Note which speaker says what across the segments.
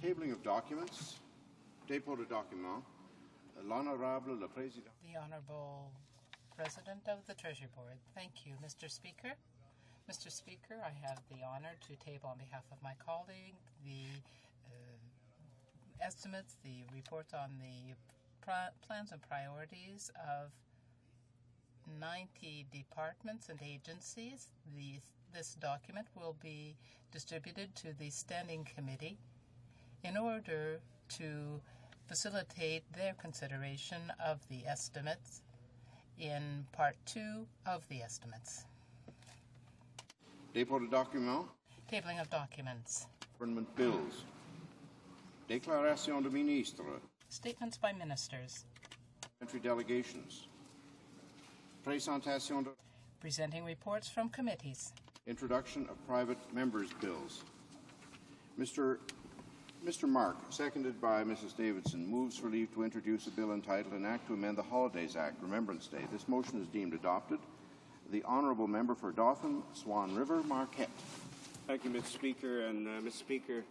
Speaker 1: Tabling of documents. Dépôt de documents. L'Honorable le Président.
Speaker 2: The Honorable President of the Treasury Board. Thank you, Mr. Speaker. Mr. Speaker, I have the honor to table on behalf of my colleague the estimates, the report on the plans and priorities of 90 departments and agencies. This document will be distributed to the Standing Committee in order to facilitate their consideration of the estimates in Part 2 of the estimates.
Speaker 1: Dépôt de documents.
Speaker 2: Tabling of documents.
Speaker 1: Government bills. Déclaration de ministres.
Speaker 2: Statements by ministers.
Speaker 1: Parliamentary delegations. Présentation de.
Speaker 2: Presenting reports from committees.
Speaker 1: Introduction of private members' bills. Mr. Mark, seconded by Mrs. Davidson, moves for leave to introduce a bill entitled An Act to Amend the Holidays Act, Remembrance Day. This motion is deemed adopted. The Honourable Member for Dauphin, Swan River, Marquette.
Speaker 3: Thank you, Mr. Speaker. And Mr. Speaker,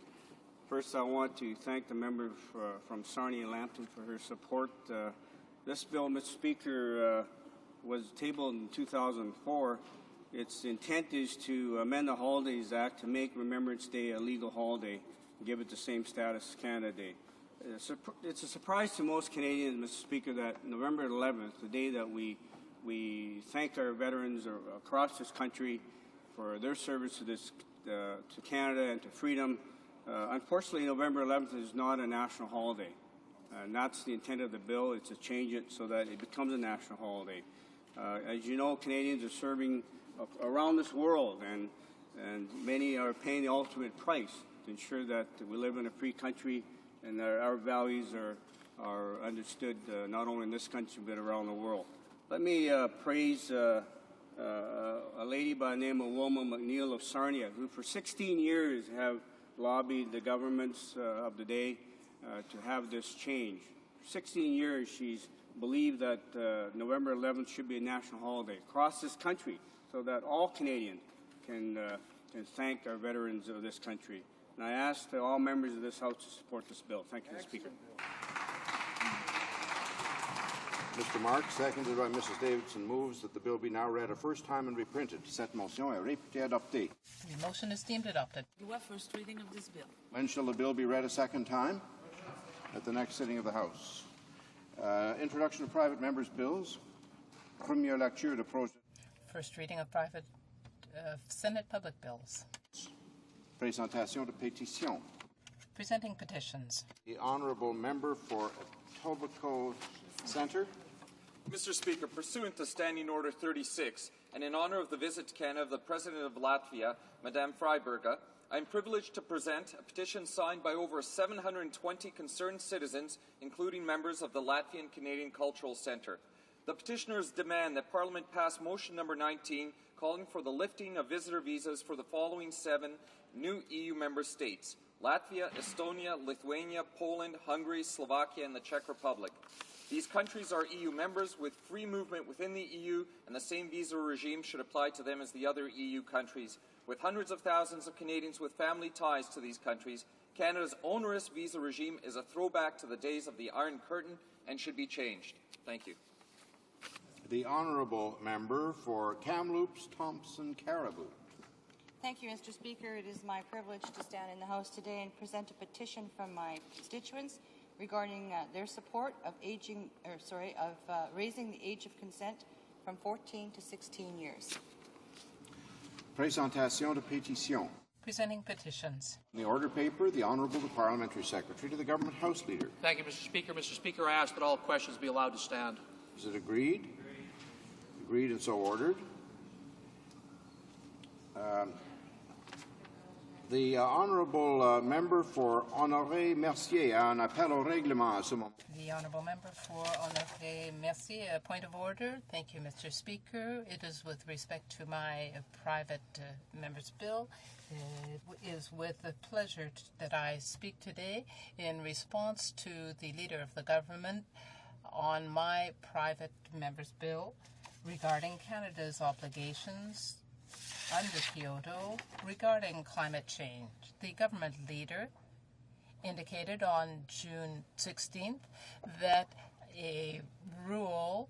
Speaker 3: first I want to thank the member from Sarnia and Lambton for her support. This bill, Mr. Speaker, was tabled in 2004. Its intent is to amend the Holidays Act to make Remembrance Day a legal holiday and give it the same status as Canada Day. It's a surprise to most Canadians, Mr. Speaker, that November 11th, the day that we thank our veterans across this country for their service to Canada and to freedom. Unfortunately, November 11th is not a national holiday, and that's the intent of the bill. It's to change it so that it becomes a national holiday. As you know, Canadians are serving around this world, and many are paying the ultimate price to ensure that we live in a free country and that our values are understood not only in this country but around the world. Let me praise a lady by the name of Wilma McNeil of Sarnia, who for 16 years have lobbied the governments of the day to have this change. For 16 years she's believed that November 11th should be a national holiday across this country so that all Canadians can thank our veterans of this country. And I ask that all members of this House to support this bill. Thank you, Mr. Speaker.
Speaker 1: Mr. Mark, seconded by Mrs. Davidson, moves that the bill be now read a first time and reprinted. Cette motion est réputée adoptée.
Speaker 2: The motion is deemed adopted.
Speaker 4: Do a first reading of this bill.
Speaker 1: When shall the bill be read a second time? At the next sitting of the House. Introduction of private members' bills. Première lecture de projet.
Speaker 2: First reading of private Senate public bills.
Speaker 1: Présentation de pétitions.
Speaker 2: Presenting petitions.
Speaker 1: The Honourable Member for Etobicoke Centre.
Speaker 5: Mr. Speaker, pursuant to Standing Order 36, and in honour of the visit to Canada of the President of Latvia, Madame Freiberga, I am privileged to present a petition signed by over 720 concerned citizens, including members of the Latvian Canadian Cultural Centre. The petitioners demand that Parliament pass motion number 19, calling for the lifting of visitor visas for the following 7 new EU member states: Latvia, Estonia, Lithuania, Poland, Hungary, Slovakia, and the Czech Republic. These countries are EU members with free movement within the EU, and the same visa regime should apply to them as the other EU countries. With hundreds of thousands of Canadians with family ties to these countries, Canada's onerous visa regime is a throwback to the days of the Iron Curtain and should be changed. Thank you.
Speaker 1: The Honourable Member for Kamloops, Thompson, Caribou.
Speaker 6: Thank you, Mr. Speaker. It is my privilege to stand in the House today and present a petition from my constituents regarding their support of raising the age of consent from 14 to 16 years.
Speaker 1: Présentation de pétitions.
Speaker 2: Presenting petitions.
Speaker 1: In the order paper, the Honourable the Parliamentary Secretary to the Government House Leader.
Speaker 7: Thank you, Mr. Speaker. Mr. Speaker, I ask that all questions be allowed to stand.
Speaker 1: Is it agreed? Agreed and so ordered. The Honourable Member for Honoré Mercier a un appel au règlement à ce moment.
Speaker 2: The Honourable Member for Honoré Mercier, a point of order. Thank you, Mr. Speaker. It is with respect to my private member's bill. It is with pleasure that I speak today in response to the Leader of the Government on my private member's bill regarding Canada's obligations under Kyoto regarding climate change. The government leader indicated on June 16th that a rule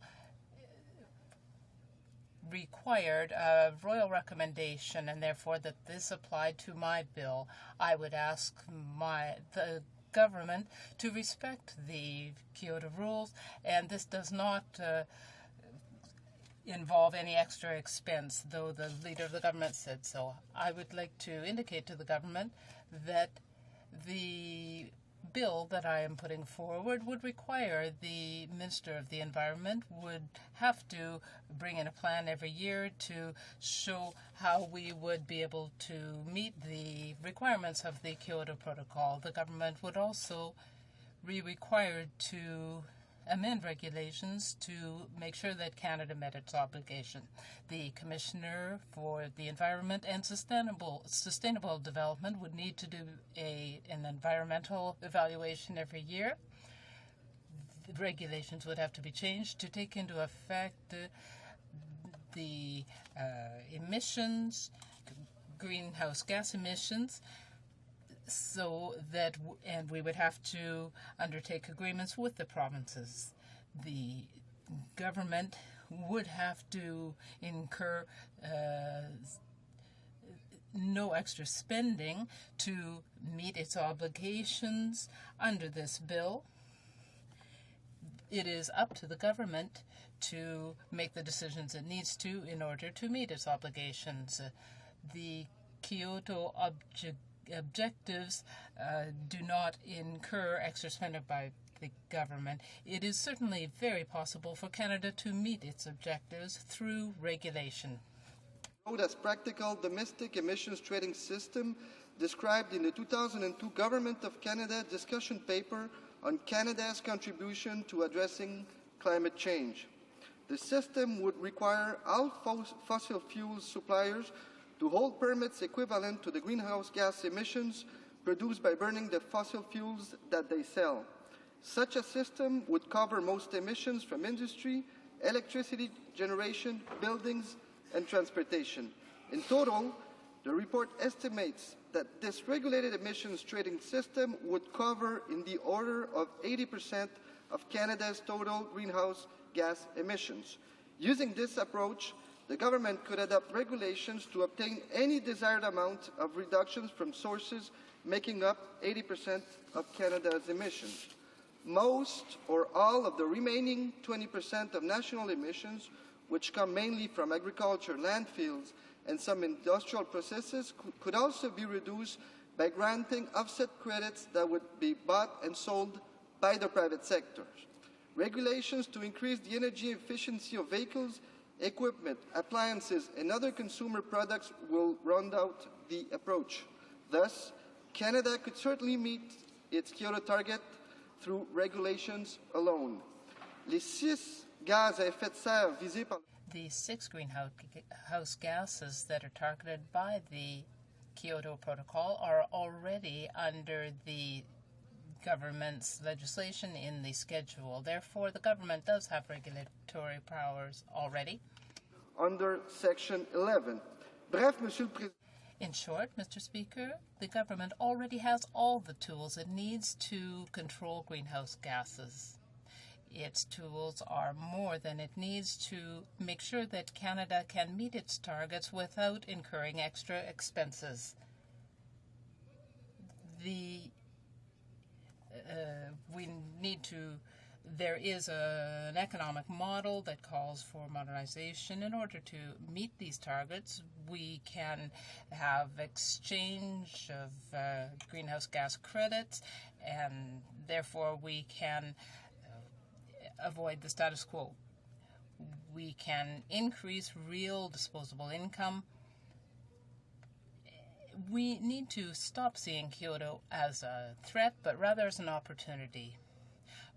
Speaker 2: required a royal recommendation, and therefore that this applied to my bill. I would ask the government to respect the Kyoto rules, and this does not involve any extra expense, though the leader of the government said so. I would like to indicate to the government that the bill that I am putting forward would require the Minister of the Environment would have to bring in a plan every year to show how we would be able to meet the requirements of the Kyoto Protocol. The government would also be required to amend regulations to make sure that Canada met its obligation. The Commissioner for the Environment and Sustainable Development would need to do an environmental evaluation every year. The regulations would have to be changed to take into effect the emissions, greenhouse gas emissions, so that, and we would have to undertake agreements with the provinces. The government would have to incur no extra spending to meet its obligations under this bill. It is up to the government to make the decisions it needs to in order to meet its obligations. The Kyoto objectives do not incur extra spending by the government. It is certainly very possible for Canada to meet its objectives through regulation.
Speaker 8: As practical domestic emissions trading system described in the 2002 Government of Canada discussion paper on Canada's contribution to addressing climate change. The system would require all fossil fuel suppliers to hold permits equivalent to the greenhouse gas emissions produced by burning the fossil fuels that they sell. Such a system would cover most emissions from industry, electricity generation, buildings, and transportation. In total, the report estimates that this regulated emissions trading system would cover in the order of 80% of Canada's total greenhouse gas emissions. Using this approach, the government could adopt regulations to obtain any desired amount of reductions from sources making up 80% of Canada's emissions. Most or all of the remaining 20% of national emissions, which come mainly from agriculture, landfills, and some industrial processes, could also be reduced by granting offset credits that would be bought and sold by the private sector. Regulations to increase the energy efficiency of vehicles, equipment, appliances, and other consumer products will round out the approach. Thus, Canada could certainly meet its Kyoto target through regulations alone. Les 6 gaz à effet de serre visés par
Speaker 2: the 6 greenhouse gases that are targeted by the Kyoto Protocol are already under the government's legislation in the schedule. Therefore, the government does have regulatory powers already.
Speaker 8: Under Section 11. Bref, Monsieur le Président.
Speaker 2: In short, Mr. Speaker, the government already has all the tools it needs to control greenhouse gases. Its tools are more than it needs to make sure that Canada can meet its targets without incurring extra expenses. There is an economic model that calls for modernization. In order to meet these targets, we can have exchange of greenhouse gas credits, and therefore we can avoid the status quo. We can increase real disposable income. We need to stop seeing Kyoto as a threat, but rather as an opportunity.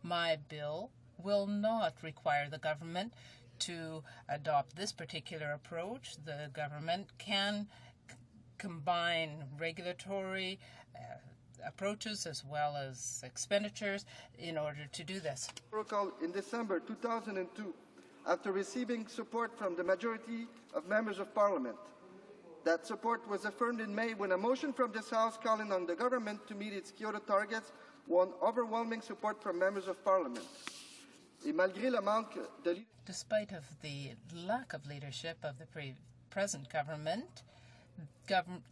Speaker 2: My bill will not require the government to adopt this particular approach. The government can combine regulatory approaches as well as expenditures in order to do this.
Speaker 8: Protocol in December 2002, after receiving support from the majority of members of Parliament. That support was affirmed in May when a motion from this House calling on the government to meet its Kyoto targets won overwhelming support from members of Parliament. Et malgré le manque de
Speaker 2: Despite of the lack of leadership of the present government,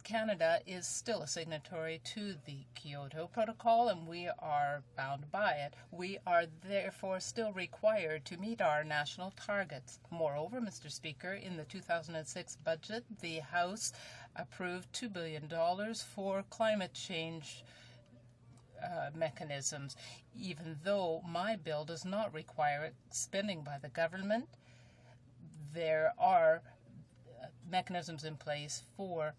Speaker 2: Canada is still a signatory to the Kyoto Protocol, and we are bound by it. We are therefore still required to meet our national targets. Moreover, Mr. Speaker, in the 2006 budget, the House approved $2 billion for climate change mechanisms. Even though my bill does not require spending by the government, there are mechanisms in place for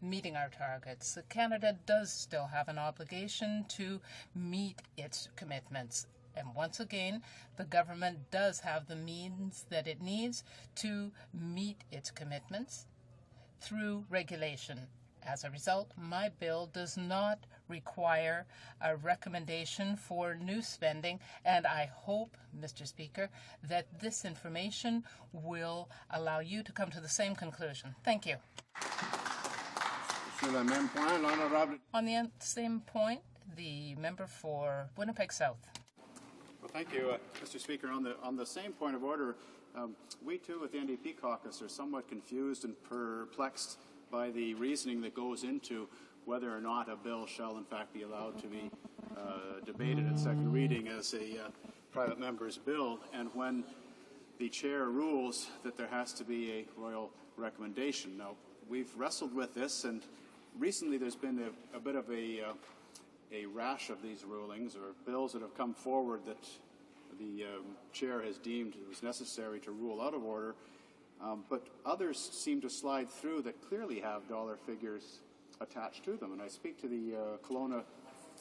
Speaker 2: meeting our targets. Canada does still have an obligation to meet its commitments. And once again, the government does have the means that it needs to meet its commitments through regulation. As a result, my bill does not require a recommendation for new spending, and I hope, Mr. Speaker, that this information will allow you to come to the same conclusion. Thank you. On the same point, the member for Winnipeg South.
Speaker 9: Well, thank you, Mr. Speaker. On the same point of order, we too at the NDP caucus are somewhat confused and perplexed by the reasoning that goes into whether or not a bill shall in fact be allowed to be debated at second reading as a private member's bill, and when the chair rules that there has to be a royal recommendation. Now, we've wrestled with this, and recently there's been a bit of a rash of these rulings or bills that have come forward that the chair has deemed it was necessary to rule out of order. But others seem to slide through that clearly have dollar figures attached to them. And I speak to the Kelowna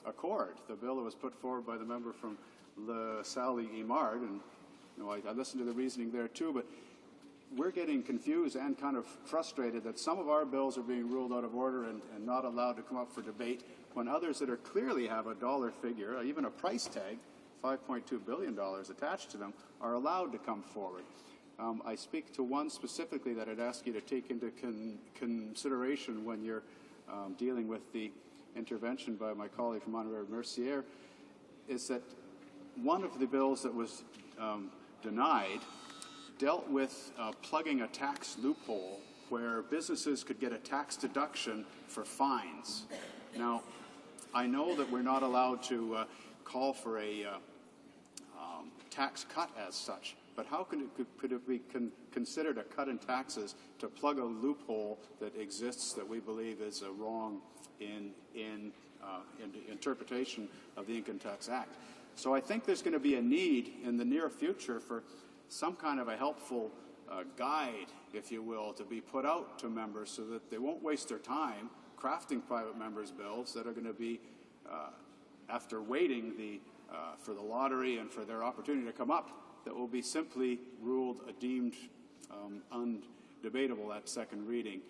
Speaker 9: Accord, the bill that was put forward by the member from Le Salle-Imard. And I listened to the reasoning there too, but we're getting confused and kind of frustrated that some of our bills are being ruled out of order and not allowed to come up for debate, when others that are clearly have a dollar figure, even a price tag, $5.2 billion attached to them, are allowed to come forward. I speak to one specifically that I'd ask you to take into consideration when you're dealing with the intervention by my colleague from Montreal-Mercier, is that one of the bills that was denied dealt with plugging a tax loophole where businesses could get a tax deduction for fines. Now, I know that we're not allowed to call for a tax cut as such, but how could it be considered a cut in taxes to plug a loophole that exists that we believe is wrong in interpretation of the Income Tax Act? So I think there's going to be a need in the near future for some kind of a helpful guide, if you will, to be put out to members so that they won't waste their time crafting private members' bills that are going to be, after waiting for the lottery and for their opportunity to come up, that will be simply ruled deemed undebatable at second reading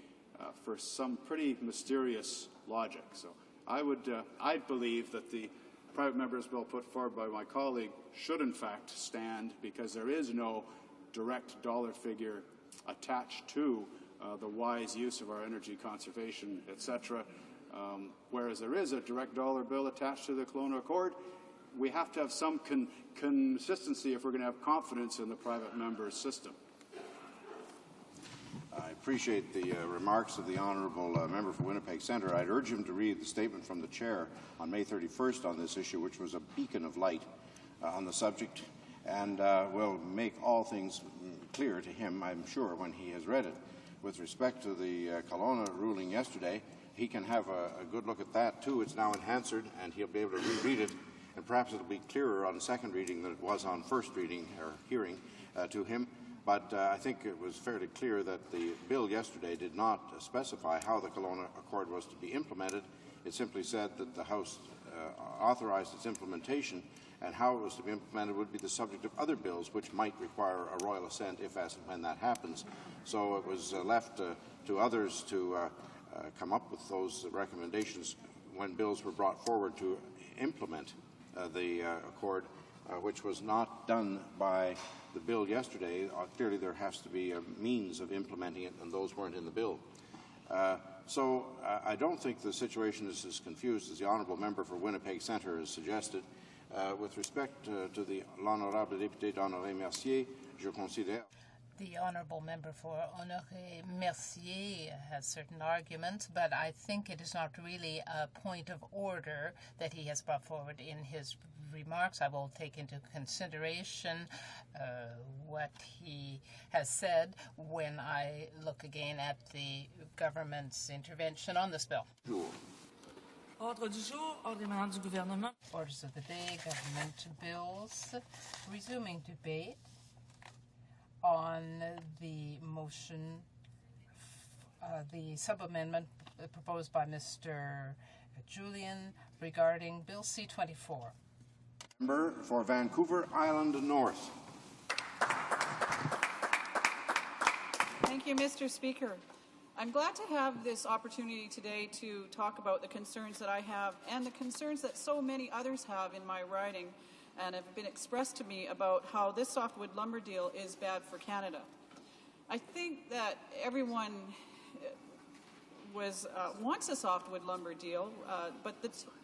Speaker 9: for some pretty mysterious logic. So I believe that the private members' bill put forward by my colleague should in fact stand, because there is no direct dollar figure attached to the wise use of our energy conservation, etc. Whereas there is a direct dollar bill attached to the Kelowna Accord, we have to have some consistency if we're going to have confidence in the private members' system.
Speaker 1: I appreciate the remarks of the honourable member for Winnipeg Centre. I'd urge him to read the statement from the chair on May 31st on this issue, which was a beacon of light on the subject, and will make all things clear to him, I'm sure, when he has read it. With respect to the Kelowna ruling yesterday, he can have a good look at that too. It's now in Hansard, and he'll be able to reread it, and perhaps it'll be clearer on second reading than it was on first reading or hearing to him. But I think it was fairly clear that the bill yesterday did not specify how the Kelowna Accord was to be implemented. It simply said that the House authorized its implementation, and how it was to be implemented would be the subject of other bills which might require a royal assent if, as, and when that happens. So it was left to others to come up with those recommendations when bills were brought forward to implement the Accord. which was not done by the bill yesterday. Clearly there has to be a means of implementing it, and those weren't in the bill. So I don't think the situation is as confused as the honourable member for Winnipeg Centre has suggested. With respect to the l'honorable député d'Honoré Mercier, je considère.
Speaker 2: The honourable member for Honoré Mercier has certain arguments, but I think it is not really a point of order that he has brought forward in his remarks. I will take into consideration what he has said when I look again at the government's intervention on this bill.
Speaker 4: Ordre du jour, ordonnance du gouvernement.
Speaker 2: Orders of the day, government bills. Resuming debate on the motion, the sub-amendment proposed by Mr. Julian regarding Bill C-24.
Speaker 1: Member for Vancouver Island North.
Speaker 10: Thank you, Mr. Speaker. I'm glad to have this opportunity today to talk about the concerns that I have and the concerns that so many others have in my riding and have been expressed to me about how this softwood lumber deal is bad for Canada. I think that everyone wants a softwood lumber deal, but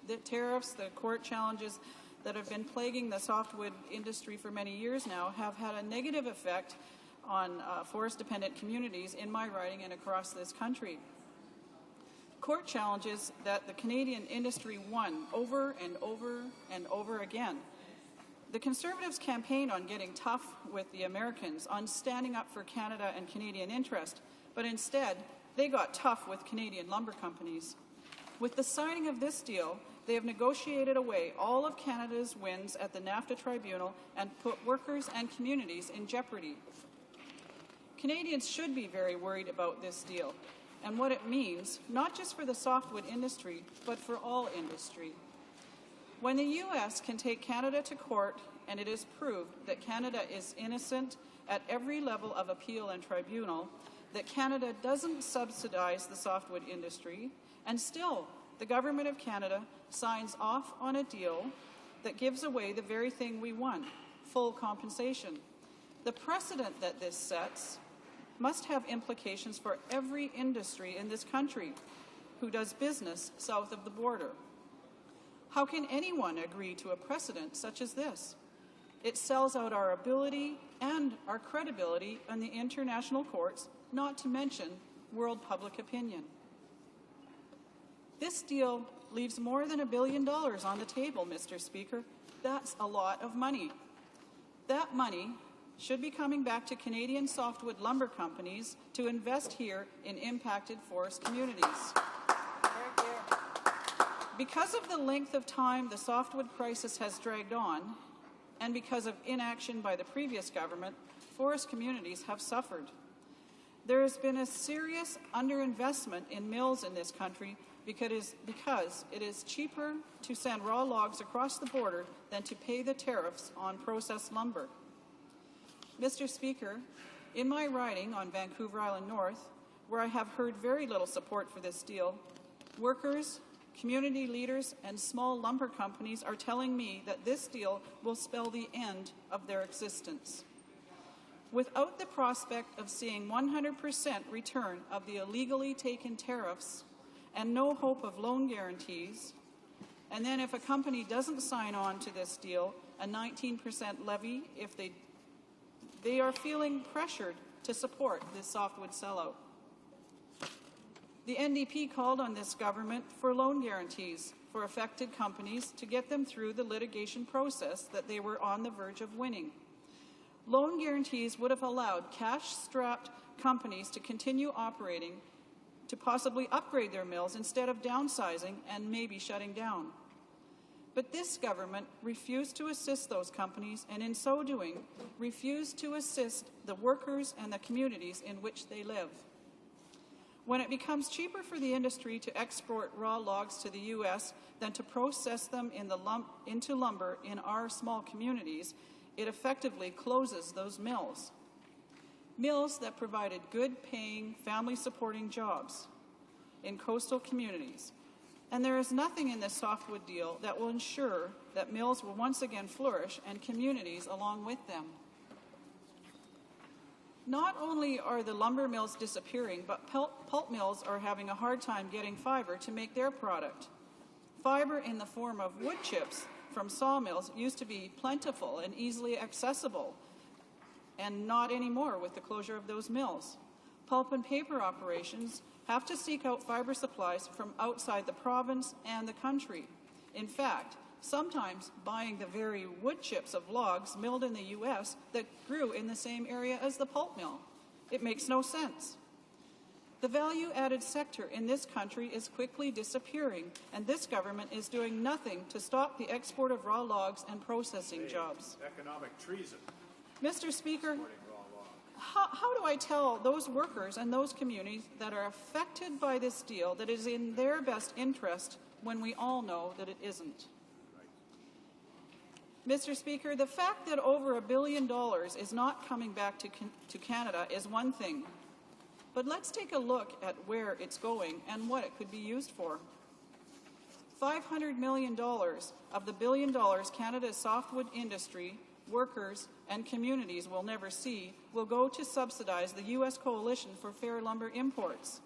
Speaker 10: the tariffs, the court challenges that have been plaguing the softwood industry for many years now have had a negative effect on forest-dependent communities in my riding and across this country. Court challenges that the Canadian industry won over and over and over again. The Conservatives campaign on getting tough with the Americans, on standing up for Canada and Canadian interest, but instead they got tough with Canadian lumber companies. With the signing of this deal, they have negotiated away all of Canada's wins at the NAFTA Tribunal and put workers and communities in jeopardy. Canadians should be very worried about this deal and what it means, not just for the softwood industry, but for all industry. When the U.S. can take Canada to court and it is proved that Canada is innocent at every level of appeal and tribunal, that Canada doesn't subsidize the softwood industry, and still the Government of Canada signs off on a deal that gives away the very thing we won, full compensation. The precedent that this sets must have implications for every industry in this country who does business south of the border. How can anyone agree to a precedent such as this? It sells out our ability and our credibility in the international courts, not to mention world public opinion. This deal leaves more than $1 billion on the table, Mr. Speaker. That's a lot of money. That money should be coming back to Canadian softwood lumber companies to invest here in impacted forest communities. Because of the length of time the softwood crisis has dragged on, and because of inaction by the previous government, forest communities have suffered. There has been a serious underinvestment in mills in this country because it is cheaper to send raw logs across the border than to pay the tariffs on processed lumber. Mr. Speaker, in my riding on Vancouver Island North, where I have heard very little support for this deal, workers, community leaders, and small lumber companies are telling me that this deal will spell the end of their existence. Without the prospect of seeing 100% return of the illegally taken tariffs and no hope of loan guarantees, and then if a company doesn't sign on to this deal, a 19% levy if they are feeling pressured to support this softwood sellout. The NDP called on this government for loan guarantees for affected companies to get them through the litigation process that they were on the verge of winning. Loan guarantees would have allowed cash-strapped companies to continue operating, to possibly upgrade their mills instead of downsizing and maybe shutting down. But this government refused to assist those companies, and in so doing, refused to assist the workers and the communities in which they live. When it becomes cheaper for the industry to export raw logs to the U.S. than to process them into lumber in our small communities, it effectively closes those mills. Mills that provided good-paying, family-supporting jobs in coastal communities, And there is nothing in this softwood deal that will ensure that mills will once again flourish and communities along with them. Not only are the lumber mills disappearing, but pulp mills are having a hard time getting fiber to make their product. Fiber in the form of wood chips from sawmills used to be plentiful and easily accessible, and not anymore with the closure of those mills. Pulp and paper operations have to seek out fiber supplies from outside the province and the country. In fact, sometimes buying the very wood chips of logs milled in the U.S. that grew in the same area as the pulp mill. It makes no sense. The value-added sector in this country is quickly disappearing, and this government is doing nothing to stop the export of raw logs and processing jobs.
Speaker 9: Economic treason.
Speaker 10: Mr. Speaker, how do I tell those workers and those communities that are affected by this deal that it is in their best interest when we all know that it isn't? Mr. Speaker, the fact that over $1 billion is not coming back to Canada is one thing. But let's take a look at where it's going and what it could be used for. $500 million of the $1 billion Canada's softwood industry, workers, and communities will never see will go to subsidize the U.S. Coalition for Fair Lumber Imports.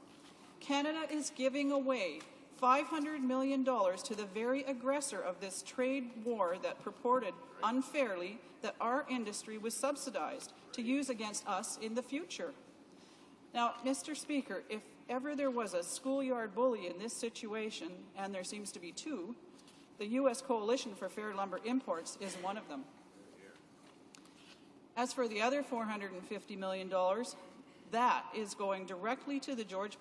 Speaker 10: Canada is giving away $500 million to the very aggressor of this trade war that purported unfairly that our industry was subsidized to use against us in the future. Now, Mr. Speaker, if ever there was a schoolyard bully in this situation, and there seems to be two, the U.S. Coalition for Fair Lumber Imports is one of them. As for the other $450 million, that is going directly to the George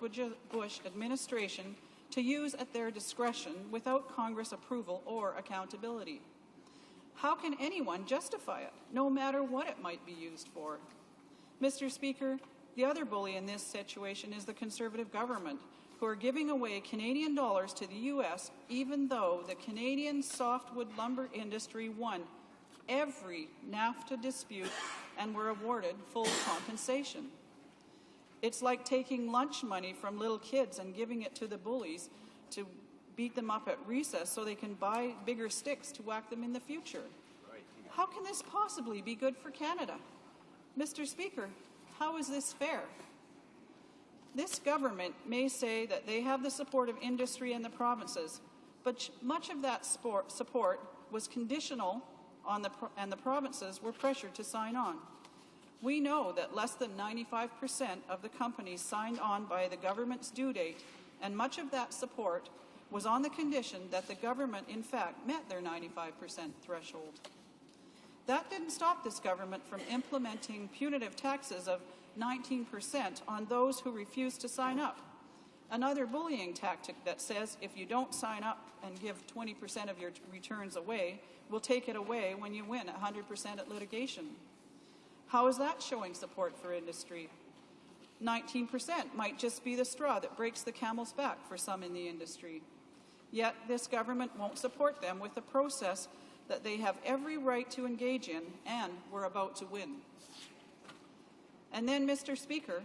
Speaker 10: Bush administration to use at their discretion without Congress approval or accountability. How can anyone justify it, no matter what it might be used for? Mr. Speaker, the other bully in this situation is the Conservative government, who are giving away Canadian dollars to the U.S. even though the Canadian softwood lumber industry won every NAFTA dispute and were awarded full compensation. It's like taking lunch money from little kids and giving it to the bullies to beat them up at recess so they can buy bigger sticks to whack them in the future. How can this possibly be good for Canada? Mr. Speaker, how is this fair? This government may say that they have the support of industry and the provinces, but much of that support was conditional on and the provinces were pressured to sign on. We know that less than 95% of the companies signed on by the government's due date, and much of that support was on the condition that the government, in fact, met their 95% threshold. That didn't stop this government from implementing punitive taxes of 19% on those who refused to sign up. Another bullying tactic that says if you don't sign up and give 20% of your returns away, we'll take it away when you win 100% at litigation. How is that showing support for industry? 19% might just be the straw that breaks the camel's back for some in the industry. Yet this government won't support them with a process that they have every right to engage in and we're about to win. And then, Mr. Speaker,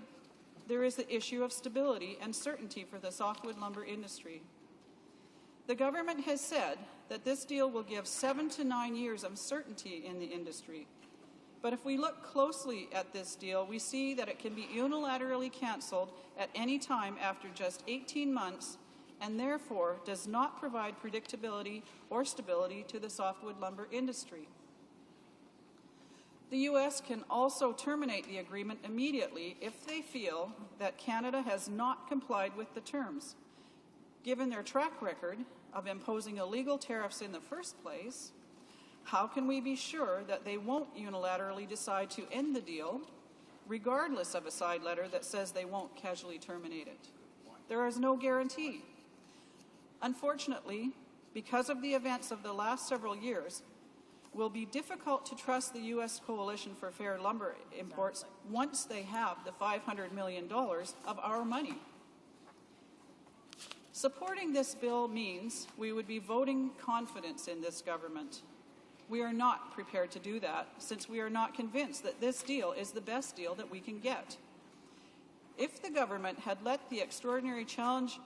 Speaker 10: there is the issue of stability and certainty for the softwood lumber industry. The government has said that this deal will give 7 to 9 years of certainty in the industry. But if we look closely at this deal, we see that it can be unilaterally cancelled at any time after just 18 months and therefore does not provide predictability or stability to the softwood lumber industry. The U.S. can also terminate the agreement immediately if they feel that Canada has not complied with the terms. Given their track record of imposing illegal tariffs in the first place, how can we be sure that they won't unilaterally decide to end the deal, regardless of a side letter that says they won't casually terminate it? There is no guarantee. Unfortunately, because of the events of the last several years, it will be difficult to trust the U.S. Coalition for Fair Lumber Imports once they have the $500 million of our money. Supporting this bill means we would be voting confidence in this government. We are not prepared to do that, since we are not convinced that this deal is the best deal that we can get. If the government had let the extraordinary challenge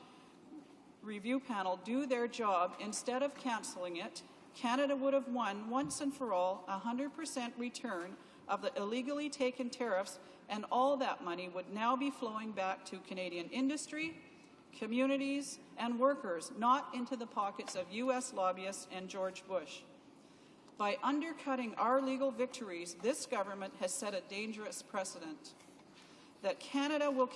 Speaker 10: review panel do their job instead of cancelling it, Canada would have won once and for all 100% return of the illegally taken tariffs, and all that money would now be flowing back to Canadian industry, communities, and workers, not into the pockets of U.S. lobbyists and George Bush. By undercutting our legal victories, this government has set a dangerous precedent that Canada will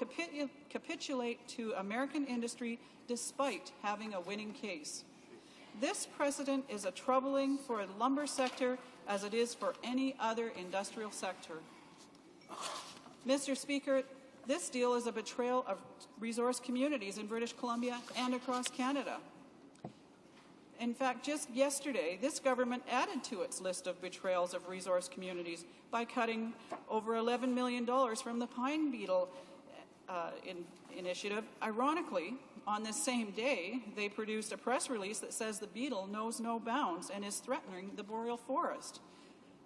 Speaker 10: capitulate to American industry despite having a winning case. This precedent is as troubling for the lumber sector as it is for any other industrial sector. Mr. Speaker, this deal is a betrayal of resource communities in British Columbia and across Canada. In fact, just yesterday, this government added to its list of betrayals of resource communities by cutting over $11 million from the pine beetle initiative. Ironically, on this same day, they produced a press release that says the beetle knows no bounds and is threatening the boreal forest.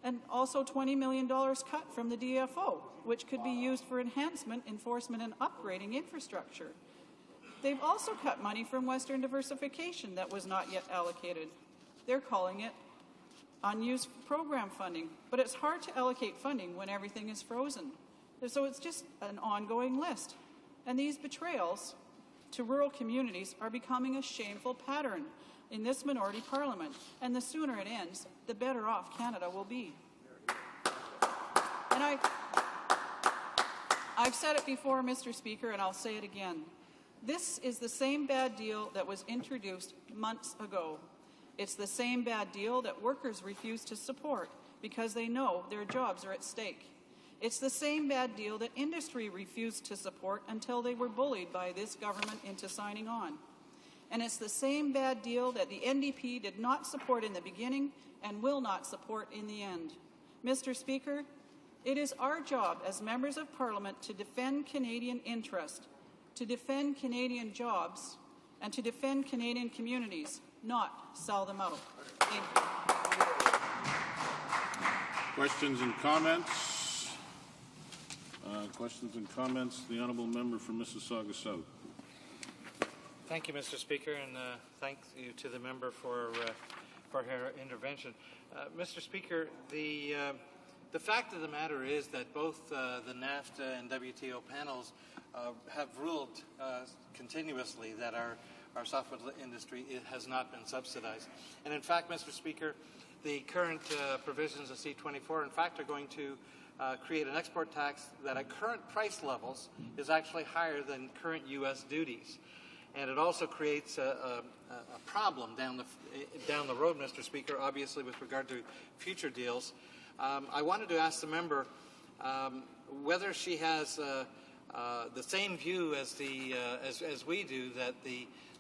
Speaker 10: And also $20 million cut from the DFO, which could be used for enhancement, enforcement, and upgrading infrastructure. They've also cut money from Western diversification that was not yet allocated. They're calling it unused program funding, but it's hard to allocate funding when everything is frozen. So it's just an ongoing list. And these betrayals to rural communities are becoming a shameful pattern in this minority parliament, and the sooner it ends, the better off Canada will be. And I've said it before, Mr. Speaker, and I'll say it again. This is the same bad deal that was introduced months ago. It's the same bad deal that workers refuse to support because they know their jobs are at stake. It's the same bad deal that industry refused to support until they were bullied by this government into signing on. And it's the same bad deal that the NDP did not support in the beginning and will not support in the end. Mr. Speaker, it is our job as members of Parliament to defend Canadian interest, to defend Canadian jobs, and to defend Canadian communities, not sell them out. Thank you.
Speaker 11: Questions and comments? Questions and comments. The honourable member for Mississauga South.
Speaker 12: Thank you, Mr. Speaker, and thank you to the member for her intervention. Mr. Speaker, the fact of the matter is that both the NAFTA and WTO panels have ruled continuously that our softwood industry has not been subsidized. And in fact, Mr. Speaker, the current provisions of C-24, in fact, are going to create an export tax that at current price levels is actually higher than current U.S. duties. And it also creates a problem down the road, Mr. Speaker, obviously with regard to future deals. I wanted to ask the member whether she has the same view as we do,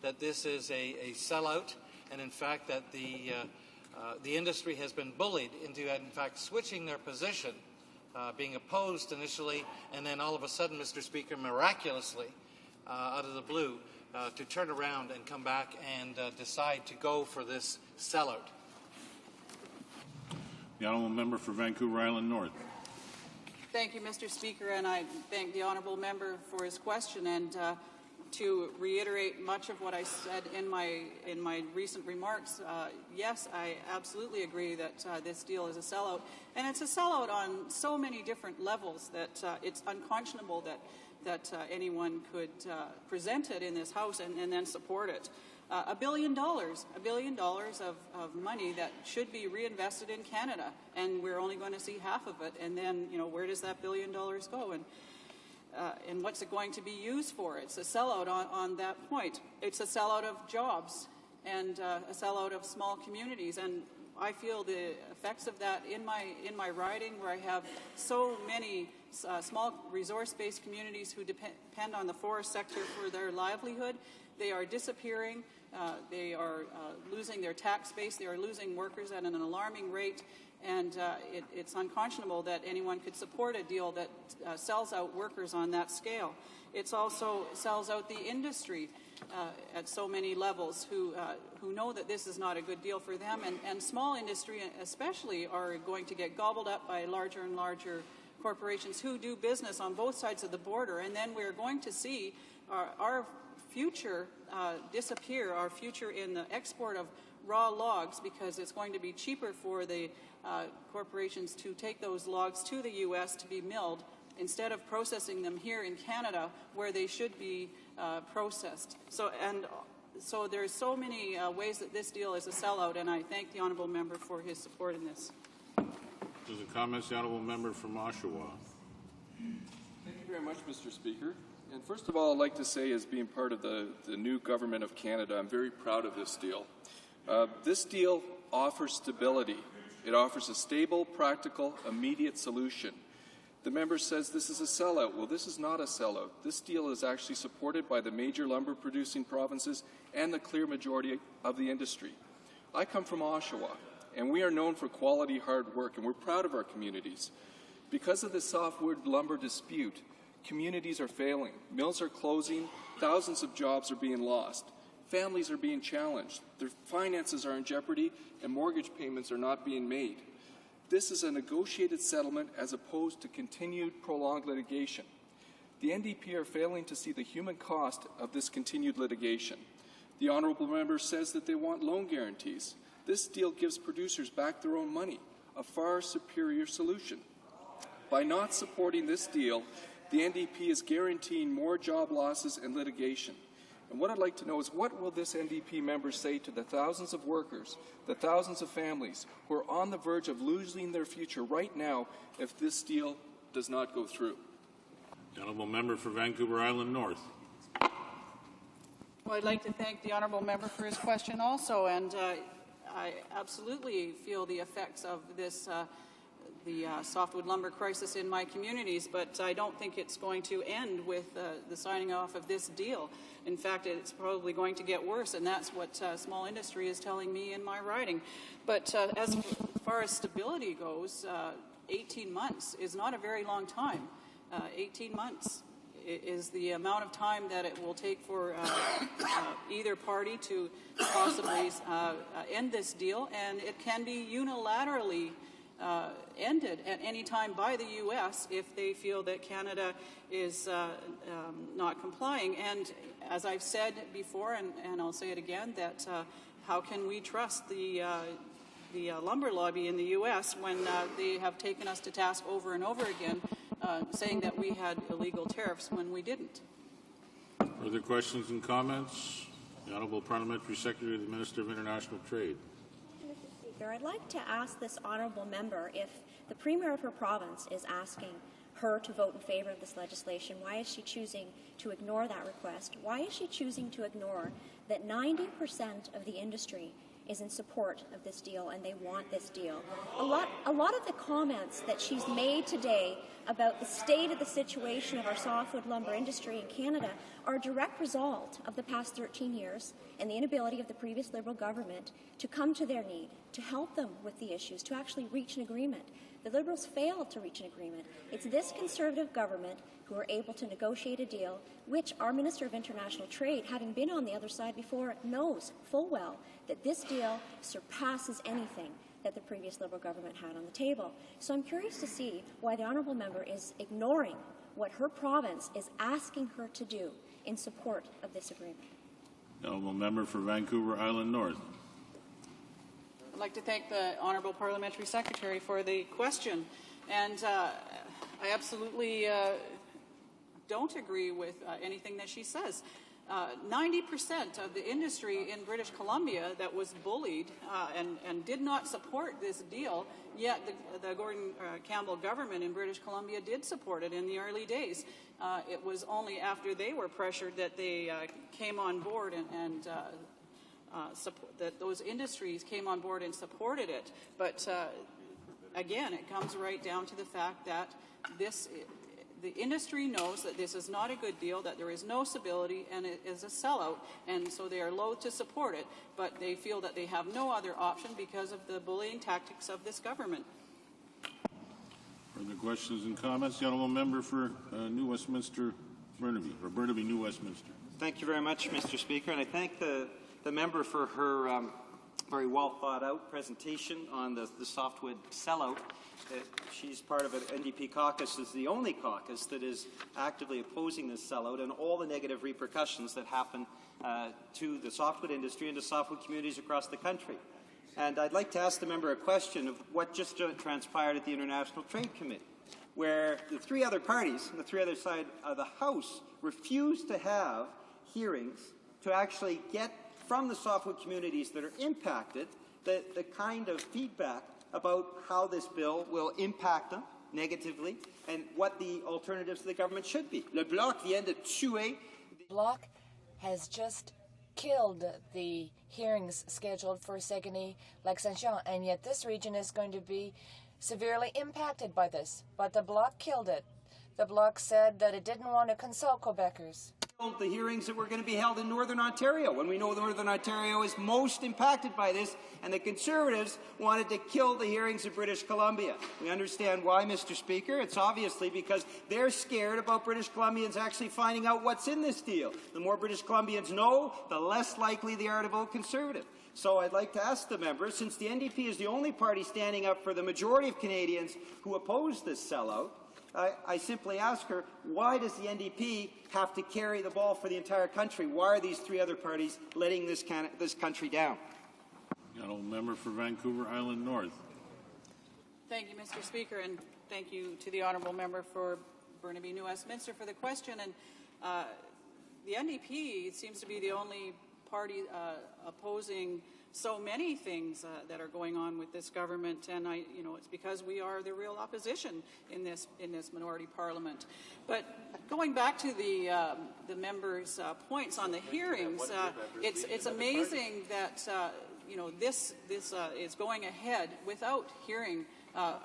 Speaker 12: that this is a sellout, and in fact that the industry has been bullied into in fact switching their position, being opposed initially, and then all of a sudden, Mr. Speaker, miraculously out of the blue, to turn around and come back and decide to go for this sellout.
Speaker 11: The honourable member for Vancouver Island North.
Speaker 10: Thank you, Mr. Speaker, and I thank the honourable member for his question. And to reiterate much of what I said in my recent remarks, yes, I absolutely agree that this deal is a sellout, and it's a sellout on so many different levels that it's unconscionable that anyone could present it in this House and then support it. $1 billion of money that should be reinvested in Canada, and we're only going to see half of it. And then, where does that $1 billion go? And what's it going to be used for? It's a sellout on that point. It's a sellout of jobs and a sellout of small communities. And I feel the effects of that in my riding, where I have so many small resource-based communities who depend on the forest sector for their livelihood. They are disappearing. They are losing their tax base. They are losing workers at an alarming rate. And it's unconscionable that anyone could support a deal that sells out workers on that scale. It also sells out the industry at so many levels who know that this is not a good deal for them. And small industry especially are going to get gobbled up by larger and larger corporations who do business on both sides of the border. And then we're going to see our future disappear our future in the export of raw logs, because it's going to be cheaper for the corporations to take those logs to the U.S. to be milled instead of processing them here in Canada where they should be processed. So there's so many ways that this deal is a sellout, and I thank the honourable member for his support in this.
Speaker 11: Questions and comments? The honourable member from Oshawa.
Speaker 13: Thank you very much, Mr. Speaker. And first of all, I'd like to say, as being part of the new government of Canada, I'm very proud of this deal. This deal offers stability. It offers a stable, practical, immediate solution. The member says this is a sellout. Well, this is not a sellout. This deal is actually supported by the major lumber-producing provinces and the clear majority of the industry. I come from Oshawa, and we are known for quality hard work, and we're proud of our communities. Because of the softwood lumber dispute, communities are failing. Mills are closing. Thousands of jobs are being lost. Families are being challenged. Their finances are in jeopardy, and mortgage payments are not being made. This is a negotiated settlement as opposed to continued prolonged litigation. The NDP are failing to see the human cost of this continued litigation. The honourable member says that they want loan guarantees. This deal gives producers back their own money, a far superior solution. By not supporting this deal, the NDP is guaranteeing more job losses and litigation. And what I'd like to know is, what will this NDP member say to the thousands of workers, the thousands of families who are on the verge of losing their future right now if this deal does not go through?
Speaker 11: The honourable member for Vancouver Island North.
Speaker 10: Well, I'd like to thank the honourable member for his question also, and I absolutely feel the effects of this the softwood lumber crisis in my communities, but I don't think it's going to end with the signing off of this deal. In fact, it's probably going to get worse, and that's what small industry is telling me in my riding. But as far as stability goes, 18 months is not a very long time. 18 months is the amount of time that it will take for either party to possibly end this deal, and it can be unilaterally ended at any time by the U.S. if they feel that Canada is not complying. And as I've said before, and I'll say it again, that how can we trust the lumber lobby in the U.S. when they have taken us to task over and over again, saying that we had illegal tariffs when we didn't?
Speaker 11: Further questions and comments? The Honourable Parliamentary Secretary to the Minister of International Trade.
Speaker 14: I'd like to ask this honourable member, if the Premier of her province is asking her to vote in favour of this legislation, why is she choosing to ignore that request? Why is she choosing to ignore that 90% of the industry is in support of this deal and they want this deal? A lot of the comments that she's made today about the state of the situation of our softwood lumber industry in Canada are a direct result of the past 13 years and the inability of the previous Liberal government to come to their need, to help them with the issues, to actually reach an agreement. The Liberals failed to reach an agreement. It's this Conservative government who are able to negotiate a deal, which our Minister of International Trade, having been on the other side before, knows full well that this deal surpasses anything that the previous Liberal government had on the table. So I'm curious to see why the honourable member is ignoring what her province is asking her to do in support of this agreement.
Speaker 11: The honourable member for Vancouver Island North.
Speaker 10: I'd like to thank the honourable parliamentary secretary for the question, and I absolutely don't agree with anything that she says. 90% of the industry in British Columbia that was bullied and did not support this deal, yet the Gordon Campbell government in British Columbia did support it in the early days. It was only after they were pressured that they came on board and that those industries came on board and supported it. But again, it comes right down to the fact that the industry knows that this is not a good deal, that there is no stability, and it is a sellout, and so they are loath to support it, but they feel that they have no other option because of the bullying tactics of this government.
Speaker 11: Further questions and comments? The honourable member for New Westminster, Burnaby, or Burnaby, New Westminster.
Speaker 15: Thank you very much, Mr. Speaker, and I thank the member for her very well thought out presentation on the softwood sellout. She's part of an NDP caucus, is the only caucus that is actively opposing this sellout and all the negative repercussions that happen to the softwood industry and to softwood communities across the country. And I'd like to ask the member a question of what just transpired at the International Trade Committee, where the three other parties on the three other side of the House refused to have hearings to actually get from the softwood communities that are impacted the kind of feedback about how this bill will impact them negatively and what the alternatives to the government should be. Le Bloc vient de tuer.
Speaker 16: Bloc has just killed the hearings scheduled for Saguenay-Lac-Saint-Jean, and yet this region is going to be severely impacted by this. But the Bloc killed it. The Bloc said that it didn't want to consult Quebecers.
Speaker 15: The hearings that were going to be held in Northern Ontario, when we know Northern Ontario is most impacted by this, and the Conservatives wanted to kill the hearings in British Columbia. We understand why, Mr. Speaker. It's obviously because they're scared about British Columbians actually finding out what's in this deal. The more British Columbians know, the less likely they are to vote Conservative. So I'd like to ask the member, since the NDP is the only party standing up for the majority of Canadians who oppose this sellout, I simply ask her, why does the NDP have to carry the ball for the entire country? Why are these three other parties letting this country down?
Speaker 11: The honourable member for Vancouver Island North.
Speaker 10: Thank you, Mr. Speaker, and thank you to the honourable member for Burnaby New Westminster for the question. And the NDP seems to be the only party opposing so many things that are going on with this government, and it's because we are the real opposition in this minority parliament. But going back to the members' points on the hearings, it's amazing that this is going ahead without hearing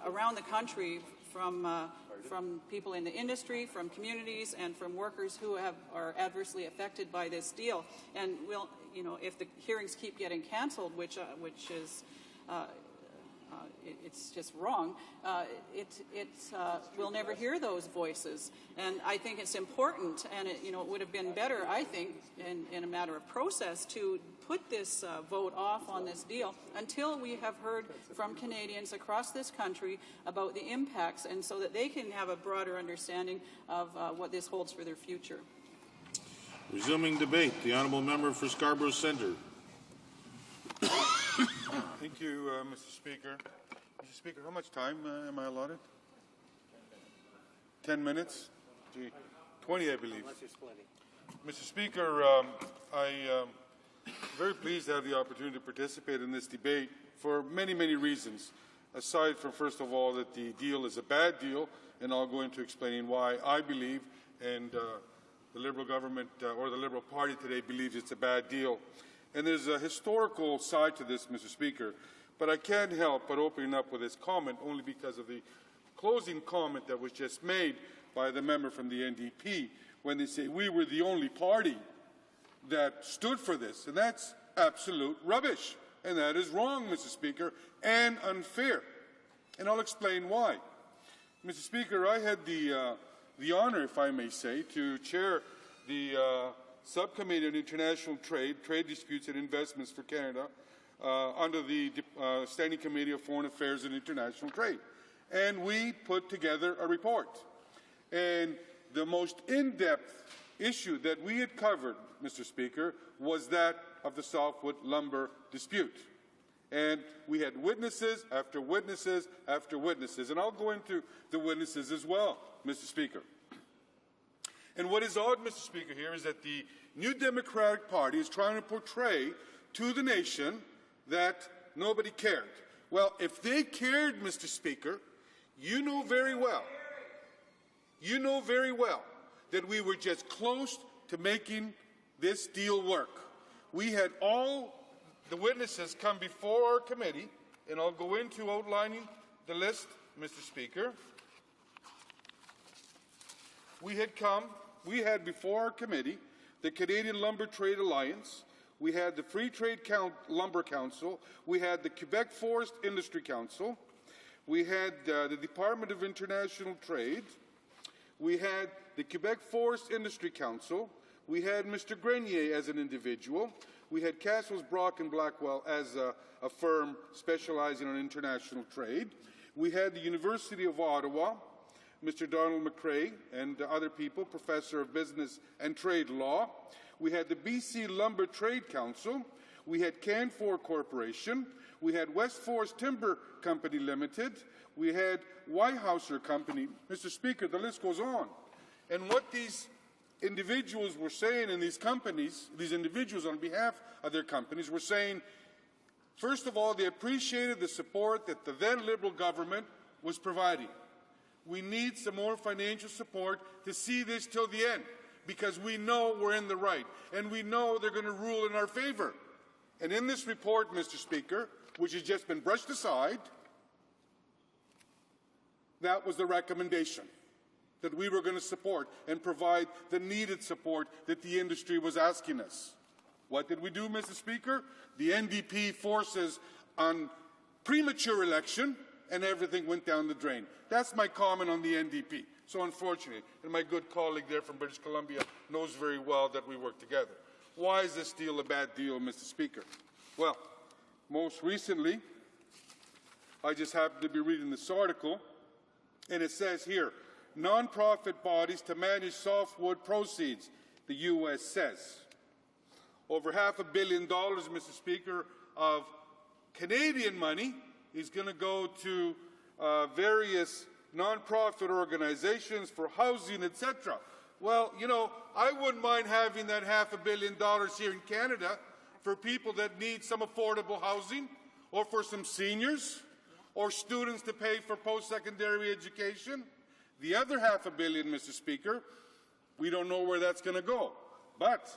Speaker 10: around the country from people in the industry, from communities, and from workers who are adversely affected by this deal. And if the hearings keep getting cancelled, which is it's just wrong, we'll never hear those voices. And I think it's important, and it would have been better, I think, in a matter of process, to put this vote off on this deal until we have heard from Canadians across this country about the impacts, and so that they can have a broader understanding of what this holds for their future.
Speaker 11: Resuming debate, the honourable member for Scarborough Centre.
Speaker 17: Thank you, Mr. Speaker. Mr. Speaker, how much time am I allotted? 10 minutes? Gee, 20, I believe. Mr. Speaker, I'm very pleased to have the opportunity to participate in this debate for many, many reasons. Aside from, first of all, that the deal is a bad deal, and I'll go into explaining why I believe, and the Liberal government or the Liberal Party today believes it's a bad deal. And there's a historical side to this, Mr. Speaker, but I can't help but opening up with this comment only because of the closing comment that was just made by the member from the NDP when they say we were the only party that stood for this, and that's absolute rubbish, and that is wrong, Mr. Speaker, and unfair. And I'll explain why. Mr. Speaker, I had the honour, if I may say, to chair the Subcommittee on International Trade, Trade Disputes and Investments for Canada under the Standing Committee of Foreign Affairs and International Trade. And we put together a report. And the most in-depth issue that we had covered, Mr. Speaker, was that of the softwood lumber dispute. And we had witnesses after witnesses after witnesses. And I'll go into the witnesses as well, Mr. Speaker. And what is odd, Mr. Speaker, here is that the New Democratic Party is trying to portray to the nation that nobody cared. Well, if they cared, Mr. Speaker, you know very well that we were just close to making this deal work. We had all the witnesses come before our committee, and I'll go into outlining the list, Mr. Speaker. We had before our committee the Canadian Lumber Trade Alliance, we had the Free Trade Lumber Council, we had the Quebec Forest Industry Council, we had the Department of International Trade, we had the Quebec Forest Industry Council, we had Mr. Grenier as an individual, we had Castles, Brock and Blackwell as a firm specializing on international trade, we had the University of Ottawa, Mr. Donald McCrae and other people, Professor of Business and Trade Law. We had the BC Lumber Trade Council. We had Canfor Corporation. We had West Forest Timber Company Limited. We had Weyerhaeuser Company. Mr. Speaker, the list goes on. And what these individuals were saying in these companies, these individuals on behalf of their companies were saying, first of all, they appreciated the support that the then Liberal government was providing. We need some more financial support to see this till the end, because we know we're in the right, and we know they're going to rule in our favor. And in this report, Mr. Speaker, which has just been brushed aside, that was the recommendation, that we were going to support and provide the needed support that the industry was asking us. What did we do, Mr. Speaker? The NDP forces on premature election, and everything went down the drain. That's my comment on the NDP. So unfortunately, and my good colleague there from British Columbia knows very well that we work together. Why is this deal a bad deal, Mr. Speaker? Well, most recently, I just happened to be reading this article, and it says here, non-profit bodies to manage softwood proceeds, the U.S. says. Over $500 million, Mr. Speaker, of Canadian money is going to go to various non-profit organizations for housing, etc. Well, you know, I wouldn't mind having that $500 million here in Canada for people that need some affordable housing, or for some seniors, or students to pay for post-secondary education. The other $500 million, Mr. Speaker, we don't know where that's going to go. But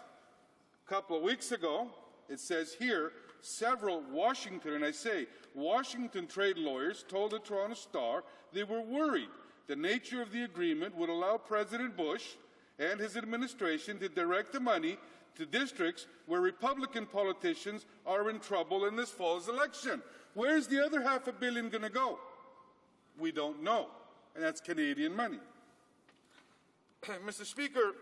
Speaker 17: a couple of weeks ago, it says here, several Washington trade lawyers told the Toronto Star they were worried the nature of the agreement would allow President Bush and his administration to direct the money to districts where Republican politicians are in trouble in this fall's election. Where's the other $500 million going to go? We don't know, and that's Canadian money. Mr. Speaker,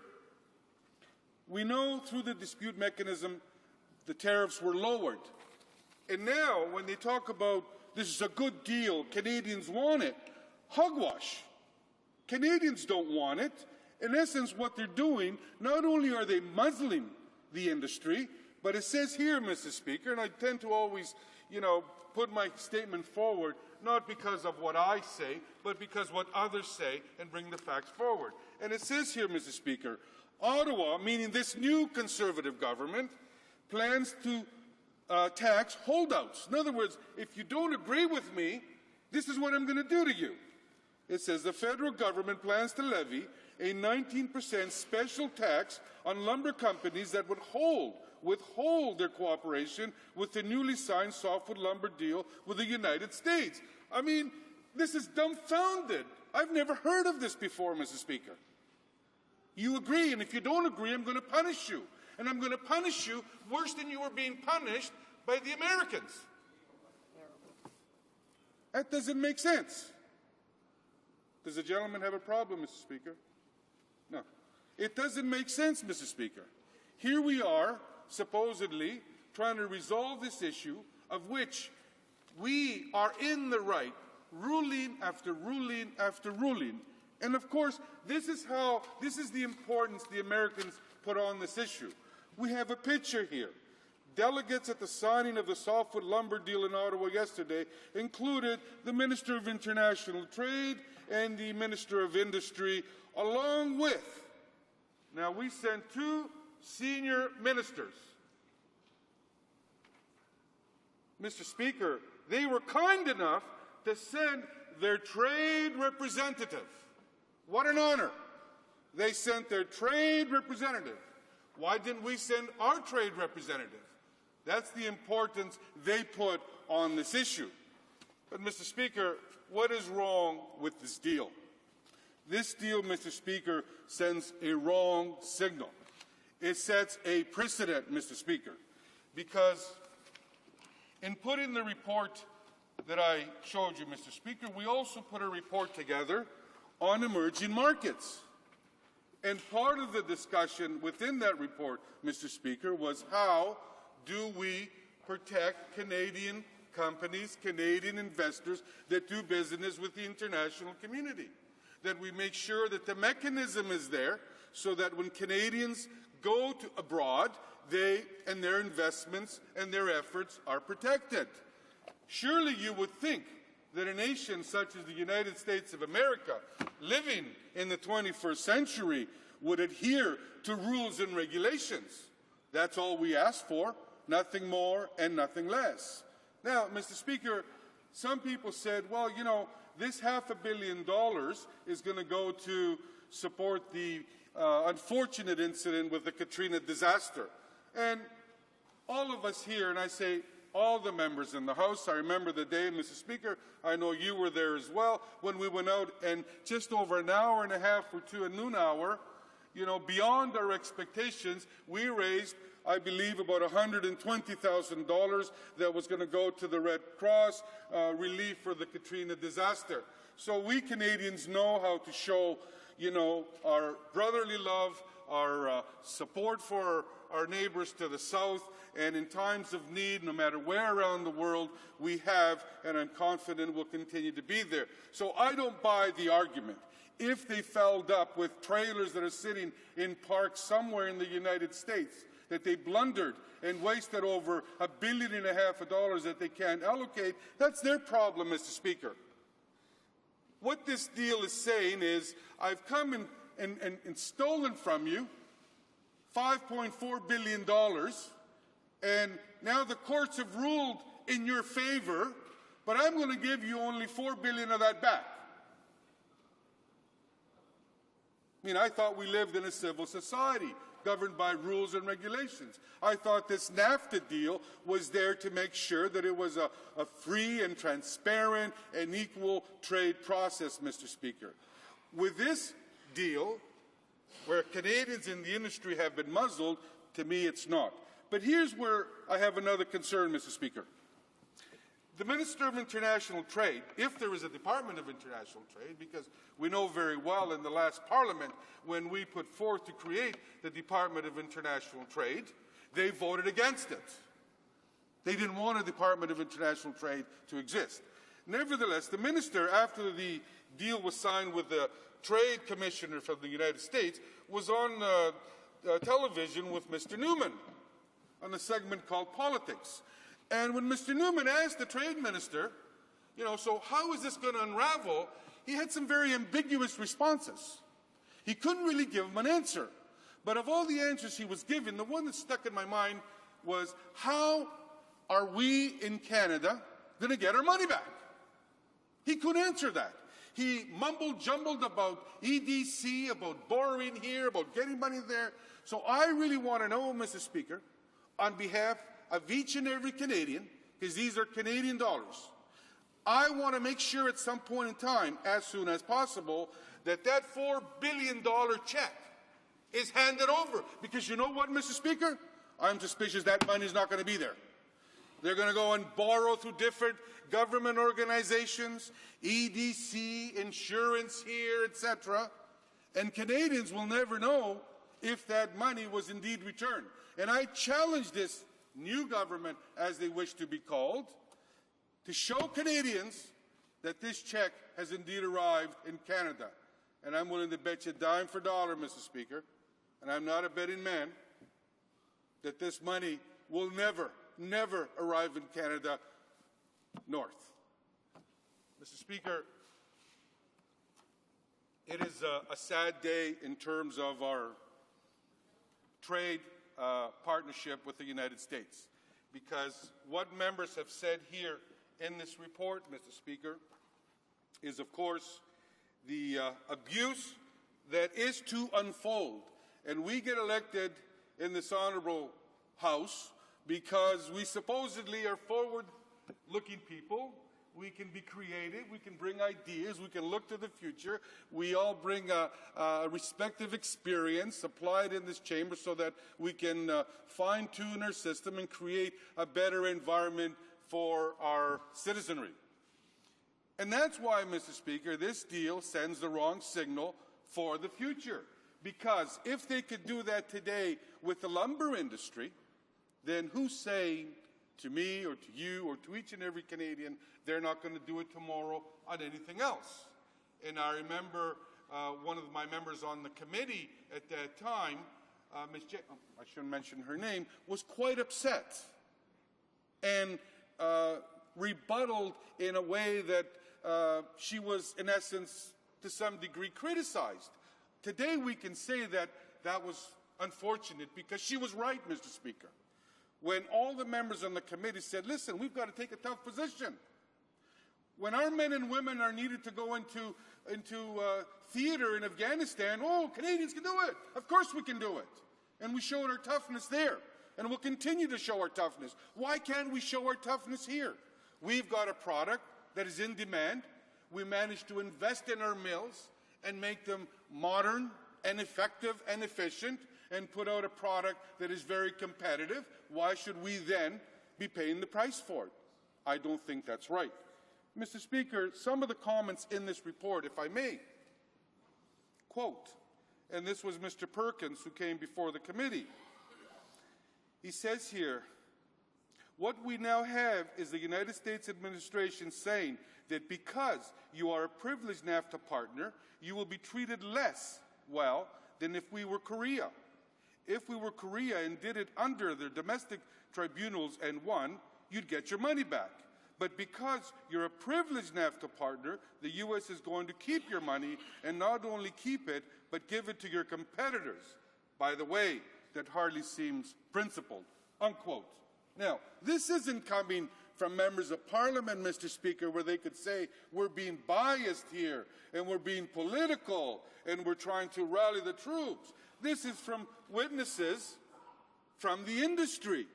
Speaker 17: we know through the dispute mechanism the tariffs were lowered. And now, when they talk about this is a good deal, Canadians want it, hogwash. Canadians don't want it. In essence, what they're doing, not only are they muzzling the industry, but it says here, Mr. Speaker, and I tend to always, put my statement forward, not because of what I say, but because what others say, and bring the facts forward. And it says here, Mr. Speaker, Ottawa, meaning this new Conservative government, plans to tax holdouts. In other words, if you don't agree with me, this is what I'm going to do to you. It says the federal government plans to levy a 19% special tax on lumber companies that would withhold their cooperation with the newly signed softwood lumber deal with the United States. I mean, this is dumbfounded. I've never heard of this before, Mr. Speaker. You agree, and if you don't agree, I'm going to punish you. And I'm going to punish you worse than you were being punished by the Americans. That doesn't make sense. Does the gentleman have a problem, Mr. Speaker? No. It doesn't make sense, Mr. Speaker. Here we are, supposedly, trying to resolve this issue, of which we are in the right, ruling after ruling after ruling. And of course, this is the importance the Americans put on this issue. We have a picture here. Delegates at the signing of the softwood lumber deal in Ottawa yesterday included the Minister of International Trade and the Minister of Industry, along with, now we sent 2 senior ministers. Mr. Speaker, they were kind enough to send their trade representative. What an honor. They sent their trade representative. Why didn't we send our trade representative? That's the importance they put on this issue. But, Mr. Speaker, what is wrong with this deal? This deal, Mr. Speaker, sends a wrong signal. It sets a precedent, Mr. Speaker, because in putting the report that I showed you, Mr. Speaker, we also put a report together on emerging markets. And part of the discussion within that report, Mr. Speaker, was how do we protect Canadian companies, Canadian investors that do business with the international community. That we make sure that the mechanism is there so that when Canadians go to abroad, they and their investments and their efforts are protected. Surely you would think that a nation such as the United States of America, living in the 21st century, would adhere to rules and regulations. That's all we ask for, nothing more and nothing less. Now, Mr. Speaker, some people said, well, you know, this $500 million is going to go to support the unfortunate incident with the Katrina disaster. And all of us here, and I say all the members in the House, I remember the day, Mr. Speaker, I know you were there as well, when we went out and just over an hour and a half or two, a noon hour, you know, beyond our expectations, we raised, I believe, about $120,000 that was going to go to the Red Cross relief for the Katrina disaster. So we Canadians know how to show, you know, our brotherly love, our support for our neighbors to the south, and in times of need, no matter where around the world, we have, and I'm confident will continue to be there. So I don't buy the argument. If they fouled up with trailers that are sitting in parks somewhere in the United States, that they blundered and wasted over $1.5 billion that they can't allocate, that's their problem, Mr. Speaker. What this deal is saying is, I've come and stolen from you $5.4 billion, and now the courts have ruled in your favor, but I'm going to give you only $4 billion of that back. I mean, I thought we lived in a civil society governed by rules and regulations. I thought this NAFTA deal was there to make sure that it was a free and transparent and equal trade process, Mr. Speaker. With this deal, where Canadians in the industry have been muzzled, to me it's not. But here's where I have another concern, Mr. Speaker. The Minister of International Trade, if there is a Department of International Trade, because we know very well in the last Parliament when we put forth to create the Department of International Trade, they voted against it. They didn't want a Department of International Trade to exist. Nevertheless, the Minister, after the deal was signed with the Trade Commissioner from the United States, was on television with Mr. Newman on a segment called Politics. And when Mr. Newman asked the Trade Minister, you know, so how is this going to unravel, he had some very ambiguous responses. He couldn't really give him an answer. But of all the answers he was given, the one that stuck in my mind was, how are we in Canada going to get our money back? He couldn't answer that. He mumbled-jumbled about EDC, about borrowing here, about getting money there. So I really want to know, Mr. Speaker, on behalf of each and every Canadian, because these are Canadian dollars, I want to make sure at some point in time, as soon as possible, that that $4 billion check is handed over. Because you know what, Mr. Speaker? I'm suspicious that money is not going to be there. They're going to go and borrow through different government organizations, EDC, insurance here, etc. And Canadians will never know if that money was indeed returned. And I challenge this new government, as they wish to be called, to show Canadians that this check has indeed arrived in Canada. And I'm willing to bet you dime for dollar, Mr. Speaker, and I'm not a betting man, that this money will never, never arrive in Canada north. Mr. Speaker, it is a sad day in terms of our trade partnership with the United States, because what members have said here in this report, Mr. Speaker, is of course the abuse that is to unfold. And we get elected in this honorable House because we supposedly are forward-looking people. We can be creative, we can bring ideas, we can look to the future. We all bring a respective experience applied in this chamber so that we can fine-tune our system and create a better environment for our citizenry. And that's why, Mr. Speaker, this deal sends the wrong signal for the future. Because if they could do that today with the lumber industry, then who's saying to me or to you or to each and every Canadian they're not going to do it tomorrow on anything else? And I remember one of my members on the committee at that time I shouldn't mention her name, was quite upset and rebutted in a way that she was, in essence, to some degree criticized. Today we can say that that was unfortunate because she was right, Mr. Speaker. When all the members on the committee said, listen, we've got to take a tough position. When our men and women are needed to go into theater in Afghanistan, oh, Canadians can do it. Of course we can do it. And we showed our toughness there. And we'll continue to show our toughness. Why can't we show our toughness here? We've got a product that is in demand. We managed to invest in our mills and make them modern and effective and efficient and put out a product that is very competitive. Why should we then be paying the price for it? I don't think that's right. Mr. Speaker, some of the comments in this report, if I may, quote, and this was Mr. Perkins who came before the committee. He says here, what we now have is the United States administration saying that because you are a privileged NAFTA partner, you will be treated less well than if we were Korea. If we were Korea and did it under their domestic tribunals and won, you'd get your money back. But because you're a privileged NAFTA partner, the U.S. is going to keep your money and not only keep it, but give it to your competitors. By the way, that hardly seems principled, unquote. Now, this isn't coming from members of Parliament, Mr. Speaker, where they could say we're being biased here and we're being political and we're trying to rally the troops. This is from witnesses from the industry.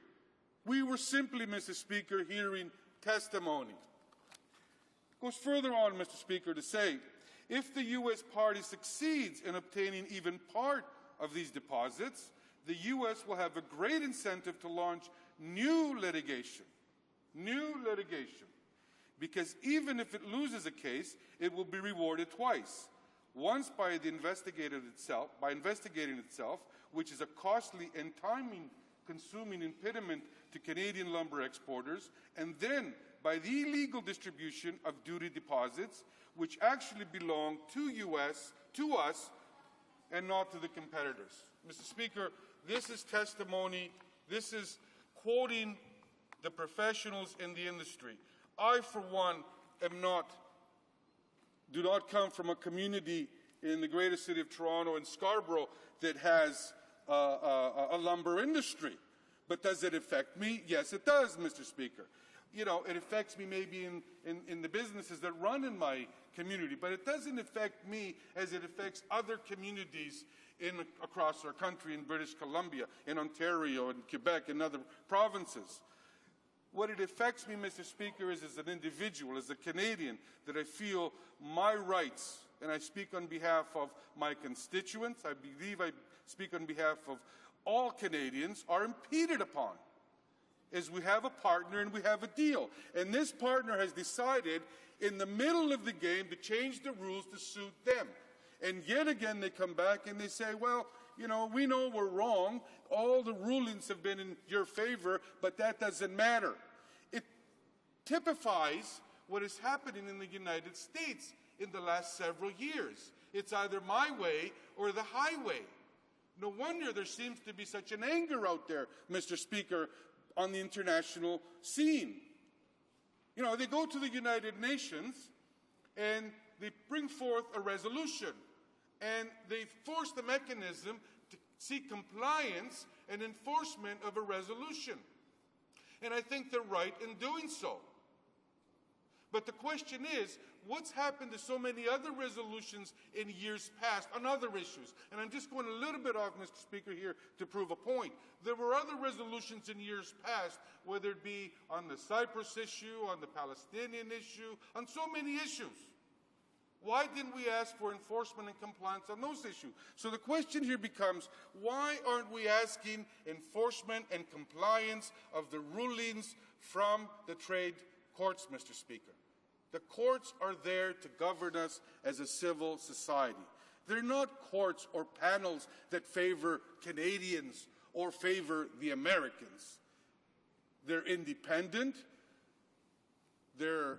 Speaker 17: We were simply, Mr. Speaker, hearing testimony. It goes further on, Mr. Speaker, to say, if the U.S. party succeeds in obtaining even part of these deposits, the U.S. will have a great incentive to launch new litigation, because even if it loses a case, it will be rewarded twice. Once by investigating itself, which is a costly and time-consuming impediment to Canadian lumber exporters, and then by the illegal distribution of duty deposits, which actually belong to us, and not to the competitors. Mr. Speaker, this is testimony. This is quoting the professionals in the industry. I, for one, do not come from a community in the greater city of Toronto and Scarborough that has a lumber industry. But does it affect me? Yes, it does, Mr. Speaker. You know, it affects me maybe in the businesses that run in my community, but it doesn't affect me as it affects other communities across our country, in British Columbia, in Ontario, in Quebec, and other provinces. What it affects me, Mr. Speaker, is as an individual, as a Canadian, that I feel my rights, and I speak on behalf of my constituents, I believe I speak on behalf of all Canadians, are impeded upon. As we have a partner and we have a deal. And this partner has decided in the middle of the game to change the rules to suit them. And yet again they come back and they say, well, you know, we know we're wrong. All the rulings have been in your favor, but that doesn't matter. It typifies what is happening in the United States in the last several years. It's either my way or the highway. No wonder there seems to be such an anger out there, Mr. Speaker, on the international scene. You know, they go to the United Nations and they bring forth a resolution and they force the mechanism to seek compliance and enforcement of a resolution. And I think they're right in doing so. But the question is, what's happened to so many other resolutions in years past on other issues? And I'm just going a little bit off, Mr. Speaker, here to prove a point. There were other resolutions in years past, whether it be on the Cyprus issue, on the Palestinian issue, on so many issues. Why didn't we ask for enforcement and compliance on those issues? So the question here becomes, why aren't we asking enforcement and compliance of the rulings from the trade courts, Mr. Speaker? The courts are there to govern us as a civil society. They're not courts or panels that favor Canadians or favor the Americans. They're independent. They're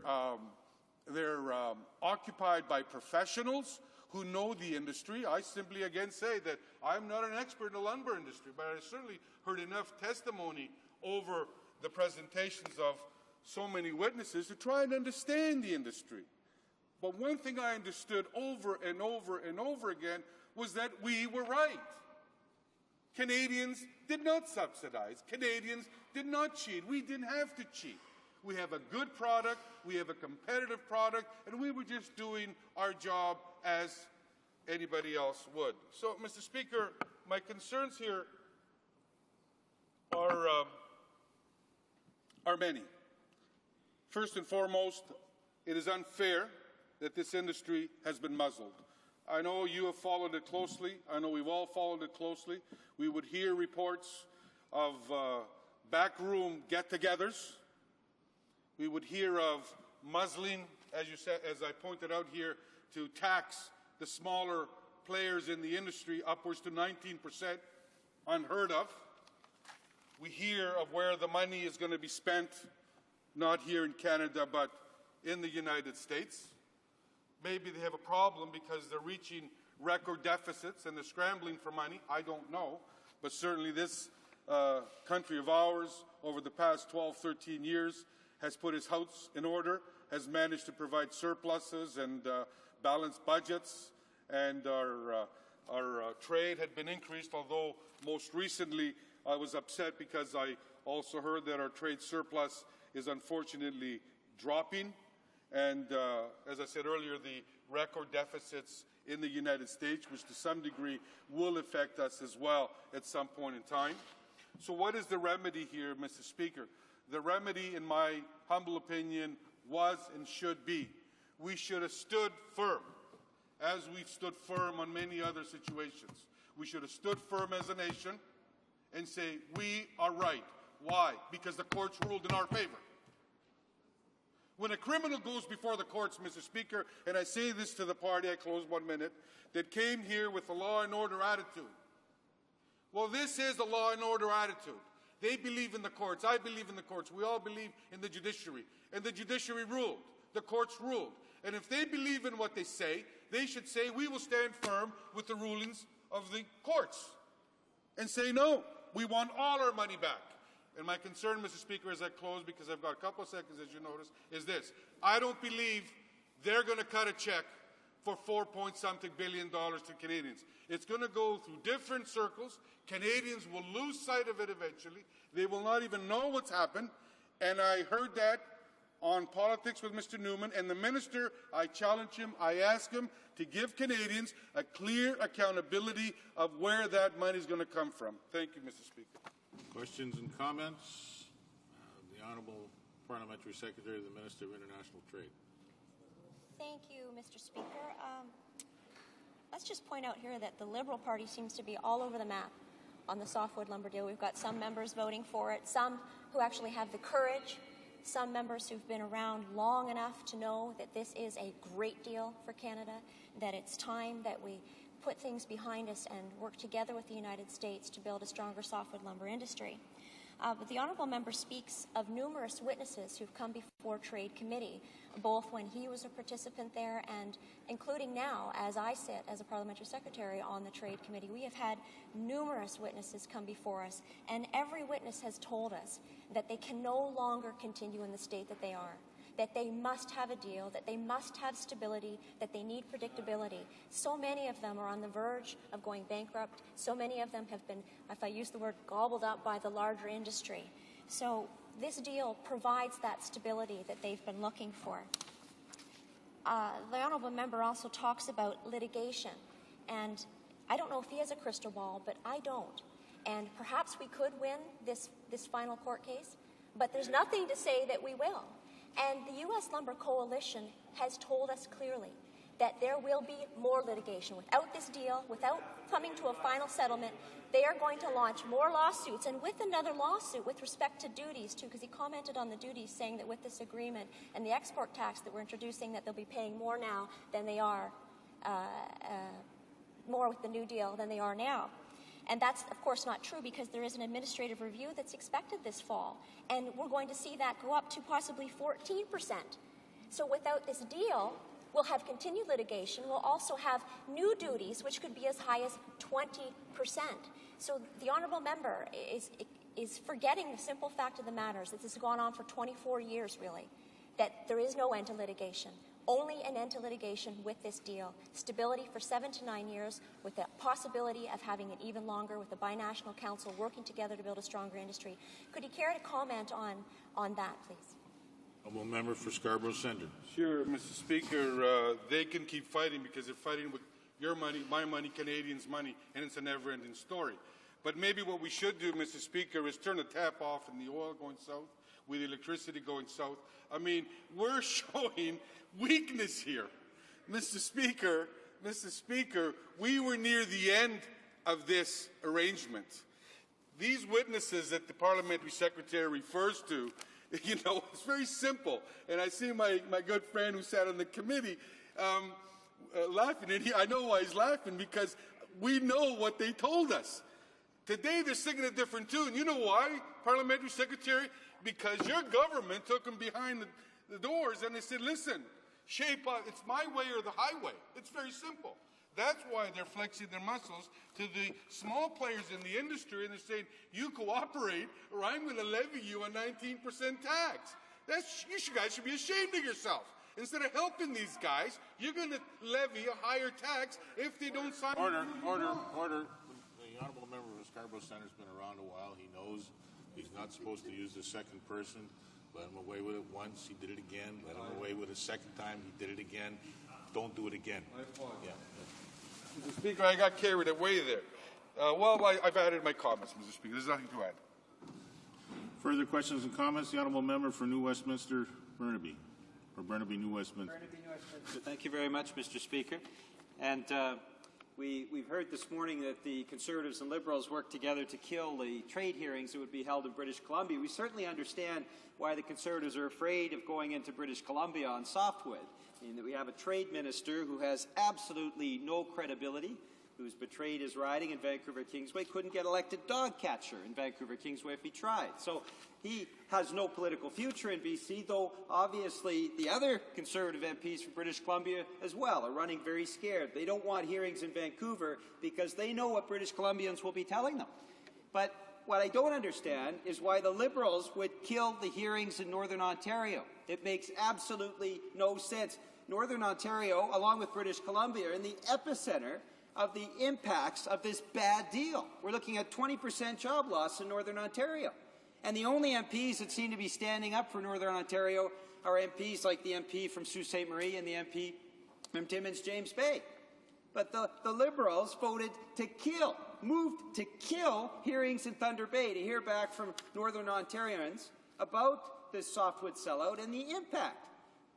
Speaker 17: occupied by professionals who know the industry. I simply again say that I'm not an expert in the lumber industry, but I certainly heard enough testimony over the presentations of so many witnesses to try and understand the industry. But one thing I understood over and over and over again was that we were right. Canadians did not subsidize. Canadians did not cheat. We didn't have to cheat. We have a good product, we have a competitive product, and we were just doing our job as anybody else would. So, Mr. Speaker, my concerns here are many. First and foremost, it is unfair that this industry has been muzzled. I know you have followed it closely. I know we've all followed it closely. We would hear reports of backroom get-togethers. We would hear of muzzling, as you said, as I pointed out here, to tax the smaller players in the industry upwards to 19%, unheard of. We hear of where the money is going to be spent, not here in Canada, but in the United States. Maybe they have a problem because they're reaching record deficits and they're scrambling for money. I don't know. But certainly this country of ours, over the past 12, 13 years, has put its house in order, has managed to provide surpluses and balanced budgets, and our trade had been increased, although most recently I was upset because I also heard that our trade surplus is unfortunately dropping. And as I said earlier, the record deficits in the United States, which to some degree will affect us as well at some point in time. So what is the remedy here, Mr. Speaker? The remedy, in my humble opinion, was and should be, we should have stood firm, as we've stood firm on many other situations. We should have stood firm as a nation and say, we are right. Why? Because the courts ruled in our favor. When a criminal goes before the courts, Mr. Speaker, and I say this to the party, I close 1 minute, that came here with a law and order attitude. Well, this is a law and order attitude. They believe in the courts. I believe in the courts. We all believe in the judiciary. And the judiciary ruled. The courts ruled. And if they believe in what they say, they should say, we will stand firm with the rulings of the courts. And say, no, we want all our money back. And my concern, Mr. Speaker, as I close, because I've got a couple of seconds, as you notice, is this. I don't believe they're going to cut a check for $4-point-something billion to Canadians. It's going to go through different circles. Canadians will lose sight of it eventually. They will not even know what's happened. And I heard that on Politics with Mr. Newman. And the minister, I challenge him, I ask him to give Canadians a clear accountability of where that money is going to come from. Thank you, Mr. Speaker.
Speaker 11: Questions and comments? The Honourable Parliamentary Secretary of the Minister of International Trade.
Speaker 14: Thank you, Mr. Speaker. Let's just point out here that the Liberal Party seems to be all over the map on the softwood lumber deal. We've got some members voting for it, some who actually have the courage, some members who've been around long enough to know that this is a great deal for Canada, that it's time that we put things behind us and work together with the United States to build a stronger softwood lumber industry. But the Honourable Member speaks of numerous witnesses who've come before Trade Committee, both when he was a participant there and including now as I sit as a Parliamentary Secretary on the Trade Committee. We have had numerous witnesses come before us, and every witness has told us that they can no longer continue in the state that they are, that they must have a deal, that they must have stability, that they need predictability. So many of them are on the verge of going bankrupt. So many of them have been, if I use the word, gobbled up by the larger industry. So this deal provides that stability that they've been looking for. The Honourable Member also talks about litigation. And I don't know if he has a crystal ball, but I don't. And perhaps we could win this final court case, but there's nothing to say that we will. And the U.S. Lumber Coalition has told us clearly that there will be more litigation. Without this deal, without coming to a final settlement, they are going to launch more lawsuits, and with another lawsuit with respect to duties, too, because he commented on the duties, saying that with this agreement and the export tax that we're introducing, that they'll be paying more now than they are, more with the new deal than they are now. And that's, of course, not true because there is an administrative review that's expected this fall. And we're going to see that go up to possibly 14%. So without this deal, We'll have continued litigation. We'll also have new duties, which could be as high as 20%. So the honourable member is forgetting the simple fact of the matter is that this has gone on for 24 years, really, that there is no end to litigation. Only an end to litigation with this deal. Stability for 7 to 9 years with the possibility of having it even longer with the binational council working together to build a stronger industry. Could you care to comment on that, please?
Speaker 11: Honourable member for Scarborough Centre.
Speaker 17: Sure, Mr. Speaker. They can keep fighting because they're fighting with your money, my money, Canadians' money, and it's a never-ending story. But maybe what we should do, Mr. Speaker, is turn the tap off and the oil going south with the electricity going south. I mean, we're showing weakness here. Mr. Speaker, we were near the end of this arrangement. These witnesses that the parliamentary secretary refers to, you know, it's very simple. And I see my good friend who sat on the committee laughing. And I know why he's laughing, because we know what they told us. Today they're singing a different tune. You know why, parliamentary secretary? Because your government took them behind the doors and they said, listen, shape up, it's my way or the highway. It's very simple. That's why they're flexing their muscles to the small players in the industry, and they're saying, you cooperate or I'm going to levy you a 19% tax. You guys should be ashamed of yourself. Instead of helping these guys, you're going to levy a higher tax if they don't sign.
Speaker 11: Order. The honourable member of Scarborough Centre has been around a while. He knows he's not supposed to use the second person. Let him away with it once, he did it again. Let him away with it a second time, he did it again. Don't do it again. Yeah.
Speaker 17: Mr. Speaker, I got carried away there. I've added my comments, Mr. Speaker. There's nothing to add.
Speaker 11: Further questions and comments? The honourable member for New Westminster, Burnaby. Or Burnaby, New Westminster.
Speaker 15: Burnaby, New Westminster. Thank you very much, Mr. Speaker. And we've heard this morning that the Conservatives and Liberals worked together to kill the trade hearings that would be held in British Columbia. We certainly understand why the Conservatives are afraid of going into British Columbia on softwood. I mean, that we have a trade minister who has absolutely no credibility, who's betrayed his riding in Vancouver Kingsway, couldn't get elected dog catcher in Vancouver Kingsway if he tried. So he has no political future in BC, though obviously the other Conservative MPs from British Columbia as well are running very scared. They don't want hearings in Vancouver because they know what British Columbians will be telling them. But what I don't understand is why the Liberals would kill the hearings in Northern Ontario. It makes absolutely no sense. Northern Ontario, along with British Columbia, are in the epicenter of the impacts of this bad deal. We're looking at 20% job loss in Northern Ontario. And the only MPs that seem to be standing up for Northern Ontario are MPs like the MP from Sault Ste. Marie and the MP from Timmins, James Bay. But the Liberals voted to moved to kill hearings in Thunder Bay to hear back from Northern Ontarians about this softwood sellout and the impact.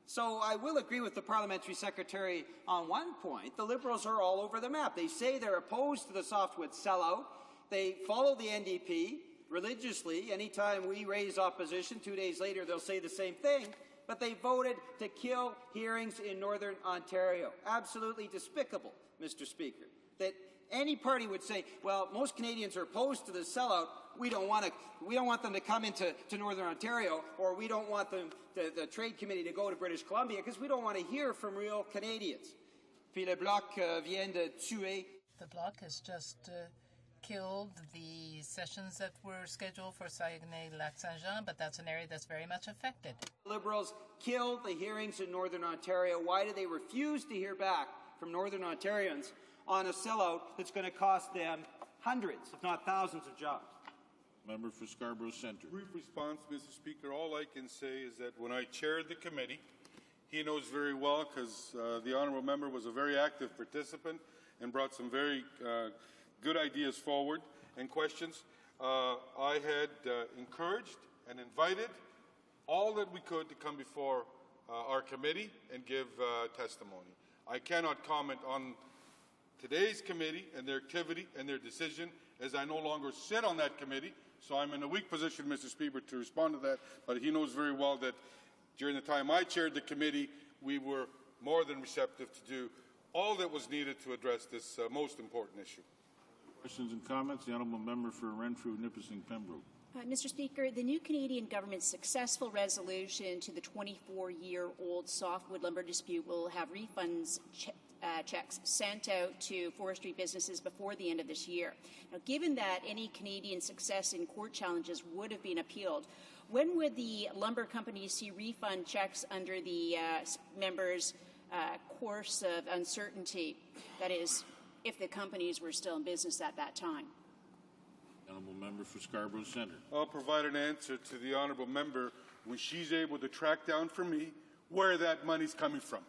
Speaker 15: So I will agree with the parliamentary secretary on one point. The Liberals are all over the map. They say they're opposed to the softwood sellout. They follow the NDP religiously. Anytime we raise opposition, 2 days later they'll say the same thing. But they voted to kill hearings in Northern Ontario. Absolutely despicable, Mr. Speaker, that any party would say, well, most Canadians are opposed to the sellout. We don't want them to come into Northern Ontario, or we don't want the Trade Committee to go to British Columbia because we don't want to hear from real Canadians. Puis le Bloc vient de tuer.
Speaker 2: The Bloc has just killed the sessions that were scheduled for Saguenay-Lac-Saint-Jean, but that's an area that's very much affected.
Speaker 15: Liberals killed the hearings in Northern Ontario. Why do they refuse to hear back from Northern Ontarians on a sellout that's going to cost them hundreds, if not thousands, of jobs?
Speaker 11: Member for Scarborough Centre.
Speaker 17: Brief response, Mr. Speaker. All I can say is that when I chaired the committee, he knows very well because the honourable member was a very active participant and brought some very good ideas forward and questions. I had encouraged and invited all that we could to come before our committee and give testimony. I cannot comment on today's committee and their activity and their decision, as I no longer sit on that committee, so I'm in a weak position, Mr. Speaker, to respond to that, but he knows very well that during the time I chaired the committee, we were more than receptive to do all that was needed to address this most important issue.
Speaker 11: Questions and comments? The honourable member for Renfrew, Nipissing, Pembroke.
Speaker 18: Mr. Speaker, the new Canadian government's successful resolution to the 24-year-old softwood lumber dispute will have refunds checks sent out to forestry businesses before the end of this year. Now, given that any Canadian success in court challenges would have been appealed, when would the lumber companies see refund checks under the members' course of uncertainty? That is, if the companies were still in business at that time.
Speaker 11: Honourable member for Scarborough Centre.
Speaker 17: I'll provide an answer to the honourable member when she's able to track down for me where that money's coming from.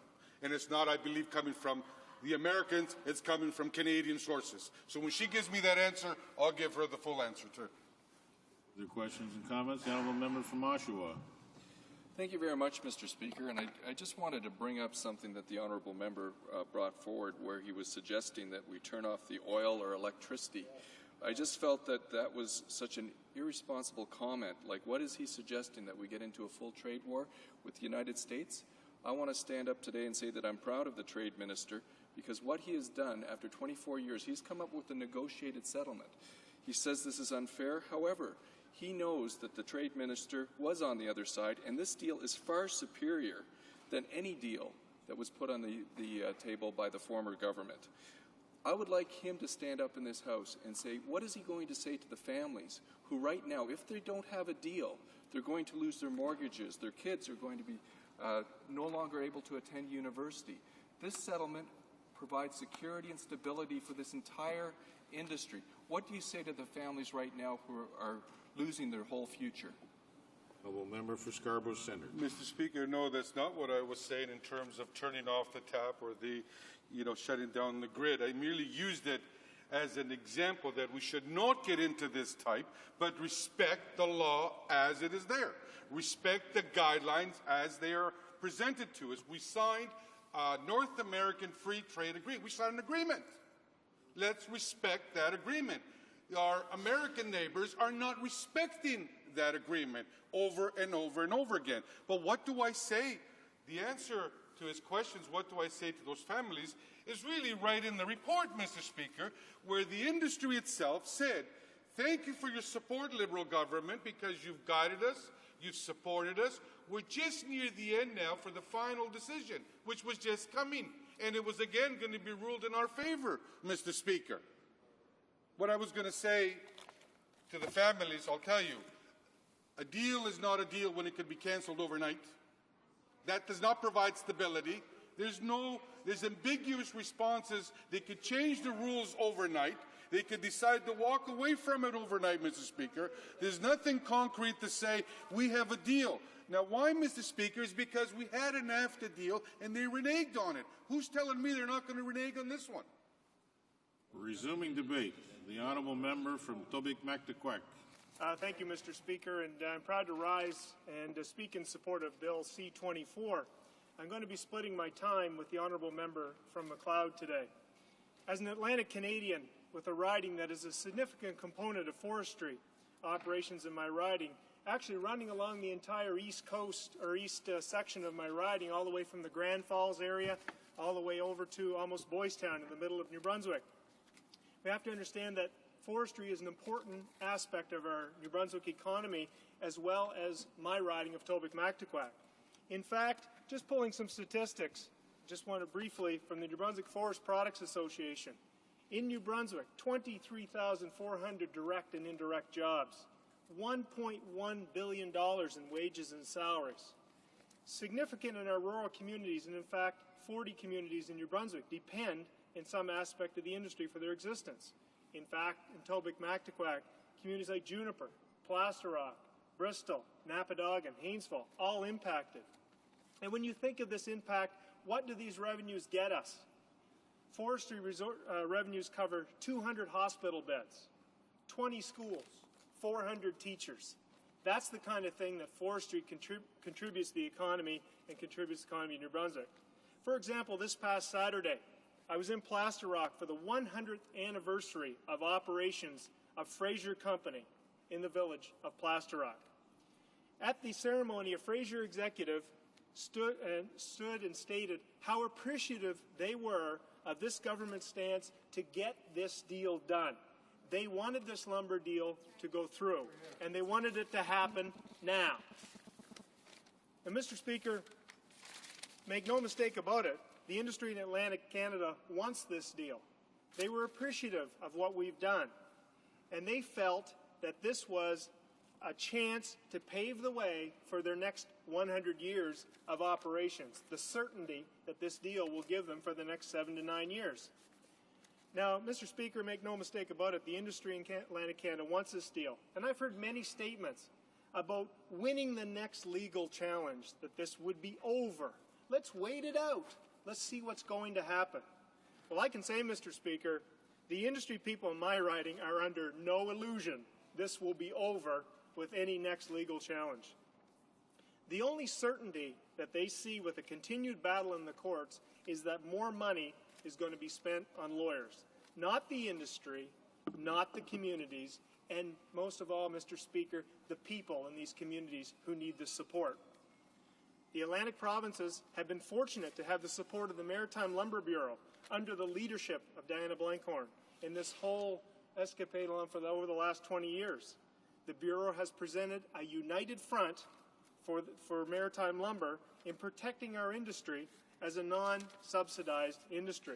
Speaker 17: And it's not, I believe, coming from the Americans, it's coming from Canadian sources. So when she gives me that answer, I'll give her the full answer too.
Speaker 11: Other questions and comments? The honourable member from Oshawa.
Speaker 13: Thank you very much, Mr. Speaker. And I just wanted to bring up something that the honourable member brought forward, where he was suggesting that we turn off the oil or electricity. I just felt that that was such an irresponsible comment. Like, what is he suggesting, that we get into a full trade war with the United States? I want to stand up today and say that I'm proud of the trade minister, because what he has done after 24 years, he's come up with a negotiated settlement. He says this is unfair. However, he knows that the trade minister was on the other side, and this deal is far superior than any deal that was put on the table by the former government. I would like him to stand up in this House and say, what is he going to say to the families who right now, if they don't have a deal, they're going to lose their mortgages, their kids are going to be no longer able to attend university. This settlement provides security and stability for this entire industry. What do you say to the families right now who are losing their whole future?
Speaker 11: Honourable member for Scarborough Centre.
Speaker 17: Mr. Speaker, no, that's not what I was saying in terms of turning off the tap or the, shutting down the grid. I merely used it as an example that we should not get into this type, but respect the law as it is there. Respect the guidelines as they are presented to us. We signed a North American Free Trade Agreement. We signed an agreement. Let's respect that agreement. Our American neighbors are not respecting that agreement over and over and over again. But what do I say? The answer to his questions, what do I say to those families, is really right in the report, Mr. Speaker, where the industry itself said, thank you for your support, Liberal government, because you've guided us, you've supported us. We're just near the end now for the final decision, which was just coming. And it was again going to be ruled in our favor, Mr. Speaker. What I was going to say to the families, I'll tell you, a deal is not a deal when it could be cancelled overnight. That does not provide stability. There's ambiguous responses. They could change the rules overnight. They could decide to walk away from it overnight, Mr. Speaker. There's nothing concrete to say we have a deal. Now, why, Mr. Speaker, is because we had a NAFTA deal and they reneged on it. Who's telling me they're not going to renege on this one?
Speaker 11: Resuming debate. The honourable member from Tobique-Mactaquac.
Speaker 19: Thank you, Mr. Speaker, and I'm proud to rise and speak in support of Bill C-24. I'm going to be splitting my time with the honourable member from McLeod today. As an Atlantic Canadian with a riding that is a significant component of forestry operations in my riding, actually running along the entire east coast or east section of my riding, all the way from the Grand Falls area all the way over to almost Boys Town in the middle of New Brunswick. We have to understand that forestry is an important aspect of our New Brunswick economy, as well as my riding of Tobique-Mactaquac. In fact, just pulling some statistics, just want to briefly, from the New Brunswick Forest Products Association. In New Brunswick, 23,400 direct and indirect jobs, $1.1 billion in wages and salaries. Significant in our rural communities, and in fact, 40 communities in New Brunswick depend in some aspect of the industry for their existence. In fact, in Tobique-Mactaquac, communities like Juniper, Plaster Rock, Bristol, Napadogan, Haynesville, all impacted. And when you think of this impact, what do these revenues get us? Forestry revenues cover 200 hospital beds, 20 schools, 400 teachers. That's the kind of thing that forestry contributes to the economy and contributes to the economy of New Brunswick. For example, this past Saturday, I was in Plaster Rock for the 100th anniversary of operations of Fraser Company in the village of Plaster Rock. At the ceremony, a Fraser executive stood and stated how appreciative they were of this government stance to get this deal done. They wanted this lumber deal to go through, and they wanted it to happen now. And Mr. Speaker, make no mistake about it, the industry in Atlantic Canada wants this deal. They were appreciative of what we've done, and they felt that this was a chance to pave the way for their next 100 years of operations, the certainty that this deal will give them for the next 7 to 9 years. Now, Mr. Speaker, make no mistake about it, the industry in Atlantic Canada wants this deal. And I've heard many statements about winning the next legal challenge, that this would be over. Let's wait it out. Let's see what's going to happen. Well, I can say, Mr. Speaker, the industry people in my riding are under no illusion this will be over with any next legal challenge. The only certainty that they see with a continued battle in the courts is that more money is going to be spent on lawyers, not the industry, not the communities, and most of all, Mr. Speaker, the people in these communities who need this support. The Atlantic provinces have been fortunate to have the support of the Maritime Lumber Bureau under the leadership of Diana Blankhorn in this whole escapade over the last 20 years. The Bureau has presented a united front for maritime lumber in protecting our industry as a non-subsidized industry.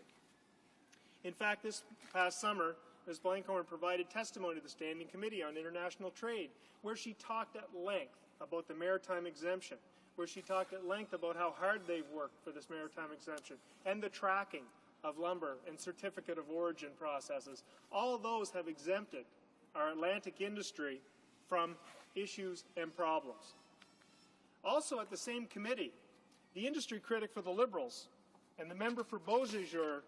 Speaker 19: In fact, this past summer, Ms. Blankhorn provided testimony to the Standing Committee on International Trade, where she talked at length about the maritime exemption, where she talked at length about how hard they've worked for this maritime exemption, and the tracking of lumber and certificate of origin processes. All of those have exempted our Atlantic industry from issues and problems. Also at the same committee, the industry critic for the Liberals and the member for Beauséjour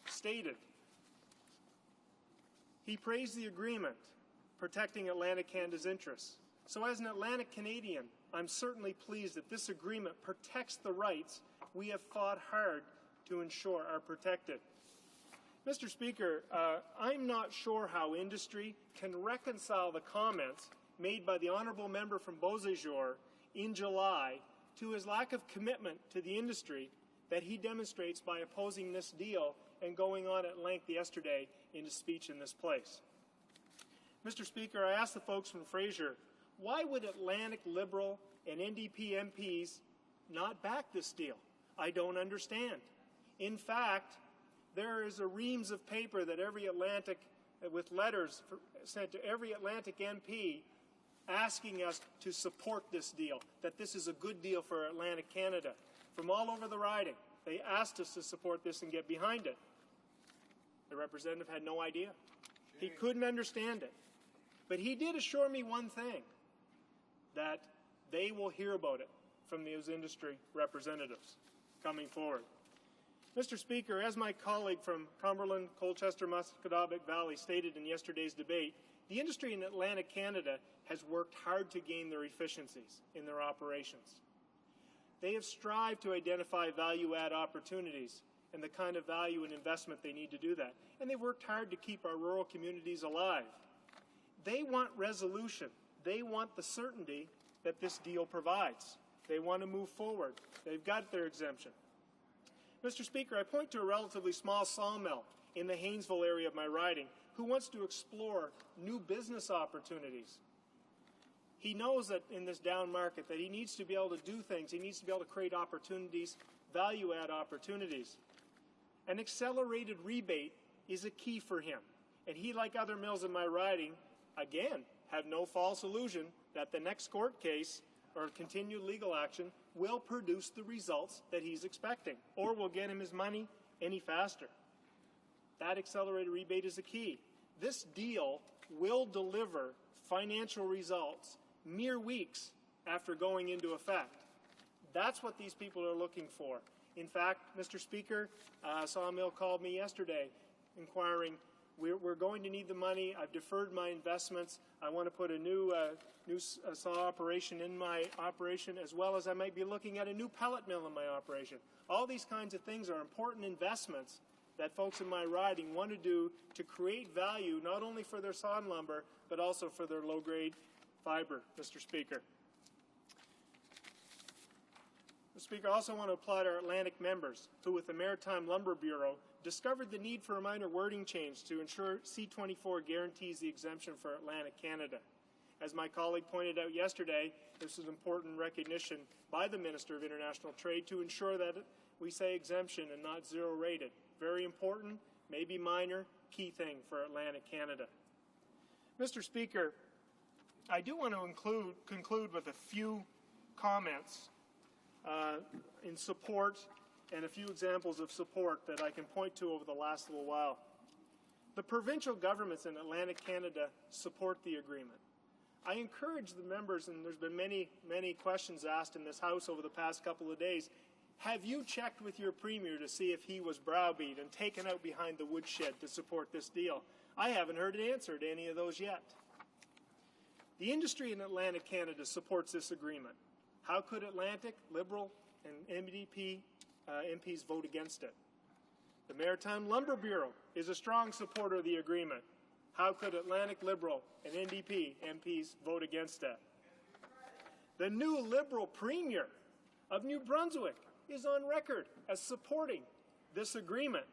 Speaker 19: stated, he praised the agreement protecting Atlantic Canada's interests. So as an Atlantic Canadian, I'm certainly pleased that this agreement protects the rights we have fought hard to ensure are protected. Mr. Speaker, I'm not sure how industry can reconcile the comments made by the honourable member from Beauséjour in July to his lack of commitment to the industry that he demonstrates by opposing this deal and going on at length yesterday in his speech in this place. Mr. Speaker, I asked the folks from Fraser, why would Atlantic Liberal and NDP MPs not back this deal? I don't understand. In fact, there is a reams of paper that every Atlantic, with letters sent to every Atlantic MP asking us to support this deal, that this is a good deal for Atlantic Canada. From all over the riding, they asked us to support this and get behind it. The representative had no idea. He couldn't understand it. But he did assure me one thing, that they will hear about it from those industry representatives coming forward. Mr. Speaker, as my colleague from Cumberland, Colchester, Musquedoboit Valley stated in yesterday's debate, the industry in Atlantic Canada has worked hard to gain their efficiencies in their operations. They have strived to identify value-add opportunities and the kind of value and investment they need to do that. And they've worked hard to keep our rural communities alive. They want resolution. They want the certainty that this deal provides. They want to move forward. They've got their exemption. Mr. Speaker, I point to a relatively small sawmill in the Haynesville area of my riding who wants to explore new business opportunities. He knows that in this down market that he needs to be able to do things. He needs to be able to create opportunities, value-add opportunities. An accelerated rebate is a key for him. And he, like other mills in my riding, again, have no false illusion that the next court case or continued legal action will produce the results that he's expecting or will get him his money any faster. That accelerated rebate is the key. This deal will deliver financial results mere weeks after going into effect. That's what these people are looking for. In fact, Mr. Speaker, Sawmill called me yesterday inquiring, we're going to need the money. I've deferred my investments. I want to put a new saw operation in my operation, as well as I might be looking at a new pellet mill in my operation. All these kinds of things are important investments that folks in my riding want to do to create value not only for their sawn lumber, but also for their low-grade fiber, Mr. Speaker. Mr. Speaker, I also want to applaud our Atlantic members who, with the Maritime Lumber Bureau, discovered the need for a minor wording change to ensure C-24 guarantees the exemption for Atlantic Canada. As my colleague pointed out yesterday, this is important recognition by the Minister of International Trade to ensure that we say exemption and not zero rated. Very important, maybe minor, key thing for Atlantic Canada. Mr. Speaker, I do want to conclude with a few comments in support and a few examples of support that I can point to over the last little while. The provincial governments in Atlantic Canada support the agreement. I encourage the members, and there's been many questions asked in this House over the past couple of days, have you checked with your Premier to see if he was browbeat and taken out behind the woodshed to support this deal? I haven't heard an answer to any of those yet. The industry in Atlantic Canada supports this agreement. How could Atlantic, Liberal, and NDP MPs vote against it? The Maritime Lumber Bureau is a strong supporter of the agreement. How could Atlantic, Liberal, and NDP MPs vote against it? The new Liberal Premier of New Brunswick is on record as supporting this agreement.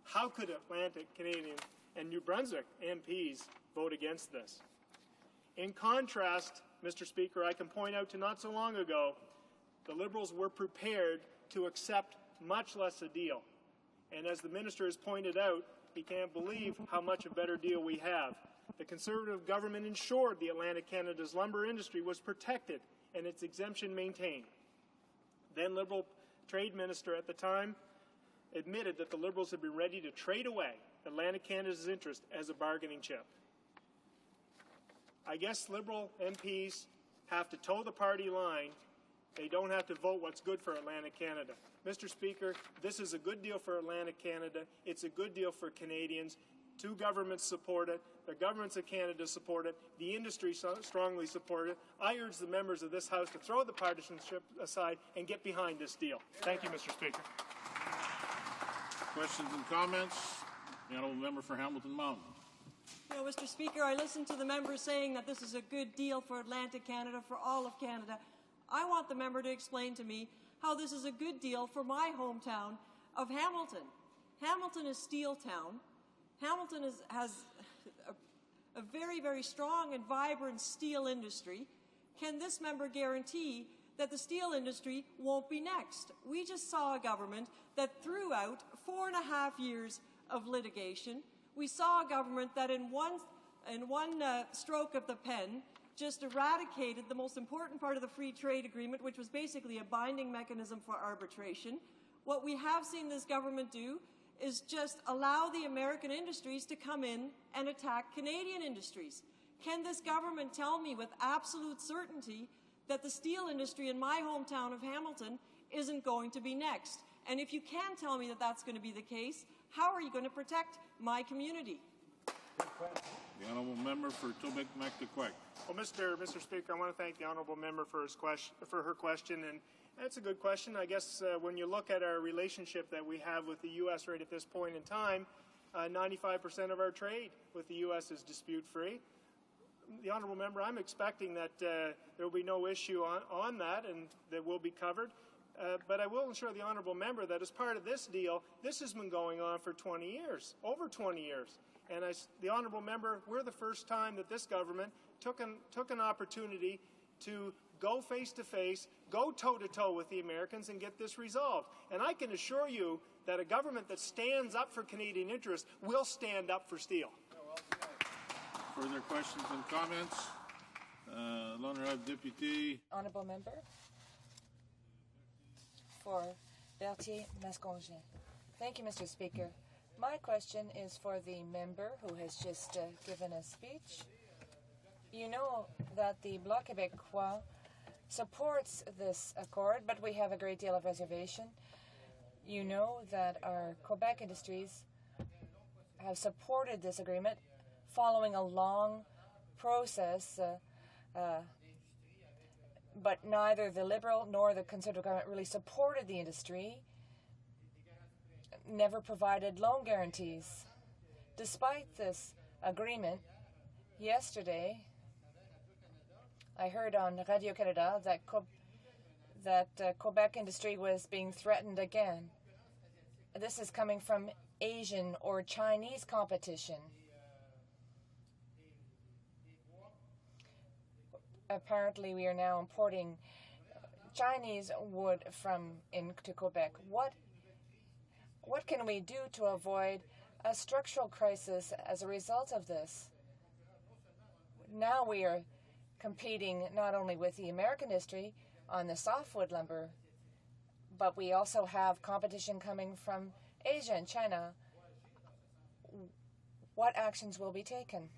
Speaker 19: How could Atlantic Canadian and New Brunswick MPs vote against this? In contrast, Mr. Speaker, I can point out to not so long ago, the Liberals were prepared to accept much less a deal. And as the Minister has pointed out, he can't believe how much a better deal we have. The Conservative government ensured the Atlantic Canada's lumber industry was protected and its exemption maintained. Then Liberal Trade Minister at the time admitted that the Liberals had been ready to trade away Atlantic Canada's interest as a bargaining chip. I guess Liberal MPs have to toe the party line. They don't have to vote what's good for Atlantic Canada. Mr. Speaker, this is a good deal for Atlantic Canada. It's a good deal for Canadians. Two governments support it. The governments of Canada support it. The industry strongly support it. I urge the members of this House to throw the partisanship aside and get behind this deal. Thank you, Mr. Speaker.
Speaker 11: Questions and comments? The honourable member for Hamilton Mountain.
Speaker 20: Mr. Speaker, I listened to the member saying that this is a good deal for Atlantic Canada, for all of Canada. I want the member to explain to me how this is a good deal for my hometown of Hamilton. Hamilton is steel town. Hamilton has a very, very strong and vibrant steel industry. Can this member guarantee that the steel industry won't be next? We just saw a government that threw out 4.5 years of litigation. We saw a government that in one stroke of the pen just eradicated the most important part of the free trade agreement, which was basically a binding mechanism for arbitration. What we have seen this government do is just allow the American industries to come in and attack Canadian industries. Can this government tell me with absolute certainty that the steel industry in my hometown of Hamilton isn't going to be next? And if you can tell me that that's going to be the case, how are you going to protect my community?
Speaker 11: The honourable member for Tobic-Mactaquac.
Speaker 19: Well, Mr. Speaker, I want to thank the honourable member for her question, and that's a good question. I guess when you look at our relationship that we have with the U.S. right at this point in time, 95% of our trade with the U.S. is dispute-free. The honourable member, I'm expecting that there will be no issue on that, and that will be covered. But I will assure the honourable member that as part of this deal, this has been going on for 20 years, over 20 years. And as the honourable member, we're the first time that this government took an opportunity to go face-to-face, go toe-to-toe with the Americans and get this resolved. And I can assure you that a government that stands up for Canadian interests will stand up for steel.
Speaker 11: Further questions and comments? L'Honourable Deputy.
Speaker 16: Honourable Member for Berthier-Mascongin. Thank you, Mr. Speaker. My question is for the member who has just given a speech. You know that the Bloc Québécois supports this accord, but we have a great deal of reservation. You know that our Quebec industries have supported this agreement following a long process, but neither the Liberal nor the Conservative government really supported the industry, never provided loan guarantees. Despite this agreement, yesterday I heard on Radio-Canada that Quebec industry was being threatened again. This is coming from Asian or Chinese competition. Apparently, we are now importing Chinese wood into Quebec. What can we do to avoid a structural crisis as a result of this? Now we are competing not only with the American industry on the softwood lumber, but we also have competition coming from Asia and China. What actions will be taken?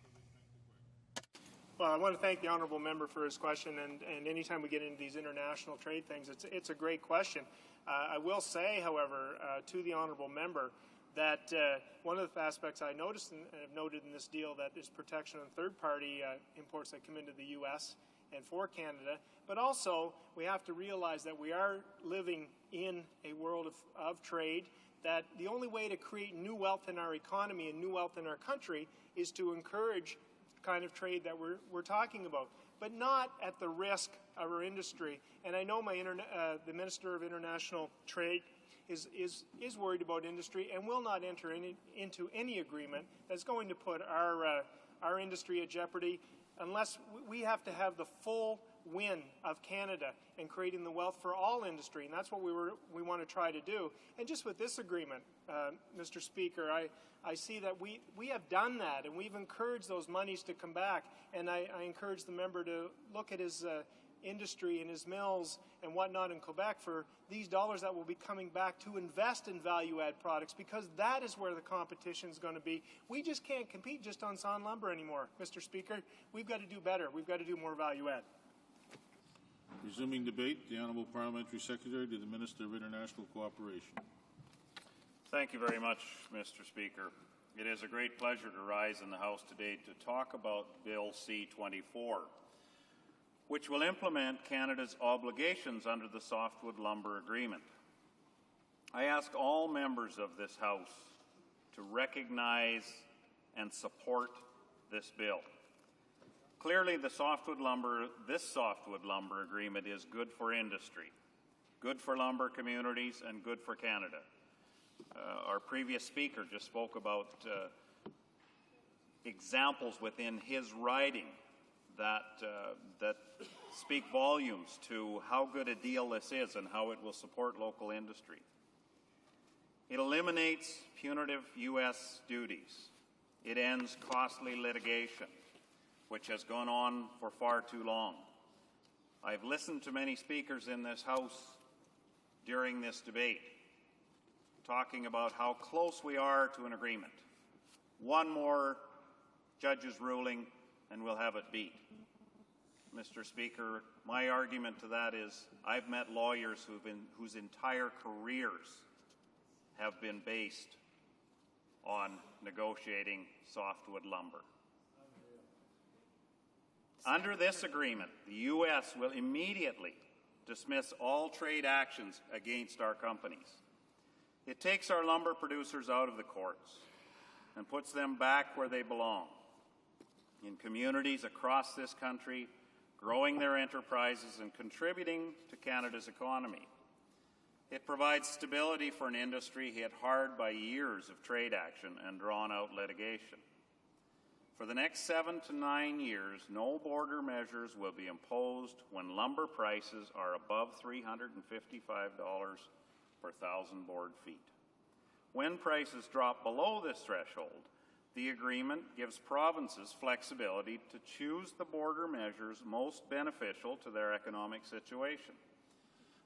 Speaker 19: Well, I want to thank the honourable member for his question, and anytime we get into these international trade things, it's a great question. I will say, however, to the honourable member, that one of the aspects I noticed and have noted in this deal that is protection on third-party imports that come into the U.S. and for Canada, but also we have to realize that we are living in a world of trade, that the only way to create new wealth in our economy and new wealth in our country is to encourage the kind of trade that we're talking about, but not at the risk of our industry. And I know the Minister of International Trade is worried about industry and will not enter into any agreement that's going to put our industry at jeopardy unless we have to have the full win of Canada and creating the wealth for all industry, and that's what we want to try to do. And just with this agreement, Mr. Speaker, I see that we have done that, and we've encouraged those monies to come back, and I encourage the member to look at his industry and his mills and whatnot in Quebec for these dollars that will be coming back to invest in value-add products, because that is where the competition is going to be. We just can't compete just on sawn lumber anymore, Mr. Speaker. We've got to do better. We've got to do more value-add.
Speaker 11: Resuming debate, the Honourable Parliamentary Secretary to the Minister of International Cooperation.
Speaker 21: Thank you very much, Mr. Speaker. It is a great pleasure to rise in the House today to talk about Bill C-24, which will implement Canada's obligations under the Softwood Lumber Agreement. I ask all members of this House to recognize and support this bill. Clearly, this softwood lumber agreement is good for industry, good for lumber communities, and good for Canada. Our previous speaker just spoke about examples within his riding that speak volumes to how good a deal this is and how it will support local industry. It eliminates punitive U.S. duties. It ends costly litigation, which has gone on for far too long. I've listened to many speakers in this House during this debate talking about how close we are to an agreement. One more judge's ruling and we'll have it beat. Mr. Speaker, my argument to that is I've met lawyers whose entire careers have been based on negotiating softwood lumber. Under this agreement, the U.S. will immediately dismiss all trade actions against our companies. It takes our lumber producers out of the courts and puts them back where they belong, in communities across this country, growing their enterprises and contributing to Canada's economy. It provides stability for an industry hit hard by years of trade action and drawn-out litigation. For the next 7 to 9 years, no border measures will be imposed when lumber prices are above $355 per thousand board feet. When prices drop below this threshold, the agreement gives provinces flexibility to choose the border measures most beneficial to their economic situation.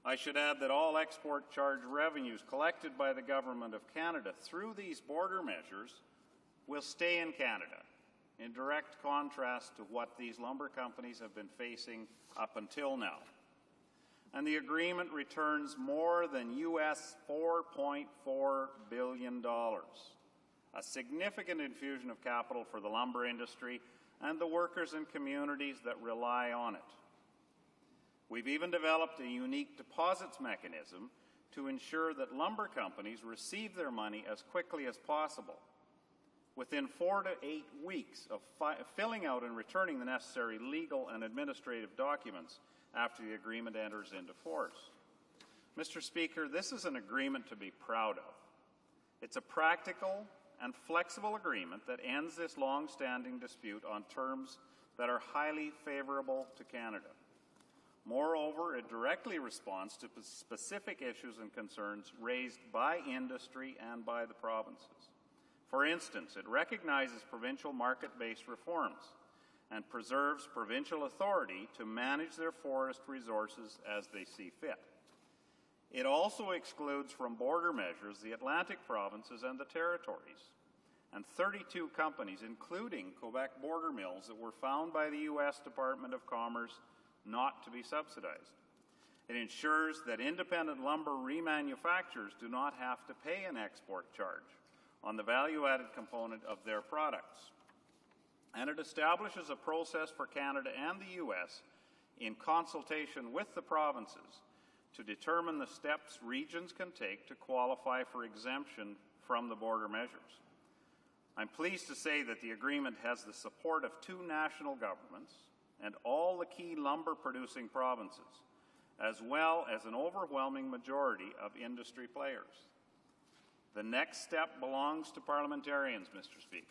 Speaker 21: I should add that all export charge revenues collected by the Government of Canada through these border measures will stay in Canada, in direct contrast to what these lumber companies have been facing up until now. And the agreement returns more than US $4.4 billion, a significant infusion of capital for the lumber industry and the workers and communities that rely on it. We've even developed a unique deposits mechanism to ensure that lumber companies receive their money as quickly as possible. Within 4 to 8 weeks of filling out and returning the necessary legal and administrative documents after the agreement enters into force. Mr. Speaker, this is an agreement to be proud of. It's a practical and flexible agreement that ends this long-standing dispute on terms that are highly favorable to Canada. Moreover, it directly responds to specific issues and concerns raised by industry and by the provinces. For instance, it recognizes provincial market-based reforms and preserves provincial authority to manage their forest resources as they see fit. It also excludes from border measures the Atlantic provinces and the territories, and 32 companies, including Quebec border mills, that were found by the U.S. Department of Commerce not to be subsidized. It ensures that independent lumber remanufacturers do not have to pay an export charge on the value-added component of their products. And it establishes a process for Canada and the U.S. in consultation with the provinces to determine the steps regions can take to qualify for exemption from the border measures. I'm pleased to say that the agreement has the support of 2 national governments and all the key lumber-producing provinces, as well as an overwhelming majority of industry players. The next step belongs to parliamentarians, Mr. Speaker.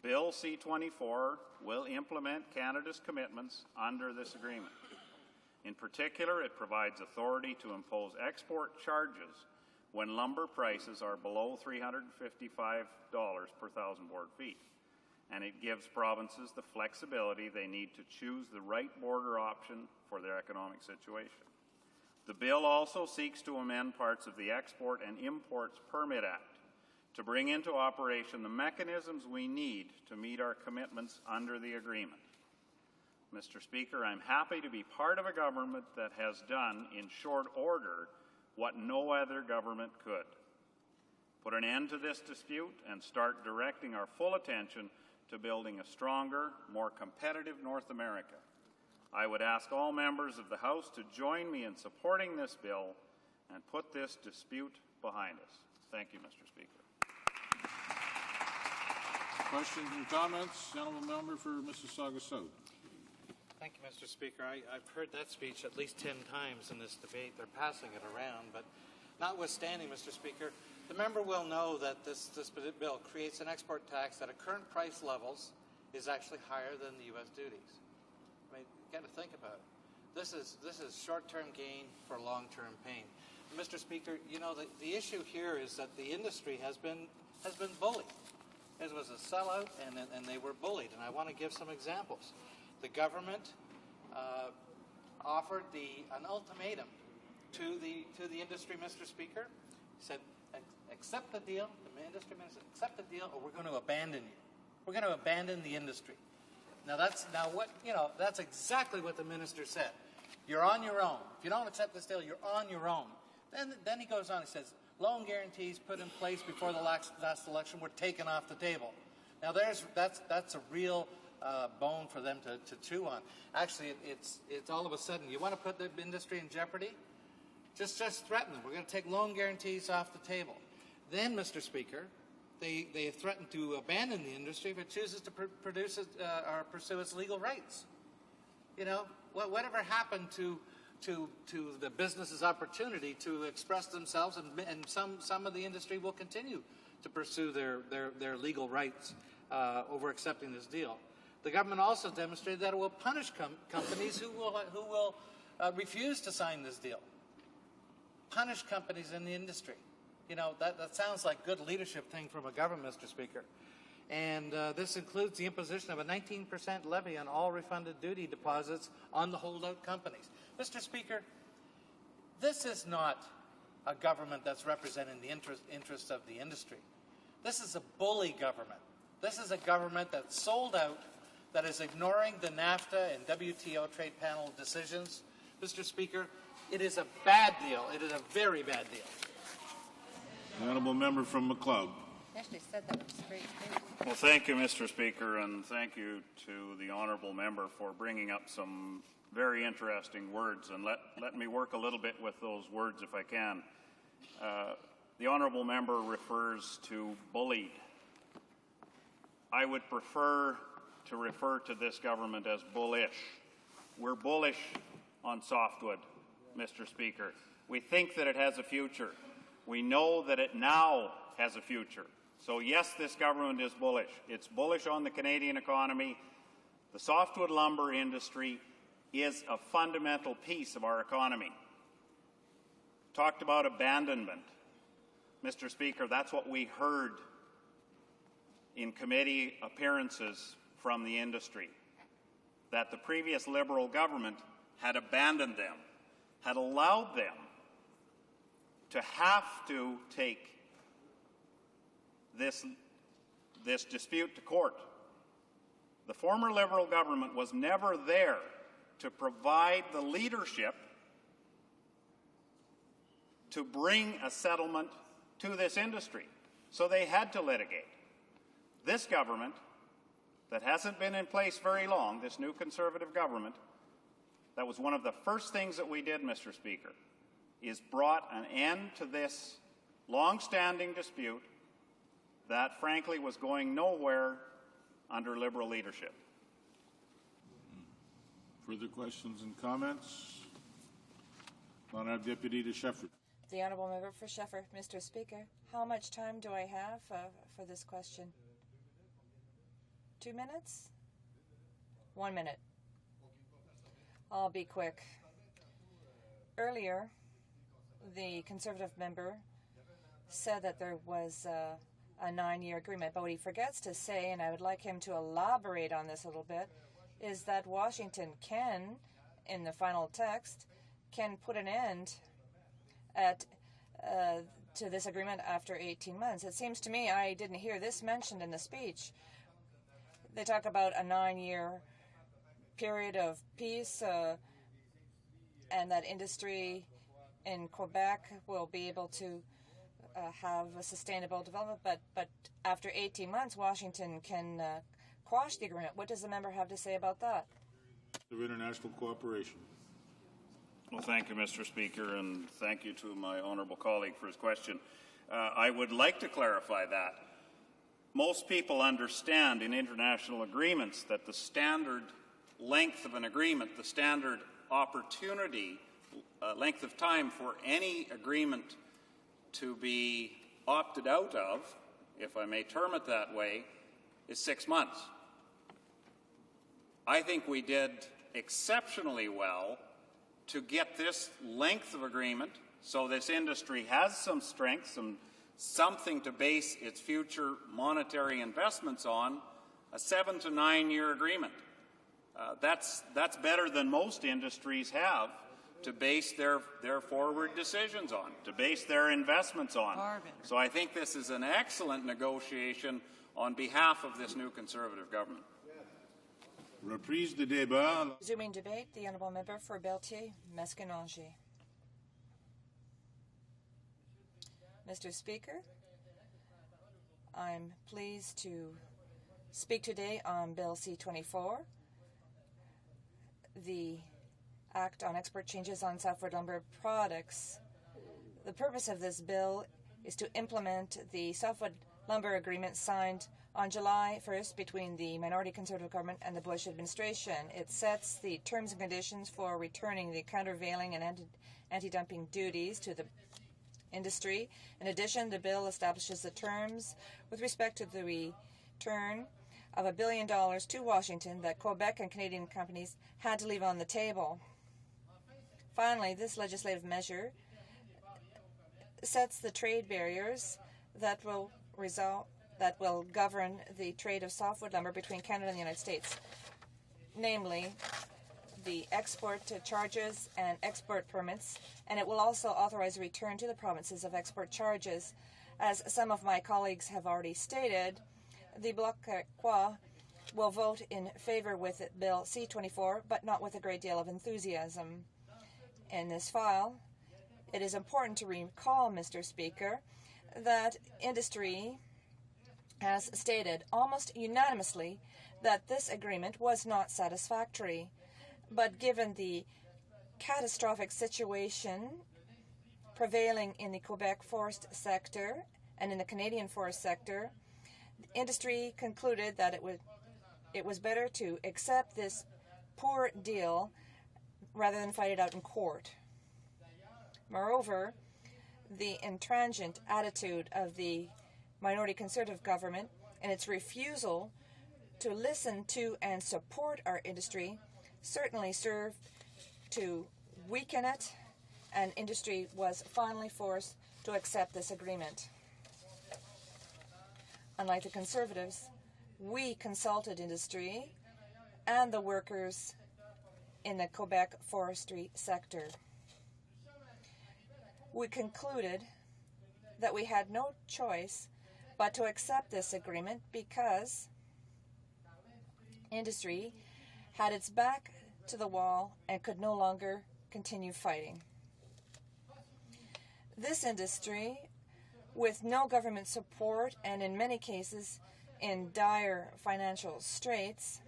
Speaker 21: Bill C-24 will implement Canada's commitments under this agreement. In particular, it provides authority to impose export charges when lumber prices are below $355 per thousand board feet, and it gives provinces the flexibility they need to choose the right border option for their economic situation. The bill also seeks to amend parts of the Export and Imports Permit Act to bring into operation the mechanisms we need to meet our commitments under the agreement. Mr. Speaker, I'm happy to be part of a government that has done in short order what no other government could: put an end to this dispute and start directing our full attention to building a stronger, more competitive North America. I would ask all members of the House to join me in supporting this bill and put this dispute behind us. Thank you, Mr. Speaker.
Speaker 11: Questions and comments? Gentleman member for Mississauga South.
Speaker 12: Thank you, Mr. Speaker. I've heard that speech at least 10 times in this debate. They're passing it around, but notwithstanding, Mr. Speaker, the member will know that this bill creates an export tax that at current price levels is actually higher than the U.S. duties. I mean, you've got to think about it. This is short-term gain for long-term pain. Mr. Speaker, you know, the issue here is that the industry has been bullied. It was a sellout, and they were bullied, and I want to give some examples. The government offered an ultimatum to the industry, Mr. Speaker. He said, accept the deal. The industry minister, accept the deal, or we're going to abandon you. We're going to abandon the industry. That's exactly what the minister said. You're on your own. If you don't accept this deal, you're on your own. Then he goes on. He says, loan guarantees put in place before the last election were taken off the table. Now that's a real bone for them to chew on. Actually, it's all of a sudden, you want to put the industry in jeopardy? Just threaten them. We're going to take loan guarantees off the table. Then, Mr. Speaker, they have threatened to abandon the industry if it chooses to pursue its legal rights. You know, whatever happened to the business's opportunity to express themselves, and some of the industry will continue to pursue their legal rights over accepting this deal. The government also demonstrated that it will punish companies who will refuse to sign this deal. Punish companies in the industry. You know, that sounds like good leadership thing from a government, Mr. Speaker. And this includes the imposition of a 19% levy on all refunded duty deposits on the holdout companies. Mr. Speaker, this is not a government that's representing the interests of the industry. This is a bully government. This is a government that's sold out, that is ignoring the NAFTA and WTO trade panel decisions. Mr. Speaker, it is a bad deal. It is a very bad deal.
Speaker 11: The honourable member from McLeod.
Speaker 6: Actually said that was great.
Speaker 21: Well, thank you, Mr. Speaker, and thank you to the honourable member for bringing up some very interesting words, and let me work a little bit with those words if I can. The honourable member refers to bullied. I would prefer to refer to this government as bullish. we're bullish on softwood, Mr. Speaker. We think that it has a future. We know that it now has a future. So yes, this government is bullish. It's bullish on the Canadian economy. The softwood lumber industry is a fundamental piece of our economy. Talked about abandonment. Mr. Speaker, that's what we heard in committee appearances from the industry, that the previous Liberal government had abandoned them, had allowed them to have to take this dispute to court. The former Liberal government was never there to provide the leadership to bring a settlement to this industry. So they had to litigate. This government, that hasn't been in place very long, this new Conservative government, that was one of the first things that we did, Mr. Speaker, is brought an end to this long-standing dispute that, frankly, was going nowhere under Liberal leadership.
Speaker 11: Further questions and comments? Honourable Deputy to Shefford.
Speaker 16: The Honourable Member for Shefford. Mr. Speaker, how much time do I have for this question? 2 minutes? 1 minute. I'll be quick. Earlier, the Conservative member said that there was a 9-year agreement, but what he forgets to say, and I would like him to elaborate on this a little bit, is that Washington can, in the final text, can put an end to this agreement after 18 months. It seems to me I didn't hear this mentioned in the speech. They talk about a 9-year period of peace and that industry in Quebec will be able to have a sustainable development, but after 18 months, Washington can quash the agreement. What does the member have to say about that?
Speaker 11: Of international cooperation.
Speaker 21: Well, thank you, Mr. Speaker, and thank you to my honourable colleague for his question. I would like to clarify that. Most people understand in international agreements that the standard length of an agreement, the standard opportunity, length of time for any agreement to be opted out of, if I may term it that way, is 6 months. I think we did exceptionally well to get this length of agreement so this industry has some strength, something to base its future monetary investments on, a 7 to 9 year agreement. That's better than most industries have to base their forward decisions on, to base their investments on. So I think this is an excellent negotiation on behalf of this new Conservative government.
Speaker 11: Reprise de débat.
Speaker 16: Resuming debate, the Honourable Member for Beltier, Masquinongé. Mr. Speaker, I'm pleased to speak today on Bill C-24, the Act on Export Changes on Softwood Lumber Products. The purpose of this bill is to implement the softwood lumber agreement signed on July 1st between the minority Conservative government and the Bush administration. It sets the terms and conditions for returning the countervailing and anti-dumping duties to the industry. In addition, the bill establishes the terms with respect to the return of $1 billion to Washington that Quebec and Canadian companies had to leave on the table. Finally, this legislative measure sets the trade barriers that will govern the trade of softwood lumber between Canada and the United States, namely the export charges and export permits, and it will also authorize a return to the provinces of export charges. As some of my colleagues have already stated, the Bloc Québécois will vote in favor with Bill C-24, but not with a great deal of enthusiasm. In this file, it is important to recall, Mr. Speaker, that industry has stated almost unanimously that this agreement was not satisfactory. But given the catastrophic situation prevailing in the Quebec forest sector and in the Canadian forest sector, the industry concluded that it was better to accept this poor deal rather than fight it out in court. Moreover, the intransigent attitude of the minority Conservative government and its refusal to listen to and support our industry certainly served to weaken it, and industry was finally forced to accept this agreement. Unlike the Conservatives, we consulted industry and the workers in the Quebec forestry sector. We concluded that we had no choice but to accept this agreement because industry had its back to the wall and could no longer continue fighting. This industry, with no government support and in many cases in dire financial straits,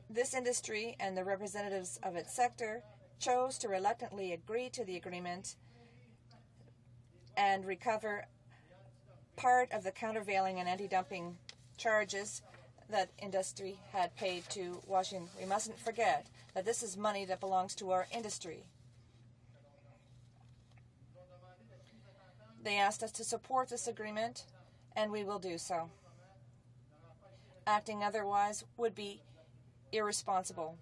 Speaker 16: this industry and the representatives of its sector chose to reluctantly agree to the agreement and recover part of the countervailing and anti-dumping charges that industry had paid to Washington. We mustn't forget that this is money that belongs to our industry. They asked us to support this agreement, and we will do so. Acting otherwise would be irresponsible.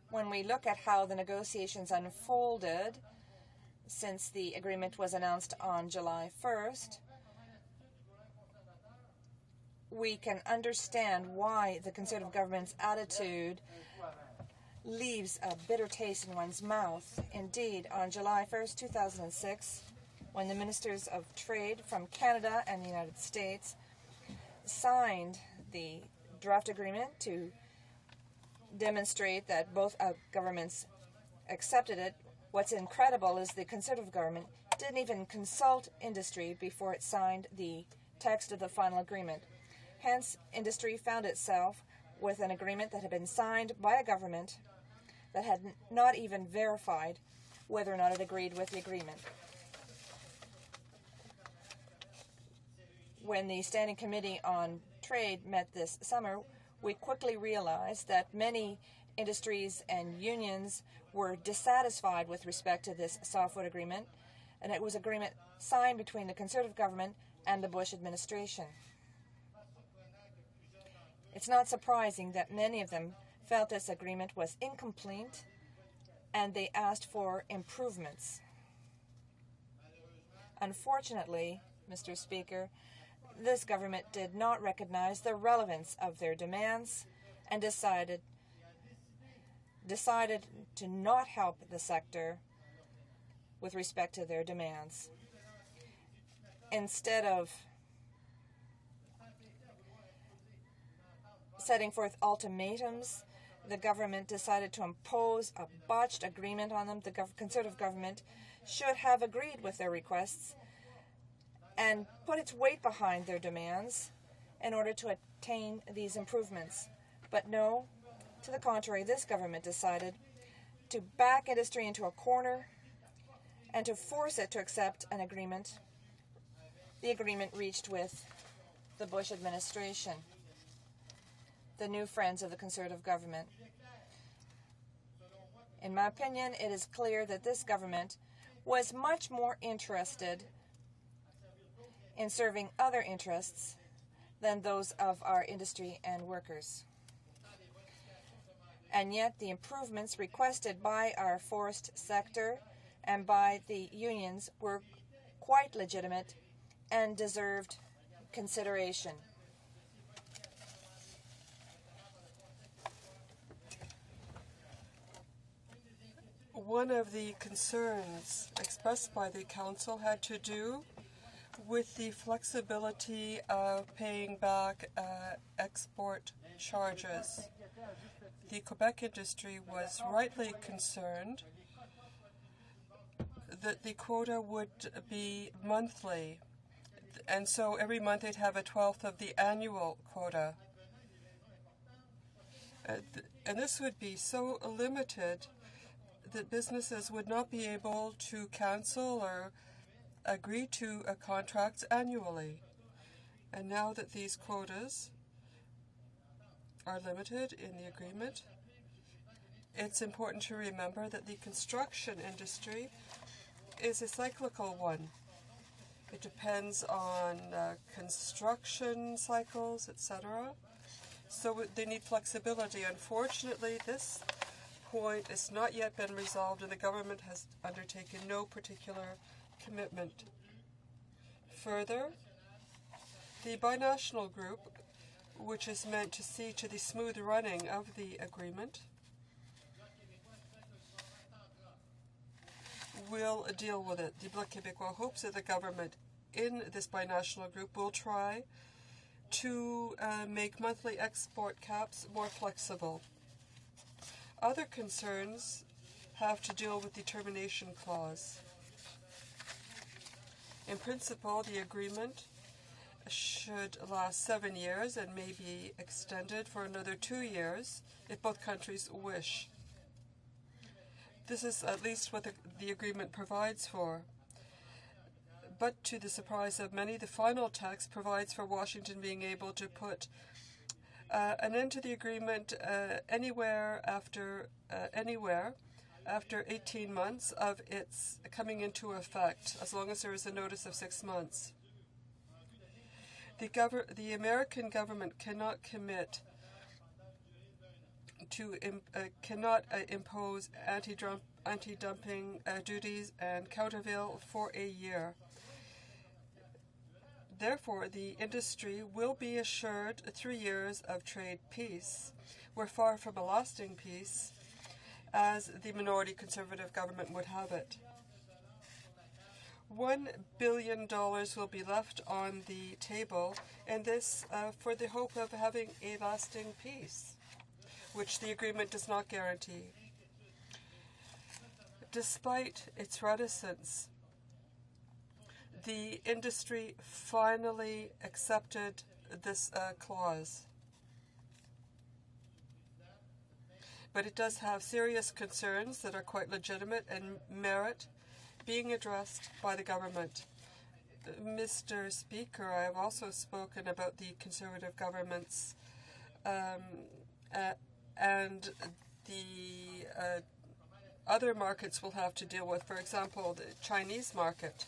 Speaker 16: When we look at how the negotiations unfolded since the agreement was announced on July 1st, we can understand why the Conservative government's attitude leaves a bitter taste in one's mouth. Indeed, on July 1st, 2006, when the Ministers of Trade from Canada and the United States signed the draft agreement to demonstrate that both governments accepted it, what's incredible is the Conservative government didn't even consult industry before it signed the text of the final agreement. Hence, industry found itself with an agreement that had been signed by a government that had not even verified whether or not it agreed with the agreement. When the Standing Committee on Trade met this summer, we quickly realized that many industries and unions were dissatisfied with respect to this softwood agreement, and it was an agreement signed between the Conservative government and the Bush administration. It's not surprising that many of them felt this agreement was incomplete and they asked for improvements. Unfortunately, Mr. Speaker, this government did not recognize the relevance of their demands and decided to not help the sector with respect to their demands. Instead of setting forth ultimatums, the government decided to impose a botched agreement on them. The Conservative government should have agreed with their requests and put its weight behind their demands in order to attain these improvements. But no, to the contrary, this government decided to back industry into a corner and to force it to accept an agreement, the agreement reached with the Bush administration, the new friends of the Conservative government. In my opinion, it is clear that this government was much more interested in serving other interests than those of our industry and workers. And yet the improvements requested by our forest sector and by the unions were quite legitimate and deserved consideration.
Speaker 3: One of the concerns expressed by the Council had to do with the flexibility of paying back export charges. The Quebec industry was rightly concerned that the quota would be monthly, and so every month they'd have a 1/12 of the annual quota. And this would be so limited that businesses would not be able to cancel or agree to contracts annually. And now that these quotas are limited in the agreement, it's important to remember that the construction industry is a cyclical one. It depends on construction cycles, etc. So they need flexibility. Unfortunately, this point has not yet been resolved, and the government has undertaken no particular commitment. Further, the binational group, which is meant to see to the smooth running of the agreement, will deal with it. The Bloc Québécois hopes that the government in this binational group will try to make monthly export caps more flexible. Other concerns have to deal with the termination clause. In principle, the agreement should last 7 years and may be extended for another 2 years if both countries wish. This is at least what the agreement provides for. But to the surprise of many, the final text provides for Washington being able to put an end to the agreement anywhere after 18 months of its coming into effect, as long as there is a notice of 6 months. The American government cannot commit to impose anti-dumping duties and countervail for a year. Therefore, the industry will be assured 3 years of trade peace. We're far from a lasting peace, as the minority conservative government would have it. $1 billion will be left on the table, and this for the hope of having a lasting peace, which the agreement does not guarantee. Despite its reticence, the industry finally accepted this clause. But it does have serious concerns that are quite legitimate and merit being addressed by the government. Mr. Speaker, I have also spoken about the Conservative government's and the other markets will have to deal with, for example, the Chinese market.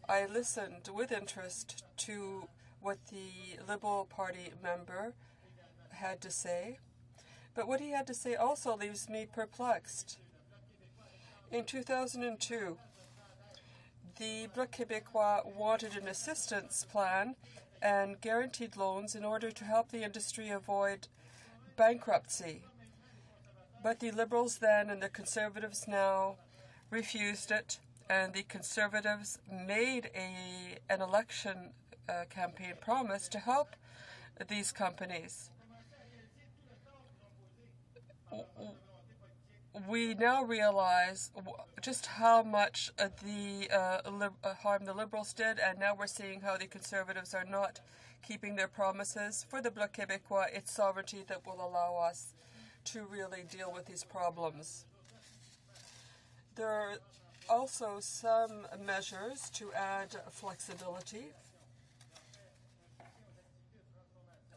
Speaker 3: I listened with interest to what the Liberal Party member had to say, but what he had to say also leaves me perplexed. In 2002, the Bloc Québécois wanted an assistance plan and guaranteed loans in order to help the industry avoid bankruptcy. But the Liberals then and the Conservatives now refused it, and the Conservatives made an election campaign promise to help these companies. We now realize just how much harm the Liberals did, and now we're seeing how the Conservatives are not keeping their promises. For the Bloc Québécois, it's sovereignty that will allow us to really deal with these problems. There are also some measures to add flexibility.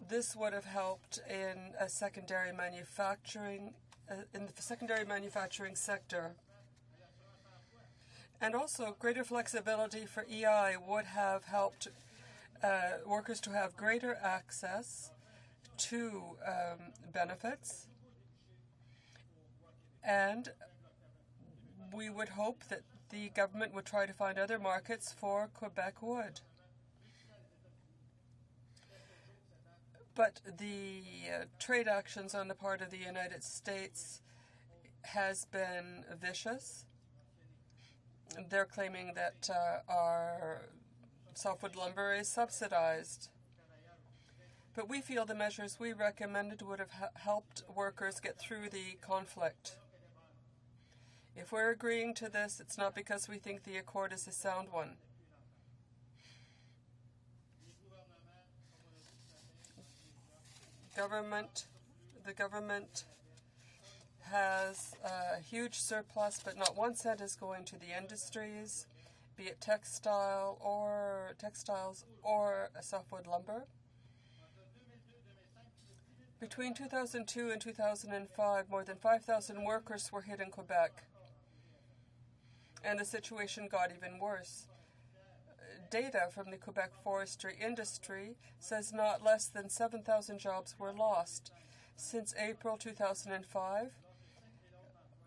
Speaker 3: This would have helped in a secondary manufacturing in the secondary manufacturing sector. And also, greater flexibility for EI would have helped workers to have greater access to benefits. And we would hope that the government would try to find other markets for Quebec wood. But the trade actions on the part of the United States has been vicious. They're claiming that our softwood lumber is subsidized. But we feel the measures we recommended would have helped workers get through the conflict. If we're agreeing to this, it's not because we think the accord is a sound one. The government has a huge surplus, but not 1 cent is going to the industries, be it textiles or softwood lumber. Between 2002 and 2005, more than 5,000 workers were hit in Quebec, and the situation got even worse. Data from the Quebec forestry industry says not less than 7,000 jobs were lost since April 2005,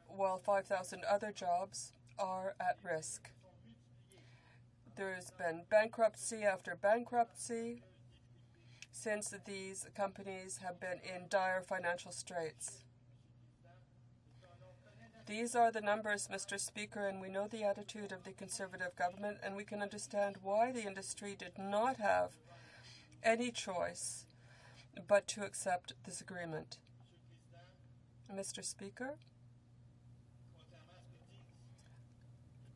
Speaker 3: while 5,000 other jobs are at risk. There's been bankruptcy after bankruptcy since these companies have been in dire financial straits. These are the numbers, Mr. Speaker, and we know the attitude of the Conservative government, and we can understand why the industry did not have any choice but to accept this agreement. Mr. Speaker,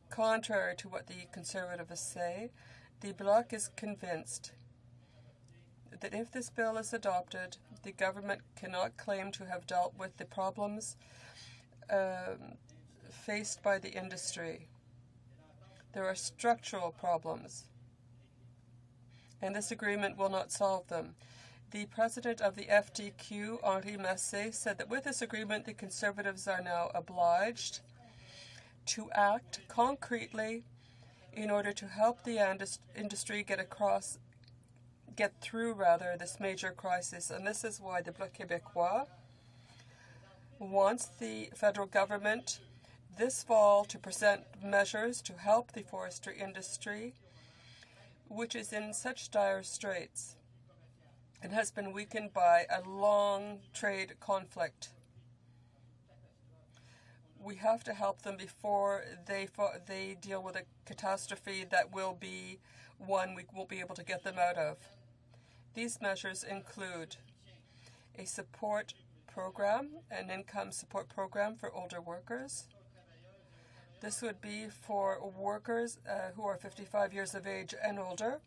Speaker 3: contrary to what the Conservatives say, the Bloc is convinced that if this bill is adopted, the government cannot claim to have dealt with the problems faced by the industry. There are structural problems, and this agreement will not solve them. The president of the FTQ, Henri Massé, said that with this agreement, the Conservatives are now obliged to act concretely in order to help the industry get through this major crisis. And this is why the Bloc Québécois wants the federal government this fall to present measures to help the forestry industry, which is in such dire straits and has been weakened by a long trade conflict. We have to help them before they deal with a catastrophe that will be one we won't be able to get them out of. These measures include a support program, an income support program for older workers. This would be for workers who are 55 years of age and older.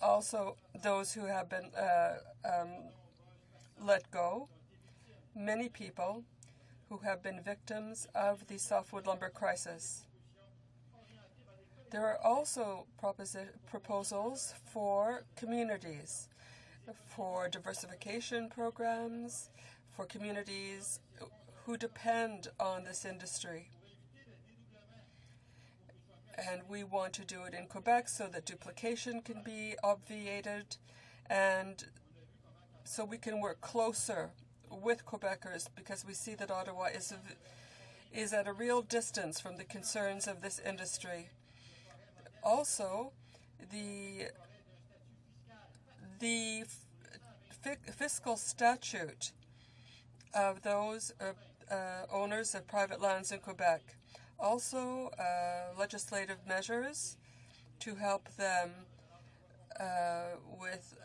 Speaker 3: Also, those who have been let go. Many people who have been victims of the softwood lumber crisis. There are also proposals for communities, for diversification programs, for communities who depend on this industry. And we want to do it in Quebec so that duplication can be obviated and so we can work closer with Quebecers, because we see that Ottawa is at a real distance from the concerns of this industry. Also, the fiscal statute of those owners of private lands in Quebec. Also, legislative measures to help them with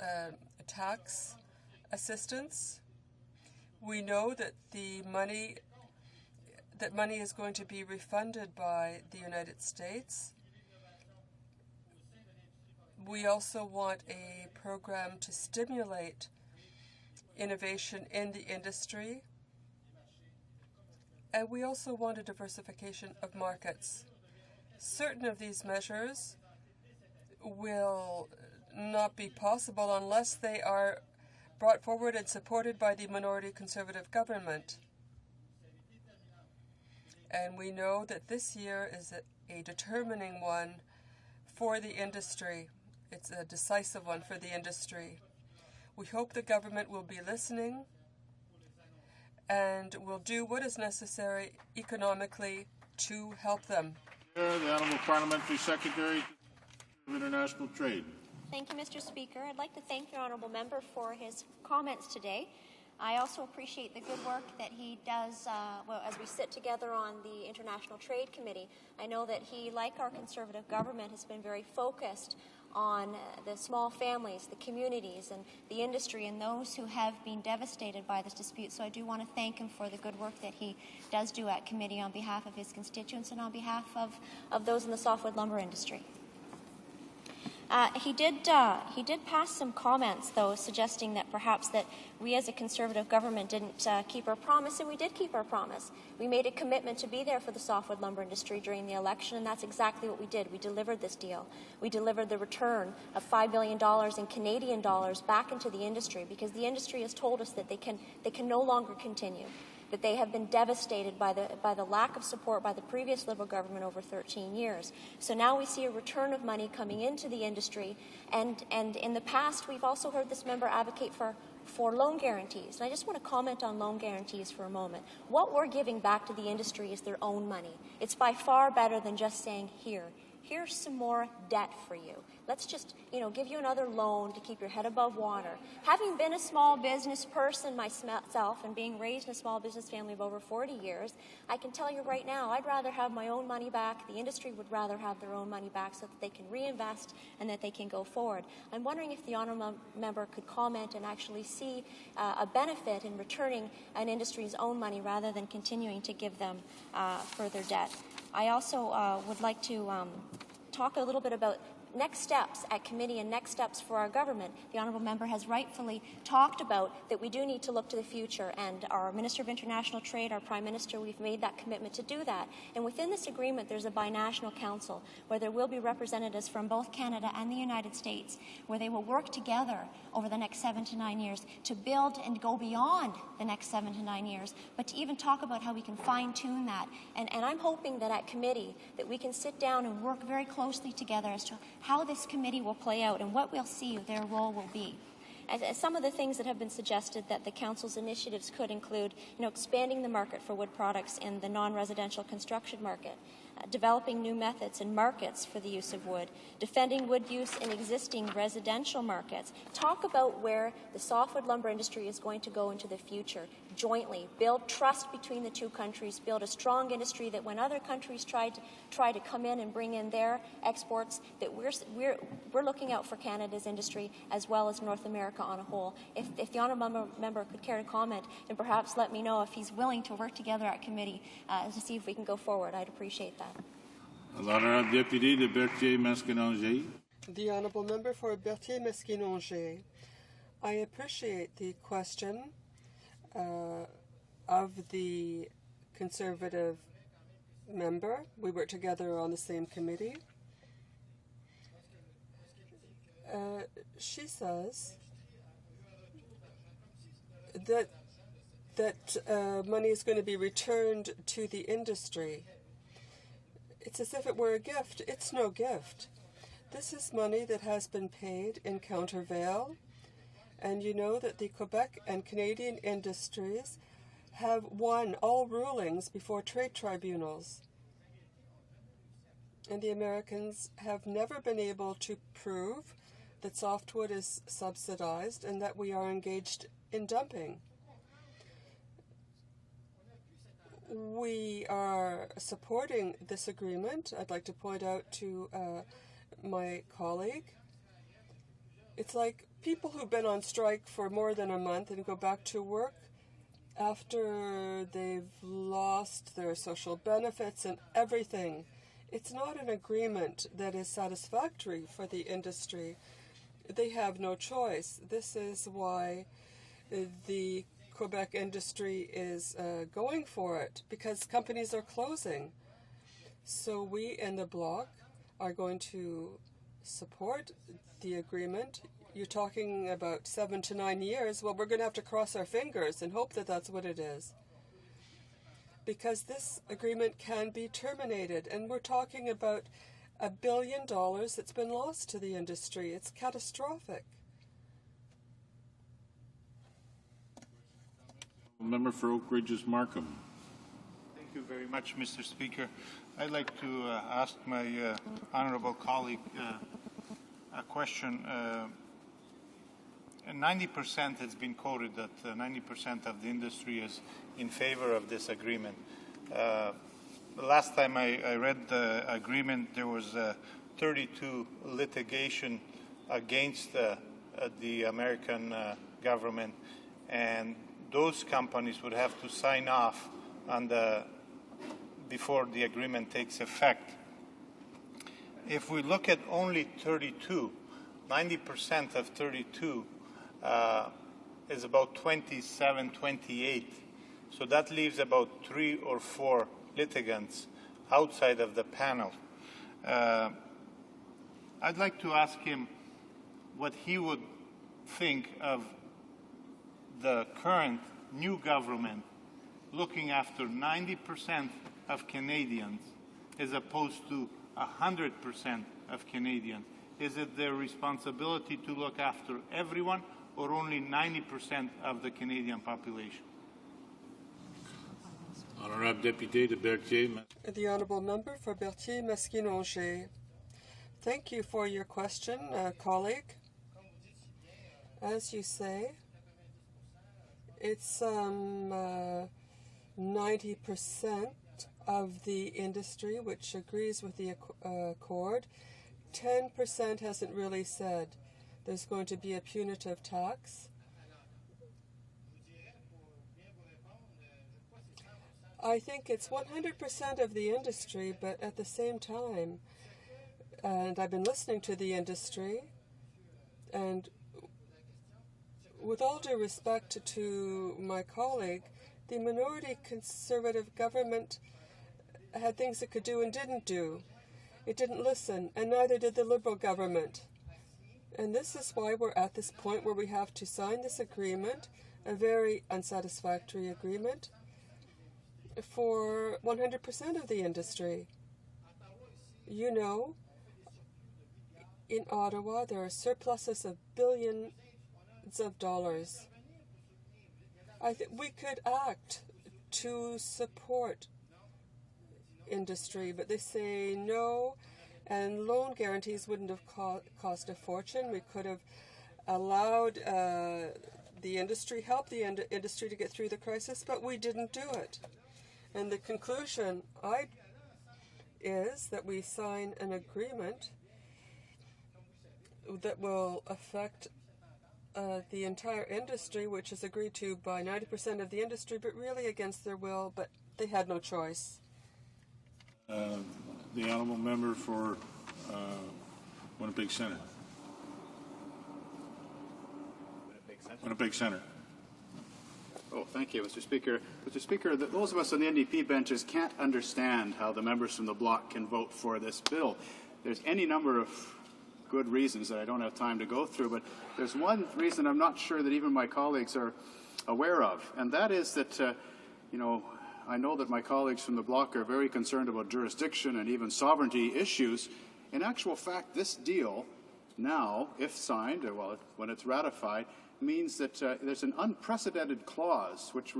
Speaker 3: tax assistance. We know that money is going to be refunded by the United States. We also want a program to stimulate innovation in the industry. And we also want a diversification of markets. Certain of these measures will not be possible unless they are brought forward and supported by the minority Conservative government. And we know that this year is a determining one for the industry. It's a decisive one for the industry. We hope the government will be listening and will do what is necessary economically to help them.
Speaker 11: The Honourable Parliamentary Secretary of International Trade.
Speaker 14: Thank you, Mr. Speaker. I'd like to thank the honourable member for his comments today. I also appreciate the good work that he does as we sit together on the International Trade Committee. I know that he, like our Conservative government, has been very focused on the small families, the communities, and the industry, and those who have been devastated by this dispute. So I do want to thank him for the good work that he does do at committee on behalf of his constituents and on behalf of those in the softwood lumber industry. He did pass some comments, though, suggesting that perhaps that we as a Conservative government didn't keep our promise, and we did keep our promise. We made a commitment to be there for the softwood lumber industry during the election, and that's exactly what we did. We delivered this deal. We delivered the return of $5 billion in Canadian dollars back into the industry, because the industry has told us that they can no longer continue, that they have been devastated by the lack of support by the previous Liberal government over 13 years. So now we see a return of money coming into the industry, and in the past we've also heard this member advocate for loan guarantees. And I just want to comment on loan guarantees for a moment. What we're giving back to the industry is their own money. It's by far better than just saying, here's some more debt for you. Let's just, give you another loan to keep your head above water. Having been a small business person myself and being raised in a small business family of over 40 years, I can tell you right now, I'd rather have my own money back. The industry would rather have their own money back so that they can reinvest and that they can go forward. I'm wondering if the honourable member could comment and actually see a benefit in returning an industry's own money rather than continuing to give them further debt. I also would like to talk a little bit about next steps at committee and next steps for our government. The honourable member has rightfully talked about that we do need to look to the future, and our Minister of International Trade, our Prime Minister, we've made that commitment to do that. And within this agreement, there's a binational council where there will be representatives from both Canada and the United States, where they will work together over the next 7 to 9 years to build and go beyond the next 7 to 9 years, but to even talk about how we can fine-tune that. And I'm hoping that at committee that we can sit down and work very closely together as to how this committee will play out and what we'll see their role will be. As some of the things that have been suggested that the Council's initiatives could include, expanding the market for wood products in the non-residential construction market, developing new methods and markets for the use of wood, defending wood use in existing residential markets. Talk about where the softwood lumber industry is going to go into the future jointly. Build trust between the two countries. Build a strong industry that when other countries try to come in and bring in their exports, that we're looking out for Canada's industry as well as North America on a whole. If the honourable member could care to comment and perhaps let me know if he's willing to work together at committee to see if we can go forward, I'd appreciate that.
Speaker 11: Honourable Deputy de Berthier-Masquinongé.
Speaker 3: The honourable member for Berthier-Masquinongé. I appreciate the question of the Conservative member. We work together on the same committee. She says that money is going to be returned to the industry. It's as if it were a gift. It's no gift. This is money that has been paid in countervail, and you know that the Quebec and Canadian industries have won all rulings before trade tribunals. And the Americans have never been able to prove that softwood is subsidized and that we are engaged in dumping. We are supporting this agreement. I'd like to point out to my colleague, it's like people who've been on strike for more than a month and go back to work after they've lost their social benefits and everything. It's not an agreement that is satisfactory for the industry. They have no choice. This is why the Quebec industry is going for it, because companies are closing. So we in the Bloc are going to support the agreement. You're talking about 7 to 9 years. Well, we're going to have to cross our fingers and hope that that's what it is, because this agreement can be terminated. And we're talking about $1 billion that's been lost to the industry. It's catastrophic.
Speaker 11: Member for Oak Ridges Markham.
Speaker 5: Thank you very much, Mr. Speaker. I'd like to ask my honourable colleague a question. 90% has been quoted that 90% of the industry is in favor of this agreement. The last time I read the agreement, there was 32 litigation against the American government, and those companies would have to sign off on before the agreement takes effect. if we look at only 32, 90% of 32 is about 27, 28. So that leaves about 3 or 4 litigants outside of the panel. I'd like to ask him what he would think of the current new government looking after 90% of Canadians as opposed to 100% of Canadians. Is it their responsibility to look after everyone or only 90% of the Canadian population?
Speaker 11: Honorable Deputy de Berthier.
Speaker 3: The Honourable Member for Berthier-Masquinongé. Thank you for your question, colleague. As you say, it's 90% of the industry which agrees with the accord. 10% hasn't really said there's going to be a punitive tax. I think it's 100% of the industry, but at the same time, and I've been listening to the industry, and with all due respect to my colleague, the minority conservative government had things it could do and didn't do. It didn't listen, and neither did the Liberal government. And this is why we're at this point where we have to sign this agreement, a very unsatisfactory agreement, for 100% of the industry. You know, in Ottawa, there are surpluses of billions of dollars. I think we could act to support industry, but they say no, and loan guarantees wouldn't have cost a fortune. We could have allowed the industry, help the industry to get through the crisis, but we didn't do it. And the conclusion is that we sign an agreement that will affect the entire industry, which is agreed to by 90% of the industry, but really against their will, but they had no choice.
Speaker 11: The Honourable Member for Winnipeg Centre. Winnipeg Centre.
Speaker 9: Oh, thank you, Mr. Speaker. Mr. Speaker, those of us on the NDP benches can't understand how the members from the bloc can vote for this bill. There's any number of good reasons that I don't have time to go through, but there's one reason I'm not sure that even my colleagues are aware of, and that is that, I know that my colleagues from the bloc are very concerned about jurisdiction and even sovereignty issues. In actual fact, this deal now, if signed, or well, when it's ratified, means that there's an unprecedented clause which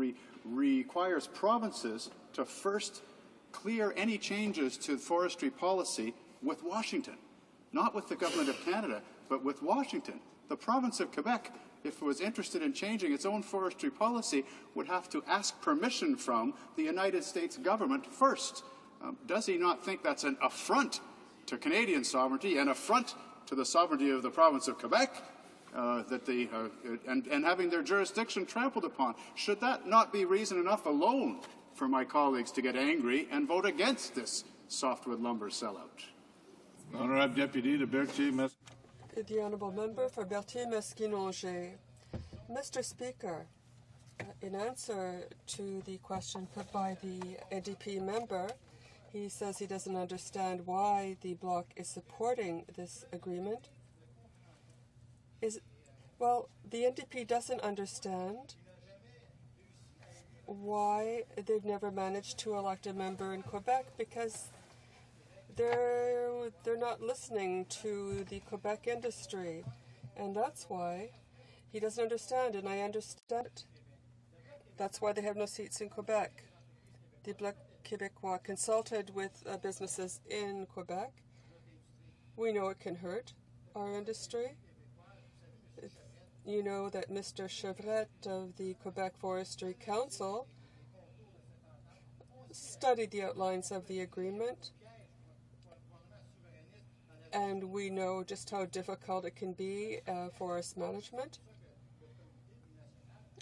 Speaker 9: requires provinces to first clear any changes to forestry policy with Washington. Not with the Government of Canada, but with Washington. The province of Quebec, if it was interested in changing its own forestry policy, would have to ask permission from the United States government first. Does he not think that's an affront to Canadian sovereignty, an affront to the sovereignty of the province of Quebec, and having their jurisdiction trampled upon? Should that not be reason enough alone for my colleagues to get angry and vote against this softwood lumber sellout?
Speaker 11: Honourable Deputy de Berthier.
Speaker 3: The Honourable Member for Berthier-Masquinongé. Mr. Speaker, in answer to the question put by the NDP member, he says he doesn't understand why the Bloc is supporting this agreement. Well, the NDP doesn't understand why they've never managed to elect a member in Quebec, because they're not listening to the Quebec industry, and that's why he doesn't understand, and I understand it. That's why they have no seats in Quebec. The Bloc Québécois consulted with businesses in Quebec. We know it can hurt our industry. You know that Mr. Chevrette of the Quebec Forestry Council studied the outlines of the agreement, and we know just how difficult it can be forest management.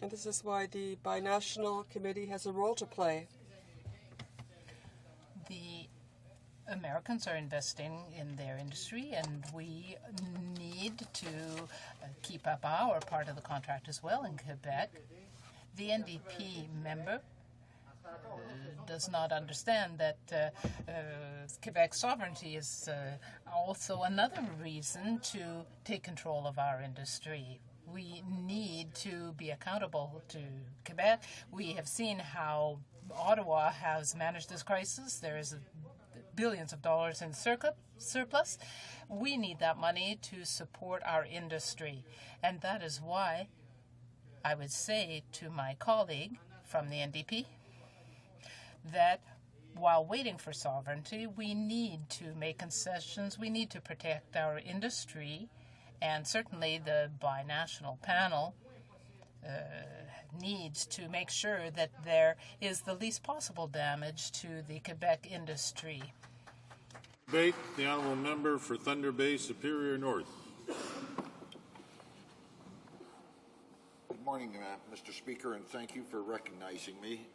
Speaker 3: And this is why the binational committee has a role to play.
Speaker 2: The Americans are investing in their industry, and we need to keep up our part of the contract as well in Quebec. The NDP member does not understand that Quebec's sovereignty is also another reason to take control of our industry. We need to be accountable to Quebec. We have seen how Ottawa has managed this crisis. There is billions of dollars in surplus. We need that money to support our industry. And that is why I would say to my colleague from the NDP that while waiting for sovereignty, we need to make concessions. We need to protect our industry. And certainly the binational panel needs to make sure that there is the least possible damage to the Quebec industry.
Speaker 11: Debate, the honourable member for Thunder Bay, Superior North.
Speaker 7: Good morning, Mr. Speaker, and thank you for recognizing me.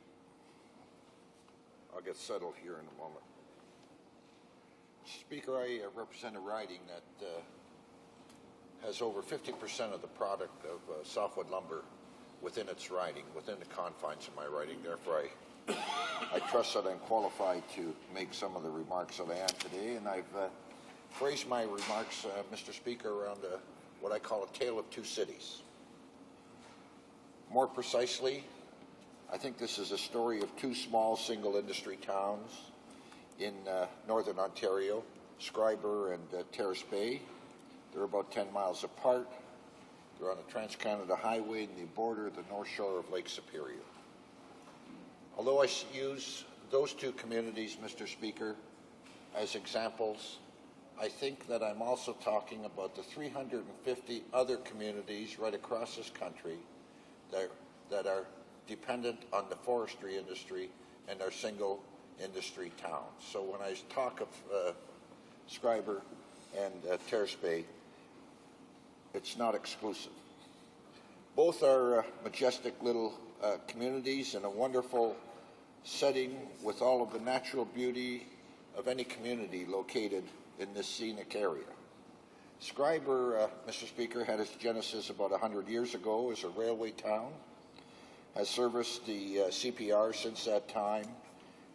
Speaker 7: I'll get settled here in a moment. Speaker, I represent a riding that has over 50% of the product of softwood lumber within its riding, within the confines of my riding. Therefore, I trust that I'm qualified to make some of the remarks that I am today, and I've phrased my remarks, Mr. Speaker, around what I call a tale of two cities. More precisely, I think this is a story of two small single industry towns in northern Ontario, Schreiber and Terrace Bay. They're about 10 miles apart. They're on a Trans-Canada highway and they border the north shore of Lake Superior. Although I use those two communities, Mr. Speaker, as examples, I think that I'm also talking about the 350 other communities right across this country that are dependent on the forestry industry and are single industry towns. So when I talk of Schreiber and Terrace Bay, it's not exclusive. Both are majestic little communities in a wonderful setting with all of the natural beauty of any community located in this scenic area. Schreiber, Mr. Speaker, had its genesis about 100 years ago as a railway town, has serviced the CPR since that time,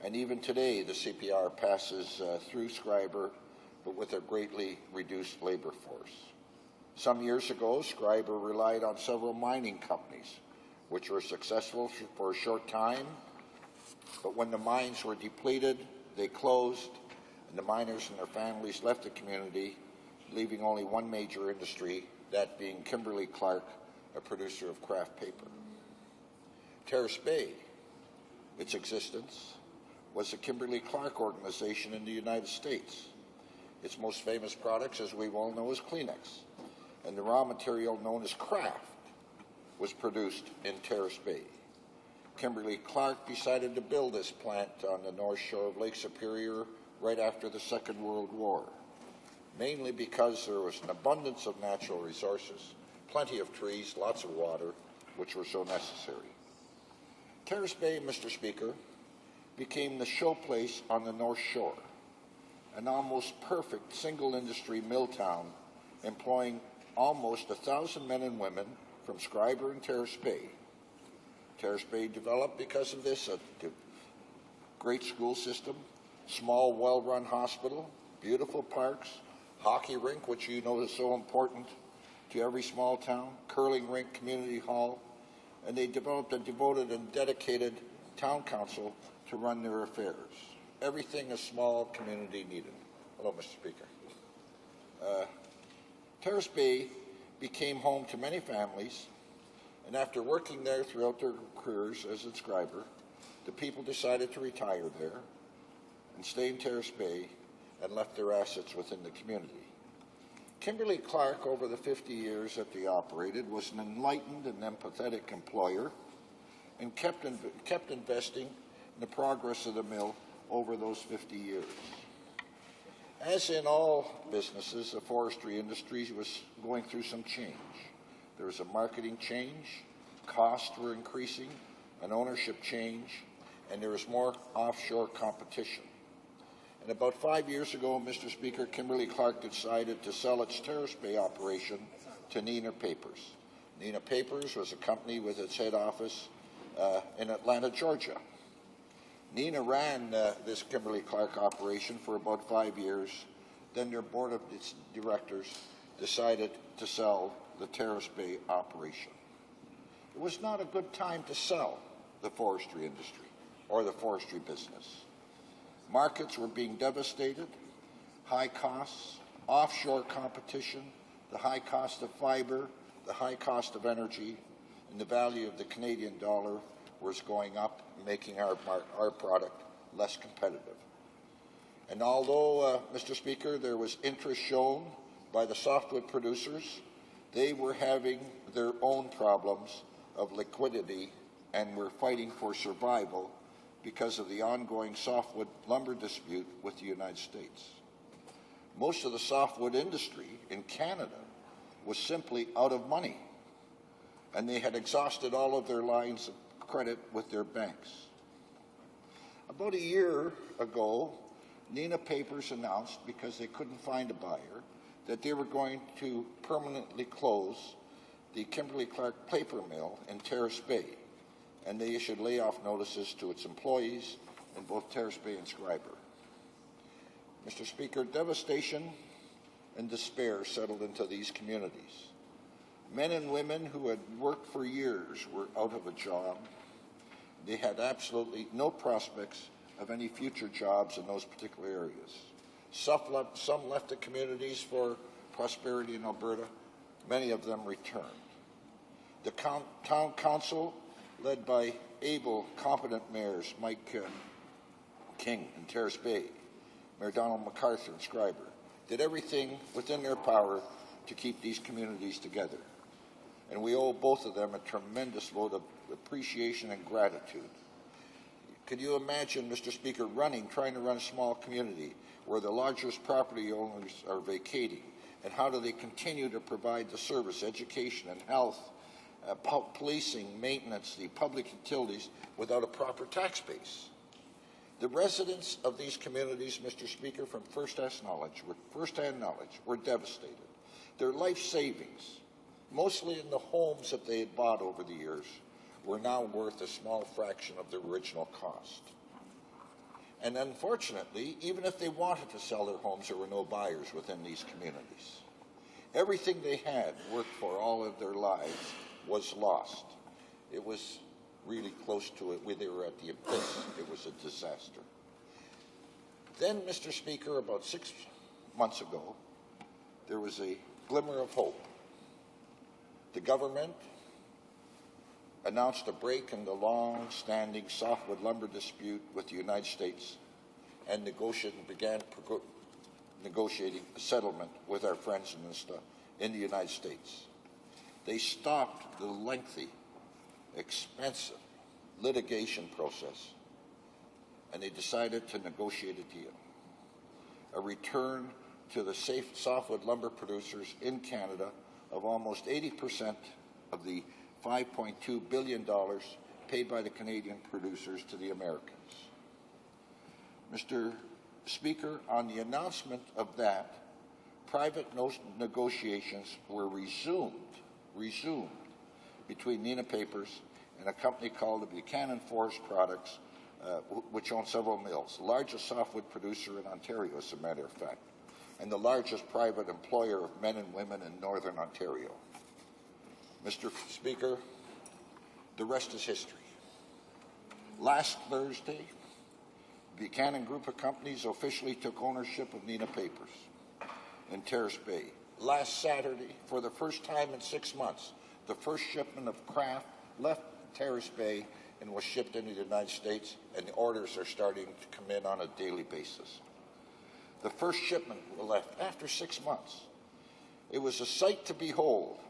Speaker 7: and even today the CPR passes through Schreiber, but with a greatly reduced labor force. Some years ago, Schreiber relied on several mining companies, which were successful for a short time, but when the mines were depleted, they closed, and the miners and their families left the community, leaving only one major industry, that being Kimberly-Clark, a producer of craft paper. Terrace Bay, its existence, was the Kimberly-Clark organization in the United States. Its most famous products, as we all know, is Kleenex, and the raw material known as kraft was produced in Terrace Bay. Kimberly-Clark decided to build this plant on the north shore of Lake Superior right after the Second World War, mainly because there was an abundance of natural resources, plenty of trees, lots of water, which were so necessary. Terrace Bay, Mr. Speaker, became the showplace on the North Shore, an almost perfect single-industry mill town employing almost 1,000 men and women from Schreiber and Terrace Bay. Terrace Bay developed because of this a great school system, small, well-run hospital, beautiful parks, hockey rink, which you know is so important to every small town, curling rink, community hall, and they developed a devoted and dedicated town council to run their affairs. Everything a small community needed. Hello, Mr. Speaker. Terrace Bay became home to many families, and after working there throughout their careers as a scriber, the people decided to retire there and stay in Terrace Bay and left their assets within the community. Kimberly-Clark, over the 50 years that they operated, was an enlightened and empathetic employer and kept investing in the progress of the mill over those 50 years. As in all businesses, the forestry industry was going through some change. There was a marketing change, costs were increasing, an ownership change, and there was more offshore competition. And about 5 years ago, Mr. Speaker, Kimberly-Clark decided to sell its Terrace Bay operation to Neenah Papers. Neenah Papers was a company with its head office in Atlanta, Georgia. Neenah ran this Kimberly-Clark operation for about 5 years. Then their board of directors decided to sell the Terrace Bay operation. It was not a good time to sell the forestry industry or the forestry business. Markets were being devastated, high costs, offshore competition, the high cost of fiber, the high cost of energy, and the value of the Canadian dollar was going up, making our product less competitive. And although, Mr. Speaker, there was interest shown by the softwood producers, they were having their own problems of liquidity and were fighting for survival because of the ongoing softwood lumber dispute with the United States. Most of the softwood industry in Canada was simply out of money, and they had exhausted all of their lines of credit with their banks. About a year ago, Neenah Papers announced, because they couldn't find a buyer, that they were going to permanently close the Kimberly-Clark paper mill in Terrace Bay, and they issued layoff notices to its employees in both Terrace Bay and Schreiber. Mr. Speaker, devastation and despair settled into these communities. Men and women who had worked for years were out of a job. They had absolutely no prospects of any future jobs in those particular areas. Some left the communities for prosperity in Alberta. Many of them returned. The town council, led by able, competent mayors, Mike King in Terrace Bay, Mayor Donald MacArthur in Schreiber, did everything within their power to keep these communities together. And we owe both of them a tremendous vote of appreciation and gratitude. Could you imagine, Mr. Speaker, trying to run a small community where the largest property owners are vacating? And how do they continue to provide the service, education and health, policing, maintenance, the public utilities without a proper tax base? The residents of these communities, Mr. Speaker, from first-hand knowledge, were devastated. Their life savings, mostly in the homes that they had bought over the years, were now worth a small fraction of their original cost. And unfortunately, even if they wanted to sell their homes, there were no buyers within these communities. Everything they had worked for all of their lives was lost. It was really close to it. They were at the abyss. It was a disaster. Then, Mr. Speaker, about 6 months ago, there was a glimmer of hope. The government announced a break in the long-standing softwood lumber dispute with the United States and began negotiating a settlement with our friends in the United States. They stopped the lengthy, expensive litigation process, and they decided to negotiate a deal. A return to the safe softwood lumber producers in Canada of almost 80% of the $5.2 billion paid by the Canadian producers to the Americans. Mr. Speaker, on the announcement of that, private negotiations were resumed between Neenah Papers and a company called the Buchanan Forest Products, which owns several mills, the largest softwood producer in Ontario, as a matter of fact, and the largest private employer of men and women in northern Ontario. Mr. Speaker, the rest is history. Last Thursday, Buchanan Group of Companies officially took ownership of Neenah Papers in Terrace Bay. Last Saturday, for the first time in 6 months, the first shipment of kraft left Terrace Bay and was shipped into the United States, and the orders are starting to come in on a daily basis. The first shipment left after 6 months. It was a sight to behold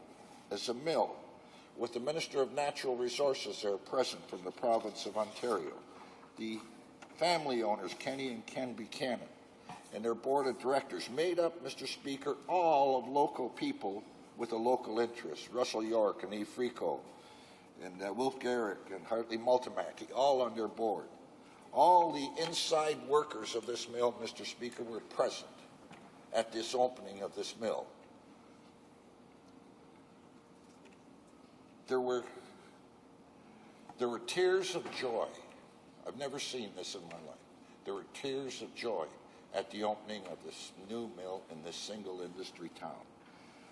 Speaker 7: as a mill with the Minister of Natural Resources there present from the province of Ontario, the family owners, Kenny and Ken Buchanan, and their board of directors, made up, Mr. Speaker, all of local people with a local interest, Russell York and Eve Frico, and Wolf Garrick and Hartley Multimacky, all on their board. All the inside workers of this mill, Mr. Speaker, were present at this opening of this mill. There were tears of joy. I've never seen this in my life. There were tears of joy at the opening of this new mill in this single industry town.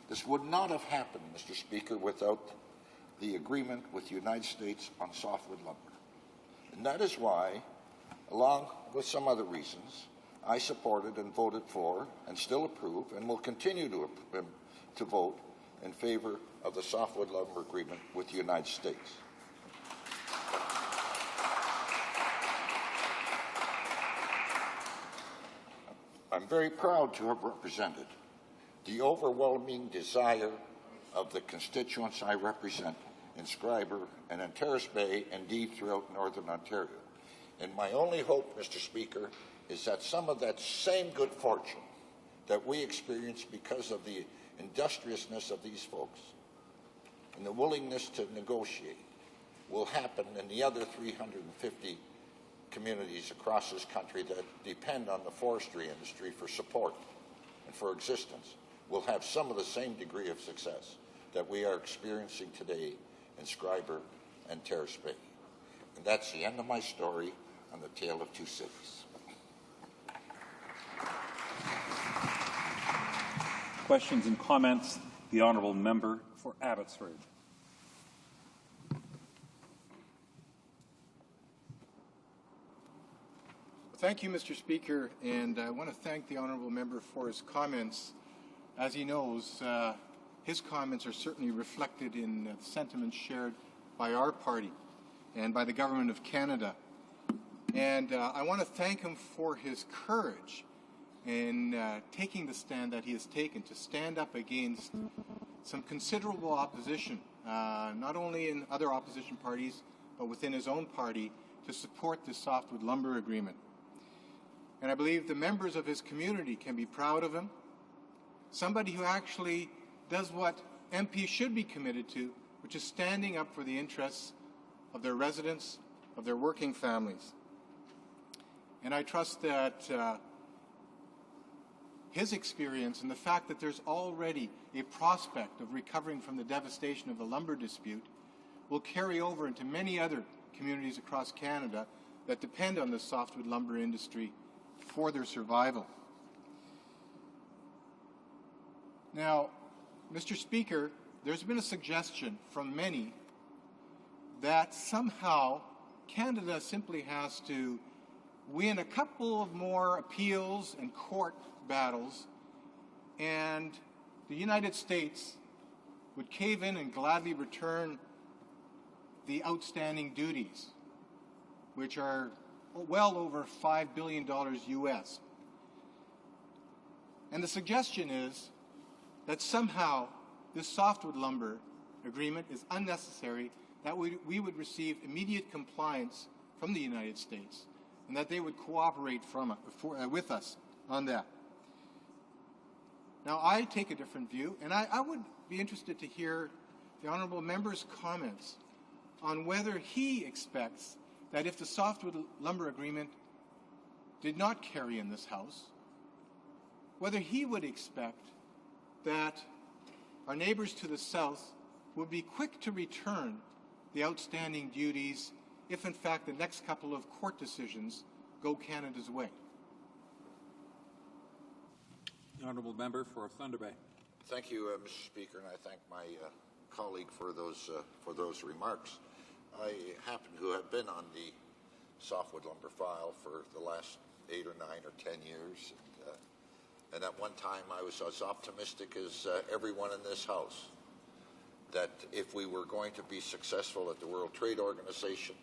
Speaker 7: This would not have happened, Mr. Speaker, without the agreement with the United States on softwood lumber. And that is why, along with some other reasons, I supported and voted for and still approve and will continue to vote in favor of the softwood lumber agreement with the United States. I'm very proud to have represented the overwhelming desire of the constituents I represent in Schreiber and in Terrace Bay, indeed throughout Northern Ontario. And my only hope, Mr. Speaker, is that some of that same good fortune that we experience because of the industriousness of these folks and the willingness to negotiate will happen in the other 350 communities across this country that depend on the forestry industry for support and for existence. Will have some of the same degree of success that we are experiencing today in Schreiber and Terrace Bay. And that's the end of my story on the Tale of Two Cities.
Speaker 8: Questions and comments? The Honourable Member for Abbotsford.
Speaker 22: Thank you, Mr. Speaker, and I want to thank the Honourable Member for his comments. As he knows, his comments are certainly reflected in the sentiments shared by our party and by the Government of Canada. And I want to thank him for his courage in taking the stand that he has taken to stand up against some considerable opposition, not only in other opposition parties, but within his own party, to support this softwood lumber agreement. And I believe the members of his community can be proud of him. Somebody who actually does what MPs should be committed to, which is standing up for the interests of their residents, of their working families. And I trust that his experience and the fact that there's already a prospect of recovering from the devastation of the lumber dispute will carry over into many other communities across Canada that depend on the softwood lumber industry for their survival. Now, Mr. Speaker, there's been a suggestion from many that somehow Canada simply has to win a couple of more appeals and court battles, and the United States would cave in and gladly return the outstanding duties, which are well over $5 billion US. And the suggestion is that somehow this softwood lumber agreement is unnecessary, that we would receive immediate compliance from the United States, and that they would cooperate with us on that. Now, I take a different view, and I would be interested to hear the Honourable Member's comments on whether he expects that if the softwood lumber agreement did not carry in this House, whether he would expect that our neighbours to the south would be quick to return the outstanding duties if, in fact, the next couple of court decisions go Canada's way.
Speaker 8: The Honourable Member for Thunder Bay.
Speaker 7: Thank you, Mr. Speaker, and I thank my colleague for those remarks. I happen to have been on the softwood lumber file for the last 8 or 9 or 10 years. And at one time I was as optimistic as everyone in this House that if we were going to be successful at the World Trade Organization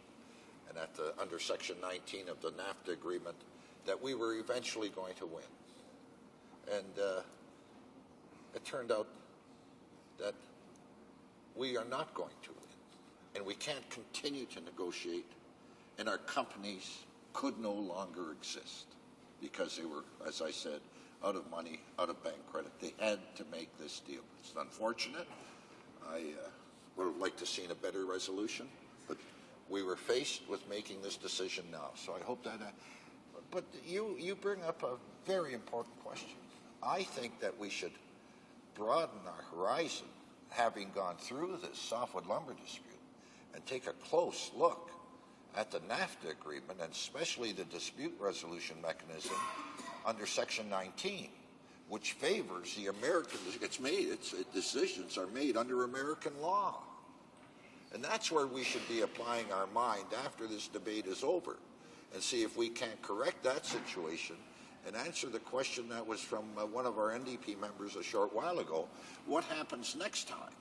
Speaker 7: and under Section 19 of the NAFTA agreement, that we were eventually going to win. And it turned out that we are not going to win. And we can't continue to negotiate, and our companies could no longer exist because they were, as I said, out of money, out of bank credit. They had to make this deal. It's unfortunate. I would have liked to have seen a better resolution, but We were faced with making this decision now. So I hope that... but you bring up a very important question. I think that we should broaden our horizon, having gone through this softwood lumber dispute, and take a close look at the NAFTA agreement, and especially the dispute resolution mechanism under Section 19, which favors the American, its decisions are made under American law. And that's where we should be applying our mind after this debate is over, and see if we can't correct that situation and answer the question that was from one of our NDP members a short while ago. What happens next time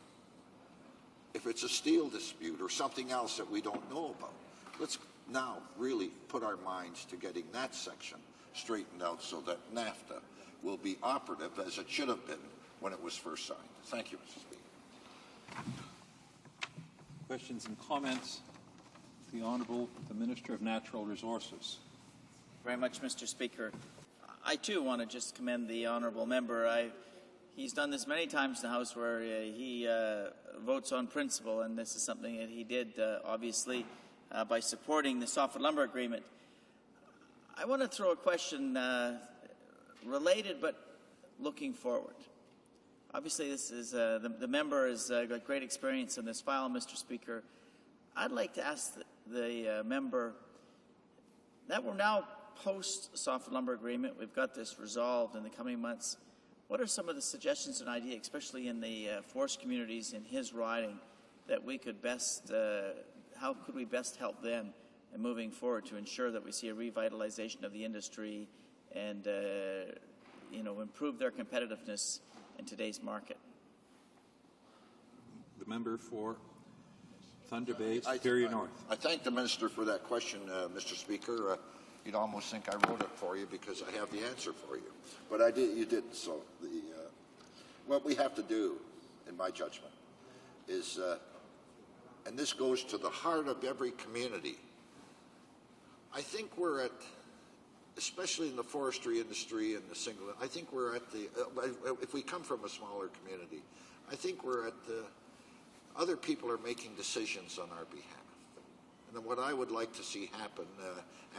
Speaker 7: if it's a steel dispute or something else that we don't know about? Let's now really put our minds to getting that section straightened out so that NAFTA will be operative as it should have been when it was first signed. Thank you, Mr. Speaker.
Speaker 8: Questions and comments? The Honourable Minister of Natural Resources.
Speaker 1: Very much, Mr. Speaker. I too want to just commend the honourable member. He's done this many times in the House where he votes on principle, and this is something that he did, obviously, by supporting the softwood lumber agreement. I want to throw a question related but looking forward. Obviously, this is the member has got great experience in this file, Mr. Speaker. I'd like to ask the member that we're now post-softwood lumber agreement. We've got this resolved in the coming months. What are some of the suggestions and ideas, especially in the forest communities in his riding, that we could best, how could we best help them in moving forward to ensure that we see a revitalization of the industry and, improve their competitiveness in today's market?
Speaker 8: The member for Thunder Bay, Superior North.
Speaker 7: I thank the Minister for that question, Mr. Speaker. You'd almost think I wrote it for you because I have the answer for you. But I did. You didn't. So what we have to do, in my judgment, is, and this goes to the heart of every community, I think we're at, especially in the forestry industry and the single, I think we're at the, if we come from a smaller community, I think we're at the, other people are making decisions on our behalf. And what I would like to see happen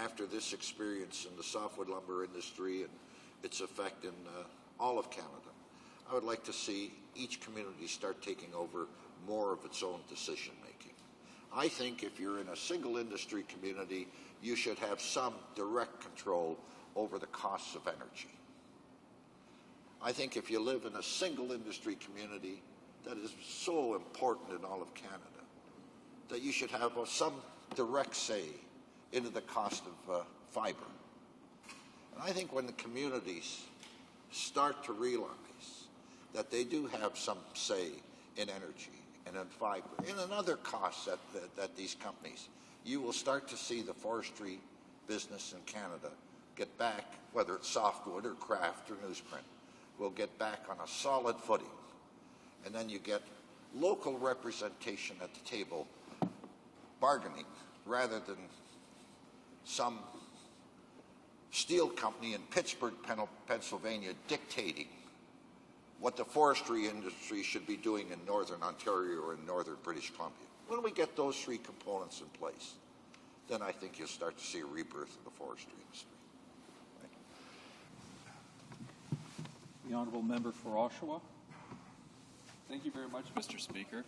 Speaker 7: after this experience in the softwood lumber industry and its effect in all of Canada, I would like to see each community start taking over more of its own decision making. I think if you're in a single industry community, you should have some direct control over the costs of energy. I think if you live in a single industry community that is so important in all of Canada, that you should have some direct say into the cost of fibre. And I think when the communities start to realize that they do have some say in energy and in fibre and in other costs that these companies, you will start to see the forestry business in Canada get back, whether it's softwood or craft or newsprint, will get back on a solid footing. And then you get local representation at the table bargaining rather than some steel company in Pittsburgh, Pennsylvania dictating what the forestry industry should be doing in northern Ontario or in northern British Columbia. When we get those three components in place, then I think you'll start to see a rebirth of the forestry industry.
Speaker 8: The Honourable Member for Oshawa.
Speaker 13: Thank you very much, Mr. Speaker.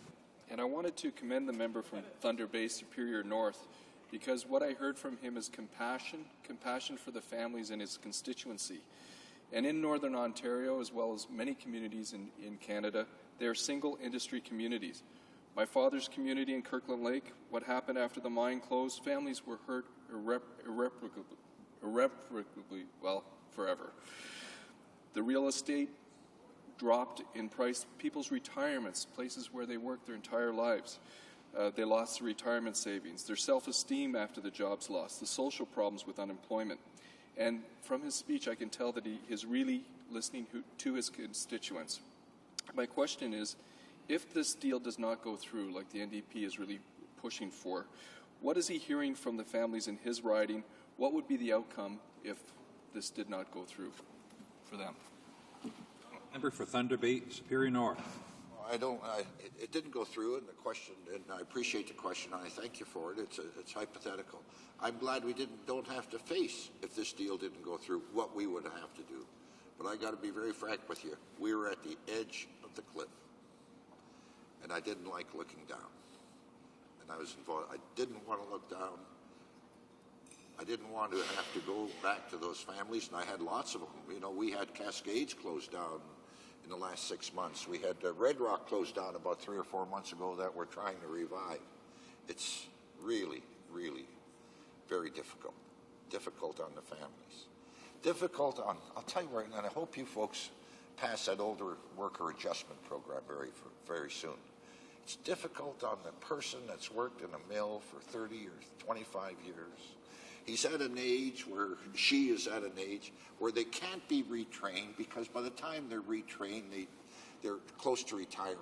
Speaker 13: And I wanted to commend the member from Thunder Bay, Superior North, because what I heard from him is compassion for the families in his constituency. And in Northern Ontario, as well as many communities in Canada, they are single industry communities. My father's community in Kirkland Lake, what happened after the mine closed, families were hurt irreparably, well, forever. The real estate dropped in price, people's retirements, places where they worked their entire lives. They lost their retirement savings, their self-esteem after the jobs lost, the social problems with unemployment. And from his speech, I can tell that he is really listening to his constituents. My question is, if this deal does not go through, like the NDP is really pushing for, what is he hearing from the families in his riding? What would be the outcome if this did not go through for them?
Speaker 8: Member for Thunder Bay, Superior North.
Speaker 7: It didn't go through, and the question, and I appreciate the question, and I thank you for it. It's hypothetical. I'm glad we don't have to face, if this deal didn't go through, what we would have to do. But I got to be very frank with you. We were at the edge of the cliff, and I didn't like looking down. And I was involved. I didn't want to look down. I didn't want to have to go back to those families, and I had lots of them. You know, we had Cascades closed down in the last 6 months. We had Red Rock closed down about 3 or 4 months ago that we're trying to revive. It's really, really very difficult. Difficult on the families. Difficult on, I'll tell you right now, and I hope you folks pass that older worker adjustment program very soon. It's difficult on the person that's worked in a mill for 30 or 25 years. He's at an age where, she is at an age where they can't be retrained, because by the time they're retrained, they're close to retirement.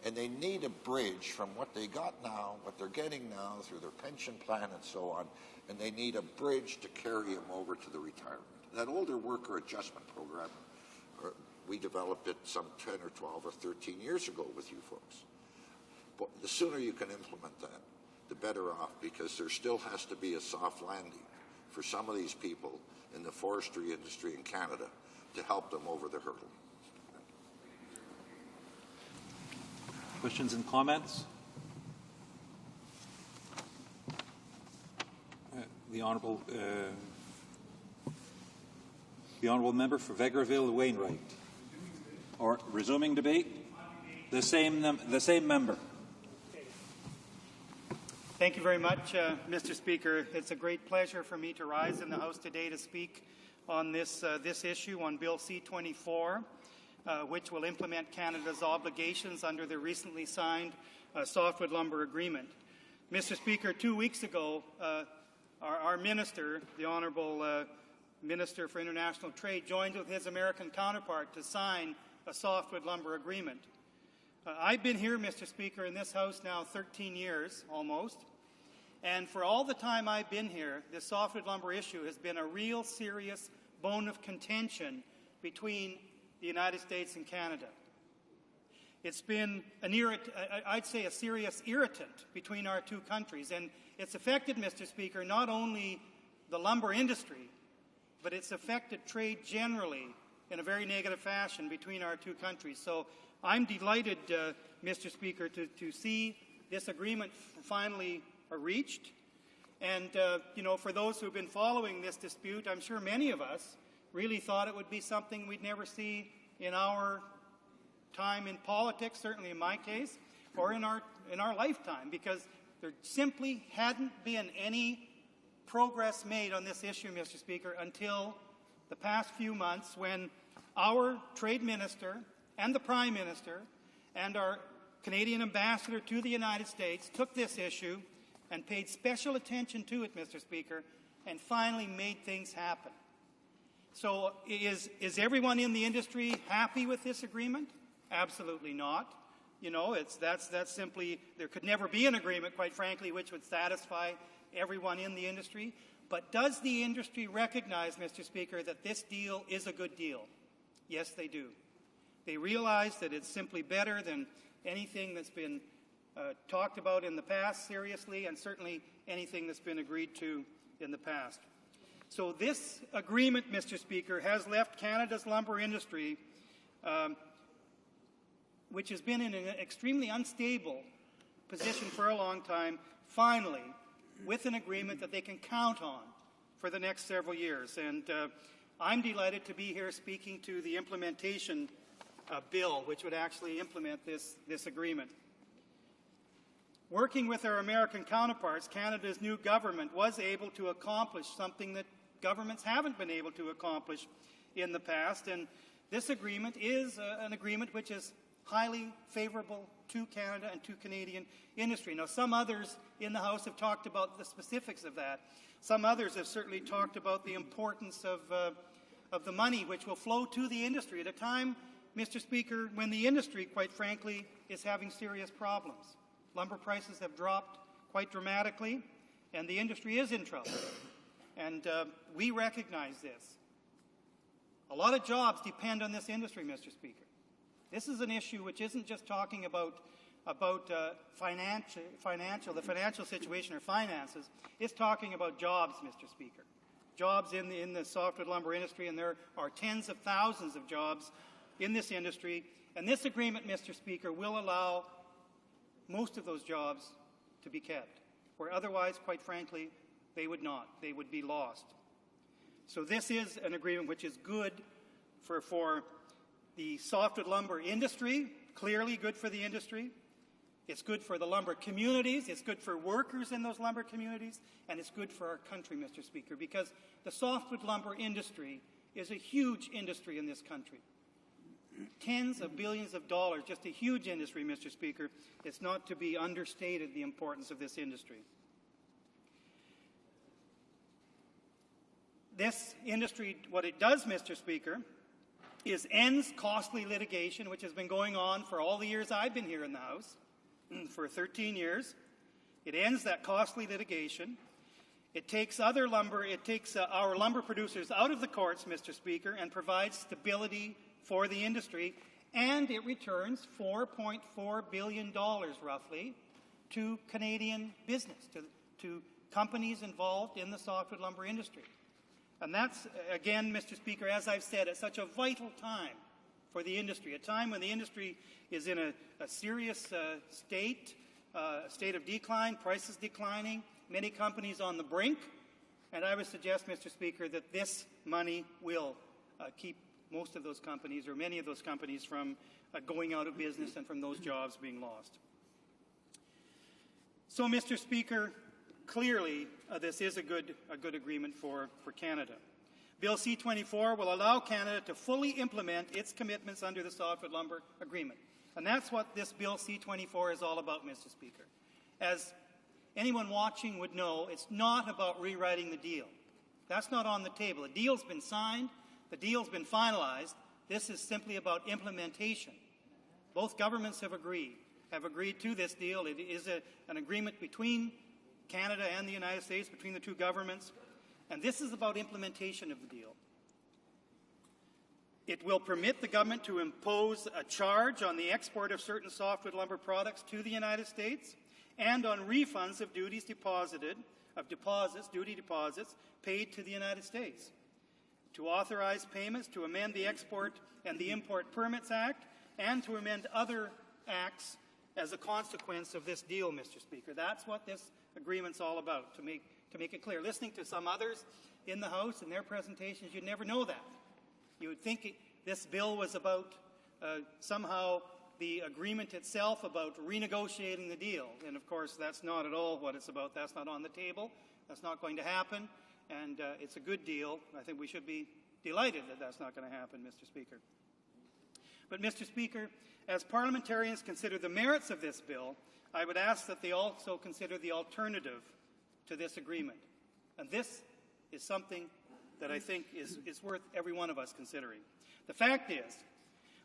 Speaker 7: And they need a bridge from what they got now, what they're getting now through their pension plan and so on, and they need a bridge to carry them over to the retirement. That older worker adjustment program, we developed it some 10 or 12 or 13 years ago with you folks. But the sooner you can implement that, the better off, because there still has to be a soft landing for some of these people in the forestry industry in Canada to help them over the hurdle.
Speaker 8: Questions and comments? The honourable member for Vegreville Wainwright. Or resuming debate? The same member.
Speaker 4: Thank you very much, Mr. Speaker. It's a great pleasure for me to rise in the House today to speak on this issue, on Bill C-24, which will implement Canada's obligations under the recently signed Softwood Lumber Agreement. Mr. Speaker, 2 weeks ago, our minister, the Honourable Minister for International Trade, joined with his American counterpart to sign a Softwood Lumber Agreement. I've been here, Mr. Speaker, in this House now 13 years, almost. And for all the time I've been here, this softwood lumber issue has been a real serious bone of contention between the United States and Canada. It's been I'd say a serious irritant between our two countries, and it's affected, Mr. Speaker, not only the lumber industry, but it's affected trade generally in a very negative fashion between our two countries. So I'm delighted, Mr. Speaker, to see this agreement finally reached. And, you know, for those who've been following this dispute, I'm sure many of us really thought it would be something we'd never see in our time in politics, certainly in my case, or in our lifetime, because there simply hadn't been any progress made on this issue, Mr. Speaker, until the past few months, when our Trade Minister and the Prime Minister and our Canadian Ambassador to the United States took this issue and paid special attention to it, Mr. Speaker, and finally made things happen. So is everyone in the industry happy with this agreement? Absolutely not. You know, that's simply, there could never be an agreement, quite frankly, which would satisfy everyone in the industry. But does the industry recognize, Mr. Speaker, that this deal is a good deal? Yes, they do. They realize that it's simply better than anything that's been talked about in the past seriously, and certainly anything that's been agreed to in the past. So this agreement, Mr. Speaker, has left Canada's lumber industry, which has been in an extremely unstable position for a long time, finally with an agreement that they can count on for the next several years. And I'm delighted to be here speaking to the implementation bill, which would actually implement this agreement. Working with our American counterparts, Canada's new government was able to accomplish something that governments haven't been able to accomplish in the past, and this agreement is an agreement which is highly favorable to Canada and to Canadian industry. Now, some others in the House have talked about the specifics of that. Some others have certainly talked about the importance of the money which will flow to the industry at a time, Mr. Speaker, when the industry, quite frankly, is having serious problems. Lumber prices have dropped quite dramatically, and the industry is in trouble. And we recognize this. A lot of jobs depend on this industry, Mr. Speaker. This is an issue which isn't just talking about the financial situation or finances. It's talking about jobs, Mr. Speaker. Jobs in the softwood lumber industry, and there are tens of thousands of jobs in this industry. And this agreement, Mr. Speaker, will allow most of those jobs to be kept, where otherwise, quite frankly, they would not. They would be lost. So this is an agreement which is good for the softwood lumber industry, clearly good for the industry. It's good for the lumber communities. It's good for workers in those lumber communities. And it's good for our country, Mr. Speaker, because the softwood lumber industry is a huge industry in this country. Tens of billions of dollars, just a huge industry, Mr. Speaker. It's not to be understated, the importance of this industry. This industry, what it does, Mr. Speaker, is ends costly litigation, which has been going on for all the years I've been here in the House, for 13 years. It ends that costly litigation. It takes our lumber producers out of the courts, Mr. Speaker, and provides stability for the industry, and it returns $4.4 billion, roughly, to Canadian business, to companies involved in the softwood lumber industry. And that's, again, Mr. Speaker, as I've said, at such a vital time for the industry, a time when the industry is in a serious state of decline, prices declining, many companies on the brink. And I would suggest, Mr. Speaker, that this money will keep most of those companies, or many of those companies, from going out of business and from those jobs being lost. So, Mr. Speaker, clearly this is a good agreement for Canada. Bill C-24 will allow Canada to fully implement its commitments under the Softwood Lumber Agreement. And that's what this Bill C-24 is all about, Mr. Speaker. As anyone watching would know, it's not about rewriting the deal. That's not on the table. The deal's been signed. The deal's been finalized. This is simply about implementation. Both governments have agreed to this deal. It is an agreement between Canada and the United States, between the two governments. And this is about implementation of the deal. It will permit the government to impose a charge on the export of certain softwood lumber products to the United States and on refunds of duty deposits paid to the United States. To authorize payments to amend the Export and the Import Permits Act and to amend other acts as a consequence of this deal, Mr. Speaker. That's what this agreement's all about, to make it clear. Listening to some others in the House and their presentations, you'd never know that. You would think this bill was about somehow the agreement itself, about renegotiating the deal. And of course, that's not at all what it's about. That's not on the table. That's not going to happen. And it's a good deal. I think we should be delighted that that's not going to happen, Mr. Speaker. But, Mr. Speaker, as parliamentarians consider the merits of this bill, I would ask that they also consider the alternative to this agreement. And this is something that I think is worth every one of us considering. The fact is,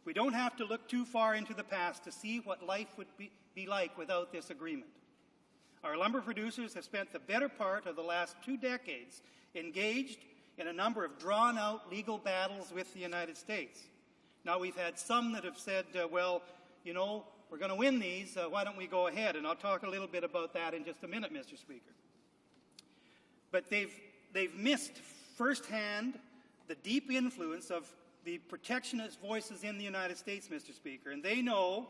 Speaker 4: we don't have to look too far into the past to see what life would be like without this agreement. Our lumber producers have spent the better part of the last 2 decades engaged in a number of drawn-out legal battles with the United States. Now, we've had some that have said, well, you know, we're going to win these, why don't we go ahead? And I'll talk a little bit about that in just a minute, Mr. Speaker. But they've missed firsthand the deep influence of the protectionist voices in the United States, Mr. Speaker, and they know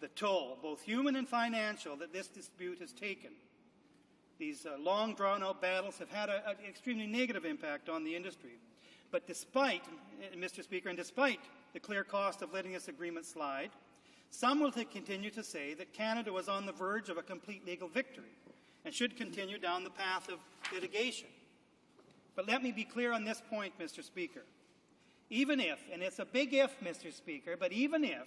Speaker 4: the toll, both human and financial, that this dispute has taken. These long, drawn-out battles have had an extremely negative impact on the industry. But despite, Mr. Speaker, and despite the clear cost of letting this agreement slide, some will continue to say that Canada was on the verge of a complete legal victory and should continue down the path of litigation. But let me be clear on this point, Mr. Speaker. Even if, and it's a big if, Mr. Speaker, but even if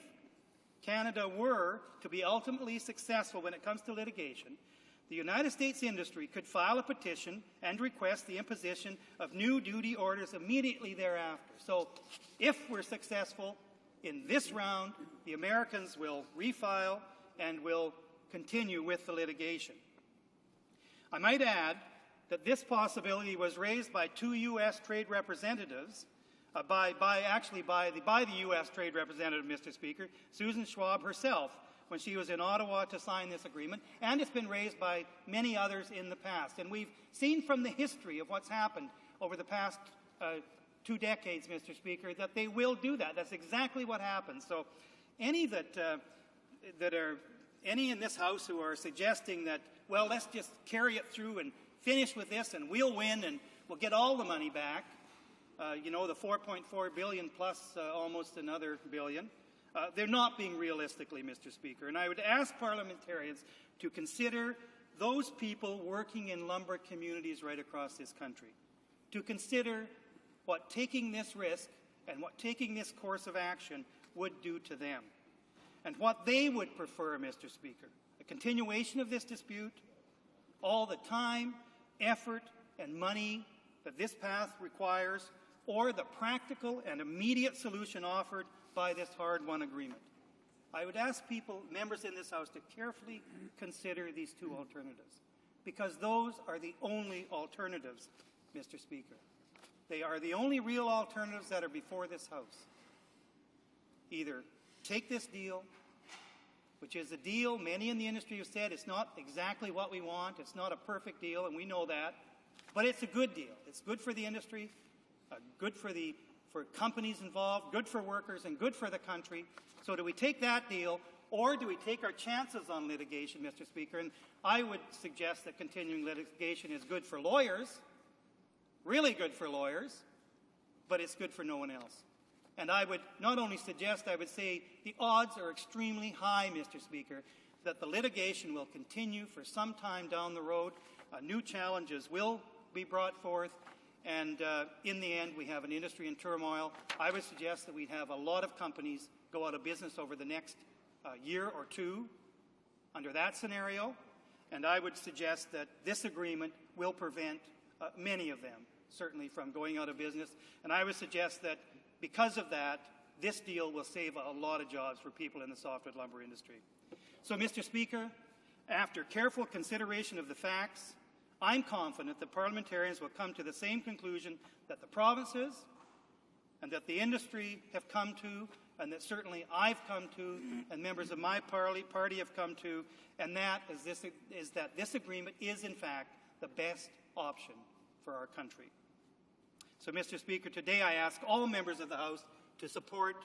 Speaker 4: Canada were to be ultimately successful when it comes to litigation, the United States industry could file a petition and request the imposition of new duty orders immediately thereafter. So if we're successful in this round, the Americans will refile and will continue with the litigation. I might add that this possibility was raised by 2 U.S. trade representatives by the U.S. Trade Representative, Mr. Speaker, Susan Schwab herself, when she was in Ottawa to sign this agreement, and it's been raised by many others in the past. And we've seen from the history of what's happened over the past 2 decades, Mr. Speaker, that they will do that. That's exactly what happens. So any any in this House who are suggesting that, well, let's just carry it through and finish with this and we'll win and we'll get all the money back, the $4.4 billion plus almost another billion, they're not being realistically, Mr. Speaker. And I would ask parliamentarians to consider those people working in lumber communities right across this country, to consider what taking this risk and what taking this course of action would do to them, and what they would prefer, Mr. Speaker: a continuation of this dispute, all the time, effort, and money that this path requires, or the practical and immediate solution offered by this hard-won agreement. I would ask members in this House, to carefully consider these two alternatives, because those are the only alternatives, Mr. Speaker. They are the only real alternatives that are before this House. Either take this deal, which is a deal many in the industry have said it's not exactly what we want, it's not a perfect deal, and we know that, but it's a good deal. It's good for the industry, good for companies involved, good for workers, and good for the country. So do we take that deal, or do we take our chances on litigation, Mr. Speaker? And I would suggest that continuing litigation is good for lawyers, really good for lawyers, but it's good for no one else. And I would not only suggest, I would say the odds are extremely high, Mr. Speaker, that the litigation will continue for some time down the road. New challenges will be brought forth, and in the end, we have an industry in turmoil. I would suggest that we have a lot of companies go out of business over the next year or two under that scenario, and I would suggest that this agreement will prevent many of them, certainly, from going out of business. And I would suggest that because of that, this deal will save a lot of jobs for people in the softwood lumber industry. So, Mr. Speaker, after careful consideration of the facts, I'm confident that parliamentarians will come to the same conclusion that the provinces and that the industry have come to, and that certainly I've come to, and members of my party have come to, and that is that this agreement is, in fact, the best option for our country. So, Mr. Speaker, today I ask all members of the House to support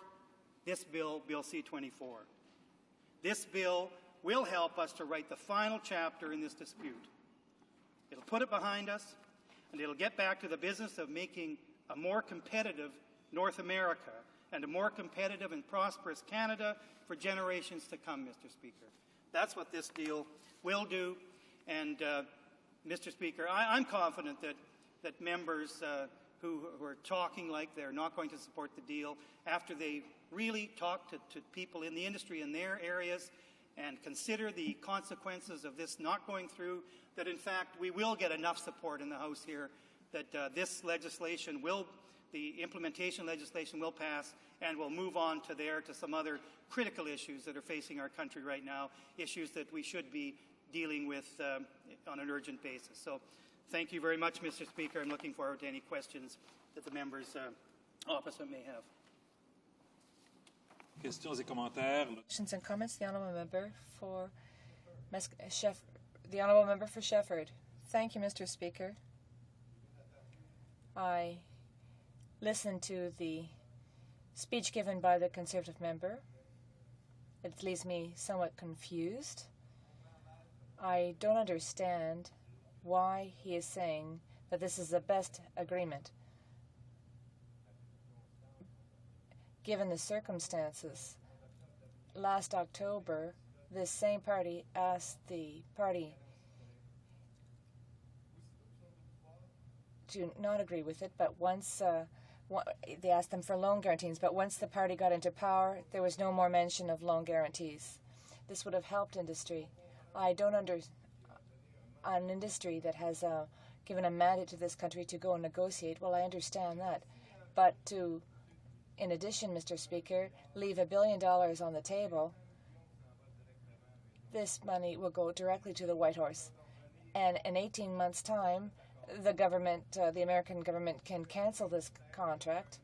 Speaker 4: this bill, Bill C-24. This bill will help us to write the final chapter in this dispute. It'll put it behind us, and it'll get back to the business of making a more competitive North America and a more competitive and prosperous Canada for generations to come, Mr. Speaker. That's what this deal will do. And, Mr. Speaker, I'm confident that members who are talking like they're not going to support the deal, after they really talk to people in the industry in their areas and consider the consequences of this not going through, that in fact we will get enough support in the House here that this legislation the implementation legislation will pass, and we'll move on to some other critical issues that are facing our country right now, issues that we should be dealing with on an urgent basis. So thank you very much, Mr. Speaker. I'm looking forward to any questions that the members opposite may have.
Speaker 8: Questions et commentaires.
Speaker 16: Questions and comments. The honourable member for the honourable member for Shefford. Thank you, Mr. Speaker. I listened to the speech given by the Conservative member. It leaves me somewhat confused. I don't understand why he is saying that this is the best agreement. Given the circumstances, last October, this same party asked the party to not agree with it, but once they asked them for loan guarantees, but once the party got into power, there was no more mention of loan guarantees. This would have helped industry. I don't understand an industry that has given a mandate to this country to go and negotiate. Well, I understand that. But to, in addition, Mr. Speaker, leave $1 billion on the table, this money will go directly to the White Horse. And in 18 months' time, the government, the American government, can cancel this contract.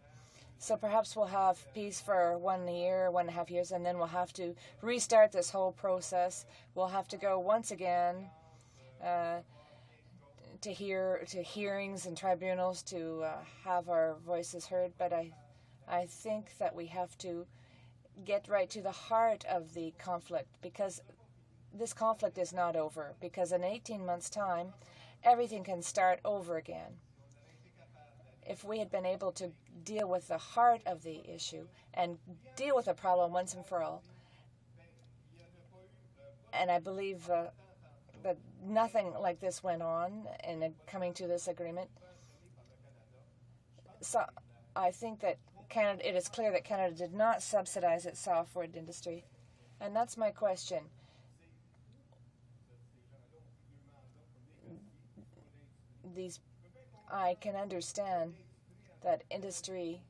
Speaker 16: So perhaps we'll have peace for 1 year, 1.5 years, and then we'll have to restart this whole process. We'll have to go once again to hearings and tribunals to have our voices heard. But I think that we have to get right to the heart of the conflict, because this conflict is not over, because in 18 months' time, everything can start over again. If we had been able to deal with the heart of the issue and deal with the problem once and for all, and I believe that nothing like this went on in coming to this agreement. So I think that Canada, it is clear that Canada did not subsidize its softwood industry. And that's my question. I can understand that industry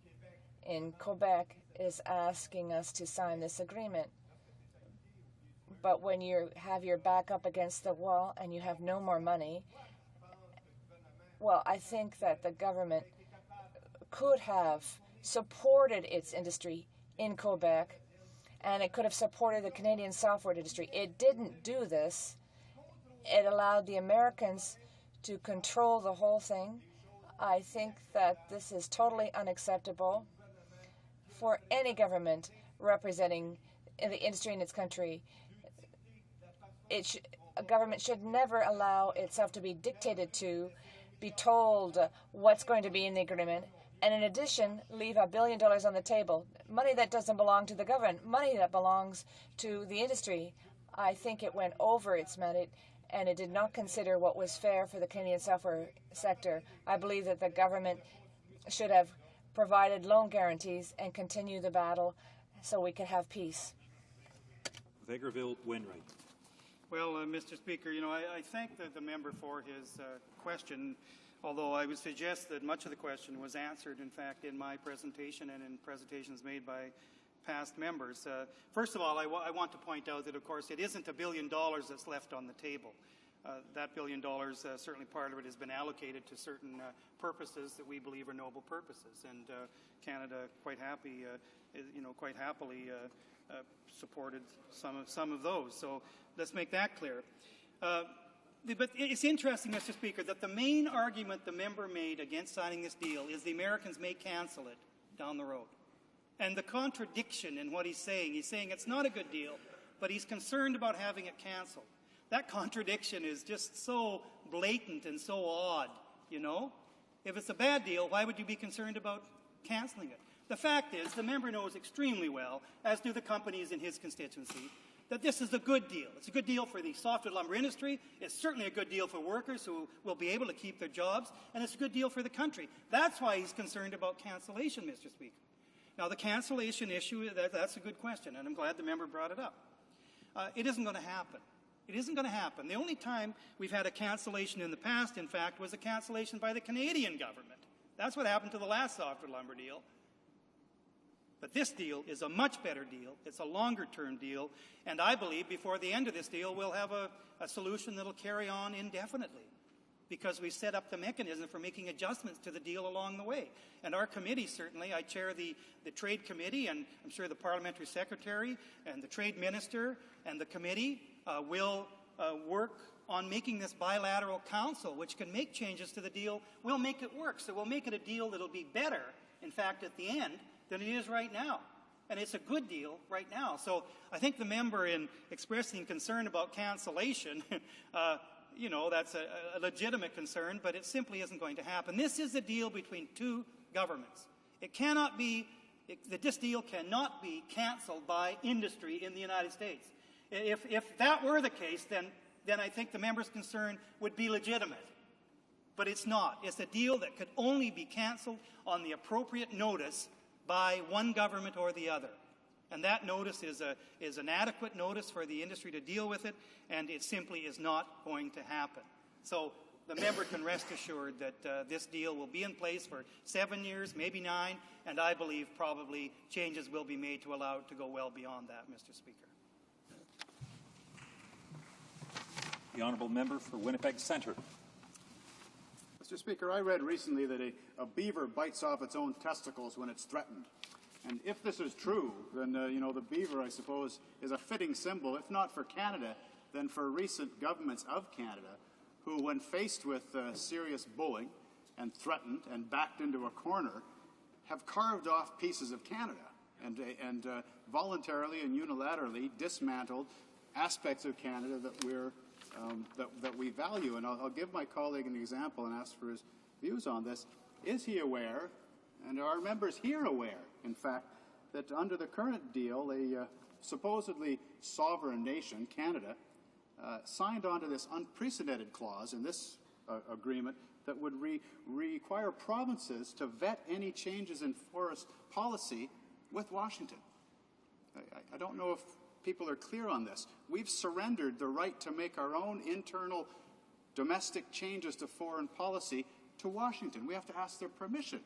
Speaker 16: in Quebec is asking us to sign this agreement. But when you have your back up against the wall and you have no more money, well, I think that the government could have supported its industry in Quebec, and it could have supported the Canadian softwood industry. It didn't do this. It allowed the Americans to control the whole thing. I think that this is totally unacceptable for any government representing the industry in its country. A government should never allow itself to be dictated to, be told what's going to be in the agreement, and in addition, leave $1 billion on the table. Money that doesn't belong to the government, money that belongs to the industry. I think it went over its mandate, and it did not consider what was fair for the Canadian software sector. I believe that the government should have provided loan guarantees and continue the battle so we could have peace.
Speaker 8: Vegreville Wainwright.
Speaker 4: Well, Mr. Speaker, I thank the member for his question, although I would suggest that much of the question was answered, in fact, in my presentation and in presentations made by past members. First of all, I want to point out that, of course, it isn't $1 billion that's left on the table. That $1 billion, certainly part of it has been allocated to certain purposes that we believe are noble purposes, and Canada quite happily supported some of those. So let's make that clear. But it's interesting, Mr. Speaker, that the main argument the member made against signing this deal is the Americans may cancel it down the road. And the contradiction in what he's saying it's not a good deal, but he's concerned about having it canceled. That contradiction is just so blatant and so odd, If it's a bad deal, why would you be concerned about canceling it? The fact is, the member knows extremely well, as do the companies in his constituency, that this is a good deal. It's a good deal for the softwood lumber industry. It's certainly a good deal for workers who will be able to keep their jobs, and it's a good deal for the country. That's why he's concerned about cancellation, Mr. Speaker. Now, the cancellation issue, that's a good question, and I'm glad the member brought it up. It isn't going to happen. It isn't going to happen. The only time we've had a cancellation in the past, in fact, was a cancellation by the Canadian government. That's what happened to the last softwood lumber deal. But this deal is a much better deal. It's a longer-term deal. And I believe before the end of this deal, we'll have a solution that will carry on indefinitely, because we set up the mechanism for making adjustments to the deal along the way. And our committee, certainly, I chair the Trade Committee, and I'm sure the Parliamentary Secretary and the Trade Minister and the committee will work on making this bilateral council, which can make changes to the deal. We'll make it work. So we'll make it a deal that will be better, in fact, at the end, than it is right now. And it's a good deal right now. So I think the member, in expressing concern about cancellation, that's a legitimate concern, but it simply isn't going to happen. This is a deal between two governments. This deal cannot be canceled by industry in the United States. If that were the case, then I think the member's concern would be legitimate. But it's not. It's a deal that could only be canceled on the appropriate notice by one government or the other. And that notice is an adequate notice for the industry to deal with it, and it simply is not going to happen. So the member can rest assured that this deal will be in place for 7 years, maybe 9, and I believe probably changes will be made to allow it to go well beyond that, Mr. Speaker.
Speaker 8: The honourable member for Winnipeg Centre.
Speaker 9: Mr. Speaker, I read recently that a beaver bites off its own testicles when it's threatened. And if this is true, then, the beaver, I suppose, is a fitting symbol, if not for Canada, then for recent governments of Canada, who, when faced with serious bullying and threatened and backed into a corner, have carved off pieces of Canada and voluntarily and unilaterally dismantled aspects of Canada that we value. And I'll give my colleague an example and ask for his views on this. Is he aware, and are members here aware, in fact, that under the current deal, a supposedly sovereign nation, Canada, signed onto this unprecedented clause in this agreement that would require provinces to vet any changes in forest policy with Washington? I don't know if people are clear on this. We've surrendered the right to make our own internal domestic changes to foreign policy to Washington. We have to ask their permission.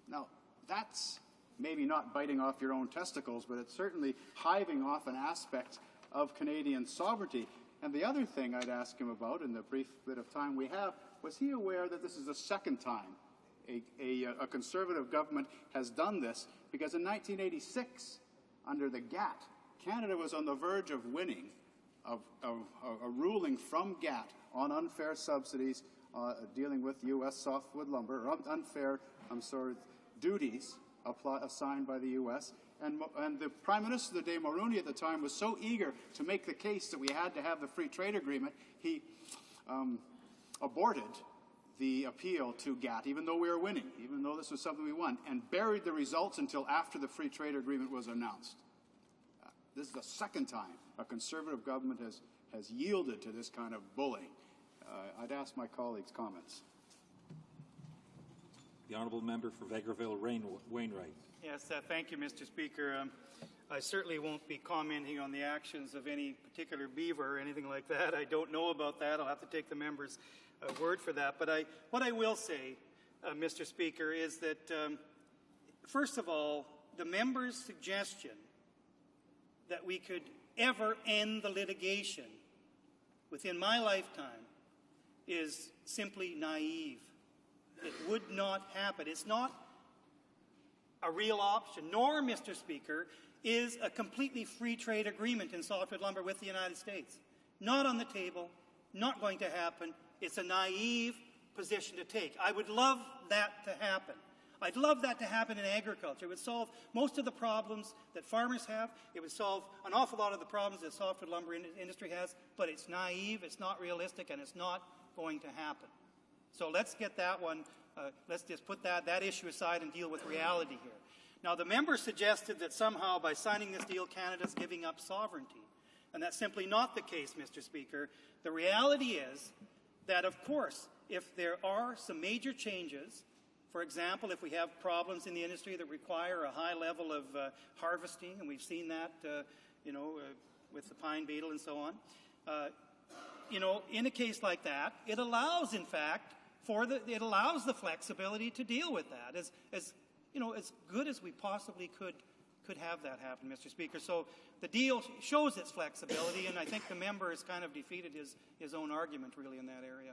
Speaker 9: Now, that's maybe not biting off your own testicles, but it's certainly hiving off an aspect of Canadian sovereignty. And the other thing I'd ask him about in the brief bit of time we have, was he aware that this is the second time a Conservative government has done this? Because in 1986, under the GATT, Canada was on the verge of winning a ruling from GATT on unfair subsidies dealing with U.S. softwood lumber, or unfair, duties assigned by the U.S. And the Prime Minister of the day, Mulroney, at the time, was so eager to make the case that we had to have the free trade agreement, he aborted the appeal to GATT, even though we were winning, even though this was something we won, and buried the results until after the free trade agreement was announced. This is the second time a Conservative government has yielded to this kind of bullying. I'd ask my colleagues' comments.
Speaker 8: The Honourable Member for Vegreville-Wainwright.
Speaker 4: Yes, thank you, Mr. Speaker. I certainly won't be commenting on the actions of any particular beaver or anything like that. I don't know about that. I'll have to take the member's word for that. But what I will say, Mr. Speaker, is that, first of all, the member's suggestion that we could ever end the litigation within my lifetime is simply naive. It would not happen. It's not a real option, nor, Mr. Speaker, is a completely free trade agreement in softwood lumber with the United States. Not on the table, not going to happen. It's a naive position to take. I would love that to happen. I'd love that to happen in agriculture. It would solve most of the problems that farmers have. It would solve an awful lot of the problems that softwood lumber industry has, but it's naive, it's not realistic, and it's not going to happen. So let's get that one, let's just put that issue aside and deal with reality here. Now, the member suggested that somehow by signing this deal, Canada's giving up sovereignty. And that's simply not the case, Mr. Speaker. The reality is that, of course, if there are some major changes, for example, if we have problems in the industry that require a high level of harvesting, and we've seen that, with the pine beetle and so on, in a case like that, it allows, in fact, it allows the flexibility to deal with that as good as we possibly could have that happen, Mr. Speaker. So the deal shows its flexibility, and I think the member has kind of defeated his own argument, really, in that area.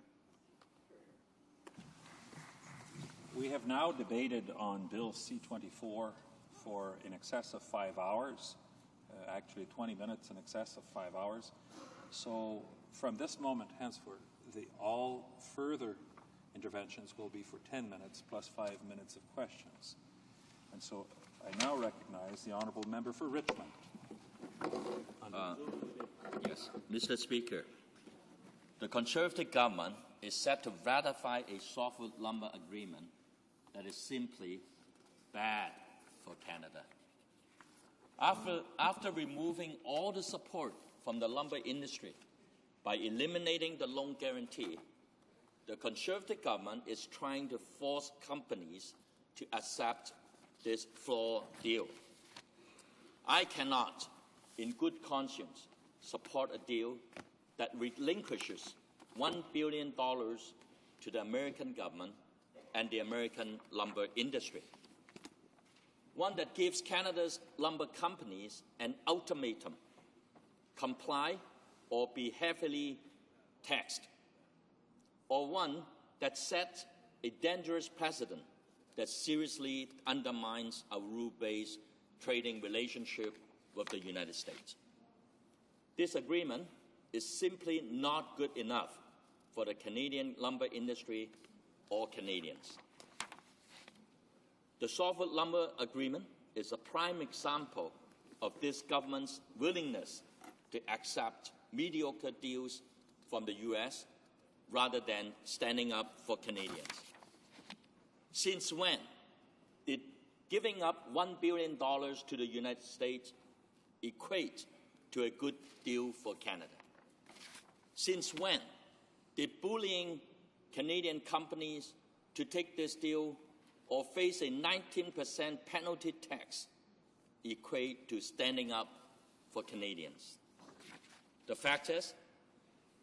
Speaker 8: We have now debated on Bill C-24 for in excess of 5 hours, actually 20 minutes in excess of 5 hours. So from this moment henceforth, all further interventions will be for 10 minutes plus 5 minutes of questions. And so I now recognize the Honourable Member for Richmond.
Speaker 10: Yes, Mr. Speaker, the Conservative government is set to ratify a softwood lumber agreement that is simply bad for Canada. After removing all the support from the lumber industry by eliminating the loan guarantee, the Conservative government is trying to force companies to accept this flawed deal. I cannot, in good conscience, support a deal that relinquishes $1 billion to the American government and the American lumber industry. One that gives Canada's lumber companies an ultimatum: comply or be heavily taxed. Or one that sets a dangerous precedent that seriously undermines our rule-based trading relationship with the United States. This agreement is simply not good enough for the Canadian lumber industry or Canadians. The softwood lumber agreement is a prime example of this government's willingness to accept mediocre deals from the U.S. rather than standing up for Canadians. Since when did giving up $1 billion to the United States equate to a good deal for Canada? Since when did bullying Canadian companies to take this deal or face a 19% penalty tax equate to standing up for Canadians? The fact is,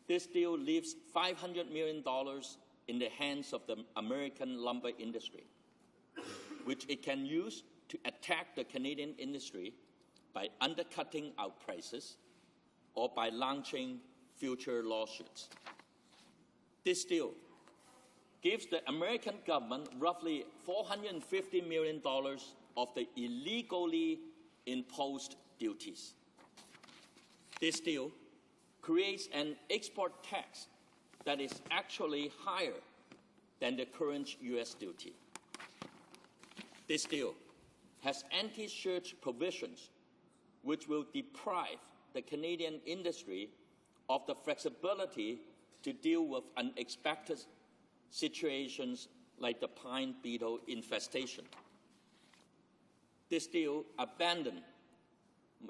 Speaker 10: this deal leaves $500 million in the hands of the American lumber industry, which it can use to attack the Canadian industry by undercutting our prices or by launching future lawsuits. This deal gives the American government roughly $450 million of the illegally imposed duties. This deal creates an export tax that is actually higher than the current U.S. duty. This deal has anti-surge provisions which will deprive the Canadian industry of the flexibility to deal with unexpected situations like the pine beetle infestation. This deal abandoned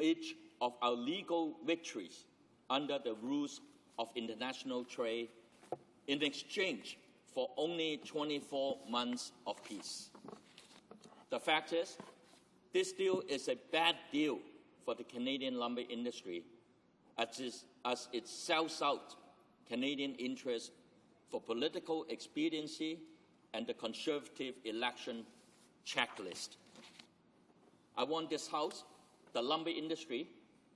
Speaker 10: each of our legal victories under the rules of international trade in exchange for only 24 months of peace. The fact is, this deal is a bad deal for the Canadian lumber industry as it sells out Canadian interests for political expediency and the Conservative election checklist. I want this House, the lumber industry,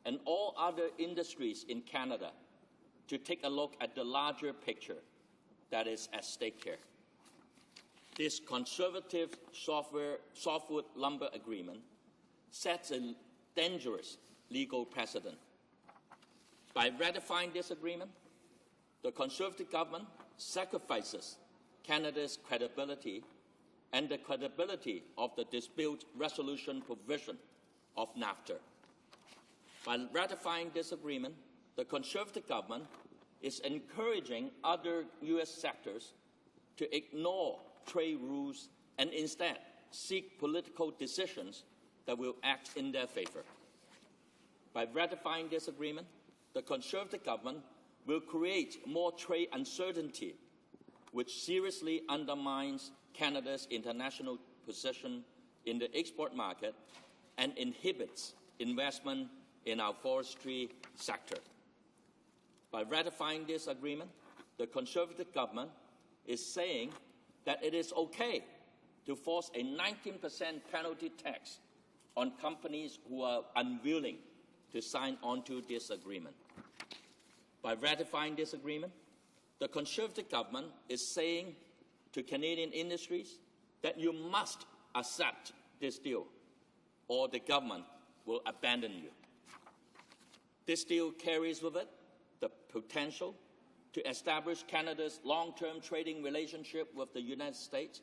Speaker 10: and all other industries in Canada to take a look at the larger picture that is at stake here. This conservative softwood lumber agreement sets a dangerous legal precedent. By ratifying this agreement, the Conservative government sacrifices Canada's credibility and the credibility of the dispute resolution provision of NAFTA. By ratifying this agreement, the Conservative government is encouraging other U.S. sectors to ignore trade rules and instead seek political decisions that will act in their favor. By ratifying this agreement, the Conservative government will create more trade uncertainty, which seriously undermines Canada's international position in the export market and inhibits investment in our forestry sector. By ratifying this agreement, the Conservative government is saying that it is okay to force a 19% penalty tax on companies who are unwilling to sign onto this agreement. By ratifying this agreement, the Conservative government is saying to Canadian industries that you must accept this deal or the government will abandon you. This deal carries with it the potential to establish Canada's long-term trading relationship with the United States.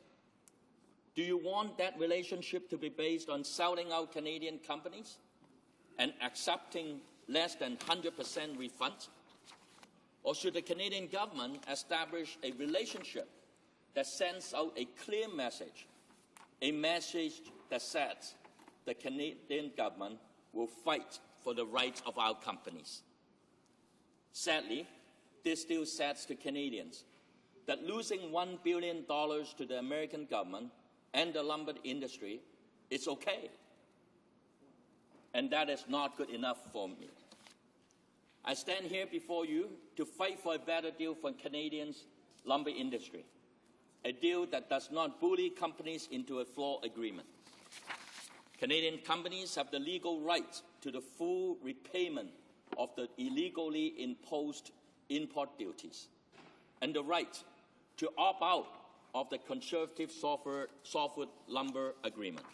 Speaker 10: Do you want that relationship to be based on selling out Canadian companies and accepting less than 100% refunds? Or should the Canadian government establish a relationship that sends out a clear message, a message that says the Canadian government will fight for the rights of our companies? Sadly, this deal says to Canadians that losing $1 billion to the American government and the lumber industry is okay. And that is not good enough for me. I stand here before you to fight for a better deal for Canadians' lumber industry, a deal that does not bully companies into a flawed agreement. Canadian companies have the legal right to the full repayment of the illegally imposed import duties and the right to opt out of the Conservative Softwood Lumber Agreement.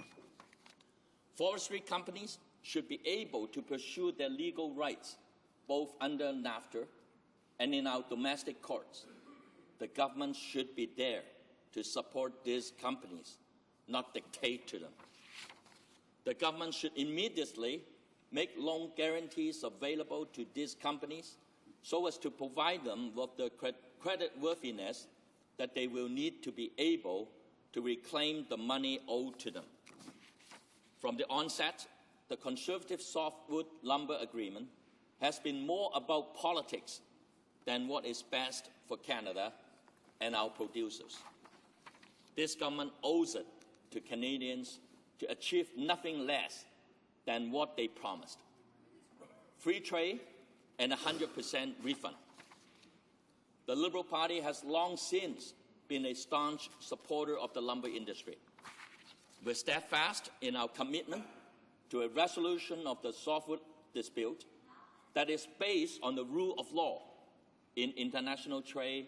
Speaker 10: Forestry companies should be able to pursue their legal rights both under NAFTA and in our domestic courts. The government should be there to support these companies, not dictate to them. The government should immediately make loan guarantees available to these companies so as to provide them with the creditworthiness that they will need to be able to reclaim the money owed to them. From the onset, the Conservative Softwood Lumber Agreement has been more about politics than what is best for Canada and our producers. This government owes it to Canadians to achieve nothing less than what they promised: free trade and 100% refund. The Liberal Party has long since been a staunch supporter of the lumber industry. We're steadfast in our commitment to a resolution of the softwood dispute that is based on the rule of law in international trade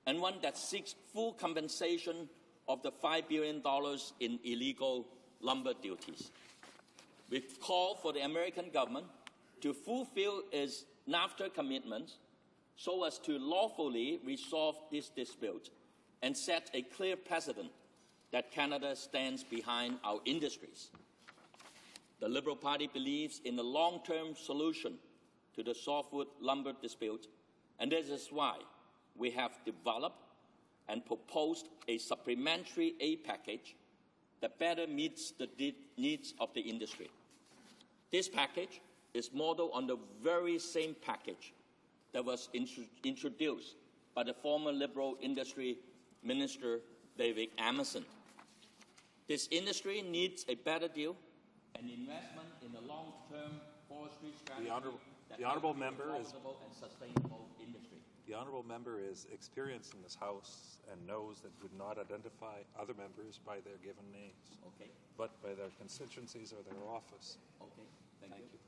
Speaker 10: and one that seeks full compensation of the $5 billion in illegal lumber duties. We've called for the American government to fulfill its NAFTA commitments so as to lawfully resolve this dispute and set a clear precedent that Canada stands behind our industries. The Liberal Party believes in a long-term solution to the softwood lumber dispute, and this is why we have developed and proposed a supplementary aid package that better meets the needs of the industry. This package is modeled on the very same package that was introduced by the former Liberal Industry Minister, David Emerson. This industry needs a better deal and investment in the long-term forestry strategy
Speaker 8: The honourable member is
Speaker 10: profitable and sustainable industry.
Speaker 8: The honourable member is experienced in this House and knows that would not identify other members by their given names,
Speaker 10: okay,
Speaker 8: but by their constituencies or their office.
Speaker 10: Okay, thank you.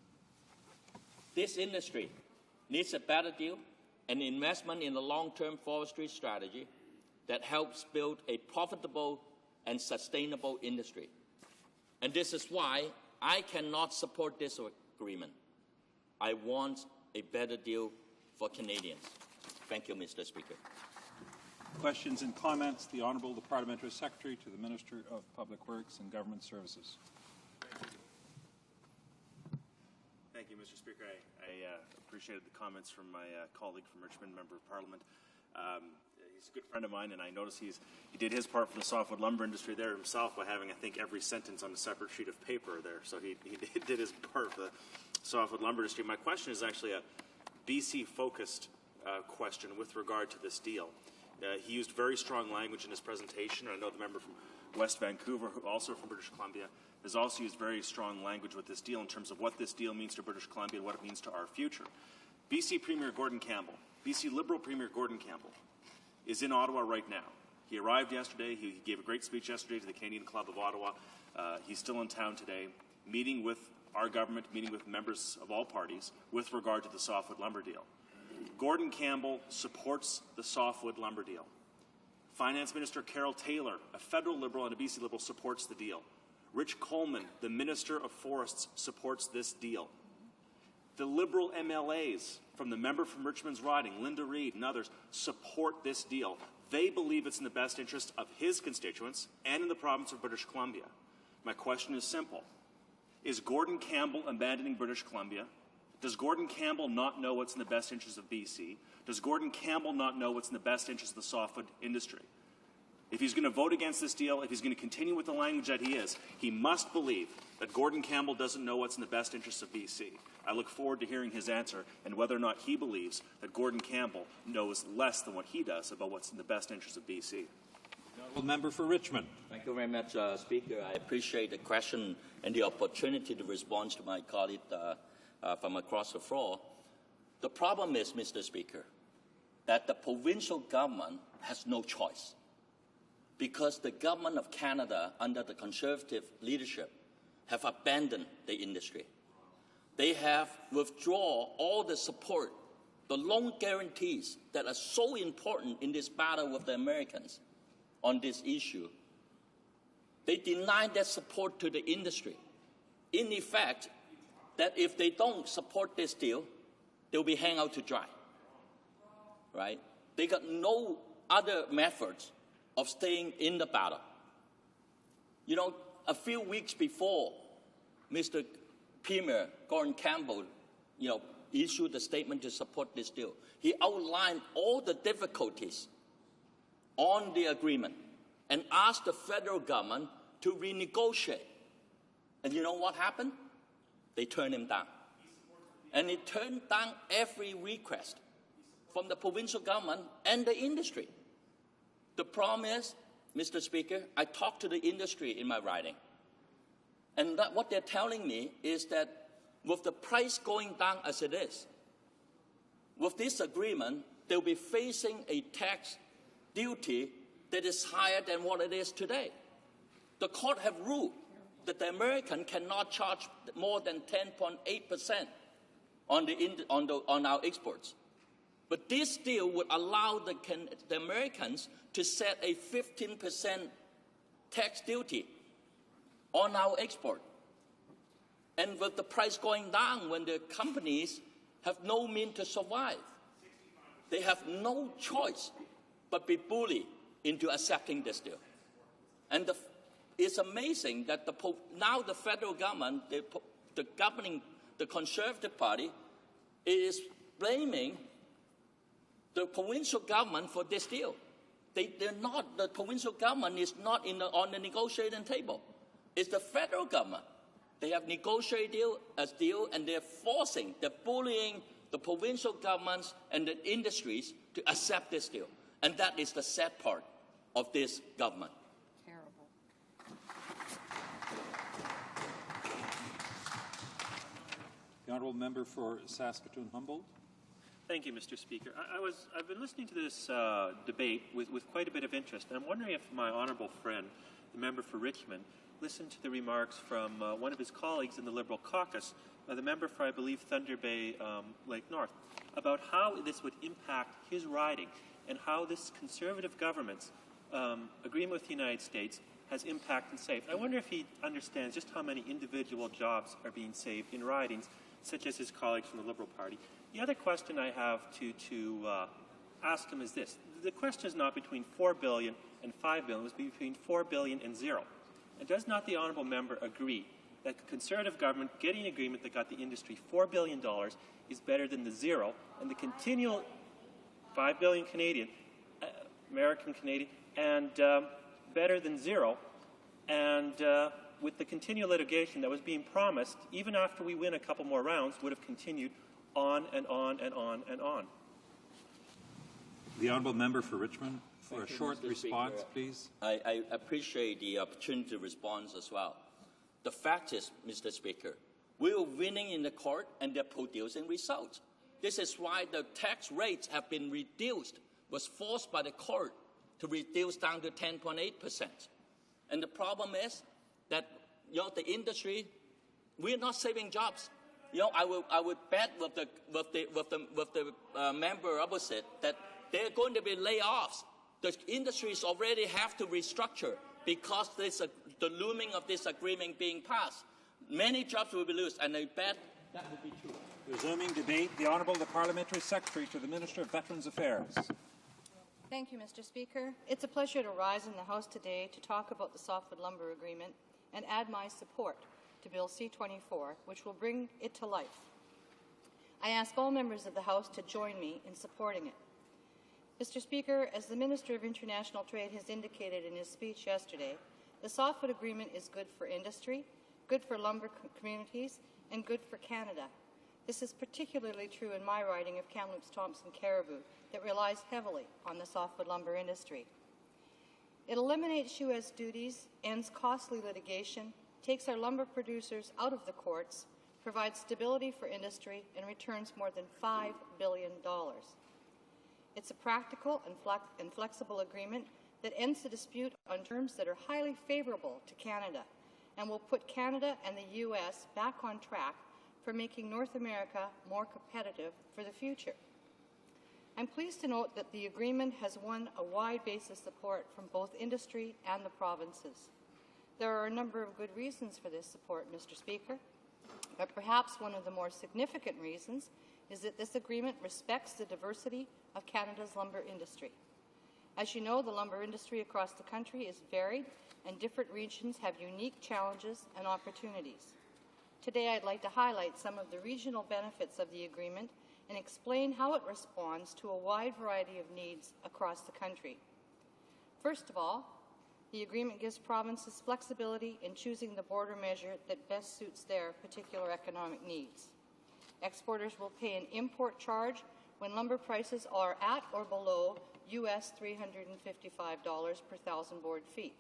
Speaker 10: This industry needs a better deal and investment in a long-term forestry strategy that helps build a profitable and sustainable industry. And this is why I cannot support this agreement. I want a better deal for Canadians. Thank you, Mr. Speaker.
Speaker 8: Questions and comments. The Honourable the Parliamentary Secretary to the Minister of Public Works and Government Services.
Speaker 15: Thank you, Mr. Speaker. I appreciated the comments from my colleague from Richmond, Member of Parliament. He's a good friend of mine, and I noticed he did his part for the softwood lumber industry there himself by having, I think, every sentence on a separate sheet of paper there. So he did his part for the softwood lumber industry. My question is actually a BC-focused question with regard to this deal. He used very strong language in his presentation. I know the member from West Vancouver, who also from British Columbia, has also used very strong language with this deal in terms of what this deal means to British Columbia and what it means to our future. BC Premier Gordon Campbell, BC Liberal Premier Gordon Campbell, is in Ottawa right now. He arrived yesterday. He gave a great speech yesterday to the Canadian Club of Ottawa. He's still in town today, meeting with our government, meeting with members of all parties with regard to the softwood lumber deal. Gordon Campbell supports the softwood lumber deal. Finance Minister Carol Taylor, a federal Liberal and a BC Liberal, supports the deal. Rich Coleman, the Minister of Forests, supports this deal. The Liberal MLAs from the member from Richmond's riding, Linda Reid, and others support this deal. They believe it's in the best interest of his constituents and in the province of British Columbia. My question is simple. Is Gordon Campbell abandoning British Columbia? Does Gordon Campbell not know what's in the best interest of BC? Does Gordon Campbell not know what's in the best interest of the softwood industry? If he's going to vote against this deal, if he's going to continue with the language that he is, he must believe that Gordon Campbell doesn't know what's in the best interest of BC. I look forward to hearing his answer and whether or not he believes that Gordon Campbell knows less than what he does about what's in the best interest of BC.
Speaker 8: The member for Richmond.
Speaker 10: Thank you very much, Speaker. I appreciate the question and the opportunity to respond to my colleague from across the floor. The problem is, Mr. Speaker, that the provincial government has no choice because the government of Canada, under the Conservative leadership, have abandoned the industry. They have withdrawn all the support, the loan guarantees that are so important in this battle with the Americans. on this issue, they deny their support to the industry. In effect, that if they don't support this deal, they'll be hung out to dry, right? They got no other methods of staying in the battle. You know, a few weeks before Mr. Premier Gordon Campbell, issued a statement to support this deal, he outlined all the difficulties on the agreement and asked the federal government to renegotiate. And you know what happened? They turned him down. And he turned down every request from the provincial government and the industry. The problem is, Mr. Speaker, I talked to the industry in my writing. And what they're telling me is that with the price going down as it is, with this agreement, they'll be facing a tax duty that is higher than what it is today. The court have ruled that the American cannot charge more than 10.8% on our exports. But this deal would allow the Americans to set a 15% tax duty on our export. And with the price going down, when the companies have no means to survive, they have no choice but be bullied into accepting this deal. And it's amazing that now the federal government, the Conservative Party, is blaming the provincial government for this deal. They're not. The provincial government is not on the negotiating table. It's the federal government. They have negotiated a deal, and they're bullying the provincial governments and the industries to accept this deal. And that is the sad part of this government.
Speaker 6: Terrible.
Speaker 8: The honourable member for Saskatoon-Humboldt.
Speaker 17: Thank you, Mr. Speaker. I've been listening to this debate with quite a bit of interest, and I'm wondering if my honourable friend, the member for Richmond, listened to the remarks from one of his colleagues in the Liberal caucus, the member for, I believe, Thunder Bay Lake North, about how this would impact his riding and how this Conservative government's agreement with the United States has impacted and saved. I wonder if he understands just how many individual jobs are being saved in ridings, such as his colleagues from the Liberal Party. The other question I have to ask him is this. The question is not between $4 billion and $5 billion. It's between $4 billion and zero. And does not the honourable member agree that the Conservative government getting an agreement that got the industry $4 billion is better than the zero, and the continual $5 billion Canadian, American Canadian, and better than zero, and with the continual litigation that was being promised, even after we win a couple more rounds, would have continued on and on and on and on.
Speaker 8: The honourable member for Richmond, for
Speaker 10: Thank
Speaker 8: a
Speaker 10: you,
Speaker 8: short
Speaker 10: Mr.
Speaker 8: response,
Speaker 10: Speaker.
Speaker 8: please.
Speaker 10: I appreciate the opportunity to respond as well. The fact is, Mr. Speaker, we're winning in the court and they're producing results. This is why the tax rates have been reduced, was forced by the court to reduce down to 10.8%. And the problem is that, the industry, we're not saving jobs. I would bet with the member opposite that there are going to be layoffs. The industries already have to restructure because there's the looming of this agreement being passed. Many jobs will be lost, and I bet that will be true.
Speaker 8: Resuming debate, the Honourable the Parliamentary Secretary to the Minister of Veterans Affairs.
Speaker 6: Thank you, Mr. Speaker. It's a pleasure to rise in the House today to talk about the softwood lumber agreement and add my support to Bill C-24, which will bring it to life. I ask all members of the House to join me in supporting it. Mr. Speaker, as the Minister of International Trade has indicated in his speech yesterday, the softwood agreement is good for industry, good for lumber communities, and good for Canada. This is particularly true in my riding of Kamloops, Thompson, Caribou, that relies heavily on the softwood lumber industry. It eliminates U.S. duties, ends costly litigation, takes our lumber producers out of the courts, provides stability for industry, and returns more than $5 billion. It's a practical and flexible agreement that ends the dispute on terms that are highly favorable to Canada and will put Canada and the U.S. back on track for making North America more competitive for the future. I'm pleased to note that the agreement has won a wide base of support from both industry and the provinces. There are a number of good reasons for this support, Mr. Speaker, but perhaps one of the more significant reasons is that this agreement respects the diversity of Canada's lumber industry. As you know, the lumber industry across the country is varied, and different regions have unique challenges and opportunities. Today, I'd like to highlight some of the regional benefits of the agreement and explain how it responds to a wide variety of needs across the country. First of all, the agreement gives provinces flexibility in choosing the border measure that best suits their particular economic needs. Exporters will pay an import charge when lumber prices are at or below US $355 per thousand board feet.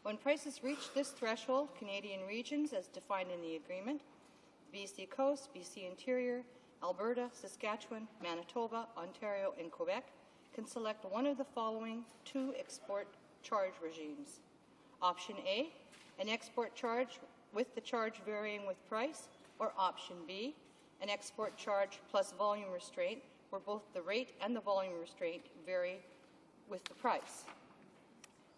Speaker 6: When prices reach this threshold, Canadian regions, as defined in the agreement, the BC Coast, BC Interior, Alberta, Saskatchewan, Manitoba, Ontario, and Quebec, can select one of the following two export charge regimes. Option A, an export charge with the charge varying with price, or Option B, an export charge plus volume restraint, where both the rate and the volume restraint vary with the price.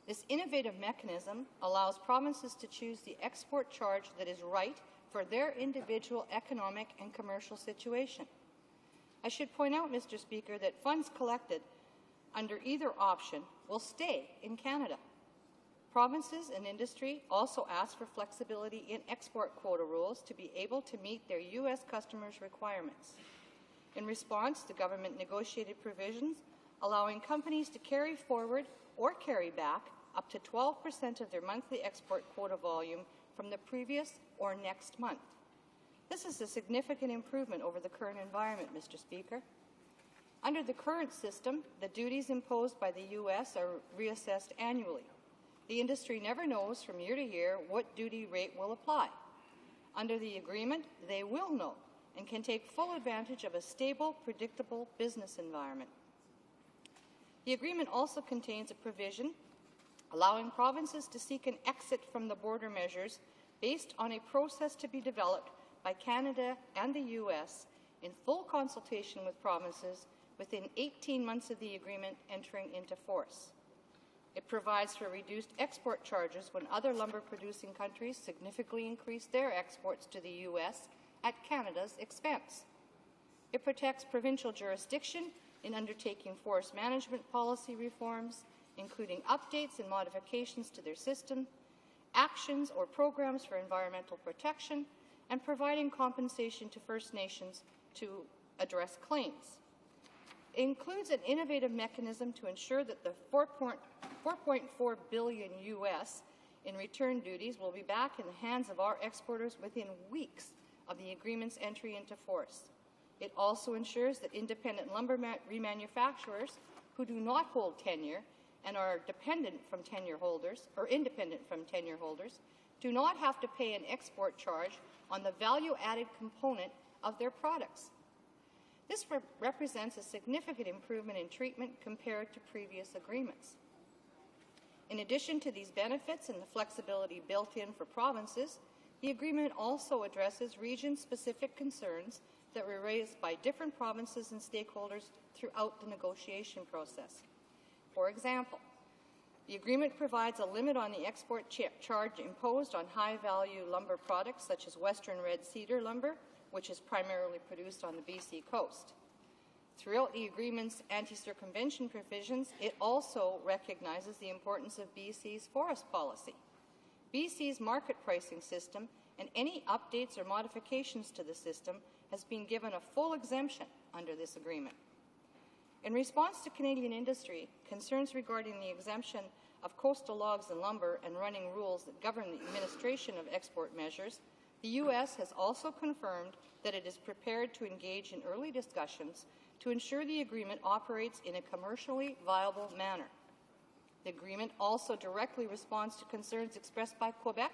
Speaker 6: This innovative mechanism allows provinces to choose the export charge that is right for their individual economic and commercial situation. I should point out, Mr. Speaker, that funds collected under either option will stay in Canada. Provinces and industry also ask for flexibility in export quota rules to be able to meet their U.S. customers' requirements. In response, the government negotiated provisions allowing companies to carry forward or carry back up to 12% of their monthly export quota volume from the previous or next month. This is a significant improvement over the current environment, Mr. Speaker. Under the current system, the duties imposed by the U.S. are reassessed annually. The industry never knows from year to year what duty rate will apply. Under the agreement, they will know and can take full advantage of a stable, predictable business environment. The agreement also contains a provision allowing provinces to seek an exit from the border measures based on a process to be developed by Canada and the U.S. in full consultation with provinces within 18 months of the agreement entering into force. It provides for reduced export charges when other lumber-producing countries significantly increase their exports to the U.S. at Canada's expense. It protects provincial jurisdiction in undertaking forest management policy reforms, including updates and modifications to their system, actions or programs for environmental protection, and providing compensation to First Nations to address claims. It includes an innovative mechanism to ensure that the $4.4 billion U.S. in return duties will be back in the hands of our exporters within weeks of the agreement's entry into force. It also ensures that independent lumber remanufacturers who do not hold tenure and are dependent from tenure holders or independent from tenure holders do not have to pay an export charge on the value-added component of their products. This represents a significant improvement in treatment compared to previous agreements. In addition to these benefits and the flexibility built in for provinces, the agreement also addresses region-specific concerns that were raised by different provinces and stakeholders throughout the negotiation process. For example, the agreement provides a limit on the export charge imposed on high-value lumber products such as Western red cedar lumber, which is primarily produced on the BC coast. Throughout the agreement's anti-circumvention provisions, it also recognizes the importance of BC's forest policy. BC's market pricing system and any updates or modifications to the system has been given a full exemption under this agreement. In response to Canadian industry, concerns regarding the exemption of coastal logs and lumber and running rules that govern the administration of export measures, the U.S. has also confirmed that it is prepared to engage in early discussions to ensure the agreement operates in a commercially viable manner. The agreement also directly responds to concerns expressed by Quebec,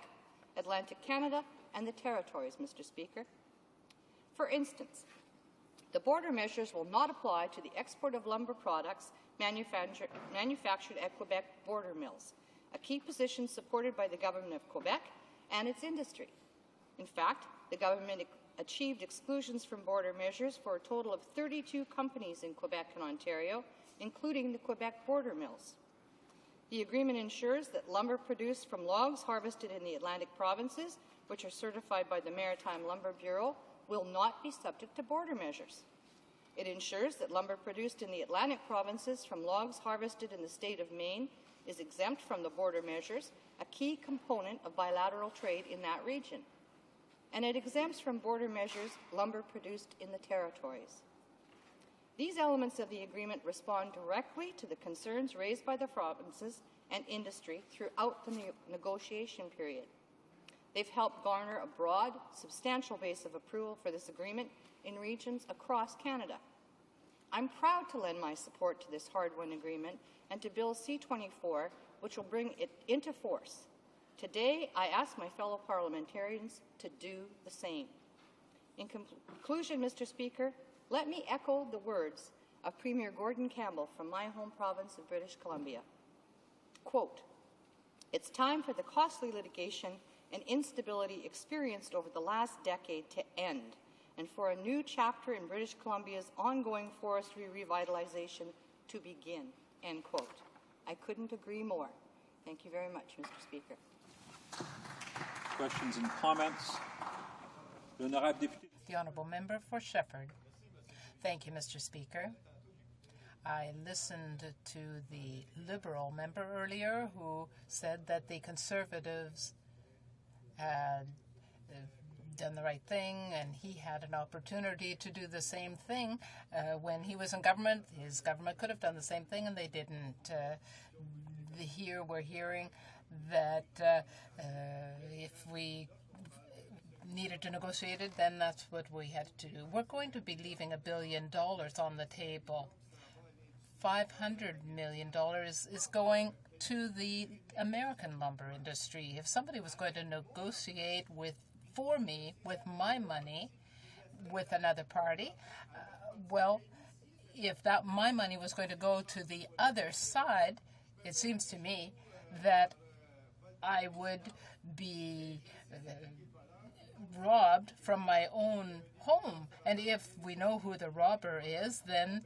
Speaker 6: Atlantic Canada, and the territories, Mr. Speaker. For instance, the border measures will not apply to the export of lumber products manufactured at Quebec border mills, a key position supported by the Government of Quebec and its industry. In fact, the government achieved exclusions from border measures for a total of 32 companies in Quebec and Ontario, including the Quebec border mills. The agreement ensures that lumber produced from logs harvested in the Atlantic provinces, which are certified by the Maritime Lumber Bureau, will not be subject to border measures. It ensures that lumber produced in the Atlantic provinces from logs harvested in the state of Maine is exempt from the border measures, a key component of bilateral trade in that region. And it exempts from border measures lumber produced in the territories. These elements of the agreement respond directly to the concerns raised by the provinces and industry throughout the negotiation period. They've helped garner a broad, substantial base of approval for this agreement in regions across Canada. I'm proud to lend my support to this hard-won agreement and to Bill C-24, which will bring it into force. Today, I ask my fellow parliamentarians to do the same. In conclusion, Mr. Speaker, let me echo the words of Premier Gordon Campbell from my home province of British Columbia. Quote, "It's time for the costly litigation and instability experienced over the last decade to end, and for a new chapter in British Columbia's ongoing forestry revitalization to begin." End quote. I couldn't agree more. Thank you very much, Mr. Speaker.
Speaker 8: Questions and comments?
Speaker 2: The Honourable Member for Shepherd. Thank you, Mr. Speaker. I listened to the Liberal member earlier who said that the Conservatives had done the right thing and he had an opportunity to do the same thing when he was in government. His government could have done the same thing and they didn't. Here we're hearing that if we needed to negotiate it, then that's what we had to do. We're going to be leaving $1 billion on the table. $500 million is going to the American lumber industry. If somebody was going to negotiate for me with my money with another party, well, if my money was going to go to the other side, it seems to me that I would be robbed from my own home. And if we know who the robber is, then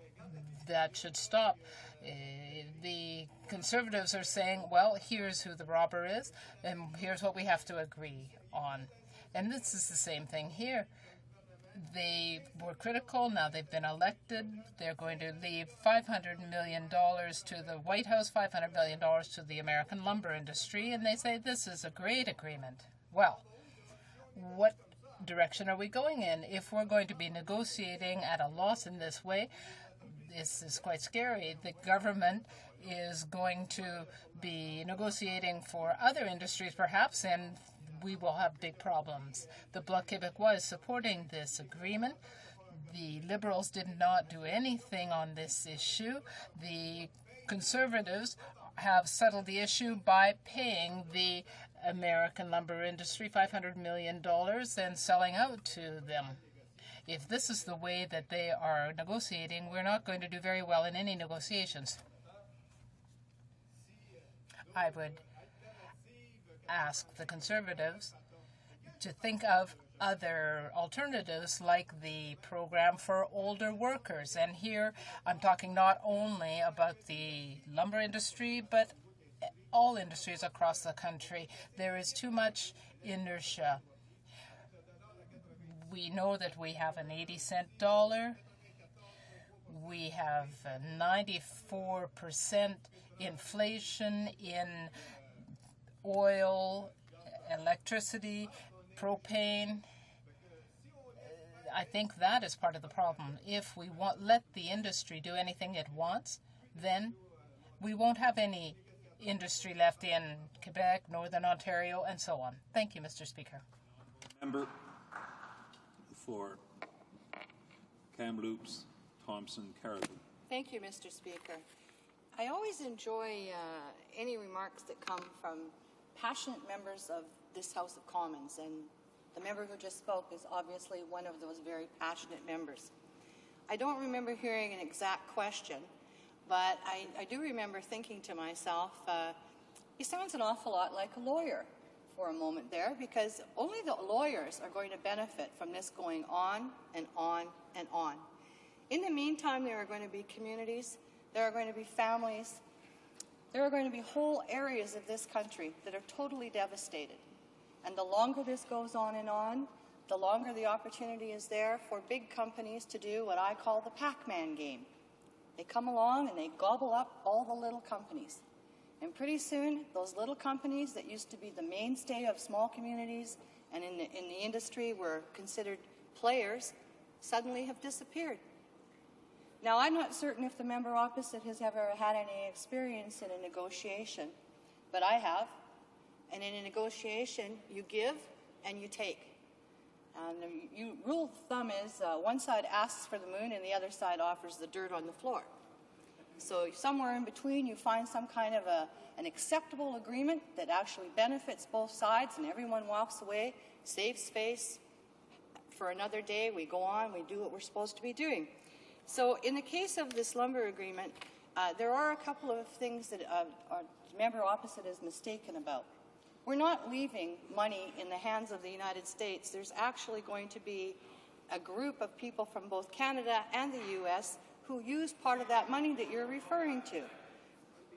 Speaker 2: that should stop. The Conservatives are saying, well, here's who the robber is, and here's what we have to agree on. And this is the same thing here. They were critical. Now they've been elected. They're going to leave $500 million to the White House, $500 million to the American lumber industry, and they say this is a great agreement. Well, what direction are we going in? If we're going to be negotiating at a loss in this way, this is quite scary. The government is going to be negotiating for other industries, perhaps, and we will have big problems. The Bloc Québécois is supporting this agreement. The Liberals did not do anything on this issue. The Conservatives have settled the issue by paying the American lumber industry $500 million and selling out to them. If this is the way that they are negotiating, we're not going to do very well in any negotiations. I would ask the Conservatives to think of other alternatives like the program for older workers. And here I'm talking not only about the lumber industry, but all industries across the country. There is too much inertia. We know that we have an 80-cent dollar. We have 94% inflation in oil, electricity, propane. I think that is part of the problem. If we let the industry do anything it wants, then we won't have any industry left in Quebec, Northern Ontario, and so on. Thank you, Mr. Speaker.
Speaker 8: Member for Kamloops, Thompson, Caribou.
Speaker 6: Thank you, Mr. Speaker. I always enjoy any remarks that come from passionate members of this House of Commons, and the member who just spoke is obviously one of those very passionate members. I don't remember hearing an exact question, but I do remember thinking to myself, he sounds an awful lot like a lawyer for a moment there, because only the lawyers are going to benefit from this going on and on and on. In the meantime, there are going to be communities, there are going to be families, there are going to be whole areas of this country that are totally devastated. And the longer this goes on and on, the longer the opportunity is there for big companies to do what I call the Pac-Man game. They come along and they gobble up all the little companies. And pretty soon, those little companies that used to be the mainstay of small communities and in the industry were considered players suddenly have disappeared. Now, I'm not certain if the member opposite has ever had any experience in a negotiation, but I have. And in a negotiation, you give and you take. And the rule of thumb is one side asks for the moon and the other side offers the dirt on the floor. So somewhere in between, you find some kind of an acceptable agreement that actually benefits both sides, and everyone walks away, saves face. For another day, we go on, we do what we're supposed to be doing. So in the case of this lumber agreement, there are a couple of things that our member opposite is mistaken about. We're not leaving money in the hands of the United States. There's actually going to be a group of people from both Canada and the U.S. who use part of that money that you're referring to.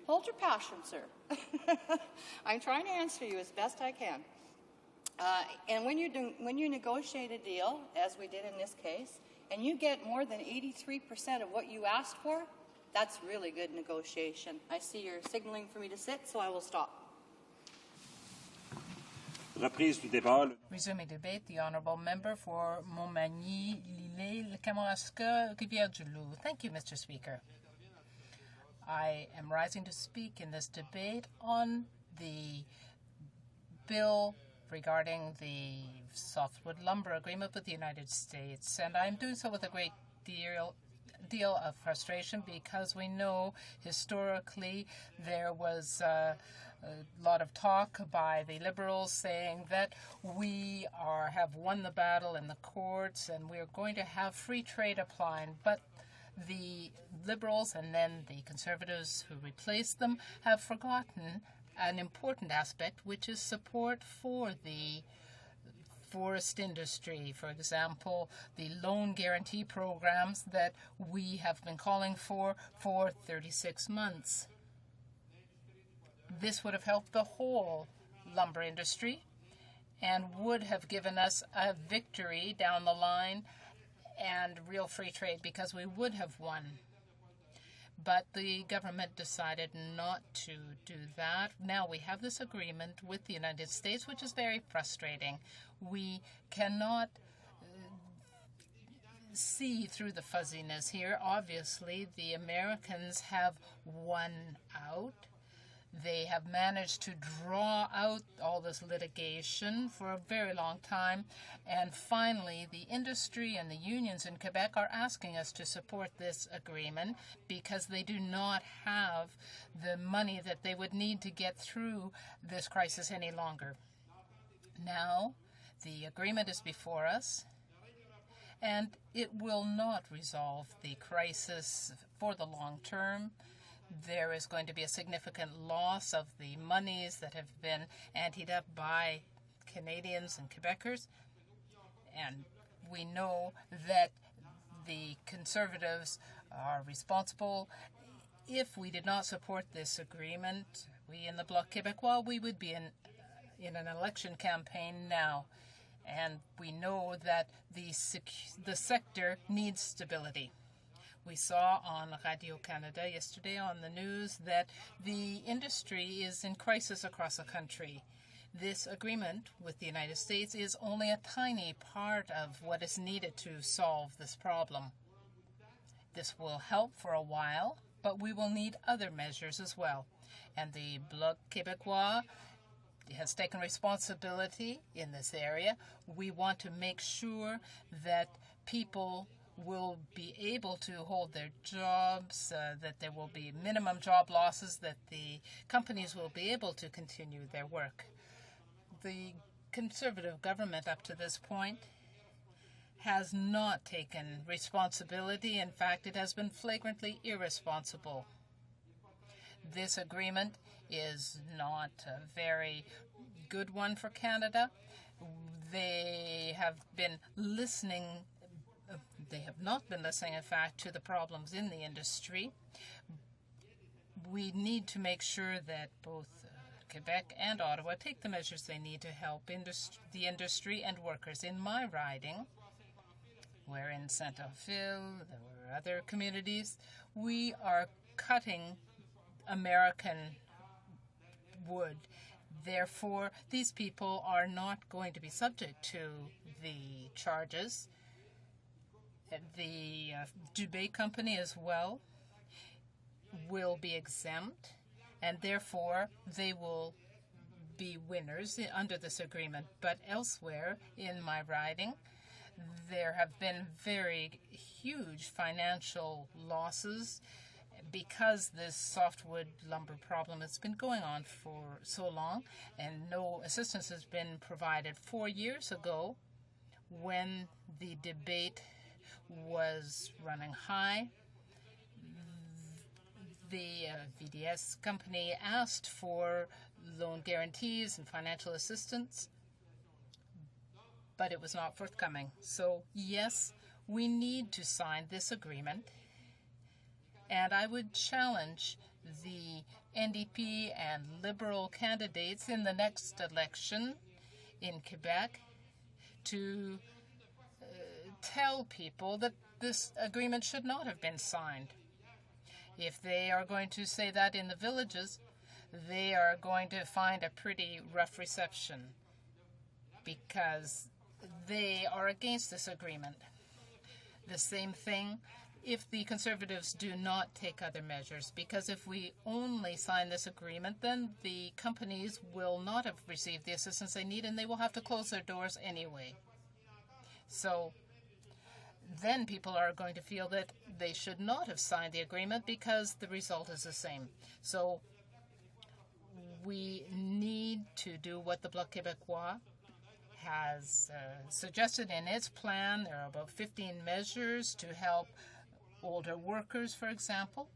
Speaker 6: Hold your passion, sir. I'm trying to answer you as best I can. And when you negotiate a deal, as we did in this case, and you get more than 83% of what you asked for, that's really good negotiation. I see you're signaling for me to sit, so I will stop.
Speaker 2: Resuming debate, the honourable member for Montmagny, Lille, Kamouraska, Rivière-du-Loup. Thank you, Mr. Speaker. I am rising to speak in this debate on the bill regarding the softwood lumber agreement with the United States, and I'm doing so with a great deal of frustration because we know historically there was a lot of talk by the Liberals saying that we have won the battle in the courts and we're going to have free trade applying, but the Liberals and then the Conservatives who replaced them have forgotten an important aspect, which is support for the forest industry. For example, the loan guarantee programs that we have been calling for 36 months. This would have helped the whole lumber industry and would have given us a victory down the line and real free trade because we would have won. But the government decided not to do that. Now we have this agreement with the United States, which is very frustrating. We cannot see through the fuzziness here. Obviously, the Americans have won out. They have managed to draw out all this litigation for a very long time. And finally, the industry and the unions in Quebec are asking us to support this agreement because they do not have the money that they would need to get through this crisis any longer. Now, the agreement is before us, and it will not resolve the crisis for the long term. There is going to be a significant loss of the monies that have been anteed up by Canadians and Quebecers. And we know that the Conservatives are responsible. If we did not support this agreement, we in the Bloc Québécois, we would be in an election campaign now. And we know that the sector needs stability. We saw on Radio-Canada yesterday on the news that the industry is in crisis across the country. This agreement with the United States is only a tiny part of what is needed to solve this problem. This will help for a while, but we will need other measures as well. And the Bloc Québécois has taken responsibility in this area. We want to make sure that people will be able to hold their jobs, that there will be minimum job losses, that the companies will be able to continue their work. The Conservative government up to this point has not taken responsibility. In fact, it has been flagrantly irresponsible. This agreement is not a very good one for Canada. They have been listening, they have not been listening, in fact, to the problems in the industry. We need to make sure that both Quebec and Ottawa take the measures they need to help the industry and workers. In my riding, where in Saint-Ophile, there were other communities, we are cutting American wood. Therefore, these people are not going to be subject to the charges. The Dubé company as well will be exempt, and therefore they will be winners under this agreement. But elsewhere in my riding, there have been very huge financial losses because this softwood lumber problem has been going on for so long and no assistance has been provided. 4 years ago, when the debate was running high, the VDS company asked for loan guarantees and financial assistance, but it was not forthcoming. So yes, we need to sign this agreement, and I would challenge the NDP and Liberal candidates in the next election in Quebec to tell people that this agreement should not have been signed. If they are going to say that in the villages, they are going to find a pretty rough reception because they are against this agreement. The same thing if the Conservatives do not take other measures, because if we only sign this agreement, then the companies will not have received the assistance they need and they will have to close their doors anyway. So then people are going to feel that they should not have signed the agreement because the result is the same. So we need to do what the Bloc Québécois has suggested in its plan. There are about 15 measures to help older workers, for example,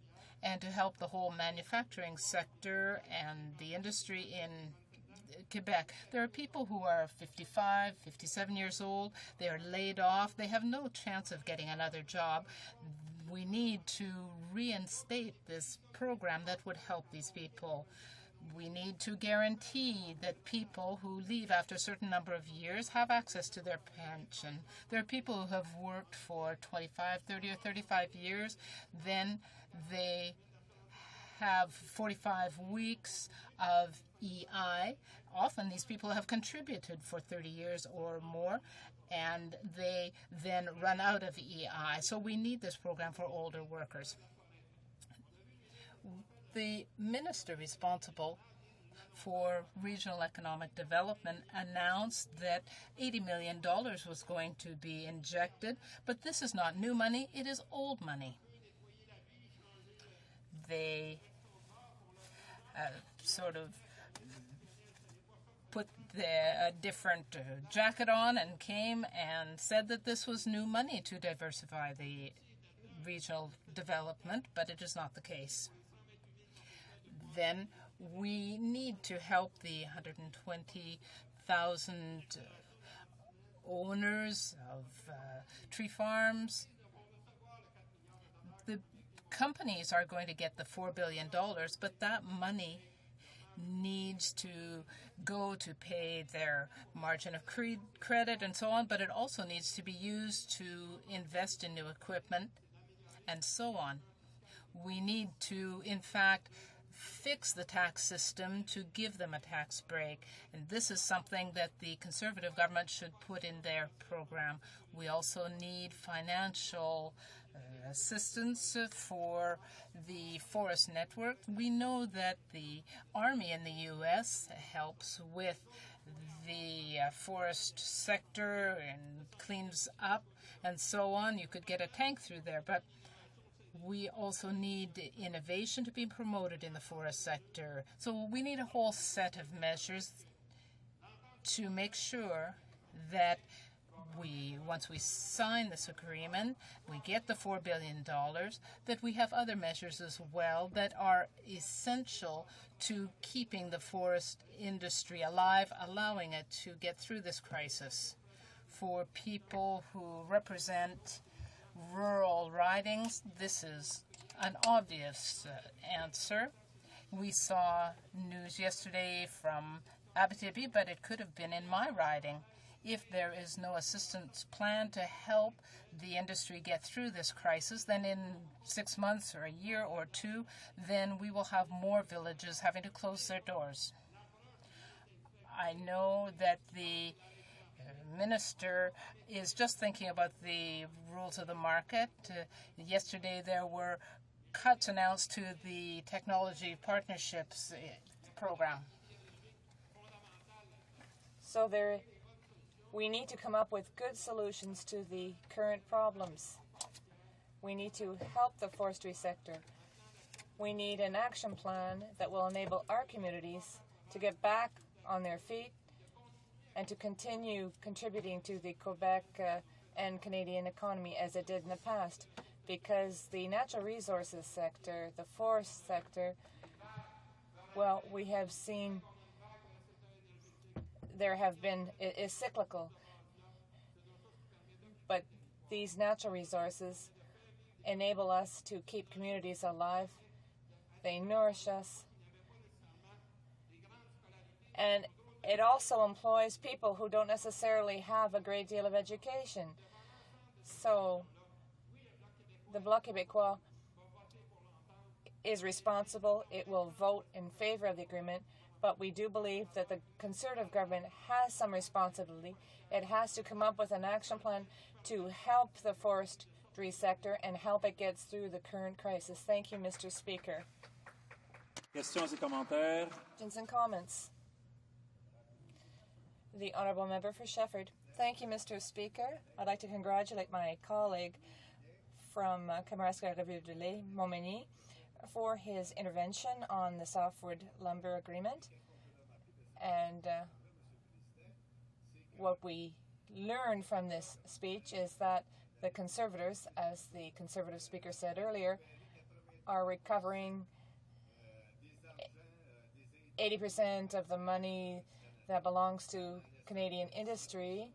Speaker 2: and to help the whole manufacturing sector and the industry in Quebec. There are people who are 55, 57 years old. They are laid off. They have no chance of getting another job. We need to reinstate this program that would help these people. We need to guarantee that people who leave after a certain number of years have access to their pension. There are people who have worked for 25, 30, or 35 years. Then they have 45 weeks of EI. Often these people have contributed for 30 years or more, and they then run out of EI. So we need this program for older workers. The minister responsible for regional economic development announced that $80 million was going to be injected, but this is not new money, it is old money. They sort of put a different jacket on and came and said that this was new money to diversify the regional development, but it is not the case. Then we need to help the 120,000 owners of tree farms. The companies are going to get the $4 billion, but that money needs to go to pay their margin of credit and so on, but it also needs to be used to invest in new equipment and so on. We need to, in fact, fix the tax system to give them a tax break. And this is something that the Conservative government should put in their program. We also need financial assistance for the forest network. We know that the Army in the U.S. helps with the forest sector and cleans up and so on. You could get a tank through there, but we also need innovation to be promoted in the forest sector. So we need a whole set of measures to make sure that once we sign this agreement, we get the $4 billion, that we have other measures as well that are essential to keeping the forest industry alive, allowing it to get through this crisis. For people who represent rural ridings, this is an obvious answer. We saw news yesterday from Abitibi, but it could have been in my riding. If there is no assistance plan to help the industry get through this crisis, then in 6 months or a year or two, then we will have more villages having to close their doors. I know that the minister is just thinking about the rules of the market. Yesterday there were cuts announced to the technology partnerships program.
Speaker 16: So we need to come up with good solutions to the current problems. We need to help the forestry sector. We need an action plan that will enable our communities to get back on their feet and to continue contributing to the Quebec and Canadian economy as it did in the past. Because the natural resources sector, the forest sector, well, we have seen is cyclical. But these natural resources enable us to keep communities alive. They nourish us. And it also employs people who don't necessarily have a great deal of education. So the Bloc Québécois is responsible. It will vote in favor of the agreement, but we do believe that the Conservative government has some responsibility. It has to come up with an action plan to help the forestry sector and help it get through the current crisis. Thank you, Mr. Speaker.
Speaker 8: Questions et commentaires?
Speaker 16: Questions and comments. The Honourable Member for Shefford. Thank you, Mr. Speaker. I'd like to congratulate my colleague from Kamouraska Rivière-du-Lait, Montmagny, for his intervention on the softwood lumber agreement. And what we learned from this speech is that the Conservatives, as the Conservative speaker said earlier, are recovering 80% of the money that belongs to Canadian industry,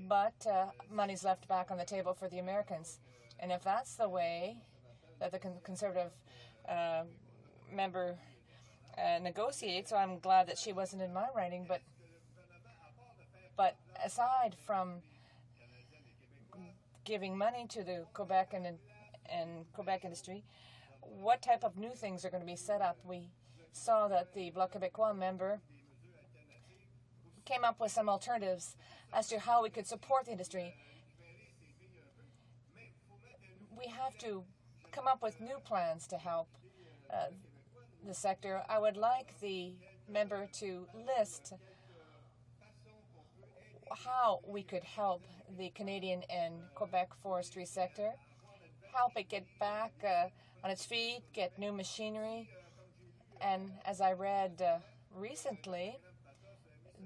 Speaker 16: but money's left back on the table for the Americans. And if that's the way that the Conservative member negotiates, so I'm glad that she wasn't in my writing, but aside from giving money to the Quebec and Quebec industry, what type of new things are going to be set up? We saw that the Bloc Québécois member came up with some alternatives as to how we could support the industry. We have to come up with new plans to help the sector. I would like the member to list how we could help the Canadian and Quebec forestry sector, help it get back on its feet, get new machinery. And as I read recently,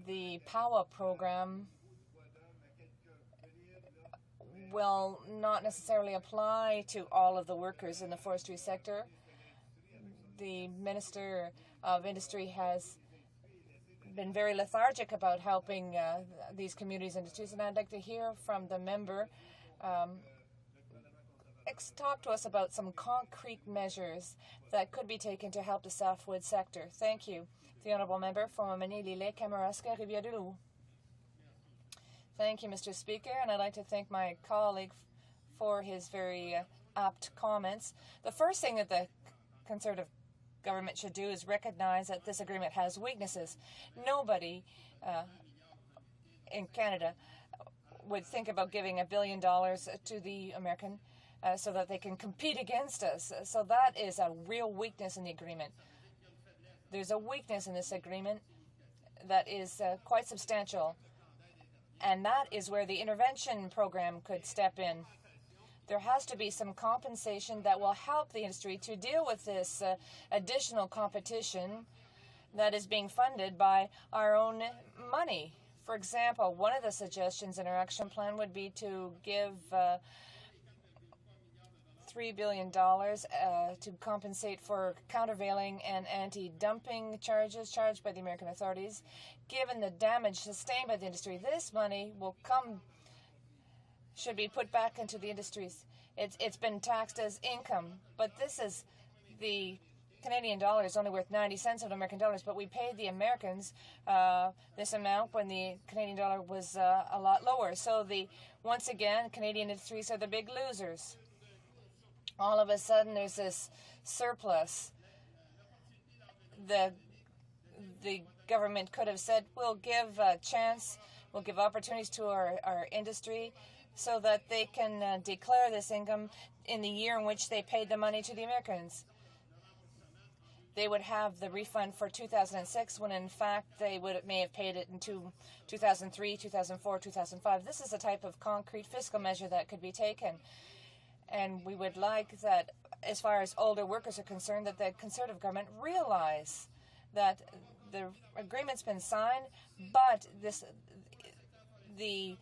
Speaker 16: the POWA program will not necessarily apply to all of the workers in the forestry sector. The Minister of Industry has been very lethargic about helping these communities and industries, and I'd like to hear from the member talk to us about some concrete measures that could be taken to help the softwood sector. Thank you. The Honourable Member for Montmagny-Lillet, Kamouraska, Rivière-du-Loup. Thank you, Mr. Speaker, and I'd like to thank my colleague for his very apt comments. The first thing that the Conservative government should do is recognize that this agreement has weaknesses. Nobody in Canada would think about giving $1 billion to the American so that they can compete against us. So that is a real weakness in the agreement. There's a weakness in this agreement that is quite substantial, and that is where the intervention program could step in. There has to be some compensation that will help the industry to deal with this additional competition that is being funded by our own money For example, one of the suggestions in our action plan would be to give $3 billion to compensate for countervailing and anti-dumping charges charged by the American authorities. Given the damage sustained by the industry, this money should be put back into the industries. It's been taxed as income, but this is the Canadian dollar is only worth 90 cents of American dollars, but we paid the Americans this amount when the Canadian dollar was a lot lower. So once again, Canadian industries are the big losers. All of a sudden, there's this surplus. The government could have said, we'll give a chance, we'll give opportunities to our industry so that they can declare this income in the year in which they paid the money to the Americans. They would have the refund for 2006 when, in fact, they may have paid it in 2003, 2004, 2005. This is a type of concrete fiscal measure that could be taken. And we would like that, as far as older workers are concerned, that the Conservative government realize that the agreement's been signed, but the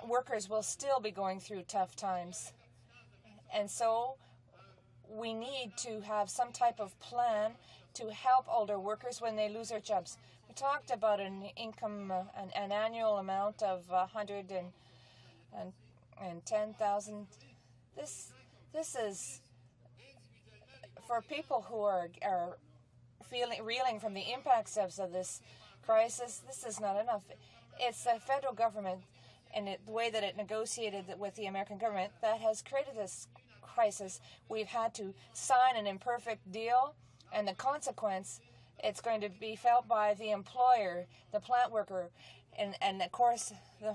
Speaker 16: workers will still be going through tough times. And so we need to have some type of plan to help older workers when they lose their jobs. We talked about an income, an annual amount of $110,000. This is for people who are reeling from the impacts of this crisis. This is not enough. It's the federal government and the way that it negotiated with the American government that has created this crisis. We've had to sign an imperfect deal, and the consequence, it's going to be felt by the employer, the plant worker, and of course the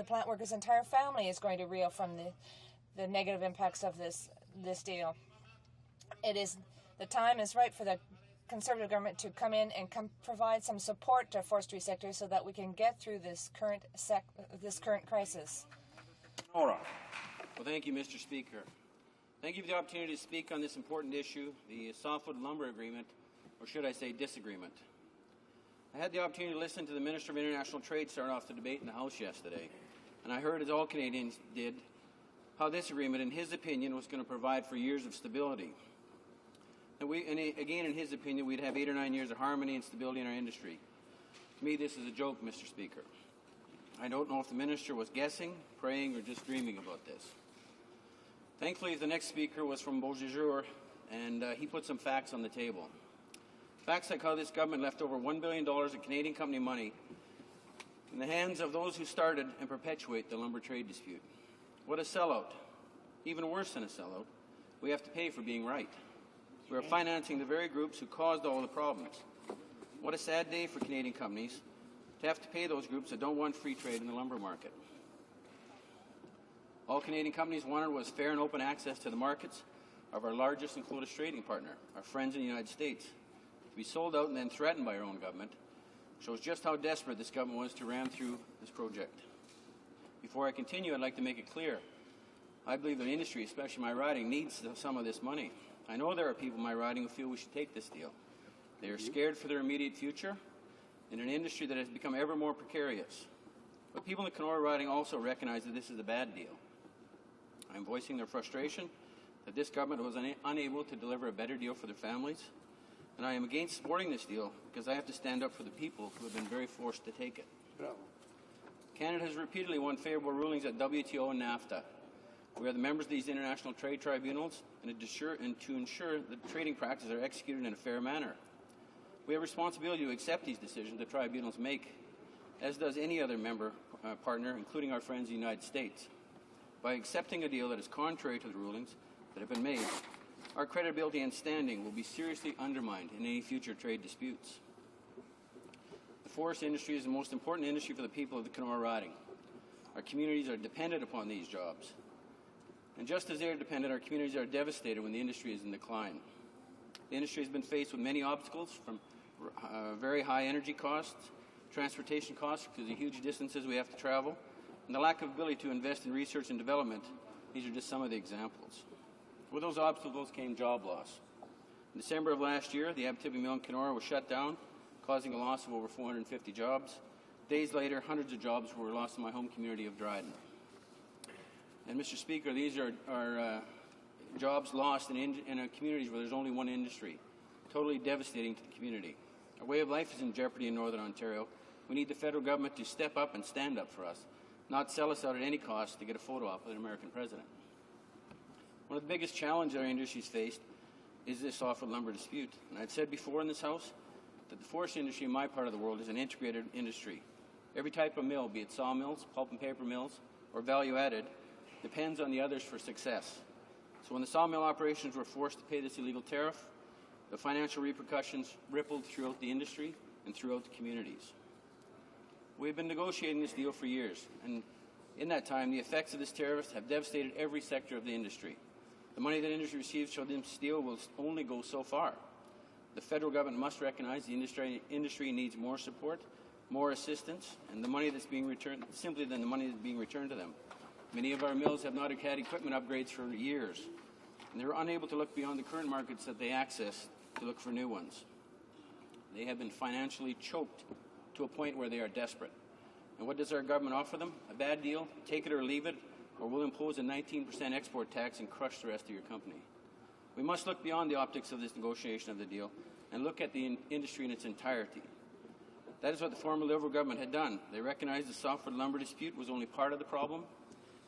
Speaker 16: plant worker's entire family is going to reel from the negative impacts of this deal. The time is right for the Conservative government to come in and provide some support to forestry sector so that we can get through this current crisis.
Speaker 18: Well, thank you, Mr. Speaker. Thank you for the opportunity to speak on this important issue, the softwood lumber agreement, or should I say disagreement. I had the opportunity to listen to the Minister of International Trade start off the debate in the House yesterday, and I heard, as all Canadians did, how this agreement, in his opinion, was going to provide for years of stability. And again, in his opinion, we'd have 8 or 9 years of harmony and stability in our industry. To me, this is a joke, Mr. Speaker. I don't know if the minister was guessing, praying, or just dreaming about this. Thankfully, the next speaker was from Beauséjour, and he put some facts on the table. Facts like how this government left over $1 billion of Canadian company money in the hands of those who started and perpetuate the lumber trade dispute. What a sellout. Even worse than a sellout, we have to pay for being right. We are financing the very groups who caused all the problems. What a sad day for Canadian companies to have to pay those groups that don't want free trade in the lumber market. All Canadian companies wanted was fair and open access to the markets of our largest and closest trading partner, our friends in the United States. To be sold out and then threatened by our own government shows just how desperate this government was to ram through this project. Before I continue, I'd like to make it clear. I believe the industry, especially my riding, needs some of this money. I know there are people in my riding who feel we should take this deal. They are scared for their immediate future in an industry that has become ever more precarious. But people in the Kenora riding also recognize that this is a bad deal. I am voicing their frustration that this government was unable to deliver a better deal for their families, and I am against supporting this deal because I have to stand up for the people who have been very forced to take it. Canada has repeatedly won favorable rulings at WTO and NAFTA. We are the members of these international trade tribunals and to ensure that trading practices are executed in a fair manner. We have a responsibility to accept these decisions the tribunals make, as does any other member partner, including our friends in the United States. By accepting a deal that is contrary to the rulings that have been made, our credibility and standing will be seriously undermined in any future trade disputes. The forest industry is the most important industry for the people of the Kenora riding. Our communities are dependent upon these jobs. And just as they are dependent, our communities are devastated when the industry is in decline. The industry has been faced with many obstacles, from very high energy costs, transportation costs because of the huge distances we have to travel, and the lack of ability to invest in research and development. These are just some of the examples. With those obstacles came job loss. In December of last year, the Abitibi Mill in Kenora was shut down, causing a loss of over 450 jobs. Days later, hundreds of jobs were lost in my home community of Dryden. And Mr. Speaker, these are jobs lost in communities where there's only one industry, totally devastating to the community. Our way of life is in jeopardy in Northern Ontario. We need the federal government to step up and stand up for us, not sell us out at any cost to get a photo op with an American president. One of the biggest challenges our industry's faced is this softwood lumber dispute. And I've said before in this House that the forest industry in my part of the world is an integrated industry. Every type of mill, be it sawmills, pulp and paper mills, or value-added, depends on the others for success. So when the sawmill operations were forced to pay this illegal tariff, the financial repercussions rippled throughout the industry and throughout the communities. We've been negotiating this deal for years, and in that time, the effects of this tariff have devastated every sector of the industry. The money that industry receives from this deal will only go so far. The federal government must recognize the industry needs more support, more assistance, and the money that's being returned, simply than the money that's being returned to them. Many of our mills have not had equipment upgrades for years, and they're unable to look beyond the current markets that they access to look for new ones. They have been financially choked to a point where they are desperate. And what does our government offer them? A bad deal, take it or leave it, or we'll impose a 19% export tax and crush the rest of your company. We must look beyond the optics of this negotiation of the deal and look at the industry in its entirety. That is what the former Liberal government had done. They recognized the softwood lumber dispute was only part of the problem,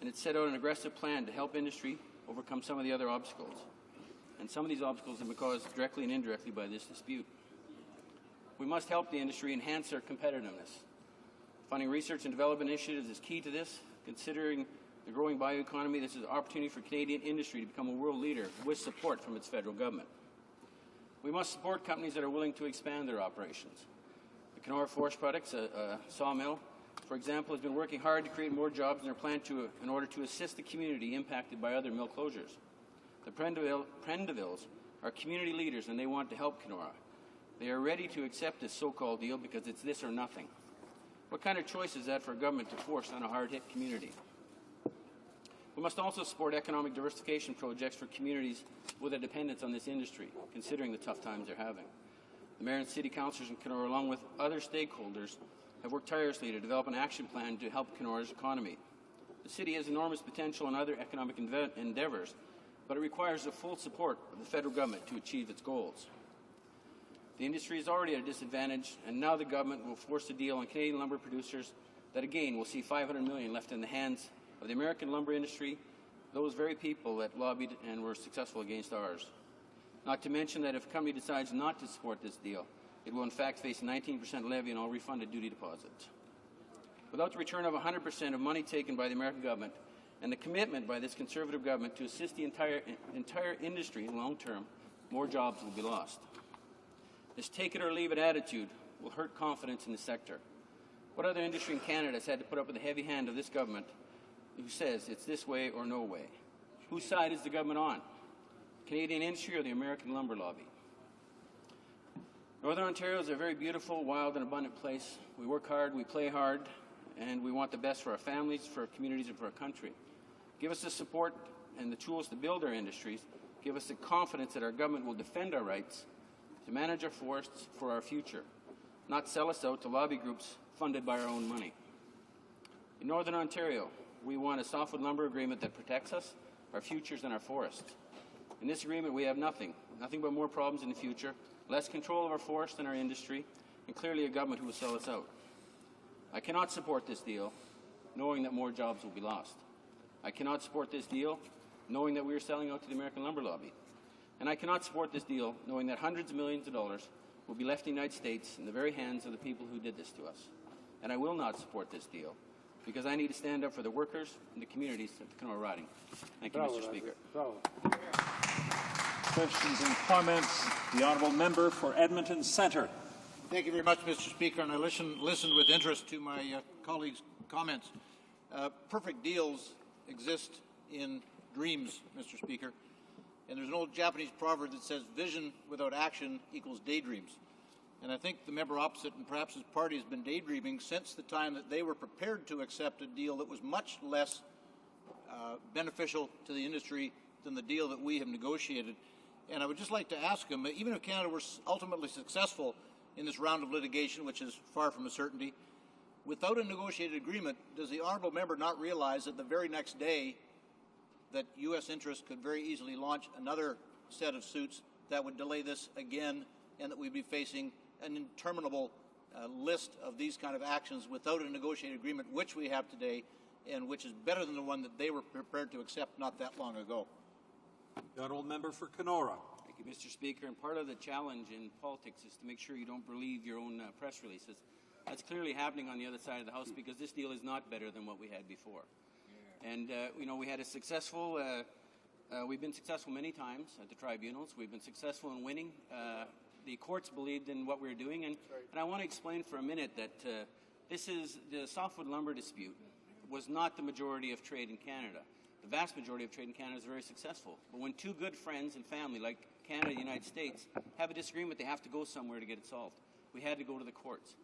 Speaker 18: and it set out an aggressive plan to help industry overcome some of the other obstacles. And some of these obstacles have been caused directly and indirectly by this dispute. We must help the industry enhance their competitiveness. Funding research and development initiatives is key to this. Considering the growing bioeconomy, this is an opportunity for Canadian industry to become a world leader with support from its federal government. We must support companies that are willing to expand their operations. The Kenora Forest Products, a sawmill, for example, has been working hard to create more jobs in their plant in order to assist the community impacted by other mill closures. The Prendevilles are community leaders, and they want to help Kenora. They are ready to accept this so-called deal because it's this or nothing. What kind of choice is that for a government to force on a hard-hit community? We must also support economic diversification projects for communities with a dependence on this industry, considering the tough times they're having. The Mayor and City Councillors in Kenora, along with other stakeholders, have worked tirelessly to develop an action plan to help Kenora's economy. The city has enormous potential in other economic endeavours, but it requires the full support of the federal government to achieve its goals. The industry is already at a disadvantage, and now the government will force a deal on Canadian lumber producers that, again, will see $500 million left in the hands of the American lumber industry, those very people that lobbied and were successful against ours. Not to mention that if a company decides not to support this deal, it will in fact face a 19% levy on all refunded duty deposits. Without the return of 100% of money taken by the American government and the commitment by this Conservative government to assist the entire industry in long term, more jobs will be lost. This take-it-or-leave-it attitude will hurt confidence in the sector. What other industry in Canada has had to put up with the heavy hand of this government who says it's this way or no way? Whose side is the government on? Canadian industry or the American lumber lobby? Northern Ontario is a very beautiful, wild, and abundant place. We work hard, we play hard, and we want the best for our families, for our communities, and for our country. Give us the support and the tools to build our industries. Give us the confidence that our government will defend our rights to manage our forests for our future, not sell us out to lobby groups funded by our own money. In Northern Ontario, we want a softwood lumber agreement that protects us, our futures, and our forests. In this agreement, we have nothing but more problems in the future, less control of our forests and our industry, and clearly a government who will sell us out. I cannot support this deal knowing that more jobs will be lost. I cannot support this deal knowing that we are selling out to the American lumber lobby. And I cannot support this deal knowing that hundreds of millions of dollars will be left in the United States in the very hands of the people who did this to us. And I will not support this deal because I need to stand up for the workers and the communities of the Kenora riding. Thank you, Mr. Speaker.
Speaker 8: Questions and comments? The honourable member for Edmonton Centre.
Speaker 19: Thank you very much, Mr. Speaker, and I listened with interest to my colleagues' comments. Perfect deals exist in dreams, Mr. Speaker. And there's an old Japanese proverb that says vision without action equals daydreams. And I think the member opposite and perhaps his party has been daydreaming since the time that they were prepared to accept a deal that was much less beneficial to the industry than the deal that we have negotiated. And I would just like to ask him, even if Canada were ultimately successful in this round of litigation, which is far from a certainty, without a negotiated agreement, does the honourable member not realize that the very next day that U.S. interests could very easily launch another set of suits that would delay this again, and that we'd be facing an interminable list of these kind of actions without a negotiated agreement, which we have today, and which is better than the one that they were prepared to accept not that long ago?
Speaker 8: The honourable member for Kenora.
Speaker 18: Thank you, Mr. Speaker. And part of the challenge in politics is to make sure you don't believe your own press releases. That's clearly happening on the other side of the House because this deal is not better than what we had before. And, we had a successful, we've been successful many times at the tribunals. We've been successful in winning. The courts believed in what we were doing. And I want to explain for a minute that the softwood lumber dispute was not the majority of trade in Canada. The vast majority of trade in Canada is very successful. But when two good friends and family, like Canada and the United States, have a disagreement, they have to go somewhere to get it solved. We had to go to the courts.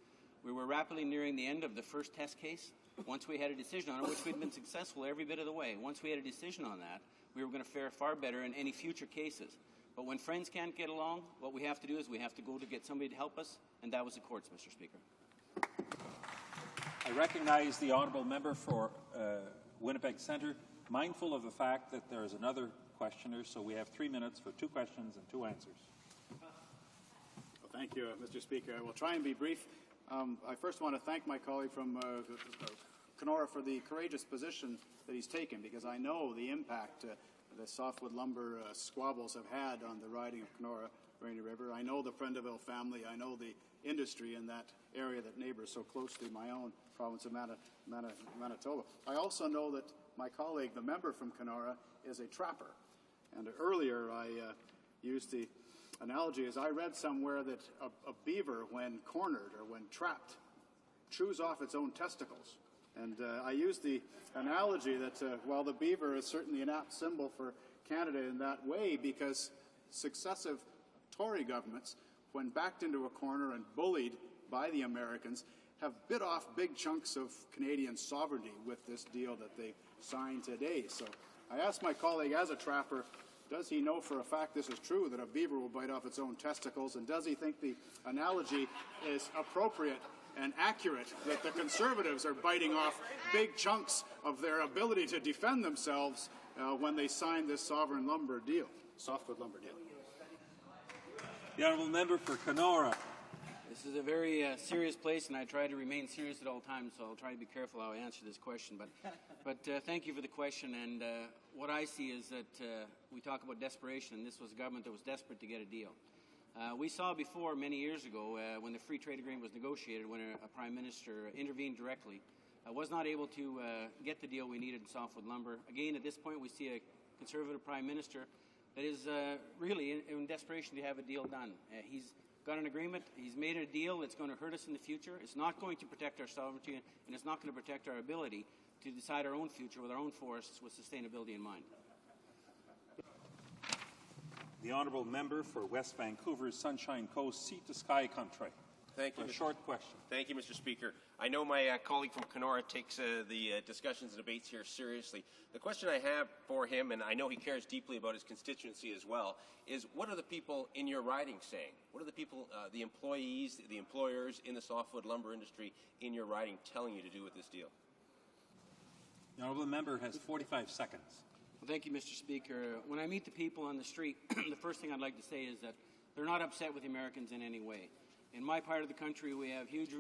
Speaker 18: We were rapidly nearing the end of the first test case. Once we had a decision on it, which we'd been successful every bit of the way, once we had a decision on that, we were going to fare far better in any future cases. But when friends can't get along, what we have to do is we have to go to get somebody to help us, and that was the courts, Mr. Speaker.
Speaker 8: I recognize the honourable member for Winnipeg Centre, mindful of the fact that there is another questioner, so we have 3 minutes for 2 questions and 2 answers.
Speaker 9: Well, thank you, Mr. Speaker. I will try and be brief. I first want to thank my colleague from Kenora for the courageous position that he's taken, because I know the impact the softwood lumber squabbles have had on the riding of Kenora Rainy River. I know the Prendeville family. I know the industry in that area that neighbors so closely my own province of Manitoba. I also know that my colleague, the member from Kenora, is a trapper. And earlier I used the analogy as I read somewhere that a beaver, when cornered or when trapped, chews off its own testicles. And I used the analogy that while the beaver is certainly an apt symbol for Canada in that way, because successive Tory governments, when backed into a corner and bullied by the Americans, have bit off big chunks of Canadian sovereignty with this deal that they signed today. So I asked my colleague, as a trapper, does he know for a fact this is true, that a beaver will bite off its own testicles, and does he think the analogy is appropriate and accurate, that the Conservatives are biting off big chunks of their ability to defend themselves when they signed this softwood lumber deal?
Speaker 8: The honourable member for Kenora.
Speaker 18: This is a very serious place, and I try to remain serious at all times, so I'll try to be careful how I answer this question. But thank you for the question, and what I see is that we talk about desperation, and this was a government that was desperate to get a deal. We saw before, many years ago, when the free trade agreement was negotiated, when a prime minister intervened directly, was not able to get the deal we needed in softwood lumber. Again, at this point, we see a Conservative prime minister that is really in desperation to have a deal done. He's got an agreement. He's made a deal that's going to hurt us in the future. It's not going to protect our sovereignty, and it's not going to protect our ability to decide our own future with our own forests with sustainability in mind.
Speaker 8: The honourable member for West Vancouver's Sunshine Coast, Sea to Sky Country.
Speaker 12: Thank you.
Speaker 8: For a short question.
Speaker 12: Thank you, Mr. Speaker. I know my colleague from Kenora takes the discussions and debates here seriously. The question I have for him, and I know he cares deeply about his constituency as well, is what are the people in your riding saying? What are the people, the employees, the employers in the softwood lumber industry in your riding telling you to do with this deal?
Speaker 8: The honourable member has 45 seconds.
Speaker 18: Well, thank you, Mr. Speaker. When I meet the people on the street, the first thing I'd like to say is that they're not upset with the Americans in any way. In my part of the country, we have huge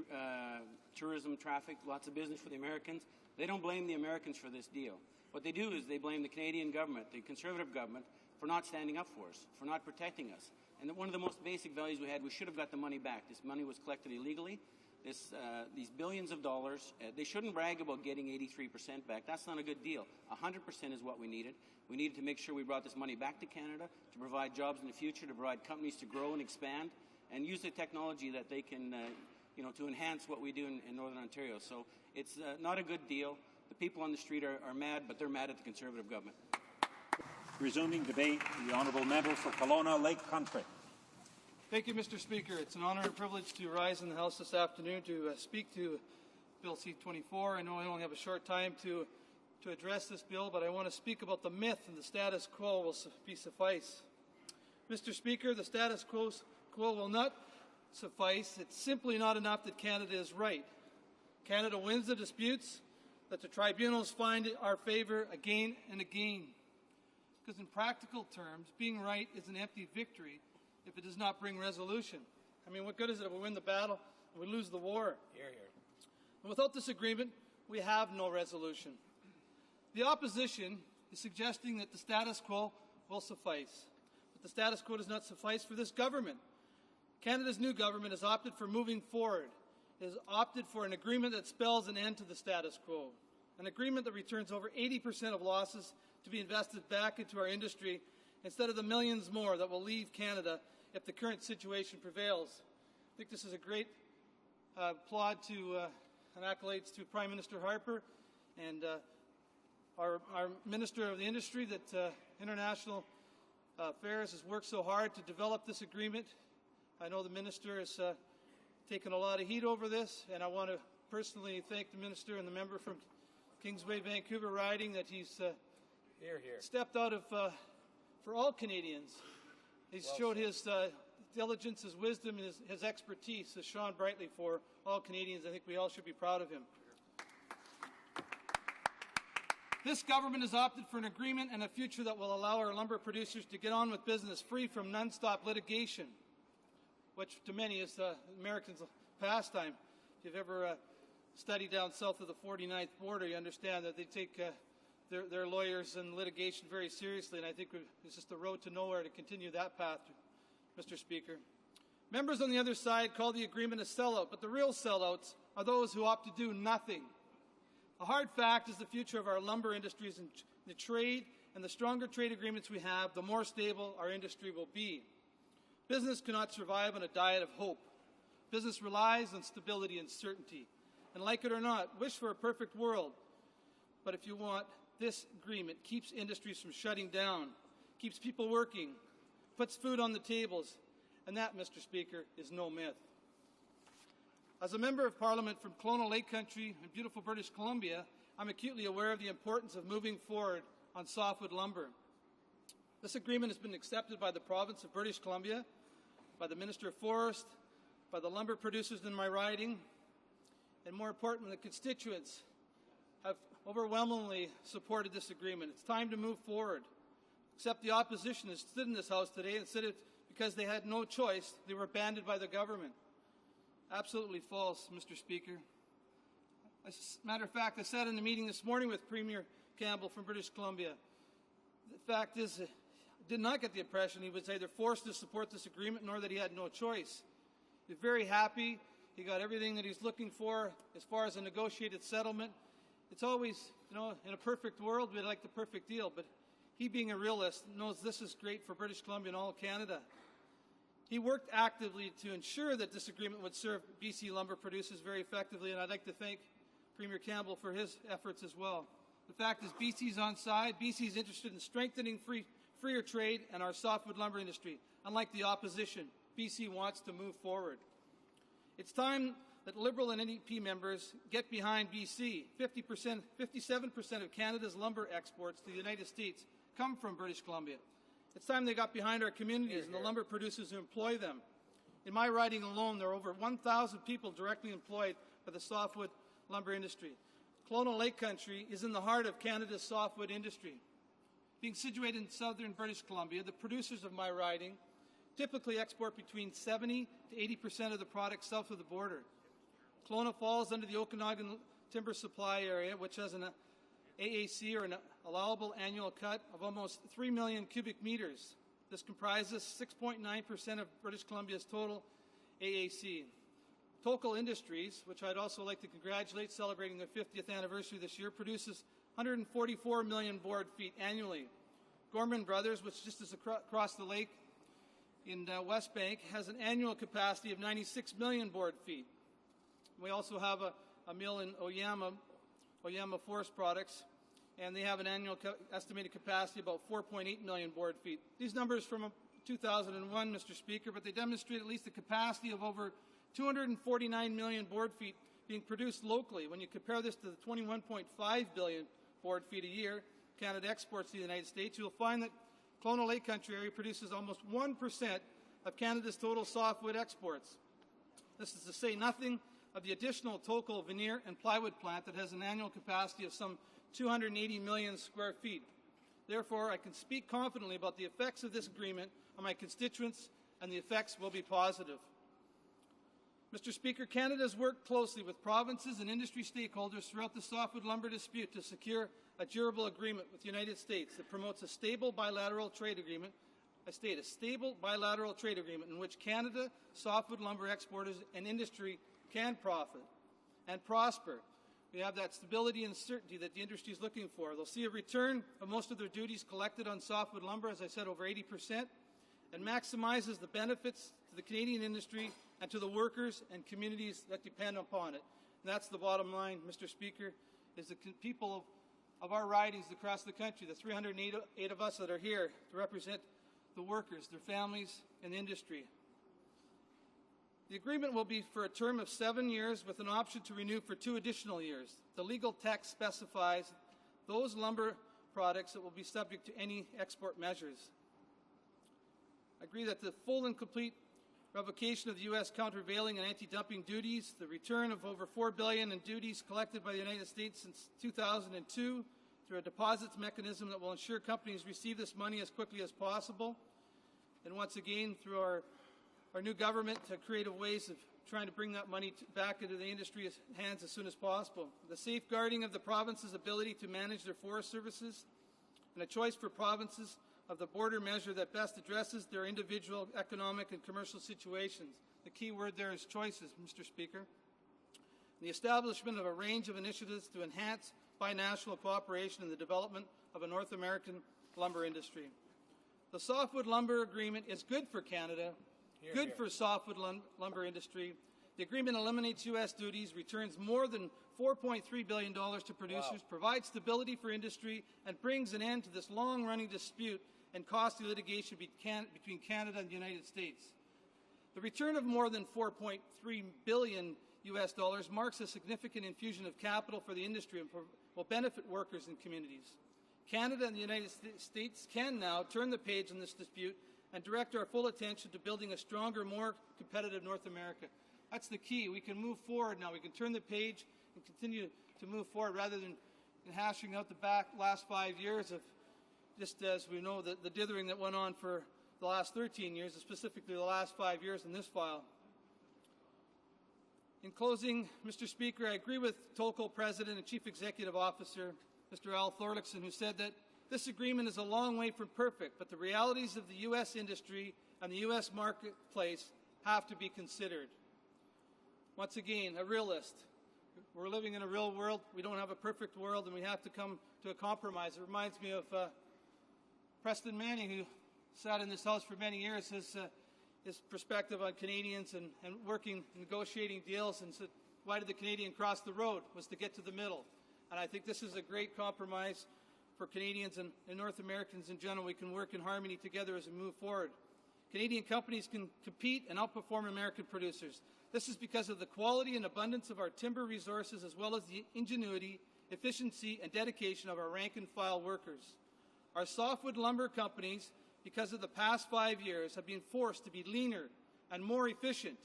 Speaker 18: tourism traffic, lots of business for the Americans. They don't blame the Americans for this deal. What they do is they blame the Canadian government, the Conservative government, for not standing up for us, for not protecting us. And one of the most basic values we had, we should have got the money back. This money was collected illegally. These billions of dollars, they shouldn't brag about getting 83% back. That's not a good deal. 100% is what we needed. We needed to make sure we brought this money back to Canada to provide jobs in the future, to provide companies to grow and expand, and use the technology that they can, to enhance what we do in Northern Ontario. So it's not a good deal. The people on the street are mad, but they're mad at the Conservative government.
Speaker 8: Resuming debate, the honourable member for Kelowna Lake Country.
Speaker 20: Thank you, Mr. Speaker. It's an honour and privilege to rise in the House this afternoon to speak to Bill C-24. I know I only have a short time to address this bill, but I want to speak about the myth, and the status quo will suffice. Mr. Speaker, the status quo will not suffice. It's simply not enough that Canada is right. Canada wins the disputes that the tribunals find in our favor again and again. Because in practical terms, being right is an empty victory if it does not bring resolution. I mean, what good is it if we win the battle and we lose the war?
Speaker 1: Hear, hear.
Speaker 20: And without this agreement, we have no resolution. The opposition is suggesting that the status quo will suffice. But the status quo does not suffice for this government. Canada's new government has opted for moving forward. It has opted for an agreement that spells an end to the status quo, an agreement that returns over 80% of losses to be invested back into our industry instead of the millions more that will leave Canada if the current situation prevails. I think this is a great applaud to and accolades to Prime Minister Harper and our Minister of the Industry that International Affairs has worked so hard to develop this agreement. I know the Minister has taken a lot of heat over this, and I want to personally thank the Minister and the member from Kingsway, Vancouver riding that he's stepped out of for all Canadians. He's showed his diligence, his wisdom, and his expertise has shone brightly for all Canadians. I think we all should be proud of him. This government has opted for an agreement and a future that will allow our lumber producers to get on with business free from non-stop litigation, which to many is Americans' pastime. If you've ever studied down south of the 49th border, you understand that they take their lawyers and litigation very seriously, and I think it's just the road to nowhere to continue that path, Mr. Speaker. Members on the other side call the agreement a sellout, but the real sellouts are those who opt to do nothing. A hard fact is the future of our lumber industries and the trade, and the stronger trade agreements we have, the more stable our industry will be. Business cannot survive on a diet of hope. Business relies on stability and certainty. And like it or not, wish for a perfect world. But if you want, this agreement keeps industries from shutting down, keeps people working, puts food on the tables, and that, Mr. Speaker, is no myth. As a member of Parliament from Kelowna Lake Country in beautiful British Columbia, I'm acutely aware of the importance of moving forward on softwood lumber. This agreement has been accepted by the province of British Columbia, by the Minister of Forest, by the lumber producers in my riding, and more importantly, the constituents have overwhelmingly supported this agreement. It's time to move forward. Except the opposition has stood in this House today and said it because they had no choice. They were abandoned by the government. Absolutely false, Mr. Speaker. As a matter of fact, I sat in a meeting this morning with Premier Campbell from British Columbia. The fact is, I did not get the impression he was either forced to support this agreement nor that he had no choice. He's very happy. He got everything that he's looking for as far as a negotiated settlement. It's always, in a perfect world, we'd like the perfect deal, but he, being a realist, knows this is great for British Columbia and all of Canada. He worked actively to ensure that this agreement would serve BC lumber producers very effectively, and I'd like to thank Premier Campbell for his efforts as well. The fact is, BC's on side. BC's interested in strengthening freer trade and our softwood lumber industry. Unlike the opposition, BC wants to move forward. It's time that Liberal and NDP members get behind BC. 57% of Canada's lumber exports to the United States come from British Columbia. It's time they got behind our communities and the lumber producers who employ them. In my riding alone, there are over 1,000 people directly employed by the softwood lumber industry. Kelowna Lake Country is in the heart of Canada's softwood industry. Being situated in southern British Columbia, the producers of my riding typically export between 70 to 80% of the product south of the border. Kelowna falls under the Okanagan Timber Supply Area, which has an AAC, or an allowable annual cut, of almost 3 million cubic meters. This comprises 6.9% of British Columbia's total AAC. Tocal Industries, which I'd also like to congratulate, celebrating their 50th anniversary this year, produces 144 million board feet annually. Gorman Brothers, which just is across the lake in West Bank, has an annual capacity of 96 million board feet. We also have a mill in Oyama Forest Products, and they have an annual estimated capacity of about 4.8 million board feet. These numbers from 2001, Mr. Speaker, but they demonstrate at least a capacity of over 249 million board feet being produced locally. When you compare this to the 21.5 billion board feet a year Canada exports to the United States, you'll find that Kelowna Lake Country area produces almost 1% of Canada's total softwood exports. This is to say nothing of the additional Tokal veneer and plywood plant that has an annual capacity of some 280 million square feet. Therefore, I can speak confidently about the effects of this agreement on my constituents, and the effects will be positive. Mr. Speaker, Canada has worked closely with provinces and industry stakeholders throughout the softwood lumber dispute to secure a durable agreement with the United States that promotes a stable bilateral trade agreement. I state, a stable bilateral trade agreement in which Canada, softwood lumber exporters, and industry can profit and prosper. We have that stability and certainty that the industry is looking for. They'll see a return of most of their duties collected on softwood lumber, as I said, over 80%, and maximizes the benefits to the Canadian industry and to the workers and communities that depend upon it. And that's the bottom line, Mr. Speaker, is the people of our ridings across the country, the 308 of us that are here to represent the workers, their families, and the industry. The agreement will be for a term of 7 years with an option to renew for 2 additional years. The legal text specifies those lumber products that will be subject to any export measures. I agree that the full and complete revocation of the U.S. countervailing and anti-dumping duties, the return of over $4 billion in duties collected by the United States since 2002 through a deposits mechanism that will ensure companies receive this money as quickly as possible, and once again through our new government to creative ways of trying to bring that money back into the industry's hands as soon as possible. The safeguarding of the province's ability to manage their forest services, and a choice for provinces of the border measure that best addresses their individual economic and commercial situations. The key word there is choices, Mr. Speaker. The establishment of a range of initiatives to enhance binational cooperation in the development of a North American lumber industry. The softwood lumber agreement is good for Canada, good for softwood lumber industry. The agreement eliminates U.S. duties, returns more than $4.3 billion to producers, provides stability for industry, and brings an end to this long-running dispute and costly litigation between Canada and the United States. The return of more than $4.3 billion U.S. dollars marks a significant infusion of capital for the industry and will benefit workers and communities. Canada and the United States can now turn the page on this dispute and direct our full attention to building a stronger, more competitive North America. That's the key. We can move forward now. We can turn the page and continue to move forward rather than hashing out the last 5 years of, just as we know, the dithering that went on for the last 13 years, and specifically the last 5 years in this file. In closing, Mr. Speaker, I agree with Tokal President and Chief Executive Officer, Mr. Al Thorlickson, who said that this agreement is a long way from perfect, but the realities of the U.S. industry and the U.S. marketplace have to be considered. Once again, a realist. We're living in a real world. We don't have a perfect world, and we have to come to a compromise. It reminds me of Preston Manning, who sat in this House for many years, his perspective on Canadians and negotiating deals, and said, why did the Canadian cross the road? Was to get to the middle. And I think this is a great compromise for Canadians and North Americans in general. We can work in harmony together as we move forward. Canadian companies can compete and outperform American producers. This is because of the quality and abundance of our timber resources, as well as the ingenuity, efficiency, and dedication of our rank-and-file workers. Our softwood lumber companies, because of the past 5 years, have been forced to be leaner and more efficient.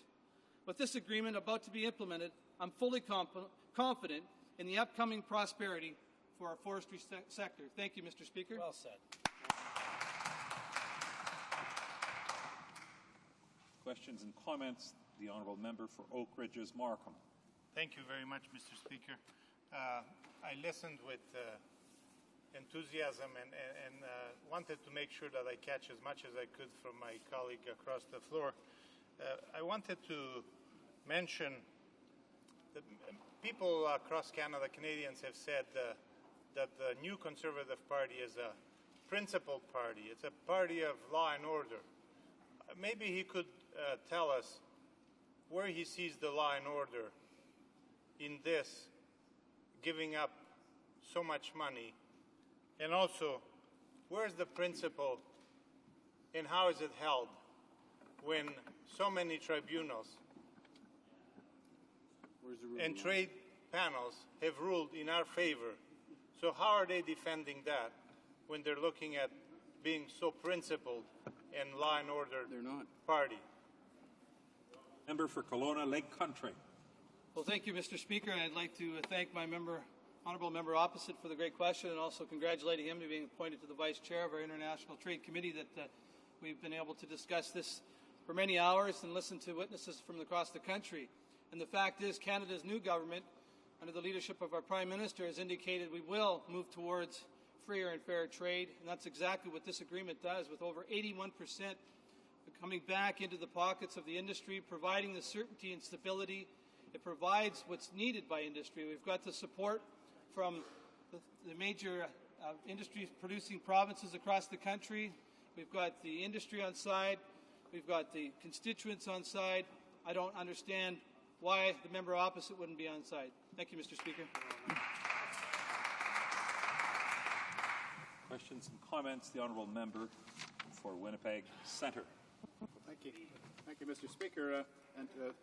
Speaker 20: With this agreement about to be implemented, I'm fully confident in the upcoming prosperity for our forestry sector. Thank you, Mr. Speaker.
Speaker 14: Well said.
Speaker 8: Questions and comments? The Honourable Member for Oak Ridges Markham.
Speaker 5: Thank you very much, Mr. Speaker. I listened with enthusiasm and wanted to make sure that I catch as much as I could from my colleague across the floor. I wanted to mention that people across Canada, Canadians, have said that the new Conservative Party is a principled party. It's a party of law and order. Maybe he could tell us where he sees the law and order in this, giving up so much money, and also where's the principle and how is it held when so many tribunals and trade panels have ruled in our favor? So how are they defending that when they're looking at being so principled and law and order party?
Speaker 8: Member for Kelowna Lake Country.
Speaker 20: Well, thank you, Mr. Speaker, and I'd like to thank my honourable member opposite for the great question, and also congratulating him to being appointed to the Vice Chair of our International Trade Committee, that we've been able to discuss this for many hours and listen to witnesses from across the country. And the fact is, Canada's new government, under the leadership of our Prime Minister, has indicated we will move towards freer and fair trade, and that's exactly what this agreement does, with over 81% coming back into the pockets of the industry, providing the certainty and stability. It provides what's needed by industry. We've got the support from the major industry-producing provinces across the country. We've got the industry on side. We've got the constituents on side. I don't understand why the member opposite wouldn't be on side. Thank you, Mr. Speaker.
Speaker 8: Questions and comments? The honourable member for Winnipeg Centre.
Speaker 9: Well, thank you. Thank you, Mr. Speaker.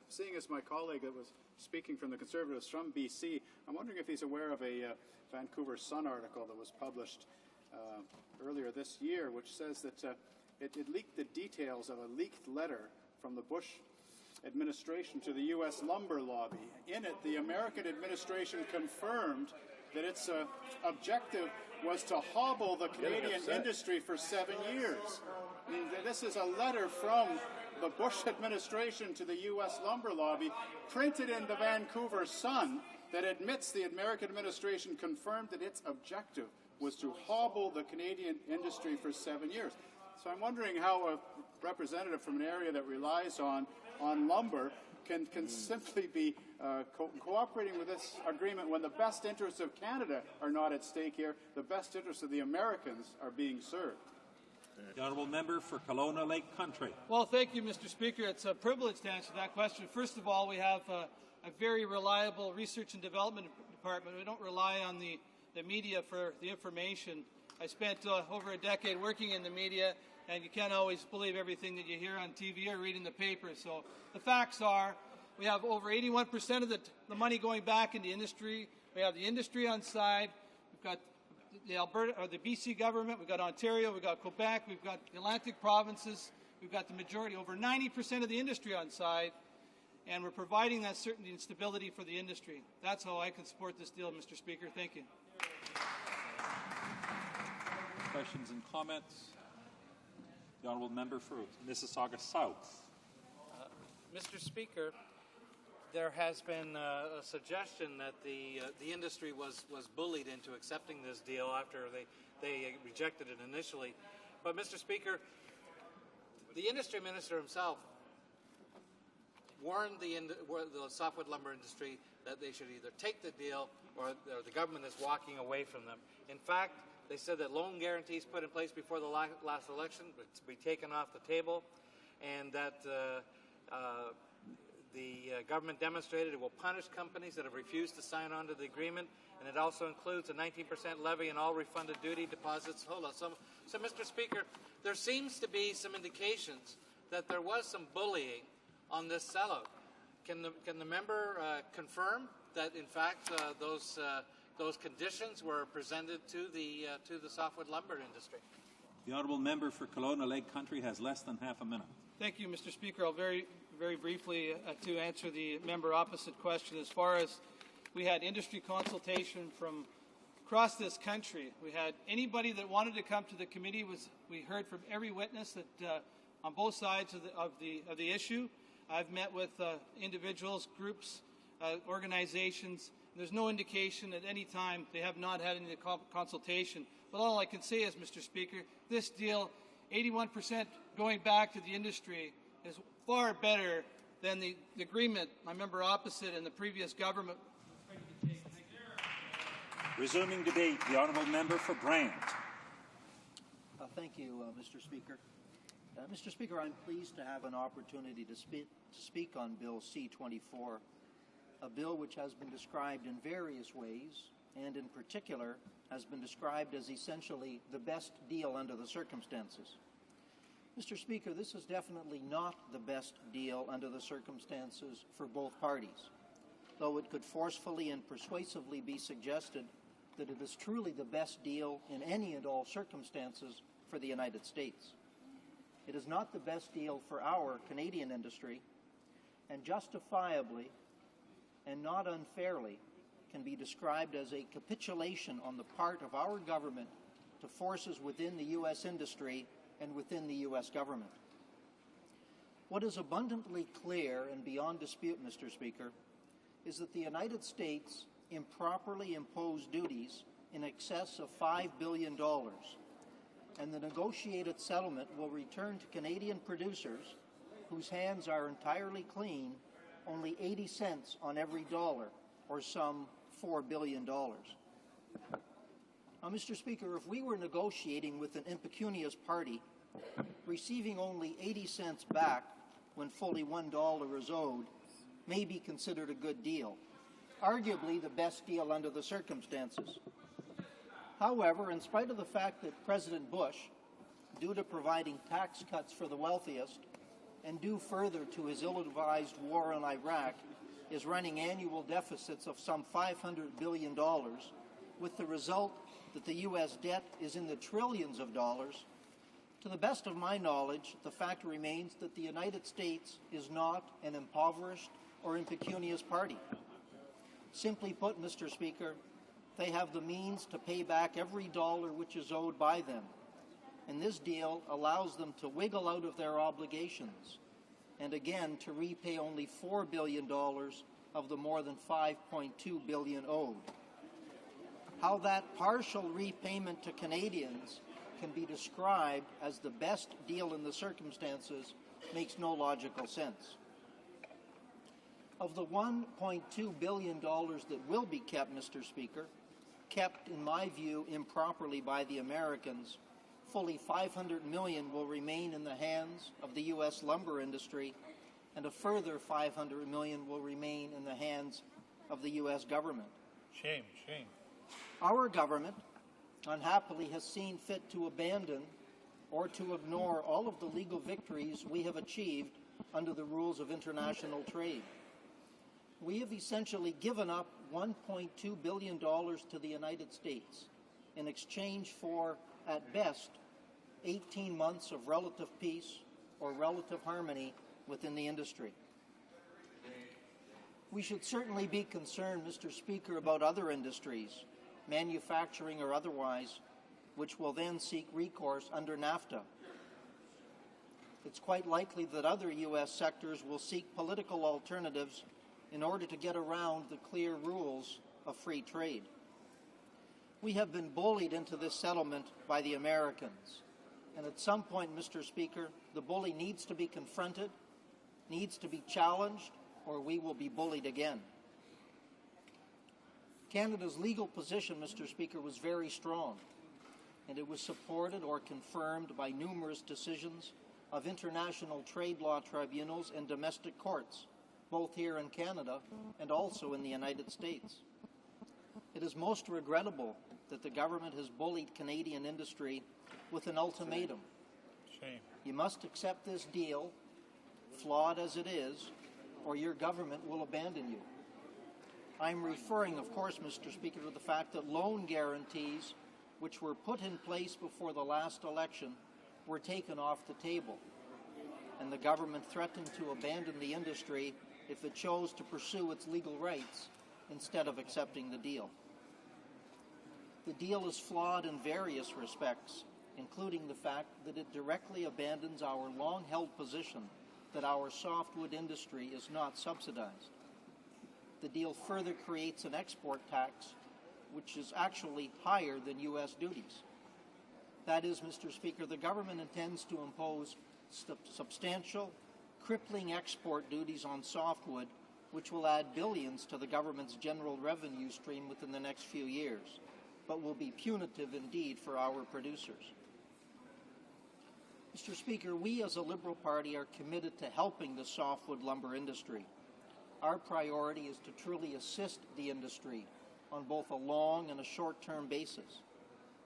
Speaker 9: Seeing as my colleague that was speaking from the Conservatives from BC, I'm wondering if he's aware of a Vancouver Sun article that was published earlier this year, which says that it leaked the details of a leaked letter from the Bush administration to the U.S. lumber lobby. In it, the American administration confirmed that its objective was to hobble the Canadian industry for 7 years. I mean, this is a letter from the Bush administration to the U.S. lumber lobby, printed in the Vancouver Sun, that admits the American administration confirmed that its objective was to hobble the Canadian industry for 7 years. So I'm wondering how a representative from an area that relies on lumber can simply be cooperating with this agreement when the best interests of Canada are not at stake here. The best interests of the Americans are being served.
Speaker 8: The honourable member for Kelowna Lake Country.
Speaker 20: Well, thank you, Mr. Speaker. It's a privilege to answer that question. First of all, we have a very reliable research and development department. We don't rely on the media for the information. I spent over a decade working in the media, and you can't always believe everything that you hear on TV or read in the paper. So the facts are, we have over 81% of the money going back into industry. We have the industry on side. We've got the Alberta or the BC government. We've got Ontario. We've got Quebec. We've got the Atlantic provinces. We've got the majority, over 90% of the industry on side, and we're providing that certainty and stability for the industry. That's how I can support this deal, Mr. Speaker. Thank you.
Speaker 8: Questions and comments? The honourable member for Mississauga South.
Speaker 14: Mr. Speaker, there has been a suggestion that the industry was bullied into accepting this deal after they rejected it initially. But, Mr. Speaker, the industry minister himself warned the softwood lumber industry that they should either take the deal or the government is walking away from them. In fact, they said that loan guarantees put in place before the last election would be taken off the table, and that the government demonstrated it will punish companies that have refused to sign on to the agreement, and it also includes a 19% levy on all refunded duty deposits. Hold on. So, Mr. Speaker, there seems to be some indications that there was some bullying on this sellout. Can the member confirm that, in fact, those conditions were presented to the softwood lumber industry?
Speaker 8: The honourable member for Kelowna Lake Country has less than half a minute.
Speaker 20: Thank you, Mr. Speaker. I'll very briefly to answer the member opposite question. As far as we had industry consultation from across this country, we had anybody that wanted to come to the committee. We heard from every witness that on both sides of the issue. I've met with individuals, groups, organizations. There's no indication at any time they have not had any consultation. But all I can say is, Mr. Speaker, this deal, 81% going back to the industry, is far better than the agreement my member opposite and the previous government.
Speaker 8: Resuming debate, the honourable member for Brant.
Speaker 21: Thank you, Mr. Speaker. Mr. Speaker, I'm pleased to have an opportunity to speak on Bill C-24, a bill which has been described in various ways, and in particular has been described as essentially the best deal under the circumstances. Mr. Speaker, this is definitely not the best deal under the circumstances for both parties, though it could forcefully and persuasively be suggested that it is truly the best deal in any and all circumstances for the United States. It is not the best deal for our Canadian industry, and justifiably, and not unfairly, can be described as a capitulation on the part of our government to forces within the U.S. industry and within the U.S. government. What is abundantly clear and beyond dispute, Mr. Speaker, is that the United States improperly imposed duties in excess of $5 billion, and the negotiated settlement will return to Canadian producers whose hands are entirely clean only 80 cents on every dollar, or some $4 billion. Now, Mr. Speaker, if we were negotiating with an impecunious party, receiving only 80 cents back when fully $1 is owed may be considered a good deal, arguably the best deal under the circumstances. However, in spite of the fact that President Bush, due to providing tax cuts for the wealthiest and due further to his ill-advised war in Iraq, is running annual deficits of some $500 billion, with the result that the U.S. debt is in the trillions of dollars, to the best of my knowledge, the fact remains that the United States is not an impoverished or impecunious party. Simply put, Mr. Speaker, they have the means to pay back every dollar which is owed by them, and this deal allows them to wiggle out of their obligations and again to repay only $4 billion of the more than $5.2 billion owed. How that partial repayment to Canadians can be described as the best deal in the circumstances makes no logical sense. Of the $1.2 billion that will be kept, Mr. Speaker, kept, in my view, improperly by the Americans, fully $500 million will remain in the hands of the U.S. lumber industry, and a further $500 million will remain in the hands of the U.S. government.
Speaker 5: Shame.
Speaker 21: Our government, unhappily, has seen fit to abandon or to ignore all of the legal victories we have achieved under the rules of international trade. We have essentially given up $1.2 billion to the United States in exchange for, at best, 18 months of relative peace or relative harmony within the industry. We should certainly be concerned, Mr. Speaker, about other industries, manufacturing or otherwise, which will then seek recourse under NAFTA. It's quite likely that other U.S. sectors will seek political alternatives in order to get around the clear rules of free trade. We have been bullied into this settlement by the Americans, and at some point, Mr. Speaker, the bully needs to be confronted, needs to be challenged, or we will be bullied again. Canada's legal position, Mr. Speaker, was very strong, and it was supported or confirmed by numerous decisions of international trade law tribunals and domestic courts, both here in Canada and also in the United States. It is most regrettable that the government has bullied Canadian industry with an ultimatum.
Speaker 5: Shame.
Speaker 21: You must accept this deal, flawed as it is, or your government will abandon you. I'm referring, of course, Mr. Speaker, to the fact that loan guarantees, which were put in place before the last election, were taken off the table, and the government threatened to abandon the industry if it chose to pursue its legal rights instead of accepting the deal. The deal is flawed in various respects, including the fact that it directly abandons our long-held position that our softwood industry is not subsidized. The deal further creates an export tax, which is actually higher than U.S. duties. That is, Mr. Speaker, the government intends to impose substantial, crippling export duties on softwood, which will add billions to the government's general revenue stream within the next few years, but will be punitive indeed for our producers. Mr. Speaker, we as a Liberal Party are committed to helping the softwood lumber industry. Our priority is to truly assist the industry on both a long and a short-term basis,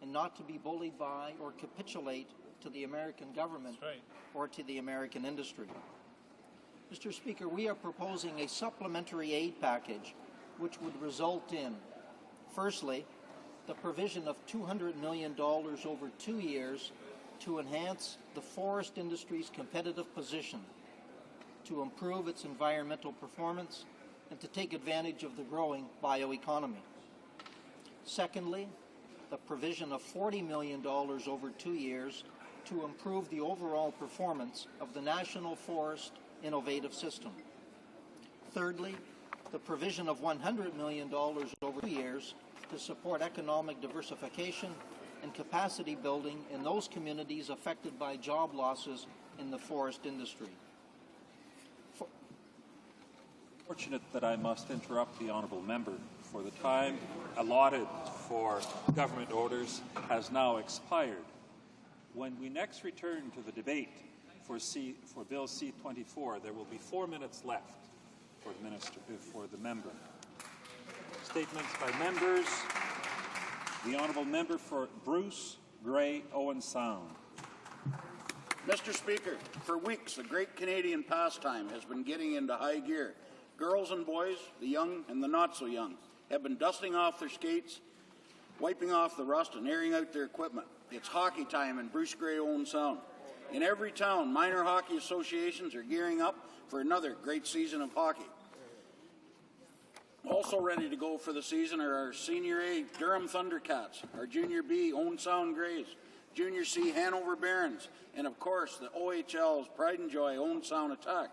Speaker 21: and not to be bullied by or capitulate to the American government or to the American industry. Mr. Speaker, we are proposing a supplementary aid package which would result in, firstly, the provision of $200 million over 2 years to enhance the forest industry's competitive position, to improve its environmental performance, and to take advantage of the growing bioeconomy. Secondly, the provision of $40 million over 2 years to improve the overall performance of the National Forest Innovative System. Thirdly, the provision of $100 million over 2 years to support economic diversification and capacity building in those communities affected by job losses in the forest industry.
Speaker 8: Fortunate that I must interrupt the honourable member, for the time allotted for government orders has now expired. When we next return to the debate for Bill C-24, there will be 4 minutes left for the member. Statements by members. The honourable member for Bruce Grey Owen Sound.
Speaker 3: Mr. Speaker, for weeks a great Canadian pastime has been getting into high gear. Girls and boys, the young and the not so young, have been dusting off their skates, wiping off the rust and airing out their equipment. It's hockey time in Bruce Grey Owen Sound. In every town, minor hockey associations are gearing up for another great season of hockey. Also ready to go for the season are our Senior A Durham Thundercats, our Junior B Owen Sound Greys, Junior C Hanover Barons, and of course the OHL's Pride and Joy Owen Sound Attack.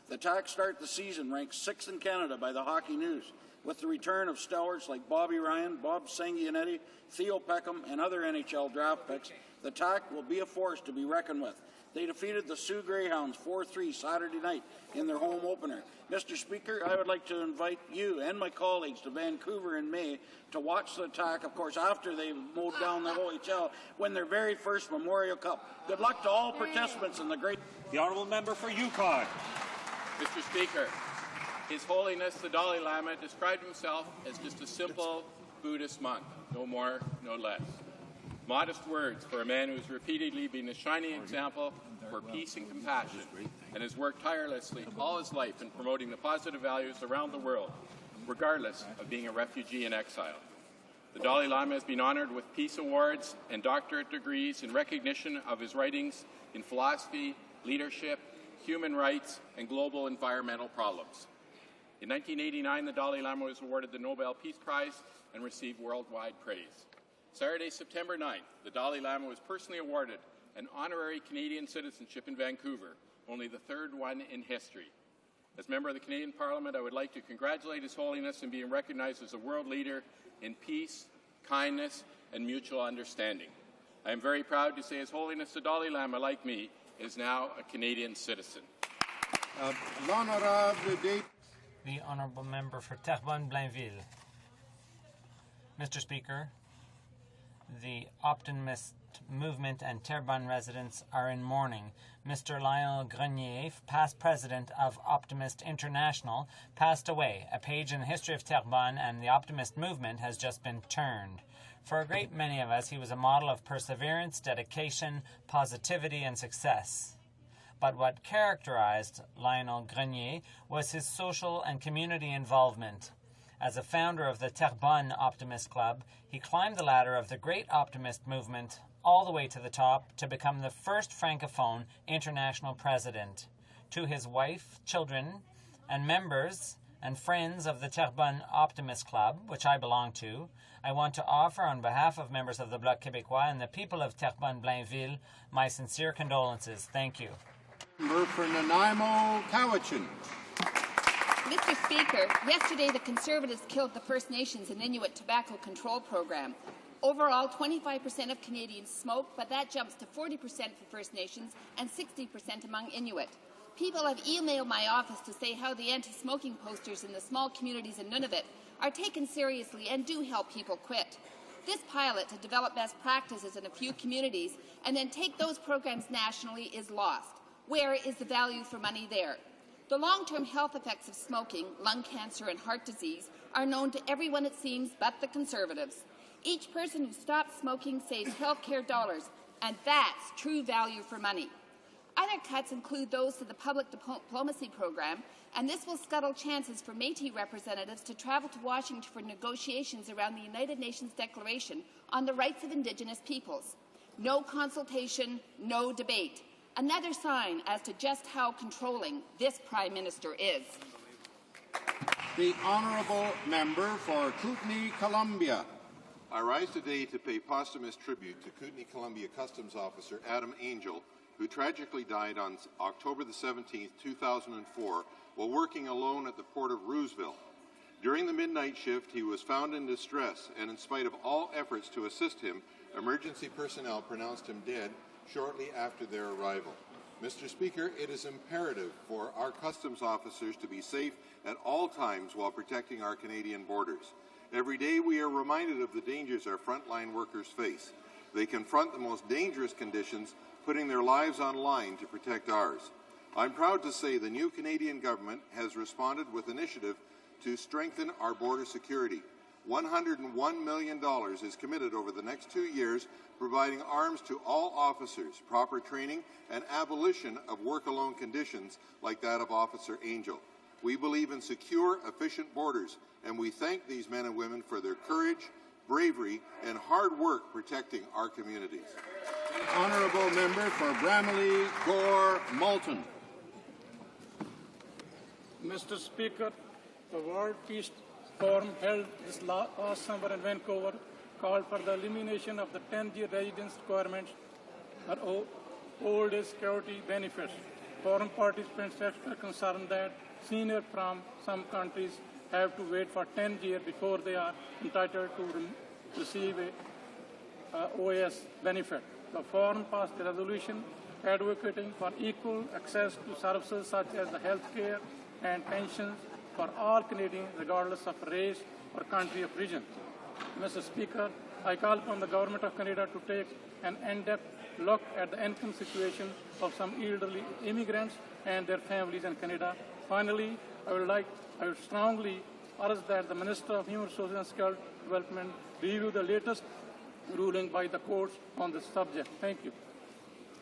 Speaker 3: The Attack start the season ranked 6th in Canada by the Hockey News. With the return of stalwarts like Bobby Ryan, Bob Sanguinetti, Theo Peckham, and other NHL draft picks, the Attack will be a force to be reckoned with. They defeated the Sioux Greyhounds 4-3 Saturday night in their home opener. Mr. Speaker, I would like to invite you and my colleagues to Vancouver in May to watch the Attack, of course, after they mowed down the OHL, win their very first Memorial Cup. Good luck to all participants in the great...
Speaker 8: The honourable member for Yukon.
Speaker 11: Mr. Speaker, His Holiness the Dalai Lama described himself as just a simple Buddhist monk, no more, no less. Modest words for a man who has repeatedly been a shining example for peace and compassion and has worked tirelessly all his life in promoting the positive values around the world, regardless of being a refugee in exile. The Dalai Lama has been honored with peace awards and doctorate degrees in recognition of his writings in philosophy, leadership, human rights, and global environmental problems. In 1989, the Dalai Lama was awarded the Nobel Peace Prize and received worldwide praise. Saturday, September 9th, the Dalai Lama was personally awarded an honorary Canadian citizenship in Vancouver, only the third one in history. As member of the Canadian Parliament, I would like to congratulate His Holiness in being recognized as a world leader in peace, kindness, and mutual understanding. I am very proud to say His Holiness the Dalai Lama, like me, is now a Canadian citizen.
Speaker 23: The honourable member for Terrebonne-Blainville. Mr. Speaker, the Optimist Movement and Terrebonne residents are in mourning. Mr. Lionel Grenier, past president of Optimist International, passed away. A page in the history of Terrebonne and the Optimist Movement has just been turned. For a great many of us, he was a model of perseverance, dedication, positivity, and success. But what characterized Lionel Grenier was his social and community involvement. As a founder of the Terrebonne Optimist Club, he climbed the ladder of the great Optimist movement all the way to the top to become the first Francophone international president. To his wife, children, and members and friends of the Terrebonne Optimist Club, which I belong to, I want to offer on behalf of members of the Bloc Québécois and the people of Terrebonne-Blainville my sincere condolences. Thank you.
Speaker 3: Member for Nanaimo, Cowichan.
Speaker 24: Mr. Speaker, yesterday the Conservatives killed the First Nations and Inuit Tobacco Control Program. Overall, 25% of Canadians smoke, but that jumps to 40% for First Nations and 60% among Inuit. People have emailed my office to say how the anti-smoking posters in the small communities in Nunavut are taken seriously and do help people quit. This pilot to develop best practices in a few communities and then take those programs nationally is lost. Where is the value for money there? The long-term health effects of smoking, lung cancer and heart disease, are known to everyone, it seems, but the Conservatives. Each person who stops smoking saves health care dollars, and that's true value for money. Other cuts include those to the public diplomacy program, and this will scuttle chances for Métis representatives to travel to Washington for negotiations around the United Nations Declaration on the Rights of Indigenous Peoples. No consultation, no debate. Another sign as to just how controlling this Prime Minister is.
Speaker 3: The Honourable Member for Kootenay, Columbia.
Speaker 4: I rise today to pay posthumous tribute to Kootenay, Columbia Customs Officer Adam Angel, who tragically died on October the 17th, 2004, while working alone at the port of Roosevelt. During the midnight shift, he was found in distress, and in spite of all efforts to assist him, emergency personnel pronounced him dead shortly after their arrival. Mr. Speaker, it is imperative for our customs officers to be safe at all times while protecting our Canadian borders. Every day we are reminded of the dangers our frontline workers face. They confront the most dangerous conditions, putting their lives on line to protect ours. I'm proud to say the new Canadian government has responded with initiative to strengthen our border security. $101 million is committed over the next 2 years, providing arms to all officers, proper training, and abolition of work-alone conditions like that of Officer Angel. We believe in secure, efficient borders, and we thank these men and women for their courage, bravery, and hard work protecting our communities.
Speaker 3: The Honourable Member for Bramalea, Gore, Malton.
Speaker 7: Mr. Speaker, the World Peace Forum held this last summer in Vancouver called for the elimination of the 10-year residence requirements for old age security benefits. Forum participants expressed concern that seniors from some countries have to wait for 10 years before they are entitled to receive a OAS benefit. The Forum passed a resolution advocating for equal access to services such as the health care and pensions for all Canadians regardless of race or country of origin. Mr. Speaker, I call upon the Government of Canada to take an in-depth look at the income situation of some elderly immigrants and their families in Canada. Finally, I would strongly urge that the Minister of Human Resources and Skills Development review the latest ruling by the courts on this subject. Thank you.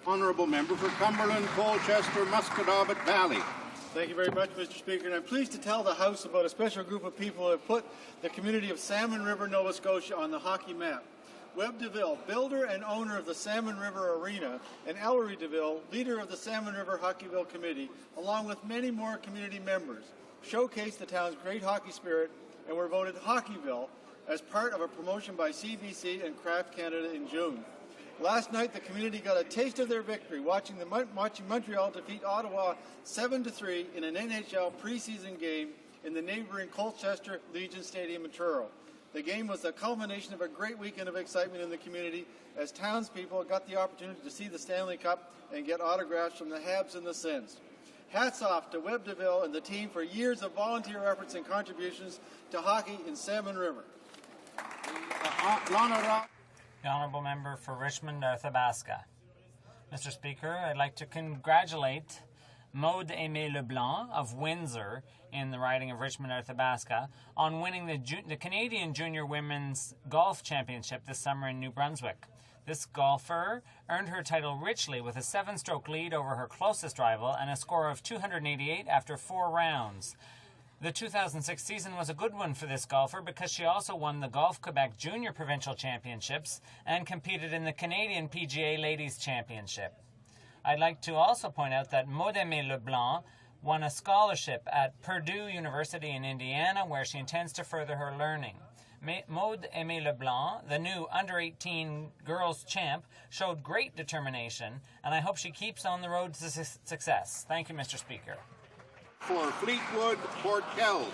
Speaker 3: Honourable Member for Cumberland, Colchester, Musquodoboit Valley.
Speaker 20: Thank you very much, Mr. Speaker. And I'm pleased to tell the House about a special group of people who have put the community of Salmon River, Nova Scotia on the hockey map. Webb DeVille, builder and owner of the Salmon River Arena, and Ellery DeVille, leader of the Salmon River Hockeyville Committee, along with many more community members, showcased the town's great hockey spirit and were voted Hockeyville as part of a promotion by CBC and Kraft Canada in June. Last night, the community got a taste of their victory watching Montreal defeat Ottawa 7-3 in an NHL preseason game in the neighboring Colchester Legion Stadium in Truro. The game was the culmination of a great weekend of excitement in the community as townspeople got the opportunity to see the Stanley Cup and get autographs from the Habs and the Sens. Hats off to Webb DeVille and the team for years of volunteer efforts and contributions to hockey in Salmon River.
Speaker 23: The Honourable Member for Richmond, Arthabaska. Mr. Speaker, I'd like to congratulate Maude Aimé Leblanc of Windsor in the riding of Richmond, Arthabaska on winning the Canadian Junior Women's Golf Championship this summer in New Brunswick. This golfer earned her title richly with a 7-stroke lead over her closest rival and a score of 288 after 4 rounds. The 2006 season was a good one for this golfer because she also won the Golf Quebec Junior Provincial Championships and competed in the Canadian PGA Ladies Championship. I'd like to also point out that Maude Aimé Leblanc won a scholarship at Purdue University in Indiana where she intends to further her learning. Maude Aimé Leblanc, the new under-18 girls champ, showed great determination, and I hope she keeps on the road to success. Thank you, Mr. Speaker.
Speaker 3: For Fleetwood, Port Kells.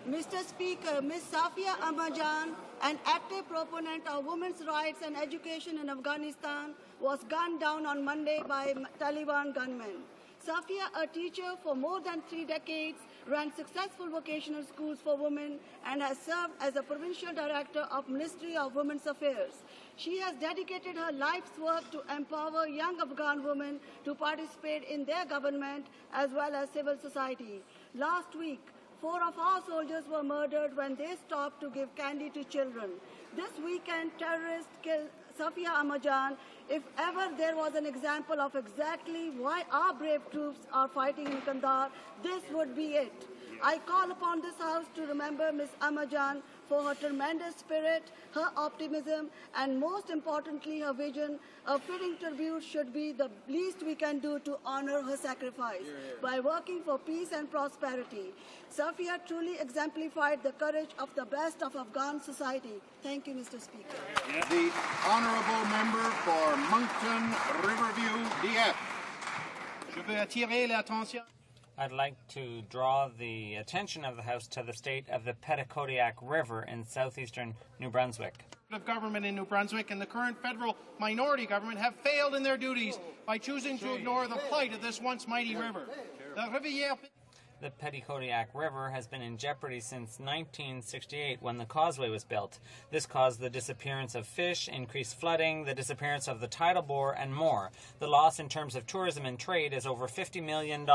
Speaker 13: Mr. Speaker, Ms. Safia Amajan, an active proponent of women's rights and education in Afghanistan, was gunned down on Monday by Taliban gunmen. Safia, a teacher for more than 3 decades, ran successful vocational schools for women and has served as a provincial director of Ministry of Women's Affairs. She has dedicated her life's work to empower young Afghan women to participate in their government as well as civil society. Last week, 4 of our soldiers were murdered when they stopped to give candy to children. This weekend, terrorists killed Safia Amajan. If ever there was an example of exactly why our brave troops are fighting in Kandahar, this would be it. I call upon this House to remember Ms. Amajan for her tremendous spirit, her optimism, and most importantly, her vision. A fitting tribute should be the least we can do to honor her sacrifice by working for peace and prosperity. Safia truly exemplified the courage of the best of Afghan society. Thank you, Mr. Speaker.
Speaker 3: The honourable member for Moncton Riverview, DF.
Speaker 10: Je veux attirer l'attention.
Speaker 23: I'd like to draw the attention of the House to the state of the Petitcodiac River in southeastern New Brunswick.
Speaker 10: Government in New Brunswick and the current federal minority government have failed in their duties by choosing to ignore the plight of this once mighty river.
Speaker 23: The Petitcodiac River has been in jeopardy since 1968 when the causeway was built. This caused the disappearance of fish, increased flooding, the disappearance of the tidal bore, and more. The loss in terms of tourism and trade is over $50 million.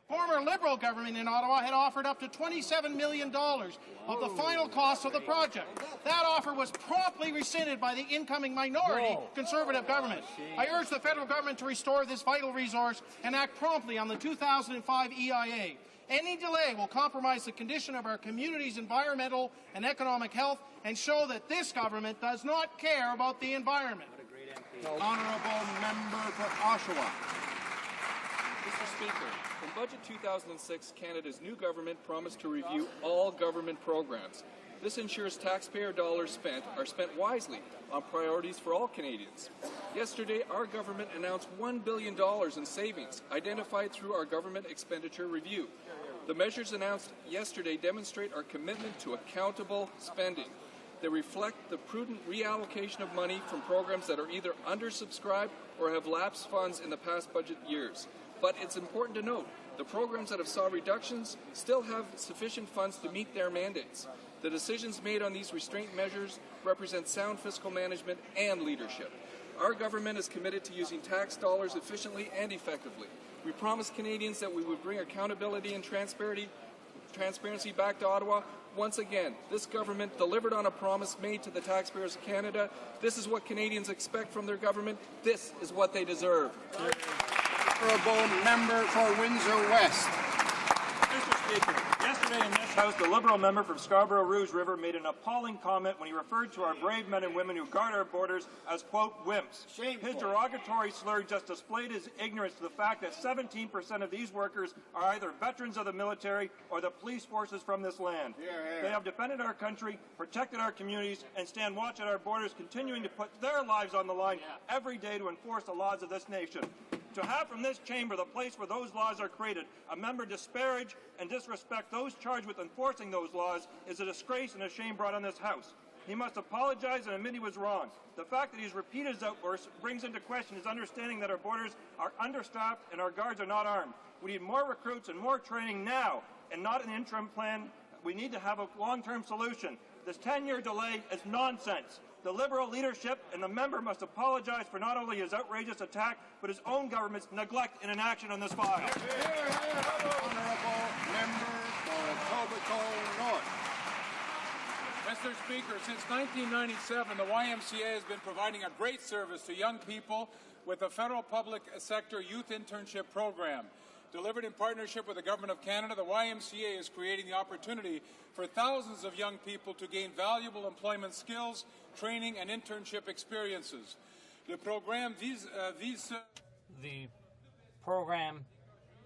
Speaker 10: Former Liberal government in Ottawa had offered up to $27 million of the final cost of the project. That offer was promptly rescinded by the incoming minority Conservative government. I urge the federal government to restore this vital resource and act promptly on the 2005 EIA. Any delay will compromise the condition of our community's environmental and economic health and show that this government does not care about the environment.
Speaker 3: Honourable member for Oshawa.
Speaker 15: Mr. Speaker, in Budget 2006, Canada's new government promised to review all government programs. This ensures taxpayer dollars spent are spent wisely on priorities for all Canadians. Yesterday, our government announced $1 billion in savings identified through our government expenditure review. The measures announced yesterday demonstrate our commitment to accountable spending. They reflect the prudent reallocation of money from programs that are either undersubscribed or have lapsed funds in the past budget years. But it's important to note, the programs that have saw reductions still have sufficient funds to meet their mandates. The decisions made on these restraint measures represent sound fiscal management and leadership. Our government is committed to using tax dollars efficiently and effectively. We promised Canadians that we would bring accountability and transparency back to Ottawa. Once again, this government delivered on a promise made to the taxpayers of Canada. This is what Canadians expect from their government. This is what they deserve.
Speaker 3: Honourable member for Windsor West.
Speaker 17: Mr. Speaker, yesterday in this House, the Liberal member from Scarborough Rouge River made an appalling comment when he referred to our brave men and women who guard our borders as, quote, wimps. His derogatory slur just displayed his ignorance to the fact that 17% of these workers are either veterans of the military or the police forces from this land. They have defended our country, protected our communities, and stand watch at our borders, continuing to put their lives on the line every day to enforce the laws of this nation. To have from this chamber, the place where those laws are created, a member disparage and disrespect those charged with enforcing those laws is a disgrace and a shame brought on this House. He must apologize and admit he was wrong. The fact that he's repeated his outbursts brings into question his understanding that our borders are understaffed and our guards are not armed. We need more recruits and more training now and not an interim plan. We need to have a long-term solution. This 10-year delay is nonsense. The Liberal leadership and the member must apologize for not only his outrageous attack, but his own government's neglect and inaction on this file.
Speaker 3: Honourable member for Etobicoke North.
Speaker 22: Mr. Speaker, since 1997, the YMCA has been providing a great service to young people with the federal public sector youth internship program. Delivered in partnership with the Government of Canada, the YMCA is creating the opportunity for thousands of young people to gain valuable employment skills, training, and internship experiences. The program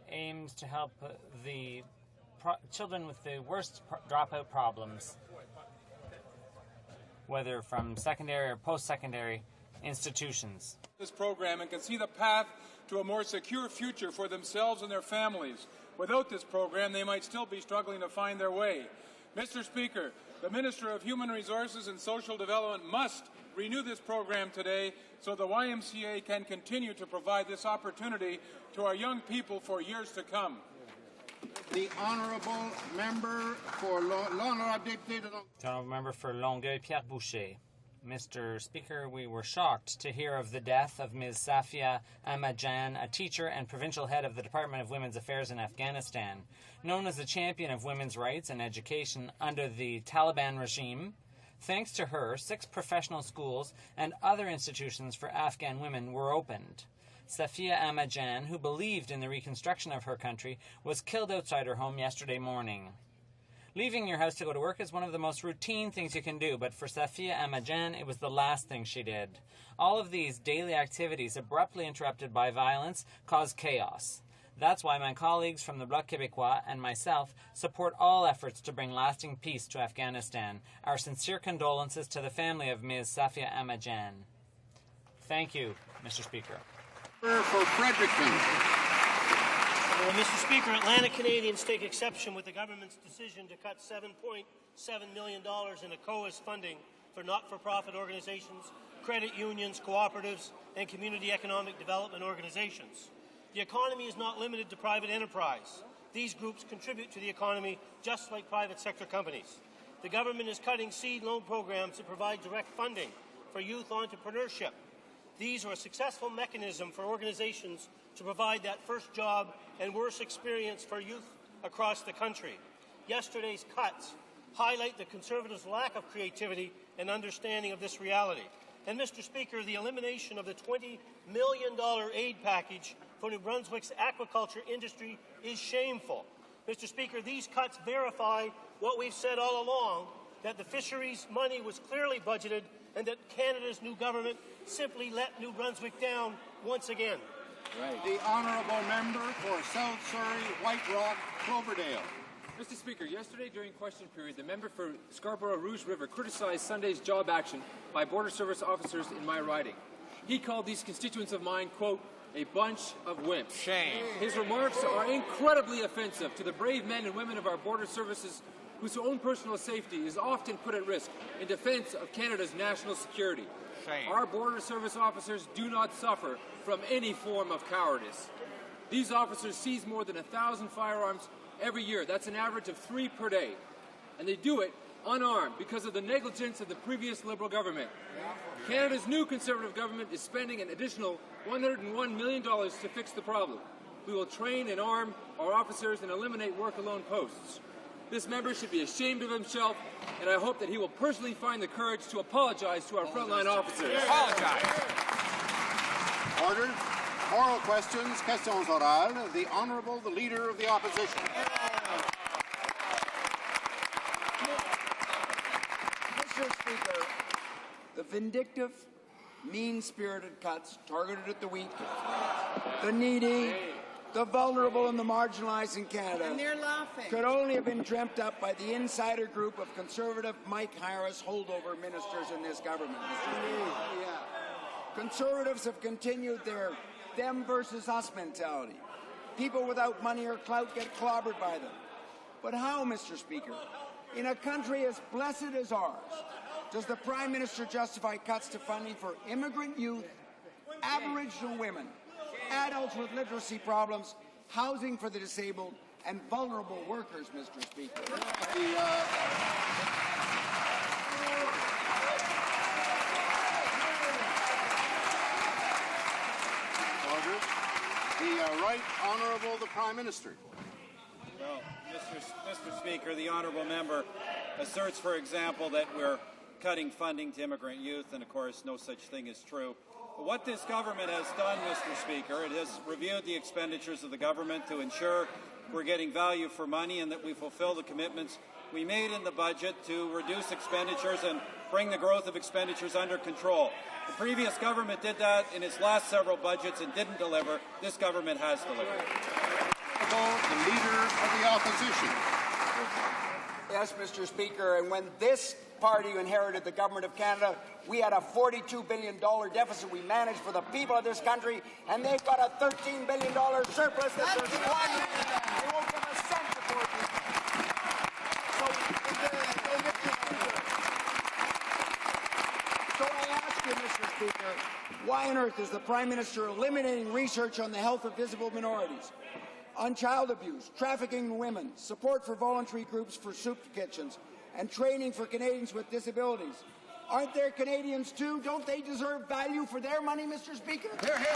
Speaker 23: aims to help the children with the worst dropout problems, whether from secondary or post-secondary institutions.
Speaker 22: This program and can see the path to a more secure future for themselves and their families. Without this program, they might still be struggling to find their way. Mr. Speaker, the Minister of Human Resources and Social Development must renew this program today so the YMCA can continue to provide this opportunity to our young people for years to come.
Speaker 3: The honourable member for
Speaker 23: Longueuil, Pierre Boucher. Mr. Speaker, we were shocked to hear of the death of Ms. Safia Amajan, a teacher and provincial head of the Department of Women's Affairs in Afghanistan. Known as a champion of women's rights and education under the Taliban regime, thanks to her, 6 professional schools and other institutions for Afghan women were opened. Safia Ahmadjan, who believed in the reconstruction of her country, was killed outside her home yesterday morning. Leaving your house to go to work is one of the most routine things you can do, but for Safia Ahmadjan, it was the last thing she did. All of these daily activities, abruptly interrupted by violence, cause chaos. That's why my colleagues from the Bloc Québécois and myself support all efforts to bring lasting peace to Afghanistan. Our sincere condolences to the family of Ms. Safia Ahmadjan. Thank you, Mr. Speaker.
Speaker 3: For Fredericton.
Speaker 2: Mr. Speaker, Atlantic Canadians take exception with the government's decision to cut $7.7 million in ECOWAS funding for not-for-profit organizations, credit unions, cooperatives, and community economic development organizations. The economy is not limited to private enterprise. These groups contribute to the economy just like private sector companies. The government is cutting seed loan programs that provide direct funding for youth entrepreneurship. These are a successful mechanism for organizations to provide that first job and worse experience for youth across the country. Yesterday's cuts highlight the Conservatives' lack of creativity and understanding of this reality. And, Mr. Speaker, the elimination of the $20 million aid package for New Brunswick's aquaculture industry is shameful. Mr. Speaker, these cuts verify what we've said all along, that the fisheries money was clearly budgeted and that Canada's new government simply let New Brunswick down once again.
Speaker 3: Right. The honourable member for South Surrey, White Rock, Cloverdale.
Speaker 15: Mr. Speaker, yesterday during question period, the member for Scarborough Rouge River criticized Sunday's job action by Border Service officers in my riding. He called these constituents of mine, quote, a bunch of wimps.
Speaker 1: Shame.
Speaker 15: His remarks are incredibly offensive to the brave men and women of our border services whose own personal safety is often put at risk in defense of Canada's national security.
Speaker 1: Shame.
Speaker 15: Our border service officers do not suffer from any form of cowardice. These officers seize more than 1,000 firearms every year. That's an average of 3 per day. And they do it unarmed because of the negligence of the previous Liberal government. Canada's new Conservative government is spending an additional $101 million to fix the problem. We will train and arm our officers and eliminate work-alone posts. This member should be ashamed of himself, and I hope that he will personally find the courage to apologize to our frontline officers.
Speaker 1: Apologize.
Speaker 3: Order. Oral questions, questions orales. The Honourable, the Leader of the Opposition.
Speaker 6: Mr. Speaker, the vindictive, mean-spirited cuts targeted at the weak, the needy, the vulnerable and the marginalized in Canada
Speaker 16: and they're laughing.
Speaker 6: Could only have been dreamt up by the insider group of Conservative Mike Harris holdover ministers in this government, Mr. Speaker. Conservatives have continued their them versus us mentality. People without money or clout get clobbered by them. But how, Mr. Speaker, in a country as blessed as ours, does the Prime Minister justify cuts to funding for immigrant youth, Aboriginal women, adults with literacy problems, housing for the disabled, and vulnerable workers, Mr. Speaker?
Speaker 3: Order. The Right Honourable the Prime Minister.
Speaker 19: Well, Mr. Speaker, the honourable member asserts, for example, that we're cutting funding to immigrant youth, and of course no such thing is true. But what this government has done, Mr. Speaker, it has reviewed the expenditures of the government to ensure we're getting value for money and that we fulfill the commitments we made in the budget to reduce expenditures and bring the growth of expenditures under control. The previous government did that in its last several budgets and didn't deliver. This government has delivered.
Speaker 3: The Leader of the Opposition.
Speaker 6: Yes, Mr. Speaker, and when this party inherited the Government of Canada, we had a $42 billion deficit we managed for the people of this country, and they've got a $13 billion surplus that they're squandering. They won't give a cent to poor people. So I ask you, Mr. Speaker, why on earth is the Prime Minister eliminating research on the health of visible minorities, on child abuse, trafficking in women, support for voluntary groups for soup kitchens, and training for Canadians with disabilities? Aren't there Canadians too? Don't they deserve value for their money, Mr. Speaker?
Speaker 3: Hear, hear.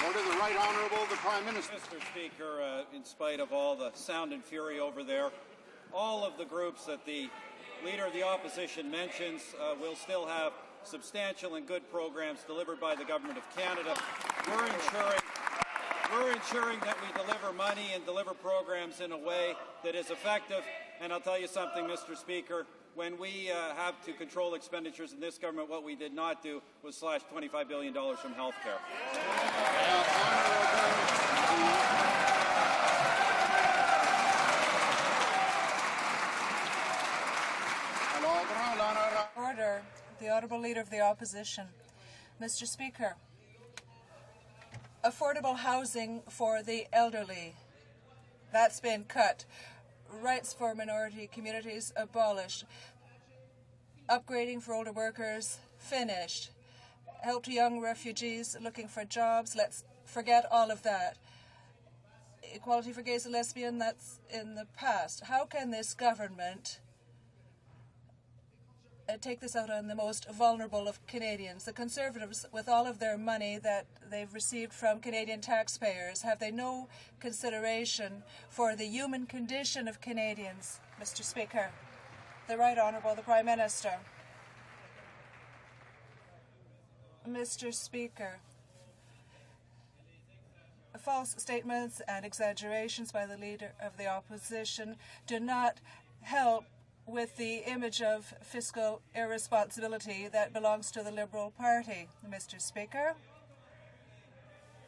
Speaker 3: Order. The Right Honourable the Prime Minister.
Speaker 19: Mr. Speaker, in spite of all the sound and fury over there, all of the groups that the Leader of the Opposition mentions, we'll still have substantial and good programs delivered by the Government of Canada. We're ensuring that we deliver money and deliver programs in a way that is effective. And I'll tell you something, Mr. Speaker, when we have to control expenditures in this government, what we did not do was slash $25 billion from health care.
Speaker 9: Order. The Honourable Leader of the Opposition. Mr. Speaker, affordable housing for the elderly, that's been cut. Rights for minority communities abolished. Upgrading for older workers finished. Help to young refugees looking for jobs, let's forget all of that. Equality for gays and lesbians, that's in the past. How can this government take this out on the most vulnerable of Canadians? The Conservatives, with all of their money that they've received from Canadian taxpayers, have they no consideration for the human condition of Canadians? Mr. Speaker, the Right Honourable the Prime Minister. Mr. Speaker, false statements and exaggerations by the Leader of the Opposition do not help with the image of fiscal irresponsibility that belongs to the Liberal Party. Mr. Speaker,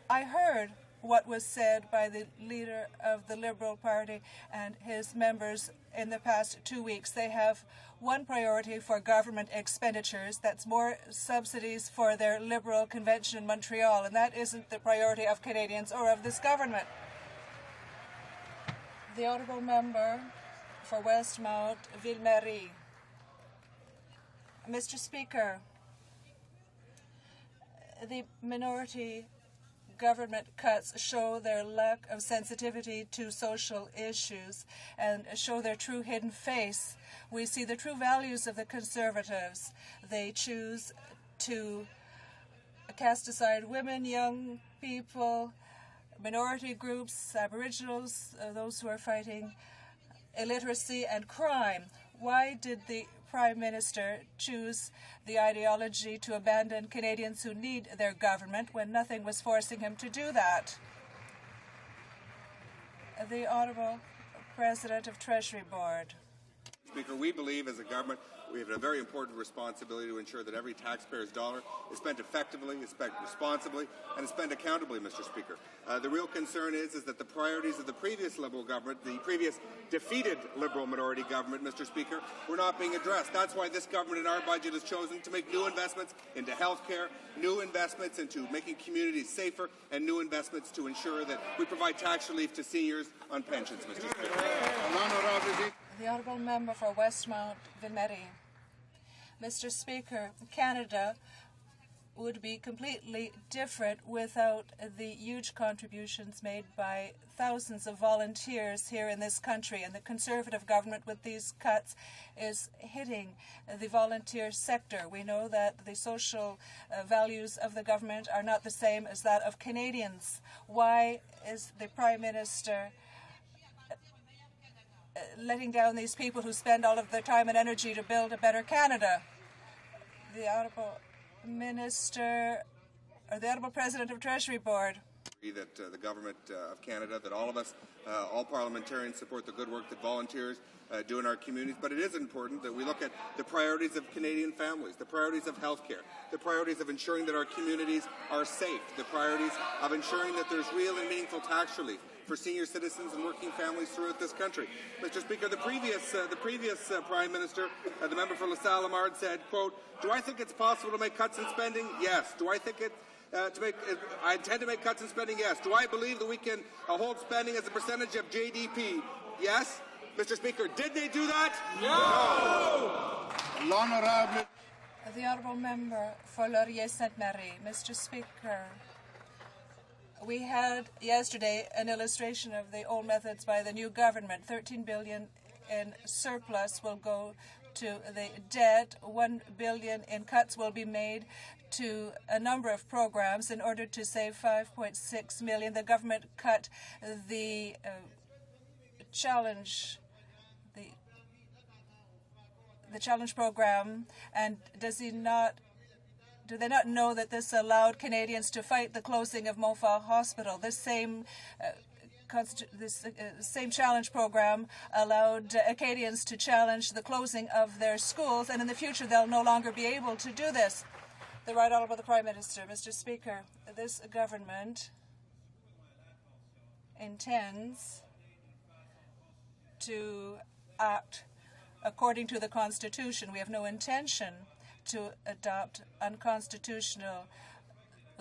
Speaker 9: I heard what was said by the Leader of the Liberal Party and his members in the past 2 weeks. They have one priority for government expenditures, that's more subsidies for their Liberal convention in Montreal, and that isn't the priority of Canadians or of this government. The Honourable Member for Westmount Ville-Marie. Mr. Speaker, the minority government cuts show their lack of sensitivity to social issues and show their true hidden face. We see the true values of the Conservatives. They choose to cast aside women, young people, minority groups, Aboriginals, those who are fighting illiteracy and crime. Why did the Prime Minister choose the ideology to abandon Canadians who need their government when nothing was forcing him to do that? The Honourable President of Treasury Board.
Speaker 12: Speaker, we believe as a government we have a very important responsibility to ensure that every taxpayer's dollar is spent effectively, is spent responsibly, and is spent accountably, Mr. Speaker. The real concern is that the priorities of the previous Liberal government, the previous defeated Liberal minority government, Mr. Speaker, were not being addressed. That's why this government in our budget has chosen to make new investments into health care, new investments into making communities safer, and new investments to ensure that we provide tax relief to seniors on pensions, Mr. Speaker.
Speaker 9: The Honourable Member for Westmount Ville-Marie. Mr. Speaker, Canada would be completely different without the huge contributions made by thousands of volunteers here in this country, and the Conservative government with these cuts is hitting the volunteer sector. We know that the social values of the government are not the same as that of Canadians. Why is the Prime Minister letting down these people who spend all of their time and energy to build a better Canada? The Honourable Minister, or the Honourable President of Treasury Board.
Speaker 12: That the Government of Canada, that all of us, all parliamentarians, support the good work that volunteers do in our communities. But it is important that we look at the priorities of Canadian families, the priorities of health care, the priorities of ensuring that our communities are safe, the priorities of ensuring that there's real and meaningful tax relief for senior citizens and working families throughout this country. Mr. Speaker, the previous Prime Minister, the member for LaSalle-Lamard, said, quote, "Do I think it's possible to make cuts in spending? Yes. Do I think I intend to make cuts in spending? Yes. Do I believe that we can hold spending as a percentage of GDP? Yes. Mr. Speaker, did they do that? No.
Speaker 9: L'Honourable. The Honourable Member for Laurier-Sainte-Marie. Mr. Speaker, we had yesterday an illustration of the old methods by the new government. 13 billion in surplus will go to the debt. 1 billion in cuts will be made to a number of programs in order to save 5.6 million. The government cut the challenge, the challenge program, and do they not know that this allowed Canadians to fight the closing of Montfort Hospital? This same challenge program allowed Acadians to challenge the closing of their schools, and in the future they'll no longer be able to do this. The Right Honourable the Prime Minister. Mr. Speaker, this government intends to act according to the Constitution. We have no intention to adopt unconstitutional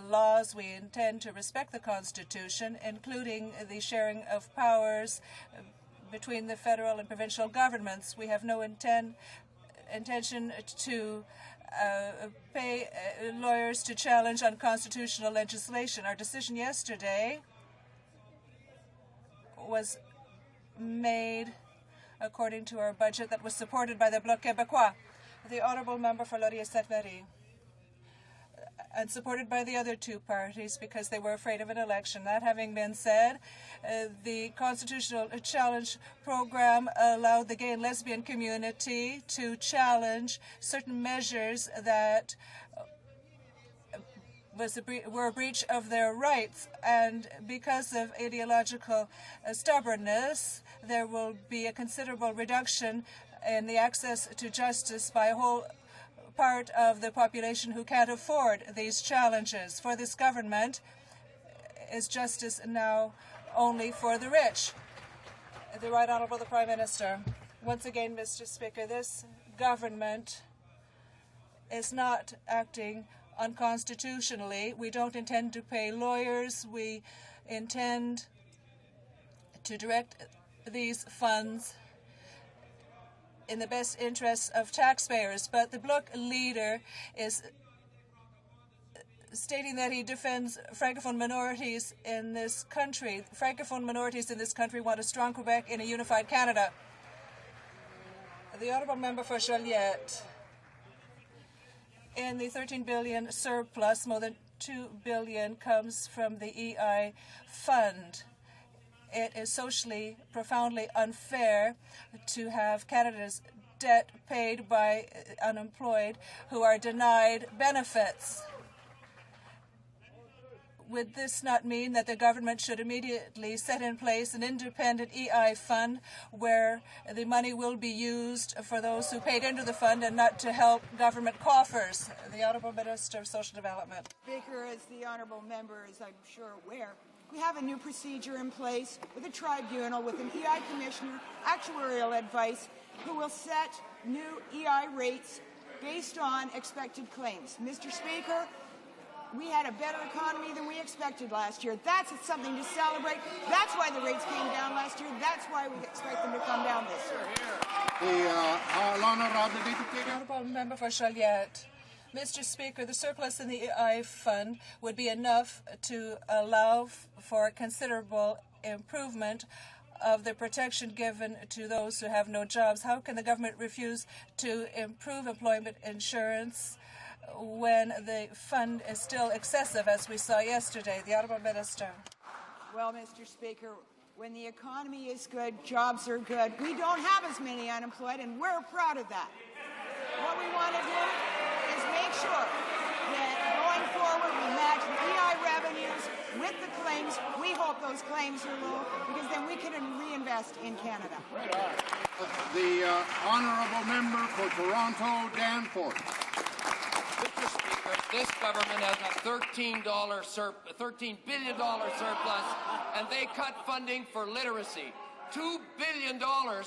Speaker 9: laws. We intend to respect the Constitution, including the sharing of powers between the federal and provincial governments. We have no intention to pay lawyers to challenge unconstitutional legislation. Our decision yesterday was made according to our budget that was supported by the Bloc Québécois, the Honourable Member for Laurier-Sainte-Marie, and supported by the other two parties because they were afraid of an election. That having been said, the Constitutional Challenge Program allowed the gay and lesbian community to challenge certain measures that were a breach of their rights, and because of ideological stubbornness, there will be a considerable reduction in the access to justice by a whole part of the population who can't afford these challenges. For this government, is justice now only for the rich? The Right Honourable the Prime Minister. Once again, Mr. Speaker, this government is not acting unconstitutionally. We don't intend to pay lawyers. We intend to direct these funds in the best interests of taxpayers. But the Bloc leader is stating that he defends Francophone minorities in this country. Francophone minorities in this country want a strong Quebec in a unified Canada. The Honourable Member for Joliette. In the $13 billion surplus, more than $2 billion comes from the EI fund. It is socially profoundly unfair to have Canada's debt paid by unemployed who are denied benefits. Would this not mean that the government should immediately set in place an independent EI fund where the money will be used for those who paid into the fund and not to help government coffers? The Honourable Minister of Social Development.
Speaker 5: Speaker, as the Honourable Member is, I'm sure, aware, we have a new procedure in place with a tribunal, with an EI commissioner, actuarial advice, who will set new EI rates based on expected claims. Mr. Speaker, we had a better economy than we expected last year. That's something to celebrate. That's why the rates came down last year. That's why we expect them to come down this year.
Speaker 9: The Honourable Member for Joliette. Mr. Speaker, the surplus in the EI fund would be enough to allow for considerable improvement of the protection given to those who have no jobs. How can the government refuse to improve employment insurance when the fund is still excessive, as we saw yesterday? The Honourable Minister.
Speaker 5: Well, Mr. Speaker, when the economy is good, jobs are good. We don't have as many unemployed, and we're proud of that. What we want to do is make sure that going forward we match the EI revenues with the claims. We hope those claims are low, because then we can reinvest in Canada.
Speaker 3: The Honourable Member for Toronto Danforth.
Speaker 14: Mr. Speaker, this government has a $13 billion surplus, and they cut funding for literacy. $2 billion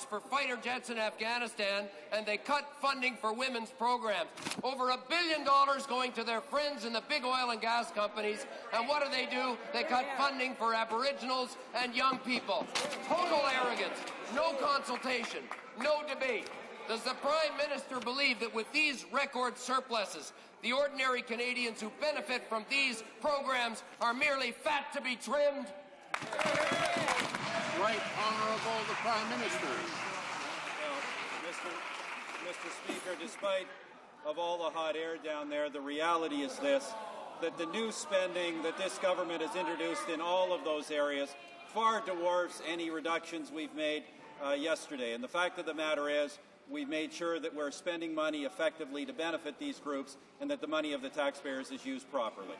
Speaker 14: for fighter jets in Afghanistan, and they cut funding for women's programs. Over $1 billion going to their friends in the big oil and gas companies. And what do? They cut funding for Aboriginals and young people. Total arrogance, no consultation, no debate. Does the Prime Minister believe that with these record surpluses, the ordinary Canadians who benefit from these programs are merely fat to be trimmed?
Speaker 3: Right Honourable the Prime Minister.
Speaker 19: Well, Mr. Speaker, despite of all the hot air down there, the reality is this, that the new spending that this government has introduced in all of those areas far dwarfs any reductions we've made yesterday. And the fact of the matter is, we've made sure that we're spending money effectively to benefit these groups and that the money of the taxpayers is used properly.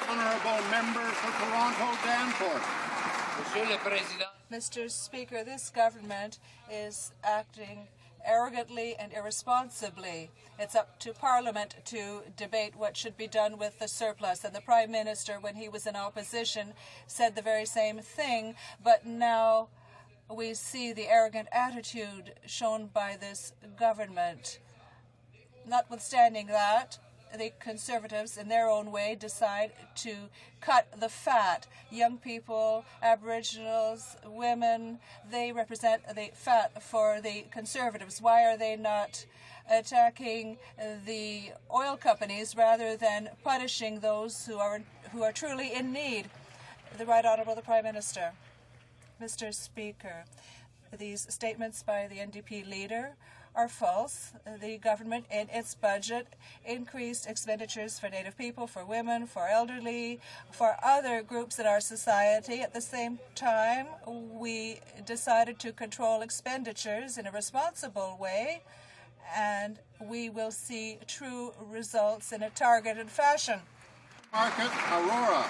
Speaker 3: Honourable member for Toronto Danforth.
Speaker 9: Mr. Speaker, this government is acting arrogantly and irresponsibly. It's up to Parliament to debate what should be done with the surplus. And the Prime Minister, when he was in opposition, said the very same thing. But now we see the arrogant attitude shown by this government. Notwithstanding that, the Conservatives, in their own way, decide to cut the fat. Young people, Aboriginals, women, they represent the fat for the Conservatives. Why are they not attacking the oil companies rather than punishing those who are truly in need? The Right Honourable the Prime Minister. Mr. Speaker, these statements by the NDP leader are false. The government, in its budget, increased expenditures for Native people, for women, for elderly, for other groups in our society. At the same time, we decided to control expenditures in a responsible way, and we will see true results in a targeted fashion.
Speaker 3: Market Aurora.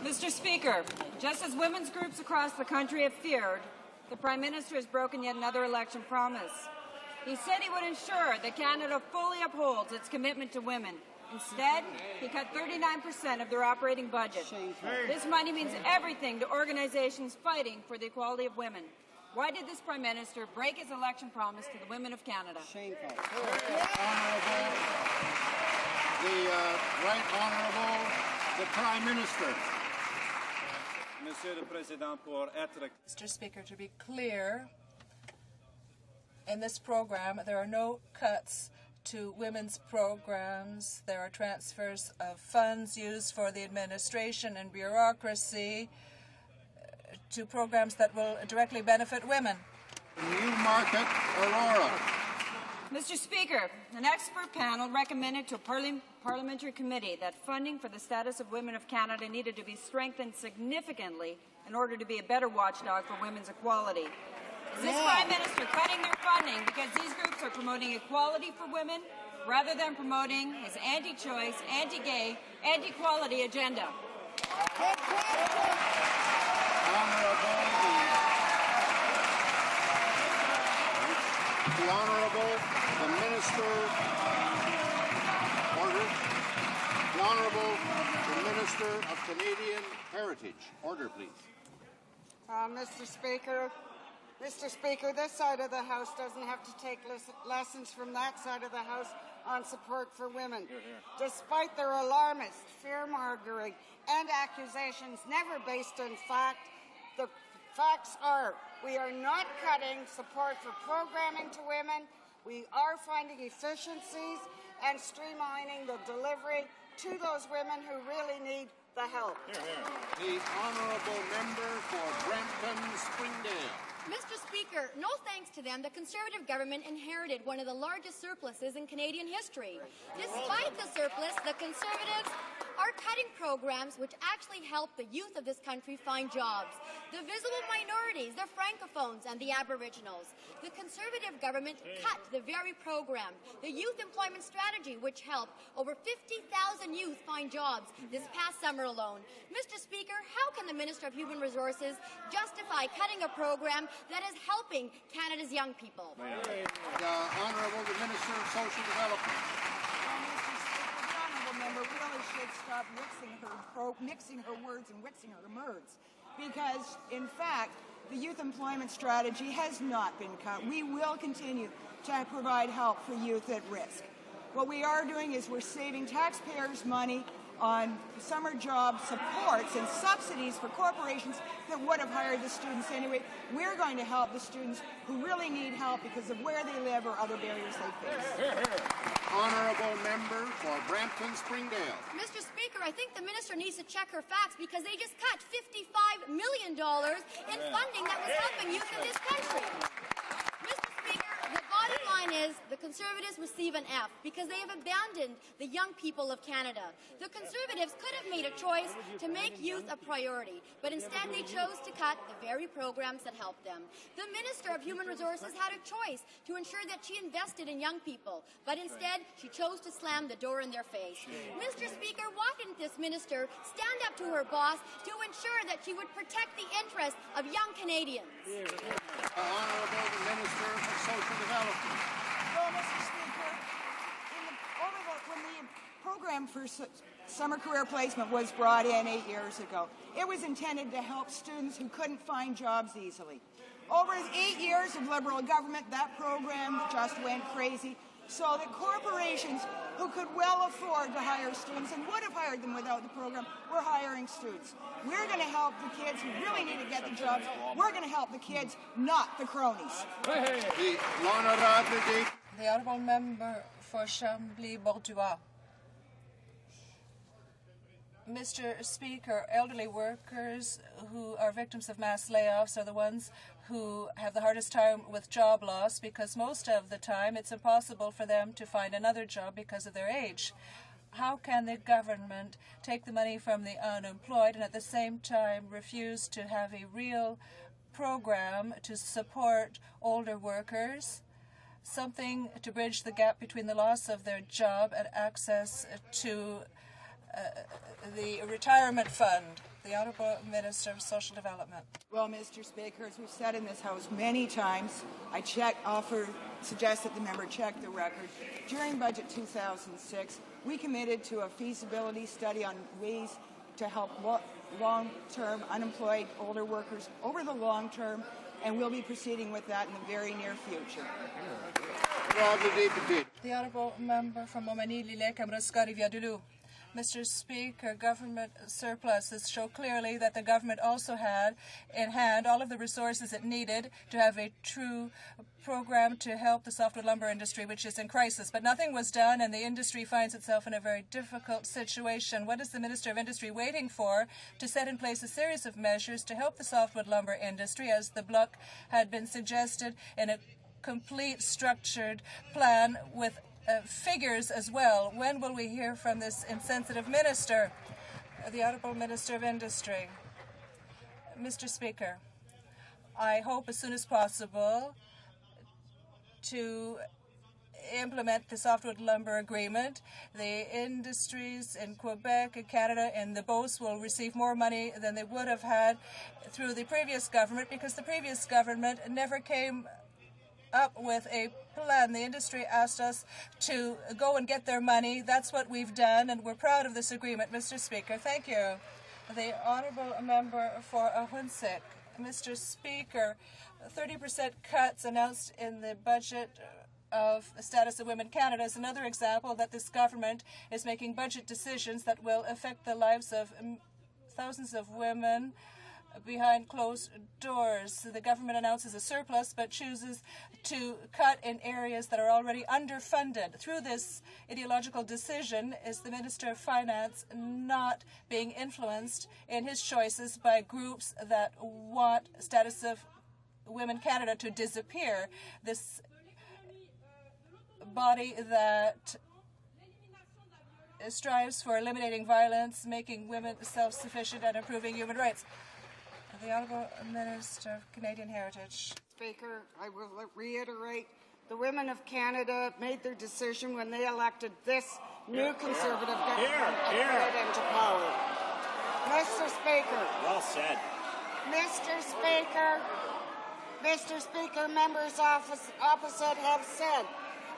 Speaker 8: Mr. Speaker, just as women's groups across the country have feared, the Prime Minister has broken yet another election promise. He said he would ensure that Canada fully upholds its commitment to women. Instead, he cut 39% of their operating budget. This money means everything to organizations fighting for the equality of women. Why did this Prime Minister break his election promise to the women of Canada?
Speaker 3: Shameful. Right Honourable the Prime Minister.
Speaker 9: Mr. Speaker, to be clear, in this program, there are no cuts to women's programs. There are transfers of funds used for the administration and bureaucracy to programs that will directly benefit women.
Speaker 3: Newmarket, Aurora.
Speaker 8: Mr. Speaker, an expert panel recommended to a parliamentary committee that funding for the status of women of Canada needed to be strengthened significantly in order to be a better watchdog for women's equality. Is this Prime Minister cutting their funding because these groups are promoting equality for women rather than promoting his anti-choice, anti-gay, anti-equality agenda?
Speaker 3: The Honourable, the Minister, order. The Honourable, the Minister of Canadian Heritage. Order, please.
Speaker 16: Mr. Speaker, this side of the House doesn't have to take lessons from that side of the House on support for women. Despite their alarmist, fear-mongering, and accusations never based on fact, the facts are we are not cutting support for programming to women. We are finding efficiencies and streamlining the delivery to those women who really need the help.
Speaker 3: The Honourable Member for Brampton Springdale.
Speaker 18: Mr. Speaker, no thanks to them, the Conservative government inherited one of the largest surpluses in Canadian history. Despite the surplus, the Conservatives are cutting programs which actually help the youth of this country find jobs. The visible minorities, the Francophones, and the Aboriginals. The Conservative government cut the very program, the Youth Employment Strategy, which helped over 50,000 youth find jobs this past summer alone. Mr. Speaker, how can the Minister of Human Resources justify cutting a program that is helping Canada's young people?
Speaker 3: The Honourable the Minister of Social Development.
Speaker 5: Member really should stop mixing her words and mixing her words, because in fact the youth employment strategy has not been cut. We will continue to provide help for youth at risk. What we are doing is we're saving taxpayers' money on summer job supports and subsidies for corporations that would have hired the students anyway. We're going to help the students who really need help because of where they live or other barriers they face.
Speaker 3: Honourable Member for Brampton Springdale.
Speaker 18: Mr. Speaker, I think the Minister needs to check her facts because they just cut $55 million in funding that was helping youth in this country. Mr. Speaker, the bottom line is the Conservatives receive an F because they have abandoned the young people of Canada. The Conservatives could have made a choice to make youth a priority, but instead they chose to cut the very programs that help them. The Minister of Human Resources had a choice to ensure that she invested in young people, but instead she chose to slam the door in their face. Mr. Speaker, why didn't this minister stand up to her boss to ensure that she would protect the interests of young Canadians?
Speaker 3: Honourable Minister of Social Development.
Speaker 5: Well, Mr. Speaker, when the program for summer career placement was brought in 8 years ago, it was intended to help students who couldn't find jobs easily. Over 8 years of Liberal government, that program just went crazy, so that corporations who could well afford to hire students and would have hired them without the program were hiring students. We're going to help the kids who really need to get the jobs. We're going to help the kids, not the cronies.
Speaker 3: The
Speaker 9: honourable member for Chambly-Borduas. Mr. Speaker, elderly workers who are victims of mass layoffs are the ones who have the hardest time with job loss because most of the time it's impossible for them to find another job because of their age. How can the government take the money from the unemployed and at the same time refuse to have a real program to support older workers? Something to bridge the gap between the loss of their job and access to the retirement fund. The Honourable Minister of Social Development.
Speaker 5: Well, Mr. Speaker, as we've said in this House many times, I suggest that the member check the record. During Budget 2006, we committed to a feasibility study on ways to help long-term unemployed older workers over the long term, and we'll be proceeding with that in the very near future.
Speaker 9: The Honourable Member from Montmagny-Lillet-Kamouraska-Rivière-du-Loup. Mr. Speaker, government surpluses show clearly that the government also had in hand all of the resources it needed to have a true program to help the softwood lumber industry, which is in crisis. But nothing was done, and the industry finds itself in a very difficult situation. What is the Minister of Industry waiting for to set in place a series of measures to help the softwood lumber industry, as the Bloc had been suggested, in a complete structured plan with figures as well? When will we hear from this insensitive minister? The Honourable Minister of Industry. Mr. Speaker, I hope as soon as possible to implement the softwood lumber agreement. The industries in Quebec and Canada and the Beauce will receive more money than they would have had through the previous government because the previous government never came up with a plan. The industry asked us to go and get their money. That's what we've done, and we're proud of this agreement, Mr. Speaker. Thank you. The Honourable Member for HoC. Mr. Speaker, 30% cuts announced in the budget of the status of women Canada is another example that this government is making budget decisions that will affect the lives of thousands of women behind closed doors. The government announces a surplus but chooses to cut in areas that are already underfunded. Through this ideological decision, is the Minister of Finance not being influenced in his choices by groups that want status of women Canada to disappear? This body that strives for eliminating violence, making women self-sufficient, and improving human rights. The Honourable Minister of Canadian Heritage.
Speaker 16: Speaker, I will reiterate, the women of Canada made their decision when they elected this new Conservative government and put it into power. Mr. Speaker.
Speaker 4: Well said.
Speaker 16: Mr. Speaker, members opposite have said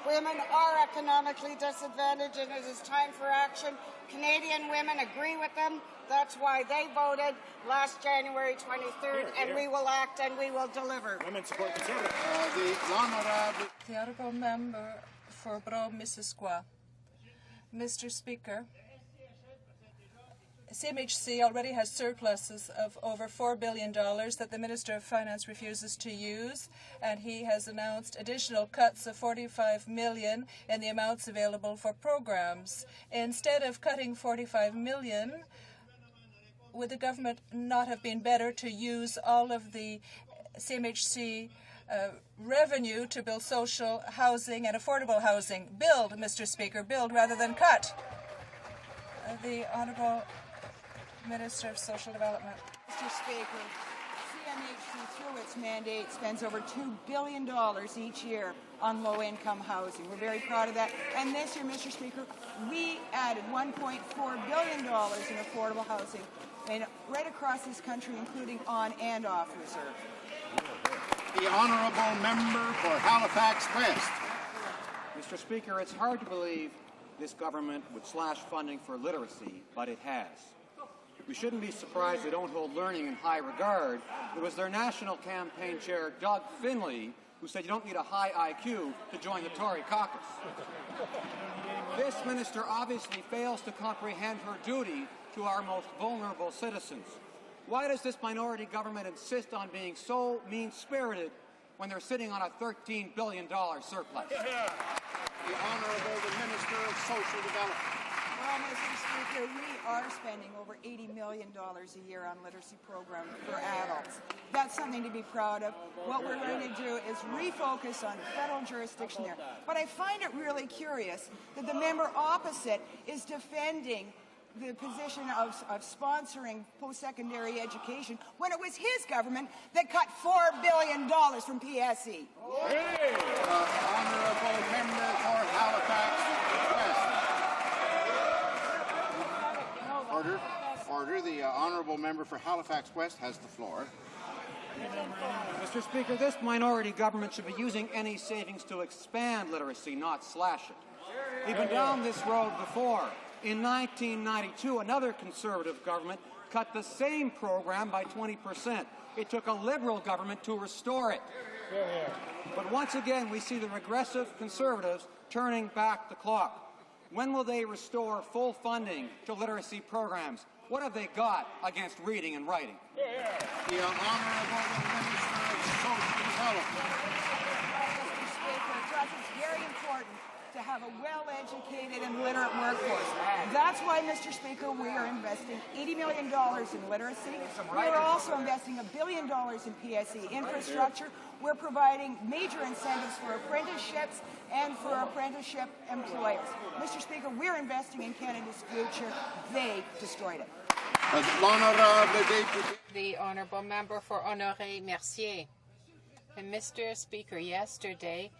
Speaker 16: women are economically disadvantaged and it is time for action. Canadian women agree with them. That's why they voted last January 23rd, and we will act and we will deliver.
Speaker 4: Women support Conservative.
Speaker 9: The Honourable Member for Brome-Missisquoi. Mr. Speaker, CMHC already has surpluses of over $4 billion that the Minister of Finance refuses to use, and he has announced additional cuts of $45 million in the amounts available for programs. Instead of cutting $45 million, would the government not have been better to use all of the CMHC revenue to build social housing and affordable housing. Build, Mr. Speaker, build rather than cut. The Honourable Minister of Social Development.
Speaker 5: Mr. Speaker, CMHC, through its mandate, spends over $2 billion each year on low-income housing. We're very proud of that. And this year, Mr. Speaker, we added $1.4 billion in affordable housing, and right across this country, including on and off reserve.
Speaker 4: The Honourable Member for Halifax West.
Speaker 11: Mr. Speaker, it's hard to believe this government would slash funding for literacy, but it has. We shouldn't be surprised they don't hold learning in high regard. It was their national campaign chair, Doug Finlay, who said you don't need a high IQ to join the Tory caucus. This minister obviously fails to comprehend her duty to our most vulnerable citizens. Why does this minority government insist on being so mean-spirited when they're sitting on a $13 billion surplus?
Speaker 4: The Honourable Minister of Social Development.
Speaker 5: Well, Mr. Speaker, we are spending over $80 million a year on literacy programs for adults. That's something to be proud of. What we're going to do is refocus on federal jurisdiction there. But I find it really curious that the member opposite is defending the position of sponsoring post-secondary education when it was his government that cut $4 billion from PSE.
Speaker 4: Honourable Member for Halifax West. Order. Order. The Honourable Member for Halifax West has the floor.
Speaker 11: Mr. Speaker, this minority government should be using any savings to expand literacy, not slash it. We've been down this road before. In 1992, another Conservative government cut the same program by 20%. It took a Liberal government to restore it. But once again, we see the regressive Conservatives turning back the clock. When will they restore full funding to literacy programs? What have they got against reading and writing?
Speaker 4: The Honourable Minister of Social Development.
Speaker 5: Mr. Speaker, to us it's very important to have a well-educated and literate workforce. That's why, Mr. Speaker, we are investing $80 million in literacy. We are also investing $1 billion in PSE infrastructure. We're providing major incentives for apprenticeships and for apprenticeship employers. Mr. Speaker, we're investing in Canada's future. They destroyed it.
Speaker 21: The Honourable Member for Honoré-Mercier. And Mr. Speaker, yesterday,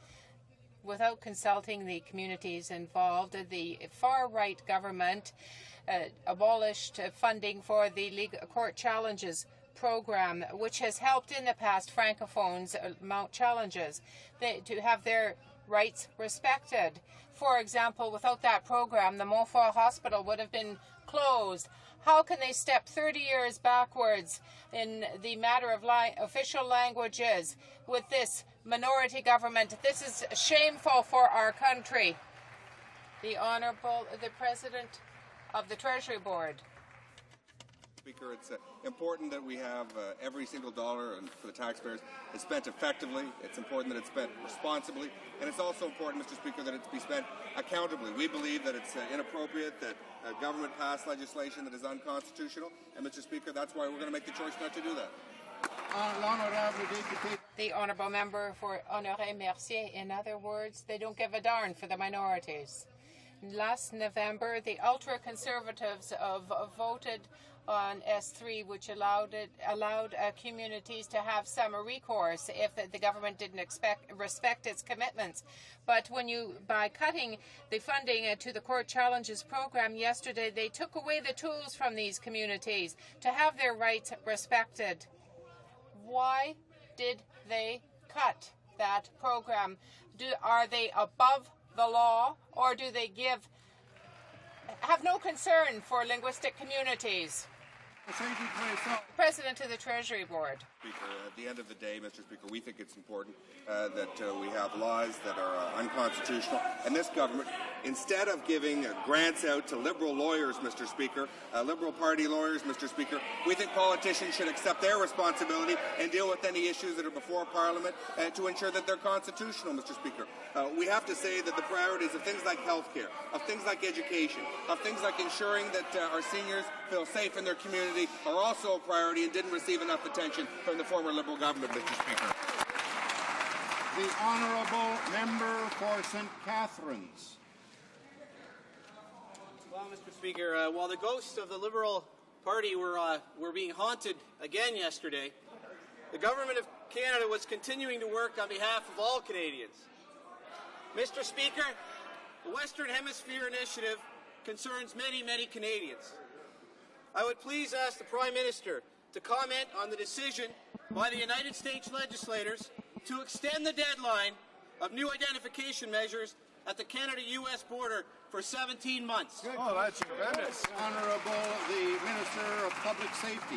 Speaker 21: without consulting the communities involved, the far-right government abolished funding for the Court Challenges program, which has helped in the past Francophones mount challenges to have their rights respected. For example, without that program, the Montfort Hospital would have been closed. How can they step 30 years backwards in the matter of official languages with this minority government? This is shameful for our country. The President of the Treasury Board.
Speaker 12: Speaker, it's important that we have every single dollar for the taxpayers is spent effectively. It's important that it's spent responsibly, and it's also important, Mr. Speaker, that it be spent accountably. We believe that it's inappropriate that government pass legislation that is unconstitutional, and Mr. Speaker, that's why we're going to make the choice not to do that.
Speaker 21: The Honourable Member for Honoré-Mercier. In other words, they don't give a darn for the minorities. Last November, the ultra-conservatives voted on S3, which allowed communities to have some recourse if the government didn't respect its commitments. But by cutting the funding to the Court Challenges program yesterday, they took away the tools from these communities to have their rights respected. Why did they cut that program? Are they above the law, or do they have no concern for linguistic communities? President of the Treasury Board.
Speaker 12: Speaker, at the end of the day, Mr. Speaker, we think it's important that we have laws that are unconstitutional. And this government, instead of giving grants out to Liberal lawyers, Mr. Speaker, Liberal Party lawyers, Mr. Speaker, we think politicians should accept their responsibility and deal with any issues that are before Parliament to ensure that they're constitutional, Mr. Speaker. We have to say that the priorities of things like health care, of things like education, of things like ensuring that our seniors feel safe in their community are also a priority and didn't receive enough attention from the former Liberal government, Mr. Speaker.
Speaker 4: The honourable member for St. Catharines.
Speaker 7: Well, Mr. Speaker, while the ghosts of the Liberal Party were being haunted again yesterday, the Government of Canada was continuing to work on behalf of all Canadians. Mr. Speaker, the Western Hemisphere Initiative concerns many, many Canadians. I would please ask the Prime Minister to comment on the decision by the United States legislators to extend the deadline of new identification measures at the Canada-U.S. border for 17 months.
Speaker 4: Oh, that's tremendous. Honourable the Minister of Public Safety.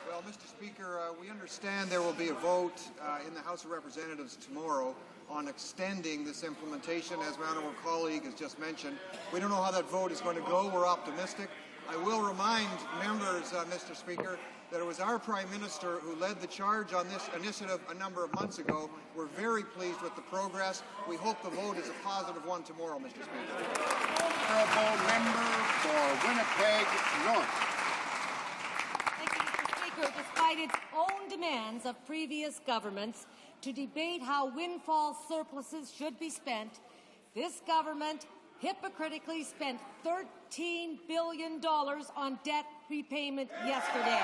Speaker 13: Well, Mr. Speaker, we understand there will be a vote in the House of Representatives tomorrow on extending this implementation, as my honourable colleague has just mentioned. We don't know how that vote is going to go. We're optimistic. I will remind members, Mr. Speaker, that it was our Prime Minister who led the charge on this initiative a number of months ago. We're very pleased with the progress. We hope the vote is a positive one tomorrow, Mr. Speaker.
Speaker 4: Honourable member for Winnipeg North.
Speaker 20: Thank you, Mr. Speaker. Despite its own demands of previous governments to debate how windfall surpluses should be spent, this government hypocritically spent $13 billion on debt repayment yesterday.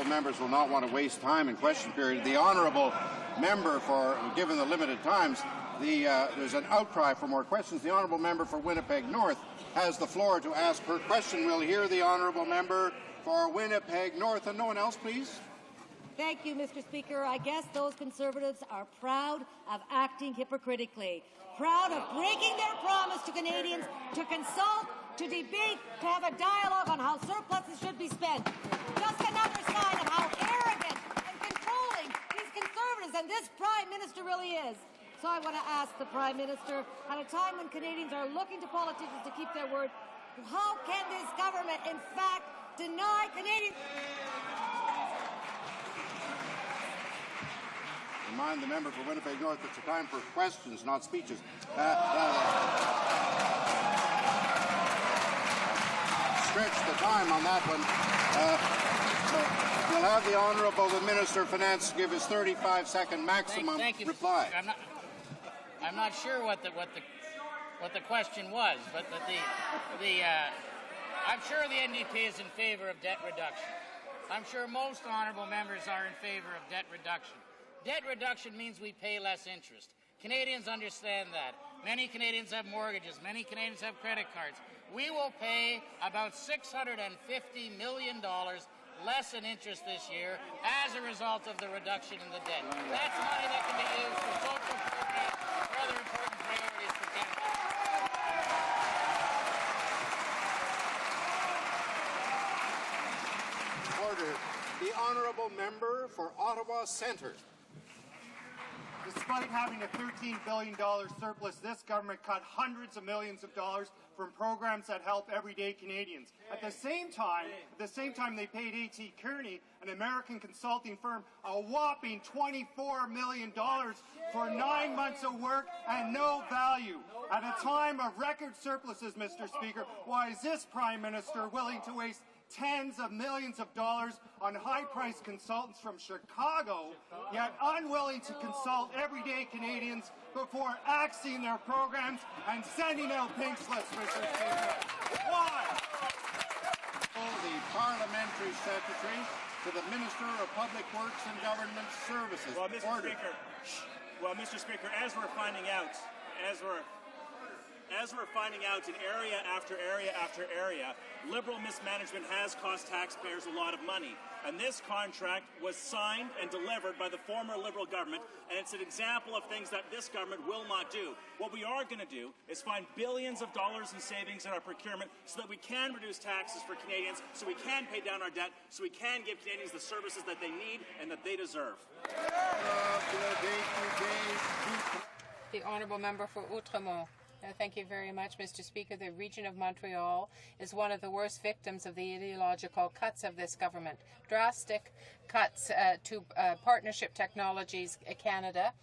Speaker 4: Members will not want to waste time in question period. The honourable member for, given the limited times, there's an outcry for more questions. The honourable member for Winnipeg North has the floor to ask her question. We'll hear the honourable member for Winnipeg North, and no one else, please.
Speaker 20: Thank you, Mr. Speaker. I guess those Conservatives are proud of acting hypocritically, proud of breaking their promise to Canadians to consult, to debate, to have a dialogue on how surpluses should be spent. Just another sign of how arrogant and controlling these Conservatives and this Prime Minister really is. So I want to ask the Prime Minister, at a time when Canadians are looking to politicians to keep their word, how can this government, in fact, deny Canadians...
Speaker 4: Remind the member for Winnipeg North it's a time for questions, not speeches. Stretch the time on that one. We'll have the Honourable the Minister of Finance give his 35-second maximum
Speaker 24: Thank you,
Speaker 4: reply.
Speaker 24: I'm not sure what the question was, but I'm sure the NDP is in favour of debt reduction. I'm sure most honourable members are in favour of debt reduction. Debt reduction means we pay less interest. Canadians understand that. Many Canadians have mortgages. Many Canadians have credit cards. We will pay about $650 million less in interest this year as a result of the reduction in the debt. That's money that can be used for social programs, for other important priorities for Canada.
Speaker 4: Order. The Honourable Member for Ottawa Centre.
Speaker 25: Despite having a $13 billion surplus, this government cut hundreds of millions of dollars from programs that help everyday Canadians. At the same time, they paid A.T. Kearney, an American consulting firm, a whopping $24 million for 9 months of work and no value. At a time of record surpluses, Mr. Speaker, why is this Prime Minister willing to waste tens of millions of dollars on high-priced consultants from Chicago, yet unwilling to consult everyday Canadians before axing their programs and sending out pink slips, Mr. Speaker? Why?
Speaker 4: The Parliamentary Secretary to the Minister of Public Works and Government Services.
Speaker 17: Well, Mr. Speaker, as we're finding out, as
Speaker 2: as we're finding out in area after area after area, Liberal mismanagement has cost taxpayers a lot of money. And this contract was signed and delivered by the former Liberal government, and it's an example of things that this government will not do. What we are going to do is find billions of dollars in savings in our procurement so that we can reduce taxes for Canadians, so we can pay down our debt, so we can give Canadians the services that they need and that they deserve.
Speaker 21: The Honourable Member for Outremont. Thank you very much, Mr. Speaker. The region of Montreal is one of the worst victims of the ideological cuts of this government. Drastic cuts to Partnership Technologies Canada.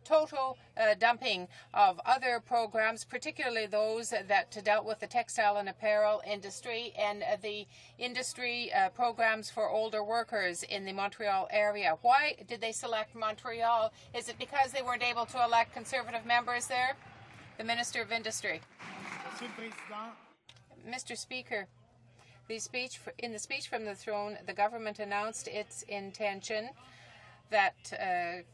Speaker 21: Total dumping of other programs, particularly those that dealt with the textile and apparel industry and the industry programs for older workers in the Montreal area. Why did they select Montreal? Is it because they weren't able to elect Conservative members there? The Minister of Industry. Mr. Speaker, in the speech from the throne, the government announced its intention that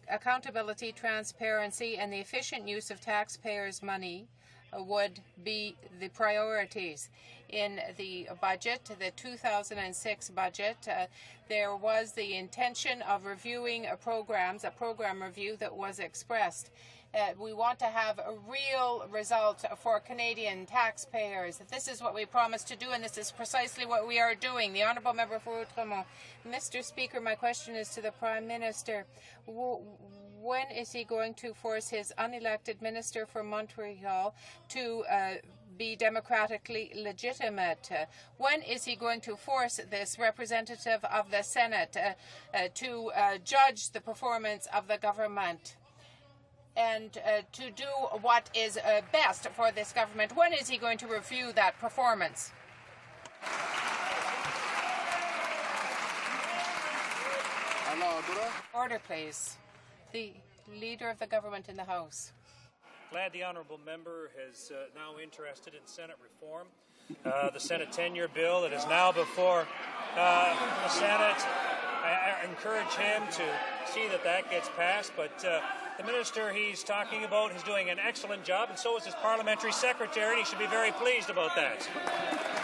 Speaker 21: accountability, transparency, and the efficient use of taxpayers' money would be the priorities. In the budget, the 2006 budget, there was the intention of reviewing programs, a program review that was expressed. We want to have a real result for Canadian taxpayers. This is what we promised to do, and this is precisely what we are doing. The Honourable Member for Outremont. Mr. Speaker, my question is to the Prime Minister. When is he going to force his unelected Minister for Montreal to be democratically legitimate? When is he going to force this representative of the Senate to judge the performance of the government and to do what is best for this government? When is he going to review that performance? Order, please. The Leader of the Government in the House.
Speaker 17: Glad the honourable member is now interested in Senate reform. The Senate tenure bill that is now before the Senate, I encourage him to see that gets passed, but the minister he's talking about is doing an excellent job, and so is his parliamentary secretary, and he should be very pleased about that.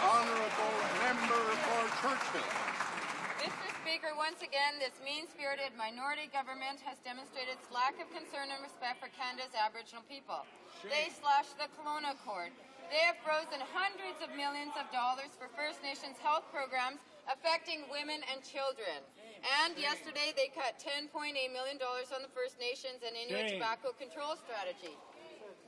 Speaker 4: Honourable Member for Churchill.
Speaker 10: Mr. Speaker, once again, this mean-spirited minority government has demonstrated its lack of concern and respect for Canada's Aboriginal people. They slashed the Kelowna Accord. They have frozen hundreds of millions of dollars for First Nations health programs affecting women and children. And yesterday they cut $10.8 million on the First Nations and Inuit tobacco control strategy.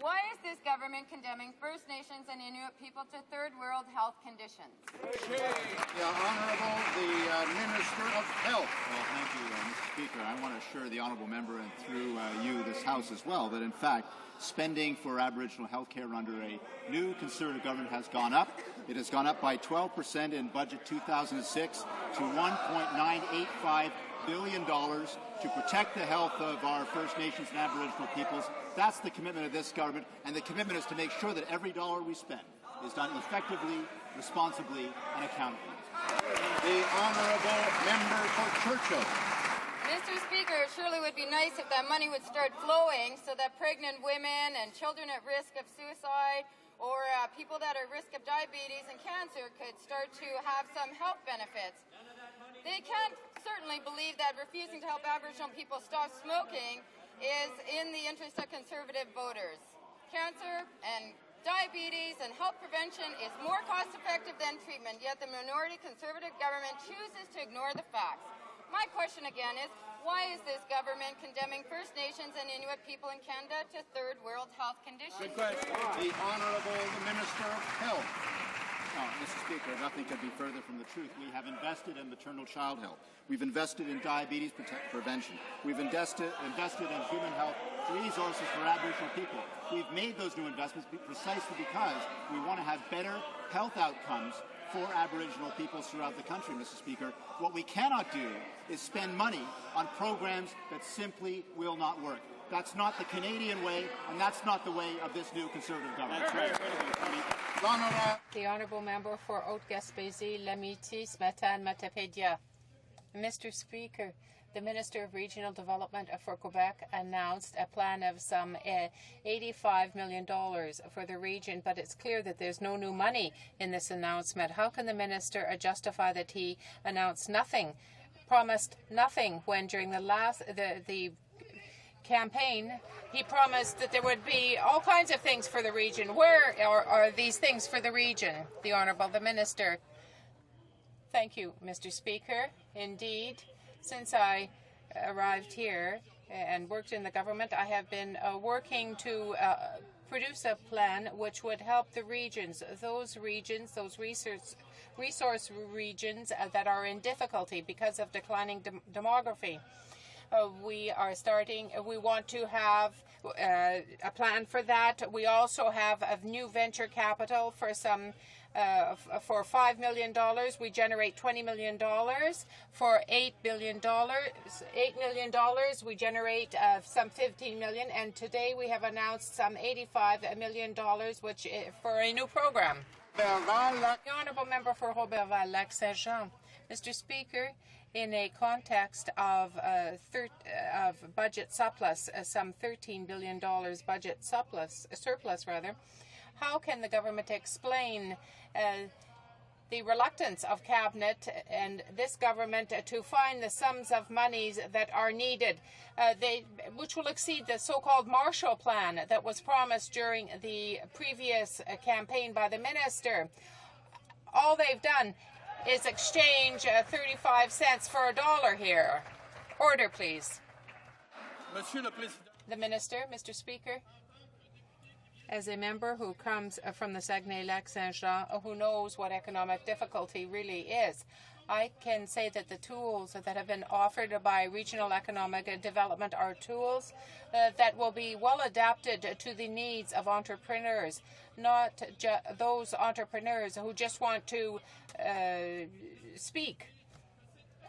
Speaker 10: Why is this government condemning First Nations and Inuit people to third world health conditions?
Speaker 4: The Honourable, the Minister of Health.
Speaker 15: Well, thank you, Mr. Speaker. I want to assure the Honourable Member and through you, this House as well, that in fact spending for Aboriginal health care under a new Conservative government has gone up. It has gone up by 12% in budget 2006 to $1.985 billion to protect the health of our First Nations and Aboriginal peoples. That's the commitment of this government, and the commitment is to make sure that every dollar we spend is done effectively, responsibly, and accountably.
Speaker 4: The Honourable Member for Churchill.
Speaker 10: Mr. Speaker, it surely would be nice if that money would start flowing so that pregnant women and children at risk of suicide or people that are at risk of diabetes and cancer could start to have some health benefits. They can't certainly believe that refusing to help Aboriginal people stop smoking is in the interest of Conservative voters. Cancer and diabetes and health prevention is more cost-effective than treatment, yet the minority Conservative government chooses to ignore the facts. My question again is, why is this government condemning First Nations and Inuit people in Canada to third world health conditions?
Speaker 4: Good question. The Honourable Minister of Health.
Speaker 15: Mr. Speaker, nothing could be further from the truth. We have invested in maternal child health. We've invested in diabetes prevention. We've invested in human health resources for Aboriginal people. We've made those new investments precisely because we want to have better health outcomes for Aboriginal peoples throughout the country, Mr. Speaker. What we cannot do is spend money on programs that simply will not work. That's not the Canadian way, and that's not the way of this new Conservative government.
Speaker 21: The Honourable Member for Haute-Gaspésie, L'Amitié, Matane, Matapédia. Mr. Speaker, The Minister of Regional Development for Quebec announced a plan of some $85 million for the region, but it's clear that there's no new money in this announcement. How can the Minister justify that he announced nothing, promised nothing, when during the campaign he promised that there would be all kinds of things for the region? Where are these things for the region? The Honourable the Minister. Thank you, Mr. Speaker. Indeed, since I arrived here and worked in the government, I have been working to produce a plan which would help the regions, those resource regions that are in difficulty because of declining demography. We want to have a plan for that. We also have a new venture capital for for $5 million. We generate $20 million. For $8 million, we generate some $15 million. And today we have announced some $85 million, which for a new program. The Honourable Member for Roberval-Lac-Saint-Jean. Mr. Speaker, in a context of budget surplus, some $13 billion budget surplus, how can the government explain the reluctance of Cabinet and this government to find the sums of monies that are needed, which will exceed the so-called Marshall Plan that was promised during the previous campaign by the minister? All they've done is exchange 35 cents for a dollar here. Order, please. The Minister, Mr. Speaker. As a member who comes from the Saguenay-Lac-Saint-Jean, who knows what economic difficulty really is, I can say that the tools that have been offered by regional economic development are tools that will be well adapted to the needs of entrepreneurs, not those entrepreneurs who just want to speak.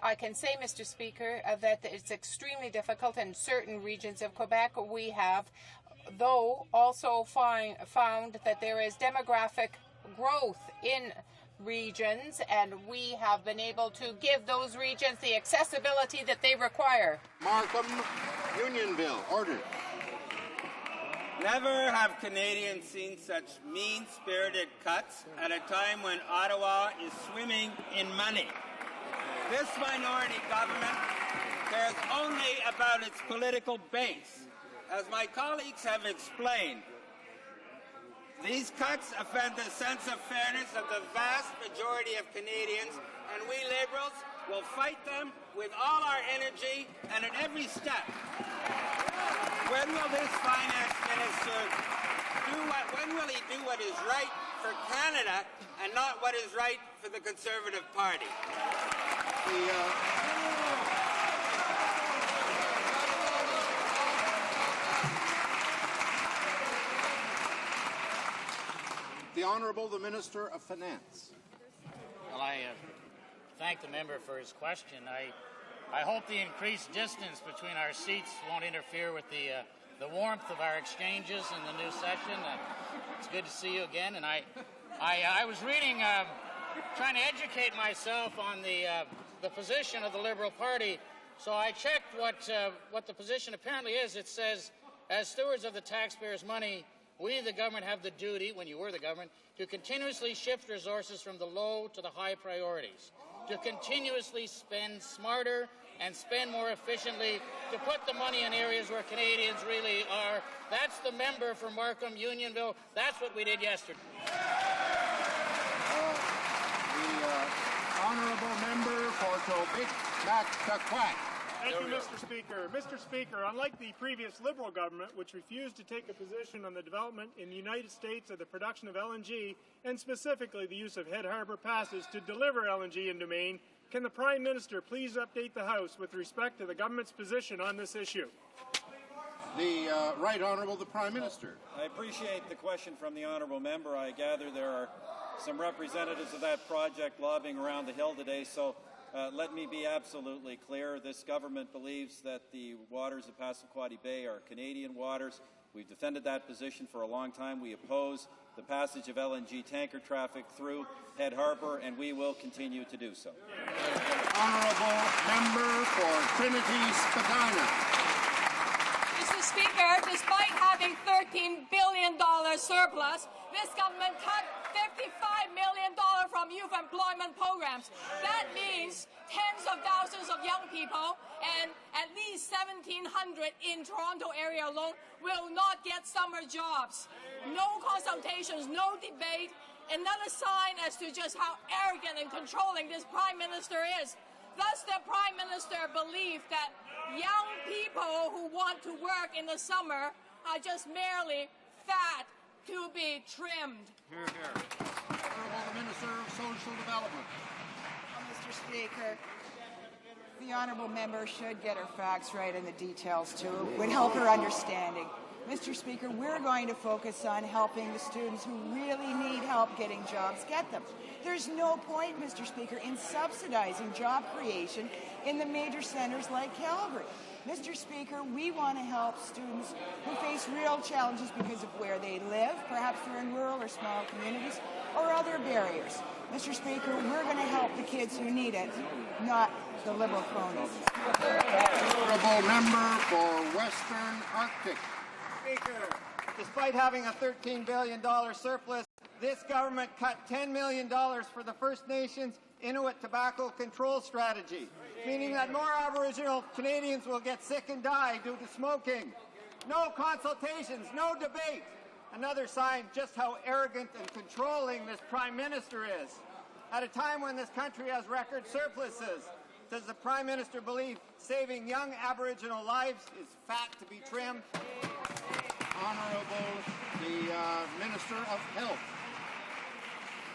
Speaker 21: I can say, Mr. Speaker, that it's extremely difficult in certain regions of Quebec. We have, though, also found that there is demographic growth in regions, and we have been able to give those regions the accessibility that they require.
Speaker 4: Markham, Unionville, order.
Speaker 1: Never have Canadians seen such mean-spirited cuts at a time when Ottawa is swimming in money. This minority government cares only about its political base. As my colleagues have explained, these cuts offend the sense of fairness of the vast majority of Canadians, and we Liberals will fight them with all our energy and at every step. When will this finance minister when will he do what is right for Canada and not what is right for the Conservative Party?
Speaker 4: The Honourable the Minister of Finance.
Speaker 24: Well, I thank the member for his question. I hope the increased distance between our seats won't interfere with the warmth of our exchanges in the new session. It's good to see you again. And I was reading, trying to educate myself on the position of the Liberal Party. So I checked what the position apparently is. It says, as stewards of the taxpayers' money, we, the government, have the duty, when you were the government, to continuously shift resources from the low to the high priorities, to continuously spend smarter and spend more efficiently, to put the money in areas where Canadians really are. That's the member for Markham, Unionville. That's what we did yesterday.
Speaker 4: The Honourable Member for Tobic-Mactaquac.
Speaker 25: Thank you, Mr. Speaker. Mr. Speaker, unlike the previous Liberal government, which refused to take a position on the development in the United States of the production of LNG, and specifically the use of Head Harbour passes to deliver LNG into Maine, can the Prime Minister please update the House with respect to the government's position on this issue?
Speaker 4: The Right Honourable the Prime Minister.
Speaker 19: I appreciate the question from the Honourable Member. I gather there are some representatives of that project lobbying around the Hill today, so let me be absolutely clear. This government believes that the waters of Passamaquoddy Bay are Canadian waters. We've defended that position for a long time. We oppose the passage of LNG tanker traffic through Head Harbour, and we will continue to do so.
Speaker 4: honourable member for Trinity Spadina.
Speaker 6: Mr. Speaker, despite having $13 billion surplus, this government cut $55 million from youth employment programs. That means tens of thousands of young people and at least 1,700 in Toronto area alone will not get summer jobs. No consultations, no debate. Another sign as to just how arrogant and controlling this Prime Minister is. Thus, the Prime Minister believes that young people who want to work in the summer are just merely fat to be trimmed.
Speaker 4: Hear, hear. Honourable Minister of Social Development.
Speaker 5: Mr. Speaker, the honourable member should get her facts right and the details too. It would help her understanding. Mr. Speaker, we're going to focus on helping the students who really need help getting jobs get them. There's no point, Mr. Speaker, in subsidizing job creation in the major centres like Calgary. Mr. Speaker, we want to help students who face real challenges because of where they live, perhaps they're in rural or small communities, or other barriers. Mr. Speaker, we're going to help the kids who need it, not the Liberal cronies.
Speaker 4: Honourable member for Western Arctic.
Speaker 8: Speaker, despite having a $13 billion surplus, this government cut $10 million for the First Nations Inuit tobacco control strategy, meaning that more Aboriginal Canadians will get sick and die due to smoking. No consultations, no debate. Another sign just how arrogant and controlling this Prime Minister is. At a time when this country has record surpluses, does the Prime Minister believe saving young Aboriginal lives is fat to be trimmed?
Speaker 4: Honourable the Minister of Health.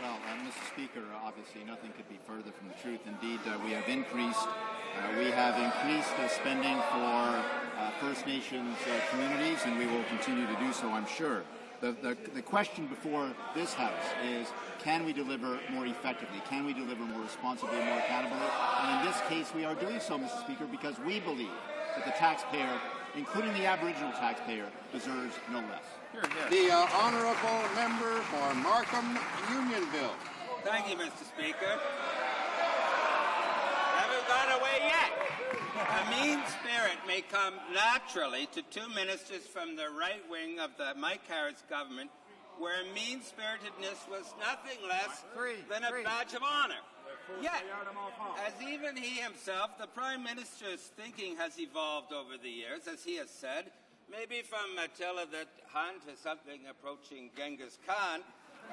Speaker 15: Well, Mr. Speaker, obviously nothing could be further from the truth. Indeed, we have increased spending for First Nations communities, and we will continue to do so, I'm sure. The question before this House is, can we deliver more effectively? Can we deliver more responsibly, more accountably? And in this case, we are doing so, Mr. Speaker, because we believe that the taxpayer, including the Aboriginal taxpayer, deserves no less.
Speaker 4: The honourable member for Markham Unionville.
Speaker 1: Thank you, Mr. Speaker. Haven't gone away yet. A mean spirit may come naturally to two ministers from the right wing of the Mike Harris government, where mean-spiritedness was nothing less than a badge of honour. Yet, as even he himself, the Prime Minister's thinking has evolved over the years, as he has said, maybe from Attila the Hun to something approaching Genghis Khan.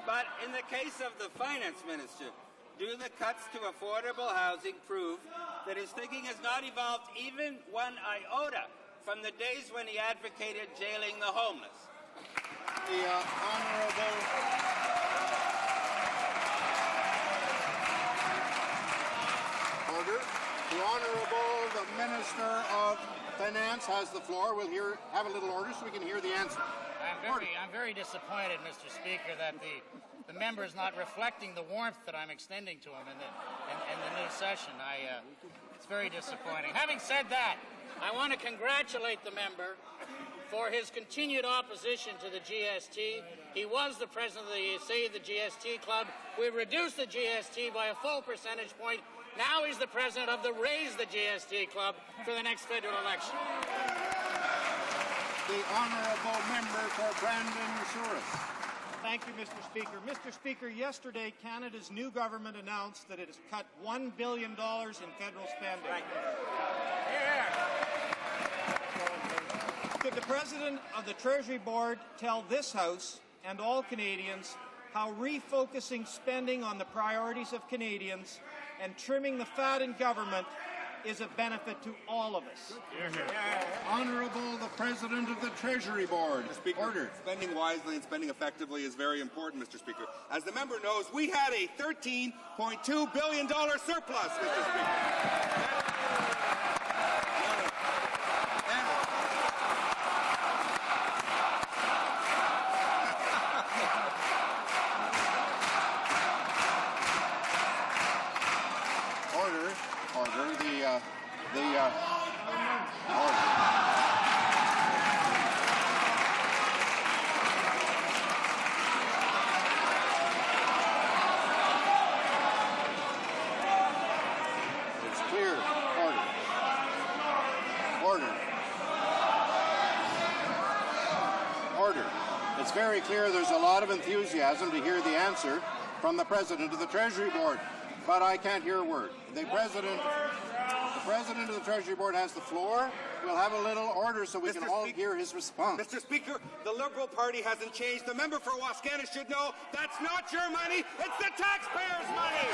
Speaker 1: But in the case of the Finance Minister, do the cuts to affordable housing prove that his thinking has not evolved even one iota from the days when he advocated jailing the homeless?
Speaker 4: The honourable... Order. The Honourable, the Minister of Finance has the floor. We'll have a little order so we can hear the answer.
Speaker 24: I'm very disappointed, Mr. Speaker, that the member is not reflecting the warmth that I'm extending to him in the new session. It's very disappointing. Having said that, I want to congratulate the member for his continued opposition to the GST. He was the president of the Save the GST Club. We reduced the GST by a full percentage point. Now he's the president of the Raise the GST Club for the next federal election.
Speaker 4: The honourable member for Brandon Souris.
Speaker 25: Thank you, Mr. Speaker. Mr. Speaker, yesterday Canada's new government announced that it has cut $1 billion in federal spending.
Speaker 1: Right.
Speaker 25: Could the President of the Treasury Board tell this House and all Canadians how refocusing spending on the priorities of Canadians and trimming the fat in government is a benefit to all of us?
Speaker 4: Honourable the President of the Treasury Board.
Speaker 12: Mr. Speaker,
Speaker 4: order.
Speaker 12: Spending wisely and spending effectively is very important, Mr. Speaker. As the member knows, we had a $13.2 billion surplus, Mr. Speaker.
Speaker 4: It's very clear there's a lot of enthusiasm to hear the answer from the President of the Treasury Board, but I can't hear a word. The President of the Treasury Board has the floor. We'll have a little order so we can all hear his response.
Speaker 3: Mr. Speaker, the Liberal Party hasn't changed. The member for Wascana should know that's not your money, it's the taxpayers' money!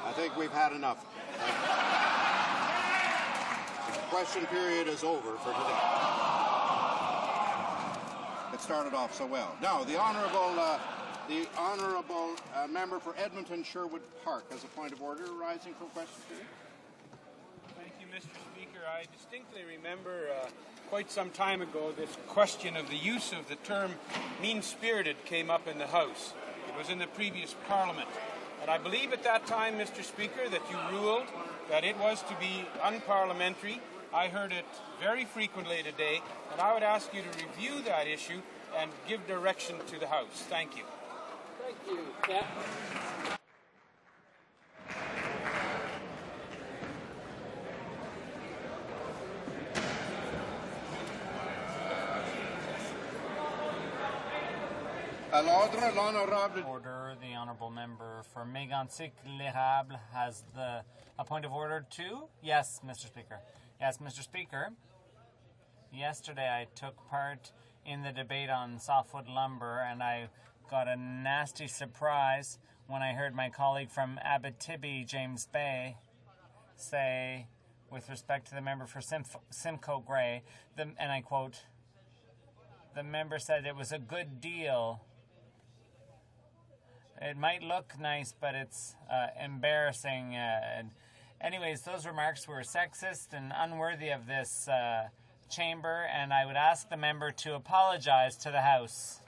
Speaker 4: I think we've had enough. The question period is over for today. It started off so well. Now, the honourable member for Edmonton Sherwood Park has a point of order arising from question period.
Speaker 14: Thank you, Mr. Speaker. I distinctly remember quite some time ago this question of the use of the term mean-spirited came up in the House. It was in the previous Parliament. And I believe at that time, Mr. Speaker, that you ruled that it was to be unparliamentary. I heard it very frequently today, and I would ask you to review that issue and give direction to the House. Thank you.
Speaker 21: Thank you, Cap.
Speaker 18: Order. The honourable member for Mégantic-l'Érable has a point of order too. Yes, Mr. Speaker. Yes, Mr. Speaker. Yesterday I took part in the debate on softwood lumber, and I got a nasty surprise when I heard my colleague from Abitibi, James Bay, say, with respect to the member for Simcoe Grey, and I quote, the member said it was a good deal. It might look nice, but it's embarrassing. Anyways, those remarks were sexist and unworthy of this chamber, and I would ask the member to apologize to the House.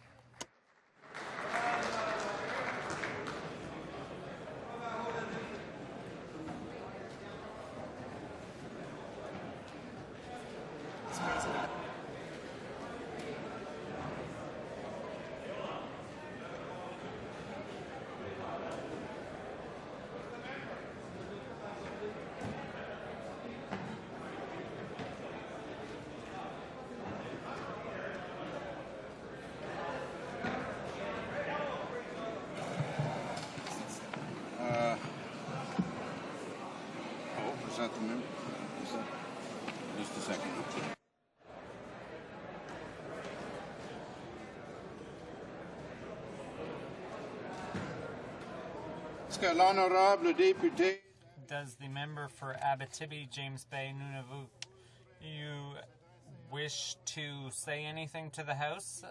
Speaker 4: Is that the member? Just a second.
Speaker 18: Does the member for Abitibi, James Bay, Nunavut, you wish to say anything to the House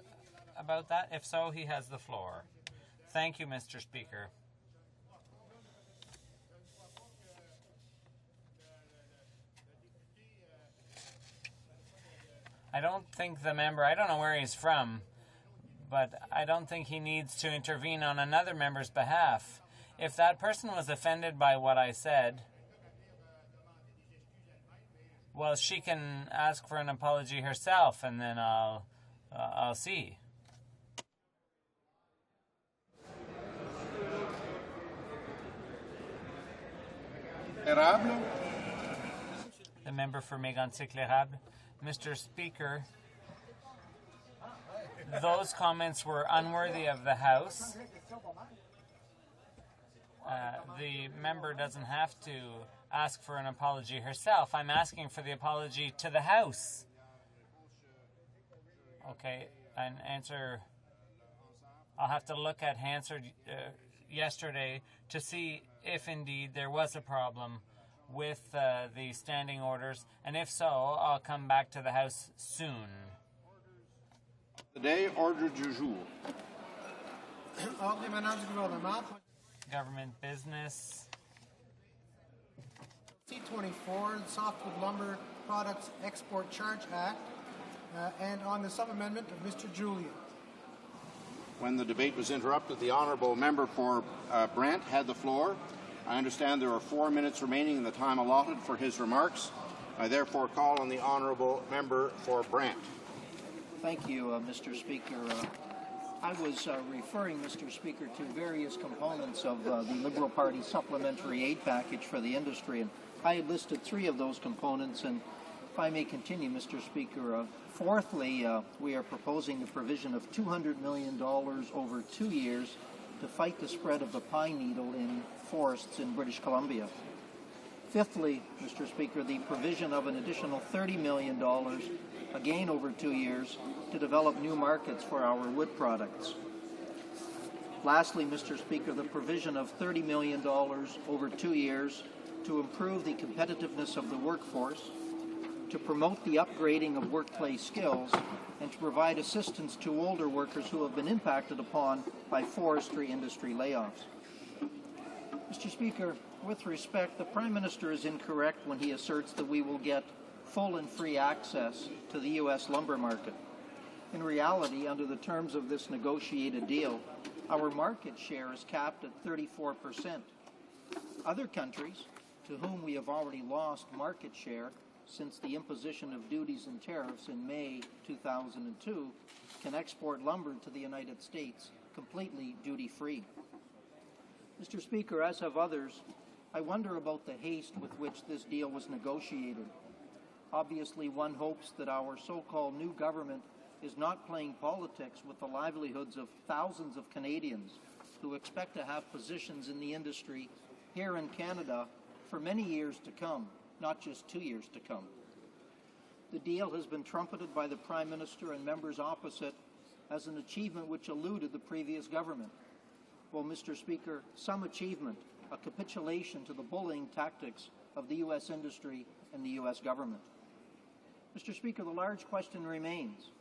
Speaker 18: about that? If so, he has the floor. Thank you, Mr. Speaker. I don't think the member, I don't know where he's from, but I don't think he needs to intervene on another member's behalf. If that person was offended by what I said, well, she can ask for an apology herself, and then I'll see.
Speaker 4: Érable?
Speaker 18: The member for Mégantic-l'Érable. Mr. Speaker, those comments were unworthy of the House. The member doesn't have to ask for an apology herself. I'm asking for the apology to the House. Okay, an answer. I'll have to look at answer yesterday to see if indeed there was a problem with the standing orders, and if so, I'll come back to the House soon.
Speaker 4: Today, order du jour.
Speaker 18: Government business.
Speaker 22: C-24, the Softwood Lumber Products Export Charge Act, and on the sub-amendment of Mr. Julian.
Speaker 4: When the debate was interrupted, the honourable member for Brant had the floor. I understand there are 4 minutes remaining in the time allotted for his remarks. I therefore call on the honourable member for Brant.
Speaker 7: Thank you, Mr. Speaker. I was referring, Mr. Speaker, to various components of the Liberal Party supplementary aid package for the industry, and I had listed 3 of those components, and if I may continue, Mr. Speaker, fourthly, we are proposing the provision of $200 million over 2 years to fight the spread of the pine needle in forests in British Columbia. Fifthly, Mr. Speaker, the provision of an additional $30 million, again over 2 years, to develop new markets for our wood products. Lastly, Mr. Speaker, the provision of $30 million over 2 years to improve the competitiveness of the workforce, to promote the upgrading of workplace skills, and to provide assistance to older workers who have been impacted upon by forestry industry layoffs. Mr. Speaker, with respect, the Prime Minister is incorrect when he asserts that we will get full and free access to the U.S. lumber market. In reality, under the terms of this negotiated deal, our market share is capped at 34%. Other countries, to whom we have already lost market share since the imposition of duties and tariffs in May 2002, can export lumber to the United States completely duty-free. Mr. Speaker, as have others, I wonder about the haste with which this deal was negotiated. Obviously, one hopes that our so-called new government is not playing politics with the livelihoods of thousands of Canadians who expect to have positions in the industry here in Canada for many years to come, not just 2 years to come. The deal has been trumpeted by the Prime Minister and members opposite as an achievement which eluded the previous government. Well, Mr. Speaker, some achievement, a capitulation to the bullying tactics of the U.S. industry and the U.S. government. Mr. Speaker, the large question remains.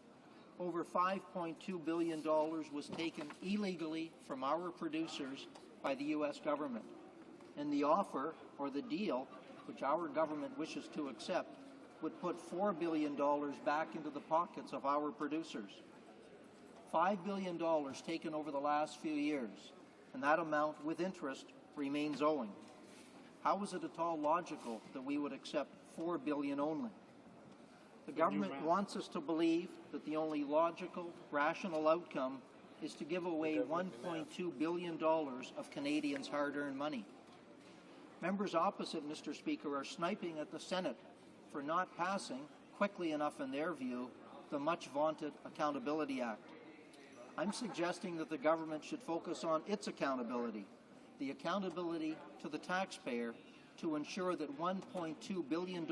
Speaker 7: Over $5.2 billion was taken illegally from our producers by the U.S. government, and the offer, or the deal, which our government wishes to accept, would put $4 billion back into the pockets of our producers. $5 billion taken over the last few years, and that amount, with interest, remains owing. How is it at all logical that we would accept $4 billion only? The government wants us to believe that the only logical, rational outcome is to give away $1.2 billion of Canadians' hard-earned money. Members opposite, Mr. Speaker, are sniping at the Senate for not passing, quickly enough in their view, the much-vaunted Accountability Act. I'm suggesting that the government should focus on its accountability, the accountability to the taxpayer, to ensure that $1.2 billion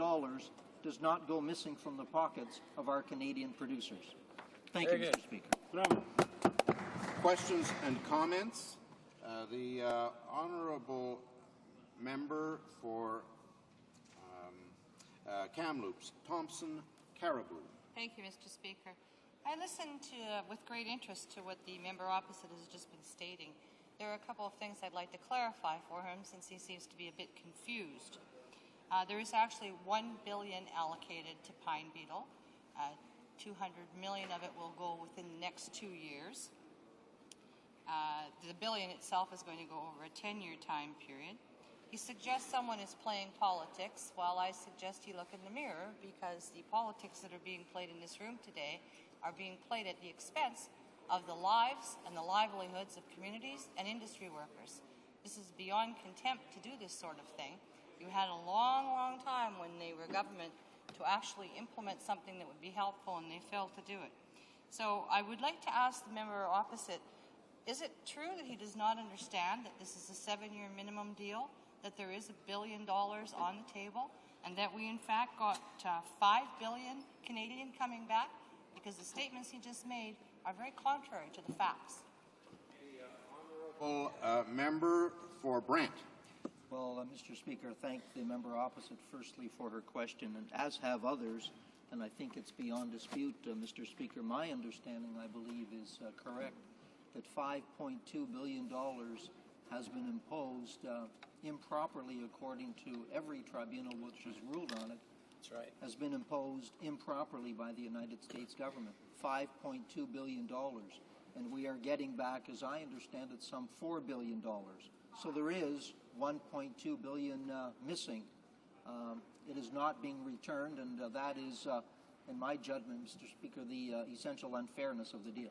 Speaker 7: does not go missing from the pockets of our Canadian producers. Thank you, Mr. Speaker.
Speaker 4: Questions and comments? The honourable member for Kamloops, Thompson Caribou.
Speaker 9: Thank you, Mr. Speaker. I listened with great interest to what the member opposite has just been stating. There are a couple of things I'd like to clarify for him, since he seems to be a bit confused. There is actually $1 billion allocated to pine beetle. $200 million of it will go within the next 2 years. The billion itself is going to go over a 10-year time period. He suggests someone is playing politics, while I suggest he look in the mirror, because the politics that are being played in this room today are being played at the expense of the lives and the livelihoods of communities and industry workers. This is beyond contempt to do this sort of thing. You had a long, long time when they were government to actually implement something that would be helpful, and they failed to do it. So I would like to ask the member opposite, is it true that he does not understand that this is a 7-year minimum deal, that there is $1 billion on the table, and that we in fact got 5 billion Canadian coming back? Because the statements he just made are very contrary to the facts.
Speaker 4: The honourable member for Brant.
Speaker 7: Well, Mr. Speaker, thank the member opposite firstly for her question, and as have others, and I think it's beyond dispute, Mr. Speaker, my understanding, I believe, is correct, that $5.2 billion has been imposed improperly, according to every tribunal which has ruled on it. That's right. Has been imposed improperly by the United States government. $5.2 billion. And we are getting back, as I understand it, some $4 billion. So there is $1.2 billion missing. It is not being returned, and that is in my judgment, Mr. Speaker, the essential unfairness of the deal.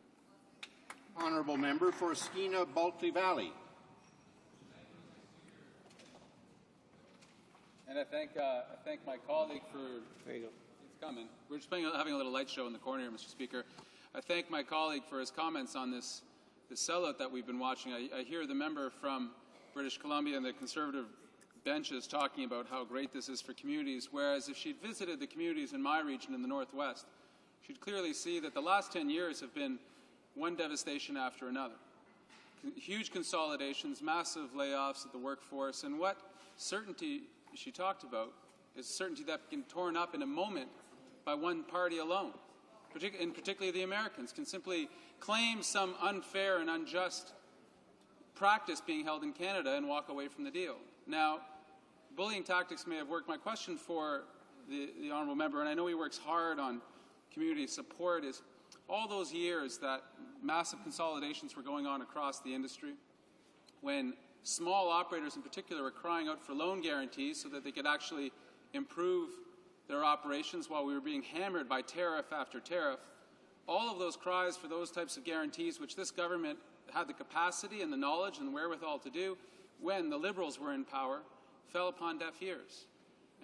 Speaker 4: Honourable Member for Skeena-Balti Valley.
Speaker 11: And I thank my colleague for. There you go. It's coming. We're just having a little light show in the corner here, Mr. Speaker. I thank my colleague for his comments on this sellout that we've been watching. I hear the member from British Columbia and the Conservative benches talking about how great this is for communities, whereas if she'd visited the communities in my region in the Northwest, she'd clearly see that the last 10 years have been one devastation after another. Huge consolidations, massive layoffs of the workforce, and what certainty she talked about is certainty that can be torn up in a moment by one party alone. Particularly the Americans can simply claim some unfair and unjust practice being held in Canada and walk away from the deal. Now, bullying tactics may have worked. My question for the honourable member, and I know he works hard on community support, is all those years that massive consolidations were going on across the industry, when small operators in particular were crying out for loan guarantees so that they could actually improve their operations while we were being hammered by tariff after tariff, all of those cries for those types of guarantees, which this government had the capacity and the knowledge and wherewithal to do when the Liberals were in power, fell upon deaf ears.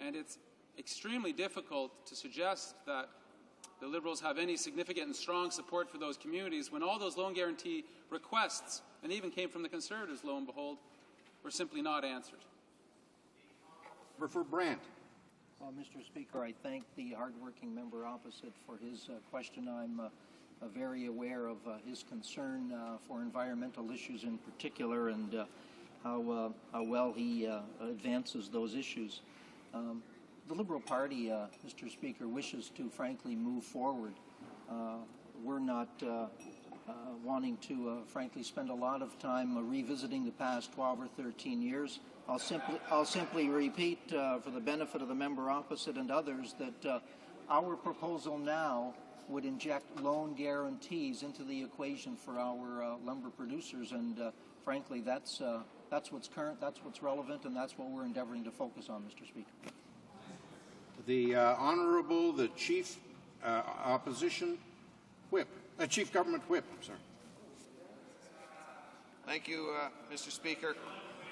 Speaker 11: And it's extremely difficult to suggest that the Liberals have any significant and strong support for those communities when all those loan guarantee requests, and even came from the Conservatives, lo and behold, were simply not answered.
Speaker 4: For Brant.
Speaker 7: Mr. Speaker, I thank the hardworking member opposite for his question. I'm very aware of his concern for environmental issues in particular, and how well he advances those issues. The Liberal Party, Mr. Speaker, wishes to frankly move forward. We're not wanting to frankly spend a lot of time revisiting the past 12 or 13 years. I'll simply repeat for the benefit of the member opposite and others that our proposal now would inject loan guarantees into the equation for our lumber producers, and frankly, that's what's current, that's what's relevant, and that's what we're endeavoring to focus on, Mr. Speaker.
Speaker 4: The Honourable, the Chief Opposition Whip, Chief Government Whip, sir.
Speaker 13: Thank you, Mr. Speaker.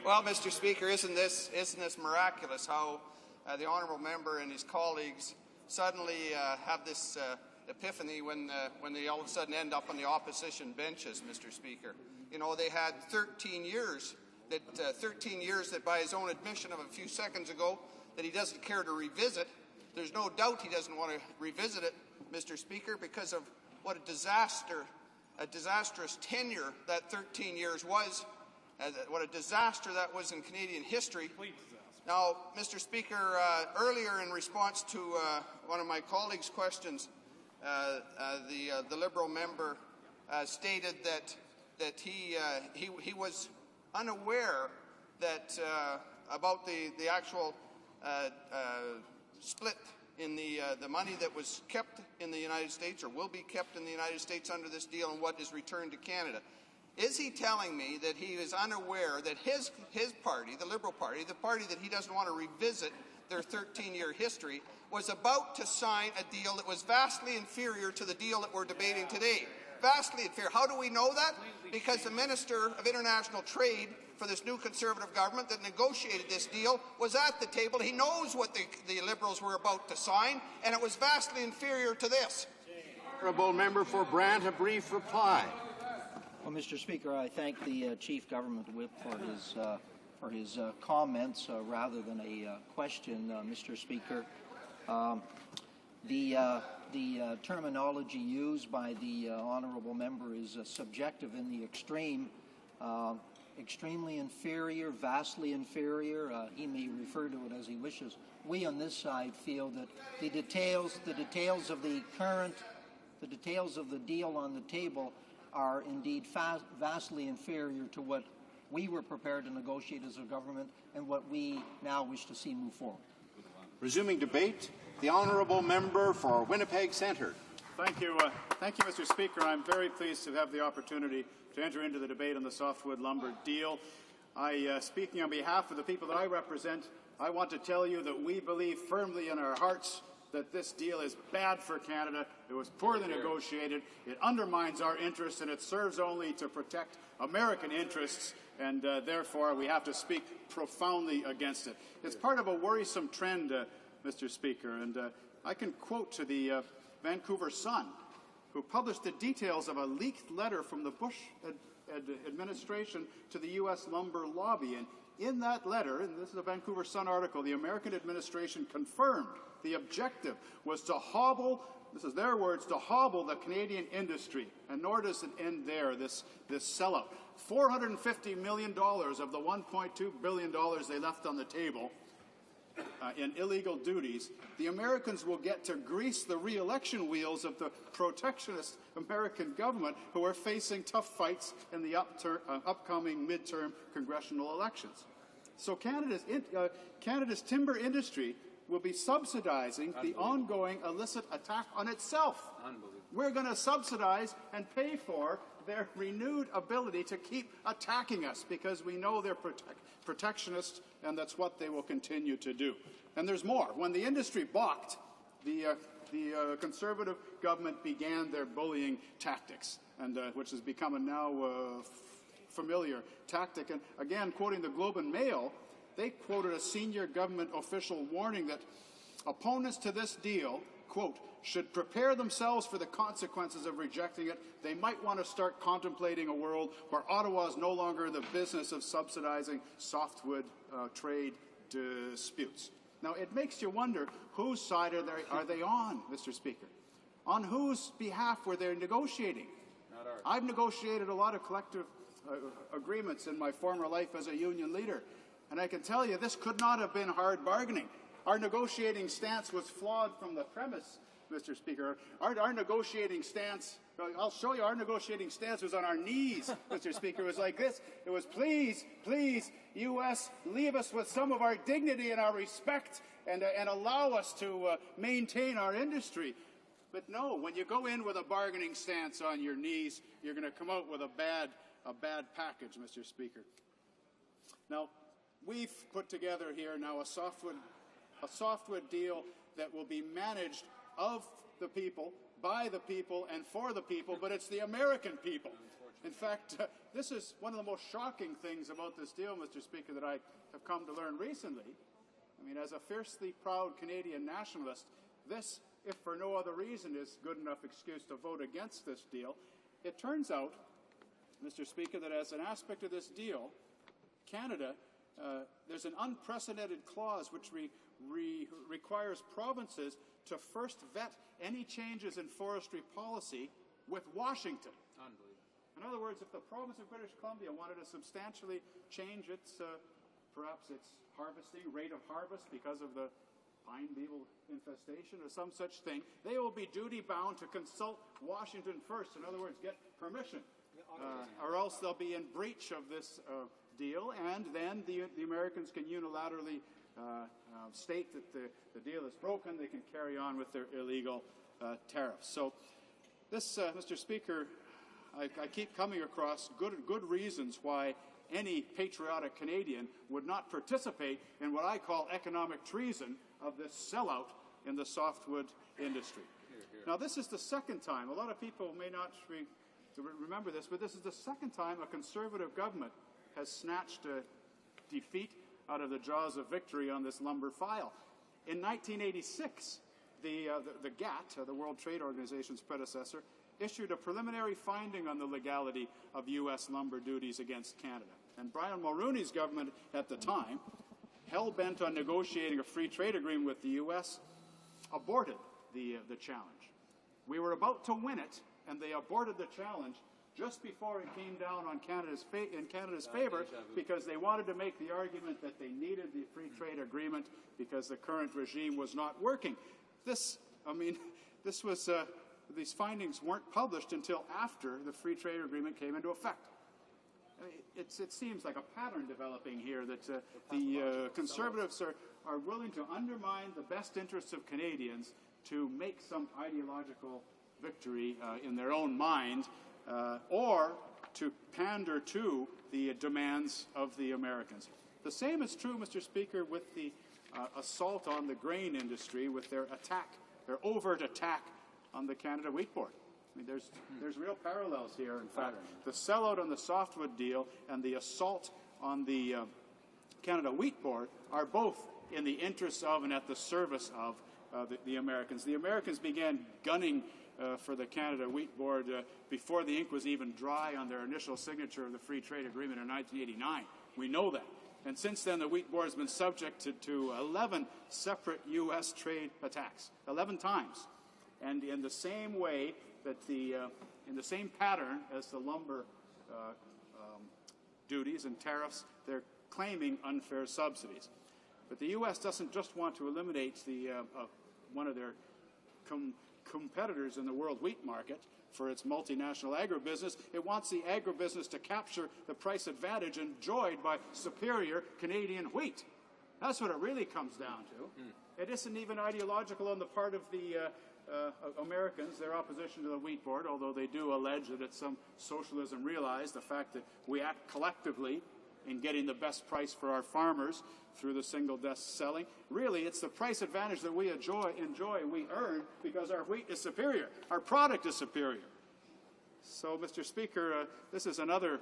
Speaker 13: Well, Mr. Speaker, isn't this miraculous how the honourable member and his colleagues suddenly have this epiphany when they all of a sudden end up on the opposition benches, Mr. Speaker? You know, they had 13 years that by his own admission of a few seconds ago that he doesn't care to revisit. There's no doubt he doesn't want to revisit it, Mr. Speaker, because of what a disastrous tenure that 13 years was, what a disaster that was in Canadian history. Now, Mr. Speaker, earlier in response to one of my colleagues' questions, the Liberal member stated that he was unaware that about the actual split in the money that was kept in the United States or will be kept in the United States under this deal and what is returned to Canada. Is he telling me that he is unaware that his party, the Liberal Party, the party that he doesn't want to revisit their 13-year history, was about to sign a deal that was vastly inferior to the deal that we're debating today? Vastly inferior. How do we know that? Because the Minister of International Trade for this new Conservative government that negotiated this deal was at the table. He knows what the Liberals were about to sign, and it was vastly inferior to this.
Speaker 4: Honourable Member for Brant, a brief reply.
Speaker 7: Well, Mr. Speaker, I thank the Chief Government Whip for his comments rather than a question, Mr. Speaker. The terminology used by the honourable member is subjective in the extreme. Extremely inferior, vastly inferior. He may refer to it as he wishes. We on this side feel that the details of the deal on the table are indeed vastly inferior to what we were prepared to negotiate as a government and what we now wish to see move forward.
Speaker 4: Resuming debate, the honourable member for Winnipeg Centre.
Speaker 16: Thank you, Mr. Speaker. I'm very pleased to have the opportunity to enter into the debate on the softwood lumber deal. Speaking on behalf of the people that I represent, I want to tell you that we believe firmly in our hearts that this deal is bad for Canada. It was poorly negotiated. It undermines our interests, and it serves only to protect American interests, and therefore we have to speak profoundly against it. It's part of a worrisome trend, Mr. Speaker, and I can quote to the Vancouver Sun, who published the details of a leaked letter from the Bush administration to the U.S. lumber lobby. And in that letter, and this is a Vancouver Sun article, the American administration confirmed the objective was to hobble, this is their words, to hobble the Canadian industry. And nor does it end there, this sellout. $450 million of the $1.2 billion they left on the table in illegal duties, the Americans will get to grease the re-election wheels of the protectionist American government who are facing tough fights in the upcoming midterm congressional elections. So Canada's timber industry will be subsidizing the ongoing illicit attack on itself. We're going to subsidize and pay for their renewed ability to keep attacking us because we know they're protectionist, and that's what they will continue to do. And there's more. When the industry balked, the Conservative government began their bullying tactics, and which has become a now familiar tactic. And again, quoting the Globe and Mail, they quoted a senior government official warning that opponents to this deal, quote, should prepare themselves for the consequences of rejecting it. They might want to start contemplating a world where Ottawa is no longer the business of subsidizing softwood trade disputes. Now, it makes you wonder whose side are they on, Mr. Speaker? On whose behalf were they negotiating?
Speaker 11: Not ours.
Speaker 16: I've negotiated a lot of collective agreements in my former life as a union leader, and I can tell you this could not have been hard bargaining. Our negotiating stance was flawed from the premise, Mr. Speaker. Our negotiating stance, I'll show you, our negotiating stance was on our knees, Mr. Speaker. It was like this. It was, please, please, U.S., leave us with some of our dignity and our respect and allow us to maintain our industry. But no, when you go in with a bargaining stance on your knees, you're going to come out with a bad package, Mr. Speaker. Now, we've put together here now a softwood deal that will be managed of the people, by the people, and for the people, but it's the American people. In fact, this is one of the most shocking things about this deal, Mr. Speaker, that I have come to learn recently. I mean, as a fiercely proud Canadian nationalist, this, if for no other reason, is good enough excuse to vote against this deal. It turns out, Mr. Speaker, that as an aspect of this deal, Canada, there's an unprecedented clause which requires provinces to first vet any changes in forestry policy with Washington.
Speaker 11: Unbelievable.
Speaker 16: In other words, if the province of British Columbia wanted to substantially change its, perhaps its harvesting, rate of harvest because of the pine beetle infestation or some such thing, they will be duty-bound to consult Washington first. In other words, get permission, or else they'll be in breach of this deal, and then the Americans can unilaterally state that the deal is broken. They can carry on with their illegal tariffs. So this, Mr. Speaker, I keep coming across good reasons why any patriotic Canadian would not participate in what I call economic treason of this sellout in the softwood industry. Now, this is the second time. A lot of people may not remember this, but this is the second time a Conservative government has snatched a defeat out of the jaws of victory on this lumber file. In 1986, the GATT, the World Trade Organization's predecessor, issued a preliminary finding on the legality of U.S. lumber duties against Canada. And Brian Mulroney's government at the time, hell-bent on negotiating a free trade agreement with the U.S., aborted the challenge. We were about to win it, and they aborted the challenge just before it came down on in Canada's favor, because they wanted to make the argument that they needed the free trade agreement because the current regime was not working. These findings weren't published until after the free trade agreement came into effect. I mean, it seems like a pattern developing here that the Conservatives are willing to undermine the best interests of Canadians to make some ideological victory in their own mind, or to pander to the demands of the Americans. The same is true, Mr. Speaker, with the assault on the grain industry with their attack their overt attack on the Canada Wheat Board. I mean, there's real parallels here. In fact, the sellout on the softwood deal and the assault on the Canada Wheat Board are both in the interests of and at the service of the Americans. The Americans began gunning for the Canada Wheat Board before the ink was even dry on their initial signature of the Free Trade Agreement in 1989. We know that. And since then, the Wheat Board has been subjected to 11 separate U.S. trade attacks, 11 times. And in the same way that in the same pattern as the lumber duties and tariffs, they're claiming unfair subsidies. But the U.S. doesn't just want to eliminate one of their competitors in the world wheat market for its multinational agribusiness. It wants the agribusiness to capture the price advantage enjoyed by superior Canadian wheat. That's what it really comes down to. It isn't even ideological on the part of the Americans, their opposition to the Wheat Board, although they do allege that it's some socialism realized, the fact that we act collectively in getting the best price for our farmers through the single desk selling. Really, it's the price advantage that we enjoy, we earn, because our wheat is superior. Our product is superior. So, Mr. Speaker, this is another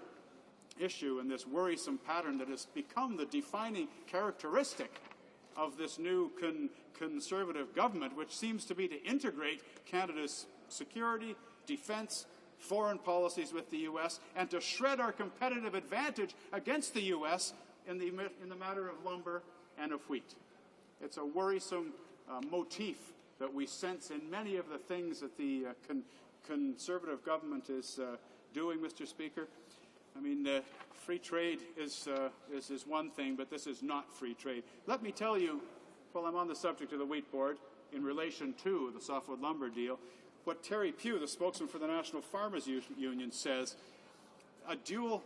Speaker 16: issue in this worrisome pattern that has become the defining characteristic of this new Conservative government, which seems to be to integrate Canada's security, defense, foreign policies with the U.S. and to shred our competitive advantage against the U.S. in the matter of lumber and of wheat. It's a worrisome motif that we sense in many of the things that the Conservative government is doing, Mr. Speaker. I mean, free trade is one thing, but this is not free trade. Let me tell you, while I'm on the subject of the Wheat Board, in relation to the softwood lumber deal, what Terry Pugh, the spokesman for the National Farmers Union, says: a dual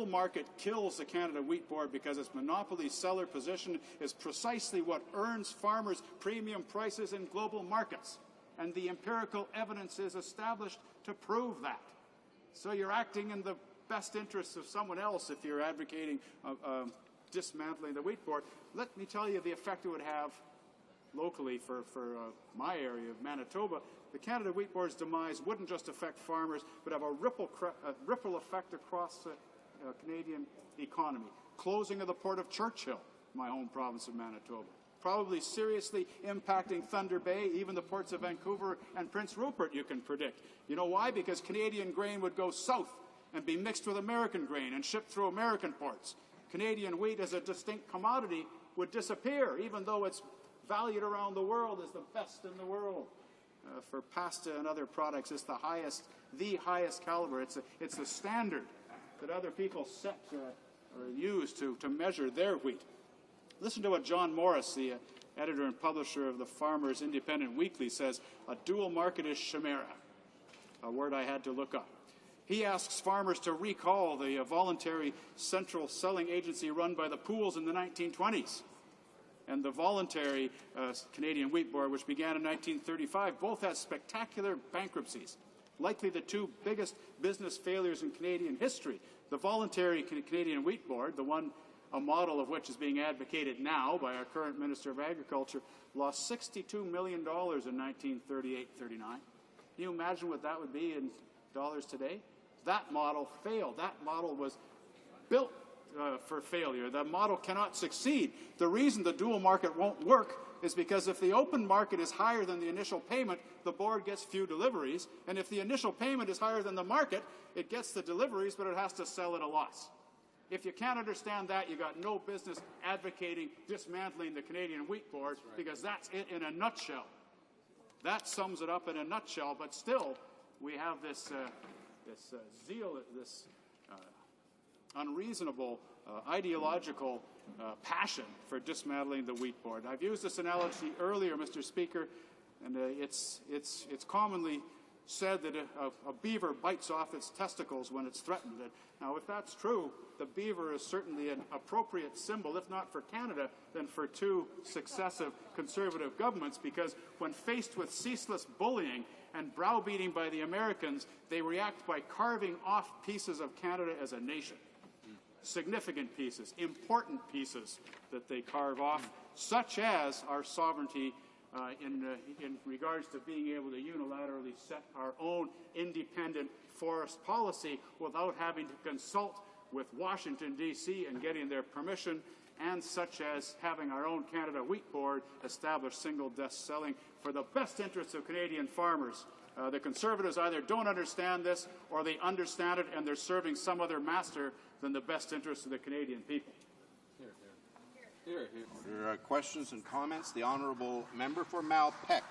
Speaker 16: market kills the Canada Wheat Board because its monopoly seller position is precisely what earns farmers premium prices in global markets. And the empirical evidence is established to prove that. So you're acting in the best interests of someone else if you're advocating dismantling the Wheat Board. Let me tell you the effect it would have locally for my area of Manitoba. The Canada Wheat Board's demise wouldn't just affect farmers, but have a ripple effect across the Canadian economy. Closing of the port of Churchill, my home province of Manitoba. Probably seriously impacting Thunder Bay, even the ports of Vancouver and Prince Rupert, you can predict. You know why? Because Canadian grain would go south and be mixed with American grain and shipped through American ports. Canadian wheat as a distinct commodity would disappear, even though it's valued around the world as the best in the world. For pasta and other products, it's the highest caliber. It's the standard that other people set or use to measure their wheat. Listen to what John Morris, the editor and publisher of the Farmers Independent Weekly, says: a dual market is chimera, a word I had to look up. He asks farmers to recall the voluntary central selling agency run by the pools in the 1920s and the voluntary Canadian Wheat Board, which began in 1935. Both had spectacular bankruptcies, likely the two biggest business failures in Canadian history. The voluntary Canadian Wheat Board, a model of which is being advocated now by our current Minister of Agriculture, lost $62 million in 1938-39. Can you imagine what that would be in dollars today? That model failed. That model was built for failure. The model cannot succeed. The reason the dual market won't work is because if the open market is higher than the initial payment, the board gets few deliveries. And if the initial payment is higher than the market, it gets the deliveries, but it has to sell at a loss. If you can't understand that, you've got no business advocating dismantling the Canadian Wheat Board, because that's it in a nutshell. That sums it up in a nutshell, but still we have this zeal, this unreasonable ideological passion for dismantling the Wheat Board. I've used this analogy earlier, Mr. Speaker, and it's commonly said that a beaver bites off its testicles when it's threatened. Now, if that's true, the beaver is certainly an appropriate symbol, if not for Canada, then for two successive Conservative governments, because when faced with ceaseless bullying and browbeating by the Americans, they react by carving off pieces of Canada as a nation. Significant pieces, important pieces that they carve off, such as our sovereignty in regards to being able to unilaterally set our own independent forest policy without having to consult with Washington, D.C. and getting their permission, and such as having our own Canada Wheat Board establish single desk selling for the best interests of Canadian farmers. The Conservatives either don't understand this or they understand it and they're serving some other master than the best interests of the Canadian people.
Speaker 4: There are questions and comments. The honourable member for Malpeque.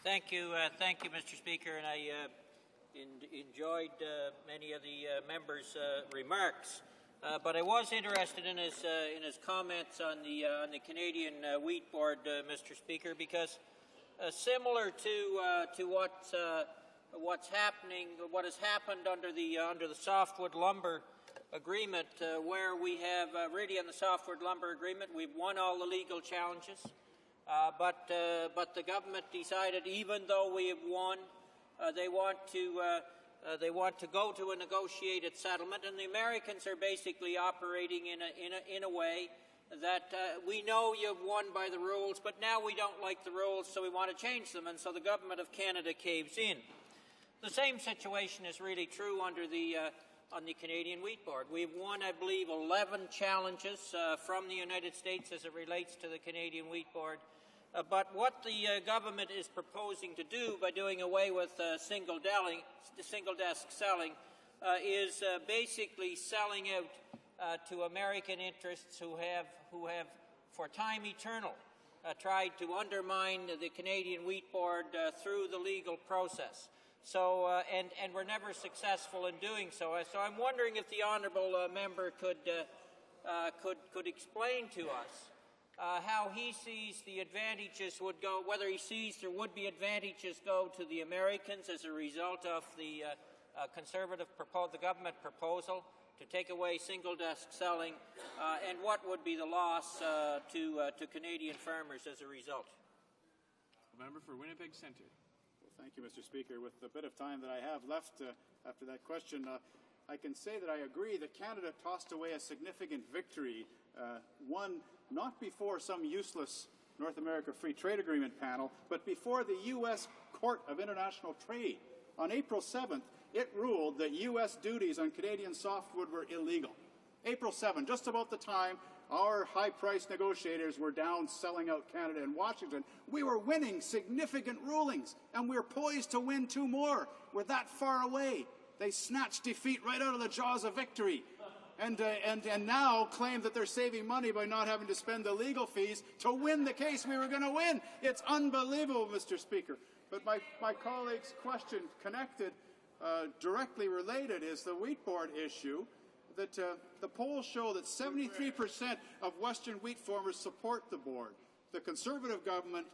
Speaker 2: Thank you, Mr. Speaker, and I enjoyed many of the members' remarks. But I was interested in his comments on the Canadian Wheat Board, Mr. Speaker, because similar to what has happened under the softwood lumber agreement, where we have really in the softwood lumber agreement we've won all the legal challenges, but the government decided, even though we have won, they want to go to a negotiated settlement, and the Americans are basically operating in a way that we know you've won by the rules, but now we don't like the rules, so we want to change them, and so the government of Canada caves in. The same situation is really true under on the Canadian Wheat Board. We've won, I believe, 11 challenges from the United States as it relates to the Canadian Wheat Board. But what the government is proposing to do by doing away with single desk selling is basically selling out to American interests who have for time eternal tried to undermine the Canadian Wheat Board through the legal process. So and we're never successful in doing so. So I'm wondering if the honourable member could explain to us how he sees the advantages would go, whether he sees there would be advantages go to the Americans as a result of the the government proposal to take away single desk selling, and what would be the loss to Canadian farmers as a result.
Speaker 10: The member for Winnipeg Centre.
Speaker 16: Thank you, Mr. Speaker. With the bit of time that I have left after that question, I can say that I agree that Canada tossed away a significant victory, one not before some useless North America Free Trade Agreement panel, but before the U.S. Court of International Trade. On April 7th, it ruled that U.S. duties on Canadian softwood were illegal. April 7th, just about the time our high-priced negotiators were down selling out Canada and Washington, we were winning significant rulings, and we're poised to win 2 more. We're that far away. They snatched defeat right out of the jaws of victory, and now claim that they're saving money by not having to spend the legal fees to win the case we were going to win. It's unbelievable, Mr. Speaker. But my colleague's question, connected, directly related, is the Wheat Board issue. That the polls show that 73% of Western wheat farmers support the board. The Conservative government,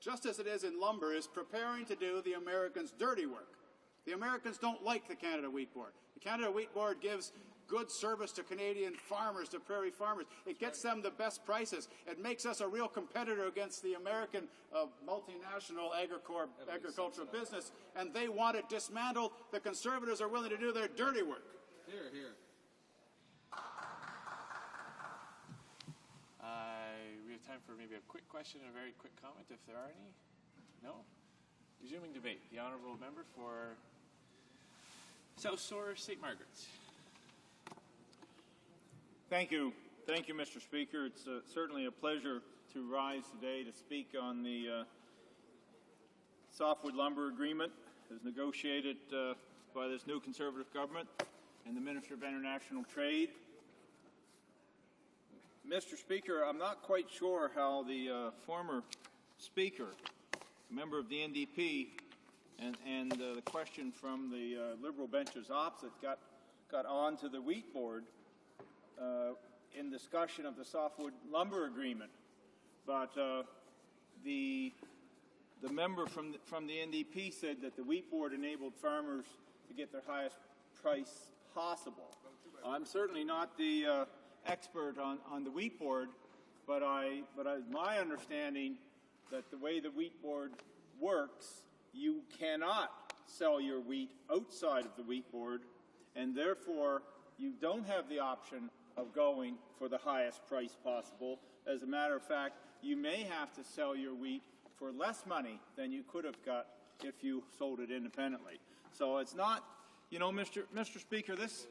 Speaker 16: just as it is in lumber, is preparing to do the Americans' dirty work. The Americans don't like the Canada Wheat Board. The Canada Wheat Board gives good service to Canadian farmers, to prairie farmers. It gets them the best prices. It makes us a real competitor against the American multinational agricultural business, and they want it dismantled. The Conservatives are willing to do their dirty work.
Speaker 10: Here, here. We have time for maybe a quick question and a very quick comment, if there are any. No? Resuming debate. The honourable member for South Shore, St. Margaret's.
Speaker 17: Thank you. Thank you, Mr. Speaker. It's certainly a pleasure to rise today to speak on the softwood lumber agreement as negotiated by this new Conservative government and the Minister of International Trade. Mr. Speaker, I'm not quite sure how the former Speaker, a member of the NDP, and the question from the Liberal benches opposite got on to the Wheat Board in discussion of the softwood lumber agreement. But the member from the NDP said that the Wheat Board enabled farmers to get their highest price possible. I'm certainly not the expert on the Wheat Board, but my understanding that the way the Wheat Board works, you cannot sell your wheat outside of the Wheat Board, and therefore you don't have the option of going for the highest price possible. As a matter of fact, you may have to sell your wheat for less money than you could have got if you sold it independently. So it's not, you know, Mr. Speaker, this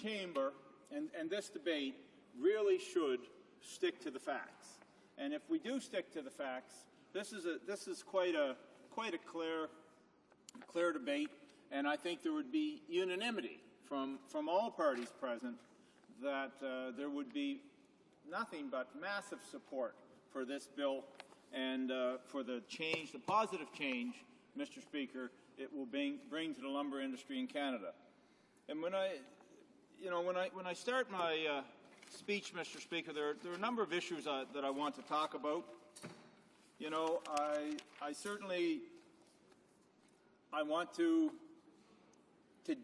Speaker 17: chamber and this debate really should stick to the facts. And if we do stick to the facts, this is quite a clear debate, and I think there would be unanimity from all parties present that there would be nothing but massive support for this bill and for the change, the positive change, Mr. Speaker, it will bring to the lumber industry in Canada. And when I start my speech, Mr. Speaker, there are a number of issues that I want to talk about. You know, I certainly want to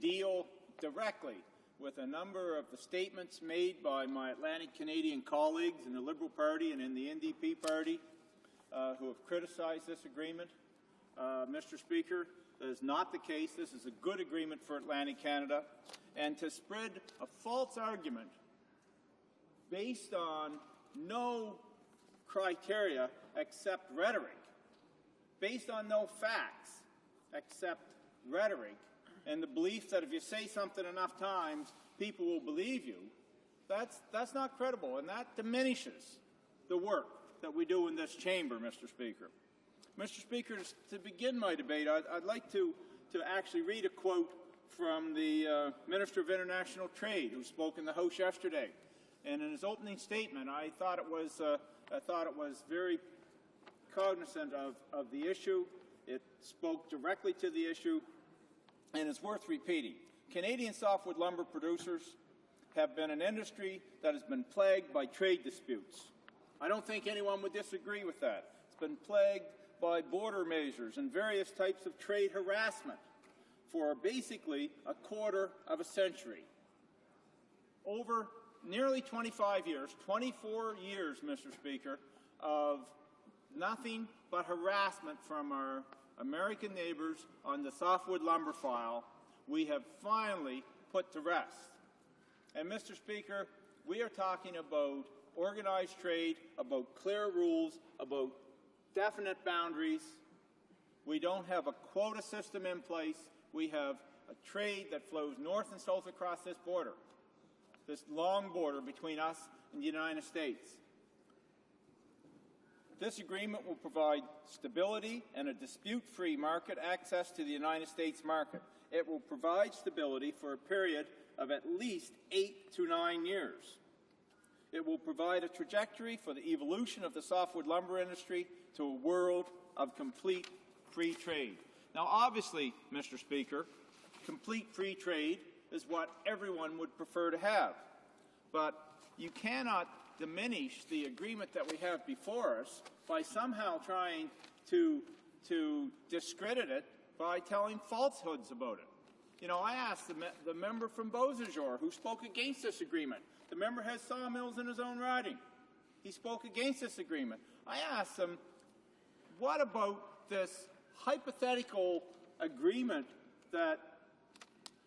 Speaker 17: deal directly with a number of the statements made by my Atlantic Canadian colleagues in the Liberal Party and in the NDP Party who have criticized this agreement. Mr. Speaker, that is not the case. This is a good agreement for Atlantic Canada. And to spread a false argument based on no criteria except rhetoric, based on no facts except rhetoric, and the belief that if you say something enough times, people will believe you, that's not credible, and that diminishes the work that we do in this chamber, Mr. Speaker. Mr. Speaker, to begin my debate, I'd like to actually read a quote from the Minister of International Trade, who spoke in the House yesterday. And in his opening statement, I thought it was very cognizant of the issue. It spoke directly to the issue, and it's worth repeating. Canadian softwood lumber producers have been an industry that has been plagued by trade disputes. I don't think anyone would disagree with that. It's been plagued by border measures and various types of trade harassment for basically a quarter of a century. Over nearly 25 years, 24 years, Mr. Speaker, of nothing but harassment from our American neighbors on the softwood lumber file, we have finally put to rest. And, Mr. Speaker, we are talking about organized trade, about clear rules, about definite boundaries. We don't have a quota system in place. We have a trade that flows north and south across this border, this long border between us and the United States. This agreement will provide stability and a dispute-free market access to the United States market. It will provide stability for a period of at least 8 to 9 years. It will provide a trajectory for the evolution of the softwood lumber industry to a world of complete free trade. Now, obviously, Mr. Speaker, complete free trade is what everyone would prefer to have. But you cannot diminish the agreement that we have before us by somehow trying to discredit it by telling falsehoods about it. You know, I asked the member from Beausejour who spoke against this agreement. The member has sawmills in his own riding. He spoke against this agreement. I asked him, what about this hypothetical agreement that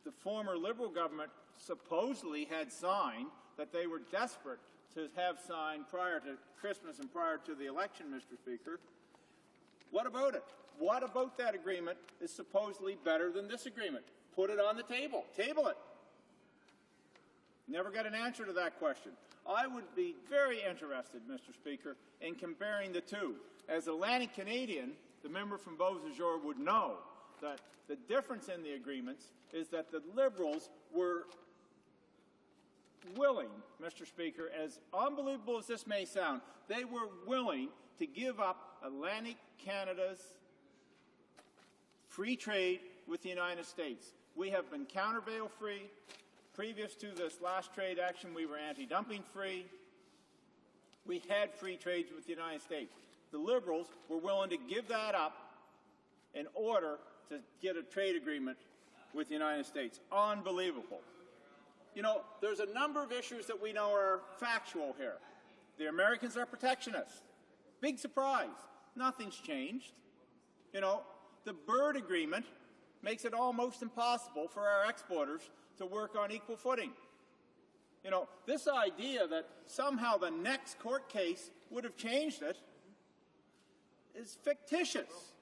Speaker 17: the former Liberal government supposedly had signed, that they were desperate to have signed prior to Christmas and prior to the election, Mr. Speaker? What about it? What about that agreement is supposedly better than this agreement? Put it on the table. Table it. Never got an answer to that question. I would be very interested, Mr. Speaker, in comparing the two. As Atlantic Canadian, the member from Beausejour would know that the difference in the agreements is that the Liberals were willing, Mr. Speaker, as unbelievable as this may sound, they were willing to give up Atlantic Canada's free trade with the United States. We have been countervail free. Previous to this last trade action, we were anti-dumping free. We had free trades with the United States. The Liberals were willing to give that up in order to get a trade agreement with the United States. Unbelievable. You know, there's a number of issues that we know are factual here. The Americans are protectionists. Big surprise. Nothing's changed. You know, the Bird Agreement makes it almost impossible for our exporters to work on equal footing. You know, this idea that somehow the next court case would have changed it is fictitious.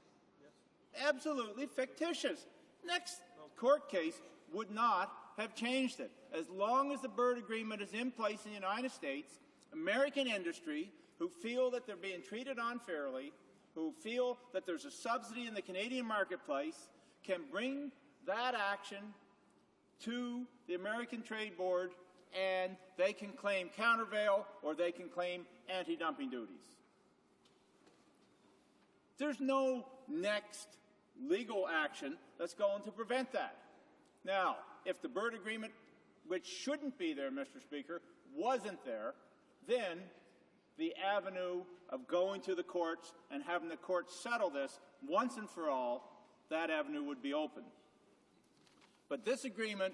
Speaker 17: Absolutely fictitious. Next court case would not have changed it. As long as the Byrd Agreement is in place in the United States, American industry who feel that they're being treated unfairly, who feel that there's a subsidy in the Canadian marketplace, can bring that action to the American Trade Board, and they can claim countervail or they can claim anti-dumping duties. There's no next legal action that's going to prevent that. Now, if the Byrd Agreement, which shouldn't be there, Mr. Speaker, wasn't there, then the avenue of going to the courts and having the courts settle this once and for all, that avenue would be open. But this agreement,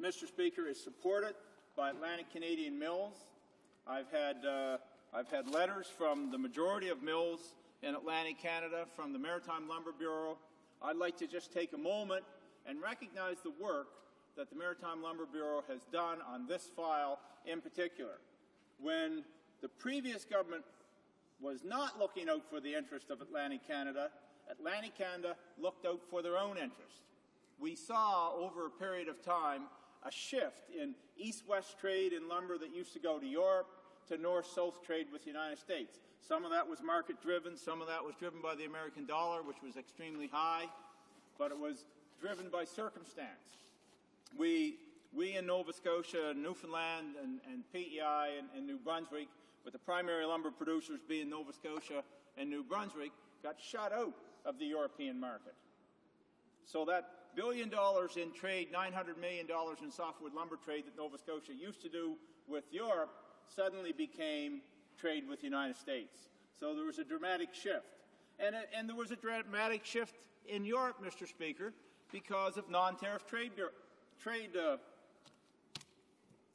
Speaker 17: Mr. Speaker, is supported by Atlantic Canadian mills. I've had letters from the majority of mills in Atlantic Canada, from the Maritime Lumber Bureau. I'd like to just take a moment and recognize the work that the Maritime Lumber Bureau has done on this file in particular. When the previous government was not looking out for the interest of Atlantic Canada looked out for their own interest. We saw over a period of time a shift in east-west trade in lumber that used to go to Europe to north-south trade with the United States. Some of that was market-driven, some of that was driven by the American dollar, which was extremely high, but it was driven by circumstance. We in Nova Scotia, Newfoundland, and PEI and New Brunswick, with the primary lumber producers being Nova Scotia and New Brunswick, got shut out of the European market. So that $1 billion in trade, $900 million in softwood lumber trade that Nova Scotia used to do with Europe suddenly became trade with the United States. So there was a dramatic shift. And there was a dramatic shift in Europe, Mr. Speaker, because of non-tariff trade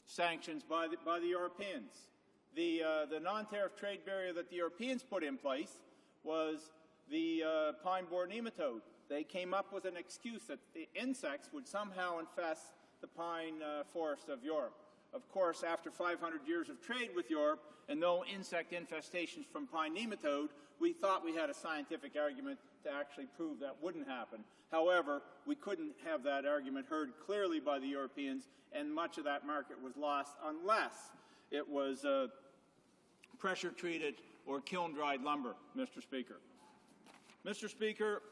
Speaker 17: sanctions by the Europeans. The non-tariff trade barrier that the Europeans put in place was the pine borer nematode. They came up with an excuse that the insects would somehow infest the pine forest of Europe. Of course, after 500 years of trade with Europe and no insect infestations from pine nematode, we thought we had a scientific argument to actually prove that wouldn't happen. However, we couldn't have that argument heard clearly by the Europeans, and much of that market was lost unless it was pressure-treated or kiln-dried lumber, Mr. Speaker. Mr. Speaker,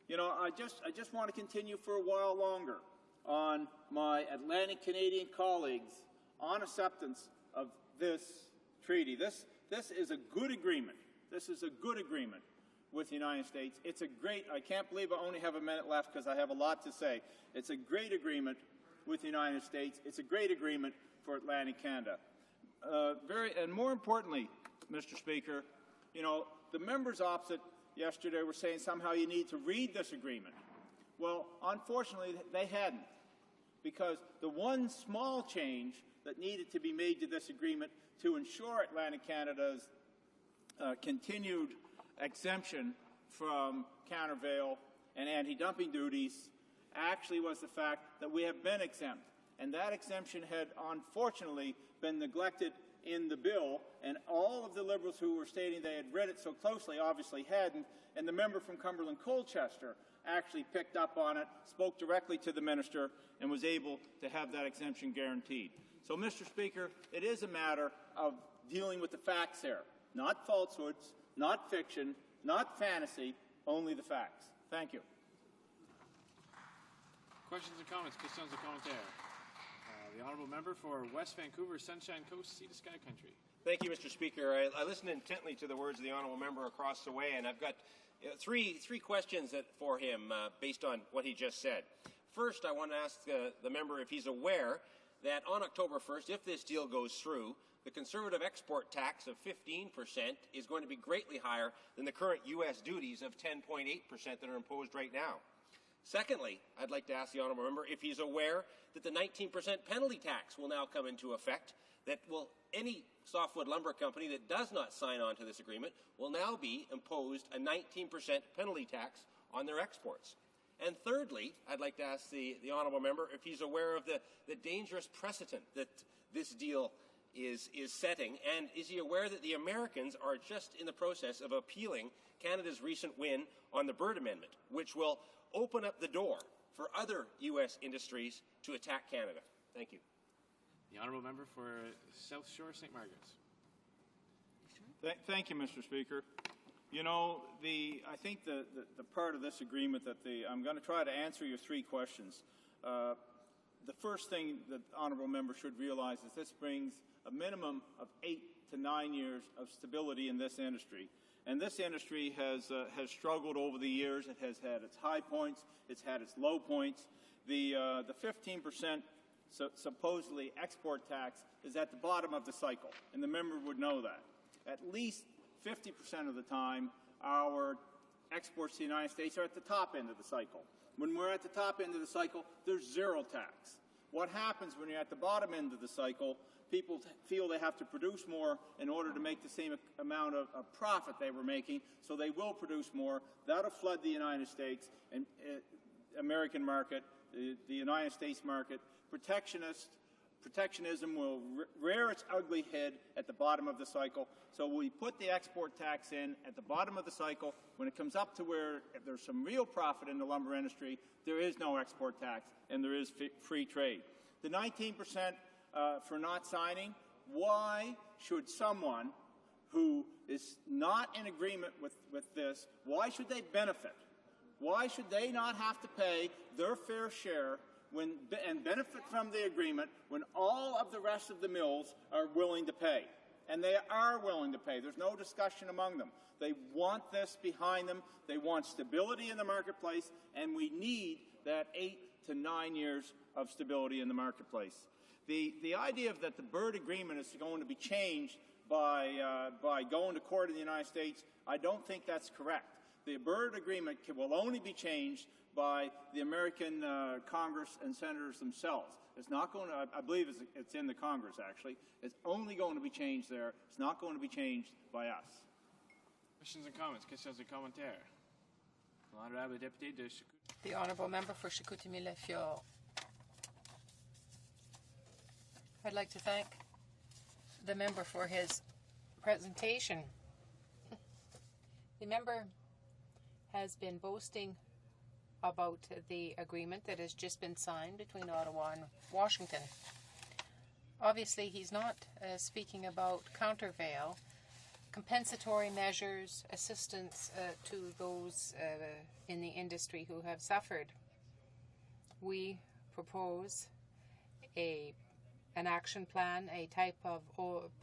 Speaker 17: you know, I just want to continue for a while longer on my Atlantic Canadian colleagues' on acceptance of this treaty. This is a good agreement. This is a good agreement with the United States. It's a great, I can't believe I only have a minute left because I have a lot to say. It's a great agreement with the United States. It's a great agreement for Atlantic Canada. And more importantly, Mr. Speaker, you know, the members opposite yesterday were saying somehow you need to read this agreement. Well, unfortunately, they hadn't, because the one small change that needed to be made to this agreement to ensure Atlantic Canada's continued exemption from countervail and anti-dumping duties actually was the fact that we have been exempt. And that exemption had unfortunately been neglected in the bill, and all of the Liberals who were stating they had read it so closely obviously hadn't, and the member from Cumberland-Colchester actually picked up on it, spoke directly to the minister, and was able to have that exemption guaranteed. So, Mr. Speaker, it is a matter of dealing with the facts here, not falsehoods, not fiction, not fantasy, only the facts. Thank you.
Speaker 10: Questions and comments? Questions and commentaires? The Honourable Member for West Vancouver, Sunshine Coast, Sea to Sky Country.
Speaker 5: Thank you, Mr. Speaker. I listened intently to the words of the Honourable Member across the way, and I've got three questions for him based on what he just said. First, I want to ask the member if he's aware that on October 1st, if this deal goes through, the conservative export tax of 15% is going to be greatly higher than the current U.S. duties of 10.8% that are imposed right now. Secondly, I'd like to ask the Honourable Member if he's aware that the 19% penalty tax will now come into effect, that any softwood lumber company that does not sign on to this agreement will now be imposed a 19% penalty tax on their exports. And thirdly, I'd like to ask the Honourable Member if he's aware of the dangerous precedent that this deal is setting, and is he aware that the Americans are just in the process of appealing Canada's recent win on the Byrd Amendment, which will open up the door for other U.S. industries to attack Canada? Thank you.
Speaker 10: The honourable member for South Shore, St. Margaret's.
Speaker 17: Thank you, Mr. Speaker. You know, I think the part of this agreement that I'm going to try to answer your three questions. The first thing that the honourable member should realize is this brings a minimum of 8 to 9 years of stability in this industry. And this industry has struggled over the years. It has had its high points. It's had its low points. The 15% supposedly export tax is at the bottom of the cycle, and the member would know that. At least 50% of the time, our exports to the United States are at the top end of the cycle. When we're at the top end of the cycle, there's zero tax. What happens when you're at the bottom end of the cycle, people feel they have to produce more in order to make the same amount of profit they were making, so they will produce more. That'll flood the United States and American market, the United States market. Protectionism will rear its ugly head at the bottom of the cycle. So we put the export tax in at the bottom of the cycle. When it comes up to where if there's some real profit in the lumber industry, there is no export tax and there is free trade. The 19% for not signing, why should someone who is not in agreement with this, why should they benefit? Why should they not have to pay their fair share and benefit from the agreement when all of the rest of the mills are willing to pay? And they are willing to pay. There's no discussion among them. They want this behind them. They want stability in the marketplace, and we need that 8 to 9 years of stability in the marketplace. The idea that the Byrd Agreement is going to be changed by going to court in the United States, I don't think that's correct. The Byrd Agreement will only be changed by the American Congress and senators themselves. It's not going to, I believe it's in the Congress actually, it's only going to be changed there. It's not going to be changed by us.
Speaker 10: Questions and comments, questions et commentaires. L'honorable député de Chicoutimi.
Speaker 21: The honourable member for Chicoutimi-Le-Fjord. I'd like to thank the member for his presentation. The member has been boasting about the agreement that has just been signed between Ottawa and Washington. Obviously, he's not speaking about countervail, compensatory measures, assistance to those in the industry who have suffered. We propose an action plan, a type of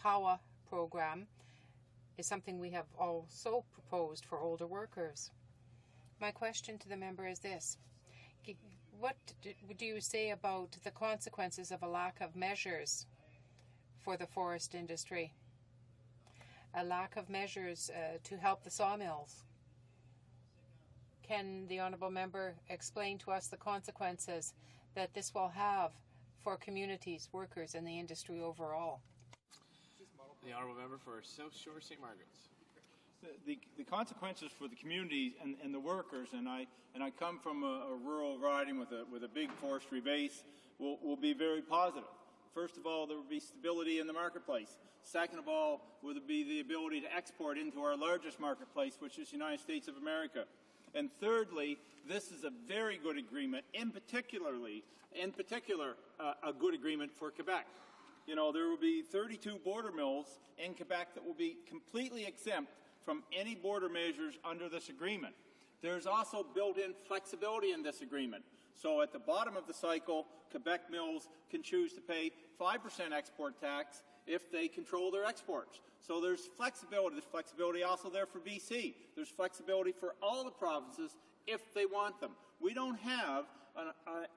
Speaker 21: POWA program, is something we have also proposed for older workers. My question to the member is this. What do you say about the consequences of a lack of measures for the forest industry? A lack of measures to help the sawmills? Can the honourable member explain to us the consequences that this will have for communities, workers, and the industry overall?
Speaker 10: The honourable member for South Shore, St. Margaret's.
Speaker 17: The consequences for the communities and the workers, and I come from a rural riding with a big forestry base, will be very positive. First of all, there will be stability in the marketplace. Second of all, will there be the ability to export into our largest marketplace, which is the United States of America. And thirdly, this is a very good agreement, in particular, a good agreement for Quebec. You know, there will be 32 border mills in Quebec that will be completely exempt from any border measures under this agreement. There's also built-in flexibility in this agreement. So at the bottom of the cycle, Quebec mills can choose to pay 5% export tax if they control their exports. So there's flexibility. There's flexibility also there for BC. There's flexibility for all the provinces if they want them. We don't have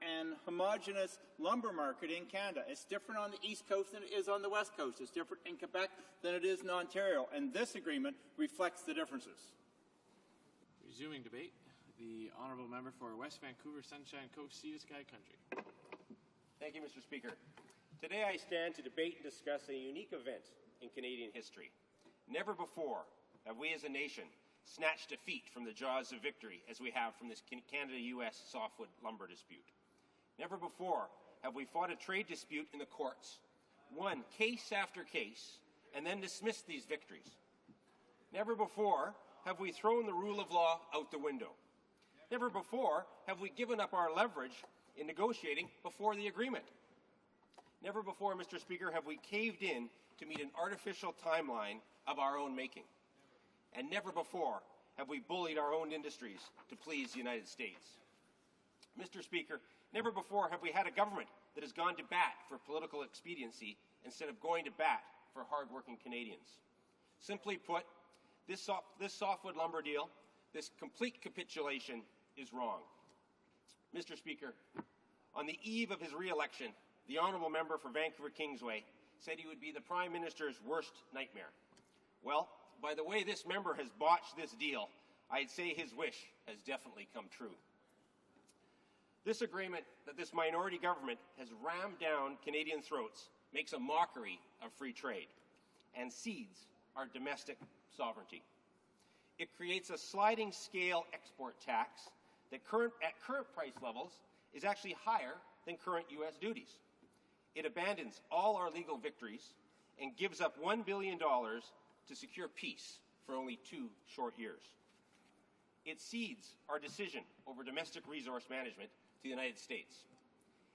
Speaker 17: an homogeneous lumber market in Canada. It's different on the East Coast than it is on the West Coast. It's different in Quebec than it is in Ontario. And this agreement reflects the differences.
Speaker 10: Resuming debate, the honourable member for West Vancouver, Sunshine Coast, Sea to Sky Country.
Speaker 5: Thank you, Mr. Speaker. Today I stand to debate and discuss a unique event in Canadian history. Never before have we as a nation snatched defeat from the jaws of victory as we have from this Canada-U.S. softwood lumber dispute. Never before have we fought a trade dispute in the courts, won case after case, and then dismissed these victories. Never before have we thrown the rule of law out the window. Never before have we given up our leverage in negotiating before the agreement. Never before, Mr. Speaker, have we caved in to meet an artificial timeline of our own making. And never before have we bullied our own industries to please the United States. Mr. Speaker, never before have we had a government that has gone to bat for political expediency instead of going to bat for hard-working Canadians. Simply put, this softwood lumber deal, this complete capitulation, is wrong. Mr. Speaker, on the eve of his re-election, the honourable member for Vancouver Kingsway said he would be the Prime Minister's worst nightmare. Well, by the way this member has botched this deal, I'd say his wish has definitely come true. This agreement that this minority government has rammed down Canadian throats makes a mockery of free trade and cedes our domestic sovereignty. It creates a sliding scale export tax that at current price levels is actually higher than current U.S. duties. It abandons all our legal victories and gives up $1 billion to secure peace for only 2 short years. It cedes our decision over domestic resource management to the United States.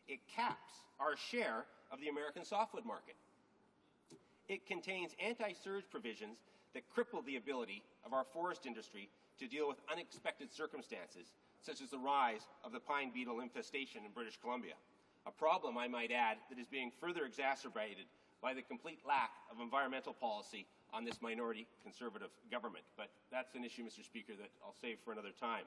Speaker 5: It caps our share of the American softwood market. It contains anti-surge provisions that cripple the ability of our forest industry to deal with unexpected circumstances, such as the rise of the pine beetle infestation in British Columbia, a problem, I might add, that is being further exacerbated by the complete lack of environmental policy on this minority Conservative government. But that's an issue, Mr. Speaker, that I'll save for another time.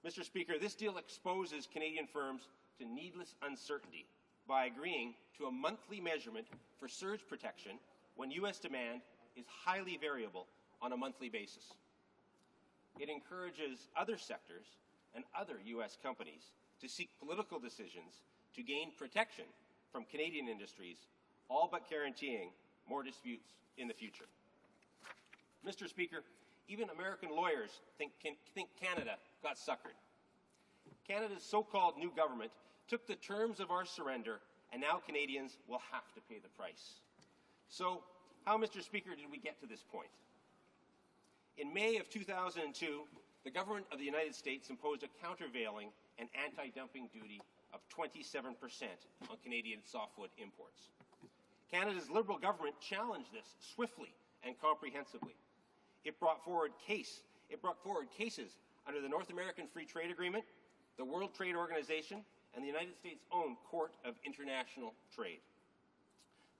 Speaker 5: Mr. Speaker, this deal exposes Canadian firms to needless uncertainty by agreeing to a monthly measurement for surge protection when U.S. demand is highly variable on a monthly basis. It encourages other sectors and other U.S. companies to seek political decisions to gain protection from Canadian industries, all but guaranteeing more disputes in the future. Mr. Speaker, even American lawyers think Canada got suckered. Canada's so-called new government took the terms of our surrender, and now Canadians will have to pay the price. So, how, Mr. Speaker, did we get to this point? In May of 2002, the government of the United States imposed a countervailing and anti-dumping duty of 27% on Canadian softwood imports. Canada's Liberal government challenged this swiftly and comprehensively. It brought forward cases under the North American Free Trade Agreement, the World Trade Organization, and the United States' own Court of International Trade.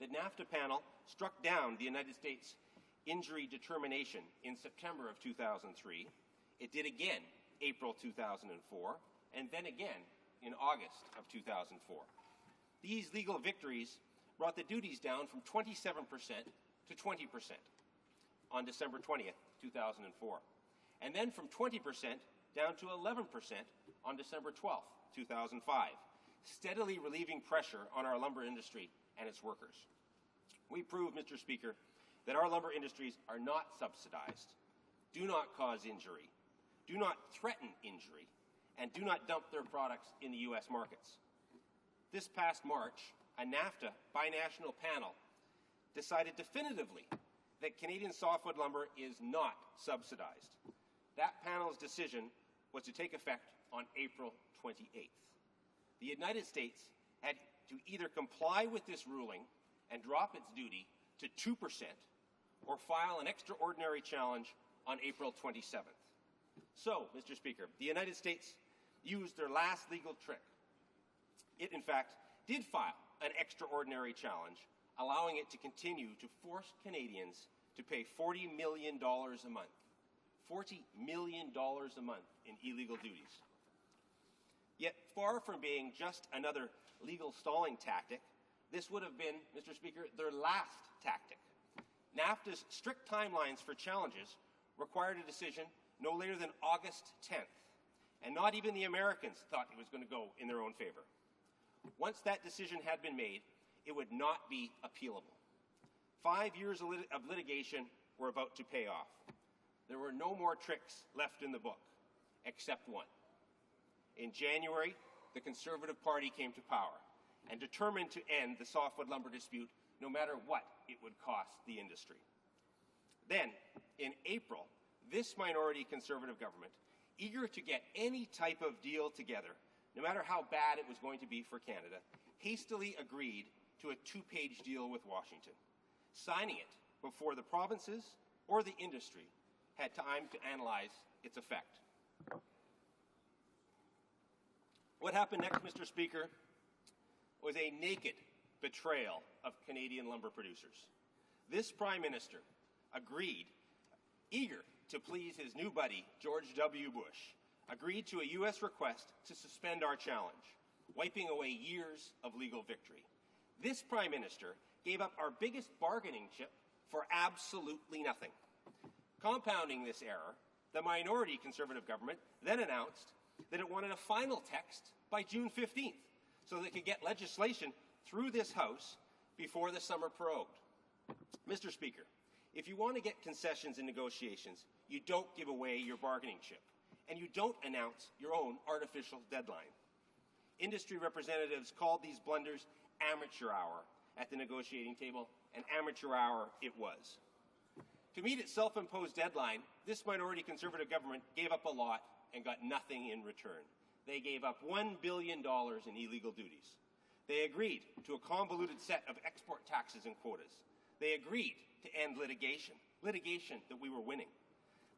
Speaker 5: The NAFTA panel struck down the United States injury determination in September of 2003. It did again April 2004, and then again in August of 2004. These legal victories brought the duties down from 27% to 20% on December 20th, 2004, and then from 20% down to 11% on December 12th, 2005, steadily relieving pressure on our lumber industry and its workers. We prove, Mr. Speaker, that our lumber industries are not subsidized, do not cause injury, do not threaten injury, and do not dump their products in the U.S. markets. This past March, a NAFTA binational panel decided definitively that Canadian softwood lumber is not subsidized. That panel's decision was to take effect on April 28th. The United States had to either comply with this ruling and drop its duty to 2% or file an extraordinary challenge on April 27th. So, Mr. Speaker, the United States used their last legal trick. It, in fact, did file an extraordinary challenge, allowing it to continue to force Canadians to pay $40 million a month. $40 million a month in illegal duties. Yet, far from being just another legal stalling tactic, this would have been, Mr. Speaker, their last tactic. NAFTA's strict timelines for challenges required a decision no later than August 10th, and not even the Americans thought it was going to go in their own favor. Once that decision had been made, it would not be appealable. 5 years of litigation were about to pay off. There were no more tricks left in the book, except one. In January, the Conservative Party came to power and determined to end the softwood lumber dispute no matter what it would cost the industry. Then, in April, this minority Conservative government, eager to get any type of deal together, no matter how bad it was going to be for Canada, hastily agreed to a two-page deal with Washington, signing it before the provinces or the industry had time to analyze its effect. What happened next, Mr. Speaker, was a naked betrayal of Canadian lumber producers. This Prime Minister agreed, eager to please his new buddy, George W. Bush, agreed to a U.S. request to suspend our challenge, wiping away years of legal victory. This Prime Minister gave up our biggest bargaining chip for absolutely nothing. Compounding this error, the minority Conservative government then announced that it wanted a final text by June 15th so that it could get legislation through this House before the summer prorogued. Mr. Speaker, if you want to get concessions in negotiations, you don't give away your bargaining chip, and you don't announce your own artificial deadline. Industry representatives called these blunders amateur hour at the negotiating table, and amateur hour it was. To meet its self-imposed deadline, this minority Conservative government gave up a lot and got nothing in return. They gave up $1 billion in illegal duties. They agreed to a convoluted set of export taxes and quotas. They agreed to end litigation that we were winning.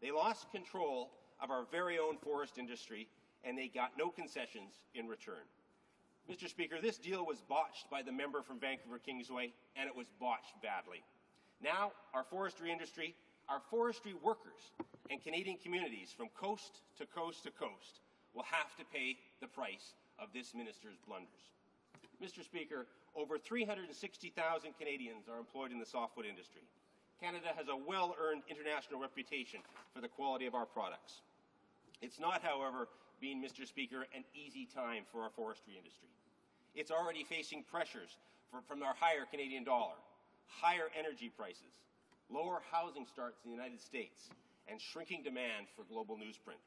Speaker 5: They lost control of our very own forest industry, and they got no concessions in return. Mr. Speaker, this deal was botched by the member from Vancouver Kingsway, and it was botched badly. Now, our forestry industry, our forestry workers, and Canadian communities from coast to coast to coast will have to pay the price of this minister's blunders. Mr. Speaker, over 360,000 Canadians are employed in the softwood industry. Canada has a well-earned international reputation for the quality of our products. It's not, however, been, Mr. Speaker, an easy time for our forestry industry. It's already facing pressures from our higher Canadian dollar, higher energy prices, lower housing starts in the United States, and shrinking demand for global newsprint.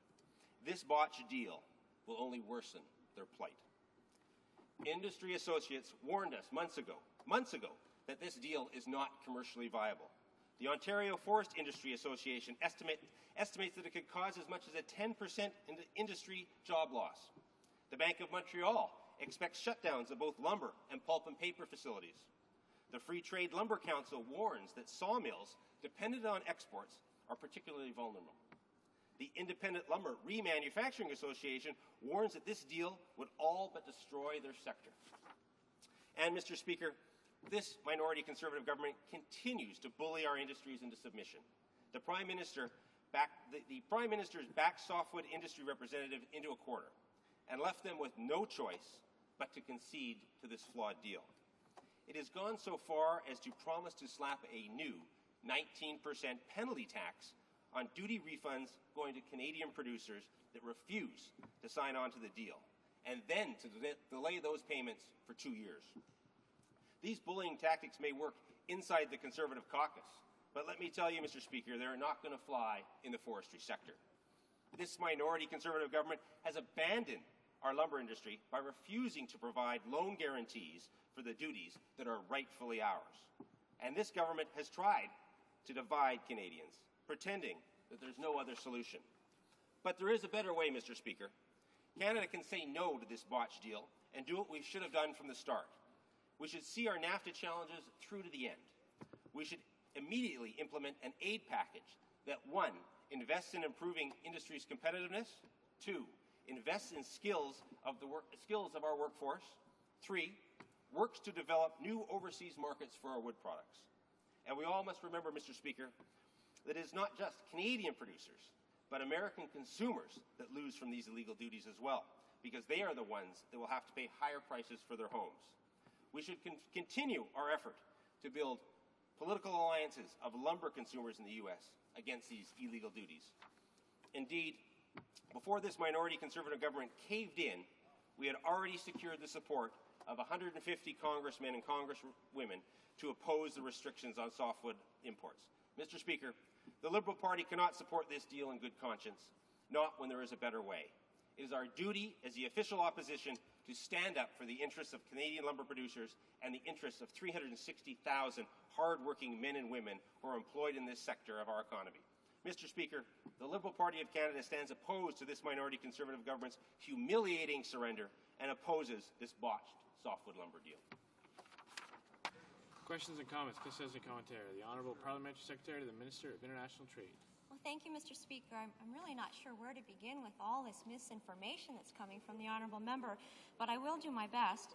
Speaker 5: This botched deal will only worsen their plight. Industry associates warned us months ago, that this deal is not commercially viable. The Ontario Forest Industry Association estimates that it could cause as much as a 10% industry job loss. The Bank of Montreal expects shutdowns of both lumber and pulp and paper facilities. The Free Trade Lumber Council warns that sawmills dependent on exports are particularly vulnerable. The Independent Lumber Remanufacturing Association warns that this deal would all but destroy their sector. And, Mr. Speaker, this minority Conservative government continues to bully our industries into submission. The Prime Minister's backed softwood industry representative into a corner and left them with no choice but to concede to this flawed deal. It has gone so far as to promise to slap a new 19% penalty tax on duty refunds going to Canadian producers that refuse to sign on to the deal, and then to delay those payments for 2 years. These bullying tactics may work inside the Conservative caucus, but let me tell you, Mr. Speaker, they're not going to fly in the forestry sector. This minority Conservative government has abandoned our lumber industry by refusing to provide loan guarantees for the duties that are rightfully ours. And this government has tried to divide Canadians, pretending that there's no other solution. But there is a better way, Mr. Speaker. Canada can say no to this botched deal and do what we should have done from the start. We should see our NAFTA challenges through to the end. We should immediately implement an aid package that, 1, invests in improving industry's competitiveness, 2, invests in skills of our workforce, 3, works to develop new overseas markets for our wood products. And we all must remember, Mr. Speaker, that it is not just Canadian producers, but American consumers that lose from these illegal duties as well, because they are the ones that will have to pay higher prices for their homes. We should continue our effort to build political alliances of lumber consumers in the U.S. against these illegal duties. Indeed, before this minority Conservative government caved in, we had already secured the support of 150 congressmen and congresswomen to oppose the restrictions on softwood imports. Mr. Speaker, the Liberal Party cannot support this deal in good conscience, not when there is a better way. It is our duty as the official opposition to stand up for the interests of Canadian lumber producers and the interests of 360,000 hard-working men and women who are employed in this sector of our economy. Mr. Speaker, the Liberal Party of Canada stands opposed to this minority Conservative government's humiliating surrender and opposes this botched softwood lumber deal.
Speaker 10: Questions and comments. Questions and commentary. The Honourable Parliamentary Secretary to the Minister of International Trade.
Speaker 6: Well, thank you, Mr. Speaker. I'm really not sure where to begin with all this misinformation that's coming from the honourable member, but I will do my best.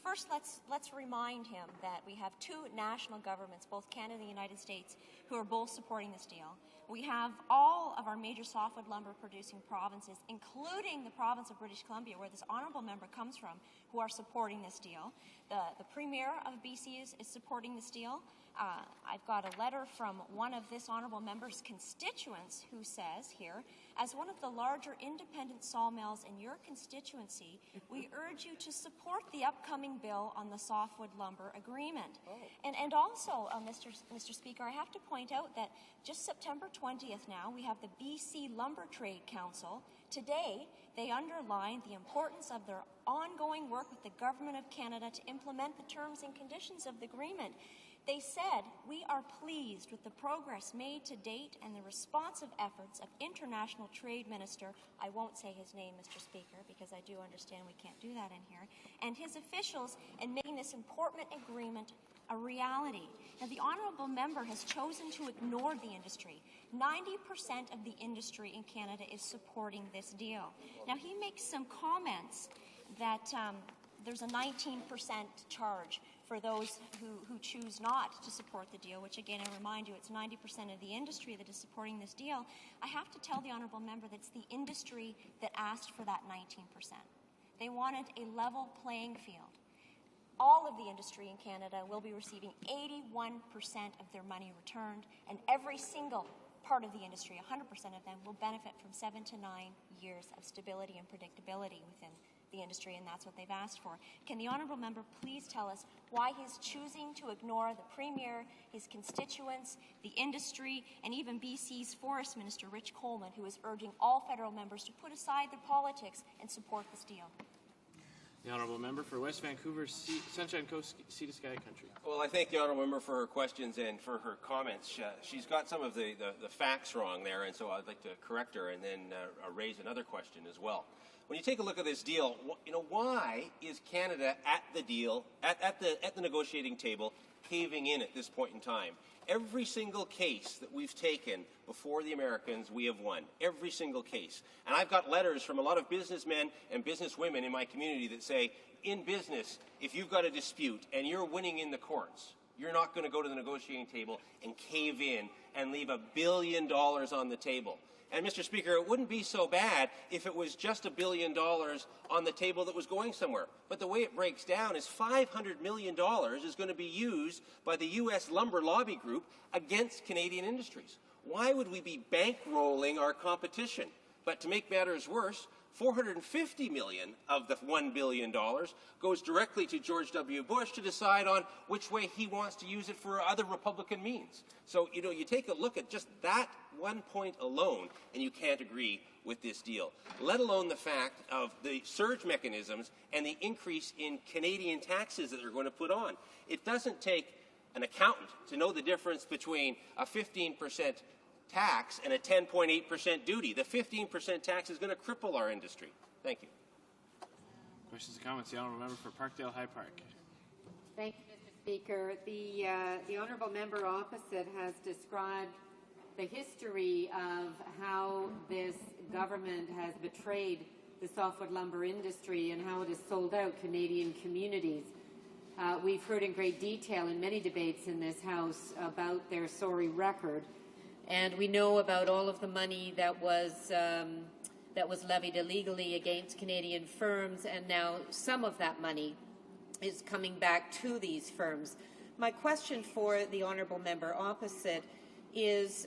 Speaker 6: First, let's remind him that we have two national governments, both Canada and the United States, who are both supporting this deal. We have all of our major softwood lumber producing provinces, including the province of British Columbia, where this honourable member comes from, who are supporting this deal. The Premier of BC is supporting this deal. I've got a letter from one of this honourable member's constituents who says here, as one of the larger independent sawmills in your constituency, we urge you to support the upcoming bill on the softwood lumber agreement. And also, Mr. Speaker, I have to point out that just September 20th now, we have the BC Lumber Trade Council. Today, they underlined the importance of their ongoing work with the Government of Canada to implement the terms and conditions of the agreement. They said, we are pleased with the progress made to date and the responsive efforts of International Trade Minister, I won't say his name, Mr. Speaker, because I do understand we can't do that in here, and his officials in making this important agreement a reality. Now, the honourable member has chosen to ignore the industry. 90% of the industry in Canada is supporting this deal. Now, he makes some comments that there's a 19% charge for those who choose not to support the deal, which again, I remind you, it's 90% of the industry that is supporting this deal. I have to tell the honourable member that it's the industry that asked for that 19%. They wanted a level playing field. All of the industry in Canada will be receiving 81% of their money returned, and every single part of the industry, 100% of them, will benefit from 7 to 9 years of stability and predictability within the industry, and that's what they've asked for. Can the honourable member please tell us why he's choosing to ignore the Premier, his constituents, the industry, and even BC's Forest Minister, Rich Coleman, who is urging all federal members to put aside their politics and support this deal?
Speaker 10: The Honourable Member for West Vancouver, Sunshine Coast, Sea to Sky Country.
Speaker 5: Well, I thank the Honourable Member for her questions and for her comments. She's got some of the facts wrong there, and so I'd like to correct her and then raise another question as well. When you take a look at this deal, why is Canada at the deal, at the negotiating table, caving in at this point in time? Every single case that we've taken before the Americans, we have won. Every single case. And I've got letters from a lot of businessmen and businesswomen in my community that say, in business, if you've got a dispute and you're winning in the courts, you're not going to go to the negotiating table and cave in and leave $1 billion on the table. And, Mr. Speaker, it wouldn't be so bad if it was just $1 billion on the table that was going somewhere. But the way it breaks down is $500 million is going to be used by the U.S. lumber lobby group against Canadian industries. Why would we be bankrolling our competition? But to make matters worse, $450 million of the $1 billion goes directly to George W. Bush to decide on which way he wants to use it for other Republican means. So, you take a look at just that one point alone, and you can't agree with this deal, let alone the fact of the surge mechanisms and the increase in Canadian taxes that they're going to put on. It doesn't take an accountant to know the difference between a 15% tax and a 10.8% duty. The 15% tax is going to cripple our industry. Thank you.
Speaker 10: Questions and comments? The Honourable Member for Parkdale High Park.
Speaker 21: Thank you, Mr. Speaker. The Honourable Member opposite has described the history of how this government has betrayed the softwood lumber industry and how it has sold out Canadian communities. We've heard in great detail in many debates in this House about their sorry record, and we know about all of the money that was levied illegally against Canadian firms, and now some of that money is coming back to these firms. My question for the Honourable Member opposite is,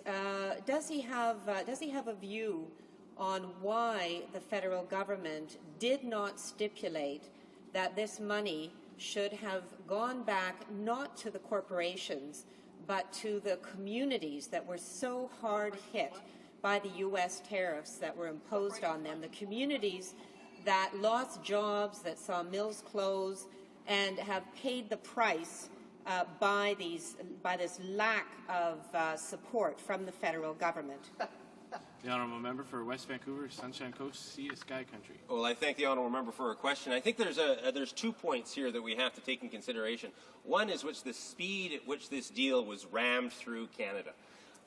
Speaker 21: does he have a view on why the federal government did not stipulate that this money should have gone back not to the corporations but to the communities that were so hard hit by the U.S. tariffs that were imposed on them, the communities that lost jobs, that saw mills close, and have paid the price
Speaker 8: by this lack of support from the federal government.
Speaker 10: The honourable member for West Vancouver, Sunshine Coast, Sea to Sky Country.
Speaker 5: Well, I thank the honourable member for her question. I think there's 2 points here that we have to take in consideration. One is the speed at which this deal was rammed through Canada.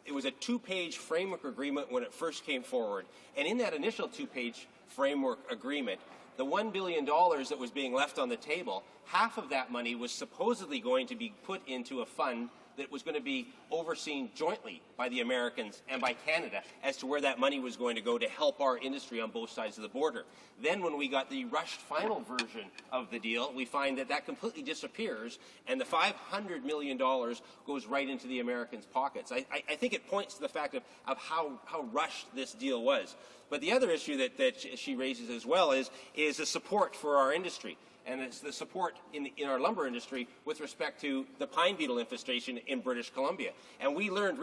Speaker 5: It was a 2-page framework agreement when it first came forward, and in that initial 2-page framework agreement, the $1 billion that was being left on the table, half of that money was supposedly going to be put into a fund that was going to be overseen jointly by the Americans and by Canada as to where that money was going to go to help our industry on both sides of the border. Then when we got the rushed final version of the deal, we find that that completely disappears and the $500 million goes right into the Americans' pockets. I think it points to the fact of how rushed this deal was. But the other issue that she raises as well is the support for our industry. And it's the support in our lumber industry with respect to the pine beetle infestation in British Columbia. And we learned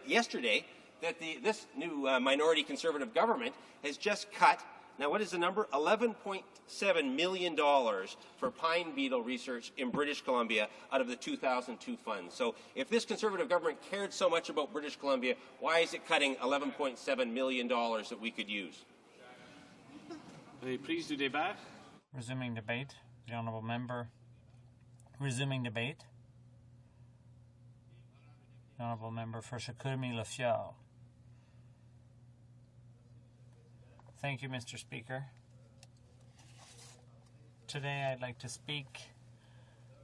Speaker 5: yesterday, that this new minority conservative government has just cut, now what is the number? $11.7 million for pine beetle research in British Columbia out of the 2002 funds. So if this conservative government cared so much about British Columbia, why is it cutting $11.7 million that we could use?
Speaker 10: Please do débat.
Speaker 18: Resuming debate. The honourable member. Resuming debate. The honourable member for Chicoutimi-Le-Fjord. Thank you, Mr. Speaker. Today I'd like to speak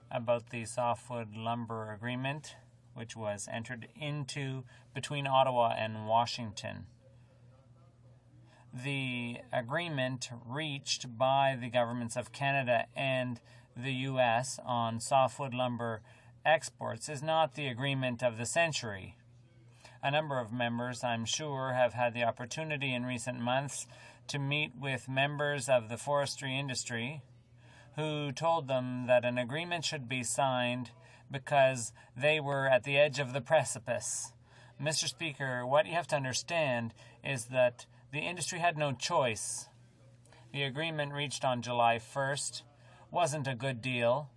Speaker 18: about the softwood lumber agreement, which was entered into between Ottawa and Washington. The agreement reached by the governments of Canada and the U.S. on softwood lumber exports is not the agreement of the century. A number of members, I'm sure, have had the opportunity in recent months to meet with members of the forestry industry who told them that an agreement should be signed because they were at the edge of the precipice. Mr. Speaker, what you have to understand is that the industry had no choice. The agreement reached on July 1st wasn't a good deal,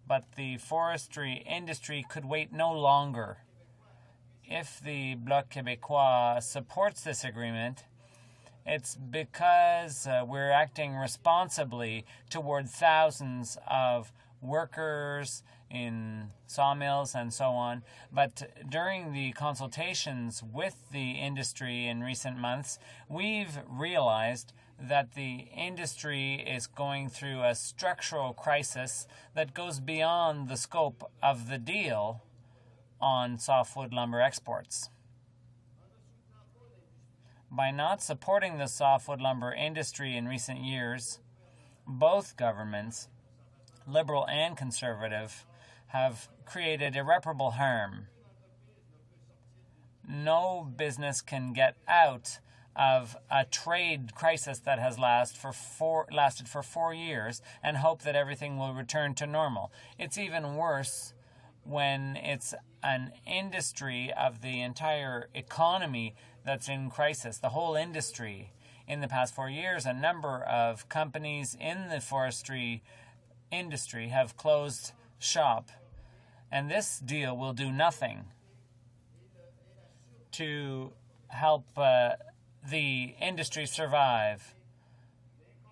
Speaker 18: but the forestry industry could wait no longer. If the Bloc Québécois supports this agreement, it's because we're acting responsibly toward thousands of workers in sawmills and so on. But during the consultations with the industry in recent months, we've realized that the industry is going through a structural crisis that goes beyond the scope of the deal on softwood lumber exports. By not supporting the softwood lumber industry in recent years, both governments, Liberal and Conservative, have created irreparable harm. No business can get out of a trade crisis that has lasted for 4 years and hope that everything will return to normal. It's even worse when it's an industry of the entire economy that's in crisis, the whole industry. In the past 4 years, a number of companies in the forestry industry have closed shop, and this deal will do nothing to help the industry survive.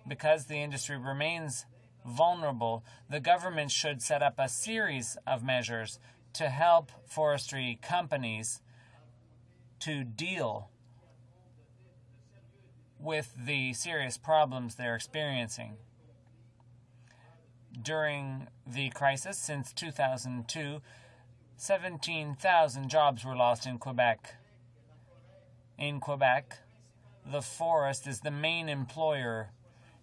Speaker 18: Because the industry remains vulnerable, the government should set up a series of measures to help forestry companies to deal with the serious problems they're experiencing. During the crisis since 2002, 17,000 jobs were lost in Quebec. In Quebec, the forest is the main employer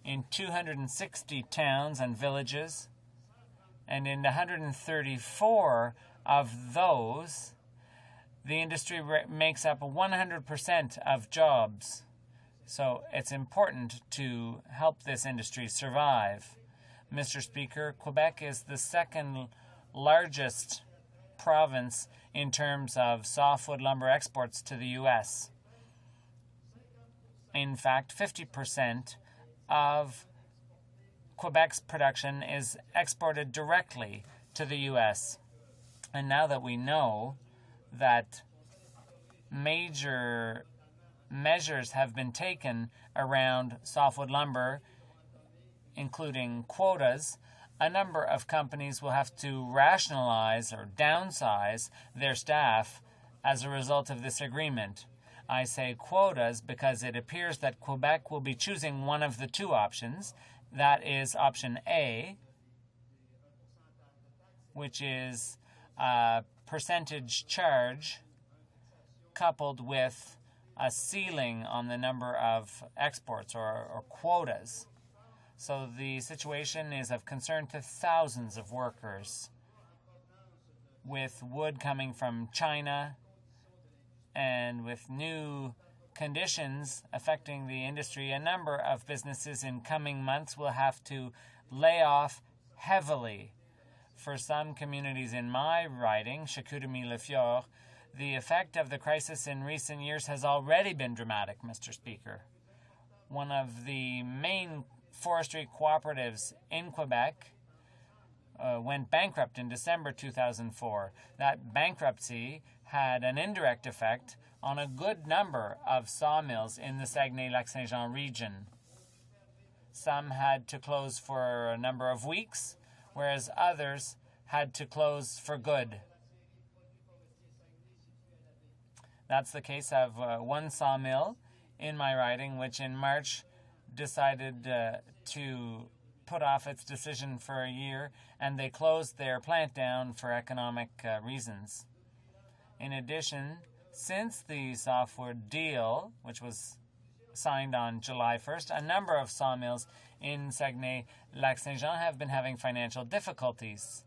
Speaker 18: in 260 towns and villages, and in 134 of those, the industry makes up 100% of jobs. So it's important to help this industry survive. Mr. Speaker, Quebec is the second largest province in terms of softwood lumber exports to the U.S. In fact, 50% of Quebec's production is exported directly to the U.S. And now that we know that major measures have been taken around softwood lumber, including quotas, a number of companies will have to rationalize or downsize their staff as a result of this agreement. I say quotas because it appears that Quebec will be choosing one of the two options. That is option A, which is a percentage charge coupled with a ceiling on the number of exports or quotas. So the situation is of concern to thousands of workers, with wood coming from China and with new conditions affecting the industry. A number of businesses in coming months will have to lay off heavily. For some communities in my riding, Chicoutimi-Le-Fjord, the effect of the crisis in recent years has already been dramatic, Mr. Speaker. One of the main forestry cooperatives in Quebec went bankrupt in December 2004. That bankruptcy had an indirect effect on a good number of sawmills in the Saguenay-Lac-Saint-Jean region. Some had to close for a number of weeks, whereas others had to close for good. That's the case of one sawmill in my riding, which in March decided to put off its decision for a year, and they closed their plant down for economic reasons. In addition, since the softwood deal, which was signed on July 1st, a number of sawmills in Saguenay-Lac-Saint-Jean have been having financial difficulties.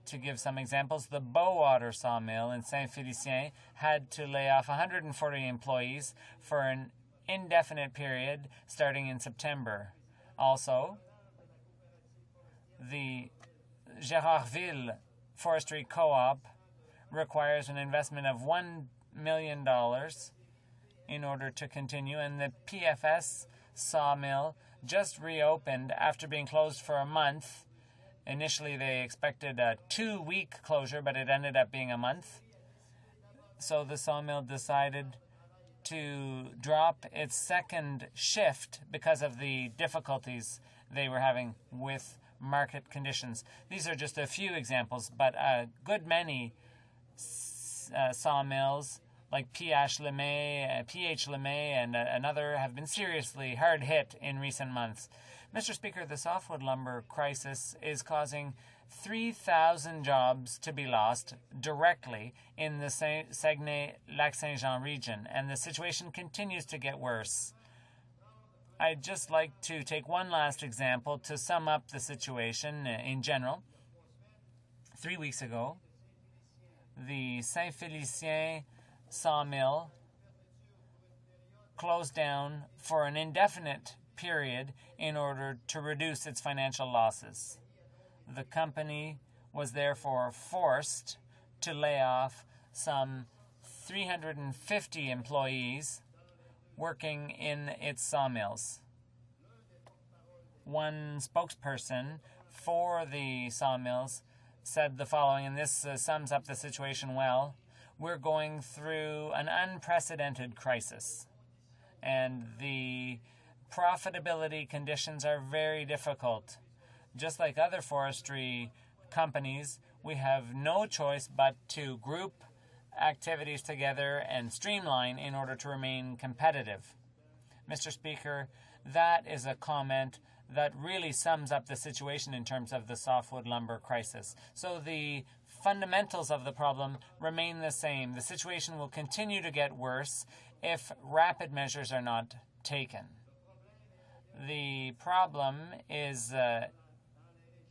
Speaker 18: To give some examples, the Bowater sawmill in Saint-Félicien had to lay off 140 employees for an indefinite period starting in September. Also, the Gérardville Forestry Co-op requires an investment of $1 million in order to continue, and the PFS sawmill just reopened after being closed for a month. Initially, they expected a 2-week closure, but it ended up being a month. So the sawmill decided to drop its second shift because of the difficulties they were having with market conditions. These are just a few examples, but a good many sawmills like PH LeMay and another have been seriously hard hit in recent months. Mr. Speaker, the softwood lumber crisis is causing 3,000 jobs to be lost directly in the Saguenay-Lac-Saint-Jean region, and the situation continues to get worse. I'd just like to take one last example to sum up the situation in general. 3 weeks ago, the Saint-Félicien sawmill closed down for an indefinite period in order to reduce its financial losses. The company was therefore forced to lay off some 350 employees working in its sawmills. One spokesperson for the sawmills said the following, and this sums up the situation well. We're going through an unprecedented crisis, and the profitability conditions are very difficult. Just like other forestry companies, we have no choice but to group activities together and streamline in order to remain competitive. Mr. Speaker, that is a comment that really sums up the situation in terms of the softwood lumber crisis. So the fundamentals of the problem remain the same. The situation will continue to get worse if rapid measures are not taken. The problem is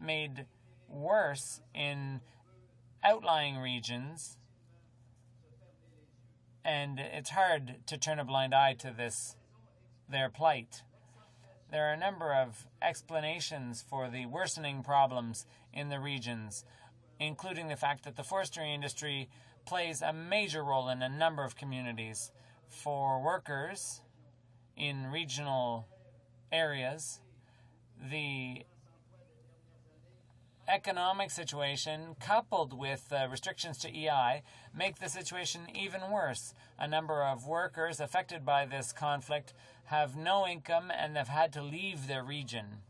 Speaker 18: made worse in outlying regions, and it's hard to turn a blind eye to their plight. There are a number of explanations for the worsening problems in the regions, including the fact that the forestry industry plays a major role in a number of communities. For workers in regional areas, the economic situation, coupled with restrictions to EI, make the situation even worse. A number of workers affected by this conflict have no income and have had to leave their region.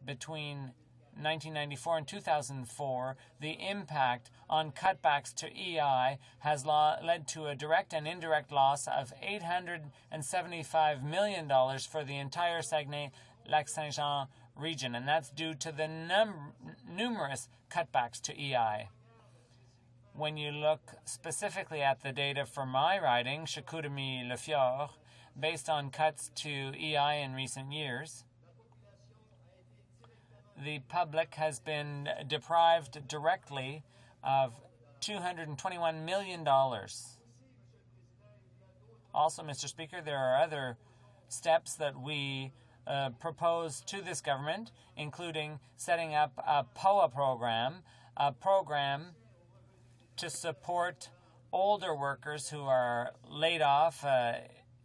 Speaker 18: Between 1994 and 2004, the impact on cutbacks to EI has led to a direct and indirect loss of $875 million for the entire Saguenay-Lac-Saint-Jean region, and that's due to the numerous cutbacks to EI. When you look specifically at the data for my riding, Chicoutimi-Le based on cuts to EI in recent years, the public has been deprived directly of $221 million. Also, Mr. Speaker, there are other steps that we propose to this government, including setting up a POA program, a program to support older workers who are laid off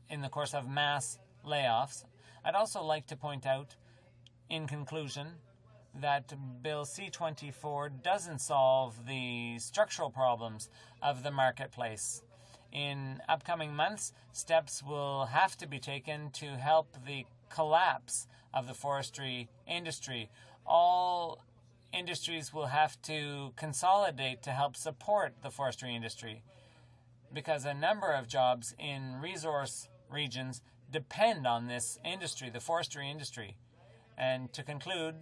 Speaker 18: in the course of mass layoffs. I'd also like to point out, in conclusion, that Bill C-24 doesn't solve the structural problems of the marketplace. In upcoming months, steps will have to be taken to help the collapse of the forestry industry. All industries will have to consolidate to help support the forestry industry, because a number of jobs in resource regions depend on this industry, the forestry industry. And to conclude,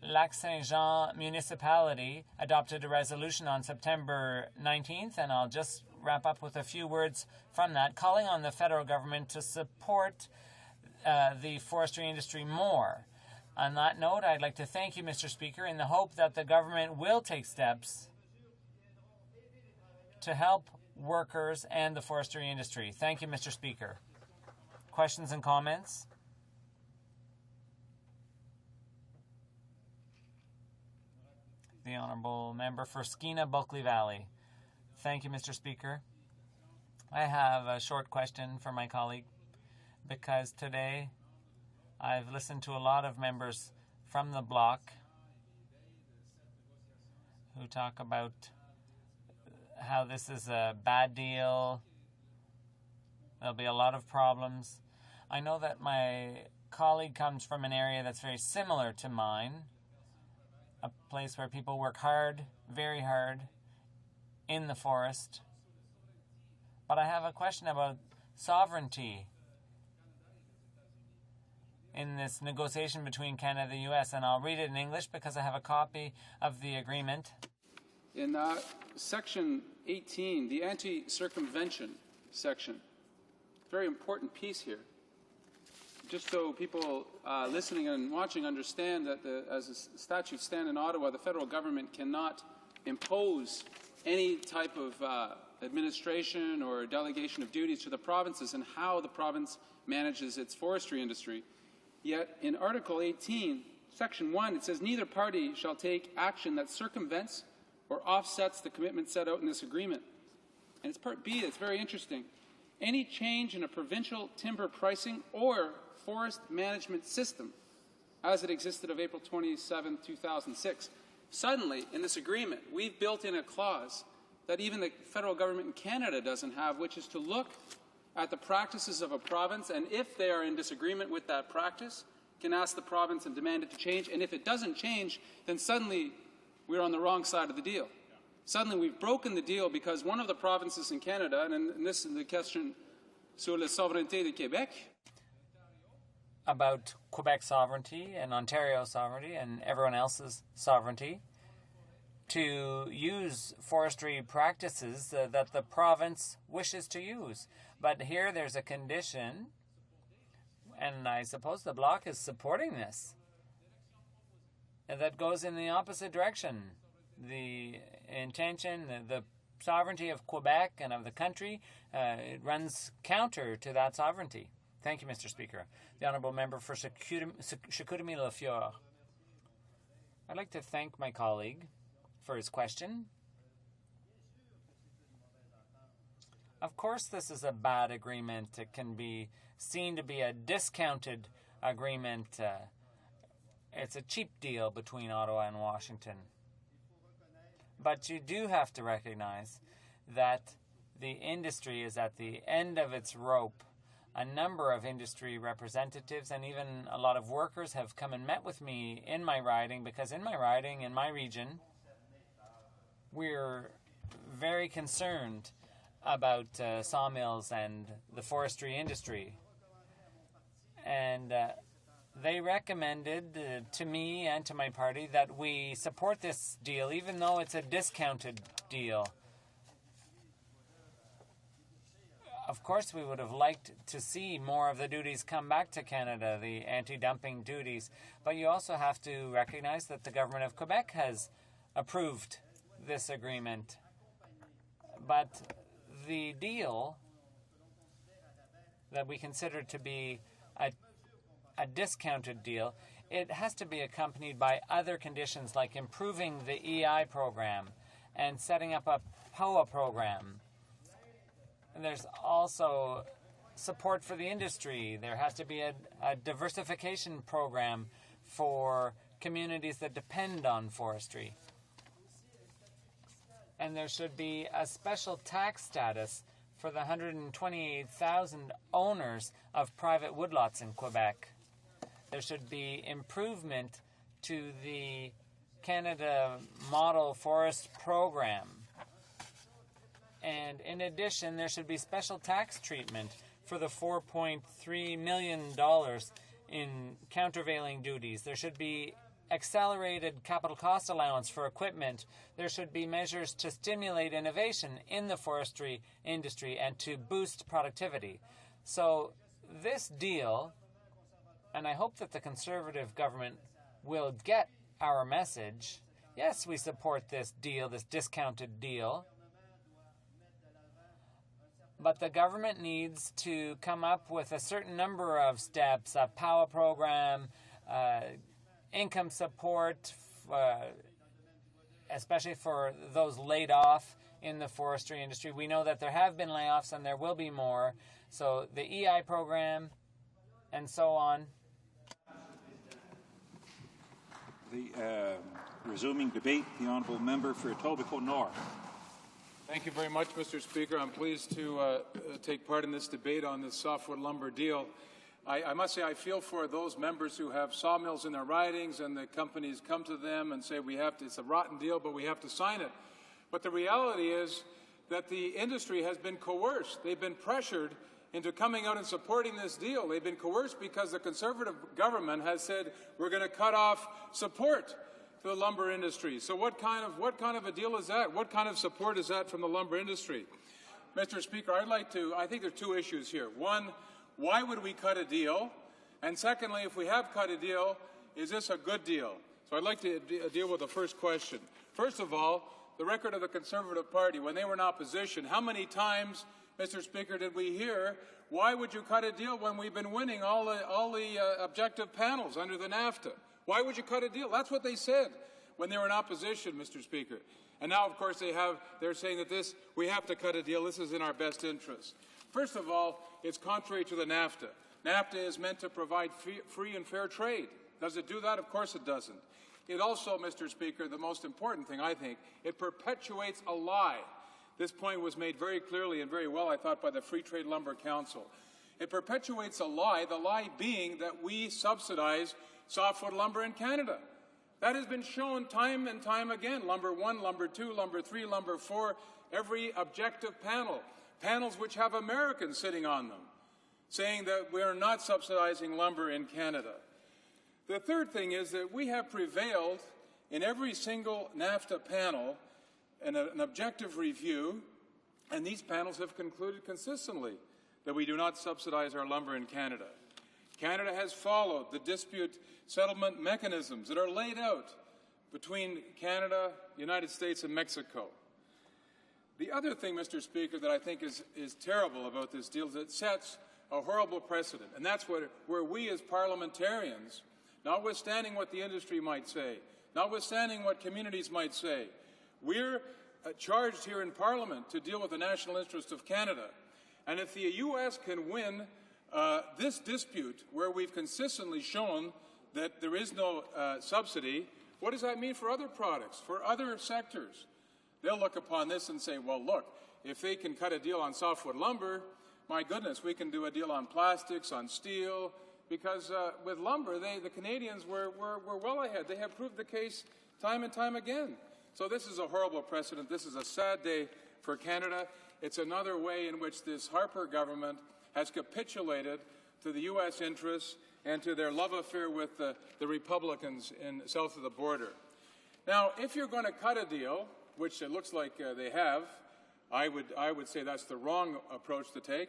Speaker 18: Lac-Saint-Jean municipality adopted a resolution on September 19th, and I'll just wrap up with a few words from that, calling on the federal government to support the forestry industry more. On that note, I'd like to thank you, Mr. Speaker, in the hope that the government will take steps to help workers and the forestry industry. Thank you, Mr. Speaker. Questions and comments? The Honourable Member for Skeena-Bulkley Valley. Thank you, Mr. Speaker. I have a short question for my colleague, because today I've listened to a lot of members from the bloc who talk about how this is a bad deal. There'll be a lot of problems. I know that my colleague comes from an area that's very similar to mine, a place where people work hard, very hard, in the forest. But I have a question about sovereignty in this negotiation between Canada and the U.S., and I'll read it in English because I have a copy of the agreement.
Speaker 11: In Section 18, the anti-circumvention section, very important piece here. Just so people listening and watching understand that as the statutes stand in Ottawa, the federal government cannot impose any type of administration or delegation of duties to the provinces and how the province manages its forestry industry. Yet in Article 18, Section 1, it says, neither party shall take action that circumvents or offsets the commitment set out in this agreement. And it's Part B, it's very interesting. Any change in a provincial timber pricing or forest management system as it existed of April 27, 2006. Suddenly, in this agreement, we've built in a clause that even the federal government in Canada doesn't have, which is to look at the practices of a province, and if they are in disagreement with that practice, can ask the province and demand it to change. And if it doesn't change, then suddenly we're on the wrong side of the deal. Suddenly we've broken the deal because one of the provinces in Canada, and this is the question sur la souveraineté de Québec,
Speaker 18: about Quebec sovereignty and Ontario sovereignty and everyone else's sovereignty, to use forestry practices that the province wishes to use. But here there's a condition, and I suppose the Bloc is supporting this, that goes in the opposite direction. The intention, the sovereignty of Quebec and of the country, it runs counter to that sovereignty. Thank you, Mr. Speaker. The Honourable Member for Chicoutimi-Le Fjord. I'd like to thank my colleague for his question. Of course, this is a bad agreement. It can be seen to be a discounted agreement It's a cheap deal between Ottawa and Washington. But you do have to recognize that the industry is at the end of its rope. A number of industry representatives and even a lot of workers have come and met with me in my riding, because in my riding, in my region, we're very concerned about sawmills and the forestry industry. And they recommended to me and to my party that we support this deal, even though it's a discounted deal. Of course, we would have liked to see more of the duties come back to Canada, the anti-dumping duties. But you also have to recognize that the government of Quebec has approved this agreement. But the deal that we consider to be a discounted deal, it has to be accompanied by other conditions like improving the EI program and setting up a POA program. And there's also support for the industry. There has to be a diversification program for communities that depend on forestry. And there should be a special tax status for the 128,000 owners of private woodlots in Quebec. There should be improvement to the Canada Model Forest Program. And in addition, there should be special tax treatment for the $4.3 million in countervailing duties. There should be accelerated capital cost allowance for equipment. There should be measures to stimulate innovation in the forestry industry and to boost productivity. So this deal, and I hope that the Conservative government will get our message. Yes, we support this deal, this discounted deal. But the government needs to come up with a certain number of steps, a POWA program, income support, especially for those laid off in the forestry industry. We know that there have been layoffs and there will be more. So the EI program and so on.
Speaker 15: Resuming debate, the Honourable Member for Etobicoke North.
Speaker 11: Thank you very much, Mr. Speaker. I'm pleased to take part in this debate on this softwood lumber deal. I must say I feel for those members who have sawmills in their ridings and the companies come to them and say it's a rotten deal, but we have to sign it. But the reality is that the industry has been coerced. They've been pressured into coming out and supporting this deal. They've been coerced because the Conservative government has said we're going to cut off support to the lumber industry. So what kind of a deal is that? What kind of support is that from the lumber industry? Mr. Speaker, I think there are two issues here. One, why would we cut a deal? And secondly, if we have cut a deal, is this a good deal? So I'd like to deal with the first question. First of all, the record of the Conservative Party, when they were in opposition, how many times, Mr. Speaker, did we hear, why would you cut a deal when we've been winning all the objective panels under the NAFTA? Why would you cut a deal? That's what they said when they were in opposition, Mr. Speaker. And now, of course, they're saying that we have to cut a deal. This is in our best interest. First of all, it's contrary to the NAFTA. NAFTA is meant to provide free and fair trade. Does it do that? Of course it doesn't. It also, Mr. Speaker, the most important thing, I think, it perpetuates a lie. This point was made very clearly and very well, I thought, by the Free Trade Lumber Council. It perpetuates a lie, the lie being that we subsidize softwood lumber in Canada. That has been shown time and time again. Lumber 1, Lumber 2, Lumber 3, Lumber 4, every objective panel. Panels which have Americans sitting on them, saying that we are not subsidizing lumber in Canada. The third thing is that we have prevailed in every single NAFTA panel in an objective review, and these panels have concluded consistently that we do not subsidize our lumber in Canada. Canada has followed the dispute settlement mechanisms that are laid out between Canada, the United States, and Mexico. The other thing, Mr. Speaker, that I think is terrible about this deal is it sets a horrible precedent, and that's where we as parliamentarians, notwithstanding what the industry might say, notwithstanding what communities might say, we're charged here in Parliament to deal with the national interest of Canada. And if the U.S. can win this dispute, where we've consistently shown
Speaker 1: that there is no subsidy, what does that mean for other products, for other sectors? They'll look upon this and say, well, look, if they can cut a deal on softwood lumber, my goodness, we can do a deal on plastics, on steel, because with lumber, the Canadians were well ahead. They have proved the case time and time again. So this is a horrible precedent. This is a sad day for Canada. It's another way in which this Harper government has capitulated to the U.S. interests and to their love affair with the Republicans south of the border. Now, if you're going to cut a deal, which it looks like they have, I would say that's the wrong approach to take.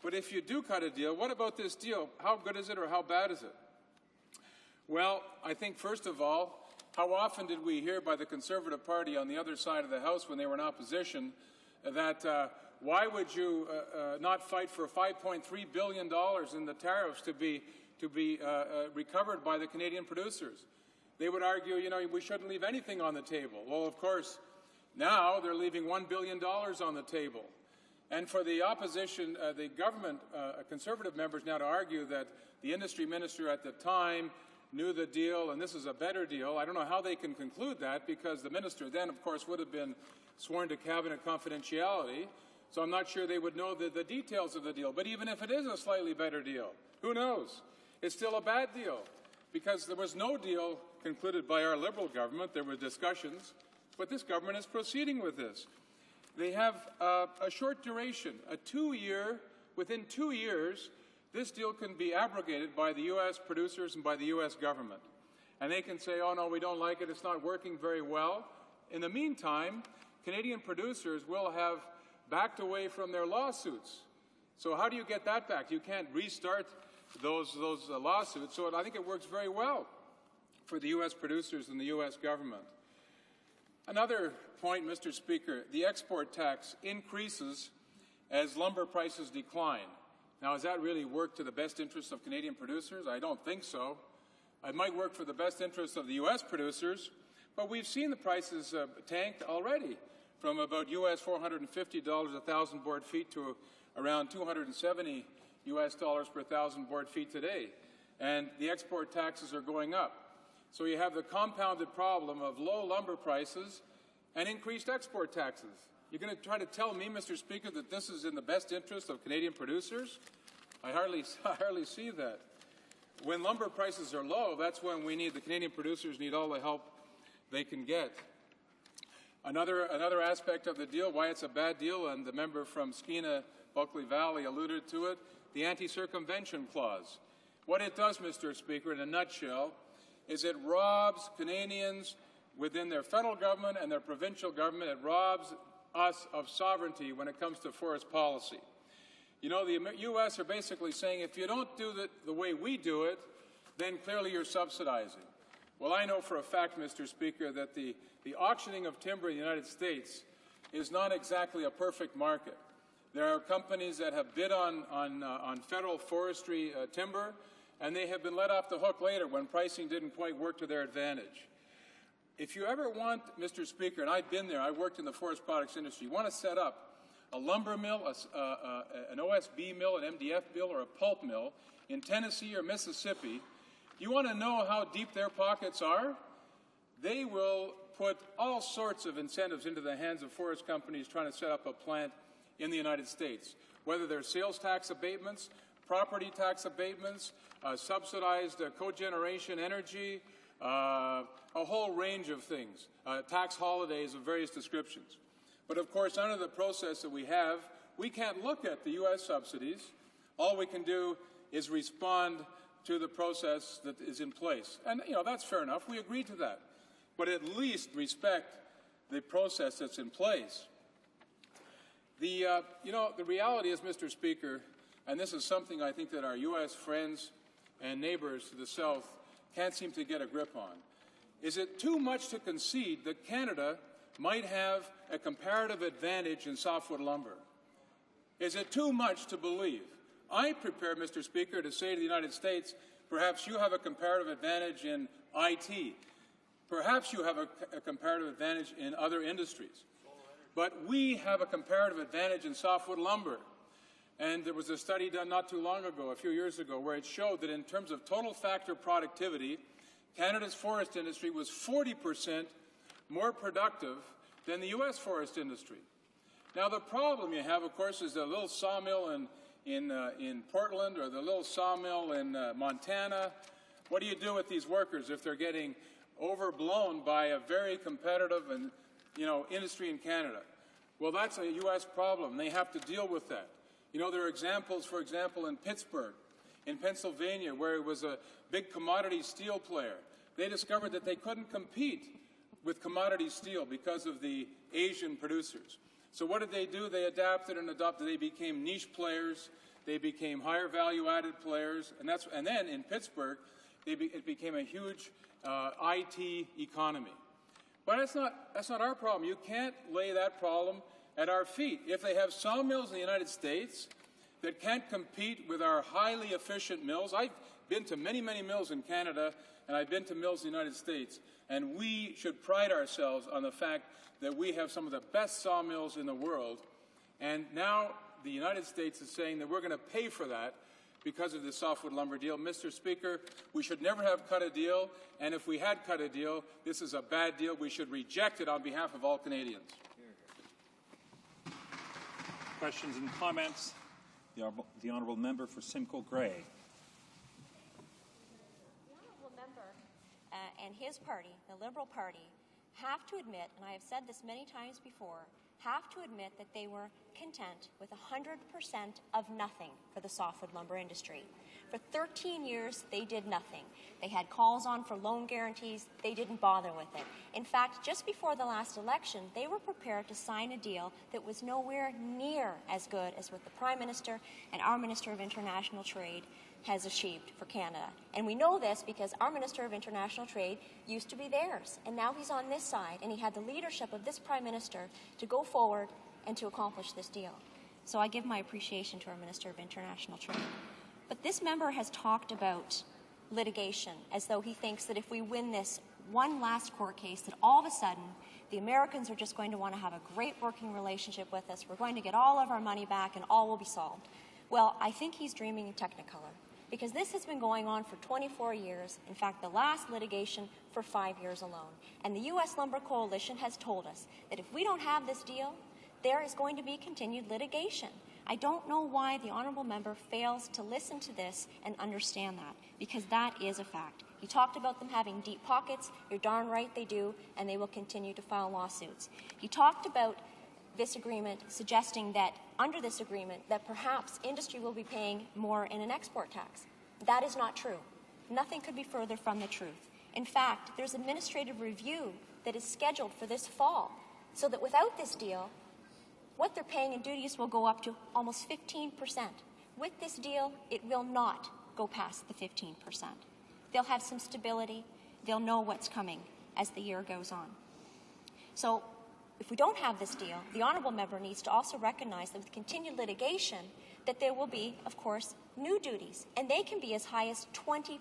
Speaker 1: But if you do cut a deal, what about this deal? How good is it or how bad is it? Well, I think, first of all, how often did we hear by the Conservative Party on the other side of the House when they were in opposition that why would you not fight for $5.3 billion in the tariffs to be recovered by the Canadian producers? They would argue, we shouldn't leave anything on the table. Well, of course, now they're leaving $1 billion on the table. And for the opposition, the government, Conservative members now to argue that the industry minister at the time knew the deal and this is a better deal, I don't know how they can conclude that, because the minister then, of course, would have been sworn to cabinet confidentiality, so I'm not sure they would know the details of the deal. But even if it is a slightly better deal, who knows? It's still a bad deal, because there was no deal concluded by our Liberal government. There were discussions, but this government is proceeding with this. They have a short duration, within 2 years, this deal can be abrogated by the U.S. producers and by the U.S. government. And they can say, oh, no, we don't like it, it's not working very well. In the meantime, Canadian producers will have backed away from their lawsuits. So how do you get that back? You can't restart those lawsuits. So I think it works very well for the U.S. producers and the U.S. government. Another point, Mr. Speaker, the export tax increases as lumber prices decline. Now, does that really work to the best interest of Canadian producers? I don't think so. It might work for the best interest of the U.S. producers, but we've seen the prices tank already from about U.S. $450 a thousand board feet to around $270 U.S. dollars per thousand board feet today. And the export taxes are going up. So you have the compounded problem of low lumber prices and increased export taxes. You're going to try to tell me, Mr. Speaker, that this is in the best interest of Canadian producers? I hardly see that. When lumber prices are low, that's when the Canadian producers need all the help they can get. Another aspect of the deal, why it's a bad deal, and the member from Skeena, Bulkley Valley alluded to it, the anti-circumvention clause. What it does, Mr. Speaker, in a nutshell, is it robs Canadians within their federal government and their provincial government, it robs us of sovereignty when it comes to forest policy. The U.S. are basically saying, if you don't do it the way we do it, then clearly you're subsidizing. Well, I know for a fact, Mr. Speaker, that the auctioning of timber in the United States is not exactly a perfect market. There are companies that have bid on federal forestry timber, and they have been let off the hook later when pricing didn't quite work to their advantage. If you ever want, Mr. Speaker, and I've been there, I worked in the forest products industry, you want to set up a lumber mill, an OSB mill, an MDF mill, or a pulp mill in Tennessee or Mississippi, you want to know how deep their pockets are? They will put all sorts of incentives into the hands of forest companies trying to set up a plant in the United States, whether they're sales tax abatements, property tax abatements, subsidized cogeneration energy, a whole range of things, tax holidays of various descriptions. But of course, under the process that we have, we can't look at the U.S. subsidies. All we can do is respond to the process that is in place. And, that's fair enough. We agreed to that. But at least respect the process that's in place. The reality is, Mr. Speaker, and this is something I think that our U.S. friends and neighbors to the south can't seem to get a grip on. Is it too much to concede that Canada might have a comparative advantage in softwood lumber? Is it too much to believe? I prepare, Mr. Speaker, to say to the United States, perhaps you have a comparative advantage in IT. Perhaps you have a comparative advantage in other industries. But we have a comparative advantage in softwood lumber. And there was a study done not too long ago, a few years ago, where it showed that in terms of total factor productivity, Canada's forest industry was 40% more productive than the U.S. forest industry. Now, the problem you have, of course, is the little sawmill in Portland or the little sawmill in Montana. What do you do with these workers if they're getting overblown by a very competitive and, industry in Canada? Well, that's a U.S. problem. They have to deal with that. There are examples, for example, in Pittsburgh, in Pennsylvania, where it was a big commodity steel player. They discovered that they couldn't compete with commodity steel because of the Asian producers. So what did they do? They adapted and adopted. They became niche players. They became higher value-added players. And then in Pittsburgh, it became a huge IT economy. But that's not our problem. You can't lay that problem at our feet. If they have sawmills in the United States that can't compete with our highly efficient mills, I've been to many, many mills in Canada, and I've been to mills in the United States, and we should pride ourselves on the fact that we have some of the best sawmills in the world. And now the United States is saying that we're going to pay for that because of the softwood lumber deal. Mr. Speaker, we should never have cut a deal, and if we had cut a deal, this is a bad deal. We should reject it on behalf of all Canadians.
Speaker 15: Questions and comments? The Honourable Member for Simcoe Grey.
Speaker 6: The Honourable Member and his party, the Liberal Party, have to admit, and I have said this many times before, have to admit that they were content with 100% of nothing for the softwood lumber industry. For 13 years, they did nothing. They had calls on for loan guarantees. They didn't bother with it. In fact, just before the last election, they were prepared to sign a deal that was nowhere near as good as what the Prime Minister and our Minister of International Trade has achieved for Canada. And we know this because our Minister of International Trade used to be theirs, and now he's on this side, and he had the leadership of this Prime Minister to go forward and to accomplish this deal. So I give my appreciation to our Minister of International Trade. But this member has talked about litigation as though he thinks that if we win this one last court case, that all of a sudden the Americans are just going to want to have a great working relationship with us, we're going to get all of our money back, and all will be solved. Well, I think he's dreaming in Technicolor, because this has been going on for 24 years, in fact, the last litigation for 5 years alone. And the U.S. Lumber Coalition has told us that if we don't have this deal, there is going to be continued litigation. I don't know why the Honourable Member fails to listen to this and understand that, because that is a fact. He talked about them having deep pockets. You're darn right they do, and they will continue to file lawsuits. He talked about this agreement, suggesting that under this agreement that perhaps industry will be paying more in an export tax. That is not true. Nothing could be further from the truth. In fact, there's administrative review that is scheduled for this fall, so that without this deal, what they're paying in duties will go up to almost 15%. With this deal, it will not go past the 15%. They'll have some stability. They'll know what's coming as the year goes on. So if we don't have this deal, the Honourable Member needs to also recognize that with continued litigation, that there will be, of course, new duties, and they can be as high as 20%.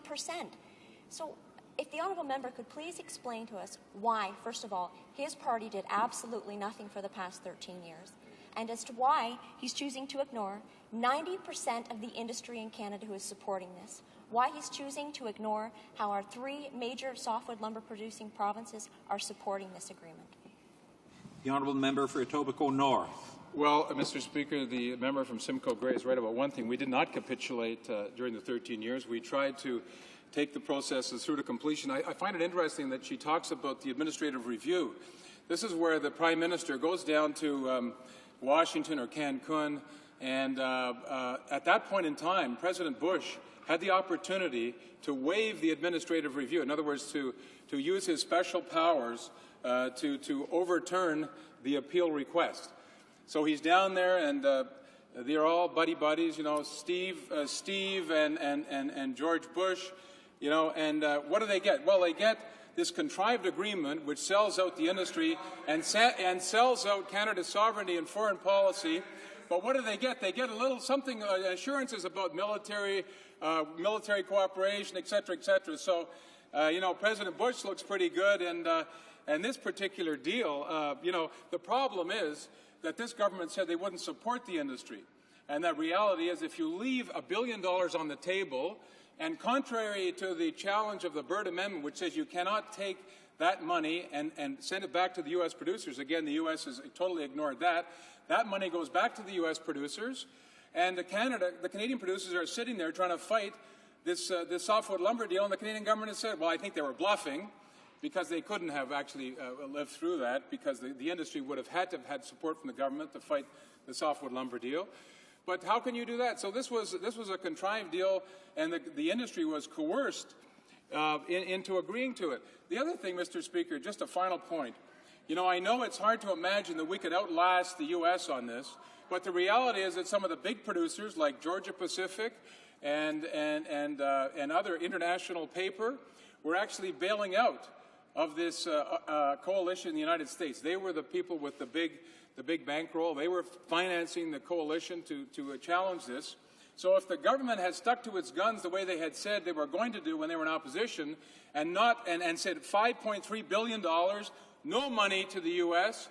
Speaker 6: So if the Honourable Member could please explain to us why, first of all, his party did absolutely nothing for the past 13 years, and as to why he's choosing to ignore 90% of the industry in Canada who is supporting this, why he's choosing to ignore how our 3 major softwood lumber producing provinces are supporting this agreement.
Speaker 15: The Honourable Member for Etobicoke North.
Speaker 1: Well, Mr. Speaker, the member from Simcoe Grey is right about one thing. We did not capitulate during the 13 years. We tried to take the processes through to completion. I find it interesting that she talks about the administrative review. This is where the Prime Minister goes down to Washington or Cancun, and at that point in time, President Bush had the opportunity to waive the administrative review. In other words, to use his special powers to overturn the appeal request. So he's down there, and they're all buddies, you know, Steve and George Bush, you know, and what do they get? Well, they get this contrived agreement which sells out the industry and sells out Canada's sovereignty and foreign policy. But what do they get? They get a little something, assurances about military cooperation, et cetera, et cetera. So, you know, President Bush looks pretty good, and this particular deal, you know, the problem is that this government said they wouldn't support the industry. And the reality is, if you leave $1 billion on the table, and contrary to the challenge of the Byrd Amendment, which says you cannot take that money and send it back to the U.S. producers, again, the U.S. has totally ignored that. That money goes back to the U.S. producers, and the Canadian producers are sitting there trying to fight this softwood lumber deal, and the Canadian government has said, well, I think they were bluffing, because they couldn't have actually lived through that, because the industry would have had to have had support from the government to fight the softwood lumber deal. But how can you do that? So this was a contrived deal, and the industry was coerced into agreeing to it. The other thing, Mr. Speaker, just a final point. You know, I know it's hard to imagine that we could outlast the U.S. on this, but the reality is that some of the big producers, like Georgia Pacific and other international paper, were actually bailing out of this coalition in the United States. They were the people with the big bankroll. They were financing the coalition to challenge this. So if the government had stuck to its guns the way they had said they were going to do when they were in opposition, and said $5.3 billion, no money to the U.S.,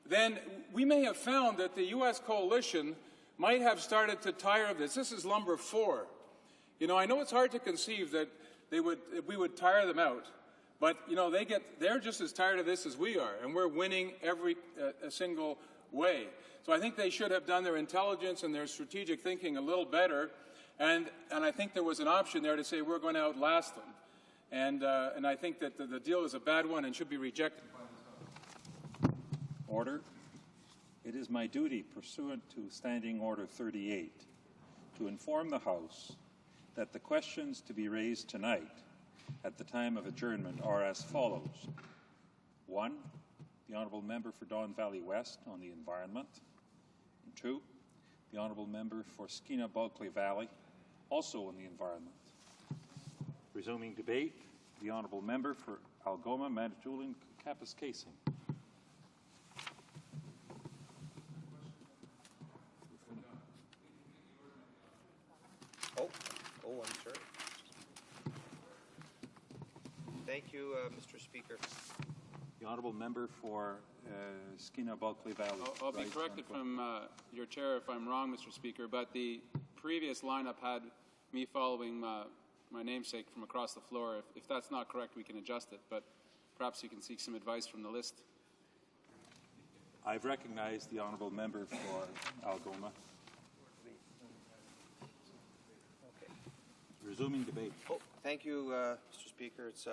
Speaker 1: then we may have found that the U.S. coalition might have started to tire of this. This is lumber 4. You know, I know it's hard to conceive that we would tire them out. But, you know, they're just as tired of this as we are, and we're winning every single way. So I think they should have done their intelligence and their strategic thinking a little better, and I think there was an option there to say we're going to outlast them. And I think that the deal is a bad one and should be rejected by this House.
Speaker 15: Order. It is my duty, pursuant to Standing Order 38, to inform the House that the questions to be raised tonight at the time of adjournment are as follows. 1, the Honourable Member for Don Valley West on the environment. And 2, the Honourable Member for Skeena-Bulkley Valley, also on the environment. Resuming debate, the Honourable Member for Algoma, Manitoulin, Kapuskasing.
Speaker 19: I'm sorry. Thank you, Mr. Speaker.
Speaker 15: The Honourable Member for Skeena-Bulkley Valley.
Speaker 11: I'll be corrected from your chair if I'm wrong, Mr. Speaker, but the previous lineup had me following my namesake from across the floor. If that's not correct, we can adjust it, but perhaps you can seek some advice from the list.
Speaker 15: I've recognized the Honourable Member for Algoma. Resuming debate.
Speaker 19: Thank you, Mr. Speaker. It's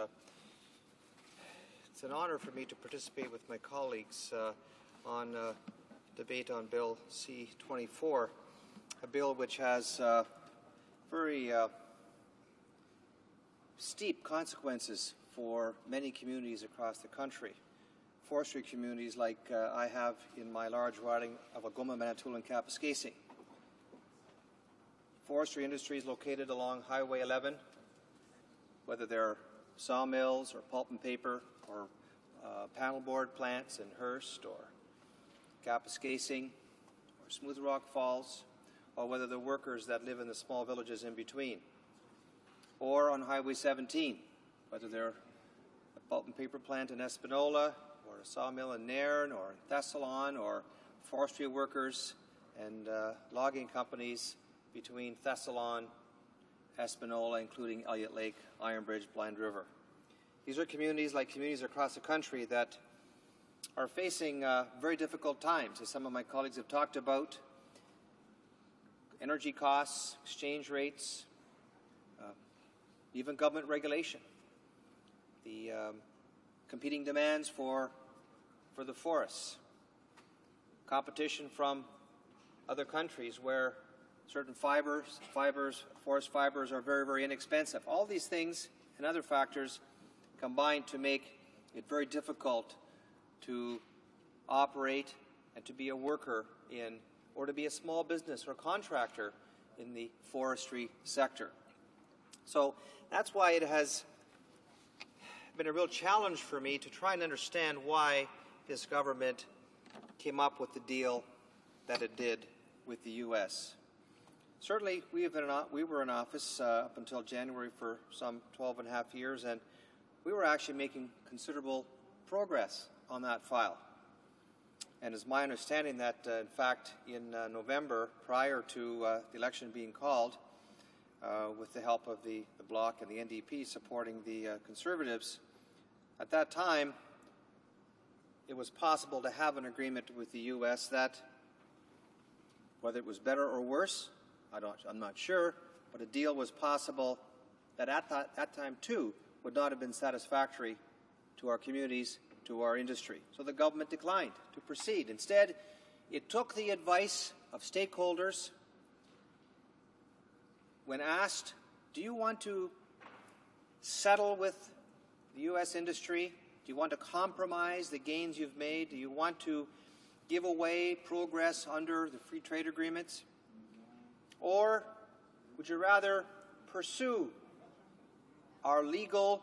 Speaker 19: an honour for me to participate with my colleagues on debate on Bill C-24, a bill which has very steep consequences for many communities across the country. Forestry communities like I have in my large riding of Algoma, Manitoulin, Kapuskasing. Forestry industries located along Highway 11, whether they're sawmills or pulp and paper or panelboard plants in Hearst or Kapuskasing or Smooth Rock Falls, or whether they're workers that live in the small villages in between, or on Highway 17, whether they're a pulp and paper plant in Espanola or a sawmill in Nairn or Thessalon, or forestry workers and logging companies between Thessalon, Espanola, including Elliott Lake, Iron Bridge, Blind River. These are communities like communities across the country that are facing very difficult times, as some of my colleagues have talked about. Energy costs, exchange rates, even government regulation. The competing demands for the forests. Competition from other countries where certain forest fibers are very, very inexpensive. All these things and other factors combine to make it very difficult to operate and to be a worker in, or to be a small business or contractor in the forestry sector. So that's why it has been a real challenge for me to try and understand why this government came up with the deal that it did with the U.S. Certainly, we were in office up until January for some 12 and a half years, and we were actually making considerable progress on that file. And it's my understanding that, in fact, in November, prior to the election being called, with the help of the Bloc and the NDP supporting the Conservatives, at that time, it was possible to have an agreement with the U.S. that, whether it was better or worse, I'm not sure, but a deal was possible that at that time, too, would not have been satisfactory to our communities, to our industry. So the government declined to proceed. Instead, it took the advice of stakeholders when asked, do you want to settle with the U.S. industry? Do you want to compromise the gains you've made? Do you want to give away progress under the free trade agreements? Or would you rather pursue our legal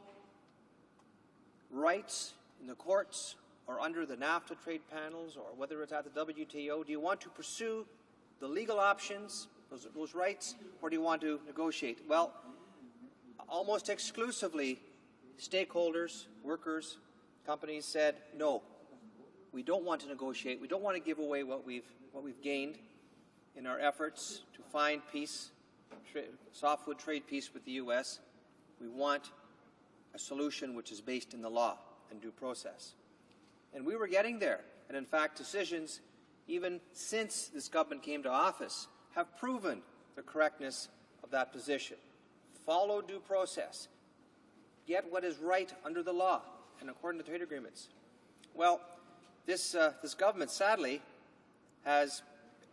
Speaker 19: rights in the courts or under the NAFTA trade panels, or whether it's at the WTO? Do you want to pursue the legal options, those rights, or do you want to negotiate? Well, almost exclusively, stakeholders, workers, companies said, no, we don't want to negotiate. We don't want to give away what we've gained in our efforts to find peace, softwood trade peace with the U.S. We want a solution which is based in the law and due process. And we were getting there. And in fact, decisions, even since this government came to office, have proven the correctness of that position. Follow due process. Get what is right under the law and according to trade agreements. Well, this government, sadly, has,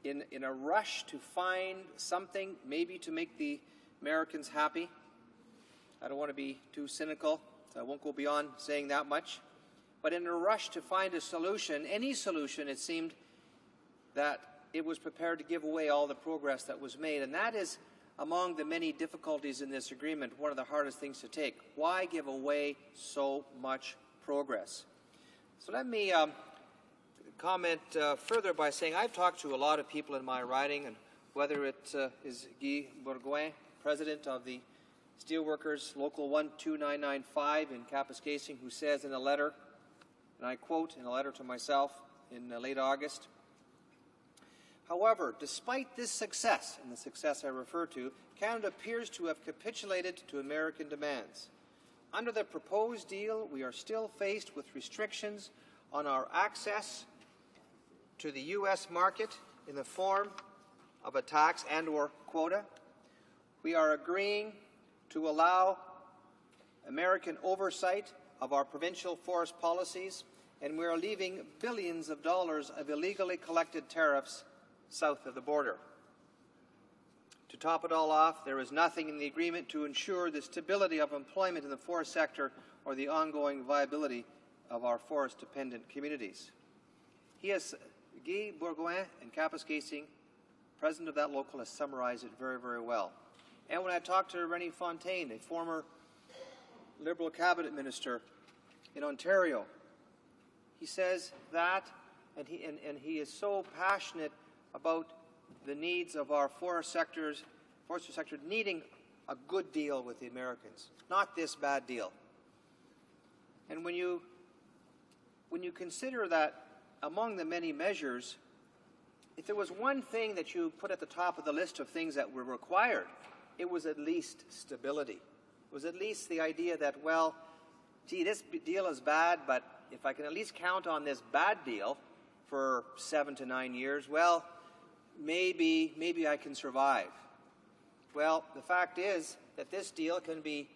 Speaker 19: in a rush to find something maybe to make the Americans happy, I don't want to be too cynical, so I won't go beyond saying that much, but in a rush to find a solution, any solution, it seemed that it was prepared to give away all the progress that was made. And that is, among the many difficulties in this agreement, one of the hardest things to take. Why give away so much progress? So let me comment further by saying I've talked to a lot of people in my riding, and whether it is Guy Bourgoin, president of the Steelworkers Local 12995 in Kapuskasing, who says in a letter, and I quote in a letter to myself in late August, however, despite this success, and the success I refer to, Canada appears to have capitulated to American demands. Under the proposed deal, we are still faced with restrictions on our access to the U.S. market in the form of a tax and or quota. We are agreeing to allow American oversight of our provincial forest policies, and we are leaving billions of dollars of illegally collected tariffs south of the border. To top it all off, there is nothing in the agreement to ensure the stability of employment in the forest sector or the ongoing viability of our forest-dependent communities. Guy Bourgoin in Kapuskasing, president of that local, has summarized it very, very well. And when I talked to Rennie Fontaine, a former Liberal cabinet minister in Ontario, he says that, and he is so passionate about the needs of our forestry sector needing a good deal with the Americans, not this bad deal. And when you consider that among the many measures, if there was one thing that you put at the top of the list of things that were required, it was at least stability. It was at least the idea that, well, gee, this deal is bad, but if I can at least count on this bad deal for 7 to 9 years, well, maybe I can survive. Well, the fact is that this deal can be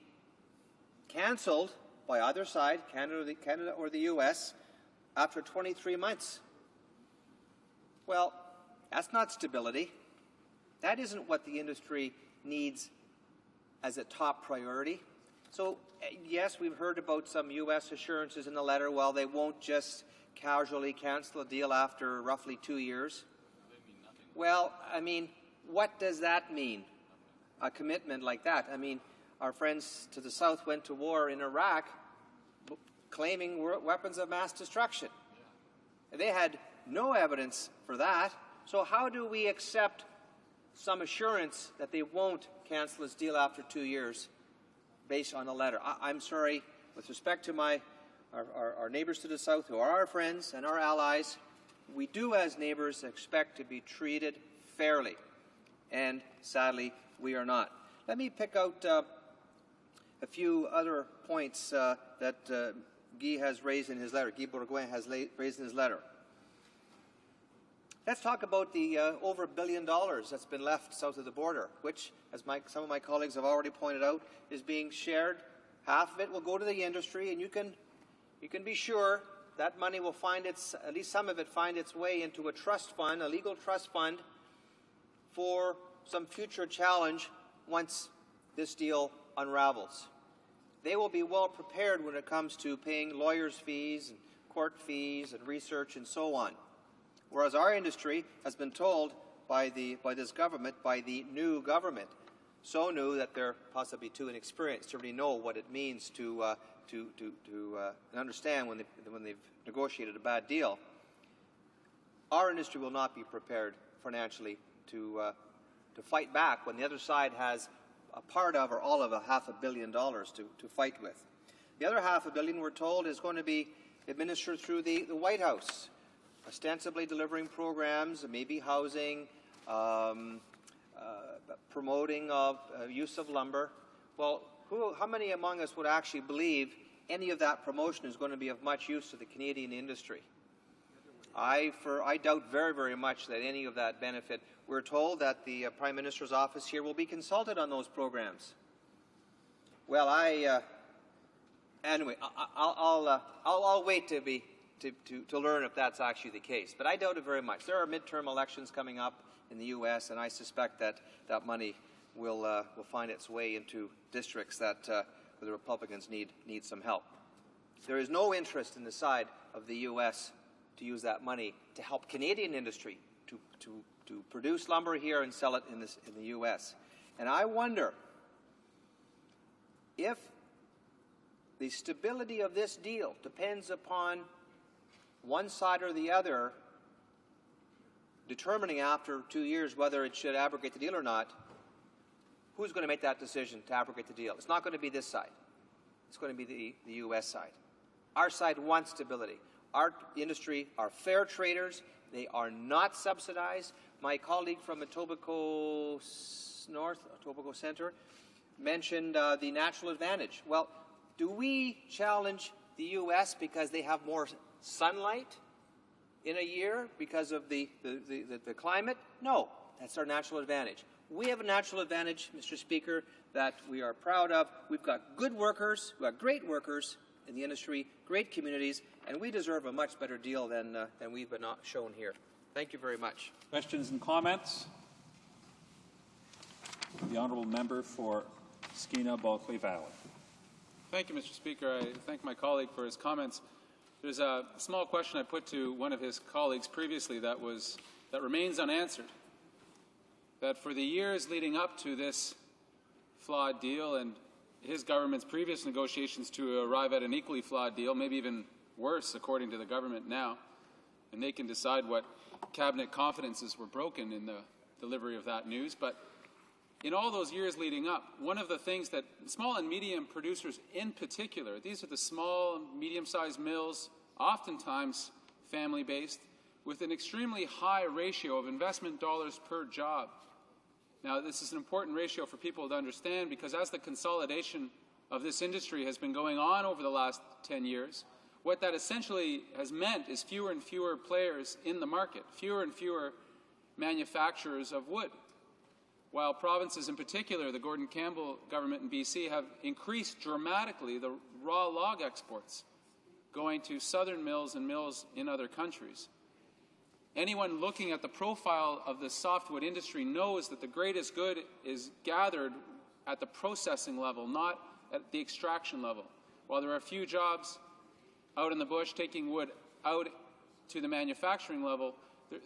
Speaker 19: canceled by either side, Canada or the U.S., after 23 months. Well, that's not stability. That isn't what the industry needs as a top priority. So, yes, we've heard about some U.S. assurances in the letter, well, they won't just casually cancel a deal after roughly 2 years. Well, I mean, what does that mean, a commitment like that? I mean, our friends to the south went to war in Iraq claiming weapons of mass destruction. They had no evidence for that. So how do we accept some assurance that they won't cancel this deal after 2 years based on a letter? I'm sorry, with respect to our neighbors to the south, who are our friends and our allies, we do, as neighbors, expect to be treated fairly. And sadly, we are not. Let me pick out a few other points that Guy has raised in his letter, Guy Bourgoin has raised in his letter. Let's talk about the over $1 billion that's been left south of the border, which, as some of my colleagues have already pointed out, is being shared. Half of it will go to the industry, and you can be sure that money will at least some of it, find its way into a trust fund, a legal trust fund, for some future challenge once this deal unravels. They will be well prepared when it comes to paying lawyers' fees and court fees and research and so on. Whereas our industry has been told by this government, by the new government, so new that they're possibly too inexperienced to really know what it means to understand when they've negotiated a bad deal. Our industry will not be prepared financially to fight back when the other side has a part of or all of $500 million to fight with. The other $500 million, we're told, is going to be administered through the White House, ostensibly delivering programs, maybe housing, promoting of use of lumber. Well, how many among us would actually believe any of that promotion is going to be of much use to the Canadian industry? I doubt very, very much that any of that benefit. We're told that the Prime Minister's office here will be consulted on those programs. Well, anyway, I'll wait to learn if that's actually the case. But I doubt it very much. There are midterm elections coming up in the U.S., and I suspect that money will find its way into districts that where the Republicans need some help. There is no interest in the side of the U.S. to use that money to help Canadian industry to produce lumber here and sell it in the U.S. And I wonder if the stability of this deal depends upon one side or the other determining after 2 years whether it should abrogate the deal or not. Who's going to make that decision to abrogate the deal? It's not going to be this side. It's going to be the U.S. side. Our side wants stability. Our industry are fair traders. They are not subsidized. My colleague from Etobicoke North, Etobicoke Centre, mentioned the natural advantage. Well, do we challenge the U.S. because they have more sunlight in a year because of the climate? No, that's our natural advantage. We have a natural advantage, Mr. Speaker, that we are proud of. We've got good workers, we've got great workers in the industry, great communities, and we deserve a much better deal than we've been shown here. Thank you very much.
Speaker 15: Questions and comments? The honourable member for Skeena-Bulkley Valley.
Speaker 11: Thank you, Mr. Speaker. I thank my colleague for his comments. There's a small question I put to one of his colleagues previously that remains unanswered. That for the years leading up to this flawed deal and his government's previous negotiations to arrive at an equally flawed deal, maybe even worse according to the government now, and they can decide what cabinet confidences were broken in the delivery of that news, but in all those years leading up, one of the things that small and medium producers in particular, these are the small, medium-sized mills, oftentimes family-based, with an extremely high ratio of investment dollars per job. Now, this is an important ratio for people to understand because as the consolidation of this industry has been going on over the last 10 years, what that essentially has meant is fewer and fewer players in the market, fewer and fewer manufacturers of wood. While provinces in particular, the Gordon Campbell government in BC, have increased dramatically the raw log exports going to southern mills and mills in other countries. Anyone looking at the profile of the softwood industry knows that the greatest good is gathered at the processing level, not at the extraction level. While there are a few jobs out in the bush taking wood out to the manufacturing level,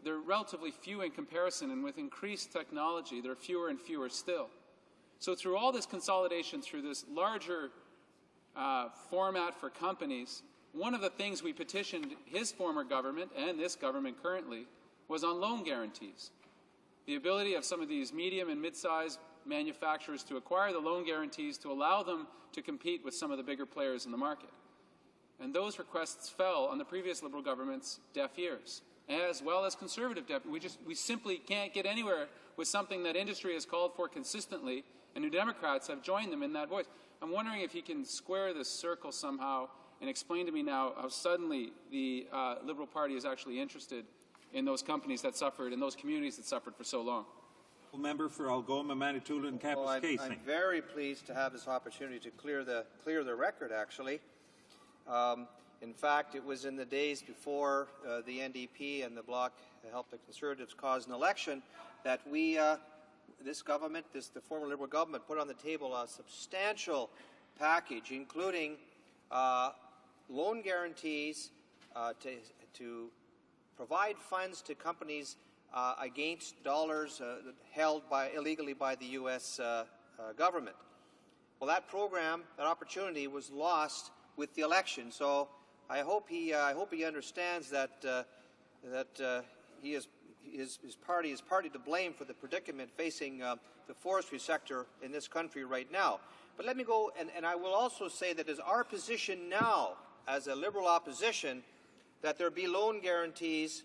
Speaker 11: they're relatively few in comparison, and with increased technology, there are fewer and fewer still. So through all this consolidation, through this larger format for companies, one of the things we petitioned his former government and this government currently was on loan guarantees. The ability of some of these medium and mid-sized manufacturers to acquire the loan guarantees to allow them to compete with some of the bigger players in the market. And those requests fell on the previous Liberal government's deaf ears, as well as Conservative deaf ears. We simply can't get anywhere with something that industry has called for consistently, and New Democrats have joined them in that voice. I'm wondering if he can square this circle somehow and explain to me now how suddenly the Liberal Party is actually interested in those companies that suffered, in those communities that suffered for so long.
Speaker 15: Member for Algoma, Manitoulin, and Kapuskasing.
Speaker 19: I'm very pleased to have this opportunity to clear the record, actually. In fact, it was in the days before the NDP and the Bloc helped the Conservatives cause an election that this government, the former Liberal government, put on the table a substantial package, including loan guarantees to provide funds to companies against dollars held illegally by the U.S. Government. Well, that program, that opportunity, was lost with the election. So I hope he understands that his party is partly to blame for the predicament facing the forestry sector in this country right now. But let me go, and I will also say that it is our position now, as a Liberal opposition, that there be loan guarantees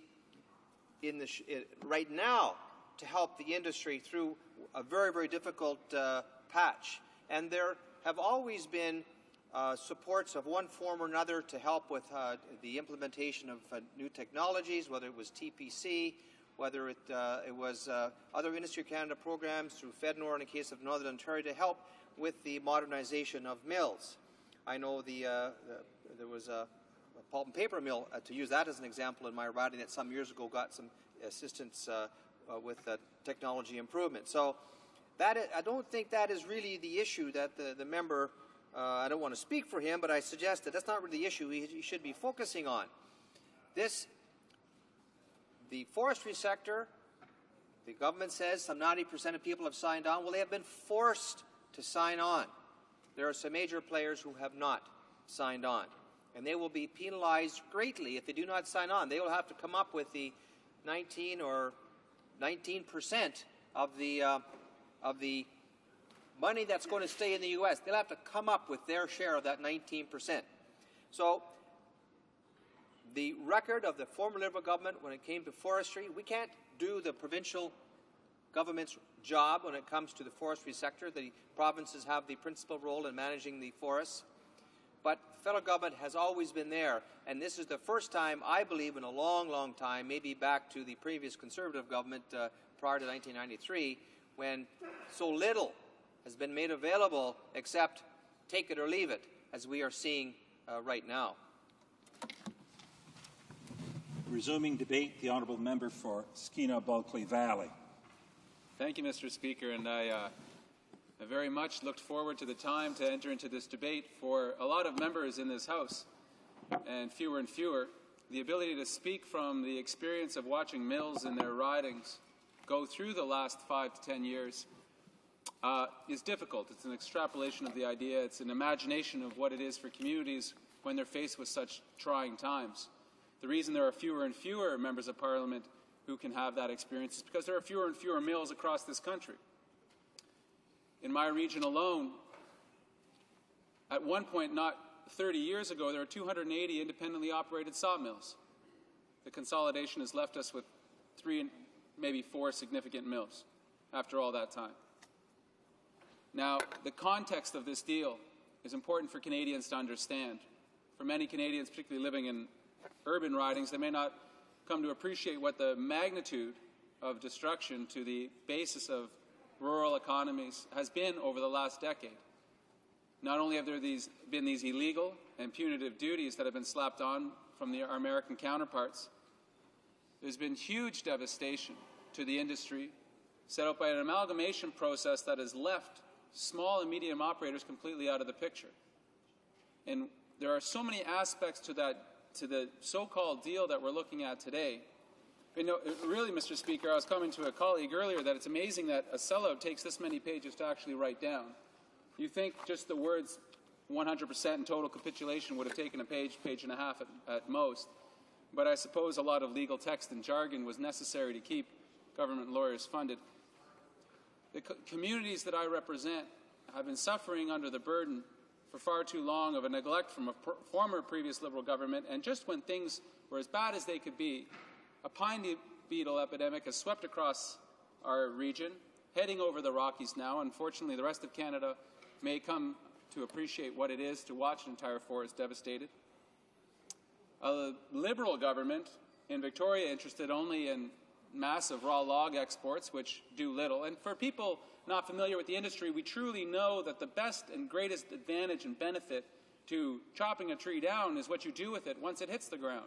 Speaker 19: right now to help the industry through a very, very difficult patch. And there have always been supports of one form or another to help with the implementation of new technologies, whether it was TPC, whether it was other Industry Canada programs through FedNor in the case of Northern Ontario to help with the modernization of mills. I know there was a pulp and paper mill, to use that as an example, in my riding that some years ago got some assistance with technology improvement. So I don't think that is really the issue that the member, I don't want to speak for him, but I suggest that that's not really the issue he should be focusing on. The forestry sector, the government says some 90% of people have signed on. Well, they have been forced to sign on. There are some major players who have not signed on, and they will be penalized greatly if they do not sign on. They will have to come up with the 19% of the money that's going to stay in the U.S. They'll have to come up with their share of that 19%. So the record of the former Liberal government when it came to forestry, we can't do the provincial government's job when it comes to the forestry sector. The provinces have the principal role in managing the forests. But the federal government has always been there, and this is the first time, I believe, in a long, long time, maybe back to the previous Conservative government prior to 1993, when so little has been made available except take it or leave it, as we are seeing right now.
Speaker 15: Resuming debate, the honourable member for Skeena-Bulkley Valley.
Speaker 11: Thank you, Mr. Speaker, and I very much looked forward to the time to enter into this debate. For a lot of members in this House, and fewer, the ability to speak from the experience of watching mills in their ridings go through the last 5 to 10 years is difficult. It's an extrapolation of the idea. It's an imagination of what it is for communities when they're faced with such trying times. The reason there are fewer and fewer members of Parliament who can have that experience is because there are fewer and fewer mills across this country. In my region alone, at one point, not 30 years ago, there were 280 independently operated sawmills. The consolidation has left us with 3, maybe 4 significant mills after all that time. Now, the context of this deal is important for Canadians to understand. For many Canadians, particularly living in urban ridings, they may not come to appreciate what the magnitude of destruction to the basis of rural economies has been over the last decade. Not only have there been these illegal and punitive duties that have been slapped on from our American counterparts, there's been huge devastation to the industry set up by an amalgamation process that has left small and medium operators completely out of the picture. And there are so many aspects to the so-called deal that we're looking at today. Really, Mr. Speaker, I was coming to a colleague earlier that it's amazing that a sellout takes this many pages to actually write down. You think just the words 100% and total capitulation would have taken a page and a half at most. But I suppose a lot of legal text and jargon was necessary to keep government lawyers funded. The communities that I represent have been suffering under the burden for far too long of a neglect from a former previous Liberal government, and just when things were as bad as they could be, a pine beetle epidemic has swept across our region, heading over the Rockies now. Unfortunately, the rest of Canada may come to appreciate what it is to watch an entire forest devastated. A Liberal government in Victoria interested only in massive raw log exports, which do little. And for people not familiar with the industry, we truly know that the best and greatest advantage and benefit to chopping a tree down is what you do with it once it hits the ground.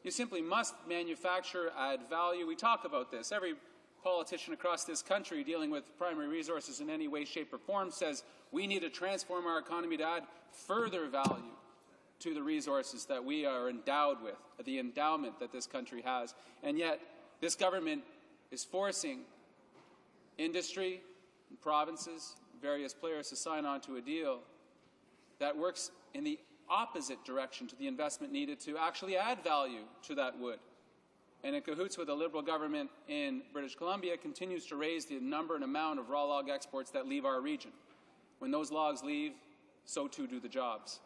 Speaker 11: You simply must manufacture, add value. We talk about this. Every politician across this country dealing with primary resources in any way, shape, or form says we need to transform our economy to add further value to the resources that we are endowed with, the endowment that this country has. And yet, this government is forcing industry and provinces, various players to sign on to a deal that works in the opposite direction to the investment needed to actually add value to that wood. And in cahoots with the Liberal government in British Columbia, continues to raise the number and amount of raw log exports that leave our region. When those logs leave, so too do the jobs.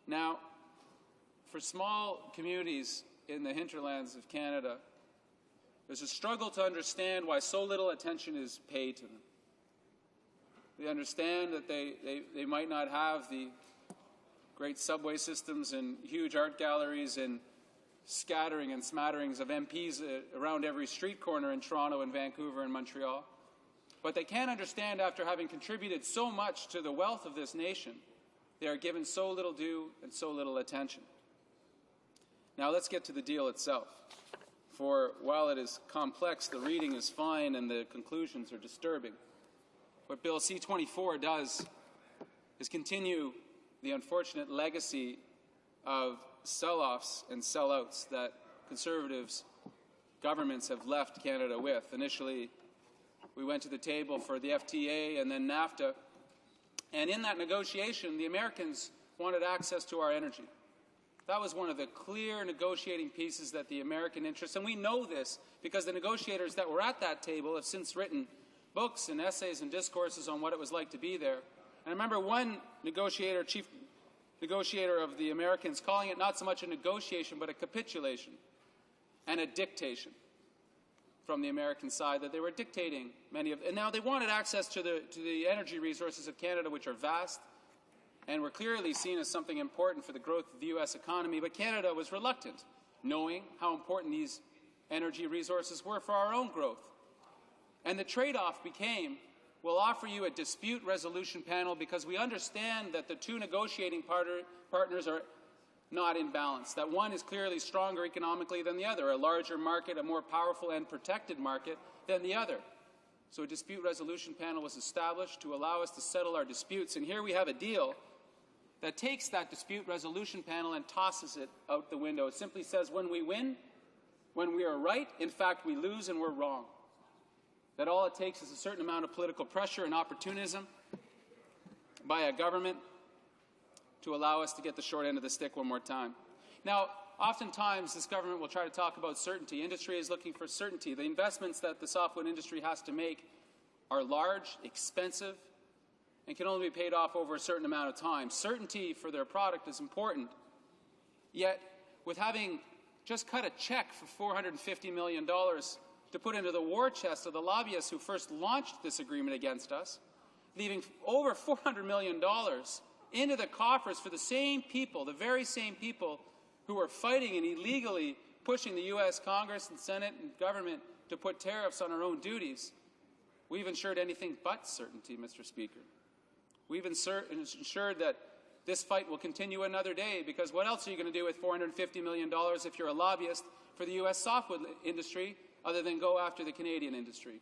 Speaker 11: Now, for small communities in the hinterlands of Canada, there's a struggle to understand why so little attention is paid to them. They understand that they might not have the great subway systems and huge art galleries and scattering and smatterings of MPs around every street corner in Toronto and Vancouver and Montreal. But they can't understand, after having contributed so much to the wealth of this nation, they are given so little due and so little attention. Now let's get to the deal itself. For while it is complex, the reading is fine and the conclusions are disturbing. What Bill C-24 does is continue the unfortunate legacy of sell-offs and sell-outs that Conservatives governments have left Canada with. Initially, we went to the table for the FTA and then NAFTA. And in that negotiation, the Americans wanted access to our energy. That was one of the clear negotiating pieces that the American interests, and we know this because the negotiators that were at that table have since written books and essays and discourses on what it was like to be there. And I remember one negotiator, chief negotiator of the Americans, calling it not so much a negotiation but a capitulation and a dictation from the American side, that they were dictating many of, and now they wanted access to the energy resources of Canada, which are vast and were clearly seen as something important for the growth of the U.S. economy, but Canada was reluctant, knowing how important these energy resources were for our own growth. And the trade-off became, we'll offer you a dispute resolution panel because we understand that the two negotiating partners are not in balance, that one is clearly stronger economically than the other, a larger market, a more powerful and protected market than the other. So a dispute resolution panel was established to allow us to settle our disputes, and here we have a deal that takes that dispute resolution panel and tosses it out the window. It simply says when we win, when we are right, in fact we lose and we're wrong. That all it takes is a certain amount of political pressure and opportunism by a government to allow us to get the short end of the stick one more time. Now, oftentimes this government will try to talk about certainty. Industry is looking for certainty. The investments that the softwood industry has to make are large, expensive, and can only be paid off over a certain amount of time. Certainty for their product is important. Yet, with having just cut a check for $450 million to put into the war chest of the lobbyists who first launched this agreement against us, leaving over $400 million into the coffers for the same people, the very same people who are fighting and illegally pushing the U.S. Congress and Senate and government to put tariffs on our own duties, we've ensured anything but certainty, Mr. Speaker. We've ensured that this fight will continue another day, because what else are you going to do with $450 million if you're a lobbyist for the U.S. softwood industry other than go after the Canadian industry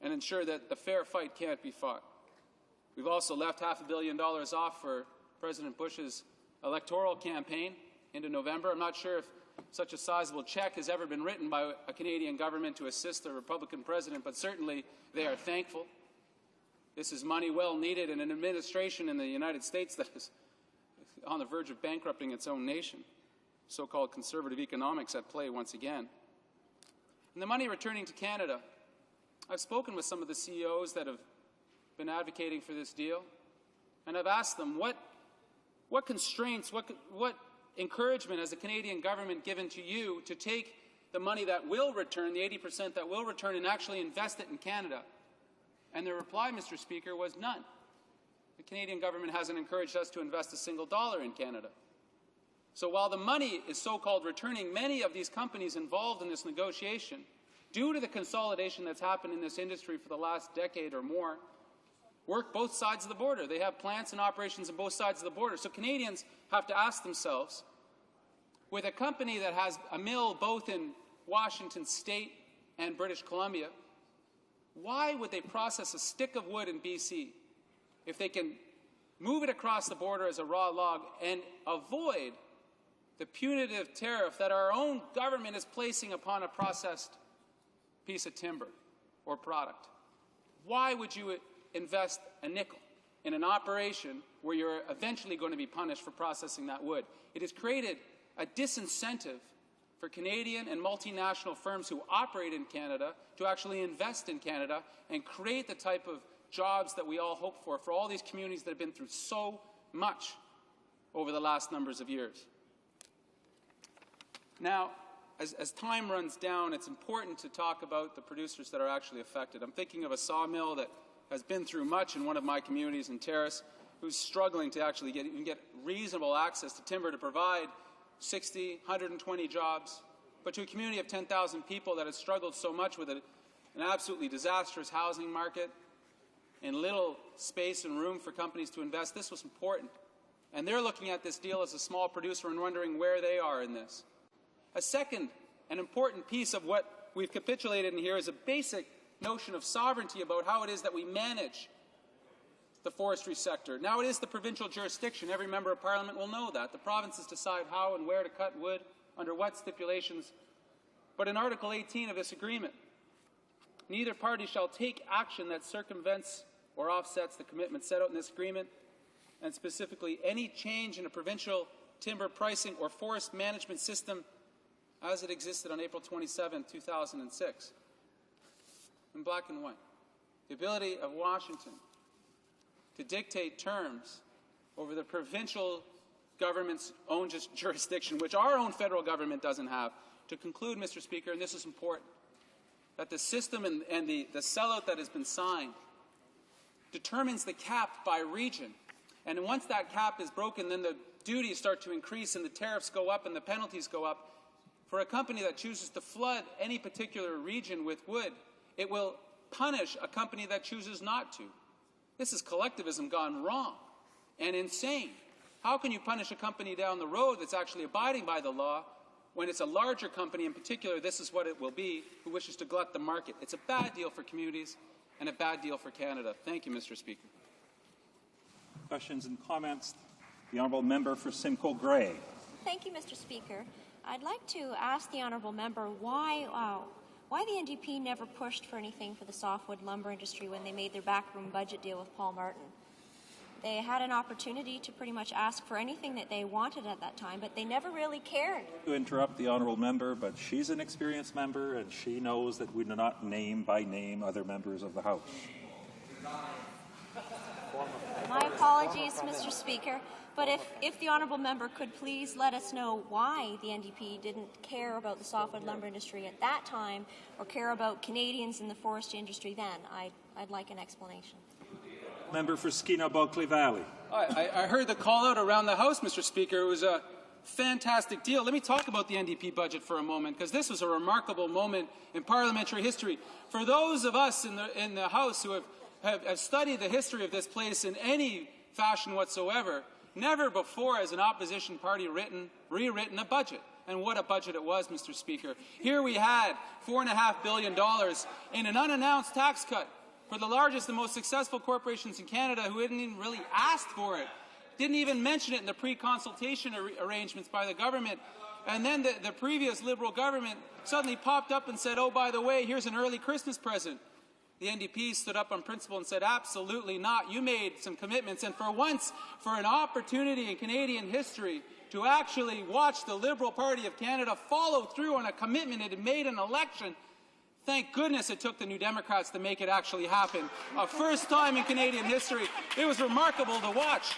Speaker 11: and ensure that the fair fight can't be fought? We've also left $500 million off for President Bush's electoral campaign into November. I'm not sure if such a sizable check has ever been written by a Canadian government to assist a Republican president, but certainly they are thankful. This is money well needed in an administration in the United States that is on the verge of bankrupting its own nation. So-called conservative economics at play once again. And the money returning to Canada. I've spoken with some of the CEOs that have been advocating for this deal. And I've asked them, what constraints, what encouragement has the Canadian government given to you to take the money that will return, the 80% that will return, and actually invest it in Canada? And their reply, Mr. Speaker, was none. The Canadian government hasn't encouraged us to invest a single dollar in Canada. So while the money is so-called returning, many of these companies involved in this negotiation, due to the consolidation that's happened in this industry for the last decade or more, work both sides of the border. They have plants and operations on both sides of the border. So Canadians have to ask themselves, with a company that has a mill both in Washington State and British Columbia, why would they process a stick of wood in BC if they can move it across the border as a raw log and avoid the punitive tariff that our own government is placing upon a processed piece of timber or product? Why would you invest a nickel in an operation where you're eventually going to be punished for processing that wood? It has created a disincentive for Canadian and multinational firms who operate in Canada to actually invest in Canada and create the type of jobs that we all hope for all these communities that have been through so much over the last numbers of years. Now, as time runs down, it's important to talk about the producers that are actually affected. I'm thinking of a sawmill that has been through much in one of my communities in Terrace, who's struggling to actually get reasonable access to timber to provide 60, 120 jobs, but to a community of 10,000 people that has struggled so much with an absolutely disastrous housing market and little space and room for companies to invest. This was important. And they're looking at this deal as a small producer and wondering where they are in this. A second and important piece of what we've capitulated in here is a basic notion of sovereignty about how it is that we manage the forestry sector. Now it is the provincial jurisdiction. Every member of Parliament will know that. The provinces decide how and where to cut wood, under what stipulations. But in Article 18 of this agreement, neither party shall take action that circumvents or offsets the commitment set out in this agreement, and specifically any change in a provincial timber pricing or forest management system as it existed on April 27, 2006. In black and white. The ability of Washington to dictate terms over the provincial government's own jurisdiction, which our own federal government doesn't have. To conclude, Mr. Speaker, and this is important, that the system and the sellout that has been signed determines the cap by region. And once that cap is broken, then the duties start to increase and the tariffs go up and the penalties go up. For a company that chooses to flood any particular region with wood, it will punish a company that chooses not to. This is collectivism gone wrong and insane. How can you punish a company down the road that's actually abiding by the law when it's a larger company in particular, this is what it will be, who wishes to glut the market? It's a bad deal for communities and a bad deal for Canada. Thank you, Mr. Speaker.
Speaker 15: Questions and comments? The Honourable Member for Simcoe Grey.
Speaker 6: Thank you, Mr. Speaker. I'd like to ask the Honourable Member why the NDP never pushed for anything for the softwood lumber industry when they made their backroom budget deal with Paul Martin. They had an opportunity to pretty much ask for anything that they wanted at that time, but they never really cared.
Speaker 15: To interrupt the Honourable Member, but she's an experienced member and she knows that we do not name by name other members of the House.
Speaker 6: My apologies, Mr. Speaker, but if the Honourable Member could please let us know why the NDP didn't care about the softwood lumber industry at that time or care about Canadians in the forestry industry then, I'd like an explanation.
Speaker 15: Member for Skeena-Bulkley Valley.
Speaker 11: I heard the call out around the House, Mr. Speaker. It was a fantastic deal. Let me talk about the NDP budget for a moment, because this was a remarkable moment in parliamentary history. For those of us in the House who have studied the history of this place in any fashion whatsoever, never before has an opposition party rewritten a budget. And what a budget it was, Mr. Speaker. Here we had $4.5 billion in an unannounced tax cut for the largest and most successful corporations in Canada who hadn't even really asked for it, didn't even mention it in the pre-consultation arrangements by the government. And then the previous Liberal government suddenly popped up and said, oh, by the way, here's an early Christmas present. The NDP stood up on principle and said, absolutely not. You made some commitments. And for once, for an opportunity in Canadian history to actually watch the Liberal Party of Canada follow through on a commitment it had made in an election, Thank goodness it took the New Democrats to make it actually happen. A first time in Canadian history. It was remarkable to watch.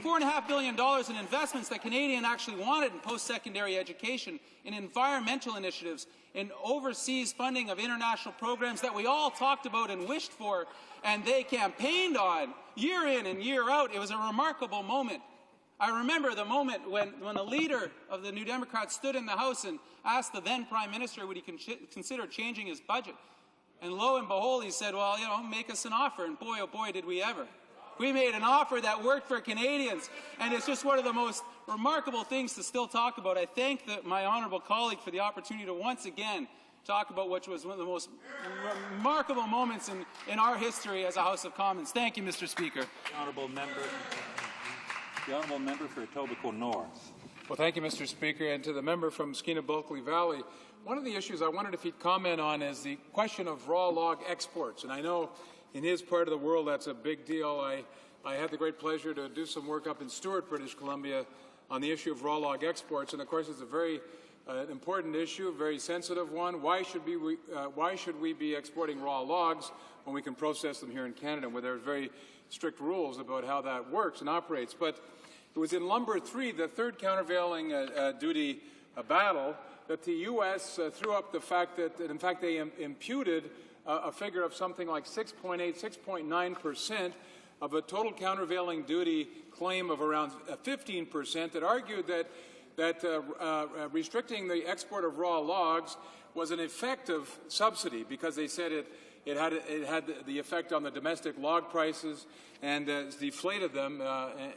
Speaker 11: $4.5 billion in investments that Canadians actually wanted in post-secondary education, in environmental initiatives, in overseas funding of international programs that we all talked about and wished for, and they campaigned on year in and year out. It was a remarkable moment. I remember the moment when the leader of the New Democrats stood in the House and asked the then Prime Minister would he consider changing his budget. And lo and behold, he said, well, you know, make us an offer. And boy, oh boy, did we ever. We made an offer that worked for Canadians, and it's just one of the most remarkable things to still talk about. I thank my honourable colleague for the opportunity to once again talk about what was one of the most remarkable moments in our history as a House of Commons. Thank you, Mr. Speaker.
Speaker 15: The honourable member for Etobicoke North.
Speaker 1: Well, thank you, Mr. Speaker, and to the member from Skeena-Bulkley Valley. One of the issues I wondered if he'd comment on is the question of raw log exports, and I know in his part of the world, that's a big deal. I had the great pleasure to do some work up in Stewart, British Columbia, on the issue of raw log exports. And of course, it's a very important issue, a very sensitive one. Why should we be exporting raw logs when we can process them here in Canada, where there are very strict rules about how that works and operates? But it was in Lumber 3, the third countervailing duty battle, that the U.S. threw up the fact that, in fact, they imputed a figure of something like 6.9% of a total countervailing duty claim of around 15% that argued that restricting the export of raw logs was an effective subsidy because they said it had the effect on the domestic log prices and deflated them,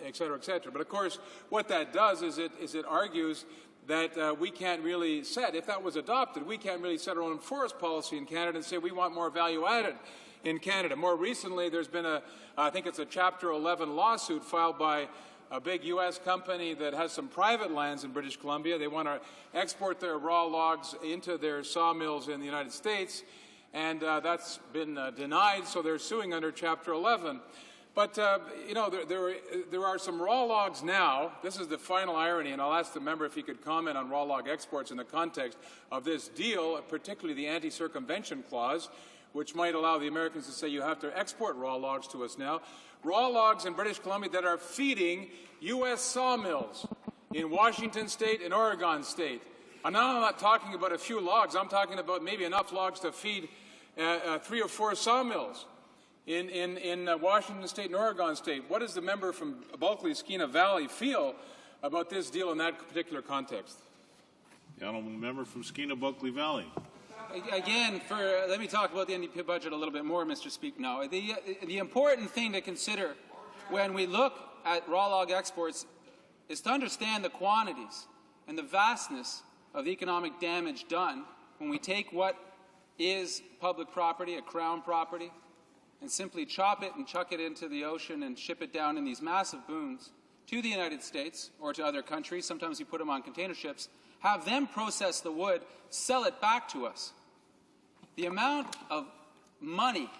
Speaker 1: et cetera, et cetera. But of course, what that does is it argues that we can't really set, if that was adopted, we can't really set our own forest policy in Canada and say we want more value added in Canada. More recently, there's been I think it's a Chapter 11 lawsuit filed by a big U.S. company that has some private lands in British Columbia. They want to export their raw logs into their sawmills in the United States, and that's been denied, so they're suing under Chapter 11. But, you know, there are some raw logs now. This is the final irony, and I'll ask the member if he could comment on raw log exports in the context of this deal, particularly the anti-circumvention clause, which might allow the Americans to say you have to export raw logs to us now. Raw logs in British Columbia that are feeding U.S. sawmills in Washington State and Oregon State. And now I'm not talking about a few logs. I'm talking about maybe enough logs to feed 3 or 4 sawmills in Washington State and Oregon State. What does the member from Bulkley Skeena Valley feel about this deal in that particular context?
Speaker 12: The honourable member from Skeena-Bulkley Valley.
Speaker 11: Again, let me talk about the NDP budget a little bit more, Mr. Speaker. Now, the important thing to consider when we look at raw log exports is to understand the quantities and the vastness of the economic damage done when we take what is public property, a Crown property, and simply chop it and chuck it into the ocean and ship it down in these massive booms to the United States or to other countries. Sometimes we put them on container ships, have them process the wood, sell it back to us. The amount of money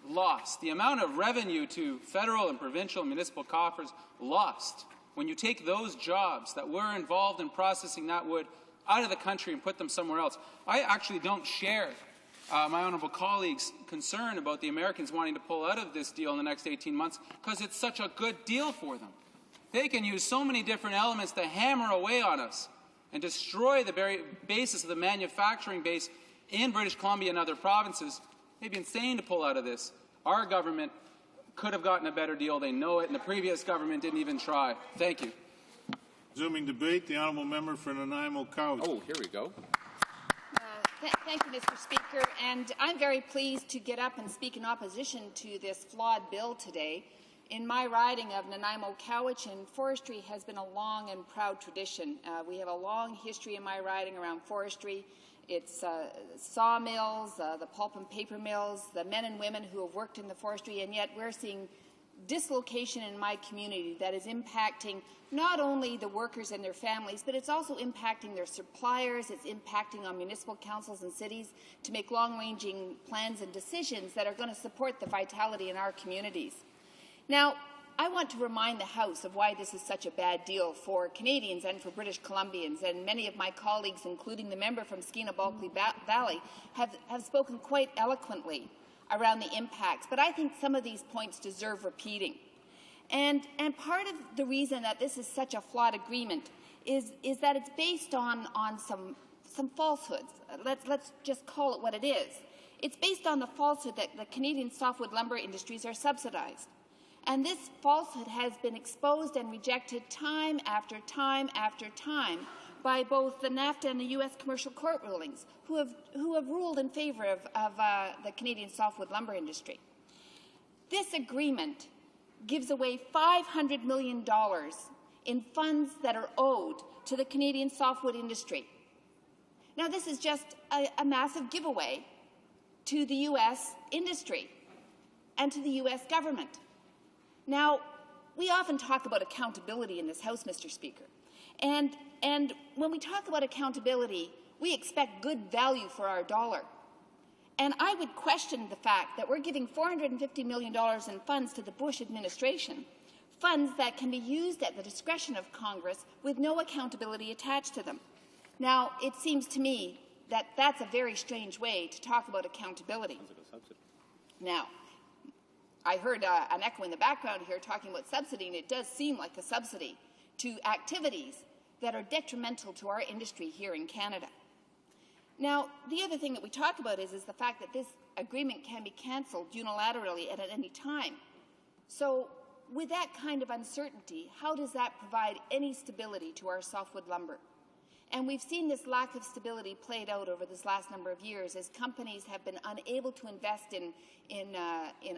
Speaker 11: lost, the amount of revenue to federal and provincial and municipal coffers lost when you take those jobs that were involved in processing that wood out of the country and put them somewhere else. I actually don't share my honourable colleague's concern about the Americans wanting to pull out of this deal in the next 18 months because it's such a good deal for them. They can use so many different elements to hammer away on us and destroy the very basis of the manufacturing base in British Columbia and other provinces. They'd be insane to pull out of this. Our government could have gotten a better deal. They know it, and the previous government didn't even try. Thank you.
Speaker 12: Resuming debate, the honourable member for Nanaimo Cowichan.
Speaker 20: Oh, here we go. Thank you, Mr. Speaker. And I'm very pleased to get up and speak in opposition to this flawed bill today. In my riding of Nanaimo Cowichan, forestry has been a long and proud tradition. We have a long history in my riding around forestry. It's sawmills, the pulp and paper mills, the men and women who have worked in the forestry, and yet we're seeing dislocation in my community that is impacting not only the workers and their families, but it's also impacting their suppliers, it's impacting on municipal councils and cities to make long-ranging plans and decisions that are going to support the vitality in our communities. Now, I want to remind the House of why this is such a bad deal for Canadians and for British Columbians, and many of my colleagues, including the member from Skeena-Bulkley Valley, have spoken quite eloquently around the impacts, but I think some of these points deserve repeating. And part of the reason that this is such a flawed agreement is that it's based on some falsehoods. Let's just call it what it is. It's based on the falsehood that the Canadian softwood lumber industries are subsidized. And this falsehood has been exposed and rejected time after time after time by both the NAFTA and the U.S. commercial court rulings, who have ruled in favor of the Canadian softwood lumber industry. This agreement gives away $500 million in funds that are owed to the Canadian softwood industry. Now, this is just a massive giveaway to the U.S. industry and to the U.S. government. Now, we often talk about accountability in this House, Mr. Speaker. And when we talk about accountability, we expect good value for our dollar. And I would question the fact that we're giving $450 million in funds to the Bush administration, funds that can be used at the discretion of Congress with no accountability attached to them. Now, it seems to me that that's a very strange way to talk about accountability. Now, I heard an echo in the background here talking about subsidy, and it does seem like a subsidy to activities that are detrimental to our industry here in Canada. Now, the other thing that we talk about is the fact that this agreement can be cancelled unilaterally at any time. So, with that kind of uncertainty, how does that provide any stability to our softwood lumber? And we've seen this lack of stability played out over this last number of years as companies have been unable to invest in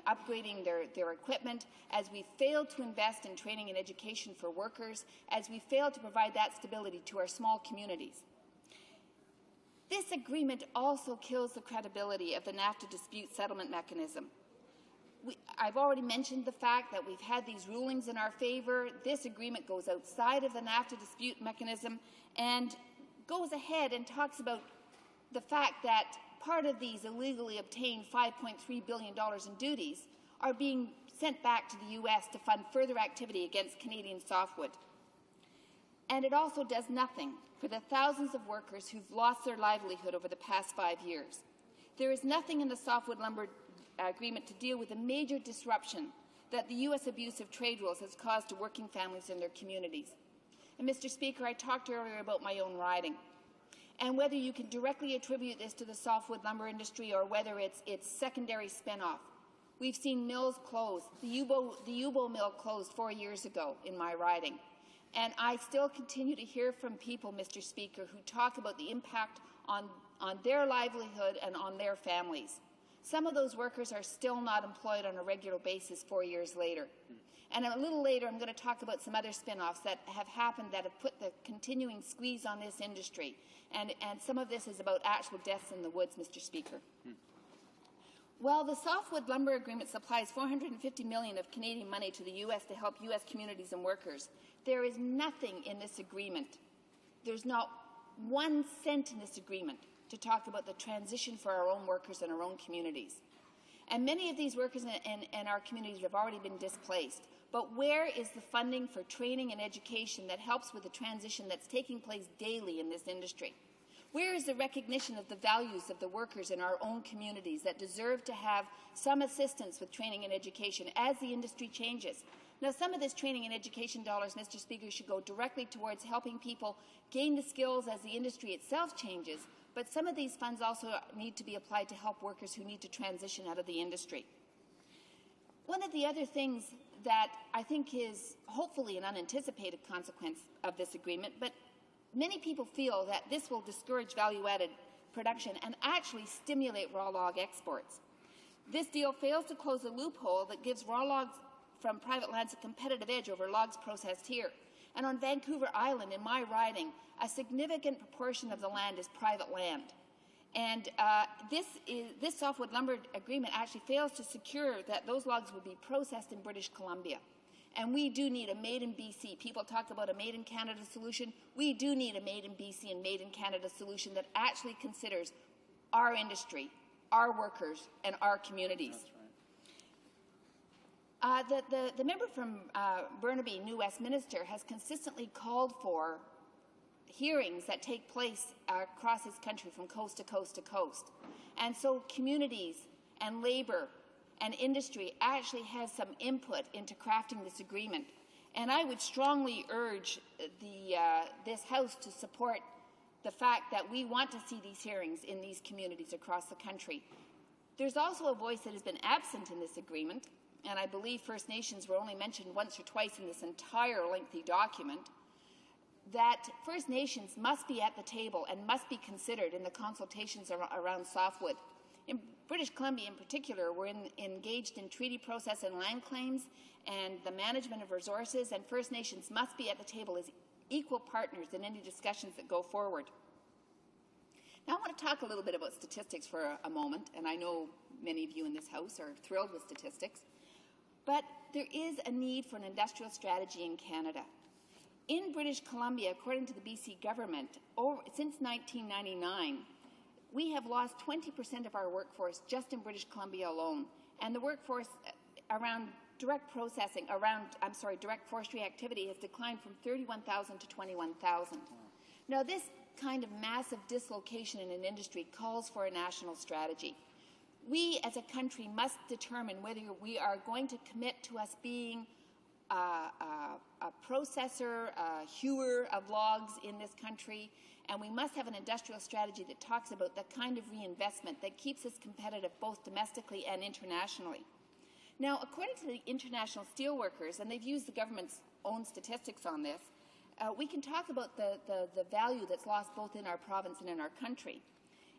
Speaker 20: upgrading their equipment, as we failed to invest in training and education for workers, as we failed to provide that stability to our small communities. This agreement also kills the credibility of the NAFTA dispute settlement mechanism. I've already mentioned the fact that we've had these rulings in our favor. This agreement goes outside of the NAFTA dispute mechanism and goes ahead and talks about the fact that part of these illegally obtained $5.3 billion in duties are being sent back to the U.S. to fund further activity against Canadian softwood. And it also does nothing for the thousands of workers who've lost their livelihood over the past 5 years. There is nothing in the softwood lumber agreement to deal with the major disruption that the U.S. abusive trade rules has caused to working families and their communities. And Mr. Speaker, I talked earlier about my own riding, and whether you can directly attribute this to the softwood lumber industry or whether it's secondary spin-off. We've seen mills close. The Ubo mill closed 4 years ago in my riding. And I still continue to hear from people, Mr. Speaker, who talk about the impact on their livelihood and on their families. Some of those workers are still not employed on a regular basis 4 years later. And a little later, I'm going to talk about some other spin-offs that have happened that have put the continuing squeeze on this industry. And some of this is about actual deaths in the woods, Mr. Speaker. While the softwood lumber agreement supplies $450 million of Canadian money to the U.S. to help U.S. communities and workers, there is nothing in this agreement. There's not 1 cent in this agreement to talk about the transition for our own workers and our own communities. And many of these workers in our communities have already been displaced. But where is the funding for training and education that helps with the transition that's taking place daily in this industry? Where is the recognition of the values of the workers in our own communities that deserve to have some assistance with training and education as the industry changes? Now, some of this training and education dollars, Mr. Speaker, should go directly towards helping people gain the skills as the industry itself changes, but some of these funds also need to be applied to help workers who need to transition out of the industry. One of the other things that I think is hopefully an unanticipated consequence of this agreement, but many people feel that this will discourage value-added production and actually stimulate raw log exports. This deal fails to close a loophole that gives raw logs from private lands a competitive edge over logs processed here. And on Vancouver Island, in my riding, a significant proportion of the land is private land. And this softwood lumber agreement actually fails to secure that those logs will be processed in British Columbia. And we do need a Made in BC. People talk about a Made in Canada solution. We do need a Made in BC and Made in Canada solution that actually considers our industry, our workers, and our communities. The member from Burnaby, New Westminster, has consistently called for hearings that take place across this country from coast to coast to coast. And so communities and labour and industry actually has some input into crafting this agreement. And I would strongly urge this House to support the fact that we want to see these hearings in these communities across the country. There's also a voice that has been absent in this agreement, and I believe First Nations were only mentioned once or twice in this entire lengthy document, that First Nations must be at the table and must be considered in the consultations around softwood. In British Columbia in particular, we're engaged in treaty process and land claims and the management of resources, and First Nations must be at the table as equal partners in any discussions that go forward. Now I want to talk a little bit about statistics for a moment, and I know many of you in this House are thrilled with statistics, but there is a need for an industrial strategy in Canada. In British Columbia, according to the BC government, since 1999, we have lost 20% of our workforce just in British Columbia alone, and the workforce around direct forestry activity has declined from 31,000 to 21,000. Now, this kind of massive dislocation in an industry calls for a national strategy. We as a country must determine whether we are going to commit to us being a processor, a hewer of logs in this country, and we must have an industrial strategy that talks about the kind of reinvestment that keeps us competitive both domestically and internationally. Now, according to the International Steelworkers, and they've used the government's own statistics on this, we can talk about the value that's lost both in our province and in our country.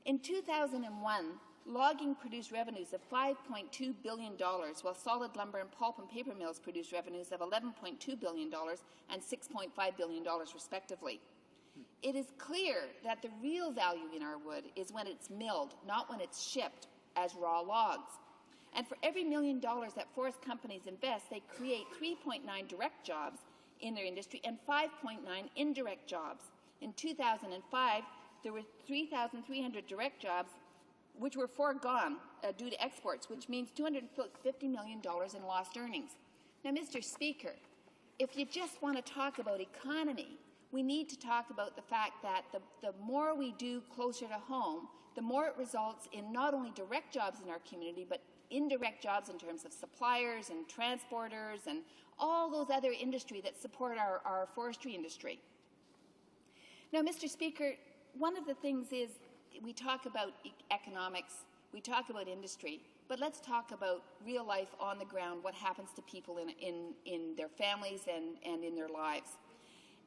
Speaker 20: In 2001, logging produced revenues of $5.2 billion, while solid lumber and pulp and paper mills produced revenues of $11.2 billion and $6.5 billion, respectively. It is clear that the real value in our wood is when it's milled, not when it's shipped as raw logs. And for every $1 million that forest companies invest, they create 3.9 direct jobs in their industry and 5.9 indirect jobs. In 2005, there were 3,300 direct jobs which were foregone due to exports, which means $250 million in lost earnings. Now, Mr. Speaker, if you just want to talk about economy, we need to talk about the fact that the more we do closer to home, the more it results in not only direct jobs in our community, but indirect jobs in terms of suppliers and transporters and all those other industries that support our forestry industry. Now, Mr. Speaker, one of the things is we talk about economics, we talk about industry, but let's talk about real life on the ground, what happens to people in their families and in their lives.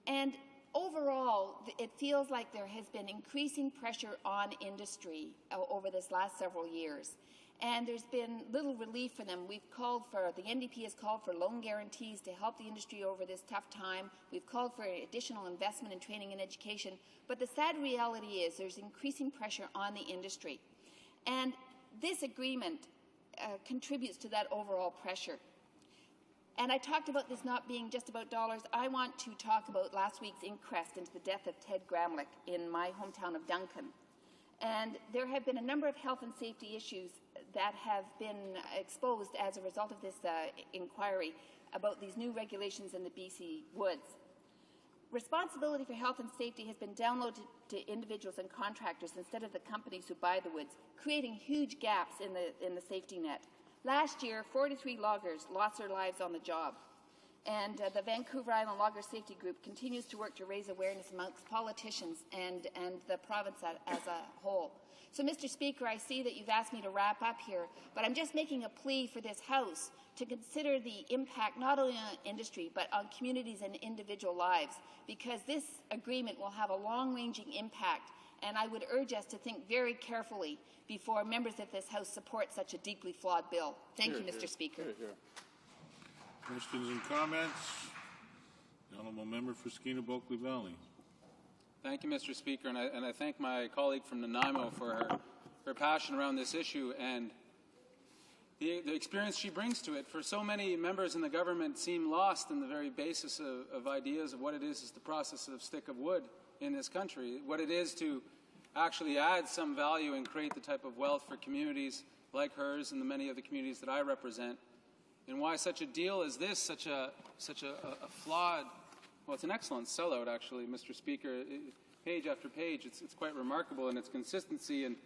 Speaker 20: And overall, it feels like there has been increasing pressure on industry over this last several years. And there's been little relief for them. The NDP has called for loan guarantees to help the industry over this tough time. We've called for additional investment in training and education. But the sad reality is there's increasing pressure on the industry. And this agreement contributes to that overall pressure. And I talked about this not being just about dollars. I want to talk about last week's inquest into the death of Ted Gramlich in my hometown of Duncan. And there have been a number of health and safety issues that have been exposed as a result of this inquiry about these new regulations in the BC woods. Responsibility for health and safety has been downloaded to individuals and contractors instead of the companies who buy the woods, creating huge gaps in the safety net. Last year, 43 loggers lost their lives on the job. And the Vancouver Island Logger Safety Group continues to work to raise awareness amongst politicians and the province as a whole. So, Mr. Speaker, I see that you've asked me to wrap up here, but I'm just making a plea for this House to consider the impact not only on industry but on communities and individual lives, because this agreement will have a long-ranging impact, and I would urge us to think very carefully before members of this House support such a deeply flawed bill. Thank you, Mr. Speaker.
Speaker 12: Questions and comments? The Honourable Member for Skeena-Bulkley Valley.
Speaker 11: Thank you, Mr. Speaker, and I thank my colleague from Nanaimo for her passion around this issue and the experience she brings to it. For so many members in the government seem lost in the very basis of ideas of what it is the process of stick of wood in this country, what it is to actually add some value and create the type of wealth for communities like hers and the many other communities that I represent. and why such a deal as this, such a flawed, well, it's an excellent sellout, actually, Mr. Speaker. Page after page, it's quite remarkable in its consistency and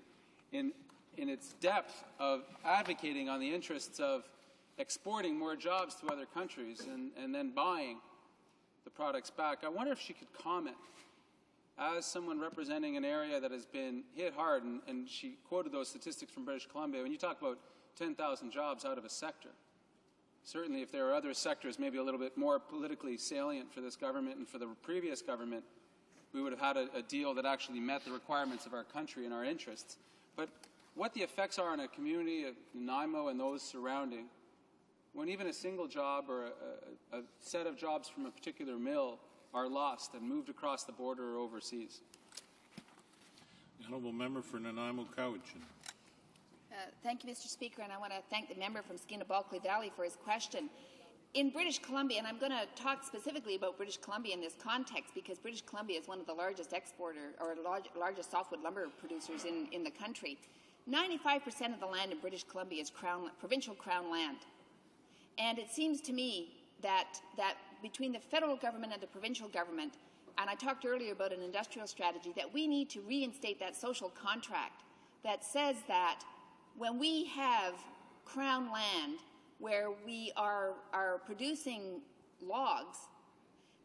Speaker 11: in its depth of advocating on the interests of exporting more jobs to other countries and then buying the products back. I wonder if she could comment, as someone representing an area that has been hit hard, and she quoted those statistics from British Columbia. When you talk about 10,000 jobs out of a sector, certainly if there are other sectors maybe a little bit more politically salient for this government and for the previous government, we would have had a deal that actually met the requirements of our country and our interests. But what the effects are on a community of Nanaimo and those surrounding, when even a single job or a set of jobs from a particular mill are lost and moved across the border or overseas.
Speaker 12: The honourable member for Nanaimo Cowichan.
Speaker 20: Thank you, Mr. Speaker, and I want to thank the member from Skinnabalcley Valley for his question. In British Columbia, and I'm going to talk specifically about British Columbia in this context because British Columbia is one of the largest largest softwood lumber producers in the country. 95% of the land in British Columbia is provincial crown land. And it seems to me that between the federal government and the provincial government, and I talked earlier about an industrial strategy, that we need to reinstate that social contract that says that when we have crown land where we are producing logs,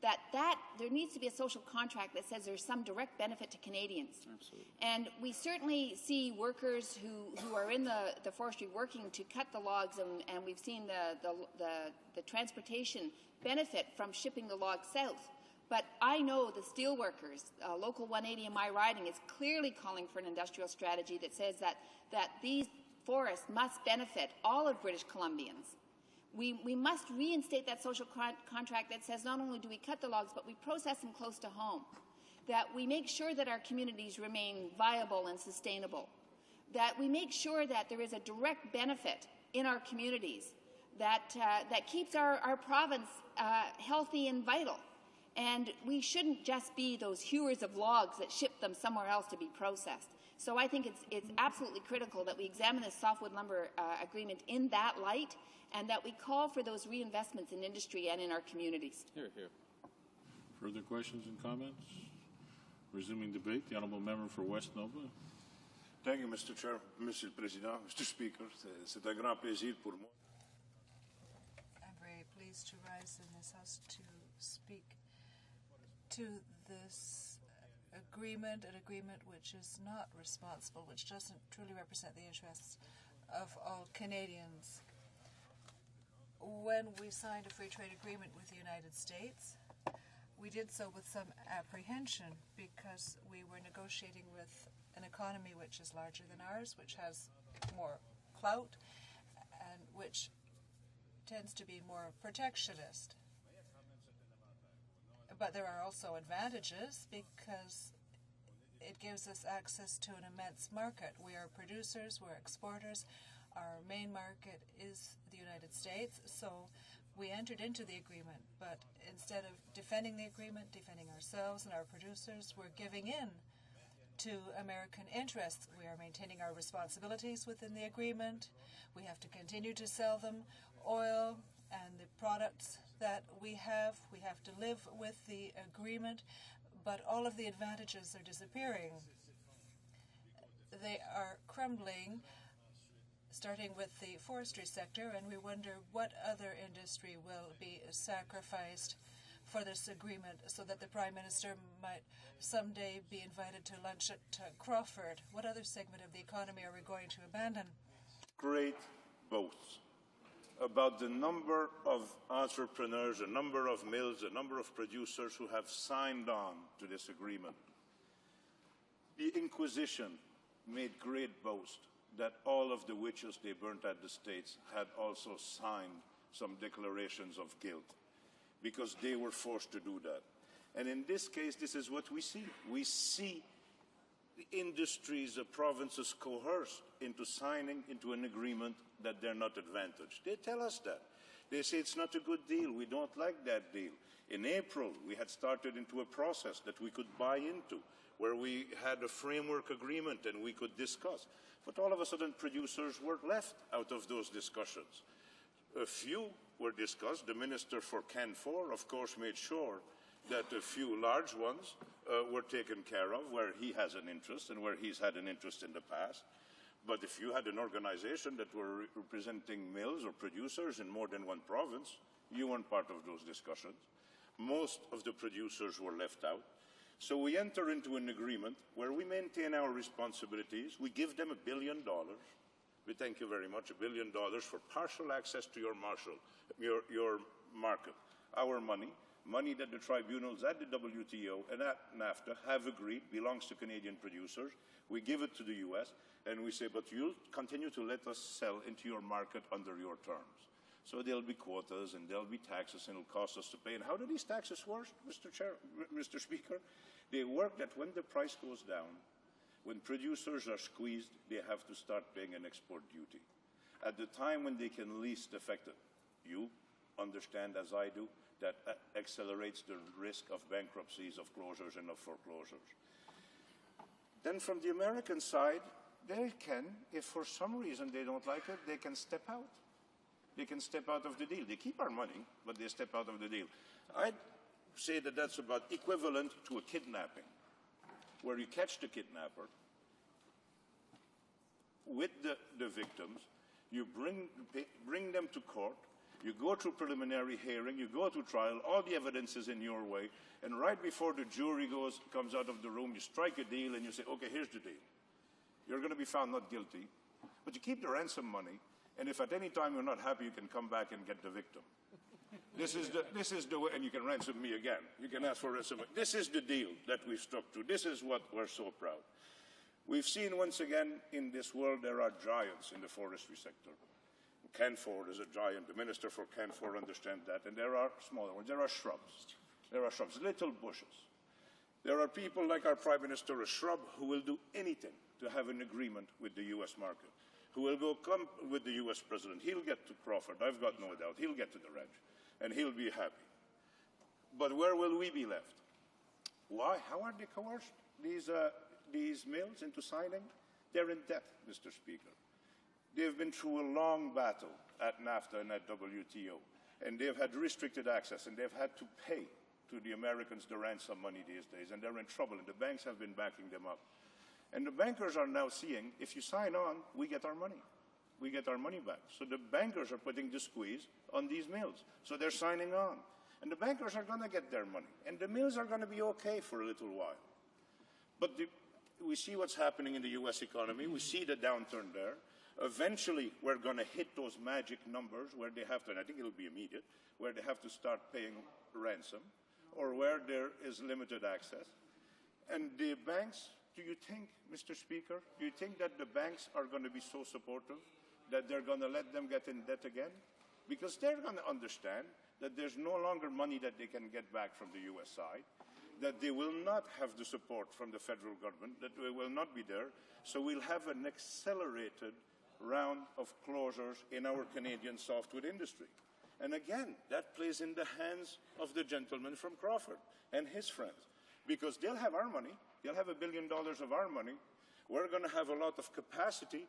Speaker 20: that there needs to be a social contract that says there's some direct benefit to Canadians.
Speaker 11: Absolutely.
Speaker 20: And we certainly see workers who are in the forestry working to cut the logs, and we've seen the transportation benefit from shipping the logs south. But I know the steel workers, Local 180 in my riding, is clearly calling for an industrial strategy that says that these forests must benefit all of British Columbians. We must reinstate that social contract that says not only do we cut the logs, but we process them close to home, that we make sure that our communities remain viable and sustainable, that we make sure that there is a direct benefit in our communities, that keeps our province healthy and vital. And we shouldn't just be those hewers of logs that ship them somewhere else to be processed. So I think it's absolutely critical that we examine this softwood lumber agreement in that light, and that we call for those reinvestments in industry and in our communities.
Speaker 11: Here, here.
Speaker 12: Further questions and comments? Resuming debate, the honourable member for West Nova.
Speaker 3: Thank you, Mr. Chair, Mr. President, Mr. Speaker. C'est un grand plaisir pour moi.
Speaker 14: I'm very pleased to rise in this House to speak to this agreement, an agreement which is not responsible, which doesn't truly represent the interests of all Canadians. When we signed a free trade agreement with the United States, we did so with some apprehension because we were negotiating with an economy which is larger than ours, which has more clout, and which tends to be more protectionist. But there are also advantages because it gives us access to an immense market. We are producers, we're exporters. Our main market is the United States, so we entered into the agreement. But instead of defending the agreement, defending ourselves and our producers, we're giving in to American interests. We are maintaining our responsibilities within the agreement. We have to continue to sell them. Oil and the products that we have to live with the agreement, but all of the advantages are disappearing. They are crumbling, starting with the forestry sector, and we wonder what other industry will be sacrificed for this agreement so that the Prime Minister might someday be invited to lunch at Crawford. What other segment of the economy are we going to abandon?
Speaker 3: Great boasts about the number of entrepreneurs, the number of mills, the number of producers who have signed on to this agreement. The Inquisition made great boast that all of the witches they burnt at the States had also signed some declarations of guilt because they were forced to do that. And in this case, this is what we see. We see the industries, the provinces coerced into signing into an agreement that they're not advantaged. They tell us that. They say it's not a good deal. We don't like that deal. In April, we had started into a process that we could buy into, where we had a framework agreement and we could discuss. But all of a sudden, producers were left out of those discussions. A few were discussed. The Minister for Can 4, of course, made sure that a few large ones were taken care of where he has an interest and where he's had an interest in the past. But if you had an organization that were representing mills or producers in more than one province, you weren't part of those discussions. Most of the producers were left out. So we enter into an agreement where we maintain our responsibilities. We give them $1 billion. We thank you very much, $1 billion for partial access to your market. Our money that the tribunals at the WTO and at NAFTA have agreed belongs to Canadian producers. We give it to the US and we say, but you'll continue to let us sell into your market under your terms. So there'll be quotas and there'll be taxes and it'll cost us to pay. And how do these taxes work, Mr. Speaker? They work that when the price goes down, when producers are squeezed, they have to start paying an export duty. At the time when they can least affect it, you understand as I do, that accelerates the risk of bankruptcies, of closures, and of foreclosures. Then from the American side, they can, if for some reason they don't like it, they can step out. They can step out of the deal. They keep our money, but they step out of the deal. I'd say that that's about equivalent to a kidnapping, where you catch the kidnapper with the victims, you bring them to court, you go through preliminary hearing, you go to trial, all the evidence is in your way, and right before the jury comes out of the room, you strike a deal and you say, okay, here's the deal. You're going to be found not guilty, but you keep the ransom money, and if at any time you're not happy, you can come back and get the victim. This is the way, and you can ransom me again. You can ask for ransom. This is the deal that we've struck to. This is what we're so proud. We've seen once again in this world there are giants in the forestry sector. Canfor is a giant. The Minister for Canfor understands that. And there are smaller ones. There are shrubs. There are shrubs, little bushes. There are people like our Prime Minister, a shrub, who will do anything to have an agreement with the U.S. market, who will come with the U.S. President. He'll get to Crawford, I've got no doubt. He'll get to the ranch, and he'll be happy. But where will we be left? Why? How are they coerced, these mills, into signing? They're in debt, Mr. Speaker. They've been through a long battle at NAFTA and at WTO, and they've had restricted access, and they've had to pay to the Americans the ransom money these days, and they're in trouble, and the banks have been backing them up. And the bankers are now seeing, if you sign on, we get our money. We get our money back. So the bankers are putting the squeeze on these mills. So they're signing on. And the bankers are going to get their money. And the mills are going to be okay for a little while. But we see what's happening in the U.S. economy. We see the downturn there. Eventually, we're going to hit those magic numbers where they have to, and I think it'll be immediate, where they have to start paying ransom, or where there is limited access. And the banks, do you think, Mr. Speaker, do you think that the banks are going to be so supportive that they're going to let them get in debt again? Because they're going to understand that there's no longer money that they can get back from the U.S. side, that they will not have the support from the federal government, that they will not be there. So we'll have an accelerated round of closures in our Canadian softwood industry. And again, that plays in the hands of the gentleman from Crawford and his friends, because they'll have our money. They'll have $1 billion of our money. We're going to have a lot of capacity,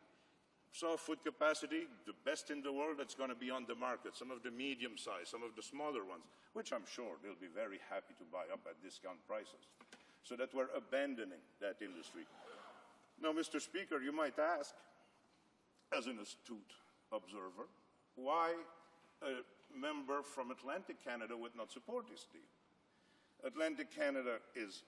Speaker 3: softwood capacity, the best in the world that's going to be on the market, some of the medium size, some of the smaller ones, which I'm sure they'll be very happy to buy up at discount prices, so that we're abandoning that industry. Now, Mr. Speaker, you might ask, as an astute observer, why a member from Atlantic Canada would not support this deal. Atlantic Canada is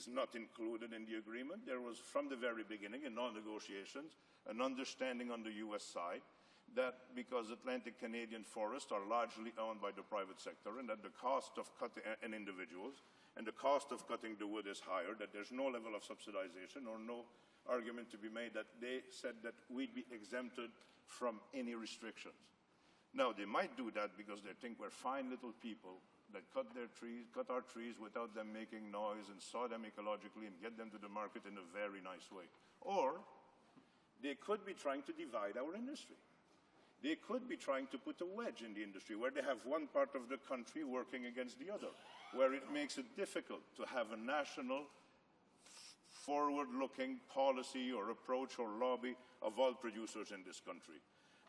Speaker 3: not included in the agreement. There was, from the very beginning, in all negotiations, an understanding on the U.S. side that because Atlantic Canadian forests are largely owned by the private sector, and that the cost of cutting, and individuals, and the cost of cutting the wood is higher, that there's no level of subsidization or no argument to be made, that they said that we'd be exempted from any restrictions. Now, they might do that because they think we're fine little people that cut our trees without them making noise and saw them ecologically and get them to the market in a very nice way. Or they could be trying to divide our industry. They could be trying to put a wedge in the industry where they have one part of the country working against the other, where it makes it difficult to have a national forward-looking policy or approach or lobby of all producers in this country.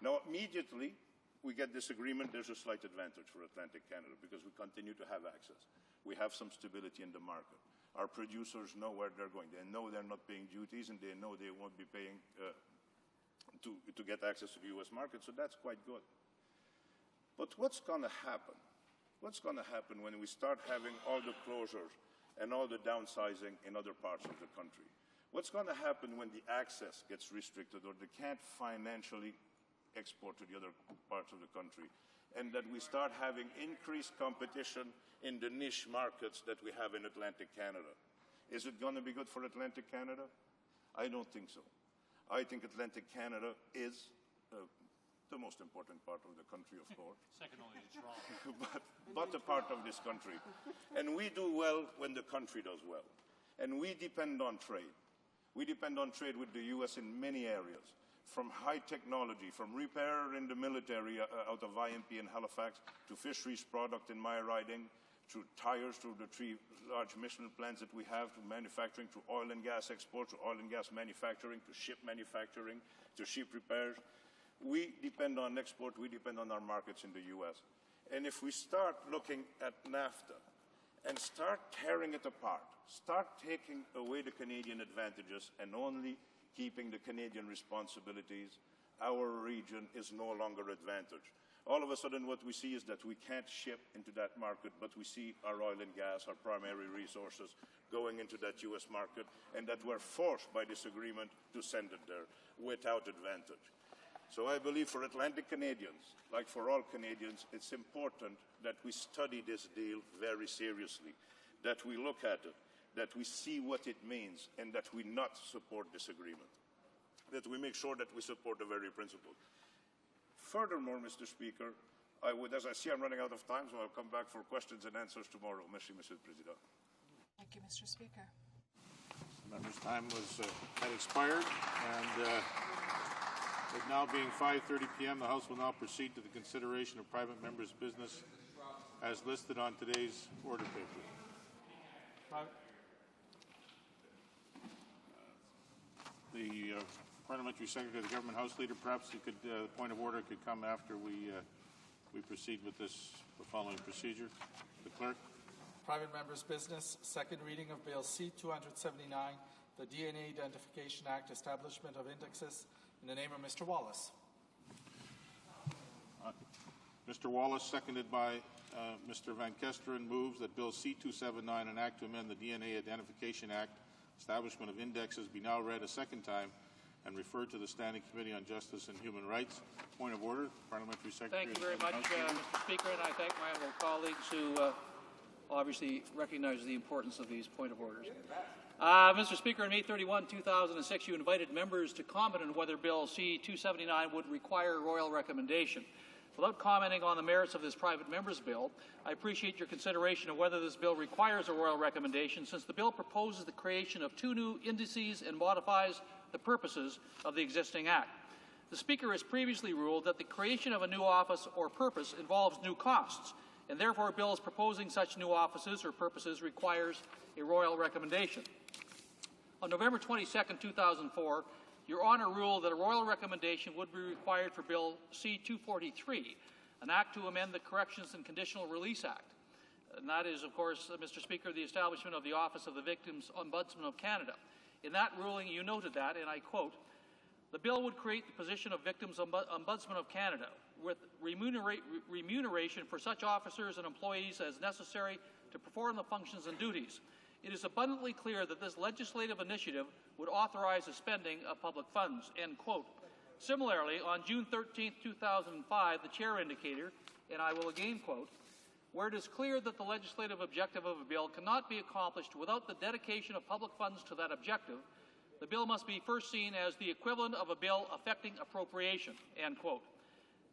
Speaker 3: Now, immediately, we get this agreement, there's a slight advantage for Atlantic Canada because we continue to have access. We have some stability in the market. Our producers know where they're going. They know they're not paying duties, and they know they won't be paying to get access to the U.S. market, so that's quite good. But what's going to happen? What's going to happen when we start having all the closures and all the downsizing in other parts of the country? What's going to happen when the access gets restricted or they can't financially export to the other parts of the country, and that we start having increased competition in the niche markets that we have in Atlantic Canada? Is it going to be good for Atlantic Canada? I don't think so. I think Atlantic Canada is the most important part of the country, of course.
Speaker 9: Second only to Toronto.
Speaker 3: but a part of this country. And we do well when the country does well. And we depend on trade. We depend on trade with the U.S. in many areas, from high technology, from repair in the military out of IMP in Halifax, to fisheries product in my riding, to tires, to the 3 large Michelin plants that we have, to manufacturing, to oil and gas exports, to oil and gas manufacturing, to ship manufacturing, to ship repairs. We depend on export, we depend on our markets in the U.S. And if we start looking at NAFTA and start tearing it apart, start taking away the Canadian advantages and only keeping the Canadian responsibilities, our region is no longer advantaged. All of a sudden what we see is that we can't ship into that market, but we see our oil and gas, our primary resources, going into that U.S. market, and that we're forced by this agreement to send it there without advantage. So I believe for Atlantic Canadians, like for all Canadians, it's important that we study this deal very seriously, that we look at it, that we see what it means, and that we not support this agreement, that we make sure that we support the very principle. Furthermore, Mr. Speaker, I would, as I see I'm running out of time, so I'll come back for questions and answers tomorrow. Merci, Monsieur le Président.
Speaker 14: Thank you, Mr. Speaker.
Speaker 12: The member's time had expired, and it now being 5:30 p.m., the House will now proceed to the consideration of private members' business as listed on today's order paper. The Parliamentary Secretary of the Government House Leader, perhaps you could, point of order could come after we proceed with the following procedure. The Clerk.
Speaker 22: Private members' business, second reading of Bill C-279, the DNA Identification Act, Establishment of Indexes, in the name of Mr. Wallace.
Speaker 12: Mr. Wallace, seconded by Mr. Van Kesteren, moves that Bill C-279, an act to amend the DNA Identification Act, Establishment of Indexes, be now read a second time and referred to the Standing Committee on Justice and Human Rights. Point of order, Parliamentary Secretary.
Speaker 9: Thank you very much, Mr. Speaker, and I thank my honourable colleagues who obviously recognize the importance of these point of orders. Mr. Speaker, on May 31, 2006, you invited members to comment on whether Bill C-279 would require a royal recommendation. Without commenting on the merits of this private member's bill, I appreciate your consideration of whether this bill requires a royal recommendation, since the bill proposes the creation of 2 new indices and modifies the purposes of the existing Act. The Speaker has previously ruled that the creation of a new office or purpose involves new costs, and therefore bills proposing such new offices or purposes requires a royal recommendation. On November 22, 2004, Your Honour ruled that a royal recommendation would be required for Bill C-243, an act to amend the Corrections and Conditional Release Act. And that is, of course, Mr. Speaker, the establishment of the Office of the Victims Ombudsman of Canada. In that ruling, you noted that, and I quote, "The bill would create the position of Victims Ombudsman of Canada with remuneration for such officers and employees as necessary to perform the functions and duties. It is abundantly clear that this legislative initiative would authorize the spending of public funds," end quote. Similarly, on June 13, 2005, the Chair indicated, and I will again quote, "Where it is clear that the legislative objective of a bill cannot be accomplished without the dedication of public funds to that objective, the bill must be first seen as the equivalent of a bill affecting appropriation," end quote.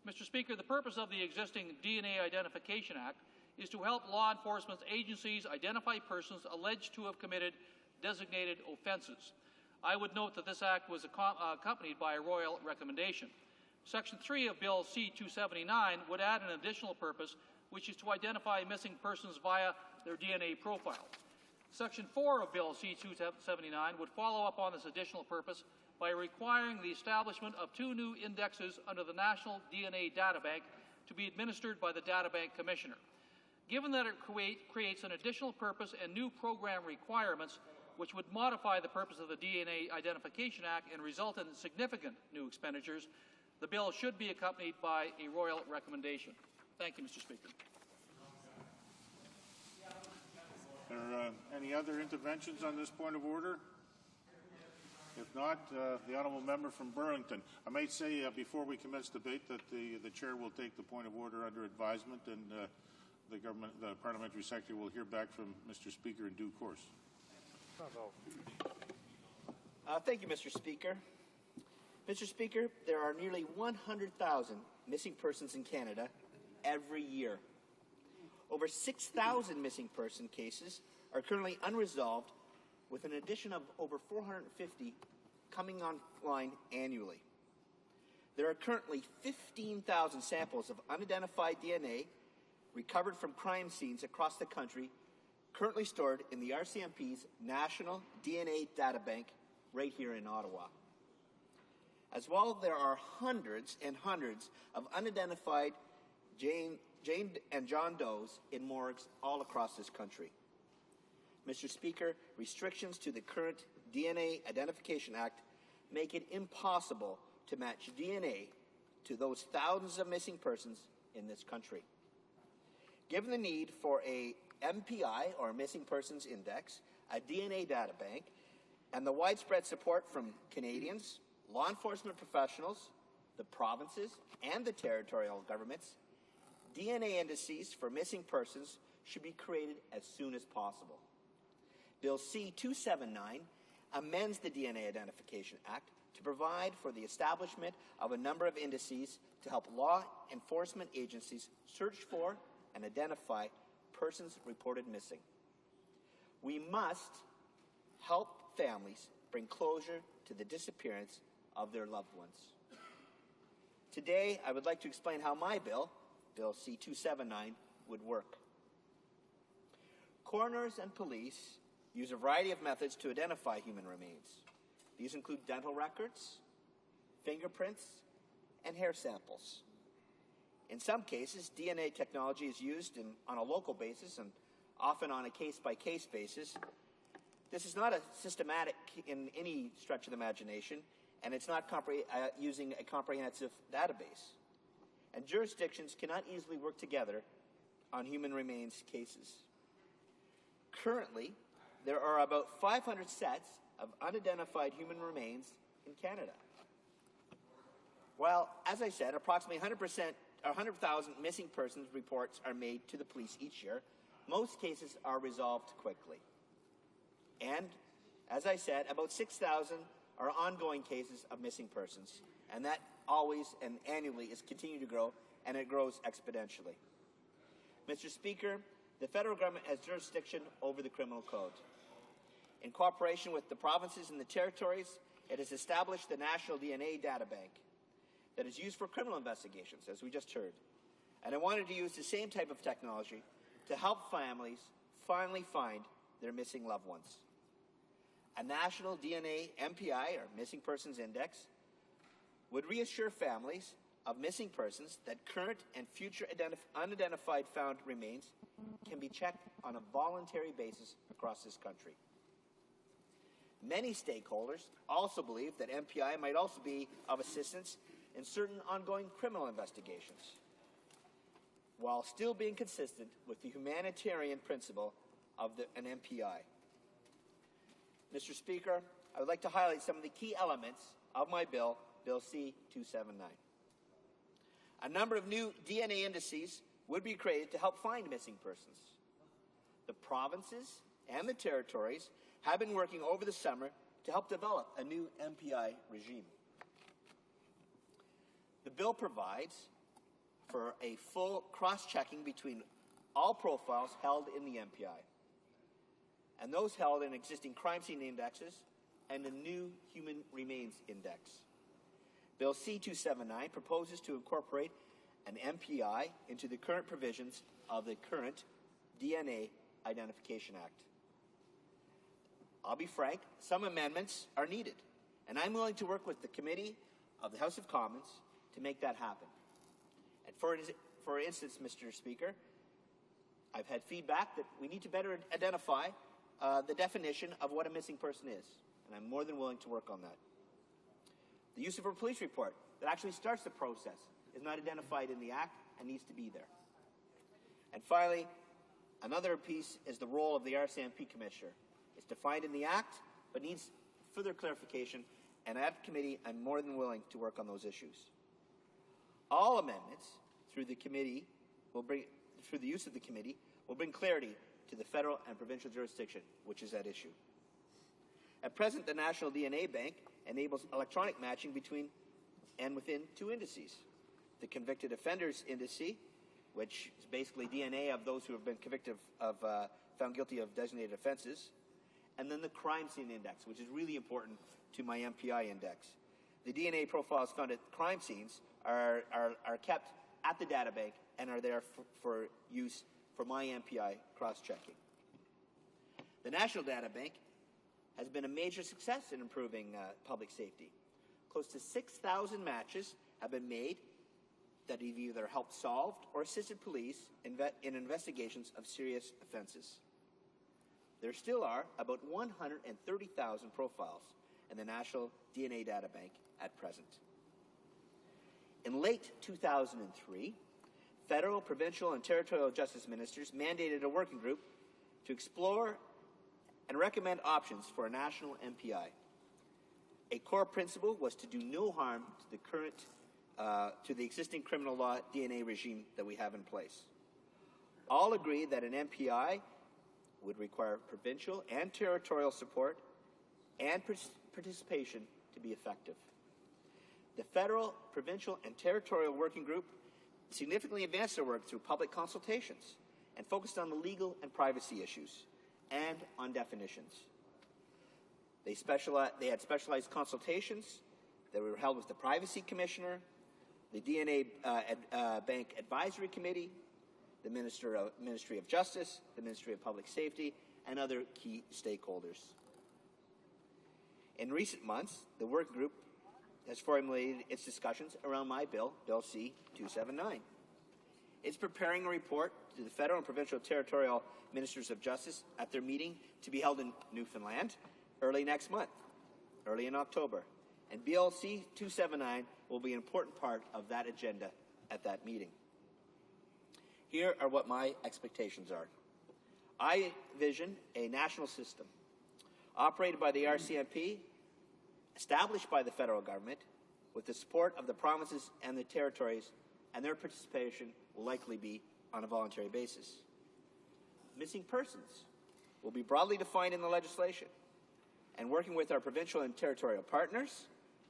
Speaker 9: Mr. Speaker, the purpose of the existing DNA Identification Act is to help law enforcement agencies identify persons alleged to have committed designated offences. I would note that this act was accompanied by a royal recommendation. Section 3 of Bill C-279 would add an additional purpose, which is to identify missing persons via their DNA profile. Section 4 of Bill C-279 would follow up on this additional purpose by requiring the establishment of 2 new indexes under the National DNA Databank to be administered by the Databank Commissioner. Given that it creates an additional purpose and new program requirements which would modify the purpose of the DNA Identification Act and result in significant new expenditures, the bill should be accompanied by a royal recommendation. Thank you, Mr. Speaker.
Speaker 12: Are there any other interventions on this point of order? If not, the honourable member from Burlington. I might say before we commence debate that the chair will take the point of order under advisement, and the parliamentary secretary will hear back from Mr. Speaker in due course.
Speaker 7: Thank you, Mr. Speaker. Mr. Speaker, there are nearly 100,000 missing persons in Canada every year. Over 6,000 missing person cases are currently unresolved, with an addition of over 450 coming online annually. There are currently 15,000 samples of unidentified DNA recovered from crime scenes across the country, currently stored in the RCMP's National DNA Databank right here in Ottawa. As well, there are hundreds and hundreds of unidentified Jane and John Does in morgues all across this country. Mr. Speaker, restrictions to the current DNA Identification Act make it impossible to match DNA to those thousands of missing persons in this country. Given the need for a MPI, or Missing Persons Index, a DNA databank, and the widespread support from Canadians, law enforcement professionals, the provinces, and the territorial governments, DNA indices for missing persons should be created as soon as possible. Bill C-279 amends the DNA Identification Act to provide for the establishment of a number of indices to help law enforcement agencies search for and identify persons reported missing. We must help families bring closure to the disappearance of their loved ones. Today, I would like to explain how my bill, Bill C-279, would work. Coroners and police use a variety of methods to identify human remains. These include dental records, fingerprints, and hair samples. In some cases, DNA technology is used on a local basis and often on a case-by-case basis. This is not a systematic in any stretch of the imagination, and it's not using a comprehensive database. And jurisdictions cannot easily work together on human remains cases. Currently, there are about 500 sets of unidentified human remains in Canada. While, as I said, approximately 100,000 missing persons reports are made to the police each year, most cases are resolved quickly. And, as I said, about 6,000 are ongoing cases of missing persons, and that always and annually is continuing to grow, and it grows exponentially. Mr. Speaker, the federal government has jurisdiction over the criminal code. In cooperation with the provinces and the territories, it has established the National DNA Databank that is used for criminal investigations, as we just heard. And I wanted to use the same type of technology to help families finally find their missing loved ones. A national DNA MPI, or Missing Persons Index, would reassure families of missing persons that current and future unidentified found remains can be checked on a voluntary basis across this country. Many stakeholders also believe that MPI might also be of assistance in certain ongoing criminal investigations, while still being consistent with the humanitarian principle of an MPI. Mr. Speaker, I would like to highlight some of the key elements of my bill, Bill C-279. A number of new DNA indices would be created to help find missing persons. The provinces and the territories have been working over the summer to help develop a new MPI regime. The bill provides for a full cross-checking between all profiles held in the MPI and those held in existing crime scene indexes and the new Human Remains Index. Bill C-279 proposes to incorporate an MPI into the current provisions of the current DNA Identification Act. I'll be frank, some amendments are needed, and I'm willing to work with the Committee of the House of Commons to make that happen. And for instance, Mr. Speaker, I've had feedback that we need to better identify the definition of what a missing person is, and I'm more than willing to work on that. The use of a police report that actually starts the process is not identified in the Act and needs to be there. And finally, another piece is the role of the RCMP Commissioner. It's defined in the Act, but needs further clarification, and at committee, I'm more than willing to work on those issues. All amendments through the committee through the use of the committee, will bring clarity to the federal and provincial jurisdiction, which is at issue. At present, the National DNA Bank enables electronic matching between and within two indices. The Convicted Offenders Indice, which is basically DNA of those who have been convicted of, found guilty of designated offenses, and then the Crime Scene Index, which is really important to my MPI index. The DNA profiles found at crime scenes are kept at the data bank and are there for use for my MPI cross-checking. The National Data Bank has been a major success in improving public safety. Close to 6,000 matches have been made that have either helped solve or assisted police in investigations of serious offenses. There still are about 130,000 profiles in the National DNA Data Bank at present. In late 2003, federal, provincial, and territorial justice ministers mandated a working group to explore and recommend options for a national MPI. A core principle was to do no harm to the existing criminal law DNA regime that we have in place. All agree that an MPI would require provincial and territorial support and participation to be effective. The federal, provincial, and territorial working group significantly advanced their work through public consultations and focused on the legal and privacy issues and on definitions. They had specialized consultations that were held with the Privacy Commissioner, the DNA Bank Advisory Committee, the Ministry of Justice, the Ministry of Public Safety, and other key stakeholders. In recent months, the working group has formulated its discussions around my bill, Bill C-279. It's preparing a report to the federal and provincial territorial ministers of justice at their meeting to be held in Newfoundland early next month, early in October. And Bill C-279 will be an important part of that agenda at that meeting. Here are what my expectations are. I envision a national system operated by the RCMP, established by the federal government, with the support of the provinces and the territories, and their participation will likely be on a voluntary basis. Missing persons will be broadly defined in the legislation, and working with our provincial and territorial partners,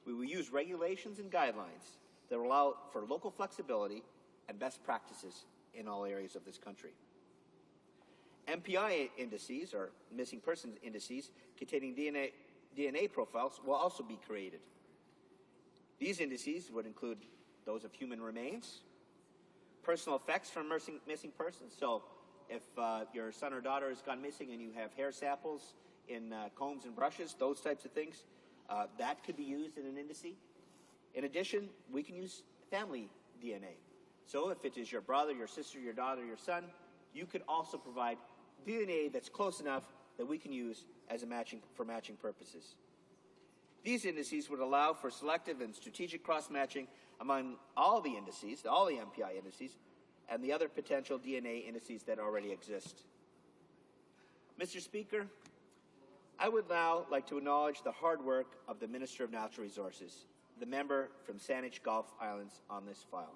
Speaker 7: we will use regulations and guidelines that will allow for local flexibility and best practices in all areas of this country. MPI indices, or missing persons indices, containing DNA profiles will also be created. These indices would include those of human remains, personal effects from missing persons. So if your son or daughter has gone missing and you have hair samples in combs and brushes, those types of things, that could be used in an indice. In addition, we can use family DNA. So if it is your brother, your sister, your daughter, your son, you could also provide DNA that's close enough that we can use as for matching purposes. These indices would allow for selective and strategic cross-matching among all the indices, all the MPI indices, and the other potential DNA indices that already exist. Mr. Speaker, I would now like to acknowledge the hard work of the Minister of Natural Resources, the member from Saanich Gulf Islands on this file.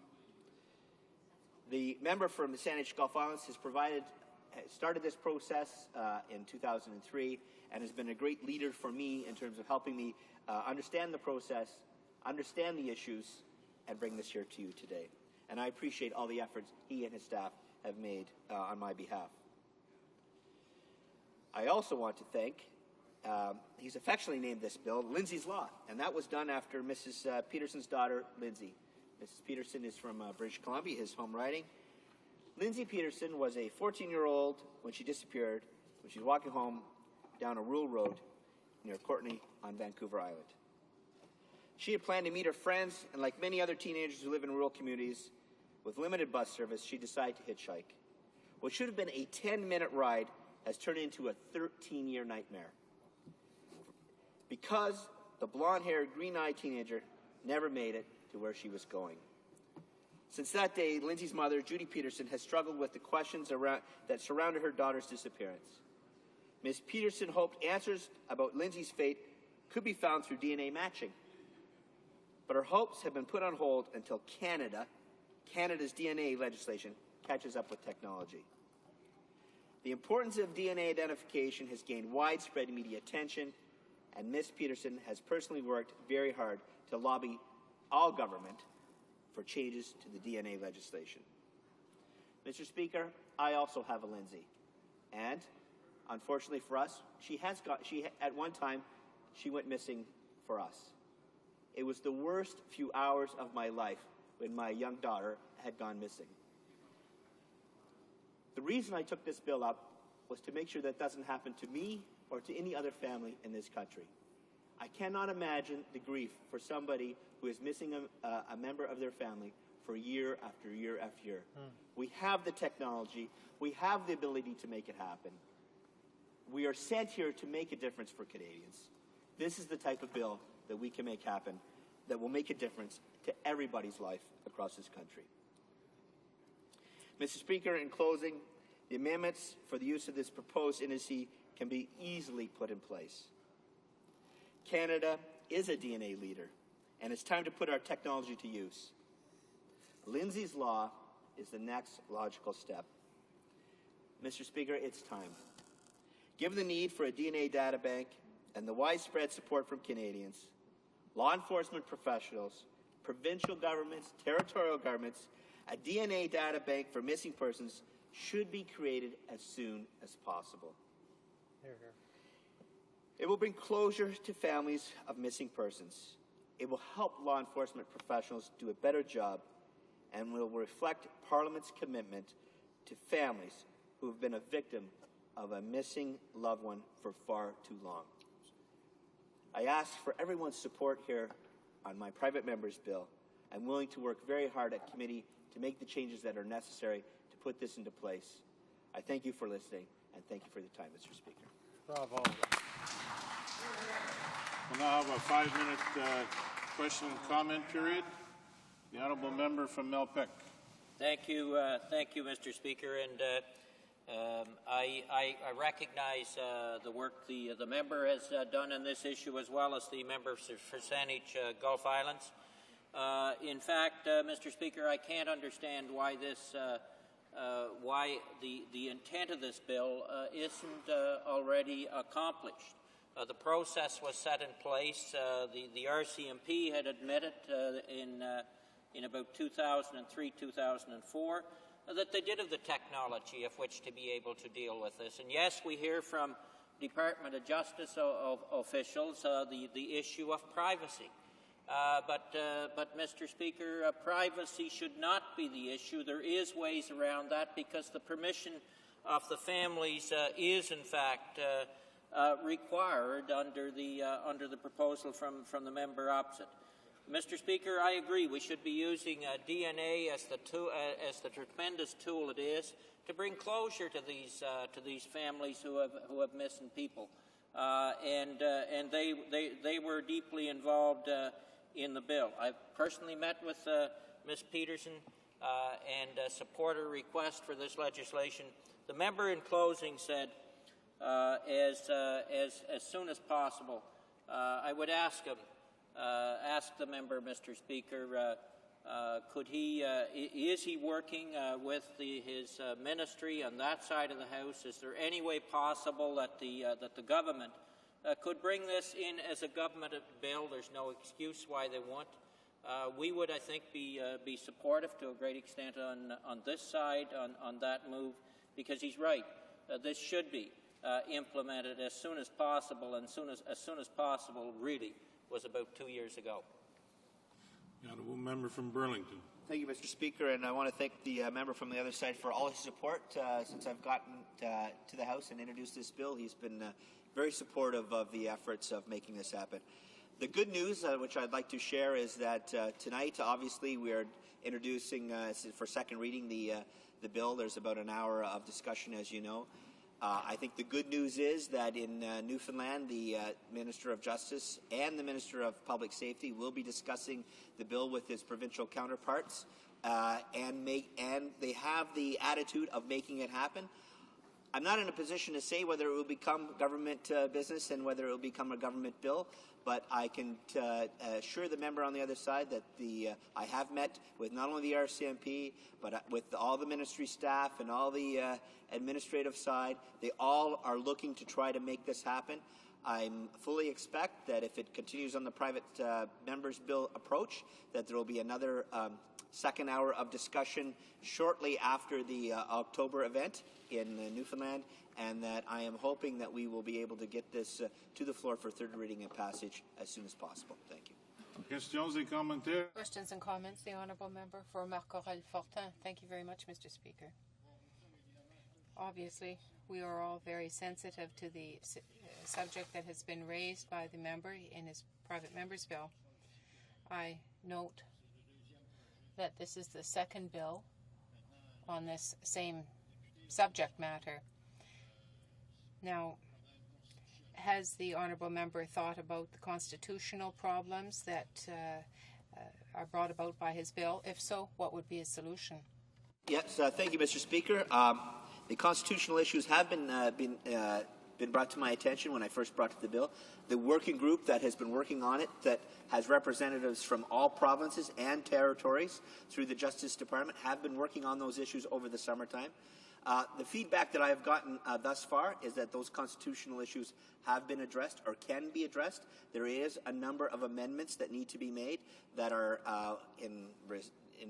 Speaker 7: The member from the Saanich Gulf Islands has started this process in 2003 and has been a great leader for me in terms of helping me understand the process, understand the issues, and bring this here to you today. And I appreciate all the efforts he and his staff have made on my behalf. I also want to thank, he's affectionately named this bill, Lindsay's Law, and that was done after Mrs. Peterson's daughter, Lindsay. Mrs. Peterson is from British Columbia, his home riding. Lindsay Peterson was a 14-year-old when she disappeared, when she was walking home down a rural road near Courtenay on Vancouver Island. She had planned to meet her friends, and like many other teenagers who live in rural communities with limited bus service, she decided to hitchhike. What should have been a 10-minute ride has turned into a 13-year nightmare, because the blonde-haired, green-eyed teenager never made it to where she was going. Since that day, Lindsay's mother, Judy Peterson, has struggled with the questions that surrounded her daughter's disappearance. Ms. Peterson hoped answers about Lindsay's fate could be found through DNA matching. But her hopes have been put on hold until Canada's DNA legislation catches up with technology. The importance of DNA identification has gained widespread media attention, and Ms. Peterson has personally worked very hard to lobby all government for changes to the DNA legislation. Mr. Speaker, I also have a Lindsay, and unfortunately for us, at one time, she went missing for us. It was the worst few hours of my life when my young daughter had gone missing. The reason I took this bill up was to make sure that doesn't happen to me or to any other family in this country. I cannot imagine the grief for somebody who is missing a member of their family for year after year after year. We have the technology. We have the ability to make it happen. We are sent here to make a difference for Canadians. This is the type of bill that we can make happen that will make a difference to everybody's life across this country. Mr. Speaker, in closing, the amendments for the use of this proposed indice can be easily put in place. Canada is a DNA leader, and it's time to put our technology to use. Lindsay's Law is the next logical step. Mr. Speaker, it's time. Given the need for a DNA data bank and the widespread support from Canadians, law enforcement professionals, provincial governments, territorial governments, a DNA data bank for missing persons should be created as soon as possible. It will bring closure to families of missing persons. It will help law enforcement professionals do a better job and will reflect Parliament's commitment to families who have been a victim of a missing loved one for far too long. I ask for everyone's support here on my private member's bill. I'm willing to work very hard at committee to make the changes that are necessary to put this into place. I thank you for listening, and thank you for the time, Mr. Speaker.
Speaker 12: Bravo. We'll now have a 5-minute question and comment period. The honourable member from Melpick.
Speaker 2: Thank you, Mr. Speaker, and I recognize the work the member has done on this issue, as well as the member for Saanich Gulf Islands. In fact, Mr. Speaker, I can't understand why the intent of this bill isn't already accomplished. The process was set in place. The RCMP had admitted in about 2003, 2004, that they did have the technology of which to be able to deal with this. And yes, we hear from Department of Justice officials the issue of privacy. But Mr. Speaker, privacy should not be the issue. There is ways around that, because the permission of the families is in fact required under the proposal from the member opposite. Mr. Speaker, I agree. We should be using DNA as the tremendous tool it is to bring closure to these families who have missing people, and they were deeply involved in the bill. I've personally met with Ms. Peterson and support her request for this legislation. The member in closing said, as soon as possible. I would ask the member, Mr. Speaker, is he working with his ministry on that side of the House? Is there any way possible that the government could bring this in as a government bill? There's no excuse why they won't. We would, I think, be supportive to a great extent on this side, on that move, because he's right. This should be implemented as soon as possible, and as soon as possible really was about 2 years ago.
Speaker 12: The honourable member from Burlington.
Speaker 7: Thank you, Mr. Speaker, and I want to thank the member from the other side for all his support since I've gotten to the House and introduced this bill. He's been very supportive of the efforts of making this happen. The good news, which I'd like to share, is that tonight, obviously, we are introducing for second reading the bill. There's about an hour of discussion, as you know. I think the good news is that in Newfoundland, the Minister of Justice and the Minister of Public Safety will be discussing the bill with his provincial counterparts, and they have the attitude of making it happen. I'm not in a position to say whether it will become government business and whether it will become a government bill, but I can assure the member on the other side that I have met with not only the RCMP, but with all the ministry staff and all the administrative side. They all are looking to try to make this happen. I fully expect that if it continues on the private members' bill approach, that there will be another second hour of discussion shortly after the October event in Newfoundland, and that I am hoping that we will be able to get this to the floor for third reading and passage as soon as possible. Thank you.
Speaker 12: Questions et commentaires?
Speaker 21: Questions and comments. The Honourable Member for Marc-Aurèle-Fortin. Thank you very much, Mr. Speaker. Obviously, we are all very sensitive to the subject that has been raised by the member in his private member's bill. I note that this is the second bill on this same subject matter. Now, has the Honourable Member thought about the constitutional problems that are brought about by his bill? If so, what would be a solution?
Speaker 7: Yes, thank you, Mr. Speaker. The constitutional issues have been brought to my attention when I first brought the bill. The working group that has been working on it, that has representatives from all provinces and territories through the Justice Department, have been working on those issues over the summertime. The feedback that I have gotten thus far is that those constitutional issues have been addressed or can be addressed. There is a number of amendments that need to be made that are, in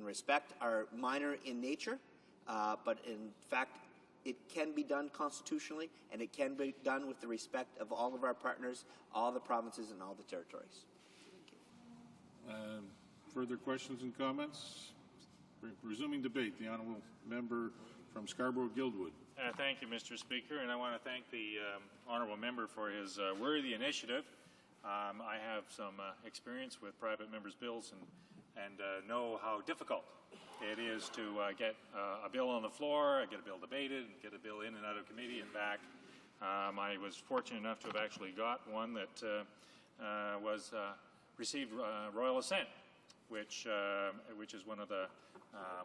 Speaker 7: respect, are minor in nature, but in fact, it can be done constitutionally, and it can be done with the respect of all of our partners, all the provinces, and all the territories.
Speaker 12: Further questions and comments? Resuming debate, the Honourable Member from Scarborough-Guildwood.
Speaker 4: Thank you, Mr. Speaker, and I want to thank the Honourable Member for his worthy initiative. I have some experience with private members' bills and know how difficult it is to get a bill on the floor, get a bill debated, get a bill in and out of committee and back. I was fortunate enough to have actually got one that received royal assent, which is one of the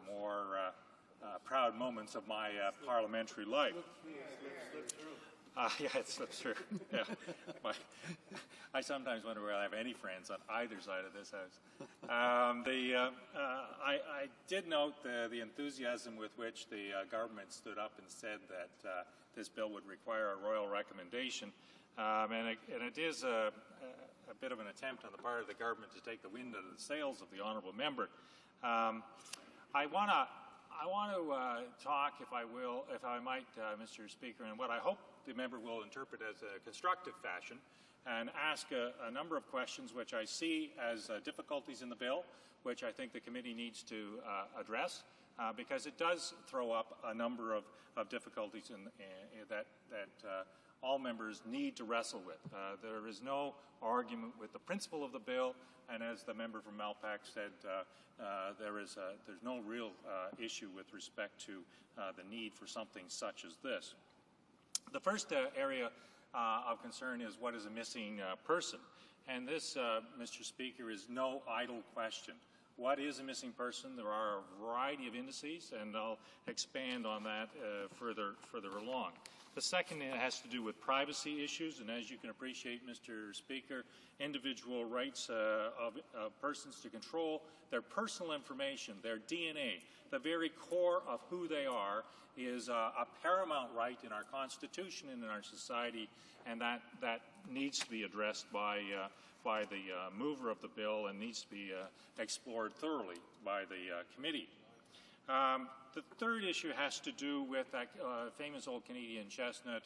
Speaker 4: more proud moments of my parliamentary life. Yeah, it slips through. Yeah. I sometimes wonder whether I have any friends on either side of this house. I did note the enthusiasm with which the government stood up and said that this bill would require a royal recommendation, and it is a bit of an attempt on the part of the government to take the wind out of the sails of the honourable member. I want to talk, if I might, Mr. Speaker, and what I hope the member will interpret as a constructive fashion, and ask a number of questions which I see as difficulties in the bill, which I think the committee needs to address, because it does throw up a number of difficulties that all members need to wrestle with. There is no argument with the principle of the bill, and as the member from Malpak said, there's no real issue with respect to the need for something such as this. The first area of concern is what is a missing person. And this, Mr. Speaker, is no idle question. What is a missing person? There are a variety of indices, and I'll expand on that further along. The second has to do with privacy issues, and as you can appreciate, Mr. Speaker, individual rights of persons to control their personal information, their DNA, the very core of who they are, is a paramount right in our Constitution and in our society, and that needs to be addressed by the mover of the bill and needs to be explored thoroughly by the committee. The third issue has to do with that famous old Canadian chestnut,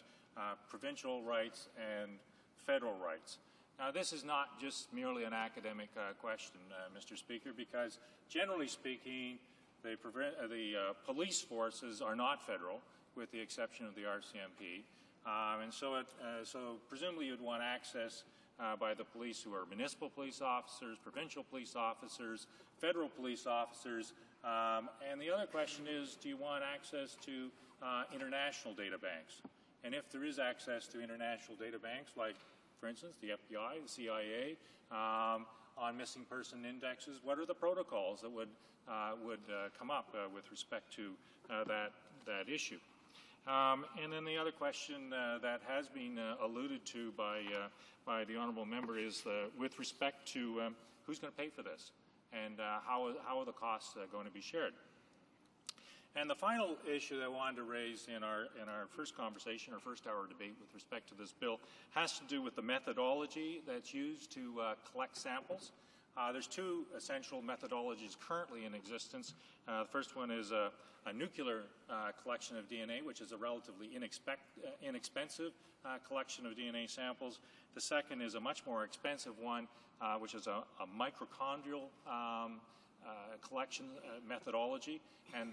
Speaker 4: provincial rights and federal rights. Now, this is not just merely an academic question, Mr. Speaker, because generally speaking, the police forces are not federal, with the exception of the RCMP. And so presumably you'd want access by the police who are municipal police officers, provincial police officers, federal police officers. And the other question is, do you want access to international data banks? And if there is access to international data banks, like, for instance, the FBI, the CIA, on missing person indexes, what are the protocols that would come up with respect to that issue? And then the other question that has been alluded to by the honourable member is with respect to who's going to pay for this, and how are the costs going to be shared. And the final issue that I wanted to raise in our first conversation, our first hour debate with respect to this bill, has to do with the methodology that's used to collect samples. There's two essential methodologies currently in existence. The first one is a nuclear collection of DNA, which is a relatively inexpensive collection of DNA samples. The second is a much more expensive one, which is a mitochondrial collection methodology, and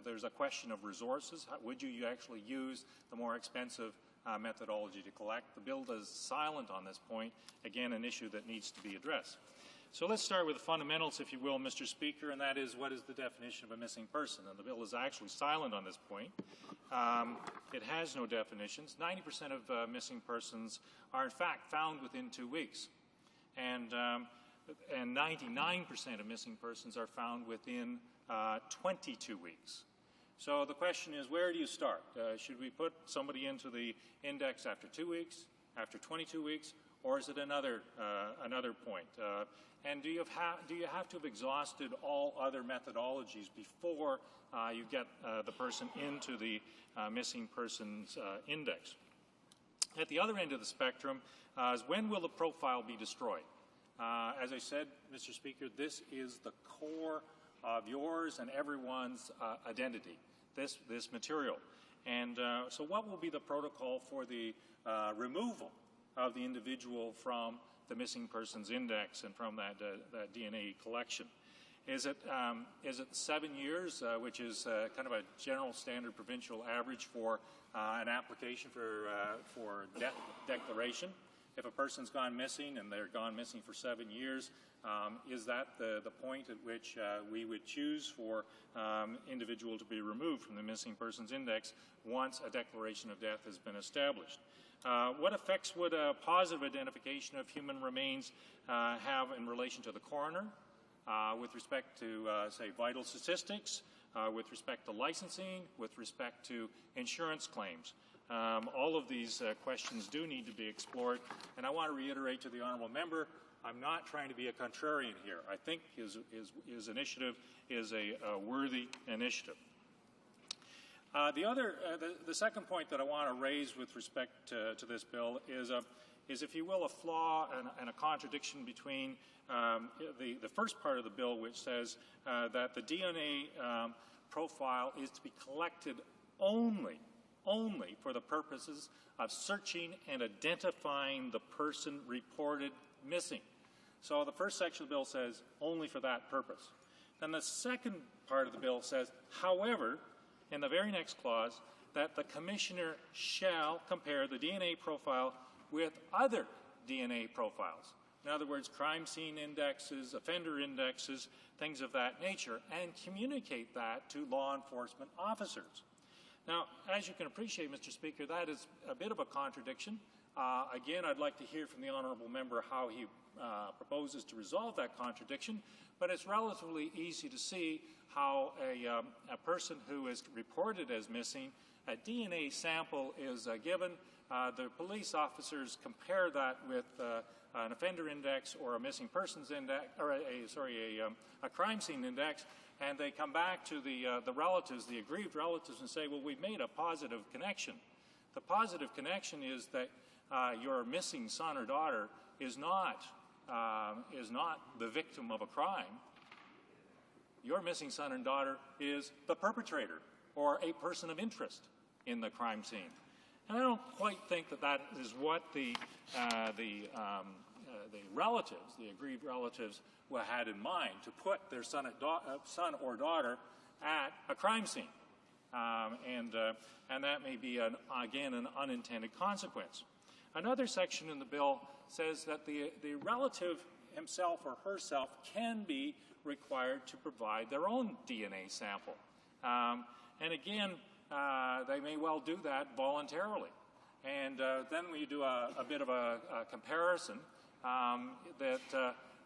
Speaker 4: there's a question of resources. Would you actually use the more expensive methodology to collect? The bill is silent on this point. Again, an issue that needs to be addressed. So let's start with the fundamentals, if you will, Mr. Speaker, and that is, what is the definition of a missing person? And the bill is actually silent on this point. It has no definitions. 90% of missing persons are, in fact, found within 2 weeks. And 99% of missing persons are found within 22 weeks. So the question is, where do you start? Should we put somebody into the index after 2 weeks, after 22 weeks, or is it another point? And do you have to have exhausted all other methodologies before you get the person into the missing persons index? At the other end of the spectrum is, when will the profile be destroyed? As I said, Mr. Speaker, this is the core of yours and everyone's identity, this material. And so what will be the protocol for the removal of the individual from the missing persons index and from that DNA collection? Is it 7 years, which is kind of a general standard provincial average for an application for death declaration? If a person's gone missing and they're gone missing for 7 years, is that the point at which we would choose for individual to be removed from the missing persons index once a declaration of death has been established? What effects would a positive identification of human remains have in relation to the coroner, with respect to, say, vital statistics, with respect to licensing, with respect to insurance claims? All of these questions do need to be explored, and I want to reiterate to the honourable member, I'm not trying to be a contrarian here. I think his initiative is a worthy initiative. The second point that I want to raise with respect to this bill is, if you will, a flaw and a contradiction between the first part of the bill, which says that the DNA profile is to be collected only for the purposes of searching and identifying the person reported missing. So the first section of the bill says only for that purpose. Then the second part of the bill says, however, in the very next clause, that the Commissioner shall compare the DNA profile with other DNA profiles. In other words, crime scene indexes, offender indexes, things of that nature, and communicate that to law enforcement officers. Now, as you can appreciate, Mr. Speaker, that is a bit of a contradiction. Again, I'd like to hear from the honourable member how he proposes to resolve that contradiction, but it's relatively easy to see how a person who is reported as missing, a DNA sample is given. The police officers compare that with an offender index or a missing persons index, or a crime scene index, and they come back to the relatives, the aggrieved relatives, and say, well, we've made a positive connection. The positive connection is that your missing son or daughter is not the victim of a crime. Your missing son and daughter is the perpetrator or a person of interest in the crime scene. And I don't quite think that is what the relatives, the aggrieved relatives, had in mind, to put their son or daughter at a crime scene.
Speaker 15: and that may be, again, an unintended consequence. Another section in the bill says that the relative himself or herself can be required to provide their own DNA sample. And again, they may well do that voluntarily. And then we do a bit of a comparison that,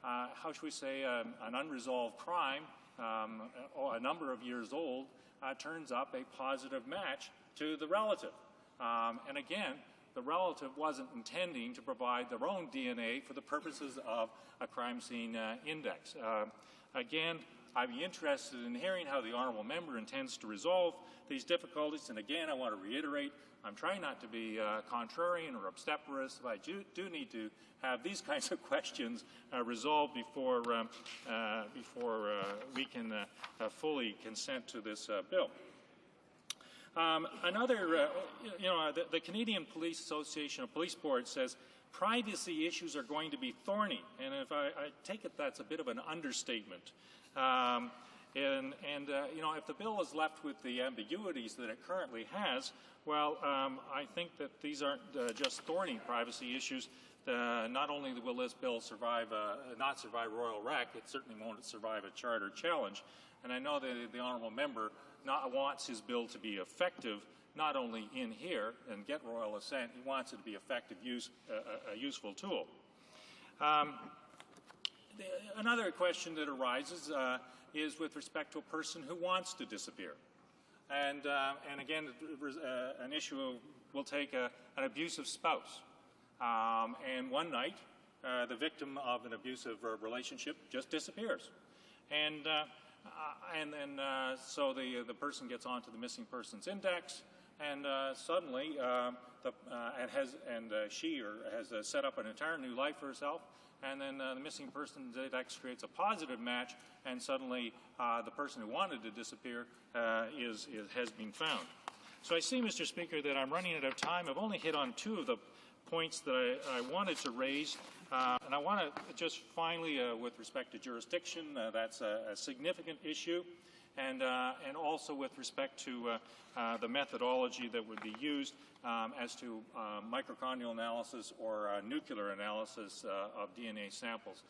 Speaker 15: how should we say, an unresolved crime, a number of years old, turns up a positive match to the relative. And again, the relative wasn't intending to provide their own DNA for the purposes of a crime scene index. Again, I'd be interested in hearing how the honourable member intends to resolve these difficulties. And again, I want to reiterate, I'm trying not to be contrarian or obstreperous, but I do need to have these kinds of questions resolved before we can fully consent to this bill. The Canadian Police Association of Police Boards says privacy issues are going to be thorny, and if I take it, that's a bit of an understatement. If the bill is left with the ambiguities that it currently has, well, I think that these aren't just thorny privacy issues. Not only will this bill not survive Royal Rec, it certainly won't survive a charter challenge. And I know that the honourable member wants his bill to be effective, not only in here and get royal assent, he wants it to be effective, a useful tool. Another question that arises is with respect to a person who wants to disappear. And again, an issue will take an abusive spouse. And one night, the victim of an abusive relationship just disappears. So the person gets onto the missing persons index, and suddenly she has set up an entire new life for herself, and then the missing persons index creates a positive match, and suddenly the person who wanted to disappear has been found. So I see, Mr. Speaker, that I'm running out of time. I've only hit on two of the points that I wanted to raise. And I want to just finally, with respect to jurisdiction, that's a significant issue, and also with respect to the methodology that would be used as to mitochondrial analysis or nuclear analysis of DNA samples.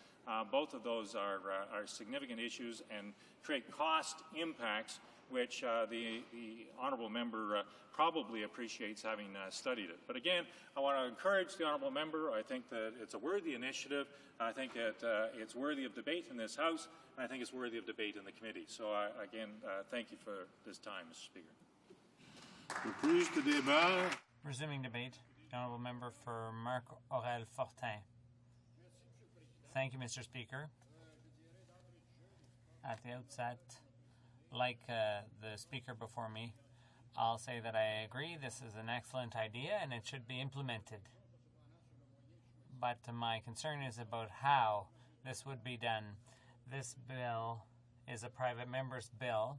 Speaker 15: Both of those are significant issues and create cost impacts, which the honourable member probably appreciates having studied it. But again, I want to encourage the honourable member. I think that it's a worthy initiative. I think that it's worthy of debate in this House, and I think it's worthy of debate in the committee. So again, thank you for this time, Mr. Speaker.
Speaker 18: Resuming debate, the honourable member for Marc-Aurèle Fortin. Thank you, Mr. Speaker. At the outset, like the speaker before me, I'll say that I agree this is an excellent idea and it should be implemented. But my concern is about how this would be done. This bill is a private member's bill.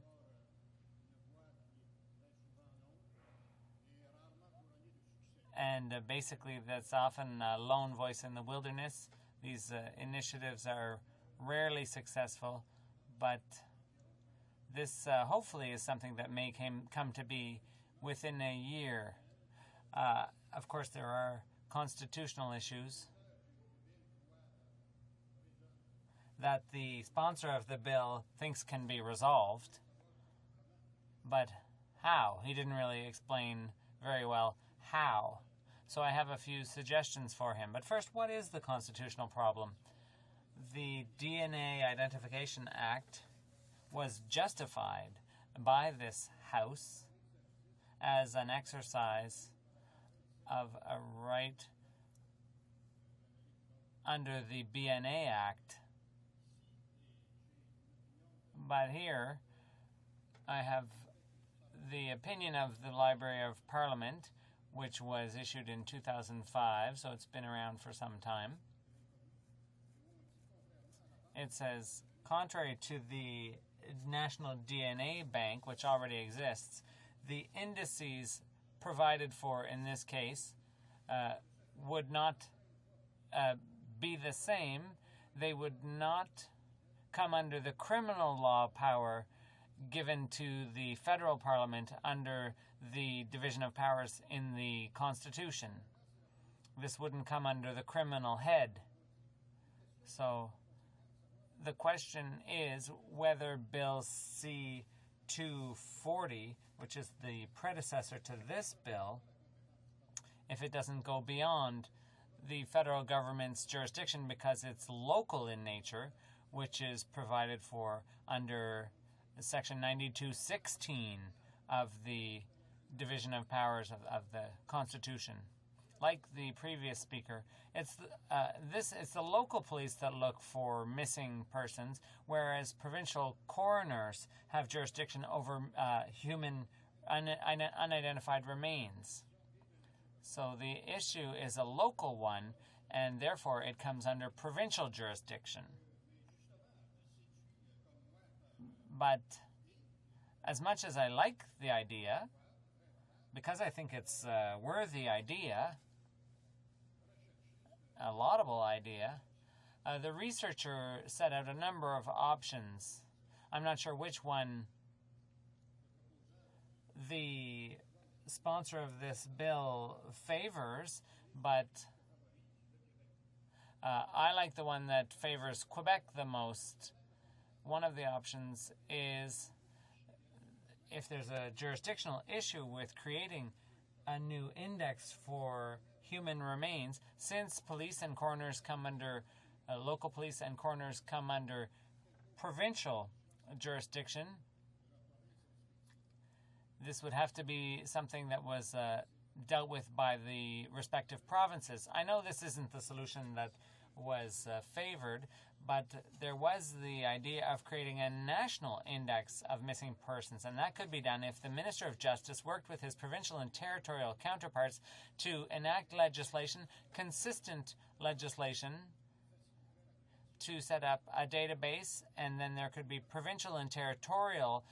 Speaker 18: And basically that's often a lone voice in the wilderness. These initiatives are rarely successful, but this hopefully is something that may come to be within a year. Of course, there are constitutional issues that the sponsor of the bill thinks can be resolved. But how? He didn't really explain very well how. So I have a few suggestions for him. But first, what is the constitutional problem? The DNA Identification Act was justified by this House as an exercise of a right under the BNA Act. But here I have the opinion of the Library of Parliament, which was issued in 2005, so it's been around for some time. It says, contrary to the National DNA Bank, which already exists, the indices provided for in this case would not be the same. They would not come under the criminal law power given to the federal parliament under the division of powers in the Constitution. This wouldn't come under the criminal head. So the question is whether Bill C-240, which is the predecessor to this bill, if it doesn't go beyond the federal government's jurisdiction because it's local in nature, which is provided for under Section 9216 of the Division of Powers of the Constitution. Like the previous speaker, it's the local police that look for missing persons, whereas provincial coroners have jurisdiction over human unidentified remains. So the issue is a local one, and therefore it comes under provincial jurisdiction. But as much as I like the idea, because I think it's a worthy idea, a laudable idea, the researcher set out a number of options. I'm not sure which one the sponsor of this bill favors, but I like the one that favors Quebec the most. One of the options is if there's a jurisdictional issue with creating a new index for human remains, since police and coroners come under, local police and coroners come under provincial jurisdiction, this would have to be something that was dealt with by the respective provinces. I know this isn't the solution that was favored, but there was the idea of creating a national index of missing persons, and that could be done if the Minister of Justice worked with his provincial and territorial counterparts to enact legislation, consistent legislation, to set up a database, and then there could be provincial and territorial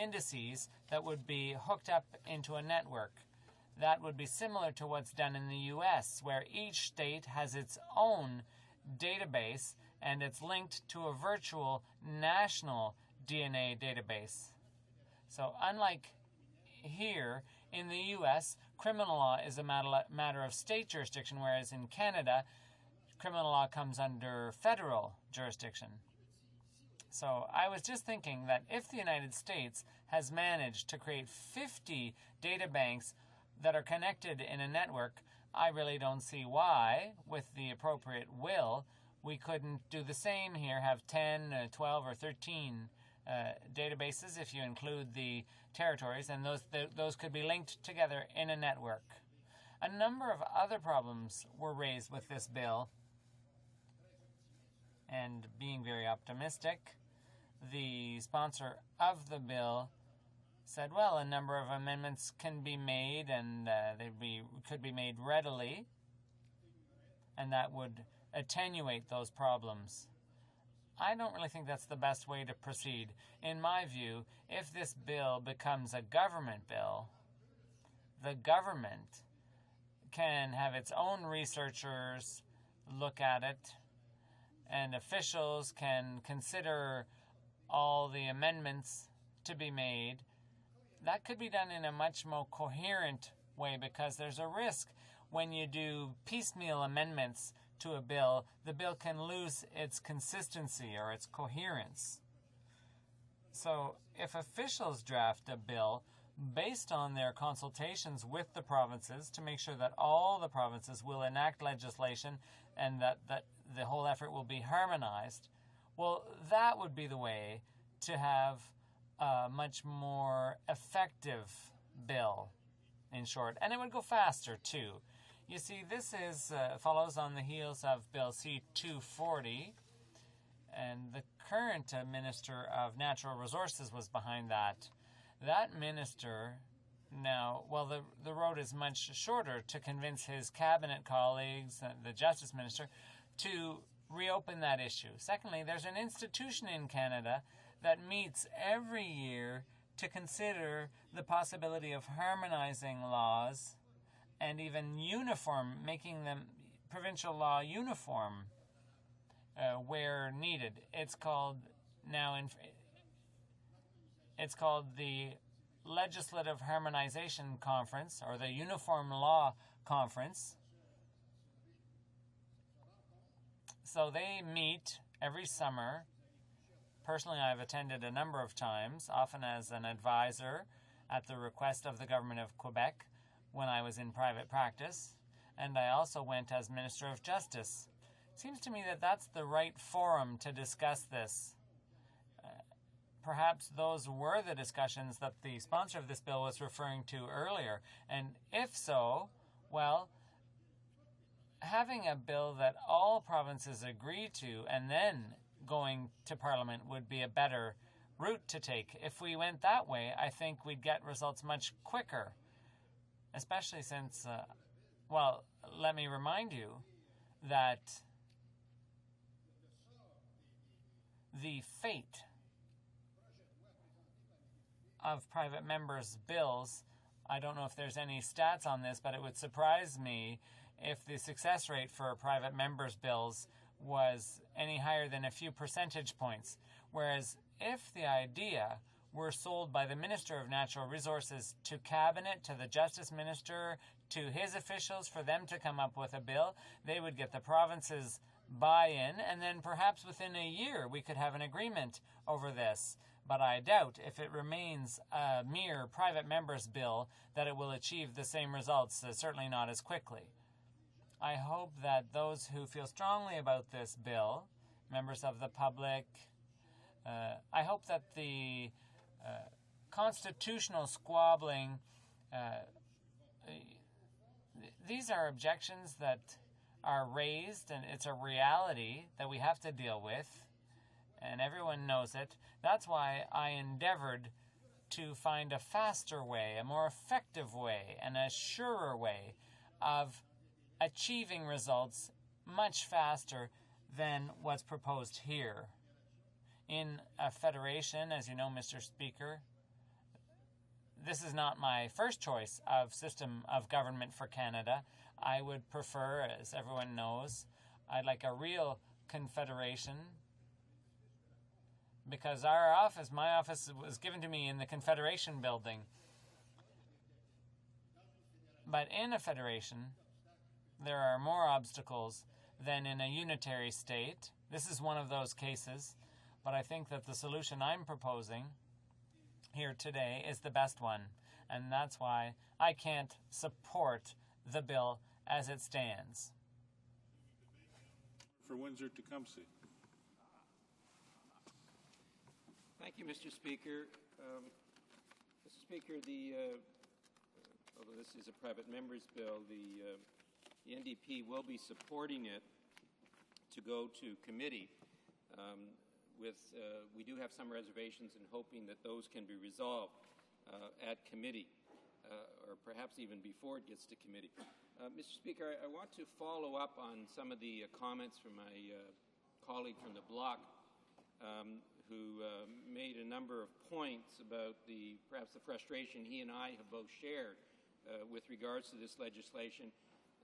Speaker 18: indices that would be hooked up into a network. That would be similar to what's done in the U.S., where each state has its own database and it's linked to a virtual national DNA database. So unlike here, in the U.S., criminal law is a matter of state jurisdiction, whereas in Canada, criminal law comes under federal jurisdiction. So I was just thinking that if the United States has managed to create 50 data banks that are connected in a network, I really don't see why, with the appropriate will, we couldn't do the same here, have 10, 12, or 13 databases if you include the territories, and those could be linked together in a network. A number of other problems were raised with this bill, and being very optimistic, the sponsor of the bill said, well, a number of amendments can be made, and could be made readily, and that would attenuate those problems. I don't really think that's the best way to proceed. In my view, if this bill becomes a government bill, the government can have its own researchers look at it, and officials can consider all the amendments to be made. That could be done in a much more coherent way, because there's a risk when you do piecemeal amendments to a bill, the bill can lose its consistency or its coherence. So if officials draft a bill based on their consultations with the provinces to make sure that all the provinces will enact legislation and that the whole effort will be harmonized, well, that would be the way to have a much more effective bill, in short. And it would go faster, too. You see, this follows on the heels of Bill C-240, and the current Minister of Natural Resources was behind that. That minister now, well, the road is much shorter to convince his cabinet colleagues, the Justice Minister, to reopen that issue. Secondly, there's an institution in Canada that meets every year to consider the possibility of harmonizing laws and even making them provincial law uniform where needed. It's called now It's called the Legislative Harmonization Conference, or the Uniform Law Conference. So they meet every summer. Personally, I've attended a number of times, often as an advisor at the request of the Government of Quebec when I was in private practice, and I also went as Minister of Justice. It seems to me that that's the right forum to discuss this. Perhaps those were the discussions that the sponsor of this bill was referring to earlier, and if so, well, having a bill that all provinces agree to and then going to Parliament would be a better route to take. If we went that way, I think we'd get results much quicker, especially since, well, let me remind you that the fate of private members' bills, I don't know if there's any stats on this, but it would surprise me if the success rate for private members' bills was any higher than a few percentage points. Whereas if the idea were sold by the Minister of Natural Resources to Cabinet, to the Justice Minister, to his officials for them to come up with a bill, they would get the provinces buy-in, and then perhaps within a year we could have an agreement over this. But I doubt, if it remains a mere private members' bill, that it will achieve the same results, certainly not as quickly. I hope that those who feel strongly about this bill, members of the public, I hope that the constitutional squabbling, these are objections that are raised, and it's a reality that we have to deal with, and everyone knows it. That's why I endeavored to find a faster way, a more effective way, and a surer way of achieving results much faster than what's proposed here. In a federation, as you know, Mr. Speaker, this is not my first choice of system of government for Canada. I would prefer, as everyone knows, I'd like a real confederation, because my office was given to me in the Confederation building. But in a federation, there are more obstacles than in a unitary state. This is one of those cases, but I think that the solution I'm proposing here today is the best one, and that's why I can't support the bill as it stands.
Speaker 12: For Windsor-Tecumseh.
Speaker 5: Thank you, Mr. Speaker. Mr. Speaker, although this is a private member's bill, the NDP will be supporting it to go to committee. We do have some reservations in hoping that those can be resolved at committee, or perhaps even before it gets to committee. Mr. Speaker, I want to follow up on some of the comments from my colleague from the bloc, who made a number of points about perhaps the frustration he and I have both shared with regards to this legislation.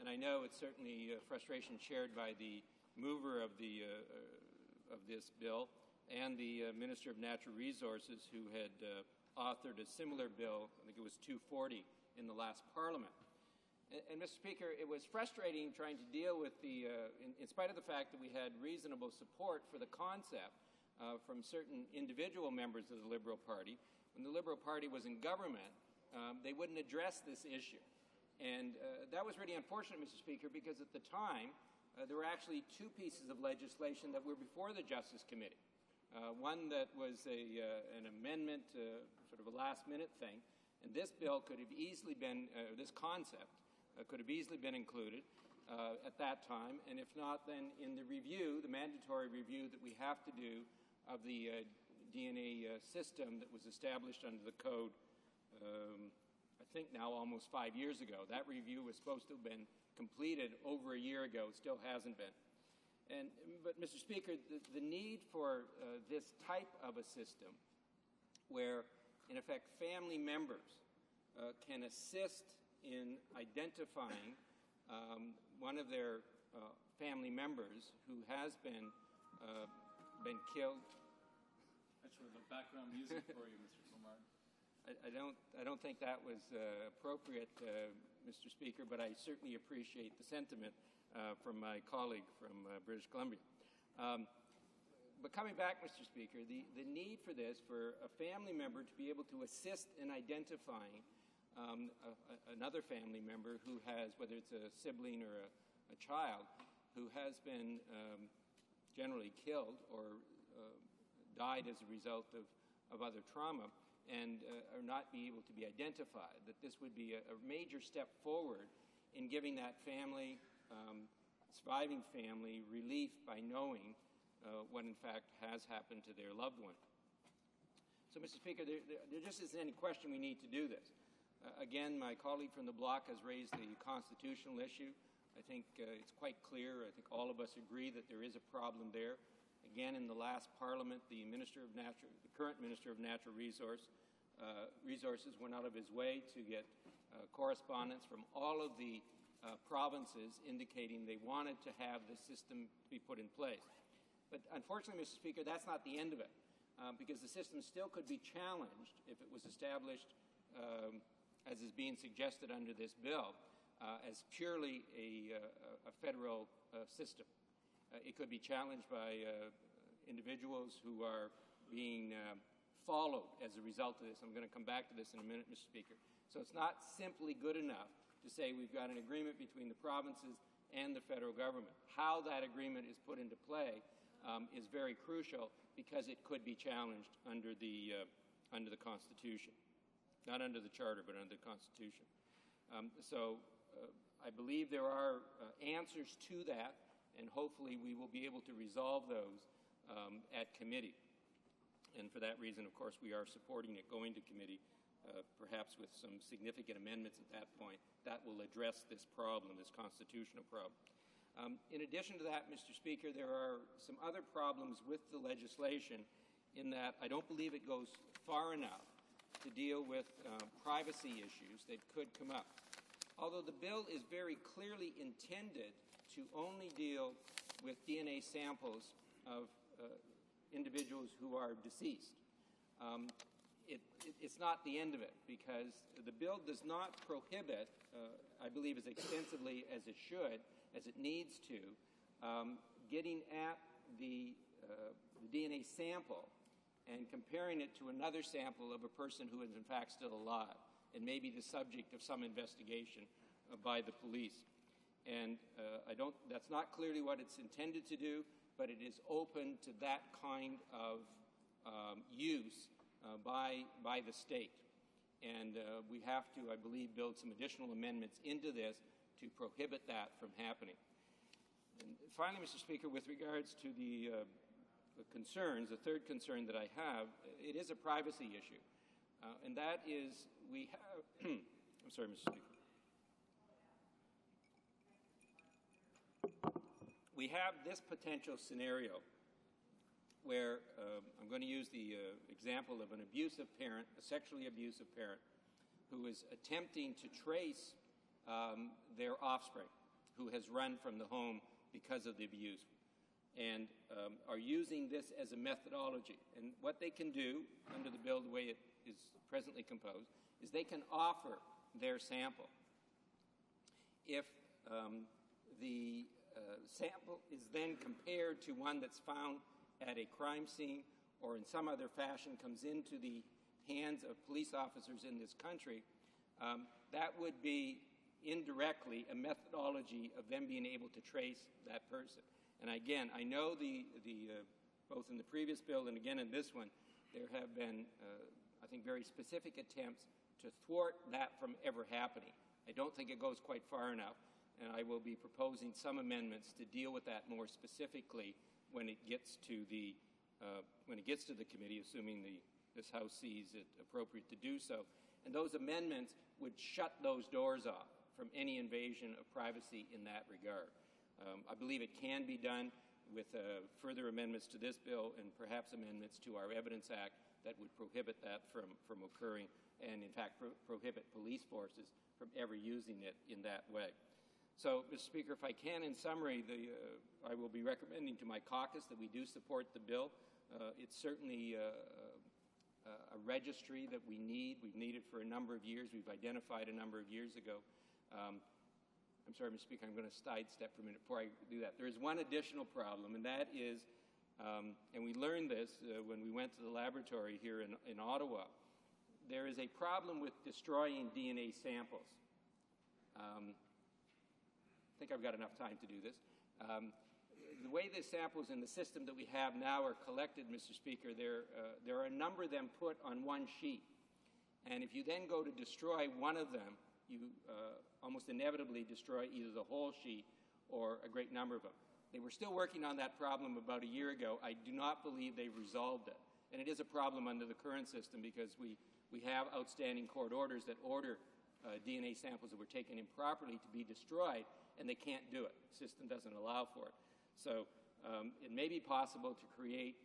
Speaker 5: And I know it's certainly frustration shared by the mover of this bill and the Minister of Natural Resources, who had authored a similar bill, I think it was 240, in the last Parliament. And Mr. Speaker, it was frustrating trying to deal with in spite of the fact that we had reasonable support for the concept from certain individual members of the Liberal Party. When the Liberal Party was in government, they wouldn't address this issue. And that was really unfortunate, Mr. Speaker, because at the time, there were actually two pieces of legislation that were before the Justice Committee. One that was an amendment, sort of a last-minute thing, and this bill could have easily been, this concept could have easily been included at that time, and if not, then in the review, the mandatory review that we have to do of the DNA system that was established under the code, I think now almost 5 years ago. That review was supposed to have been completed over a year ago. It still hasn't been. But Mr. Speaker, the need for this type of a system where, in effect, family members can assist in identifying one of their family members who has been killed.
Speaker 9: That's sort of the background music for you, Mr. Kilmartin.
Speaker 13: I don't think that was appropriate, Mr. Speaker, but I certainly appreciate the sentiment from my colleague from British Columbia. But coming back, Mr. Speaker, the need for this, for a family member to be able to assist in identifying another family member who has, whether it's a sibling or a child, who has been generally killed or died as a result of other trauma, and are not be able to be identified, that this would be a major step forward in giving that family, surviving family, relief by knowing what in fact has happened to their loved one. So, Mr. Speaker, there just isn't any question we need to do this. Again, my colleague from the Bloc has raised the constitutional issue. I think it's quite clear. I think all of us agree that there is a problem there. Again, in the last Parliament, the current Minister of Natural Resources went out of his way to get correspondence from all of the provinces indicating they wanted to have this system be put in place. But unfortunately, Mr. Speaker, that's not the end of it, because the system still could be challenged if it was established, as is being suggested under this bill, as purely a federal system. It could be challenged by individuals who are being followed as a result of this. I'm going to come back to this in a minute, Mr. Speaker. So it's not simply good enough to say we've got an agreement between the provinces and the federal government. How that agreement is put into play is very crucial, because it could be challenged under the Constitution. Not under the Charter, but under the Constitution. I believe there are answers to that, and hopefully we will be able to resolve those at committee. And for that reason, of course, we are supporting it going to committee, perhaps with some significant amendments at that point that will address this problem, this constitutional problem. In addition to that, Mr. Speaker, there are some other problems with the legislation, in that I don't believe it goes far enough to deal with privacy issues that could come up. Although the bill is very clearly intended to only deal with DNA samples of individuals who are deceased, it's not the end of it, because the bill does not prohibit, I believe as extensively as it should, as it needs to, getting at the DNA sample and comparing it to another sample of a person who is in fact still alive and may be the subject of some investigation by the police. And that's not clearly what it's intended to do, but it is open to that kind of use by the state. And we have to, I believe, build some additional amendments into this to prohibit that from happening. And finally, Mr. Speaker, with regards to the concerns, the third concern that I have, it is a privacy issue. And that is, we have, I'm sorry, Mr. Speaker. We have this potential scenario where I'm going to use the example of an abusive parent, a sexually abusive parent, who is attempting to trace their offspring who has run from the home because of the abuse, and are using this as a methodology. And what they can do under the bill, the way it is presently composed, is they can offer their sample. If the sample is then compared to one that's found at a crime scene or in some other fashion comes into the hands of police officers in this country, that would be indirectly a methodology of them being able to trace that person. And again, I know both in the previous bill and again in this one, there have been, I think, very specific attempts to thwart that from ever happening. I don't think it goes quite far enough, and I will be proposing some amendments to deal with that more specifically when it gets to the committee, assuming this House sees it appropriate to do so. And those amendments would shut those doors off from any invasion of privacy in that regard. I believe it can be done with further amendments to this bill and perhaps amendments to our Evidence Act that would prohibit that from occurring and, in fact, prohibit police forces from ever using it in that way. So, Mr. Speaker, if I can, in summary, I will be recommending to my caucus that we do support the bill It's certainly a registry that we need. We've needed for a number of years. We've identified a number of years ago. I'm sorry, Mr. Speaker, I'm going to sidestep for a minute before I do that. There is one additional problem, and that is, and we learned this when we went to the laboratory here in Ottawa, there is a problem with destroying DNA samples. I think I've got enough time to do this. The way the samples in the system that we have now are collected, Mr. Speaker, there are a number of them put on one sheet. And if you then go to destroy one of them, you almost inevitably destroy either the whole sheet or a great number of them. They were still working on that problem about a year ago. I do not believe they've resolved it. And it is a problem under the current system because we have outstanding court orders that order DNA samples that were taken improperly to be destroyed, and they can't do it. The system doesn't allow for it. So it may be possible to create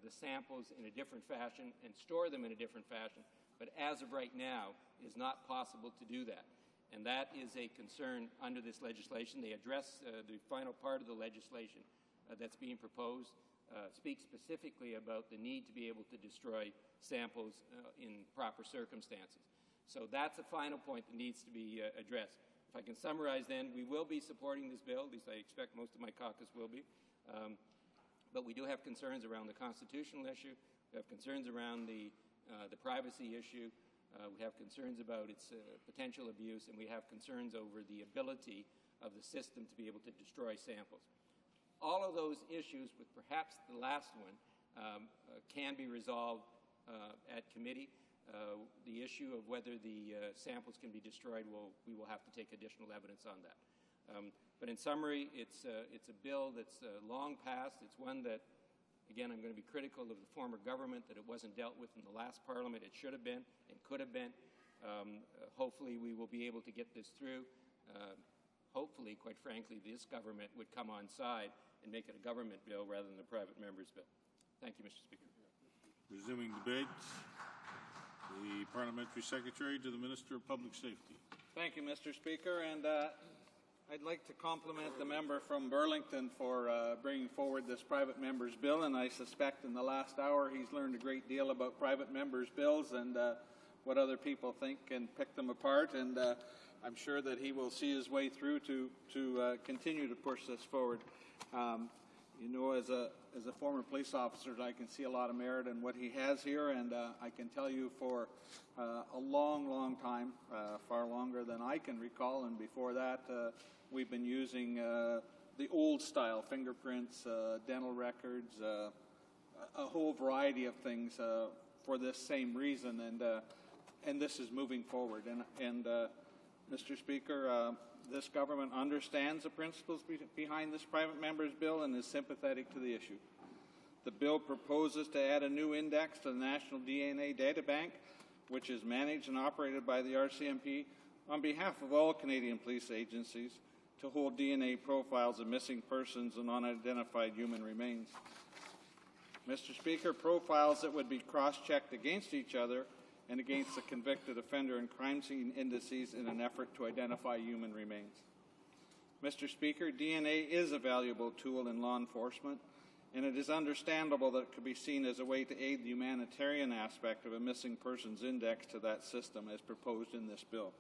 Speaker 13: the samples in a different fashion and store them in a different fashion, but as of right now, it is not possible to do that. And that is a concern under this legislation. They address the final part of the legislation that's being proposed, speaks specifically about the need to be able to destroy samples in proper circumstances. So that's a final point that needs to be addressed. If I can summarize then, we will be supporting this bill, at least I expect most of my caucus will be, but we do have concerns around the constitutional issue, we have concerns around the privacy issue, we have concerns about its potential abuse, and we have concerns over the ability of the system to be able to destroy samples. All of those issues, with perhaps the last one, can be resolved at committee. The issue of whether the samples can be destroyed, we will have to take additional evidence on that. But in summary, it's a bill that's long passed. It's one that, again, I'm going to be critical of the former government that it wasn't dealt with in the last parliament. It should have been and could have been. Hopefully we will be able to get this through. Hopefully, quite frankly, this government would come on side and make it a government bill rather than a private member's bill. Thank you, Mr. Speaker.
Speaker 12: Resuming debate, the Parliamentary Secretary to the Minister of Public Safety.
Speaker 16: Thank you, Mr. Speaker, and I'd like to compliment the member from Burlington for bringing forward this private member's bill, and I suspect in the last hour he's learned a great deal about private members' bills and what other people think and pick them apart, and I'm sure that he will see his way through to continue to push this forward. You know, as a former police officer, I can see a lot of merit in what he has here, and I can tell you for a long, long time, far longer than I can recall, and before that, we've been using the old-style fingerprints, dental records, a whole variety of things for this same reason, and this is moving forward. And Mr. Speaker, this government understands the principles behind this private member's bill and is sympathetic to the issue. The bill proposes to add a new index to the National DNA Data Bank, which is managed and operated by the RCMP on behalf of all Canadian police agencies to hold DNA profiles of missing persons and unidentified human remains. Mr. Speaker, profiles that would be cross-checked against each other and against the convicted offender and crime scene indices in an effort to identify human remains. Mr. Speaker, DNA is a valuable tool in law enforcement, and it is understandable that it could be seen as a way to aid the humanitarian aspect of a missing persons index to that system as proposed in this bill.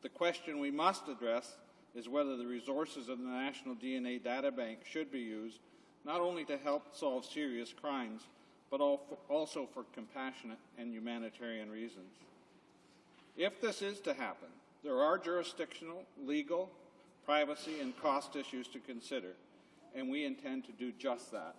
Speaker 16: The question we must address is whether the resources of the National DNA Data Bank should be used not only to help solve serious crimes, but also for compassionate and humanitarian reasons. If this is to happen, there are jurisdictional, legal, privacy, and cost issues to consider, and we intend to do just that.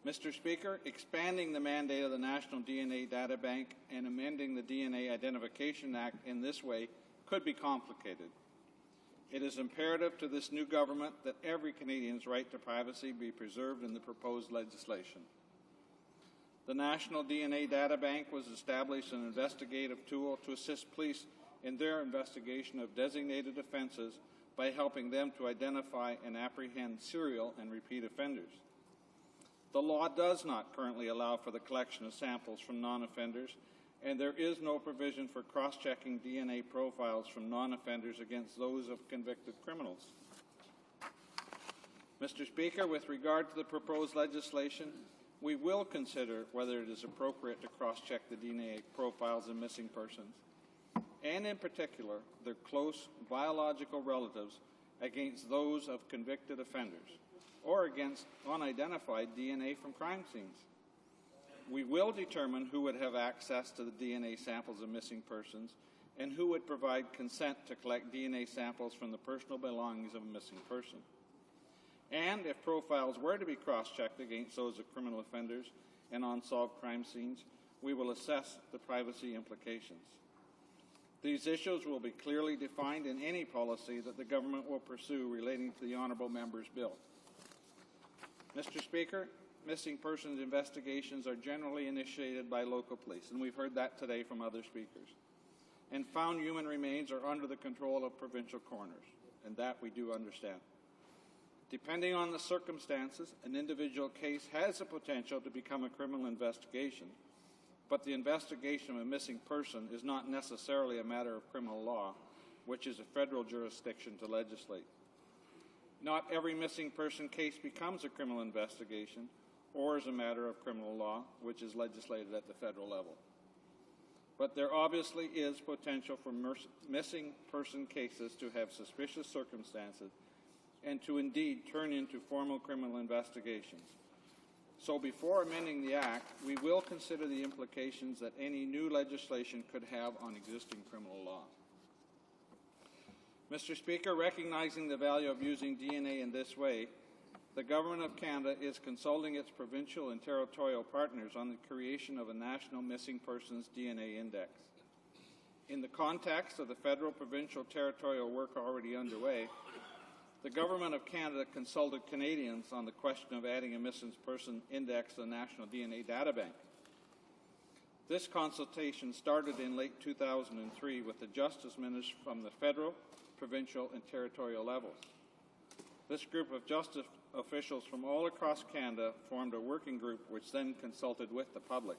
Speaker 16: Mr. Speaker, expanding the mandate of the National DNA Data Bank and amending the DNA Identification Act in this way could be complicated. It is imperative to this new government that every Canadian's right to privacy be preserved in the proposed legislation. The National DNA Data Bank was established as an investigative tool to assist police in their investigation of designated offences by helping them to identify and apprehend serial and repeat offenders. The law does not currently allow for the collection of samples from non-offenders, and there is no provision for cross-checking DNA profiles from non-offenders against those of convicted criminals. Mr. Speaker, with regard to the proposed legislation, we will consider whether it is appropriate to cross-check the DNA profiles of missing persons, and in particular, their close biological relatives against those of convicted offenders, or against unidentified DNA from crime scenes. We will determine who would have access to the DNA samples of missing persons and who would provide consent to collect DNA samples from the personal belongings of a missing person. And if profiles were to be cross-checked against those of criminal offenders and unsolved crime scenes, we will assess the privacy implications. These issues will be clearly defined in any policy that the government will pursue relating to the honourable member's bill. Mr. Speaker, missing persons investigations are generally initiated by local police, and we've heard that today from other speakers. And found human remains are under the control of provincial coroners, and that we do understand. Depending on the circumstances, an individual case has the potential to become a criminal investigation, but the investigation of a missing person is not necessarily a matter of criminal law, which is a federal jurisdiction to legislate. Not every missing person case becomes a criminal investigation or is a matter of criminal law, which is legislated at the federal level. But there obviously is potential for missing person cases to have suspicious circumstances and to indeed turn into formal criminal investigations. So before amending the Act, we will consider the implications that any new legislation could have on existing criminal law. Mr. Speaker, recognizing the value of using DNA in this way, the Government of Canada is consulting its provincial and territorial partners on the creation of a national missing persons DNA index. In the context of the federal, provincial, territorial work already underway, the Government of Canada consulted Canadians on the question of adding a missing person index to the National DNA Databank. This consultation started in late 2003 with the Justice Ministers from the federal, provincial, and territorial levels. This group of justice officials from all across Canada formed a working group which then consulted with the public.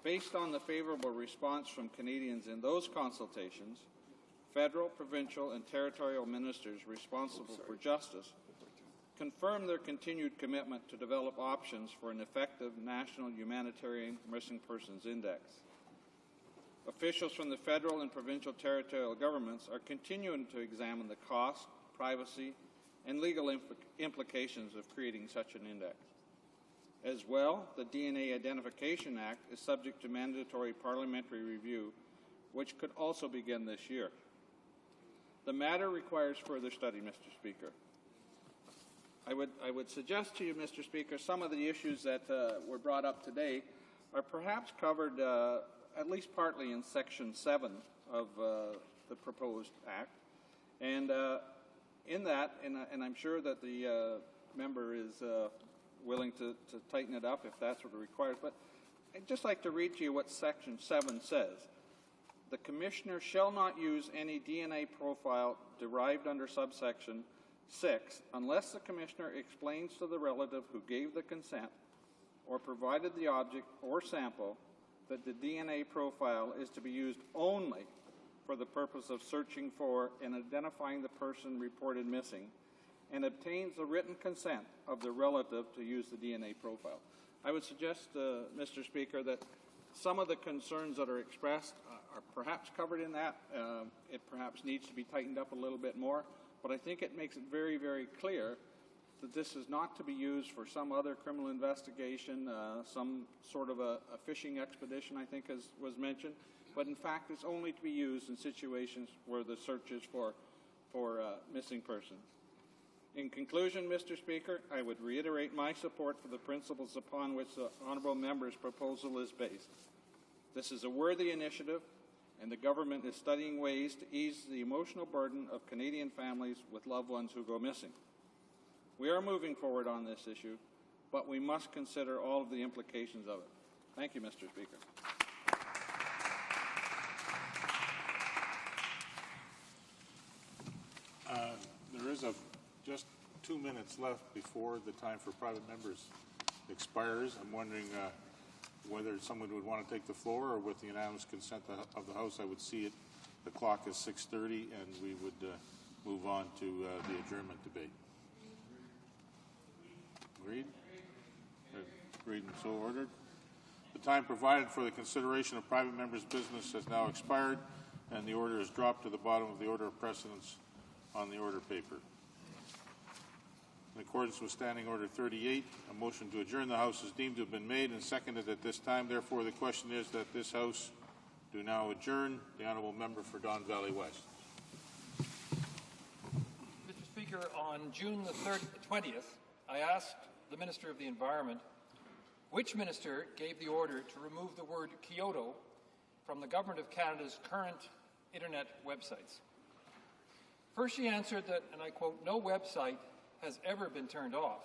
Speaker 16: Based on the favourable response from Canadians in those consultations, federal, provincial, and territorial ministers responsible for justice confirmed their continued commitment to develop options for an effective national humanitarian missing persons index. Officials from the federal and provincial territorial governments are continuing to examine the cost, privacy, and legal implications of creating such an index. As well, the DNA Identification Act is subject to mandatory parliamentary review, which could also begin this year. The matter requires further study, Mr. Speaker. I would suggest to you, Mr. Speaker, some of the issues that were brought up today are perhaps covered at least partly in Section 7 of the proposed Act. And in that, and I'm sure that the member is willing to tighten it up if that's what it requires, but I'd just like to read to you what Section 7 says. The Commissioner shall not use any DNA profile derived under subsection 6 unless the Commissioner explains to the relative who gave the consent or provided the object or sample that the DNA profile is to be used only for the purpose of searching for and identifying the person reported missing and obtains the written consent of the relative to use the DNA profile. I would suggest, Mr. Speaker, that some of the concerns that are expressed are perhaps covered in that. It perhaps needs to be tightened up a little bit more, but I think it makes it very, very clear that this is not to be used for some other criminal investigation, some sort of a fishing expedition, I think was mentioned, but in fact it's only to be used in situations where the search is for missing persons. In conclusion, Mr. Speaker, I would reiterate my support for the principles upon which the honourable member's proposal is based. This is a worthy initiative, and the government is studying ways to ease the emotional burden of Canadian families with loved ones who go missing. We are moving forward on this issue, but we must consider all of the implications of it. Thank you, Mr. Speaker.
Speaker 12: There is just 2 minutes left before the time for private members expires. I'm wondering whether someone would want to take the floor, or with the unanimous consent of the House, I would see it. The clock is 6:30, and we would move on to the adjournment debate. Carried and so ordered. The time provided for the consideration of private members' business has now expired, and the order is dropped to the bottom of the order of precedence on the order paper. In accordance with Standing Order 38, a motion to adjourn the House is deemed to have been made and seconded at this time. Therefore, the question is that this House do now adjourn. The Honourable Member for Don Valley West.
Speaker 8: Mr. Speaker, on June the 20th, I asked the Minister of the Environment which minister gave the order to remove the word Kyoto from the Government of Canada's current internet websites. First, she answered that, and I quote, no website has ever been turned off.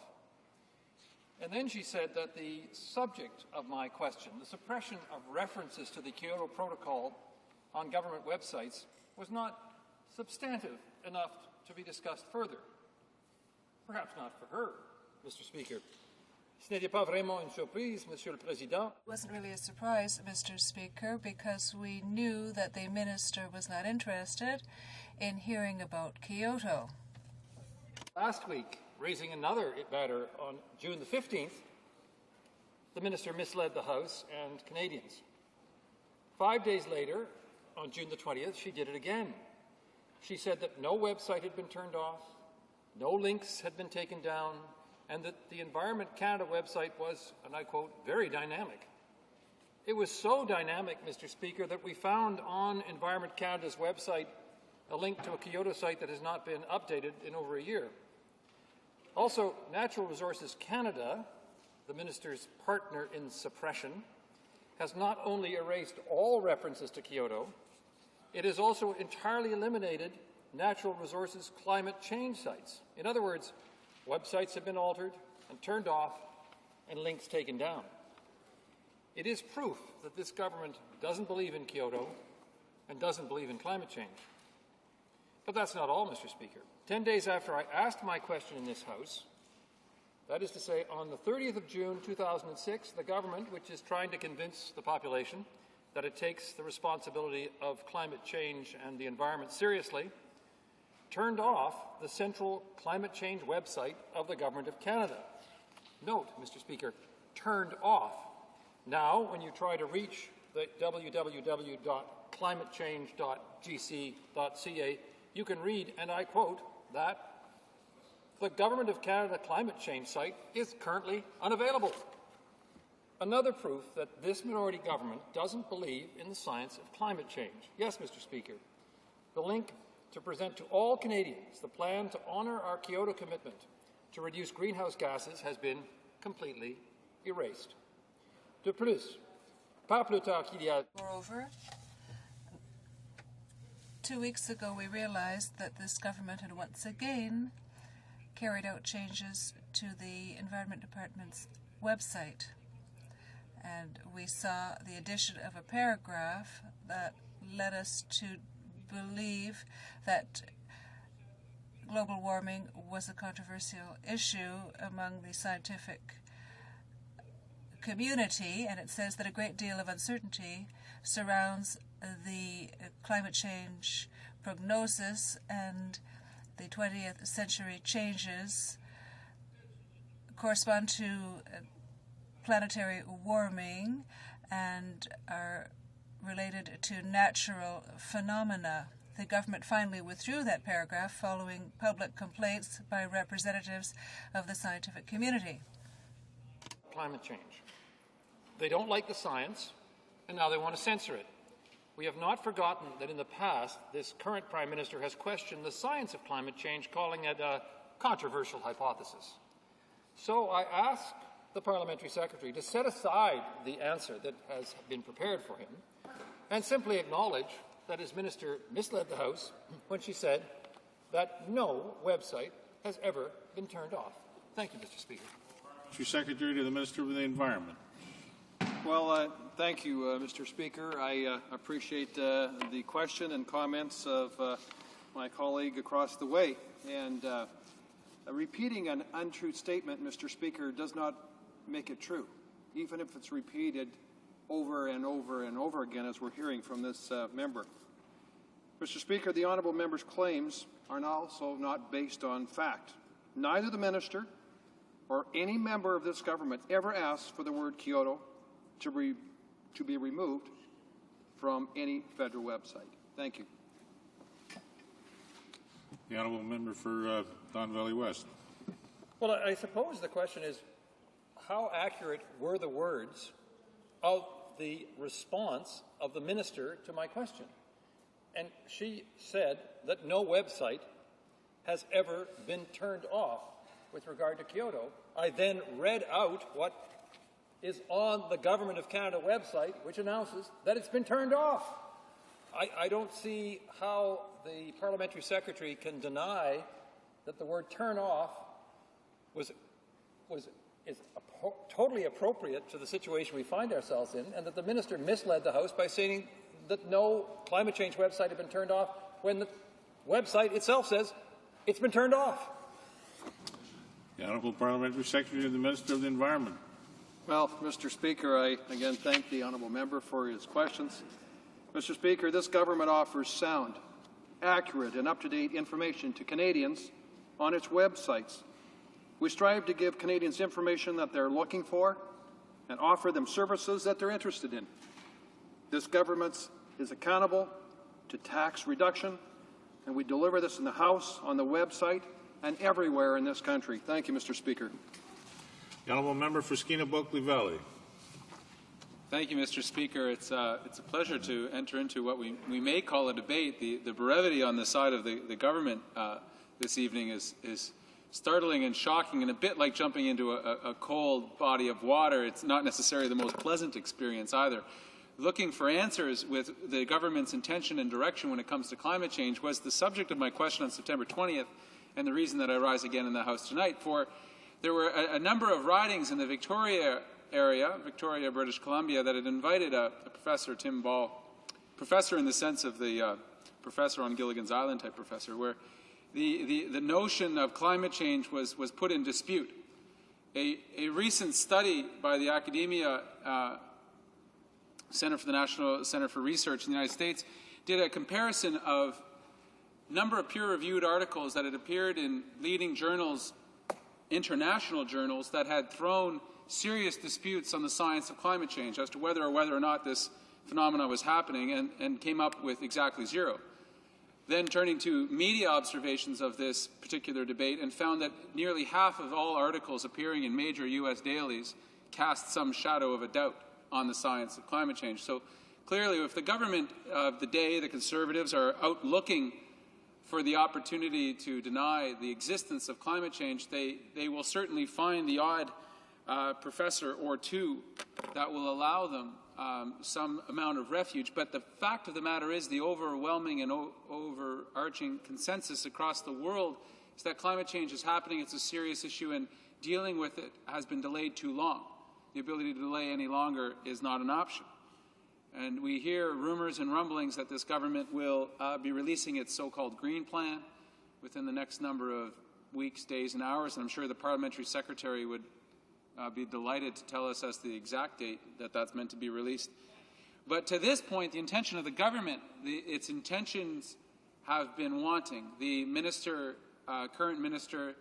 Speaker 8: And then she said that the subject of my question, the suppression of references to the Kyoto Protocol on government websites, was not substantive enough to be discussed further. Perhaps not for her, Mr. Speaker. Ce n'était pas vraiment une surprise, Monsieur le Président.
Speaker 14: It wasn't really a surprise, Mr. Speaker, because we knew that the minister was not interested in hearing about Kyoto.
Speaker 8: Last week, raising another matter on June the 15th, the minister misled the House and Canadians. 5 days later, on June the 20th, she did it again. She said that no website had been turned off, no links had been taken down, and that the Environment Canada website was, and I quote, very dynamic. It was so dynamic, Mr. Speaker, that we found on Environment Canada's website a link to a Kyoto site that has not been updated in over a year. Also, Natural Resources Canada, the minister's partner in suppression, has not only erased all references to Kyoto, it has also entirely eliminated Natural Resources climate change sites. In other words, websites have been altered and turned off and links taken down. It is proof that this government doesn't believe in Kyoto and doesn't believe in climate change. But that's not all, Mr. Speaker. 10 days after I asked my question in this House, that is to say, on the 30th of June 2006, the government, which is trying to convince the population that it takes the responsibility of climate change and the environment seriously, turned off the central climate change website of the Government of Canada. Note, Mr. Speaker, turned off. Now, when you try to reach the www.climatechange.gc.ca, you can read, and I quote, that the Government of Canada climate change site is currently unavailable. Another proof that this minority government doesn't believe in the science of climate change. Yes, Mr. Speaker, the link to present to all Canadians the plan to honour our Kyoto commitment to reduce greenhouse gases has been completely erased. De plus, pas plus tard qu'il y a...
Speaker 14: Moreover, 2 weeks ago we realized that this government had once again carried out changes to the Environment Department's website. And we saw the addition of a paragraph that led us to believe that global warming was a controversial issue among the scientific community, and it says that a great deal of uncertainty surrounds the climate change prognosis, and the 20th century changes correspond to planetary warming and are related to natural phenomena. The government finally withdrew that paragraph following public complaints by representatives of the scientific community.
Speaker 8: Climate change. They don't like the science, and now they want to censor it. We have not forgotten that in the past, this current Prime Minister has questioned the science of climate change, calling it a controversial hypothesis. So I ask the Parliamentary Secretary to set aside the answer that has been prepared for him and simply acknowledge that his minister misled the House when she said that no website has ever been turned off. Thank you, Mr. Speaker.
Speaker 12: Mr. Secretary to the Minister of the Environment.
Speaker 9: Well, thank you, Mr. Speaker. I appreciate the question and comments of my colleague across the way. And repeating an untrue statement, Mr. Speaker, does not make it true, even if it's repeated over and over and over again, as we're hearing from this member. Mr. Speaker, the honourable member's claims are also not based on fact. Neither the minister or any member of this government ever asked for the word Kyoto to be removed from any federal website. Thank you.
Speaker 12: The honourable member for Don Valley West.
Speaker 8: Well, I suppose the question is, how accurate were the words of the response of the minister to my question? And she said that no website has ever been turned off with regard to Kyoto. I then read out what is on the Government of Canada website, which announces that it's been turned off. I don't see how the parliamentary secretary can deny that the word turn off is totally appropriate to the situation we find ourselves in, and that the minister misled the House by saying that no climate change website had been turned off when the website itself says it's been turned off.
Speaker 12: The honourable parliamentary secretary and the Minister of the Environment.
Speaker 9: Well, Mr. Speaker, I again thank the honourable member for his questions. Mr. Speaker, this government offers sound, accurate and up-to-date information to Canadians on its websites. We strive to give Canadians information that they're looking for and offer them services that they're interested in. This government is accountable to tax reduction, and we deliver this in the House, on the website, and everywhere in this country. Thank you, Mr. Speaker.
Speaker 12: The honourable member for Skeena-Bulkley Valley.
Speaker 11: Thank you, Mr. Speaker. It's a pleasure to enter into what we may call a debate. The brevity on the side of the government this evening is startling and shocking, and a bit like jumping into a cold body of water. It's not necessarily the most pleasant experience either. Looking for answers with the government's intention and direction when it comes to climate change was the subject of my question on September 20th, and the reason that I rise again in the House tonight. For there were a number of ridings in the Victoria area, Victoria, British Columbia, that had invited a Professor Tim Ball, professor in the sense of the professor on Gilligan's Island type professor, where the notion of climate change was put in dispute. A recent study by the Academia Center for the National Center for Research in the United States did a comparison of number of peer-reviewed articles that had appeared in leading journals, international journals, that had thrown serious disputes on the science of climate change as to whether or not this phenomenon was happening, and came up with exactly zero. Then turning to media observations of this particular debate, and found that nearly half of all articles appearing in major U.S. dailies cast some shadow of a doubt on the science of climate change. So clearly, if the government of the day, the Conservatives, are out looking for the opportunity to deny the existence of climate change, they will certainly find the odd professor or two that will allow them some amount of refuge. But the fact of the matter is, the overwhelming and overarching consensus across the world is that climate change is happening. It's a serious issue, and dealing with it has been delayed too long. The ability to delay any longer is not an option. And we hear rumors and rumblings that this government will be releasing its so-called Green Plan within the next number of weeks, days, and hours. And I'm sure the parliamentary secretary would be delighted to tell us as the exact date that that's meant to be released. But to this point, the intention of the government, its intentions have been wanting. The minister, current minister,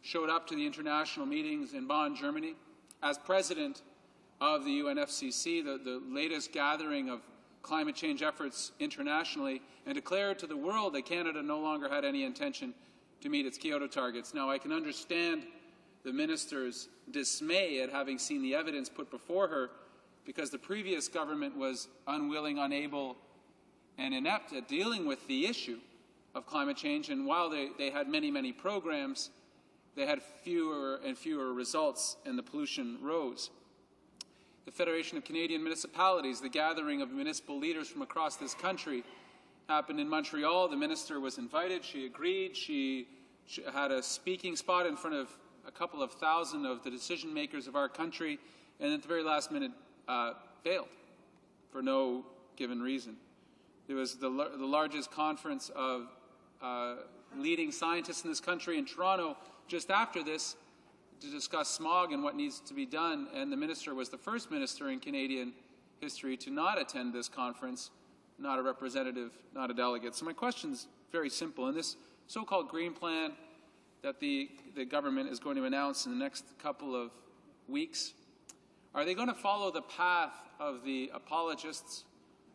Speaker 11: showed up to the international meetings in Bonn, Germany, as president of the UNFCCC, the latest gathering of climate change efforts internationally, and declared to the world that Canada no longer had any intention to meet its Kyoto targets. Now, I can understand the minister's dismay at having seen the evidence put before her, because the previous government was unwilling, unable, and inept at dealing with the issue of climate change. And while they had many, many programs, they had fewer and fewer results, and the pollution rose. The Federation of Canadian Municipalities, the gathering of municipal leaders from across this country, happened in Montreal. The minister was invited. She agreed. She had a speaking spot in front of a couple of thousand of the decision makers of our country, and at the very last minute failed for no given reason. It was the largest conference of leading scientists in this country in Toronto just after this to discuss smog and what needs to be done, and the minister was the first minister in Canadian history to not attend this conference, not a representative, not a delegate. So my question's very simple. In this so-called Green Plan, that the government is going to announce in the next couple of weeks, are they going to follow the path of the apologists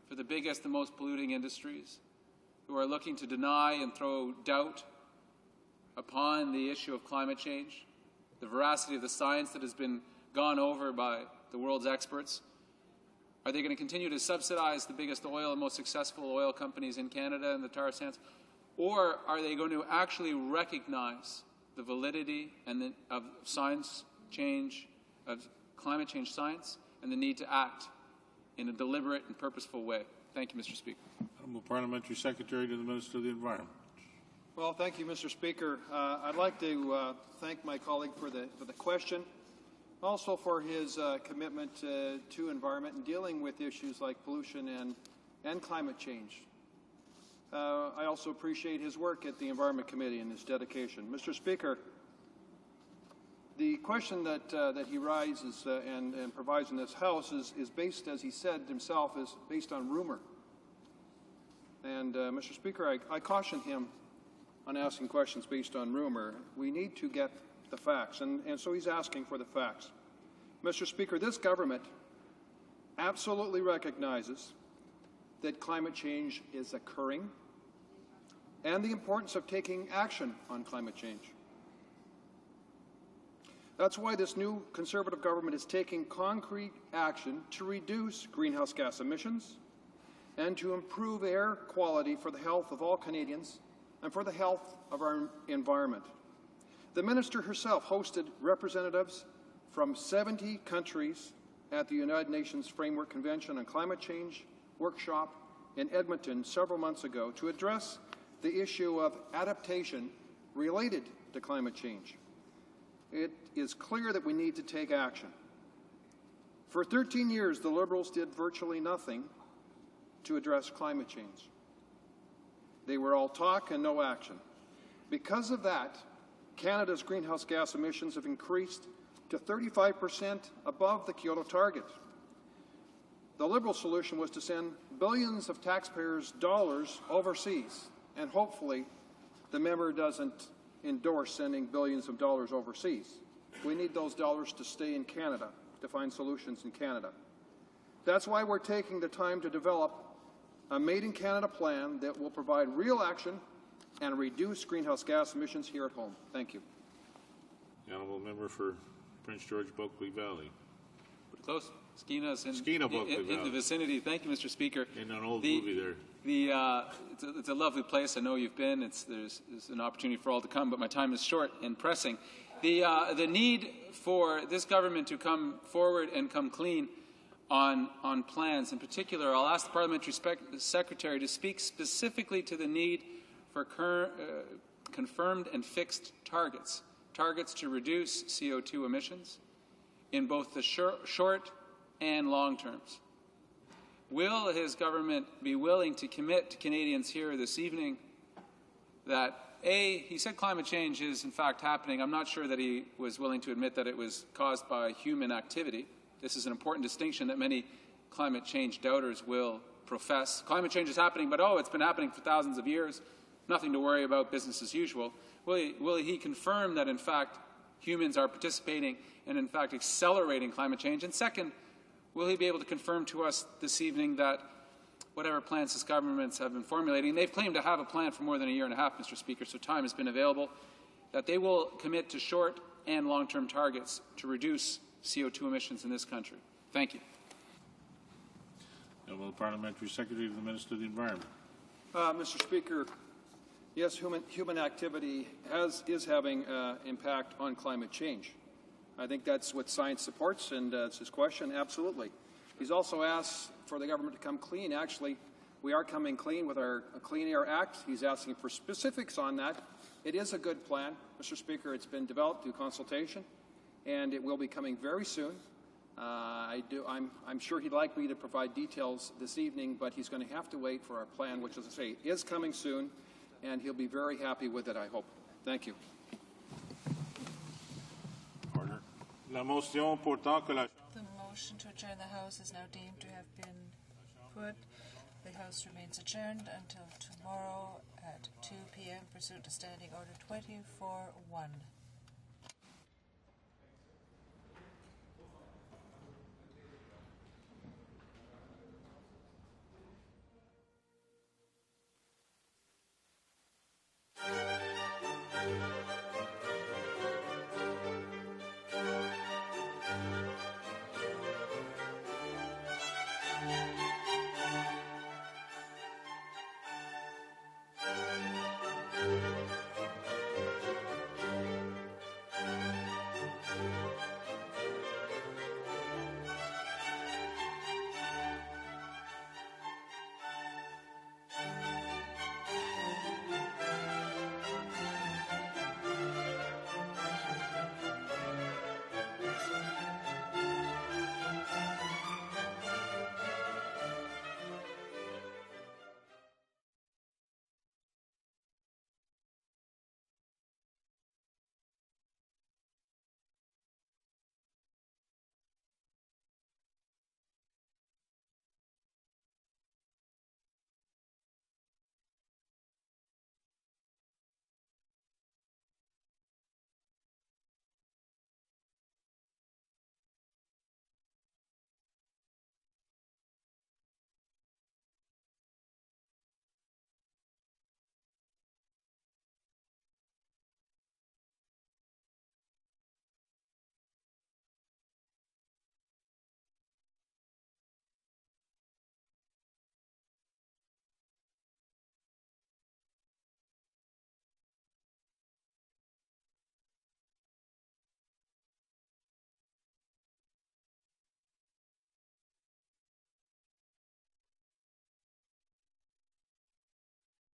Speaker 11: for the biggest and most polluting industries, who are looking to deny and throw doubt upon the issue of climate change, the veracity of the science that has been gone over by the world's experts? Are they going to continue to subsidize the biggest oil and most successful oil companies in Canada and the tar sands? Or are they going to actually recognize the validity of science change, of climate change science, and the need to act in a deliberate and purposeful way? Thank you, Mr. Speaker.
Speaker 12: Honourable Parliamentary Secretary to the Minister of the Environment.
Speaker 16: Well, thank you, Mr. Speaker. I'd like to thank my colleague for the question, also for his commitment to environment and dealing with issues like pollution and climate change. I also appreciate his work at the Environment Committee and his dedication. Mr. Speaker, the question that he raises and provides in this House is based, as he said himself, is based on rumor. And, Mr. Speaker, I caution him on asking questions based on rumor. We need to get the facts, and so he's asking for the facts. Mr. Speaker, this government absolutely recognizes that climate change is occurring and the importance of taking action on climate change. That's why this new Conservative government is taking concrete action to reduce greenhouse gas emissions and to improve air quality for the health of all Canadians and for the health of our environment. The Minister herself hosted representatives from 70 countries at the United Nations Framework Convention on Climate Change workshop in Edmonton several months ago to address the issue of adaptation related to climate change. It is clear that we need to take action. For 13 years, the Liberals did virtually nothing to address climate change. They were all talk and no action. Because of that, Canada's greenhouse gas emissions have increased to 35% above the Kyoto target. The Liberal solution was to send billions of taxpayers' dollars overseas, and hopefully the member doesn't endorse sending billions of dollars overseas. We need those dollars to stay in Canada, to find solutions in Canada. That's why we're taking the time to develop a Made in Canada plan that will provide real action and reduce greenhouse gas emissions here at home. Thank you.
Speaker 12: The Honourable Member for Prince George Bulkley Valley.
Speaker 11: Pretty close. Skena's in
Speaker 12: Valley.
Speaker 11: the vicinity. Thank you, Mr. Speaker.
Speaker 12: In an old movie there.
Speaker 11: It's a lovely place. I know you've been. There's an opportunity for all to come, but my time is short and pressing. The need for this government to come forward and come clean on plans. In particular, I'll ask the Parliamentary Secretary to speak specifically to the need for confirmed and fixed targets to reduce CO2 emissions in both the short and long terms. Will his government be willing to commit to Canadians here this evening that, A, he said climate change is in fact happening. I'm not sure that he was willing to admit that it was caused by human activity. This is an important distinction that many climate change doubters will profess. Climate change is happening, but it's been happening for thousands of years. Nothing to worry about, business as usual. Will he confirm that in fact humans are participating and in fact accelerating climate change? And second, will he be able to confirm to us this evening that whatever plans his governments have been formulating, they've claimed to have a plan for more than a year and a half, Mr. Speaker, so time has been available, that they will commit to short and long-term targets to reduce CO2 emissions in this country? Thank you.
Speaker 12: Honourable Parliamentary Secretary to the Minister of the Environment.
Speaker 16: Mr. Speaker, yes, human activity is having impact on climate change. I think that's what science supports, and it's his question, absolutely. He's also asked for the government to come clean. Actually, we are coming clean with our Clean Air Act. He's asking for specifics on that. It is a good plan, Mr. Speaker. It's been developed through consultation, and it will be coming very soon. I'm sure he'd like me to provide details this evening, but he's going to have to wait for our plan, which, as I say, is coming soon, and he'll be very happy with it, I hope. Thank you.
Speaker 12: La motion portant que la
Speaker 14: The motion to adjourn the House is now deemed to have been put. The House remains adjourned until tomorrow at 2 p.m. pursuant to Standing Order 24-1.